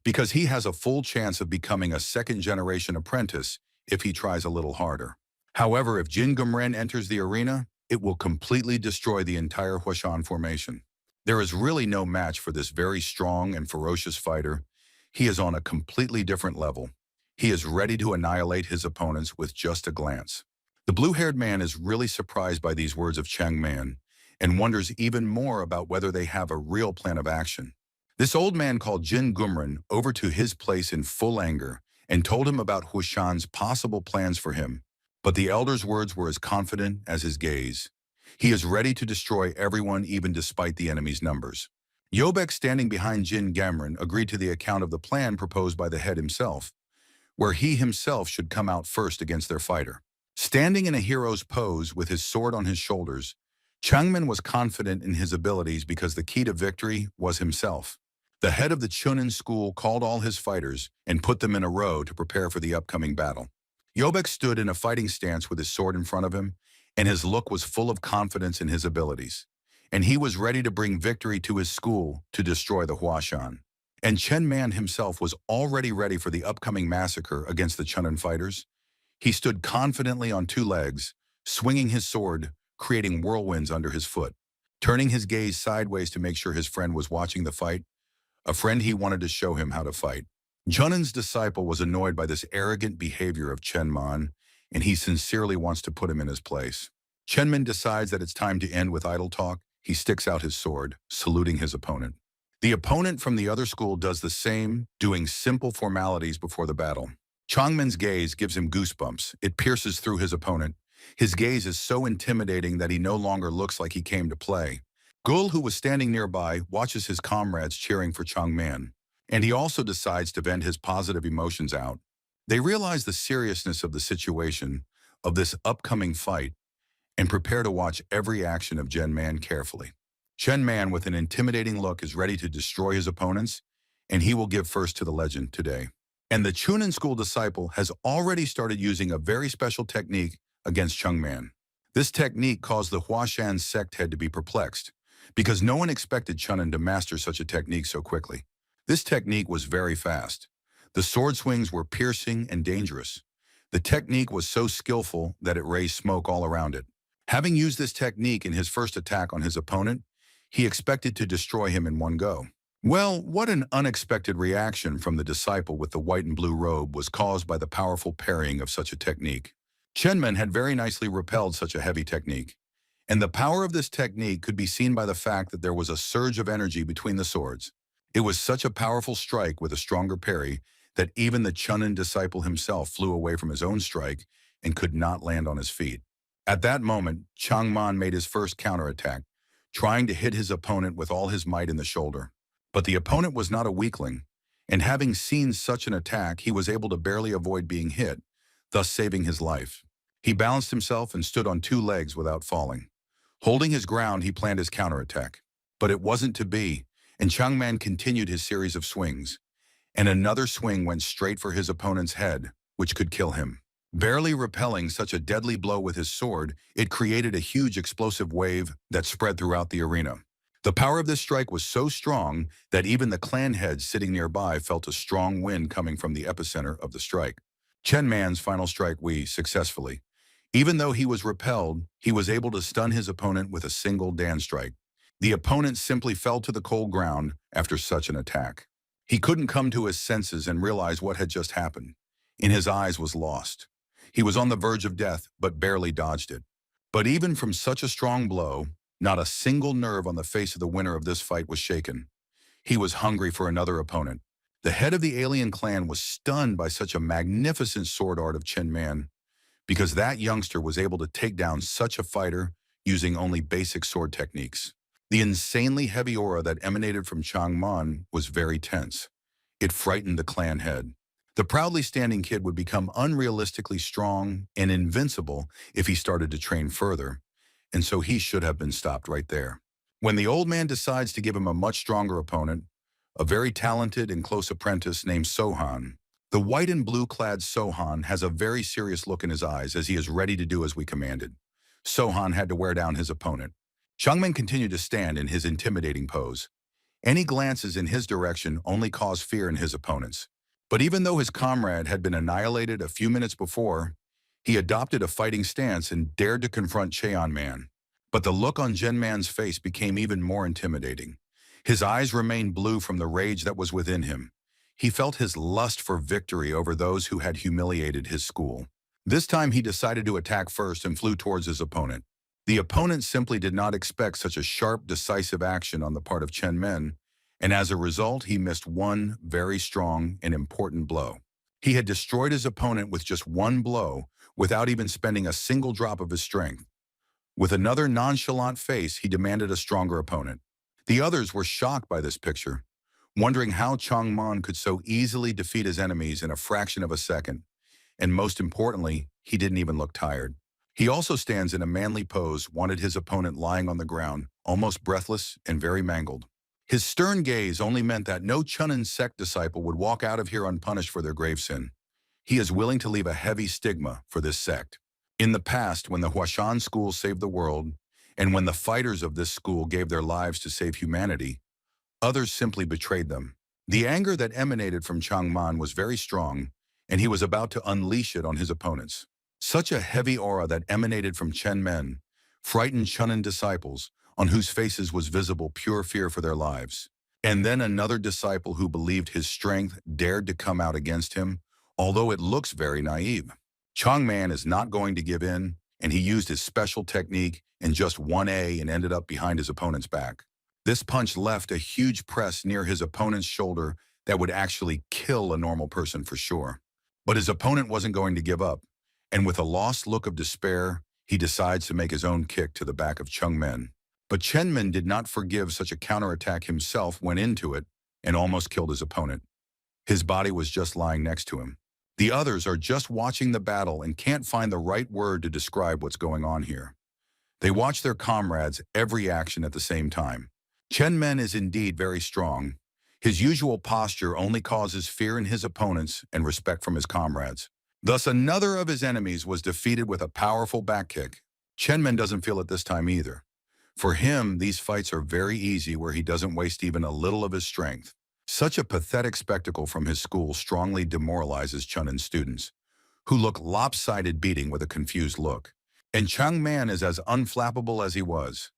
because he has a full chance of becoming a second-generation apprentice if he tries a little harder. However, if Jin Gumren enters the arena, it will completely destroy the entire Huashan formation. There is really no match for this very strong and ferocious fighter. He is on a completely different level. He is ready to annihilate his opponents with just a glance. The blue-haired man is really surprised by these words of Chang Man and wonders even more about whether they have a real plan of action. This old man called Jin Gumren over to his place in full anger and told him about Huashan's possible plans for him. But the elder's words were as confident as his gaze. He is ready to destroy everyone even despite the enemy's numbers. Yobek, standing behind Jin Gamren, agreed to the account of the plan proposed by the head himself, where he himself should come out first against their fighter. Standing in a hero's pose with his sword on his shoulders, Changmin was confident in his abilities because the key to victory was himself. The head of the Chunin school called all his fighters and put them in a row to prepare for the upcoming battle. Yobek stood in a fighting stance with his sword in front of him, and his look was full of confidence in his abilities. And he was ready to bring victory to his school to destroy the Huashan. And Chen Man himself was already ready for the upcoming massacre against the Chunin fighters. He stood confidently on two legs, swinging his sword, creating whirlwinds under his foot. Turning his gaze sideways to make sure his friend was watching the fight, a friend he wanted to show him how to fight. Junin's disciple was annoyed by this arrogant behavior of Chen Man, and he sincerely wants to put him in his place. Chen Man decides that it's time to end with idle talk. He sticks out his sword, saluting his opponent. The opponent from the other school does the same, doing simple formalities before the battle. Changmen's gaze gives him goosebumps. It pierces through his opponent. His gaze is so intimidating that he no longer looks like he came to play. Gul, who was standing nearby, watches his comrades cheering for Changman, and he also decides to vent his positive emotions out. They realize the seriousness of the situation, of this upcoming fight, and prepare to watch every action of Chen Man carefully. Chen Man, with an intimidating look, is ready to destroy his opponents, and he will give first to the legend today. And the Chunin school disciple has already started using a very special technique against Changman. This technique caused the Huashan sect head to be perplexed, because no one expected Chunin to master such a technique so quickly. This technique was very fast. The sword swings were piercing and dangerous. The technique was so skillful that it raised smoke all around it. Having used this technique in his first attack on his opponent, he expected to destroy him in one go. Well, what an unexpected reaction from the disciple with the white and blue robe was caused by the powerful parrying of such a technique. Chenman had very nicely repelled such a heavy technique, and the power of this technique could be seen by the fact that there was a surge of energy between the swords. It was such a powerful strike with a stronger parry that even the Chunin disciple himself flew away from his own strike and could not land on his feet. At that moment, Changman made his first counterattack, trying to hit his opponent with all his might in the shoulder. But the opponent was not a weakling, and having seen such an attack, he was able to barely avoid being hit, thus saving his life. He balanced himself and stood on two legs without falling. Holding his ground, he planned his counterattack. But it wasn't to be, and Changman continued his series of swings. And another swing went straight for his opponent's head, which could kill him. Barely repelling such a deadly blow with his sword, it created a huge explosive wave that spread throughout the arena. The power of this strike was so strong that even the clan heads sitting nearby felt a strong wind coming from the epicenter of the strike. Chen Man's final strike successfully. Even though he was repelled, he was able to stun his opponent with a single Dan strike. The opponent simply fell to the cold ground after such an attack. He couldn't come to his senses and realize what had just happened. In his eyes was lost. He was on the verge of death, but barely dodged it. But even from such a strong blow, not a single nerve on the face of the winner of this fight was shaken. He was hungry for another opponent. The head of the alien clan was stunned by such a magnificent sword art of Chen Man, because that youngster was able to take down such a fighter using only basic sword techniques. The insanely heavy aura that emanated from Changman was very tense. It frightened the clan head. The proudly standing kid would become unrealistically strong and invincible if he started to train further, and so he should have been stopped right there. When the old man decides to give him a much stronger opponent, a very talented and close apprentice named Sohan, the white and blue-clad Sohan has a very serious look in his eyes as he is ready to do as we commanded. Sohan had to wear down his opponent. Changmen continued to stand in his intimidating pose. Any glances in his direction only caused fear in his opponents. But even though his comrade had been annihilated a few minutes before, he adopted a fighting stance and dared to confront Cheon Man. But the look on Jen Man's face became even more intimidating. His eyes remained blue from the rage that was within him. He felt his lust for victory over those who had humiliated his school. This time he decided to attack first and flew towards his opponent. The opponent simply did not expect such a sharp, decisive action on the part of Chen Men, and as a result, he missed one very strong and important blow. He had destroyed his opponent with just one blow without even spending a single drop of his strength. With another nonchalant face, he demanded a stronger opponent. The others were shocked by this picture, wondering how Changman could so easily defeat his enemies in a fraction of a second. And most importantly, he didn't even look tired. He also stands in a manly pose, wanted his opponent lying on the ground, almost breathless and very mangled. His stern gaze only meant that no Chunin sect disciple would walk out of here unpunished for their grave sin. He is willing to leave a heavy stigma for this sect. In the past, when the Huashan school saved the world, and when the fighters of this school gave their lives to save humanity, others simply betrayed them. The anger that emanated from Changman was very strong, and he was about to unleash it on his opponents. Such a heavy aura that emanated from Chen Men frightened Chunin disciples, on whose faces was visible pure fear for their lives. And then another disciple who believed his strength dared to come out against him, although it looks very naive. Changman is not going to give in, and he used his special technique in just 1A and ended up behind his opponent's back. This punch left a huge press near his opponent's shoulder that would actually kill a normal person for sure. But his opponent wasn't going to give up, and with a lost look of despair, he decides to make his own kick to the back of Changmen. But Chenmen did not forgive such a counterattack himself, went into it, and almost killed his opponent. His body was just lying next to him. The others are just watching the battle and can't find the right word to describe what's going on here. They watch their comrades' every action at the same time. Chen Men is indeed very strong. His usual posture only causes fear in his opponents and respect from his comrades. Thus, another of his enemies was defeated with a powerful back kick. Chen Men doesn't feel it this time either. For him, these fights are very easy where he doesn't waste even a little of his strength. Such a pathetic spectacle from his school strongly demoralizes Chunin students, who look lopsided beating with a confused look. And Changman is as unflappable as he was.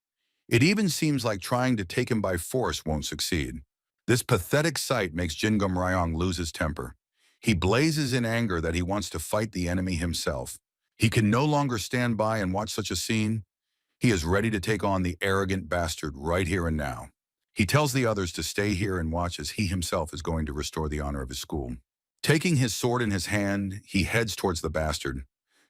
It even seems like trying to take him by force won't succeed. This pathetic sight makes Jingum Ryong lose his temper. He blazes in anger that he wants to fight the enemy himself. He can no longer stand by and watch such a scene. He is ready to take on the arrogant bastard right here and now. He tells the others to stay here and watch as he himself is going to restore the honor of his school. Taking his sword in his hand, he heads towards the bastard,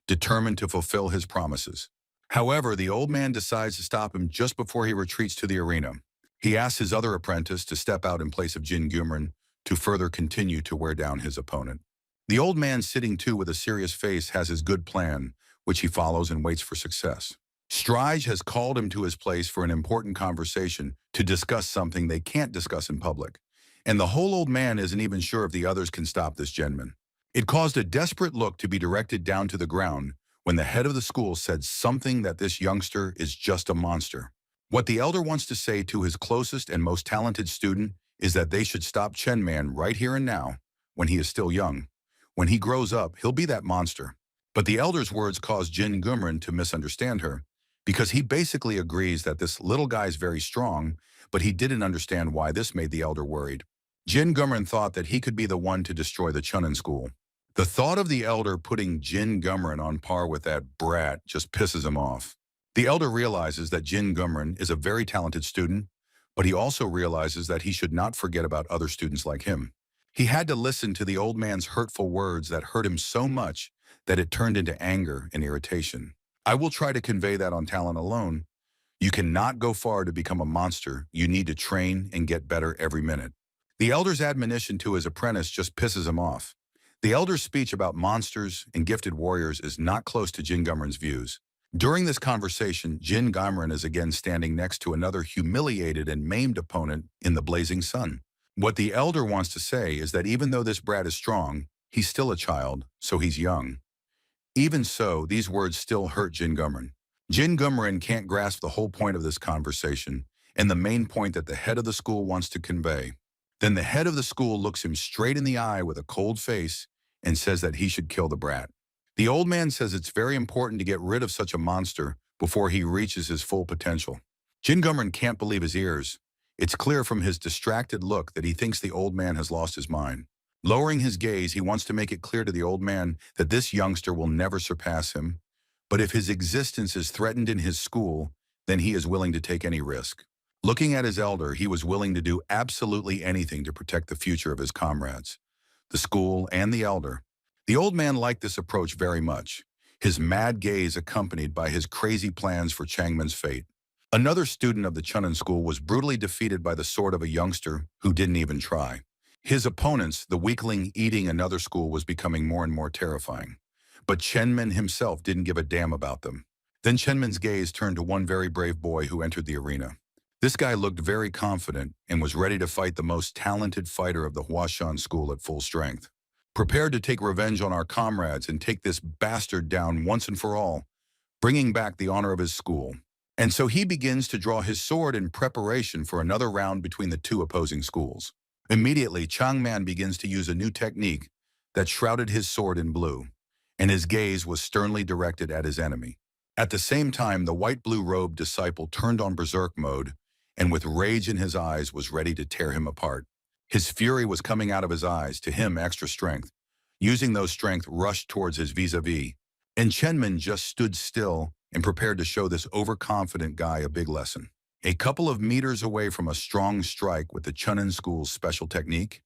determined to fulfill his promises. However, the old man decides to stop him just before he retreats to the arena. He asks his other apprentice to step out in place of Jin Gumren to further continue to wear down his opponent. The old man, sitting too with a serious face, has his good plan, which he follows and waits for success. Strige has called him to his place for an important conversation to discuss something they can't discuss in public. And the whole old man isn't even sure if the others can stop this gentleman. It caused a desperate look to be directed down to the ground when the head of the school said something that this youngster is just a monster. What the elder wants to say to his closest and most talented student is that they should stop Chen Man right here and now, when he is still young. When he grows up, he'll be that monster. But the elder's words caused Jin Gumren to misunderstand her, because he basically agrees that this little guy is very strong, but he didn't understand why this made the elder worried. Jin Gumren thought that he could be the one to destroy the Chunin school. The thought of the elder putting Jin Gumren on par with that brat just pisses him off. The elder realizes that Jin Gumren is a very talented student, but he also realizes that he should not forget about other students like him. He had to listen to the old man's hurtful words that hurt him so much that it turned into anger and irritation. I will try to convey that on talent alone. You cannot go far to become a monster. You need to train and get better every minute. The elder's admonition to his apprentice just pisses him off. The elder's speech about monsters and gifted warriors is not close to Jin Gumren's views. During this conversation, Jin Gumren is again standing next to another humiliated and maimed opponent in the blazing sun. What the elder wants to say is that even though this brat is strong, he's still a child, so he's young. Even so, these words still hurt Jin Gumren. Jin Gumren can't grasp the whole point of this conversation and the main point that the head of the school wants to convey. Then the head of the school looks him straight in the eye with a cold face and says that he should kill the brat. The old man says it's very important to get rid of such a monster before he reaches his full potential. Jin Gumren can't believe his ears. It's clear from his distracted look that he thinks the old man has lost his mind. Lowering his gaze, he wants to make it clear to the old man that this youngster will never surpass him. But if his existence is threatened in his school, then he is willing to take any risk. Looking at his elder, he was willing to do absolutely anything to protect the future of his comrades, the school, and the elder. The old man liked this approach very much, his mad gaze accompanied by his crazy plans for Changman's fate. Another student of the Chunin school was brutally defeated by the sword of a youngster who didn't even try. His opponents, the weakling eating another school, was becoming more and more terrifying. But Chenmen himself didn't give a damn about them. Then Chenmen's gaze turned to one very brave boy who entered the arena. This guy looked very confident and was ready to fight the most talented fighter of the Huashan school at full strength. Prepared to take revenge on our comrades and take this bastard down once and for all, bringing back the honor of his school. And so he begins to draw his sword in preparation for another round between the two opposing schools. Immediately, Changman begins to use a new technique that shrouded his sword in blue, and his gaze was sternly directed at his enemy. At the same time, the white-blue-robed disciple turned on berserk mode, and with rage in his eyes was ready to tear him apart. His fury was coming out of his eyes, to him extra strength. Using those strength, rushed towards his vis-a-vis. And Chenmin just stood still and prepared to show this overconfident guy a big lesson. A couple of meters away from a strong strike with the Chunin school's special technique,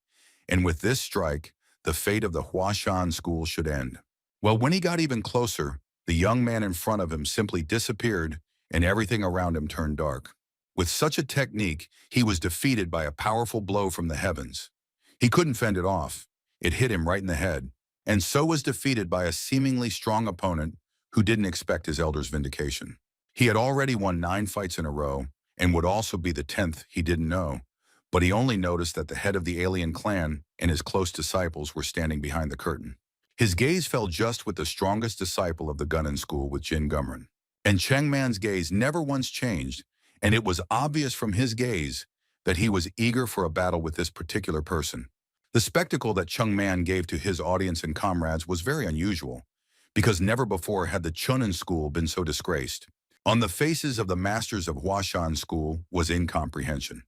and with this strike, the fate of the Huashan school should end. Well, when he got even closer, the young man in front of him simply disappeared and everything around him turned dark. With such a technique, he was defeated by a powerful blow from the heavens. He couldn't fend it off. It hit him right in the head, and so was defeated by a seemingly strong opponent who didn't expect his elder's vindication. He had already won 9 fights in a row, and would also be the 10th he didn't know, but he only noticed that the head of the alien clan and his close disciples were standing behind the curtain. His gaze fell just with the strongest disciple of the Gunnin school with Jin Gumren. And Changman's gaze never once changed, and it was obvious from his gaze that he was eager for a battle with this particular person. The spectacle that Changman gave to his audience and comrades was very unusual, because never before had the Chunin school been so disgraced. On the faces of the masters of Huashan school was incomprehension.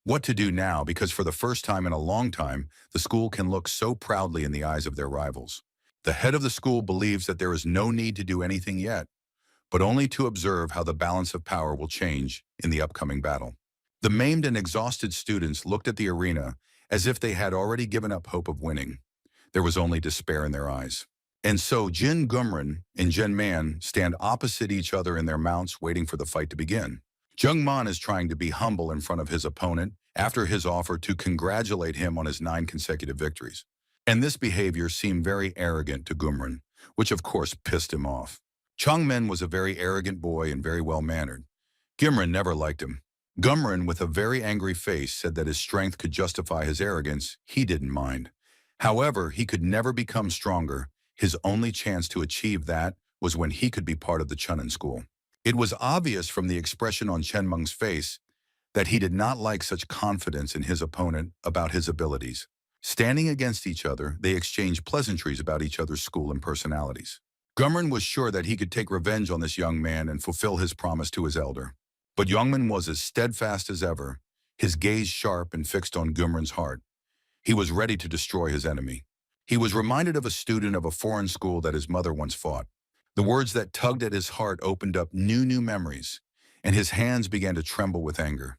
What to do now, because for the first time in a long time, the school can look so proudly in the eyes of their rivals. The head of the school believes that there is no need to do anything yet, but only to observe how the balance of power will change in the upcoming battle. The maimed and exhausted students looked at the arena as if they had already given up hope of winning. There was only despair in their eyes. And so Jin Gumren and Jin Man stand opposite each other in their mounts waiting for the fight to begin. Jung Man is trying to be humble in front of his opponent after his offer to congratulate him on his 9 consecutive victories. And this behavior seemed very arrogant to Gumren, which of course pissed him off. Changmen was a very arrogant boy and very well-mannered. Gumren never liked him. Gumren, with a very angry face, said that his strength could justify his arrogance. He didn't mind. However, he could never become stronger. His only chance to achieve that was when he could be part of the Chunin school. It was obvious from the expression on Chen Meng's face that he did not like such confidence in his opponent about his abilities. Standing against each other, they exchanged pleasantries about each other's school and personalities. Gumren was sure that he could take revenge on this young man and fulfill his promise to his elder. But Youngman was as steadfast as ever, his gaze sharp and fixed on Gumren's heart. He was ready to destroy his enemy. He was reminded of a student of a foreign school that his mother once fought. The words that tugged at his heart opened up new memories, and his hands began to tremble with anger.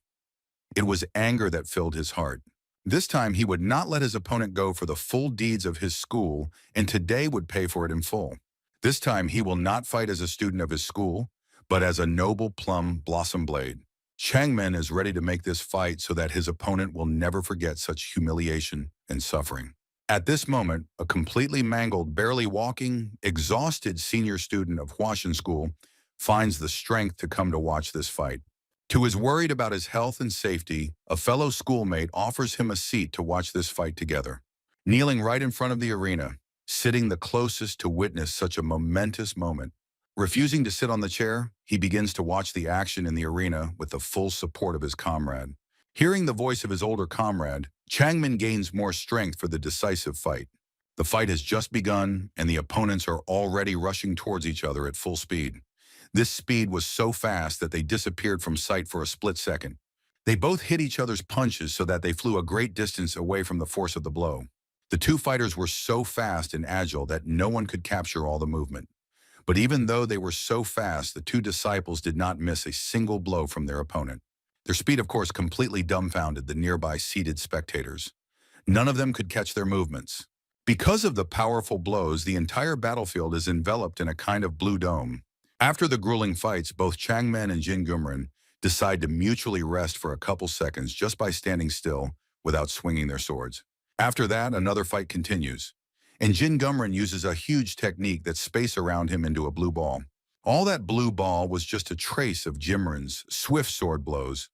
It was anger that filled his heart. This time he would not let his opponent go for the full deeds of his school, and today would pay for it in full. This time he will not fight as a student of his school, but as a noble plum blossom blade. Changmen is ready to make this fight so that his opponent will never forget such humiliation and suffering. At this moment, a completely mangled, barely walking, exhausted senior student of Huashan school finds the strength to come to watch this fight. To his worried about his health and safety, a fellow schoolmate offers him a seat to watch this fight together. Kneeling right in front of the arena, sitting the closest to witness such a momentous moment. Refusing to sit on the chair, he begins to watch the action in the arena with the full support of his comrade. Hearing the voice of his older comrade, Changmen gains more strength for the decisive fight. The fight has just begun, and the opponents are already rushing towards each other at full speed. This speed was so fast that they disappeared from sight for a split second. They both hit each other's punches so that they flew a great distance away from the force of the blow. The two fighters were so fast and agile that no one could capture all the movement. But even though they were so fast, the two disciples did not miss a single blow from their opponent. Their speed, of course, completely dumbfounded the nearby seated spectators. None of them could catch their movements. Because of the powerful blows, the entire battlefield is enveloped in a kind of blue dome. After the grueling fights, both Changmen and Jin Gumren decide to mutually rest for a couple seconds just by standing still without swinging their swords. After that, another fight continues, and Jin Gumren uses a huge technique that space around him into a blue ball. All that blue ball was just a trace of Jimren's swift sword blows.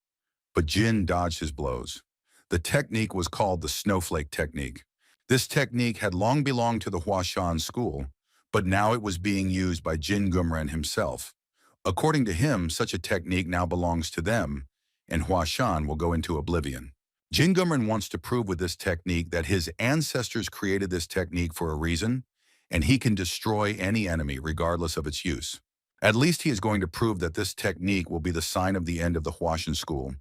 but Jin dodged his blows. The technique was called the snowflake technique. This technique had long belonged to the Huashan school, but now it was being used by Jin Gumren himself. According to him, such a technique now belongs to them, and Huashan will go into oblivion. Jin Gumren wants to prove with this technique that his ancestors created this technique for a reason, and he can destroy any enemy regardless of its use. At least he is going to prove that this technique will be the sign of the end of the Huashan school,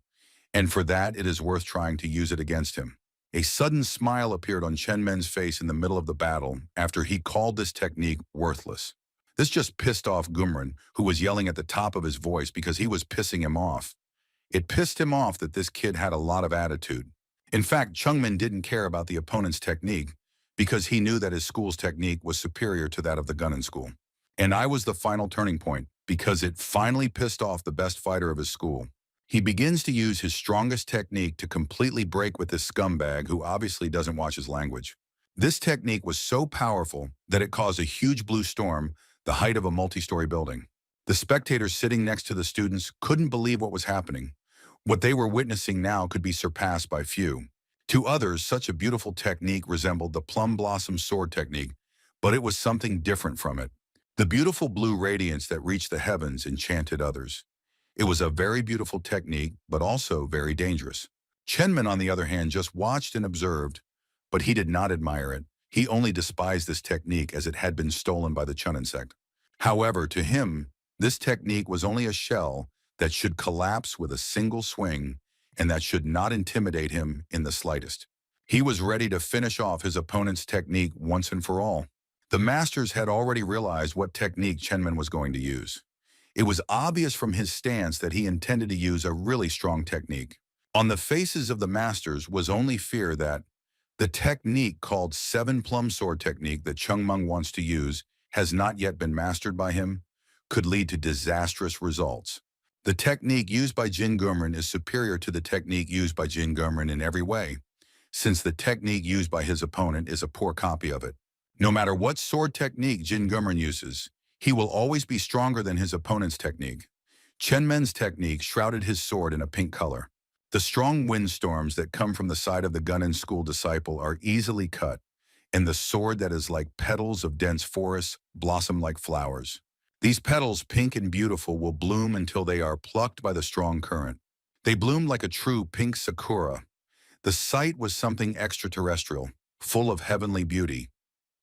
and for that it is worth trying to use it against him. A sudden smile appeared on Chen Men's face in the middle of the battle after he called this technique worthless. This just pissed off Gumren, who was yelling at the top of his voice because he was pissing him off. It pissed him off that this kid had a lot of attitude. In fact, Chungmin didn't care about the opponent's technique because he knew that his school's technique was superior to that of the Gunnin school. And I was the final turning point because it finally pissed off the best fighter of his school. He begins to use his strongest technique to completely break with this scumbag who obviously doesn't watch his language. This technique was so powerful that it caused a huge blue storm, the height of a multi-story building. The spectators sitting next to the students couldn't believe what was happening. What they were witnessing now could be surpassed by few. To others, such a beautiful technique resembled the plum blossom sword technique, but it was something different from it. The beautiful blue radiance that reached the heavens enchanted others. It was a very beautiful technique, but also very dangerous. Chenman, on the other hand, just watched and observed, but he did not admire it. He only despised this technique as it had been stolen by the Chunin sect. However, to him, this technique was only a shell that should collapse with a single swing and that should not intimidate him in the slightest. He was ready to finish off his opponent's technique once and for all. The masters had already realized what technique Chenman was going to use. It was obvious from his stance that he intended to use a really strong technique. On the faces of the masters was only fear that the technique called Seven Plum Sword technique that Chungmung wants to use has not yet been mastered by him, could lead to disastrous results. The technique used by Jin Gumren is superior to the technique used by Jin Gumren in every way, since the technique used by his opponent is a poor copy of it. No matter what sword technique Jin Gumren uses, he will always be stronger than his opponent's technique. Chen Men's technique shrouded his sword in a pink color. The strong windstorms that come from the side of the Gunnin school disciple are easily cut, and the sword that is like petals of dense forests blossom like flowers. These petals, pink and beautiful, will bloom until they are plucked by the strong current. They bloom like a true pink sakura. The sight was something extraterrestrial, full of heavenly beauty.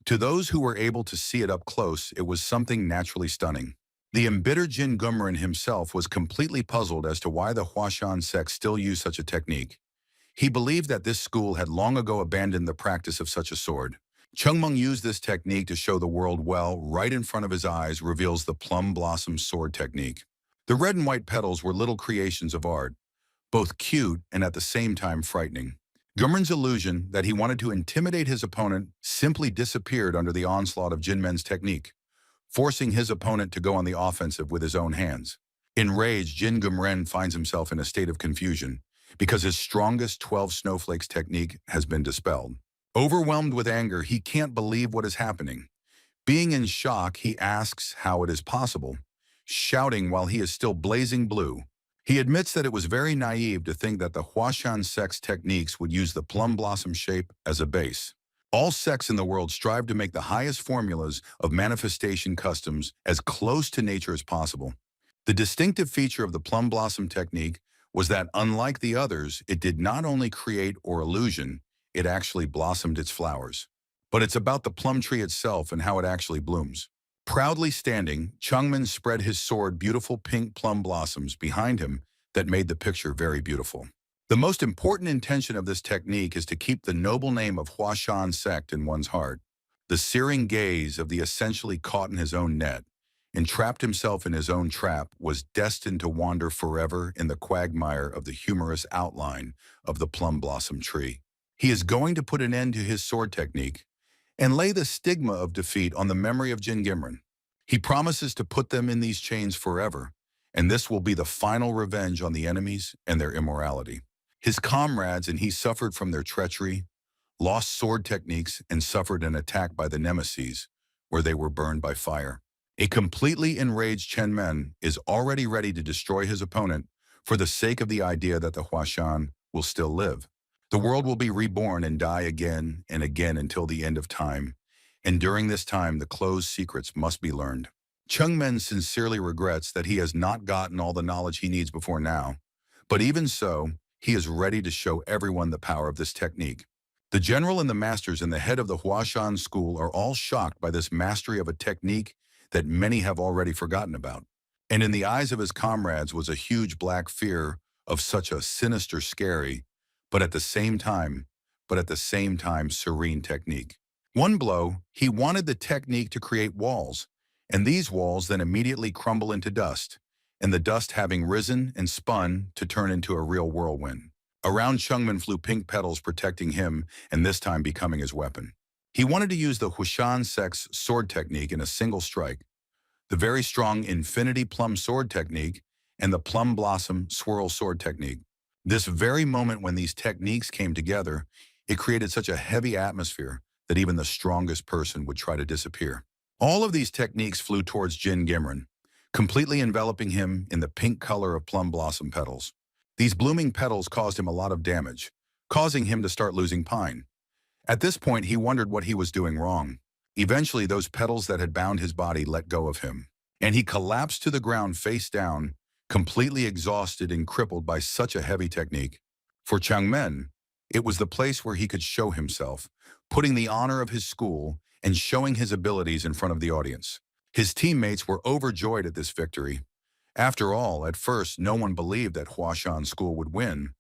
To those who were able to see it up close, it was something naturally stunning. The embittered Jin Gumren himself was completely puzzled as to why the Huashan sect still used such a technique. He believed that this school had long ago abandoned the practice of such a sword. Chungmung used this technique to show the world well, right in front of his eyes reveals the plum blossom sword technique. The red and white petals were little creations of art, both cute and at the same time frightening. Gumren's illusion that he wanted to intimidate his opponent simply disappeared under the onslaught of Jinmen's technique, forcing his opponent to go on the offensive with his own hands. Enraged, Jin Gumren finds himself in a state of confusion because his strongest 12 snowflakes technique has been dispelled. Overwhelmed with anger, he can't believe what is happening. Being in shock, he asks how it is possible, shouting while he is still blazing blue. He admits that it was very naive to think that the Huashan sect's techniques would use the plum blossom shape as a base. All sects in the world strive to make the highest formulas of manifestation customs as close to nature as possible. The distinctive feature of the plum blossom technique was that, unlike the others, it did not only create or illusion, it actually blossomed its flowers. But it's about the plum tree itself and how it actually blooms. Proudly standing, Chungmin spread his sword beautiful pink plum blossoms behind him that made the picture very beautiful. The most important intention of this technique is to keep the noble name of Huashan sect in one's heart. The searing gaze of the essentially caught in his own net, entrapped himself in his own trap, was destined to wander forever in the quagmire of the humorous outline of the plum blossom tree. He is going to put an end to his sword technique and lay the stigma of defeat on the memory of Jin Gimren. He promises to put them in these chains forever, and this will be the final revenge on the enemies and their immorality. His comrades and he suffered from their treachery, lost sword techniques, and suffered an attack by the nemesis, where they were burned by fire. A completely enraged Chen Men is already ready to destroy his opponent, for the sake of the idea that the Huashan will still live. The world will be reborn and die again and again until the end of time, and during this time the closed secrets must be learned. Chungmen sincerely regrets that he has not gotten all the knowledge he needs before now, but even so, he is ready to show everyone the power of this technique. The general and the masters and the head of the Huashan school are all shocked by this mastery of a technique that many have already forgotten about. And in the eyes of his comrades was a huge black fear of such a sinister, scary, but at the same time, serene technique. One blow, he wanted the technique to create walls, and these walls then immediately crumble into dust, and the dust having risen and spun to turn into a real whirlwind. Around Chungman flew pink petals protecting him and this time becoming his weapon. He wanted to use the Huashan sect's sword technique in a single strike, the very strong Infinity Plum sword technique and the Plum Blossom swirl sword technique. This very moment when these techniques came together, it created such a heavy atmosphere that even the strongest person would try to disappear. All of these techniques flew towards Jin Gimran, completely enveloping him in the pink color of plum blossom petals. These blooming petals caused him a lot of damage, causing him to start losing pine. At this point, he wondered what he was doing wrong. Eventually, those petals that had bound his body let go of him, and he collapsed to the ground face down, completely exhausted and crippled by such a heavy technique. For Changmen, it was the place where he could show himself, putting the honor of his school and showing his abilities in front of the audience. His teammates were overjoyed at this victory. After all, at first, no one believed that Huashan School would win,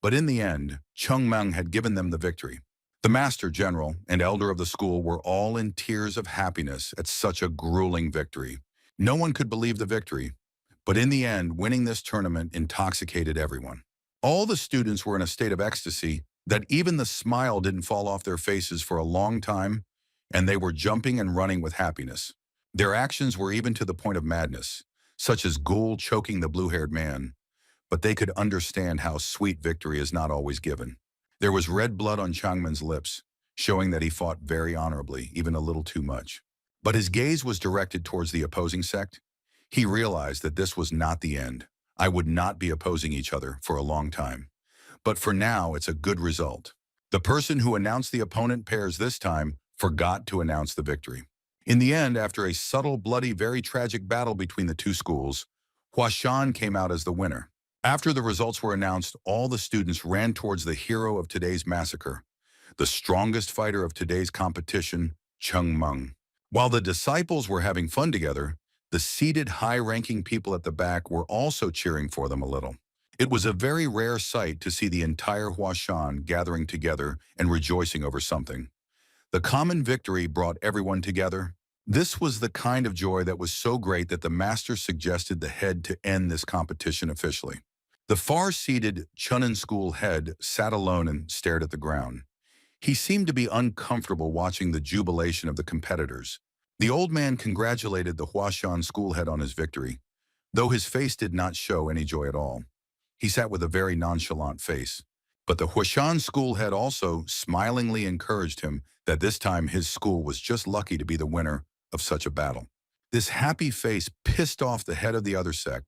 but in the end, Chungmeng had given them the victory. The master, general, and elder of the school were all in tears of happiness at such a grueling victory. No one could believe the victory, but in the end, winning this tournament intoxicated everyone. All the students were in a state of ecstasy that even the smile didn't fall off their faces for a long time, and they were jumping and running with happiness. Their actions were even to the point of madness, such as Ghoul choking the blue-haired man, but they could understand how sweet victory is not always given. There was red blood on Changmen's lips, showing that he fought very honorably, even a little too much. But his gaze was directed towards the opposing sect. He realized that this was not the end. I would not be opposing each other for a long time. But for now, it's a good result. The person who announced the opponent pairs this time forgot to announce the victory. In the end, after a subtle, bloody, very tragic battle between the two schools, Huashan came out as the winner. After the results were announced, all the students ran towards the hero of today's massacre, the strongest fighter of today's competition, Chung Meng. While the disciples were having fun together, the seated high-ranking people at the back were also cheering for them a little. It was a very rare sight to see the entire Huashan gathering together and rejoicing over something. The common victory brought everyone together. This was the kind of joy that was so great that the master suggested the head to end this competition officially. The far-seated Chunin school head sat alone and stared at the ground. He seemed to be uncomfortable watching the jubilation of the competitors. The old man congratulated the Huashan school head on his victory, though his face did not show any joy at all. He sat with a very nonchalant face. But the Huashan school head also smilingly encouraged him that this time his school was just lucky to be the winner of such a battle. This happy face pissed off the head of the other sect,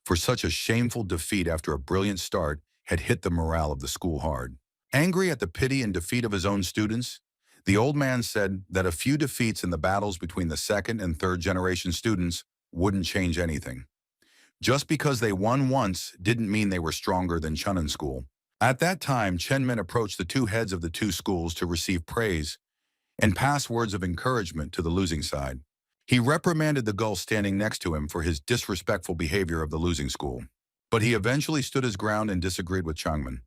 for such a shameful defeat after a brilliant start had hit the morale of the school hard. Angry at the pity and defeat of his own students, the old man said that a few defeats in the battles between the second and third generation students wouldn't change anything. Just because they won once didn't mean they were stronger than Chunin School. At that time, Chenmin approached the two heads of the two schools to receive praise and pass words of encouragement to the losing side. He reprimanded the gull standing next to him for his disrespectful behavior of the losing school. But he eventually stood his ground and disagreed with Changman,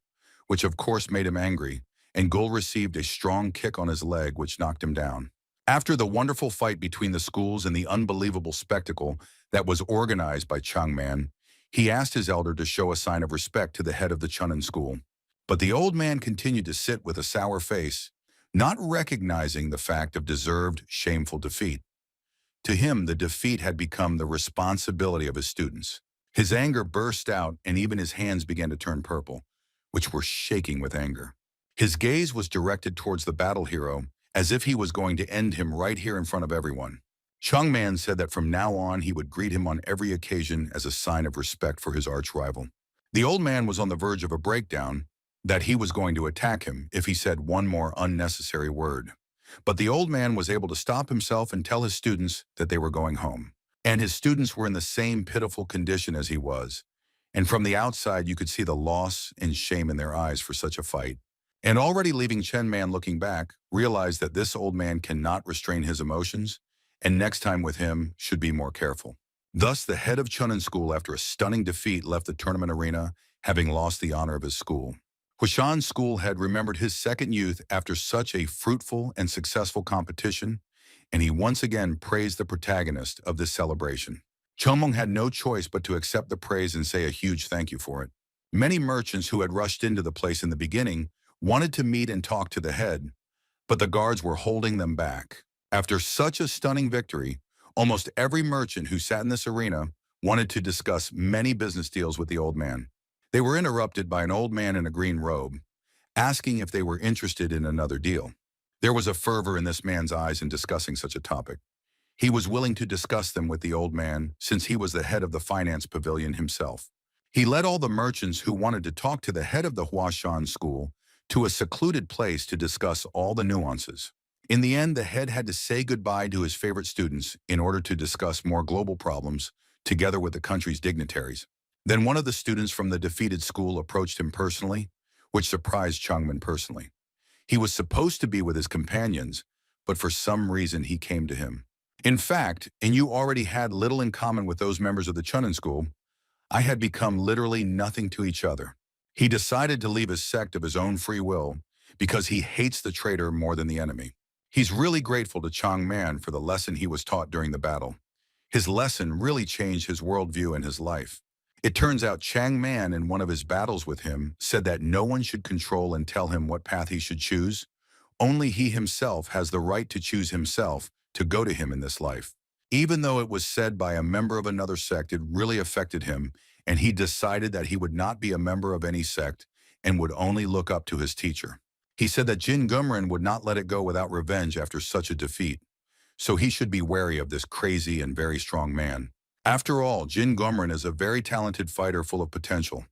which of course made him angry, and Gul received a strong kick on his leg which knocked him down. After the wonderful fight between the schools and the unbelievable spectacle that was organized by Changman, he asked his elder to show a sign of respect to the head of the Chunin school. But the old man continued to sit with a sour face, not recognizing the fact of deserved, shameful defeat. To him, the defeat had become the responsibility of his students. His anger burst out, and even his hands began to turn purple, which were shaking with anger. His gaze was directed towards the battle hero, as if he was going to end him right here in front of everyone. Chungman said that from now on he would greet him on every occasion as a sign of respect for his arch-rival. The old man was on the verge of a breakdown that he was going to attack him if he said one more unnecessary word. But the old man was able to stop himself and tell his students that they were going home. And his students were in the same pitiful condition as he was. And from the outside, you could see the loss and shame in their eyes for such a fight. And already leaving Chen Man looking back, realized that this old man cannot restrain his emotions, and next time with him should be more careful. Thus, the head of Chunin School, after a stunning defeat, left the tournament arena, having lost the honor of his school. Huashan School had remembered his second youth after such a fruitful and successful competition, and he once again praised the protagonist of this celebration. Chomong had no choice but to accept the praise and say a huge thank you for it. Many merchants who had rushed into the place in the beginning wanted to meet and talk to the head, but the guards were holding them back. After such a stunning victory, almost every merchant who sat in this arena wanted to discuss many business deals with the old man. They were interrupted by an old man in a green robe, asking if they were interested in another deal. There was a fervor in this man's eyes in discussing such a topic. He was willing to discuss them with the old man since he was the head of the finance pavilion himself. He led all the merchants who wanted to talk to the head of the Huashan School to a secluded place to discuss all the nuances. In the end, the head had to say goodbye to his favorite students in order to discuss more global problems together with the country's dignitaries. Then one of the students from the defeated school approached him personally, which surprised Changman personally. He was supposed to be with his companions, but for some reason he came to him. In fact, and you already had little in common with those members of the Chunin School, I had become literally nothing to each other. He decided to leave his sect of his own free will because he hates the traitor more than the enemy. He's really grateful to Chang Man for the lesson he was taught during the battle. His lesson really changed his worldview and his life. It turns out Chang Man, in one of his battles with him, said that no one should control and tell him what path he should choose. Only he himself has the right to choose himself to go to him in this life. Even though it was said by a member of another sect, it really affected him, and he decided that he would not be a member of any sect and would only look up to his teacher. He said that Jin Gumren would not let it go without revenge after such a defeat, so he should be wary of this crazy and very strong man. After all, Jin Gumren is a very talented fighter full of potential.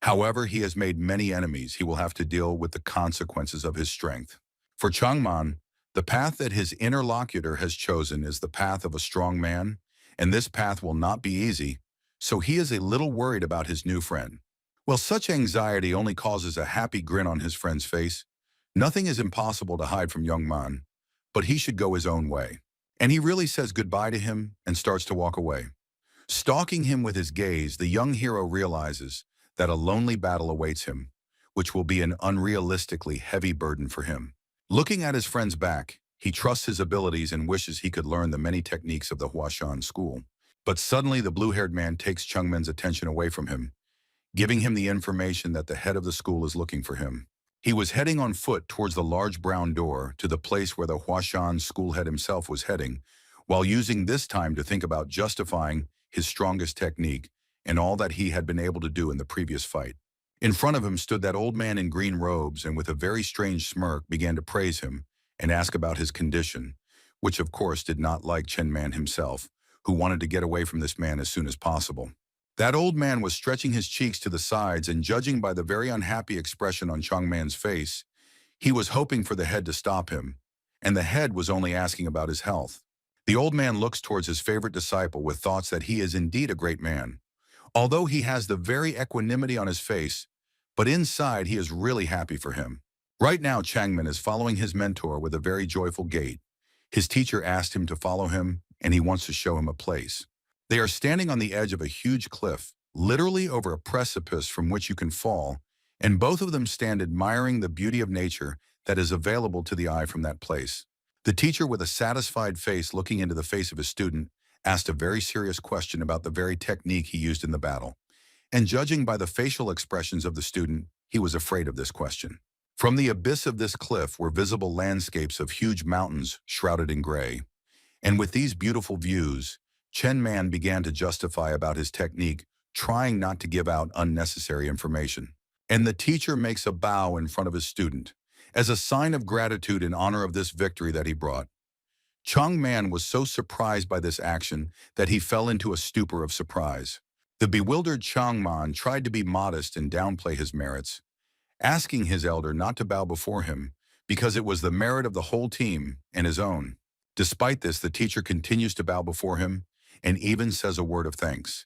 However, he has made many enemies. He will have to deal with the consequences of his strength. For Changman, the path that his interlocutor has chosen is the path of a strong man, and this path will not be easy, so he is a little worried about his new friend. Well, such anxiety only causes a happy grin on his friend's face. Nothing is impossible to hide from young Man, but he should go his own way. And he really says goodbye to him and starts to walk away. Stalking him with his gaze, the young hero realizes that a lonely battle awaits him, which will be an unrealistically heavy burden for him. Looking at his friend's back, he trusts his abilities and wishes he could learn the many techniques of the Huashan School. But suddenly the blue-haired man takes Chungman's attention away from him, giving him the information that the head of the school is looking for him. He was heading on foot towards the large brown door to the place where the Huashan school head himself was heading, while using this time to think about justifying his strongest technique and all that he had been able to do in the previous fight. In front of him stood that old man in green robes and with a very strange smirk began to praise him and ask about his condition, which of course did not like Chen Man himself, who wanted to get away from this man as soon as possible. That old man was stretching his cheeks to the sides and judging by the very unhappy expression on Chang Man's face, he was hoping for the head to stop him, and the head was only asking about his health. The old man looks towards his favorite disciple with thoughts that he is indeed a great man. Although he has the very equanimity on his face, but inside he is really happy for him. Right now, Changman is following his mentor with a very joyful gait. His teacher asked him to follow him, and he wants to show him a place. They are standing on the edge of a huge cliff, literally over a precipice from which you can fall, and both of them stand admiring the beauty of nature that is available to the eye from that place. The teacher, with a satisfied face looking into the face of his student, asked a very serious question about the very technique he used in the battle. And judging by the facial expressions of the student, he was afraid of this question. From the abyss of this cliff were visible landscapes of huge mountains shrouded in gray. And with these beautiful views, Chen Man began to justify about his technique, trying not to give out unnecessary information. And the teacher makes a bow in front of his student, as a sign of gratitude in honor of this victory that he brought. Chang Man was so surprised by this action that he fell into a stupor of surprise. The bewildered Changman tried to be modest and downplay his merits, asking his elder not to bow before him because it was the merit of the whole team and his own. Despite this, the teacher continues to bow before him and even says a word of thanks,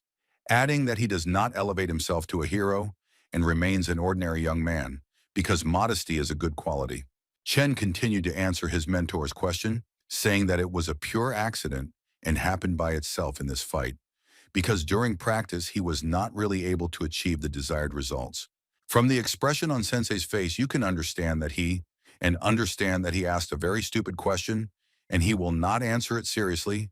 adding that he does not elevate himself to a hero and remains an ordinary young man because modesty is a good quality. Chen continued to answer his mentor's question, saying that it was a pure accident and happened by itself in this fight, because during practice he was not really able to achieve the desired results. From the expression on Sensei's face, you can understand that he asked a very stupid question and he will not answer it seriously.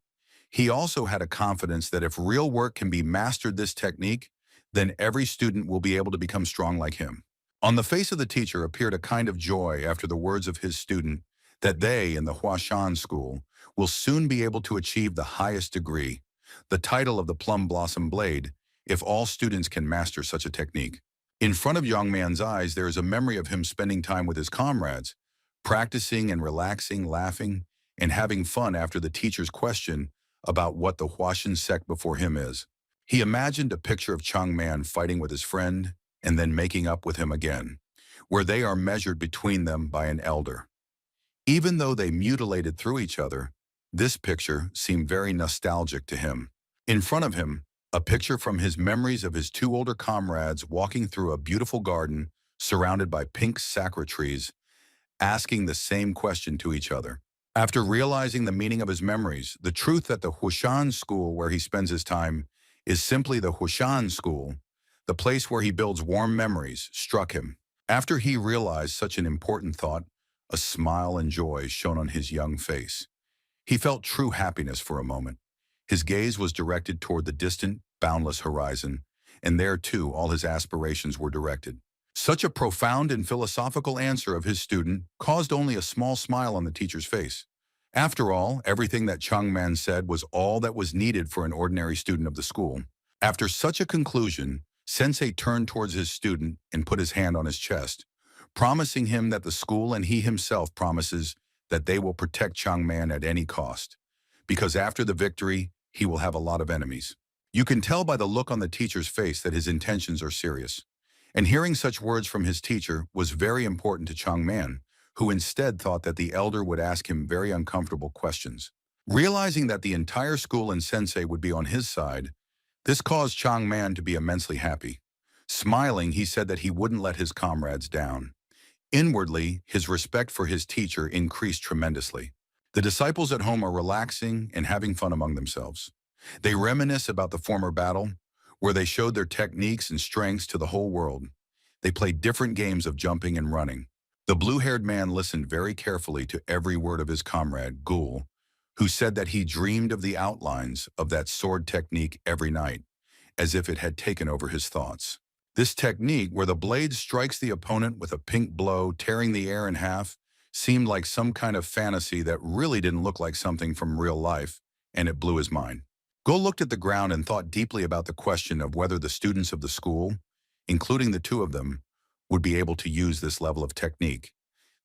He also had a confidence that if real work can be mastered this technique, then every student will be able to become strong like him. On the face of the teacher appeared a kind of joy after the words of his student that they, in the Huashan school, will soon be able to achieve the highest degree, the title of the Plum Blossom Blade, if all students can master such a technique. In front of young man's eyes, there is a memory of him spending time with his comrades, practicing and relaxing, laughing, and having fun after the teacher's question about what the Huashan sect before him is. He imagined a picture of Changman fighting with his friend and then making up with him again, where they are measured between them by an elder. Even though they mutilated through each other, this picture seemed very nostalgic to him. In front of him, a picture from his memories of his two older comrades walking through a beautiful garden surrounded by pink sakura trees, asking the same question to each other. After realizing the meaning of his memories, the truth that the Huashan school where he spends his time is simply the Huashan school, the place where he builds warm memories, struck him. After he realized such an important thought, a smile and joy shone on his young face. He felt true happiness for a moment. His gaze was directed toward the distant, boundless horizon, and there too all his aspirations were directed. Such a profound and philosophical answer of his student caused only a small smile on the teacher's face. After all, everything that Changman said was all that was needed for an ordinary student of the school. After such a conclusion, Sensei turned towards his student and put his hand on his chest, promising him that the school and he himself promises that they will protect Changman at any cost, because after the victory, he will have a lot of enemies. You can tell by the look on the teacher's face that his intentions are serious. And hearing such words from his teacher was very important to Changman, who instead thought that the elder would ask him very uncomfortable questions. Realizing that the entire school and Sensei would be on his side, this caused Changman to be immensely happy. Smiling, he said that he wouldn't let his comrades down. Inwardly, his respect for his teacher increased tremendously. The disciples at home are relaxing and having fun among themselves. They reminisce about the former battle, where they showed their techniques and strengths to the whole world. They played different games of jumping and running. The blue-haired man listened very carefully to every word of his comrade, Ghoul, who said that he dreamed of the outlines of that sword technique every night, as if it had taken over his thoughts. This technique, where the blade strikes the opponent with a pink blow, tearing the air in half, seemed like some kind of fantasy that really didn't look like something from real life, and it blew his mind. Go looked at the ground and thought deeply about the question of whether the students of the school, including the two of them, would be able to use this level of technique.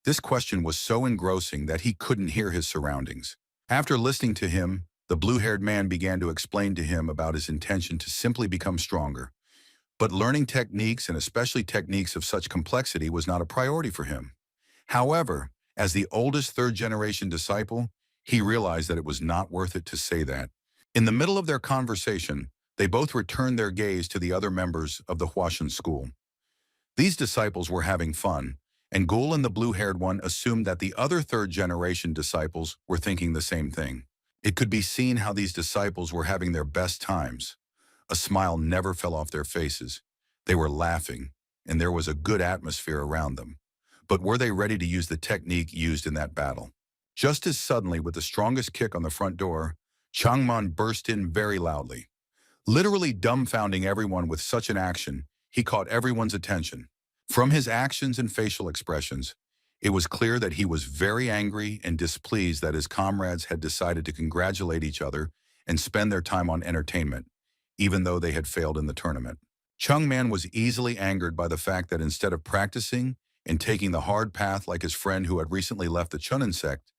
This question was so engrossing that he couldn't hear his surroundings. After listening to him, the blue-haired man began to explain to him about his intention to simply become stronger. But learning techniques, and especially techniques of such complexity, was not a priority for him. However, as the oldest third-generation disciple, he realized that it was not worth it to say that. In the middle of their conversation, they both returned their gaze to the other members of the Huashan school. These disciples were having fun, and Ghoul and the blue-haired one assumed that the other third-generation disciples were thinking the same thing. It could be seen how these disciples were having their best times. A smile never fell off their faces. They were laughing, and there was a good atmosphere around them. But were they ready to use the technique used in that battle? Just as suddenly, with the strongest kick on the front door, Changman burst in very loudly. Literally dumbfounding everyone with such an action, he caught everyone's attention. From his actions and facial expressions, it was clear that he was very angry and displeased that his comrades had decided to congratulate each other and spend their time on entertainment, even though they had failed in the tournament. Changman was easily angered by the fact that instead of practicing and taking the hard path like his friend who had recently left the Chunin sect,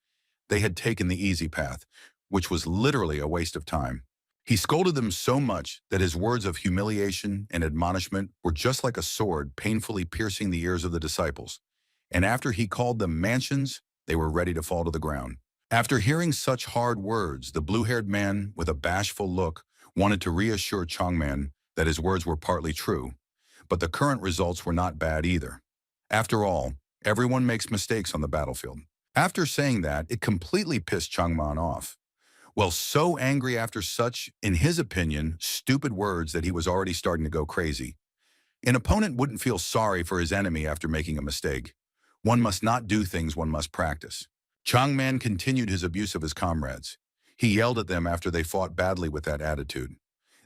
they had taken the easy path, which was literally a waste of time. He scolded them so much that his words of humiliation and admonishment were just like a sword painfully piercing the ears of the disciples. And after he called them mansions, they were ready to fall to the ground. After hearing such hard words, the blue-haired man, with a bashful look, wanted to reassure Changman that his words were partly true, but the current results were not bad either. After all, everyone makes mistakes on the battlefield. After saying that, it completely pissed Changman off. Well, so angry after such, in his opinion, stupid words that he was already starting to go crazy. An opponent wouldn't feel sorry for his enemy after making a mistake. One must not do things one must practice. Changman continued his abuse of his comrades. He yelled at them after they fought badly with that attitude.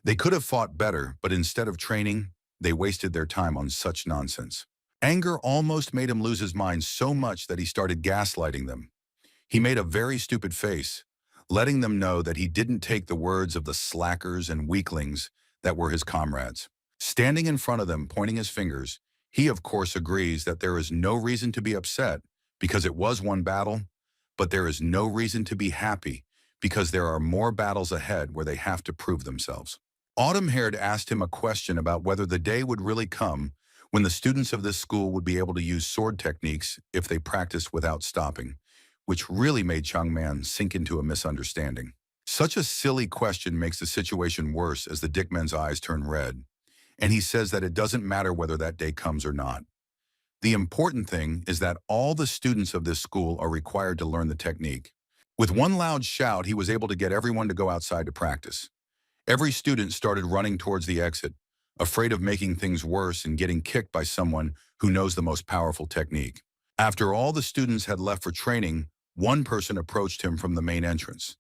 They could have fought better, but instead of training, they wasted their time on such nonsense. Anger almost made him lose his mind so much that he started gaslighting them. He made a very stupid face, letting them know that he didn't take the words of the slackers and weaklings that were his comrades. Standing in front of them, pointing his fingers, he of course agrees that there is no reason to be upset because it was one battle, but there is no reason to be happy because there are more battles ahead where they have to prove themselves. Autumn-haired asked him a question about whether the day would really come when the students of this school would be able to use sword techniques if they practiced without stopping, which really made Changman sink into a misunderstanding. Such a silly question makes the situation worse as the Dickman's eyes turn red, and he says that it doesn't matter whether that day comes or not. The important thing is that all the students of this school are required to learn the technique. With one loud shout, he was able to get everyone to go outside to practice. Every student started running towards the exit, afraid of making things worse and getting kicked by someone who knows the most powerful technique. After all the students had left for training, one person approached him from the main entrance.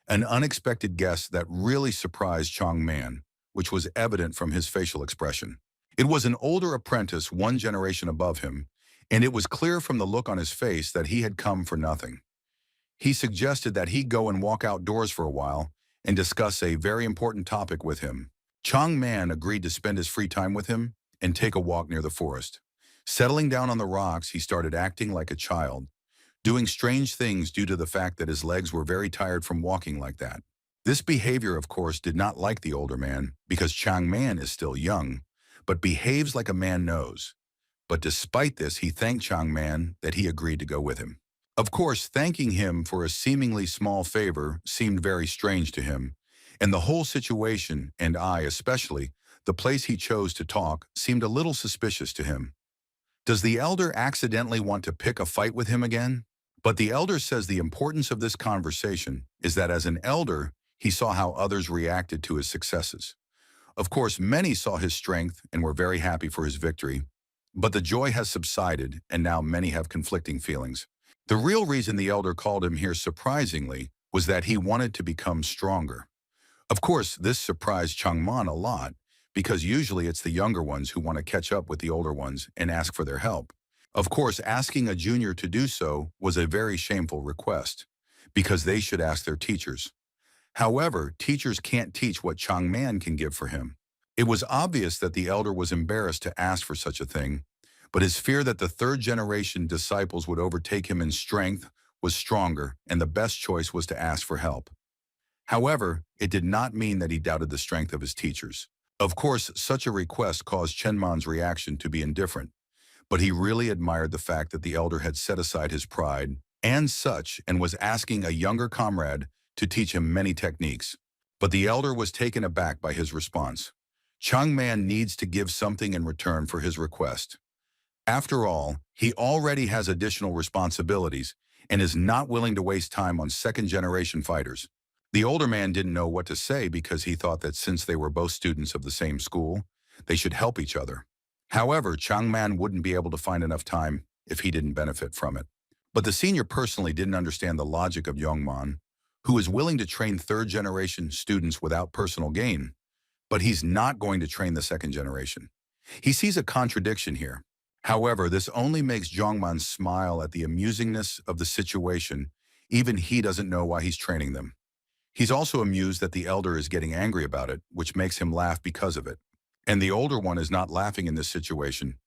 An unexpected guest that really surprised Changman, which was evident from his facial expression. It was an older apprentice one generation above him, and it was clear from the look on his face that he had come for nothing. He suggested that he go and walk outdoors for a while and discuss a very important topic with him. Changman agreed to spend his free time with him and take a walk near the forest. Settling down on the rocks, he started acting like a child, doing strange things due to the fact that his legs were very tired from walking like that. This behavior, of course, did not like the older man because Changman is still young, but behaves like a man knows. But despite this, he thanked Changman that he agreed to go with him. Of course, thanking him for a seemingly small favor seemed very strange to him, and the whole situation, and especially, the place he chose to talk, seemed a little suspicious to him. Does the elder accidentally want to pick a fight with him again? But the elder says the importance of this conversation is that as an elder, he saw how others reacted to his successes. Of course, many saw his strength and were very happy for his victory, but the joy has subsided and now many have conflicting feelings. The real reason the elder called him here surprisingly was that he wanted to become stronger. Of course, this surprised Changman a lot because usually it's the younger ones who want to catch up with the older ones and ask for their help. Of course, asking a junior to do so was a very shameful request because they should ask their teachers. However, teachers can't teach what Changman can give for him. It was obvious that the elder was embarrassed to ask for such a thing, but his fear that the third-generation disciples would overtake him in strength was stronger, and the best choice was to ask for help. However, it did not mean that he doubted the strength of his teachers. Of course, such a request caused Chenman's reaction to be indifferent, but he really admired the fact that the elder had set aside his pride and was asking a younger comrade to teach him many techniques. But the elder was taken aback by his response. Changman needs to give something in return for his request. After all, he already has additional responsibilities and is not willing to waste time on second-generation fighters. The older man didn't know what to say because he thought that since they were both students of the same school, they should help each other. However, Changman wouldn't be able to find enough time if he didn't benefit from it. But the senior personally didn't understand the logic of Yongman, who is willing to train third-generation students without personal gain, but he's not going to train the second generation. He sees a contradiction here. However, this only makes Zhongman smile at the amusingness of the situation. Even he doesn't know why he's training them. He's also amused that the elder is getting angry about it, which makes him laugh because of it. And the older one is not laughing in this situation.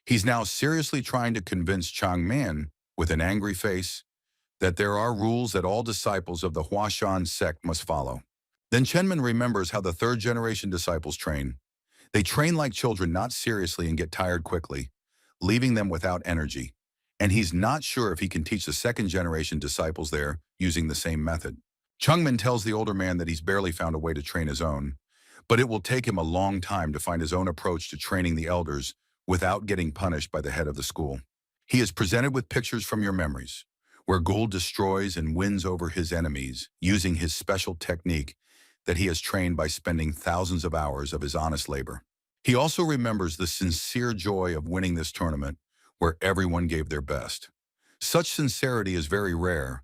He's now seriously trying to convince Changman, with an angry face, that there are rules that all disciples of the Huashan sect must follow. Then Chenman remembers how the third-generation disciples train. They train like children, not seriously, and get tired quickly, leaving them without energy. And he's not sure if he can teach the second-generation disciples there using the same method. Chungmin tells the older man that he's barely found a way to train his own, but it will take him a long time to find his own approach to training the elders without getting punished by the head of the school. He is presented with pictures from your memories, where Gould destroys and wins over his enemies using his special technique that he has trained by spending thousands of hours of his honest labor. He also remembers the sincere joy of winning this tournament where everyone gave their best. Such sincerity is very rare,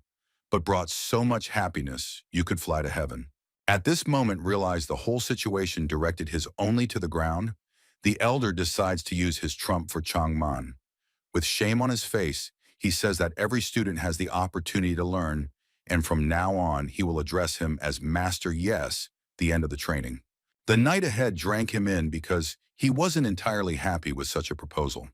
but brought so much happiness you could fly to heaven. At this moment, realize the whole situation directed his only to the ground. The elder decides to use his trump for Changman. With shame on his face, he says that every student has the opportunity to learn, and from now on, he will address him as Master Yes, the end of the training. The knight ahead drank him in because he wasn't entirely happy with such a proposal.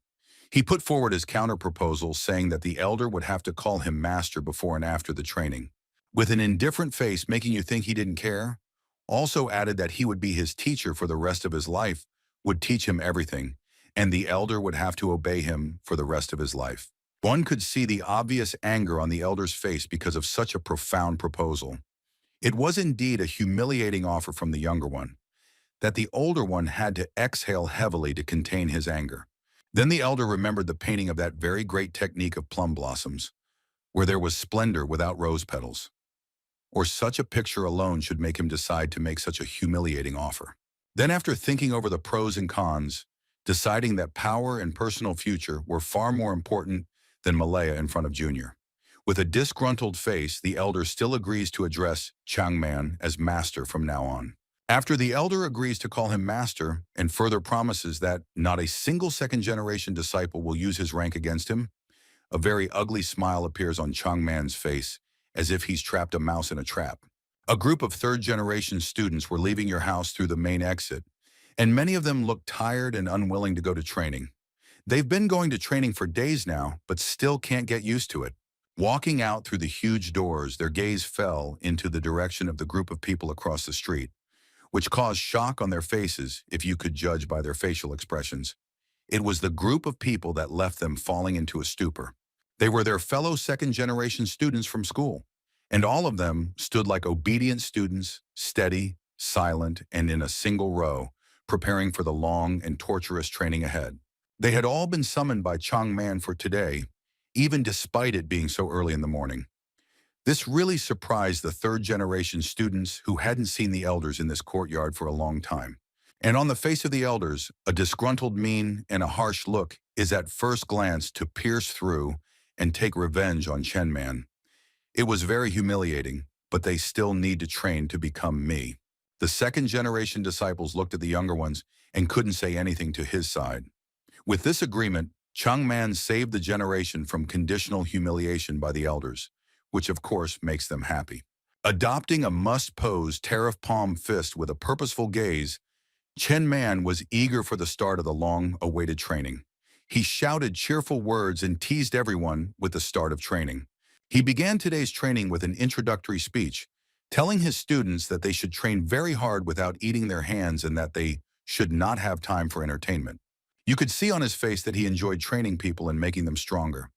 He put forward his counter-proposal, saying that the elder would have to call him master before and after the training. With an indifferent face making you think he didn't care, also added that he would be his teacher for the rest of his life, would teach him everything, and the elder would have to obey him for the rest of his life. One could see the obvious anger on the elder's face because of such a profound proposal. It was indeed a humiliating offer from the younger one, that the older one had to exhale heavily to contain his anger. Then the elder remembered the painting of that very great technique of plum blossoms, where there was splendor without rose petals. Or such a picture alone should make him decide to make such a humiliating offer. Then, after thinking over the pros and cons, deciding that power and personal future were far more important than Malaya in front of Junior. With a disgruntled face, the elder still agrees to address Changman as master from now on. After the elder agrees to call him master and further promises that not a single second-generation disciple will use his rank against him, a very ugly smile appears on Changman's face, as if he's trapped a mouse in a trap. A group of third-generation students were leaving your house through the main exit, and many of them looked tired and unwilling to go to training. They've been going to training for days now, but still can't get used to it. Walking out through the huge doors, their gaze fell into the direction of the group of people across the street, which caused shock on their faces if you could judge by their facial expressions. It was the group of people that left them falling into a stupor. They were their fellow second-generation students from school, and all of them stood like obedient students, steady, silent, and in a single row, preparing for the long and torturous training ahead. They had all been summoned by Changman for today, even despite it being so early in the morning. This really surprised the third-generation students who hadn't seen the elders in this courtyard for a long time. And on the face of the elders, a disgruntled mien and a harsh look is at first glance to pierce through and take revenge on Chenman. It was very humiliating, but they still need to train to become me. The second-generation disciples looked at the younger ones and couldn't say anything to his side. With this agreement, Changman saved the generation from conditional humiliation by the elders, which of course makes them happy. Adopting a must-pose tariff palm fist with a purposeful gaze, Chen Man was eager for the start of the long-awaited training. He shouted cheerful words and teased everyone with the start of training. He began today's training with an introductory speech, telling his students that they should train very hard without eating their hands and that they should not have time for entertainment. You could see on his face that he enjoyed training people and making them stronger.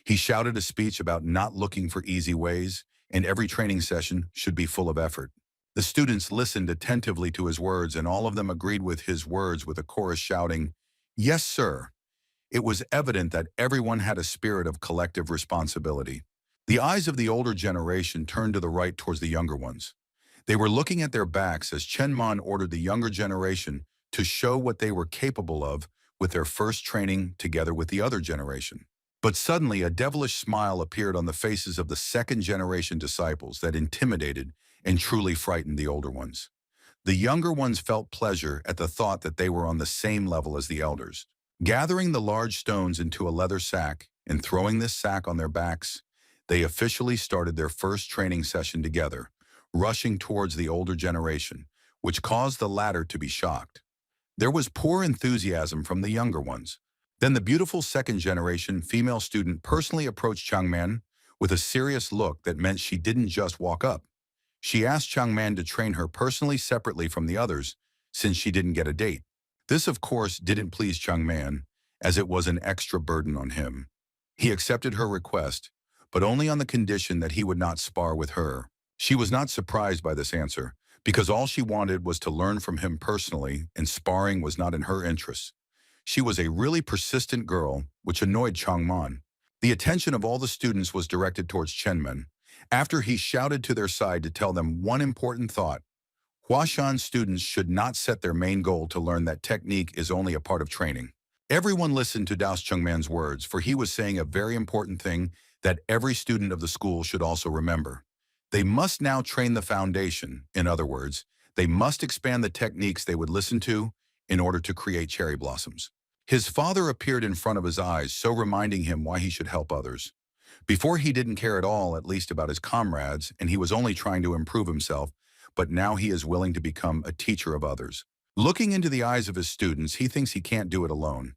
He shouted a speech about not looking for easy ways, and every training session should be full of effort. The students listened attentively to his words, and all of them agreed with his words with a chorus shouting, "Yes, sir." It was evident that everyone had a spirit of collective responsibility. The eyes of the older generation turned to the right towards the younger ones. They were looking at their backs as Chen Man ordered the younger generation to show what they were capable of with their first training together with the other generation. But suddenly a devilish smile appeared on the faces of the second-generation disciples that intimidated and truly frightened the older ones. The younger ones felt pleasure at the thought that they were on the same level as the elders. Gathering the large stones into a leather sack and throwing this sack on their backs, they officially started their first training session together, rushing towards the older generation, which caused the latter to be shocked. There was poor enthusiasm from the younger ones. Then the beautiful second-generation female student personally approached Changman with a serious look that meant she didn't just walk up. She asked Changman to train her personally separately from the others, since she didn't get a date. This, of course, didn't please Changman, as it was an extra burden on him. He accepted her request, but only on the condition that he would not spar with her. She was not surprised by this answer, because all she wanted was to learn from him personally, and sparring was not in her interests. She was a really persistent girl, which annoyed Changman. The attention of all the students was directed towards Chenmen, after he shouted to their side to tell them one important thought. Huashan students should not set their main goal to learn that technique is only a part of training. Everyone listened to Daos Chungman's words, for he was saying a very important thing that every student of the school should also remember. They must now train the foundation. In other words, they must expand the techniques they would listen to in order to create cherry blossoms. His father appeared in front of his eyes, so reminding him why he should help others. Before, he didn't care at all, at least about his comrades, and he was only trying to improve himself, but now he is willing to become a teacher of others. Looking into the eyes of his students, he thinks he can't do it alone.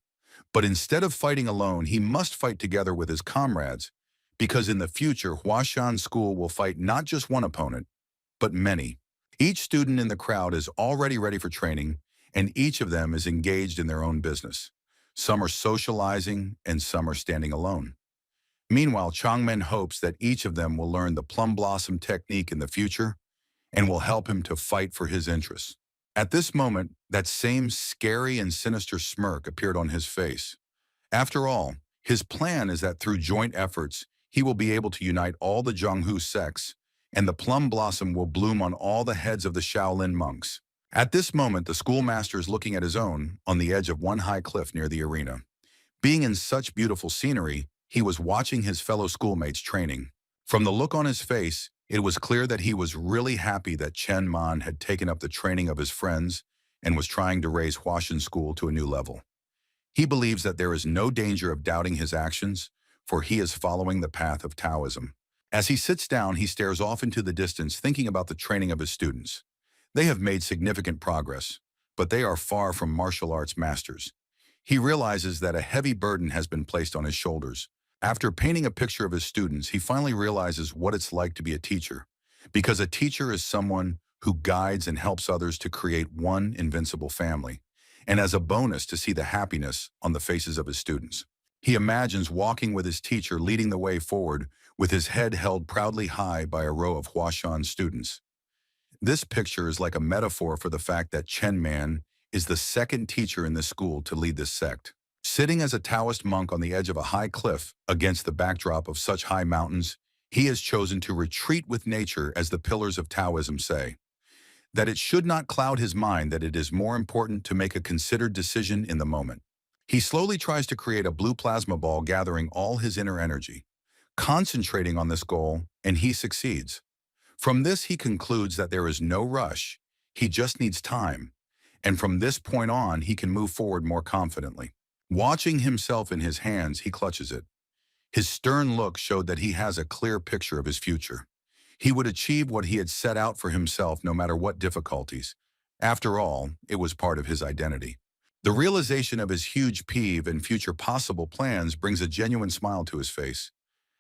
But instead of fighting alone, he must fight together with his comrades, because in the future, Huashan School will fight not just one opponent, but many. Each student in the crowd is already ready for training, and each of them is engaged in their own business. Some are socializing, and some are standing alone. Meanwhile, Changmen hopes that each of them will learn the plum blossom technique in the future and will help him to fight for his interests. At this moment, that same scary and sinister smirk appeared on his face. After all, his plan is that through joint efforts, he will be able to unite all the Zhonghu sects, and the plum blossom will bloom on all the heads of the Shaolin monks. At this moment, the schoolmaster is looking at his own on the edge of one high cliff near the arena. Being in such beautiful scenery, he was watching his fellow schoolmates training. From the look on his face, it was clear that he was really happy that Chen Man had taken up the training of his friends and was trying to raise Huashan School to a new level. He believes that there is no danger of doubting his actions, for he is following the path of Taoism. As he sits down, he stares off into the distance, thinking about the training of his students. They have made significant progress, but they are far from martial arts masters. He realizes that a heavy burden has been placed on his shoulders. After painting a picture of his students, he finally realizes what it's like to be a teacher, because a teacher is someone who guides and helps others to create one invincible family, and as a bonus to see the happiness on the faces of his students. He imagines walking with his teacher, leading the way forward, with his head held proudly high by a row of Huashan students. This picture is like a metaphor for the fact that Chen Man is the second teacher in this school to lead this sect. Sitting as a Taoist monk on the edge of a high cliff against the backdrop of such high mountains, he has chosen to retreat with nature, as the pillars of Taoism say. That it should not cloud his mind, that it is more important to make a considered decision in the moment. He slowly tries to create a blue plasma ball, gathering all his inner energy, concentrating on this goal, and he succeeds. From this, he concludes that there is no rush, he just needs time, and from this point on, he can move forward more confidently. Watching himself in his hands, he clutches it. His stern look showed that he has a clear picture of his future. He would achieve what he had set out for himself no matter what difficulties. After all, it was part of his identity. The realization of his huge peeve and future possible plans brings a genuine smile to his face.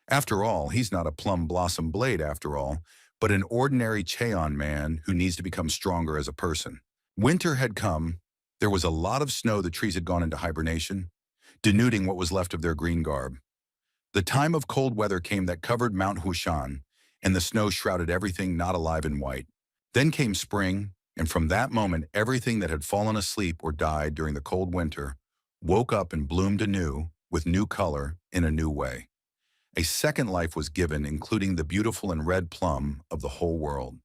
After all, he's not a plum blossom blade after all, but an ordinary Cheon man who needs to become stronger as a person. Winter had come. There was a lot of snow. The trees had gone into hibernation, denuding what was left of their green garb. The time of cold weather came that covered Mount Huashan, and the snow shrouded everything not alive in white. Then came spring, and from that moment, everything that had fallen asleep or died during the cold winter woke up and bloomed anew, with new color, in a new way. A second life was given, including the beautiful and red plum of the whole world.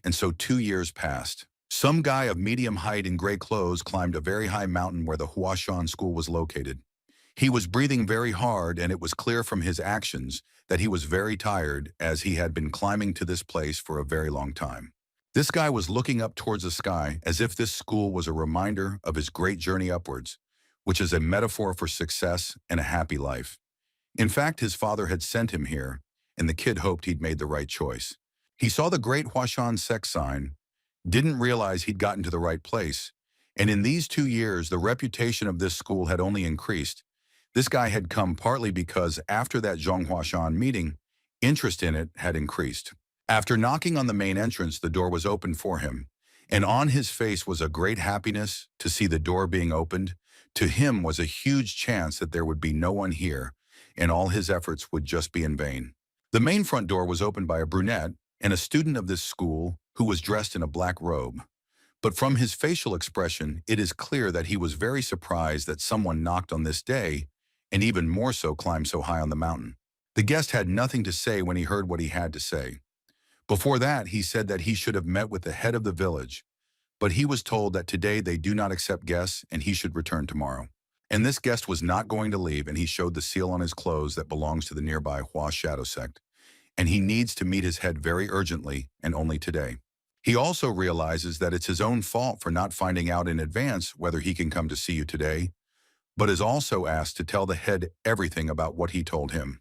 And so 2 years passed. Some guy of medium height in gray clothes climbed a very high mountain where the Huashan School was located. He was breathing very hard, and it was clear from his actions that he was very tired, as he had been climbing to this place for a very long time. This guy was looking up towards the sky, as if this school was a reminder of his great journey upwards, which is a metaphor for success and a happy life. In fact, his father had sent him here, and the kid hoped he'd made the right choice. He saw the great Huashan sect sign, didn't realize he'd gotten to the right place, and in these 2 years, the reputation of this school had only increased. This guy had come partly because after that Zhonghuashan meeting, interest in it had increased. After knocking on the main entrance, the door was opened for him, and on his face was a great happiness to see the door being opened. To him was a huge chance that there would be no one here, and all his efforts would just be in vain. The main front door was opened by a brunette and a student of this school who was dressed in a black robe. But from his facial expression, it is clear that he was very surprised that someone knocked on this day, and even more so climbed so high on the mountain. The guest had nothing to say when he heard what he had to say. Before that, he said that he should have met with the head of the village, but he was told that today they do not accept guests and he should return tomorrow. And this guest was not going to leave, and he showed the seal on his clothes that belongs to the nearby Huashan sect, and he needs to meet his head very urgently and only today. He also realizes that it's his own fault for not finding out in advance whether he can come to see you today, but is also asked to tell the head everything about what he told him.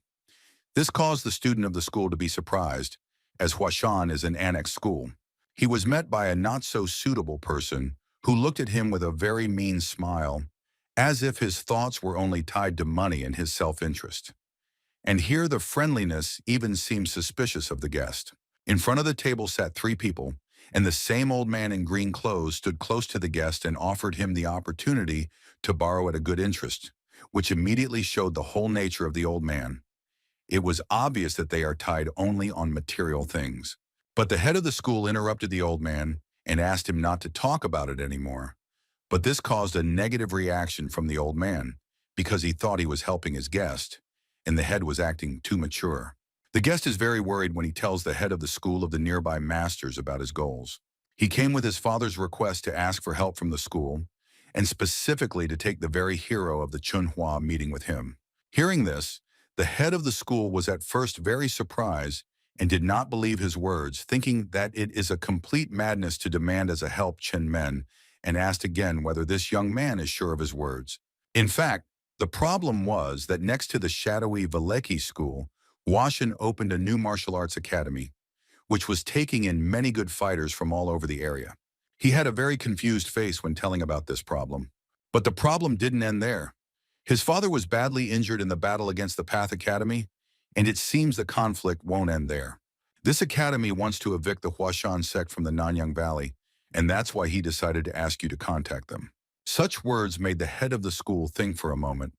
This caused the student of the school to be surprised, as Huashan is an annex school. He was met by a not-so-suitable person who looked at him with a very mean smile, as if his thoughts were only tied to money and his self-interest. And here the friendliness even seemed suspicious of the guest. In front of the table sat 3 people, and the same old man in green clothes stood close to the guest and offered him the opportunity to borrow at a good interest, which immediately showed the whole nature of the old man. It was obvious that they are tied only on material things. But the head of the school interrupted the old man and asked him not to talk about it anymore. But this caused a negative reaction from the old man, because he thought he was helping his guest, and the head was acting too mature. The guest is very worried when he tells the head of the school of the nearby masters about his goals. He came with his father's request to ask for help from the school, and specifically to take the very hero of the Chunhua meeting with him. Hearing this, the head of the school was at first very surprised and did not believe his words, thinking that it is a complete madness to demand as a help Chen Men, and asked again whether this young man is sure of his words. In fact, the problem was that next to the shadowy Valeki school, Huashan opened a new martial arts academy, which was taking in many good fighters from all over the area. He had a very confused face when telling about this problem. But the problem didn't end there. His father was badly injured in the battle against the Path Academy, and it seems the conflict won't end there. This academy wants to evict the Huashan sect from the Nanyang Valley, and that's why he decided to ask you to contact them. Such words made the head of the school think for a moment.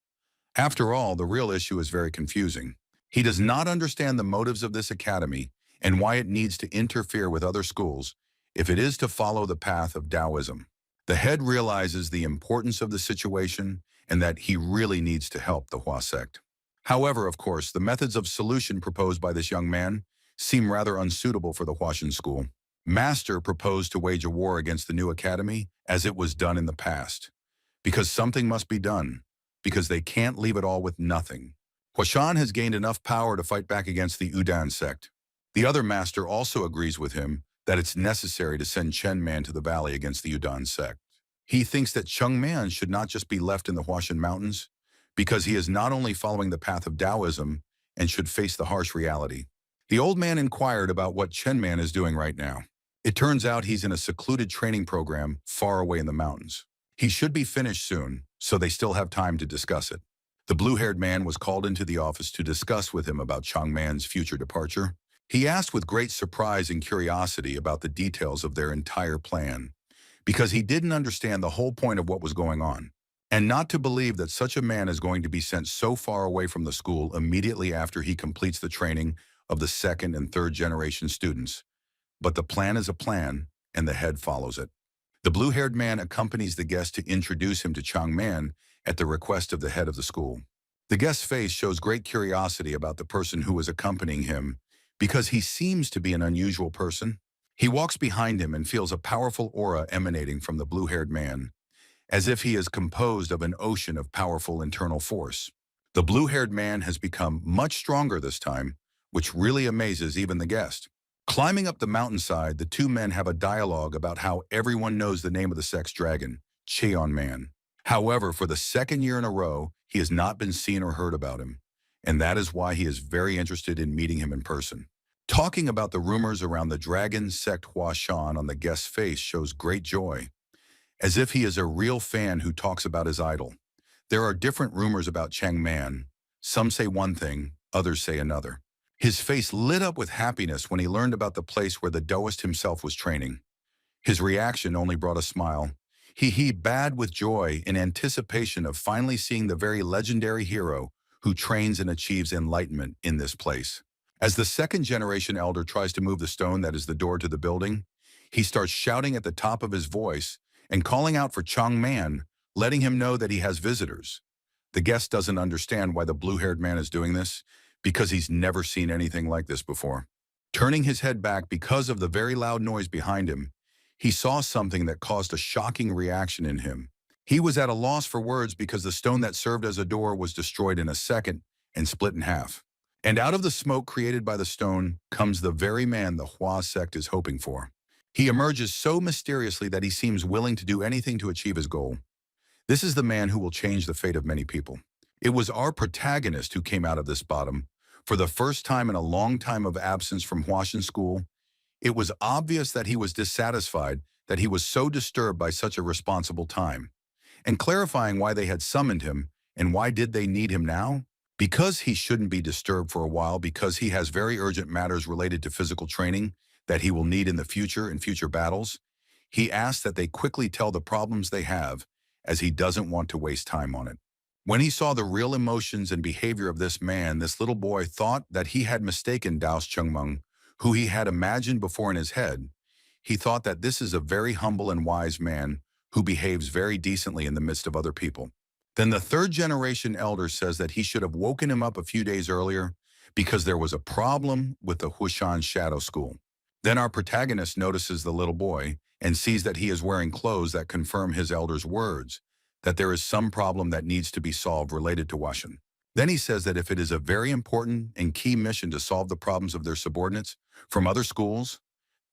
After all, the real issue is very confusing. He does not understand the motives of this academy and why it needs to interfere with other schools if it is to follow the path of Taoism. The head realizes the importance of the situation and that he really needs to help the Hua sect. However, of course, the methods of solution proposed by this young man seem rather unsuitable for the Huashan school. Master proposed to wage a war against the new academy as it was done in the past, because something must be done, because they can't leave it all with nothing. Huashan has gained enough power to fight back against the Udan sect. The other master also agrees with him that it's necessary to send Chen Man to the valley against the Udan sect. He thinks that Cheng Man should not just be left in the Huashan Mountains, because he is not only following the path of Taoism and should face the harsh reality. The old man inquired about what Chen Man is doing right now. It turns out he's in a secluded training program far away in the mountains. He should be finished soon, so they still have time to discuss it. The blue-haired man was called into the office to discuss with him about Cheng Man's future departure. He asked with great surprise and curiosity about the details of their entire plan, because he didn't understand the whole point of what was going on, and not to believe that such a man is going to be sent so far away from the school immediately after he completes the training of the 2nd and 3rd generation students. But the plan is a plan, and the head follows it. The blue-haired man accompanies the guest to introduce him to Cheng Man at the request of the head of the school. The guest's face shows great curiosity about the person who is accompanying him, because he seems to be an unusual person. He walks behind him and feels a powerful aura emanating from the blue-haired man, as if he is composed of an ocean of powerful internal force. The blue-haired man has become much stronger this time, which really amazes even the guest. Climbing up the mountainside, the 2 men have a dialogue about how everyone knows the name of the sect's dragon, Cheon Man. However, for the 2nd year in a row, he has not been seen or heard about him, and that is why he is very interested in meeting him in person. Talking about the rumors around the dragon sect Huashan on the guest's face shows great joy, as if he is a real fan who talks about his idol. There are different rumors about Cheng Man. Some say one thing, others say another. His face lit up with happiness when he learned about the place where the Taoist himself was training. His reaction only brought a smile. He bowed with joy in anticipation of finally seeing the very legendary hero who trains and achieves enlightenment in this place. As the second-generation elder tries to move the stone that is the door to the building, he starts shouting at the top of his voice and calling out for Chang Man, letting him know that he has visitors. The guest doesn't understand why the blue-haired man is doing this, because he's never seen anything like this before. Turning his head back because of the very loud noise behind him, he saw something that caused a shocking reaction in him. He was at a loss for words because the stone that served as a door was destroyed in a second and split in half. And out of the smoke created by the stone comes the very man the Hua sect is hoping for. He emerges so mysteriously that he seems willing to do anything to achieve his goal. This is the man who will change the fate of many people. It was our protagonist who came out of this bottom. For the first time in a long time of absence from Huashan school, it was obvious that he was dissatisfied, that he was so disturbed by such a responsible time. And clarifying why they had summoned him, and why did they need him now? Because he shouldn't be disturbed for a while, because he has very urgent matters related to physical training that he will need in the future in future battles. He asked that they quickly tell the problems they have, as he doesn't want to waste time on it. When he saw the real emotions and behavior of this man, this little boy thought that he had mistaken Daos Chengmeng, who he had imagined before in his head. He thought that this is a very humble and wise man who behaves very decently in the midst of other people. Then the third-generation elder says that he should have woken him up a few days earlier because there was a problem with the Huashan Shadow School. Then our protagonist notices the little boy and sees that he is wearing clothes that confirm his elder's words, that there is some problem that needs to be solved related to Huashan. Then he says that if it is a very important and key mission to solve the problems of their subordinates from other schools,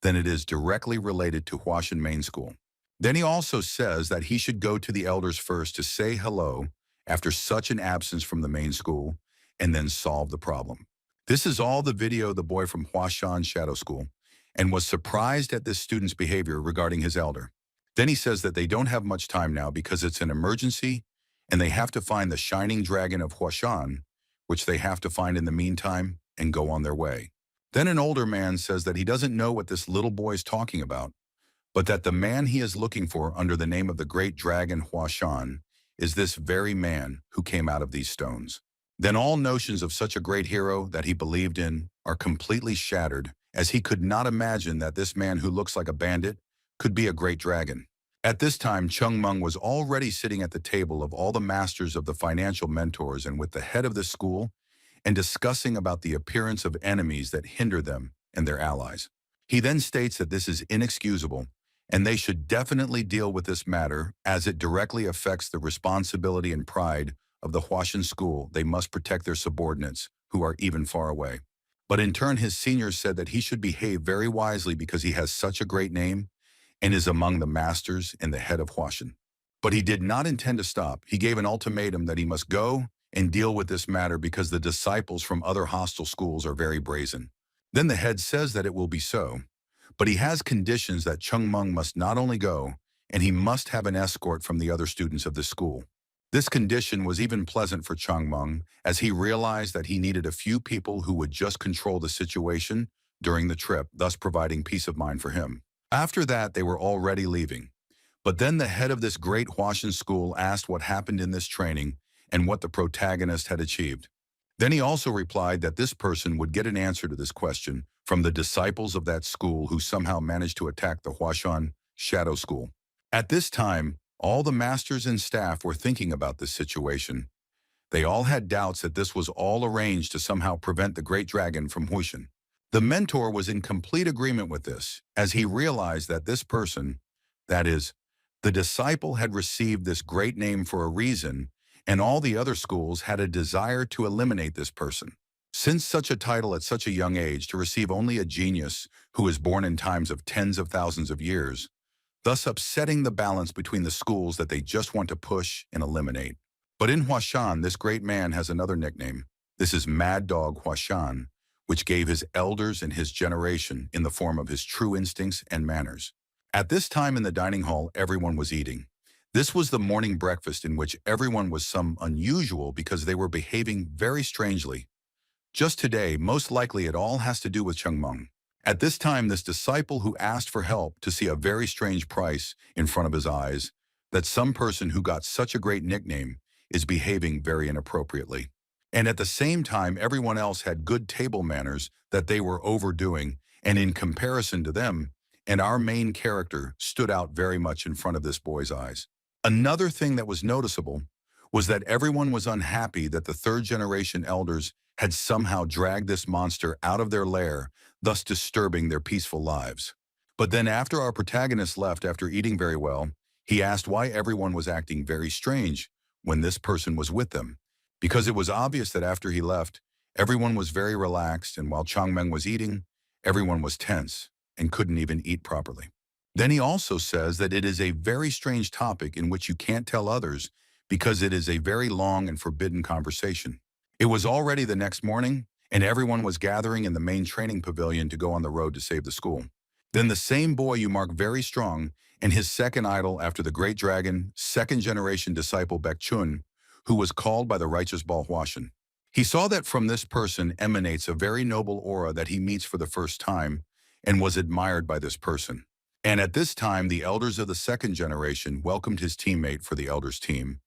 then it is directly related to Huashan Main School. Then he also says that he should go to the elders first to say hello after such an absence from the main school and then solve the problem. This is all the video the boy from Huashan Shadow School and was surprised at this student's behavior regarding his elder. Then he says that they don't have much time now because it's an emergency and they have to find the shining dragon of Huashan, which they have to find in the meantime and go on their way. Then an older man says that he doesn't know what this little boy is talking about, but that the man he is looking for under the name of the great dragon Huashan is this very man who came out of these stones. Then all notions of such a great hero that he believed in are completely shattered, as he could not imagine that this man who looks like a bandit could be a great dragon. At this time, Cheng Meng was already sitting at the table of all the masters of the financial mentors and with the head of the school and discussing about the appearance of enemies that hinder them and their allies. He then states that this is inexcusable and they should definitely deal with this matter as it directly affects the responsibility and pride of the Huashan school. They must protect their subordinates who are even far away. But in turn, his seniors said that he should behave very wisely because he has such a great name and is among the masters and the head of Huashan. But he did not intend to stop. He gave an ultimatum that he must go and deal with this matter because the disciples from other hostile schools are very brazen. Then the head says that it will be so, but he has conditions that Cheng Meng must not only go, and he must have an escort from the other students of this school. This condition was even pleasant for Cheng Meng, as he realized that he needed a few people who would just control the situation during the trip, thus providing peace of mind for him. After that, they were already leaving. But then the head of this great Huashan school asked what happened in this training and what the protagonist had achieved. Then he also replied that this person would get an answer to this question from the disciples of that school who somehow managed to attack the Huashan Shadow School. At this time, all the masters and staff were thinking about this situation. They all had doubts that this was all arranged to somehow prevent the great dragon from Huashan. The mentor was in complete agreement with this, as he realized that this person, that is, the disciple, had received this great name for a reason, and all the other schools had a desire to eliminate this person. Since such a title at such a young age to receive only a genius who is born in times of tens of thousands of years, thus upsetting the balance between the schools that they just want to push and eliminate. But in Huashan, this great man has another nickname. This is Mad Dog Huashan, which gave his elders and his generation in the form of his true instincts and manners. At this time in the dining hall, everyone was eating. This was the morning breakfast in which everyone was some unusual because they were behaving very strangely. Just today, most likely it all has to do with Chengmeng. At this time, this disciple who asked for help to see a very strange price in front of his eyes, that some person who got such a great nickname is behaving very inappropriately. And at the same time, everyone else had good table manners that they were overdoing, and in comparison to them, and our main character stood out very much in front of this boy's eyes. Another thing that was noticeable was that everyone was unhappy that the third generation elders had somehow dragged this monster out of their lair, thus disturbing their peaceful lives. But then after our protagonist left after eating very well, he asked why everyone was acting very strange when this person was with them, because it was obvious that after he left, everyone was very relaxed, and while Changmeng was eating, everyone was tense and couldn't even eat properly. Then he also says that it is a very strange topic in which you can't tell others because it is a very long and forbidden conversation. It was already the next morning, and everyone was gathering in the main training pavilion to go on the road to save the school. Then the same boy you mark very strong, and his second idol after the great dragon, second-generation disciple Baekchun, who was called by the righteous Bal Huashan. He saw that from this person emanates a very noble aura that he meets for the first time, and was admired by this person. And at this time, the elders of the second generation welcomed his teammate for the elders team.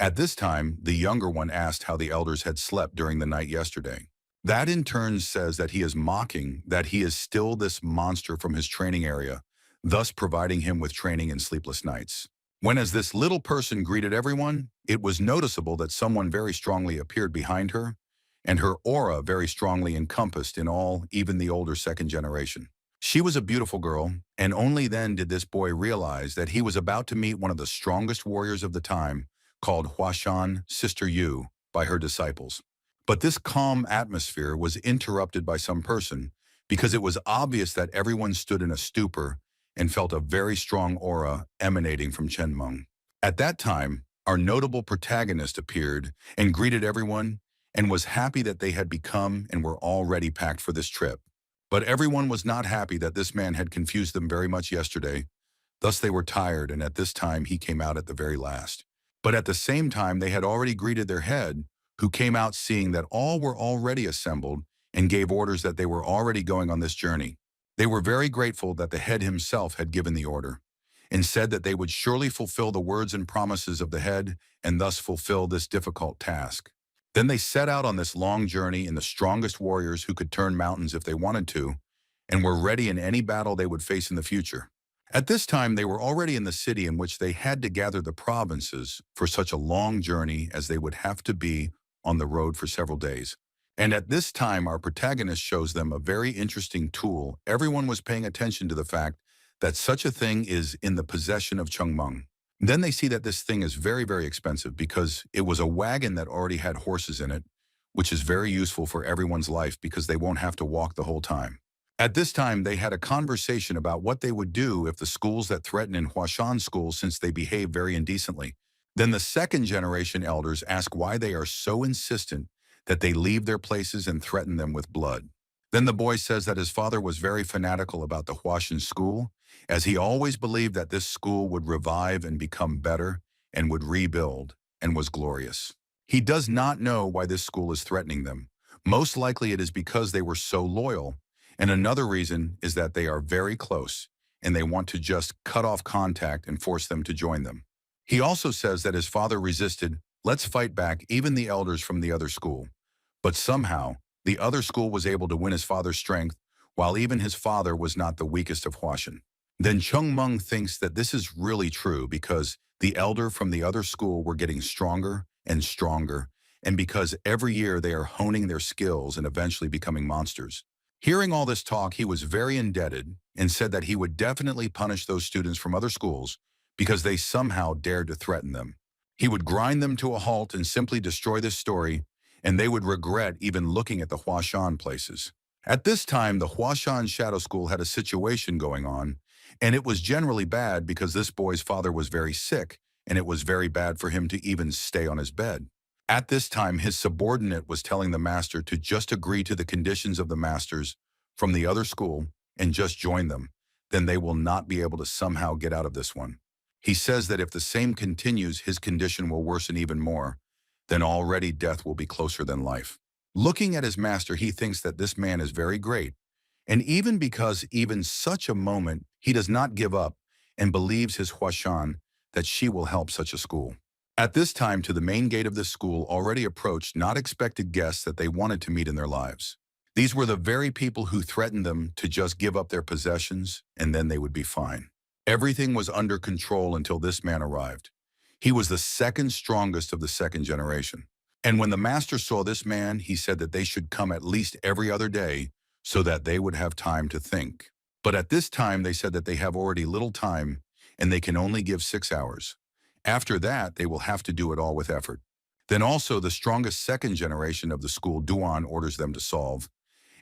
At this time, the younger one asked how the elders had slept during the night yesterday. That in turn says that he is mocking that he is still this monster from his training area, thus providing him with training and sleepless nights. When as this little person greeted everyone, it was noticeable that someone very strongly appeared behind her, and her aura very strongly encompassed in all, even the older second generation. She was a beautiful girl, and only then did this boy realize that he was about to meet one of the strongest warriors of the time, called Huashan, Sister Yu, by her disciples. But this calm atmosphere was interrupted by some person because it was obvious that everyone stood in a stupor and felt a very strong aura emanating from Chengmeng. At that time, our notable protagonist appeared and greeted everyone and was happy that they had become and were already packed for this trip. But everyone was not happy that this man had confused them very much yesterday. Thus they were tired, and at this time he came out at the very last. But at the same time, they had already greeted their head, who came out seeing that all were already assembled and gave orders that they were already going on this journey. They were very grateful that the head himself had given the order, and said that they would surely fulfill the words and promises of the head and thus fulfill this difficult task. Then they set out on this long journey in the strongest warriors who could turn mountains if they wanted to, and were ready in any battle they would face in the future. At this time, they were already in the city in which they had to gather the provinces for such a long journey as they would have to be on the road for several days. And at this time, our protagonist shows them a very interesting tool. Everyone was paying attention to the fact that such a thing is in the possession of Chengmeng. Then they see that this thing is very, very expensive because it was a wagon that already had horses in it, which is very useful for everyone's life because they won't have to walk the whole time. At this time, they had a conversation about what they would do if the schools that threaten in Huashan schools since they behave very indecently. Then the second generation elders ask why they are so insistent that they leave their places and threaten them with blood. Then the boy says that his father was very fanatical about the Huashan school, as he always believed that this school would revive and become better and would rebuild and was glorious. He does not know why this school is threatening them. Most likely it is because they were so loyal. And another reason is that they are very close and they want to just cut off contact and force them to join them. He also says that his father resisted, let's fight back, even the elders from the other school. But somehow, the other school was able to win his father's strength, while even his father was not the weakest of Huashan. Then Chengmeng thinks that this is really true because the elder from the other school were getting stronger and stronger, and because every year they are honing their skills and eventually becoming monsters. Hearing all this talk, he was very indebted and said that he would definitely punish those students from other schools because they somehow dared to threaten them. He would grind them to a halt and simply destroy this story, and they would regret even looking at the Huashan places. At this time, the Huashan Shadow School had a situation going on, and it was generally bad because this boy's father was very sick, and it was very bad for him to even stay on his bed. At this time, his subordinate was telling the master to just agree to the conditions of the masters from the other school and just join them. Then they will not be able to somehow get out of this one. He says that if the same continues, his condition will worsen even more. Then already death will be closer than life. Looking at his master, he thinks that this man is very great, and even because even such a moment, he does not give up and believes his Huashan that she will help such a school. At this time, to the main gate of this school already approached not expected guests that they wanted to meet in their lives. These were the very people who threatened them to just give up their possessions and then they would be fine. Everything was under control until this man arrived. He was the second strongest of the second generation. And when the master saw this man, he said that they should come at least every other day so that they would have time to think. But at this time, they said that they have already little time and they can only give 6 hours. After that, they will have to do it all with effort. Then also the strongest second generation of the school, Duan, orders them to solve.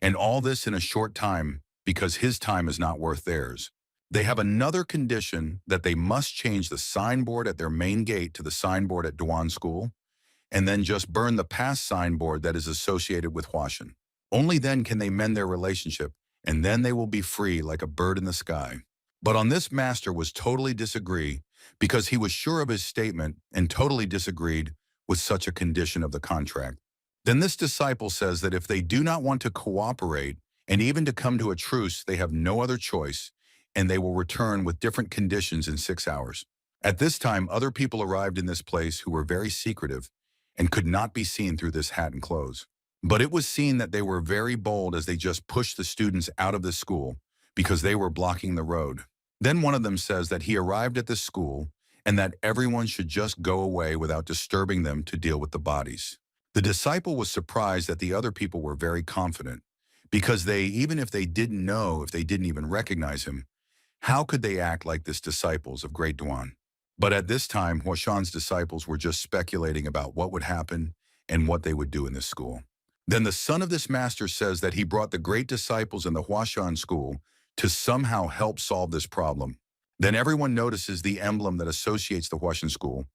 And all this in a short time because his time is not worth theirs. They have another condition that they must change the signboard at their main gate to the signboard at Duan School, and then just burn the past signboard that is associated with Huashan. Only then can they mend their relationship, and then they will be free like a bird in the sky. But on this master was totally disagree because he was sure of his statement and totally disagreed with such a condition of the contract. Then this disciple says that if they do not want to cooperate and even to come to a truce, they have no other choice, and they will return with different conditions in 6 hours. At this time, other people arrived in this place who were very secretive and could not be seen through this hat and clothes. But it was seen that they were very bold as they just pushed the students out of the school because they were blocking the road. Then one of them says that he arrived at this school and that everyone should just go away without disturbing them to deal with the bodies. The disciple was surprised that the other people were very confident because they, even if they didn't know, if they didn't even recognize him, how could they act like this disciples of Great Duan? But at this time, Huashan's disciples were just speculating about what would happen and what they would do in this school. Then the son of this master says that he brought the great disciples in the Huashan school to somehow help solve this problem. Then everyone notices the emblem that associates the Huashan school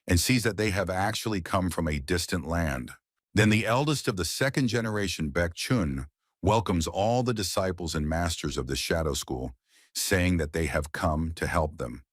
and sees that they have actually come from a distant land. Then the eldest of the second generation, Baek Chun, welcomes all the disciples and masters of the shadow school, saying that they have come to help them.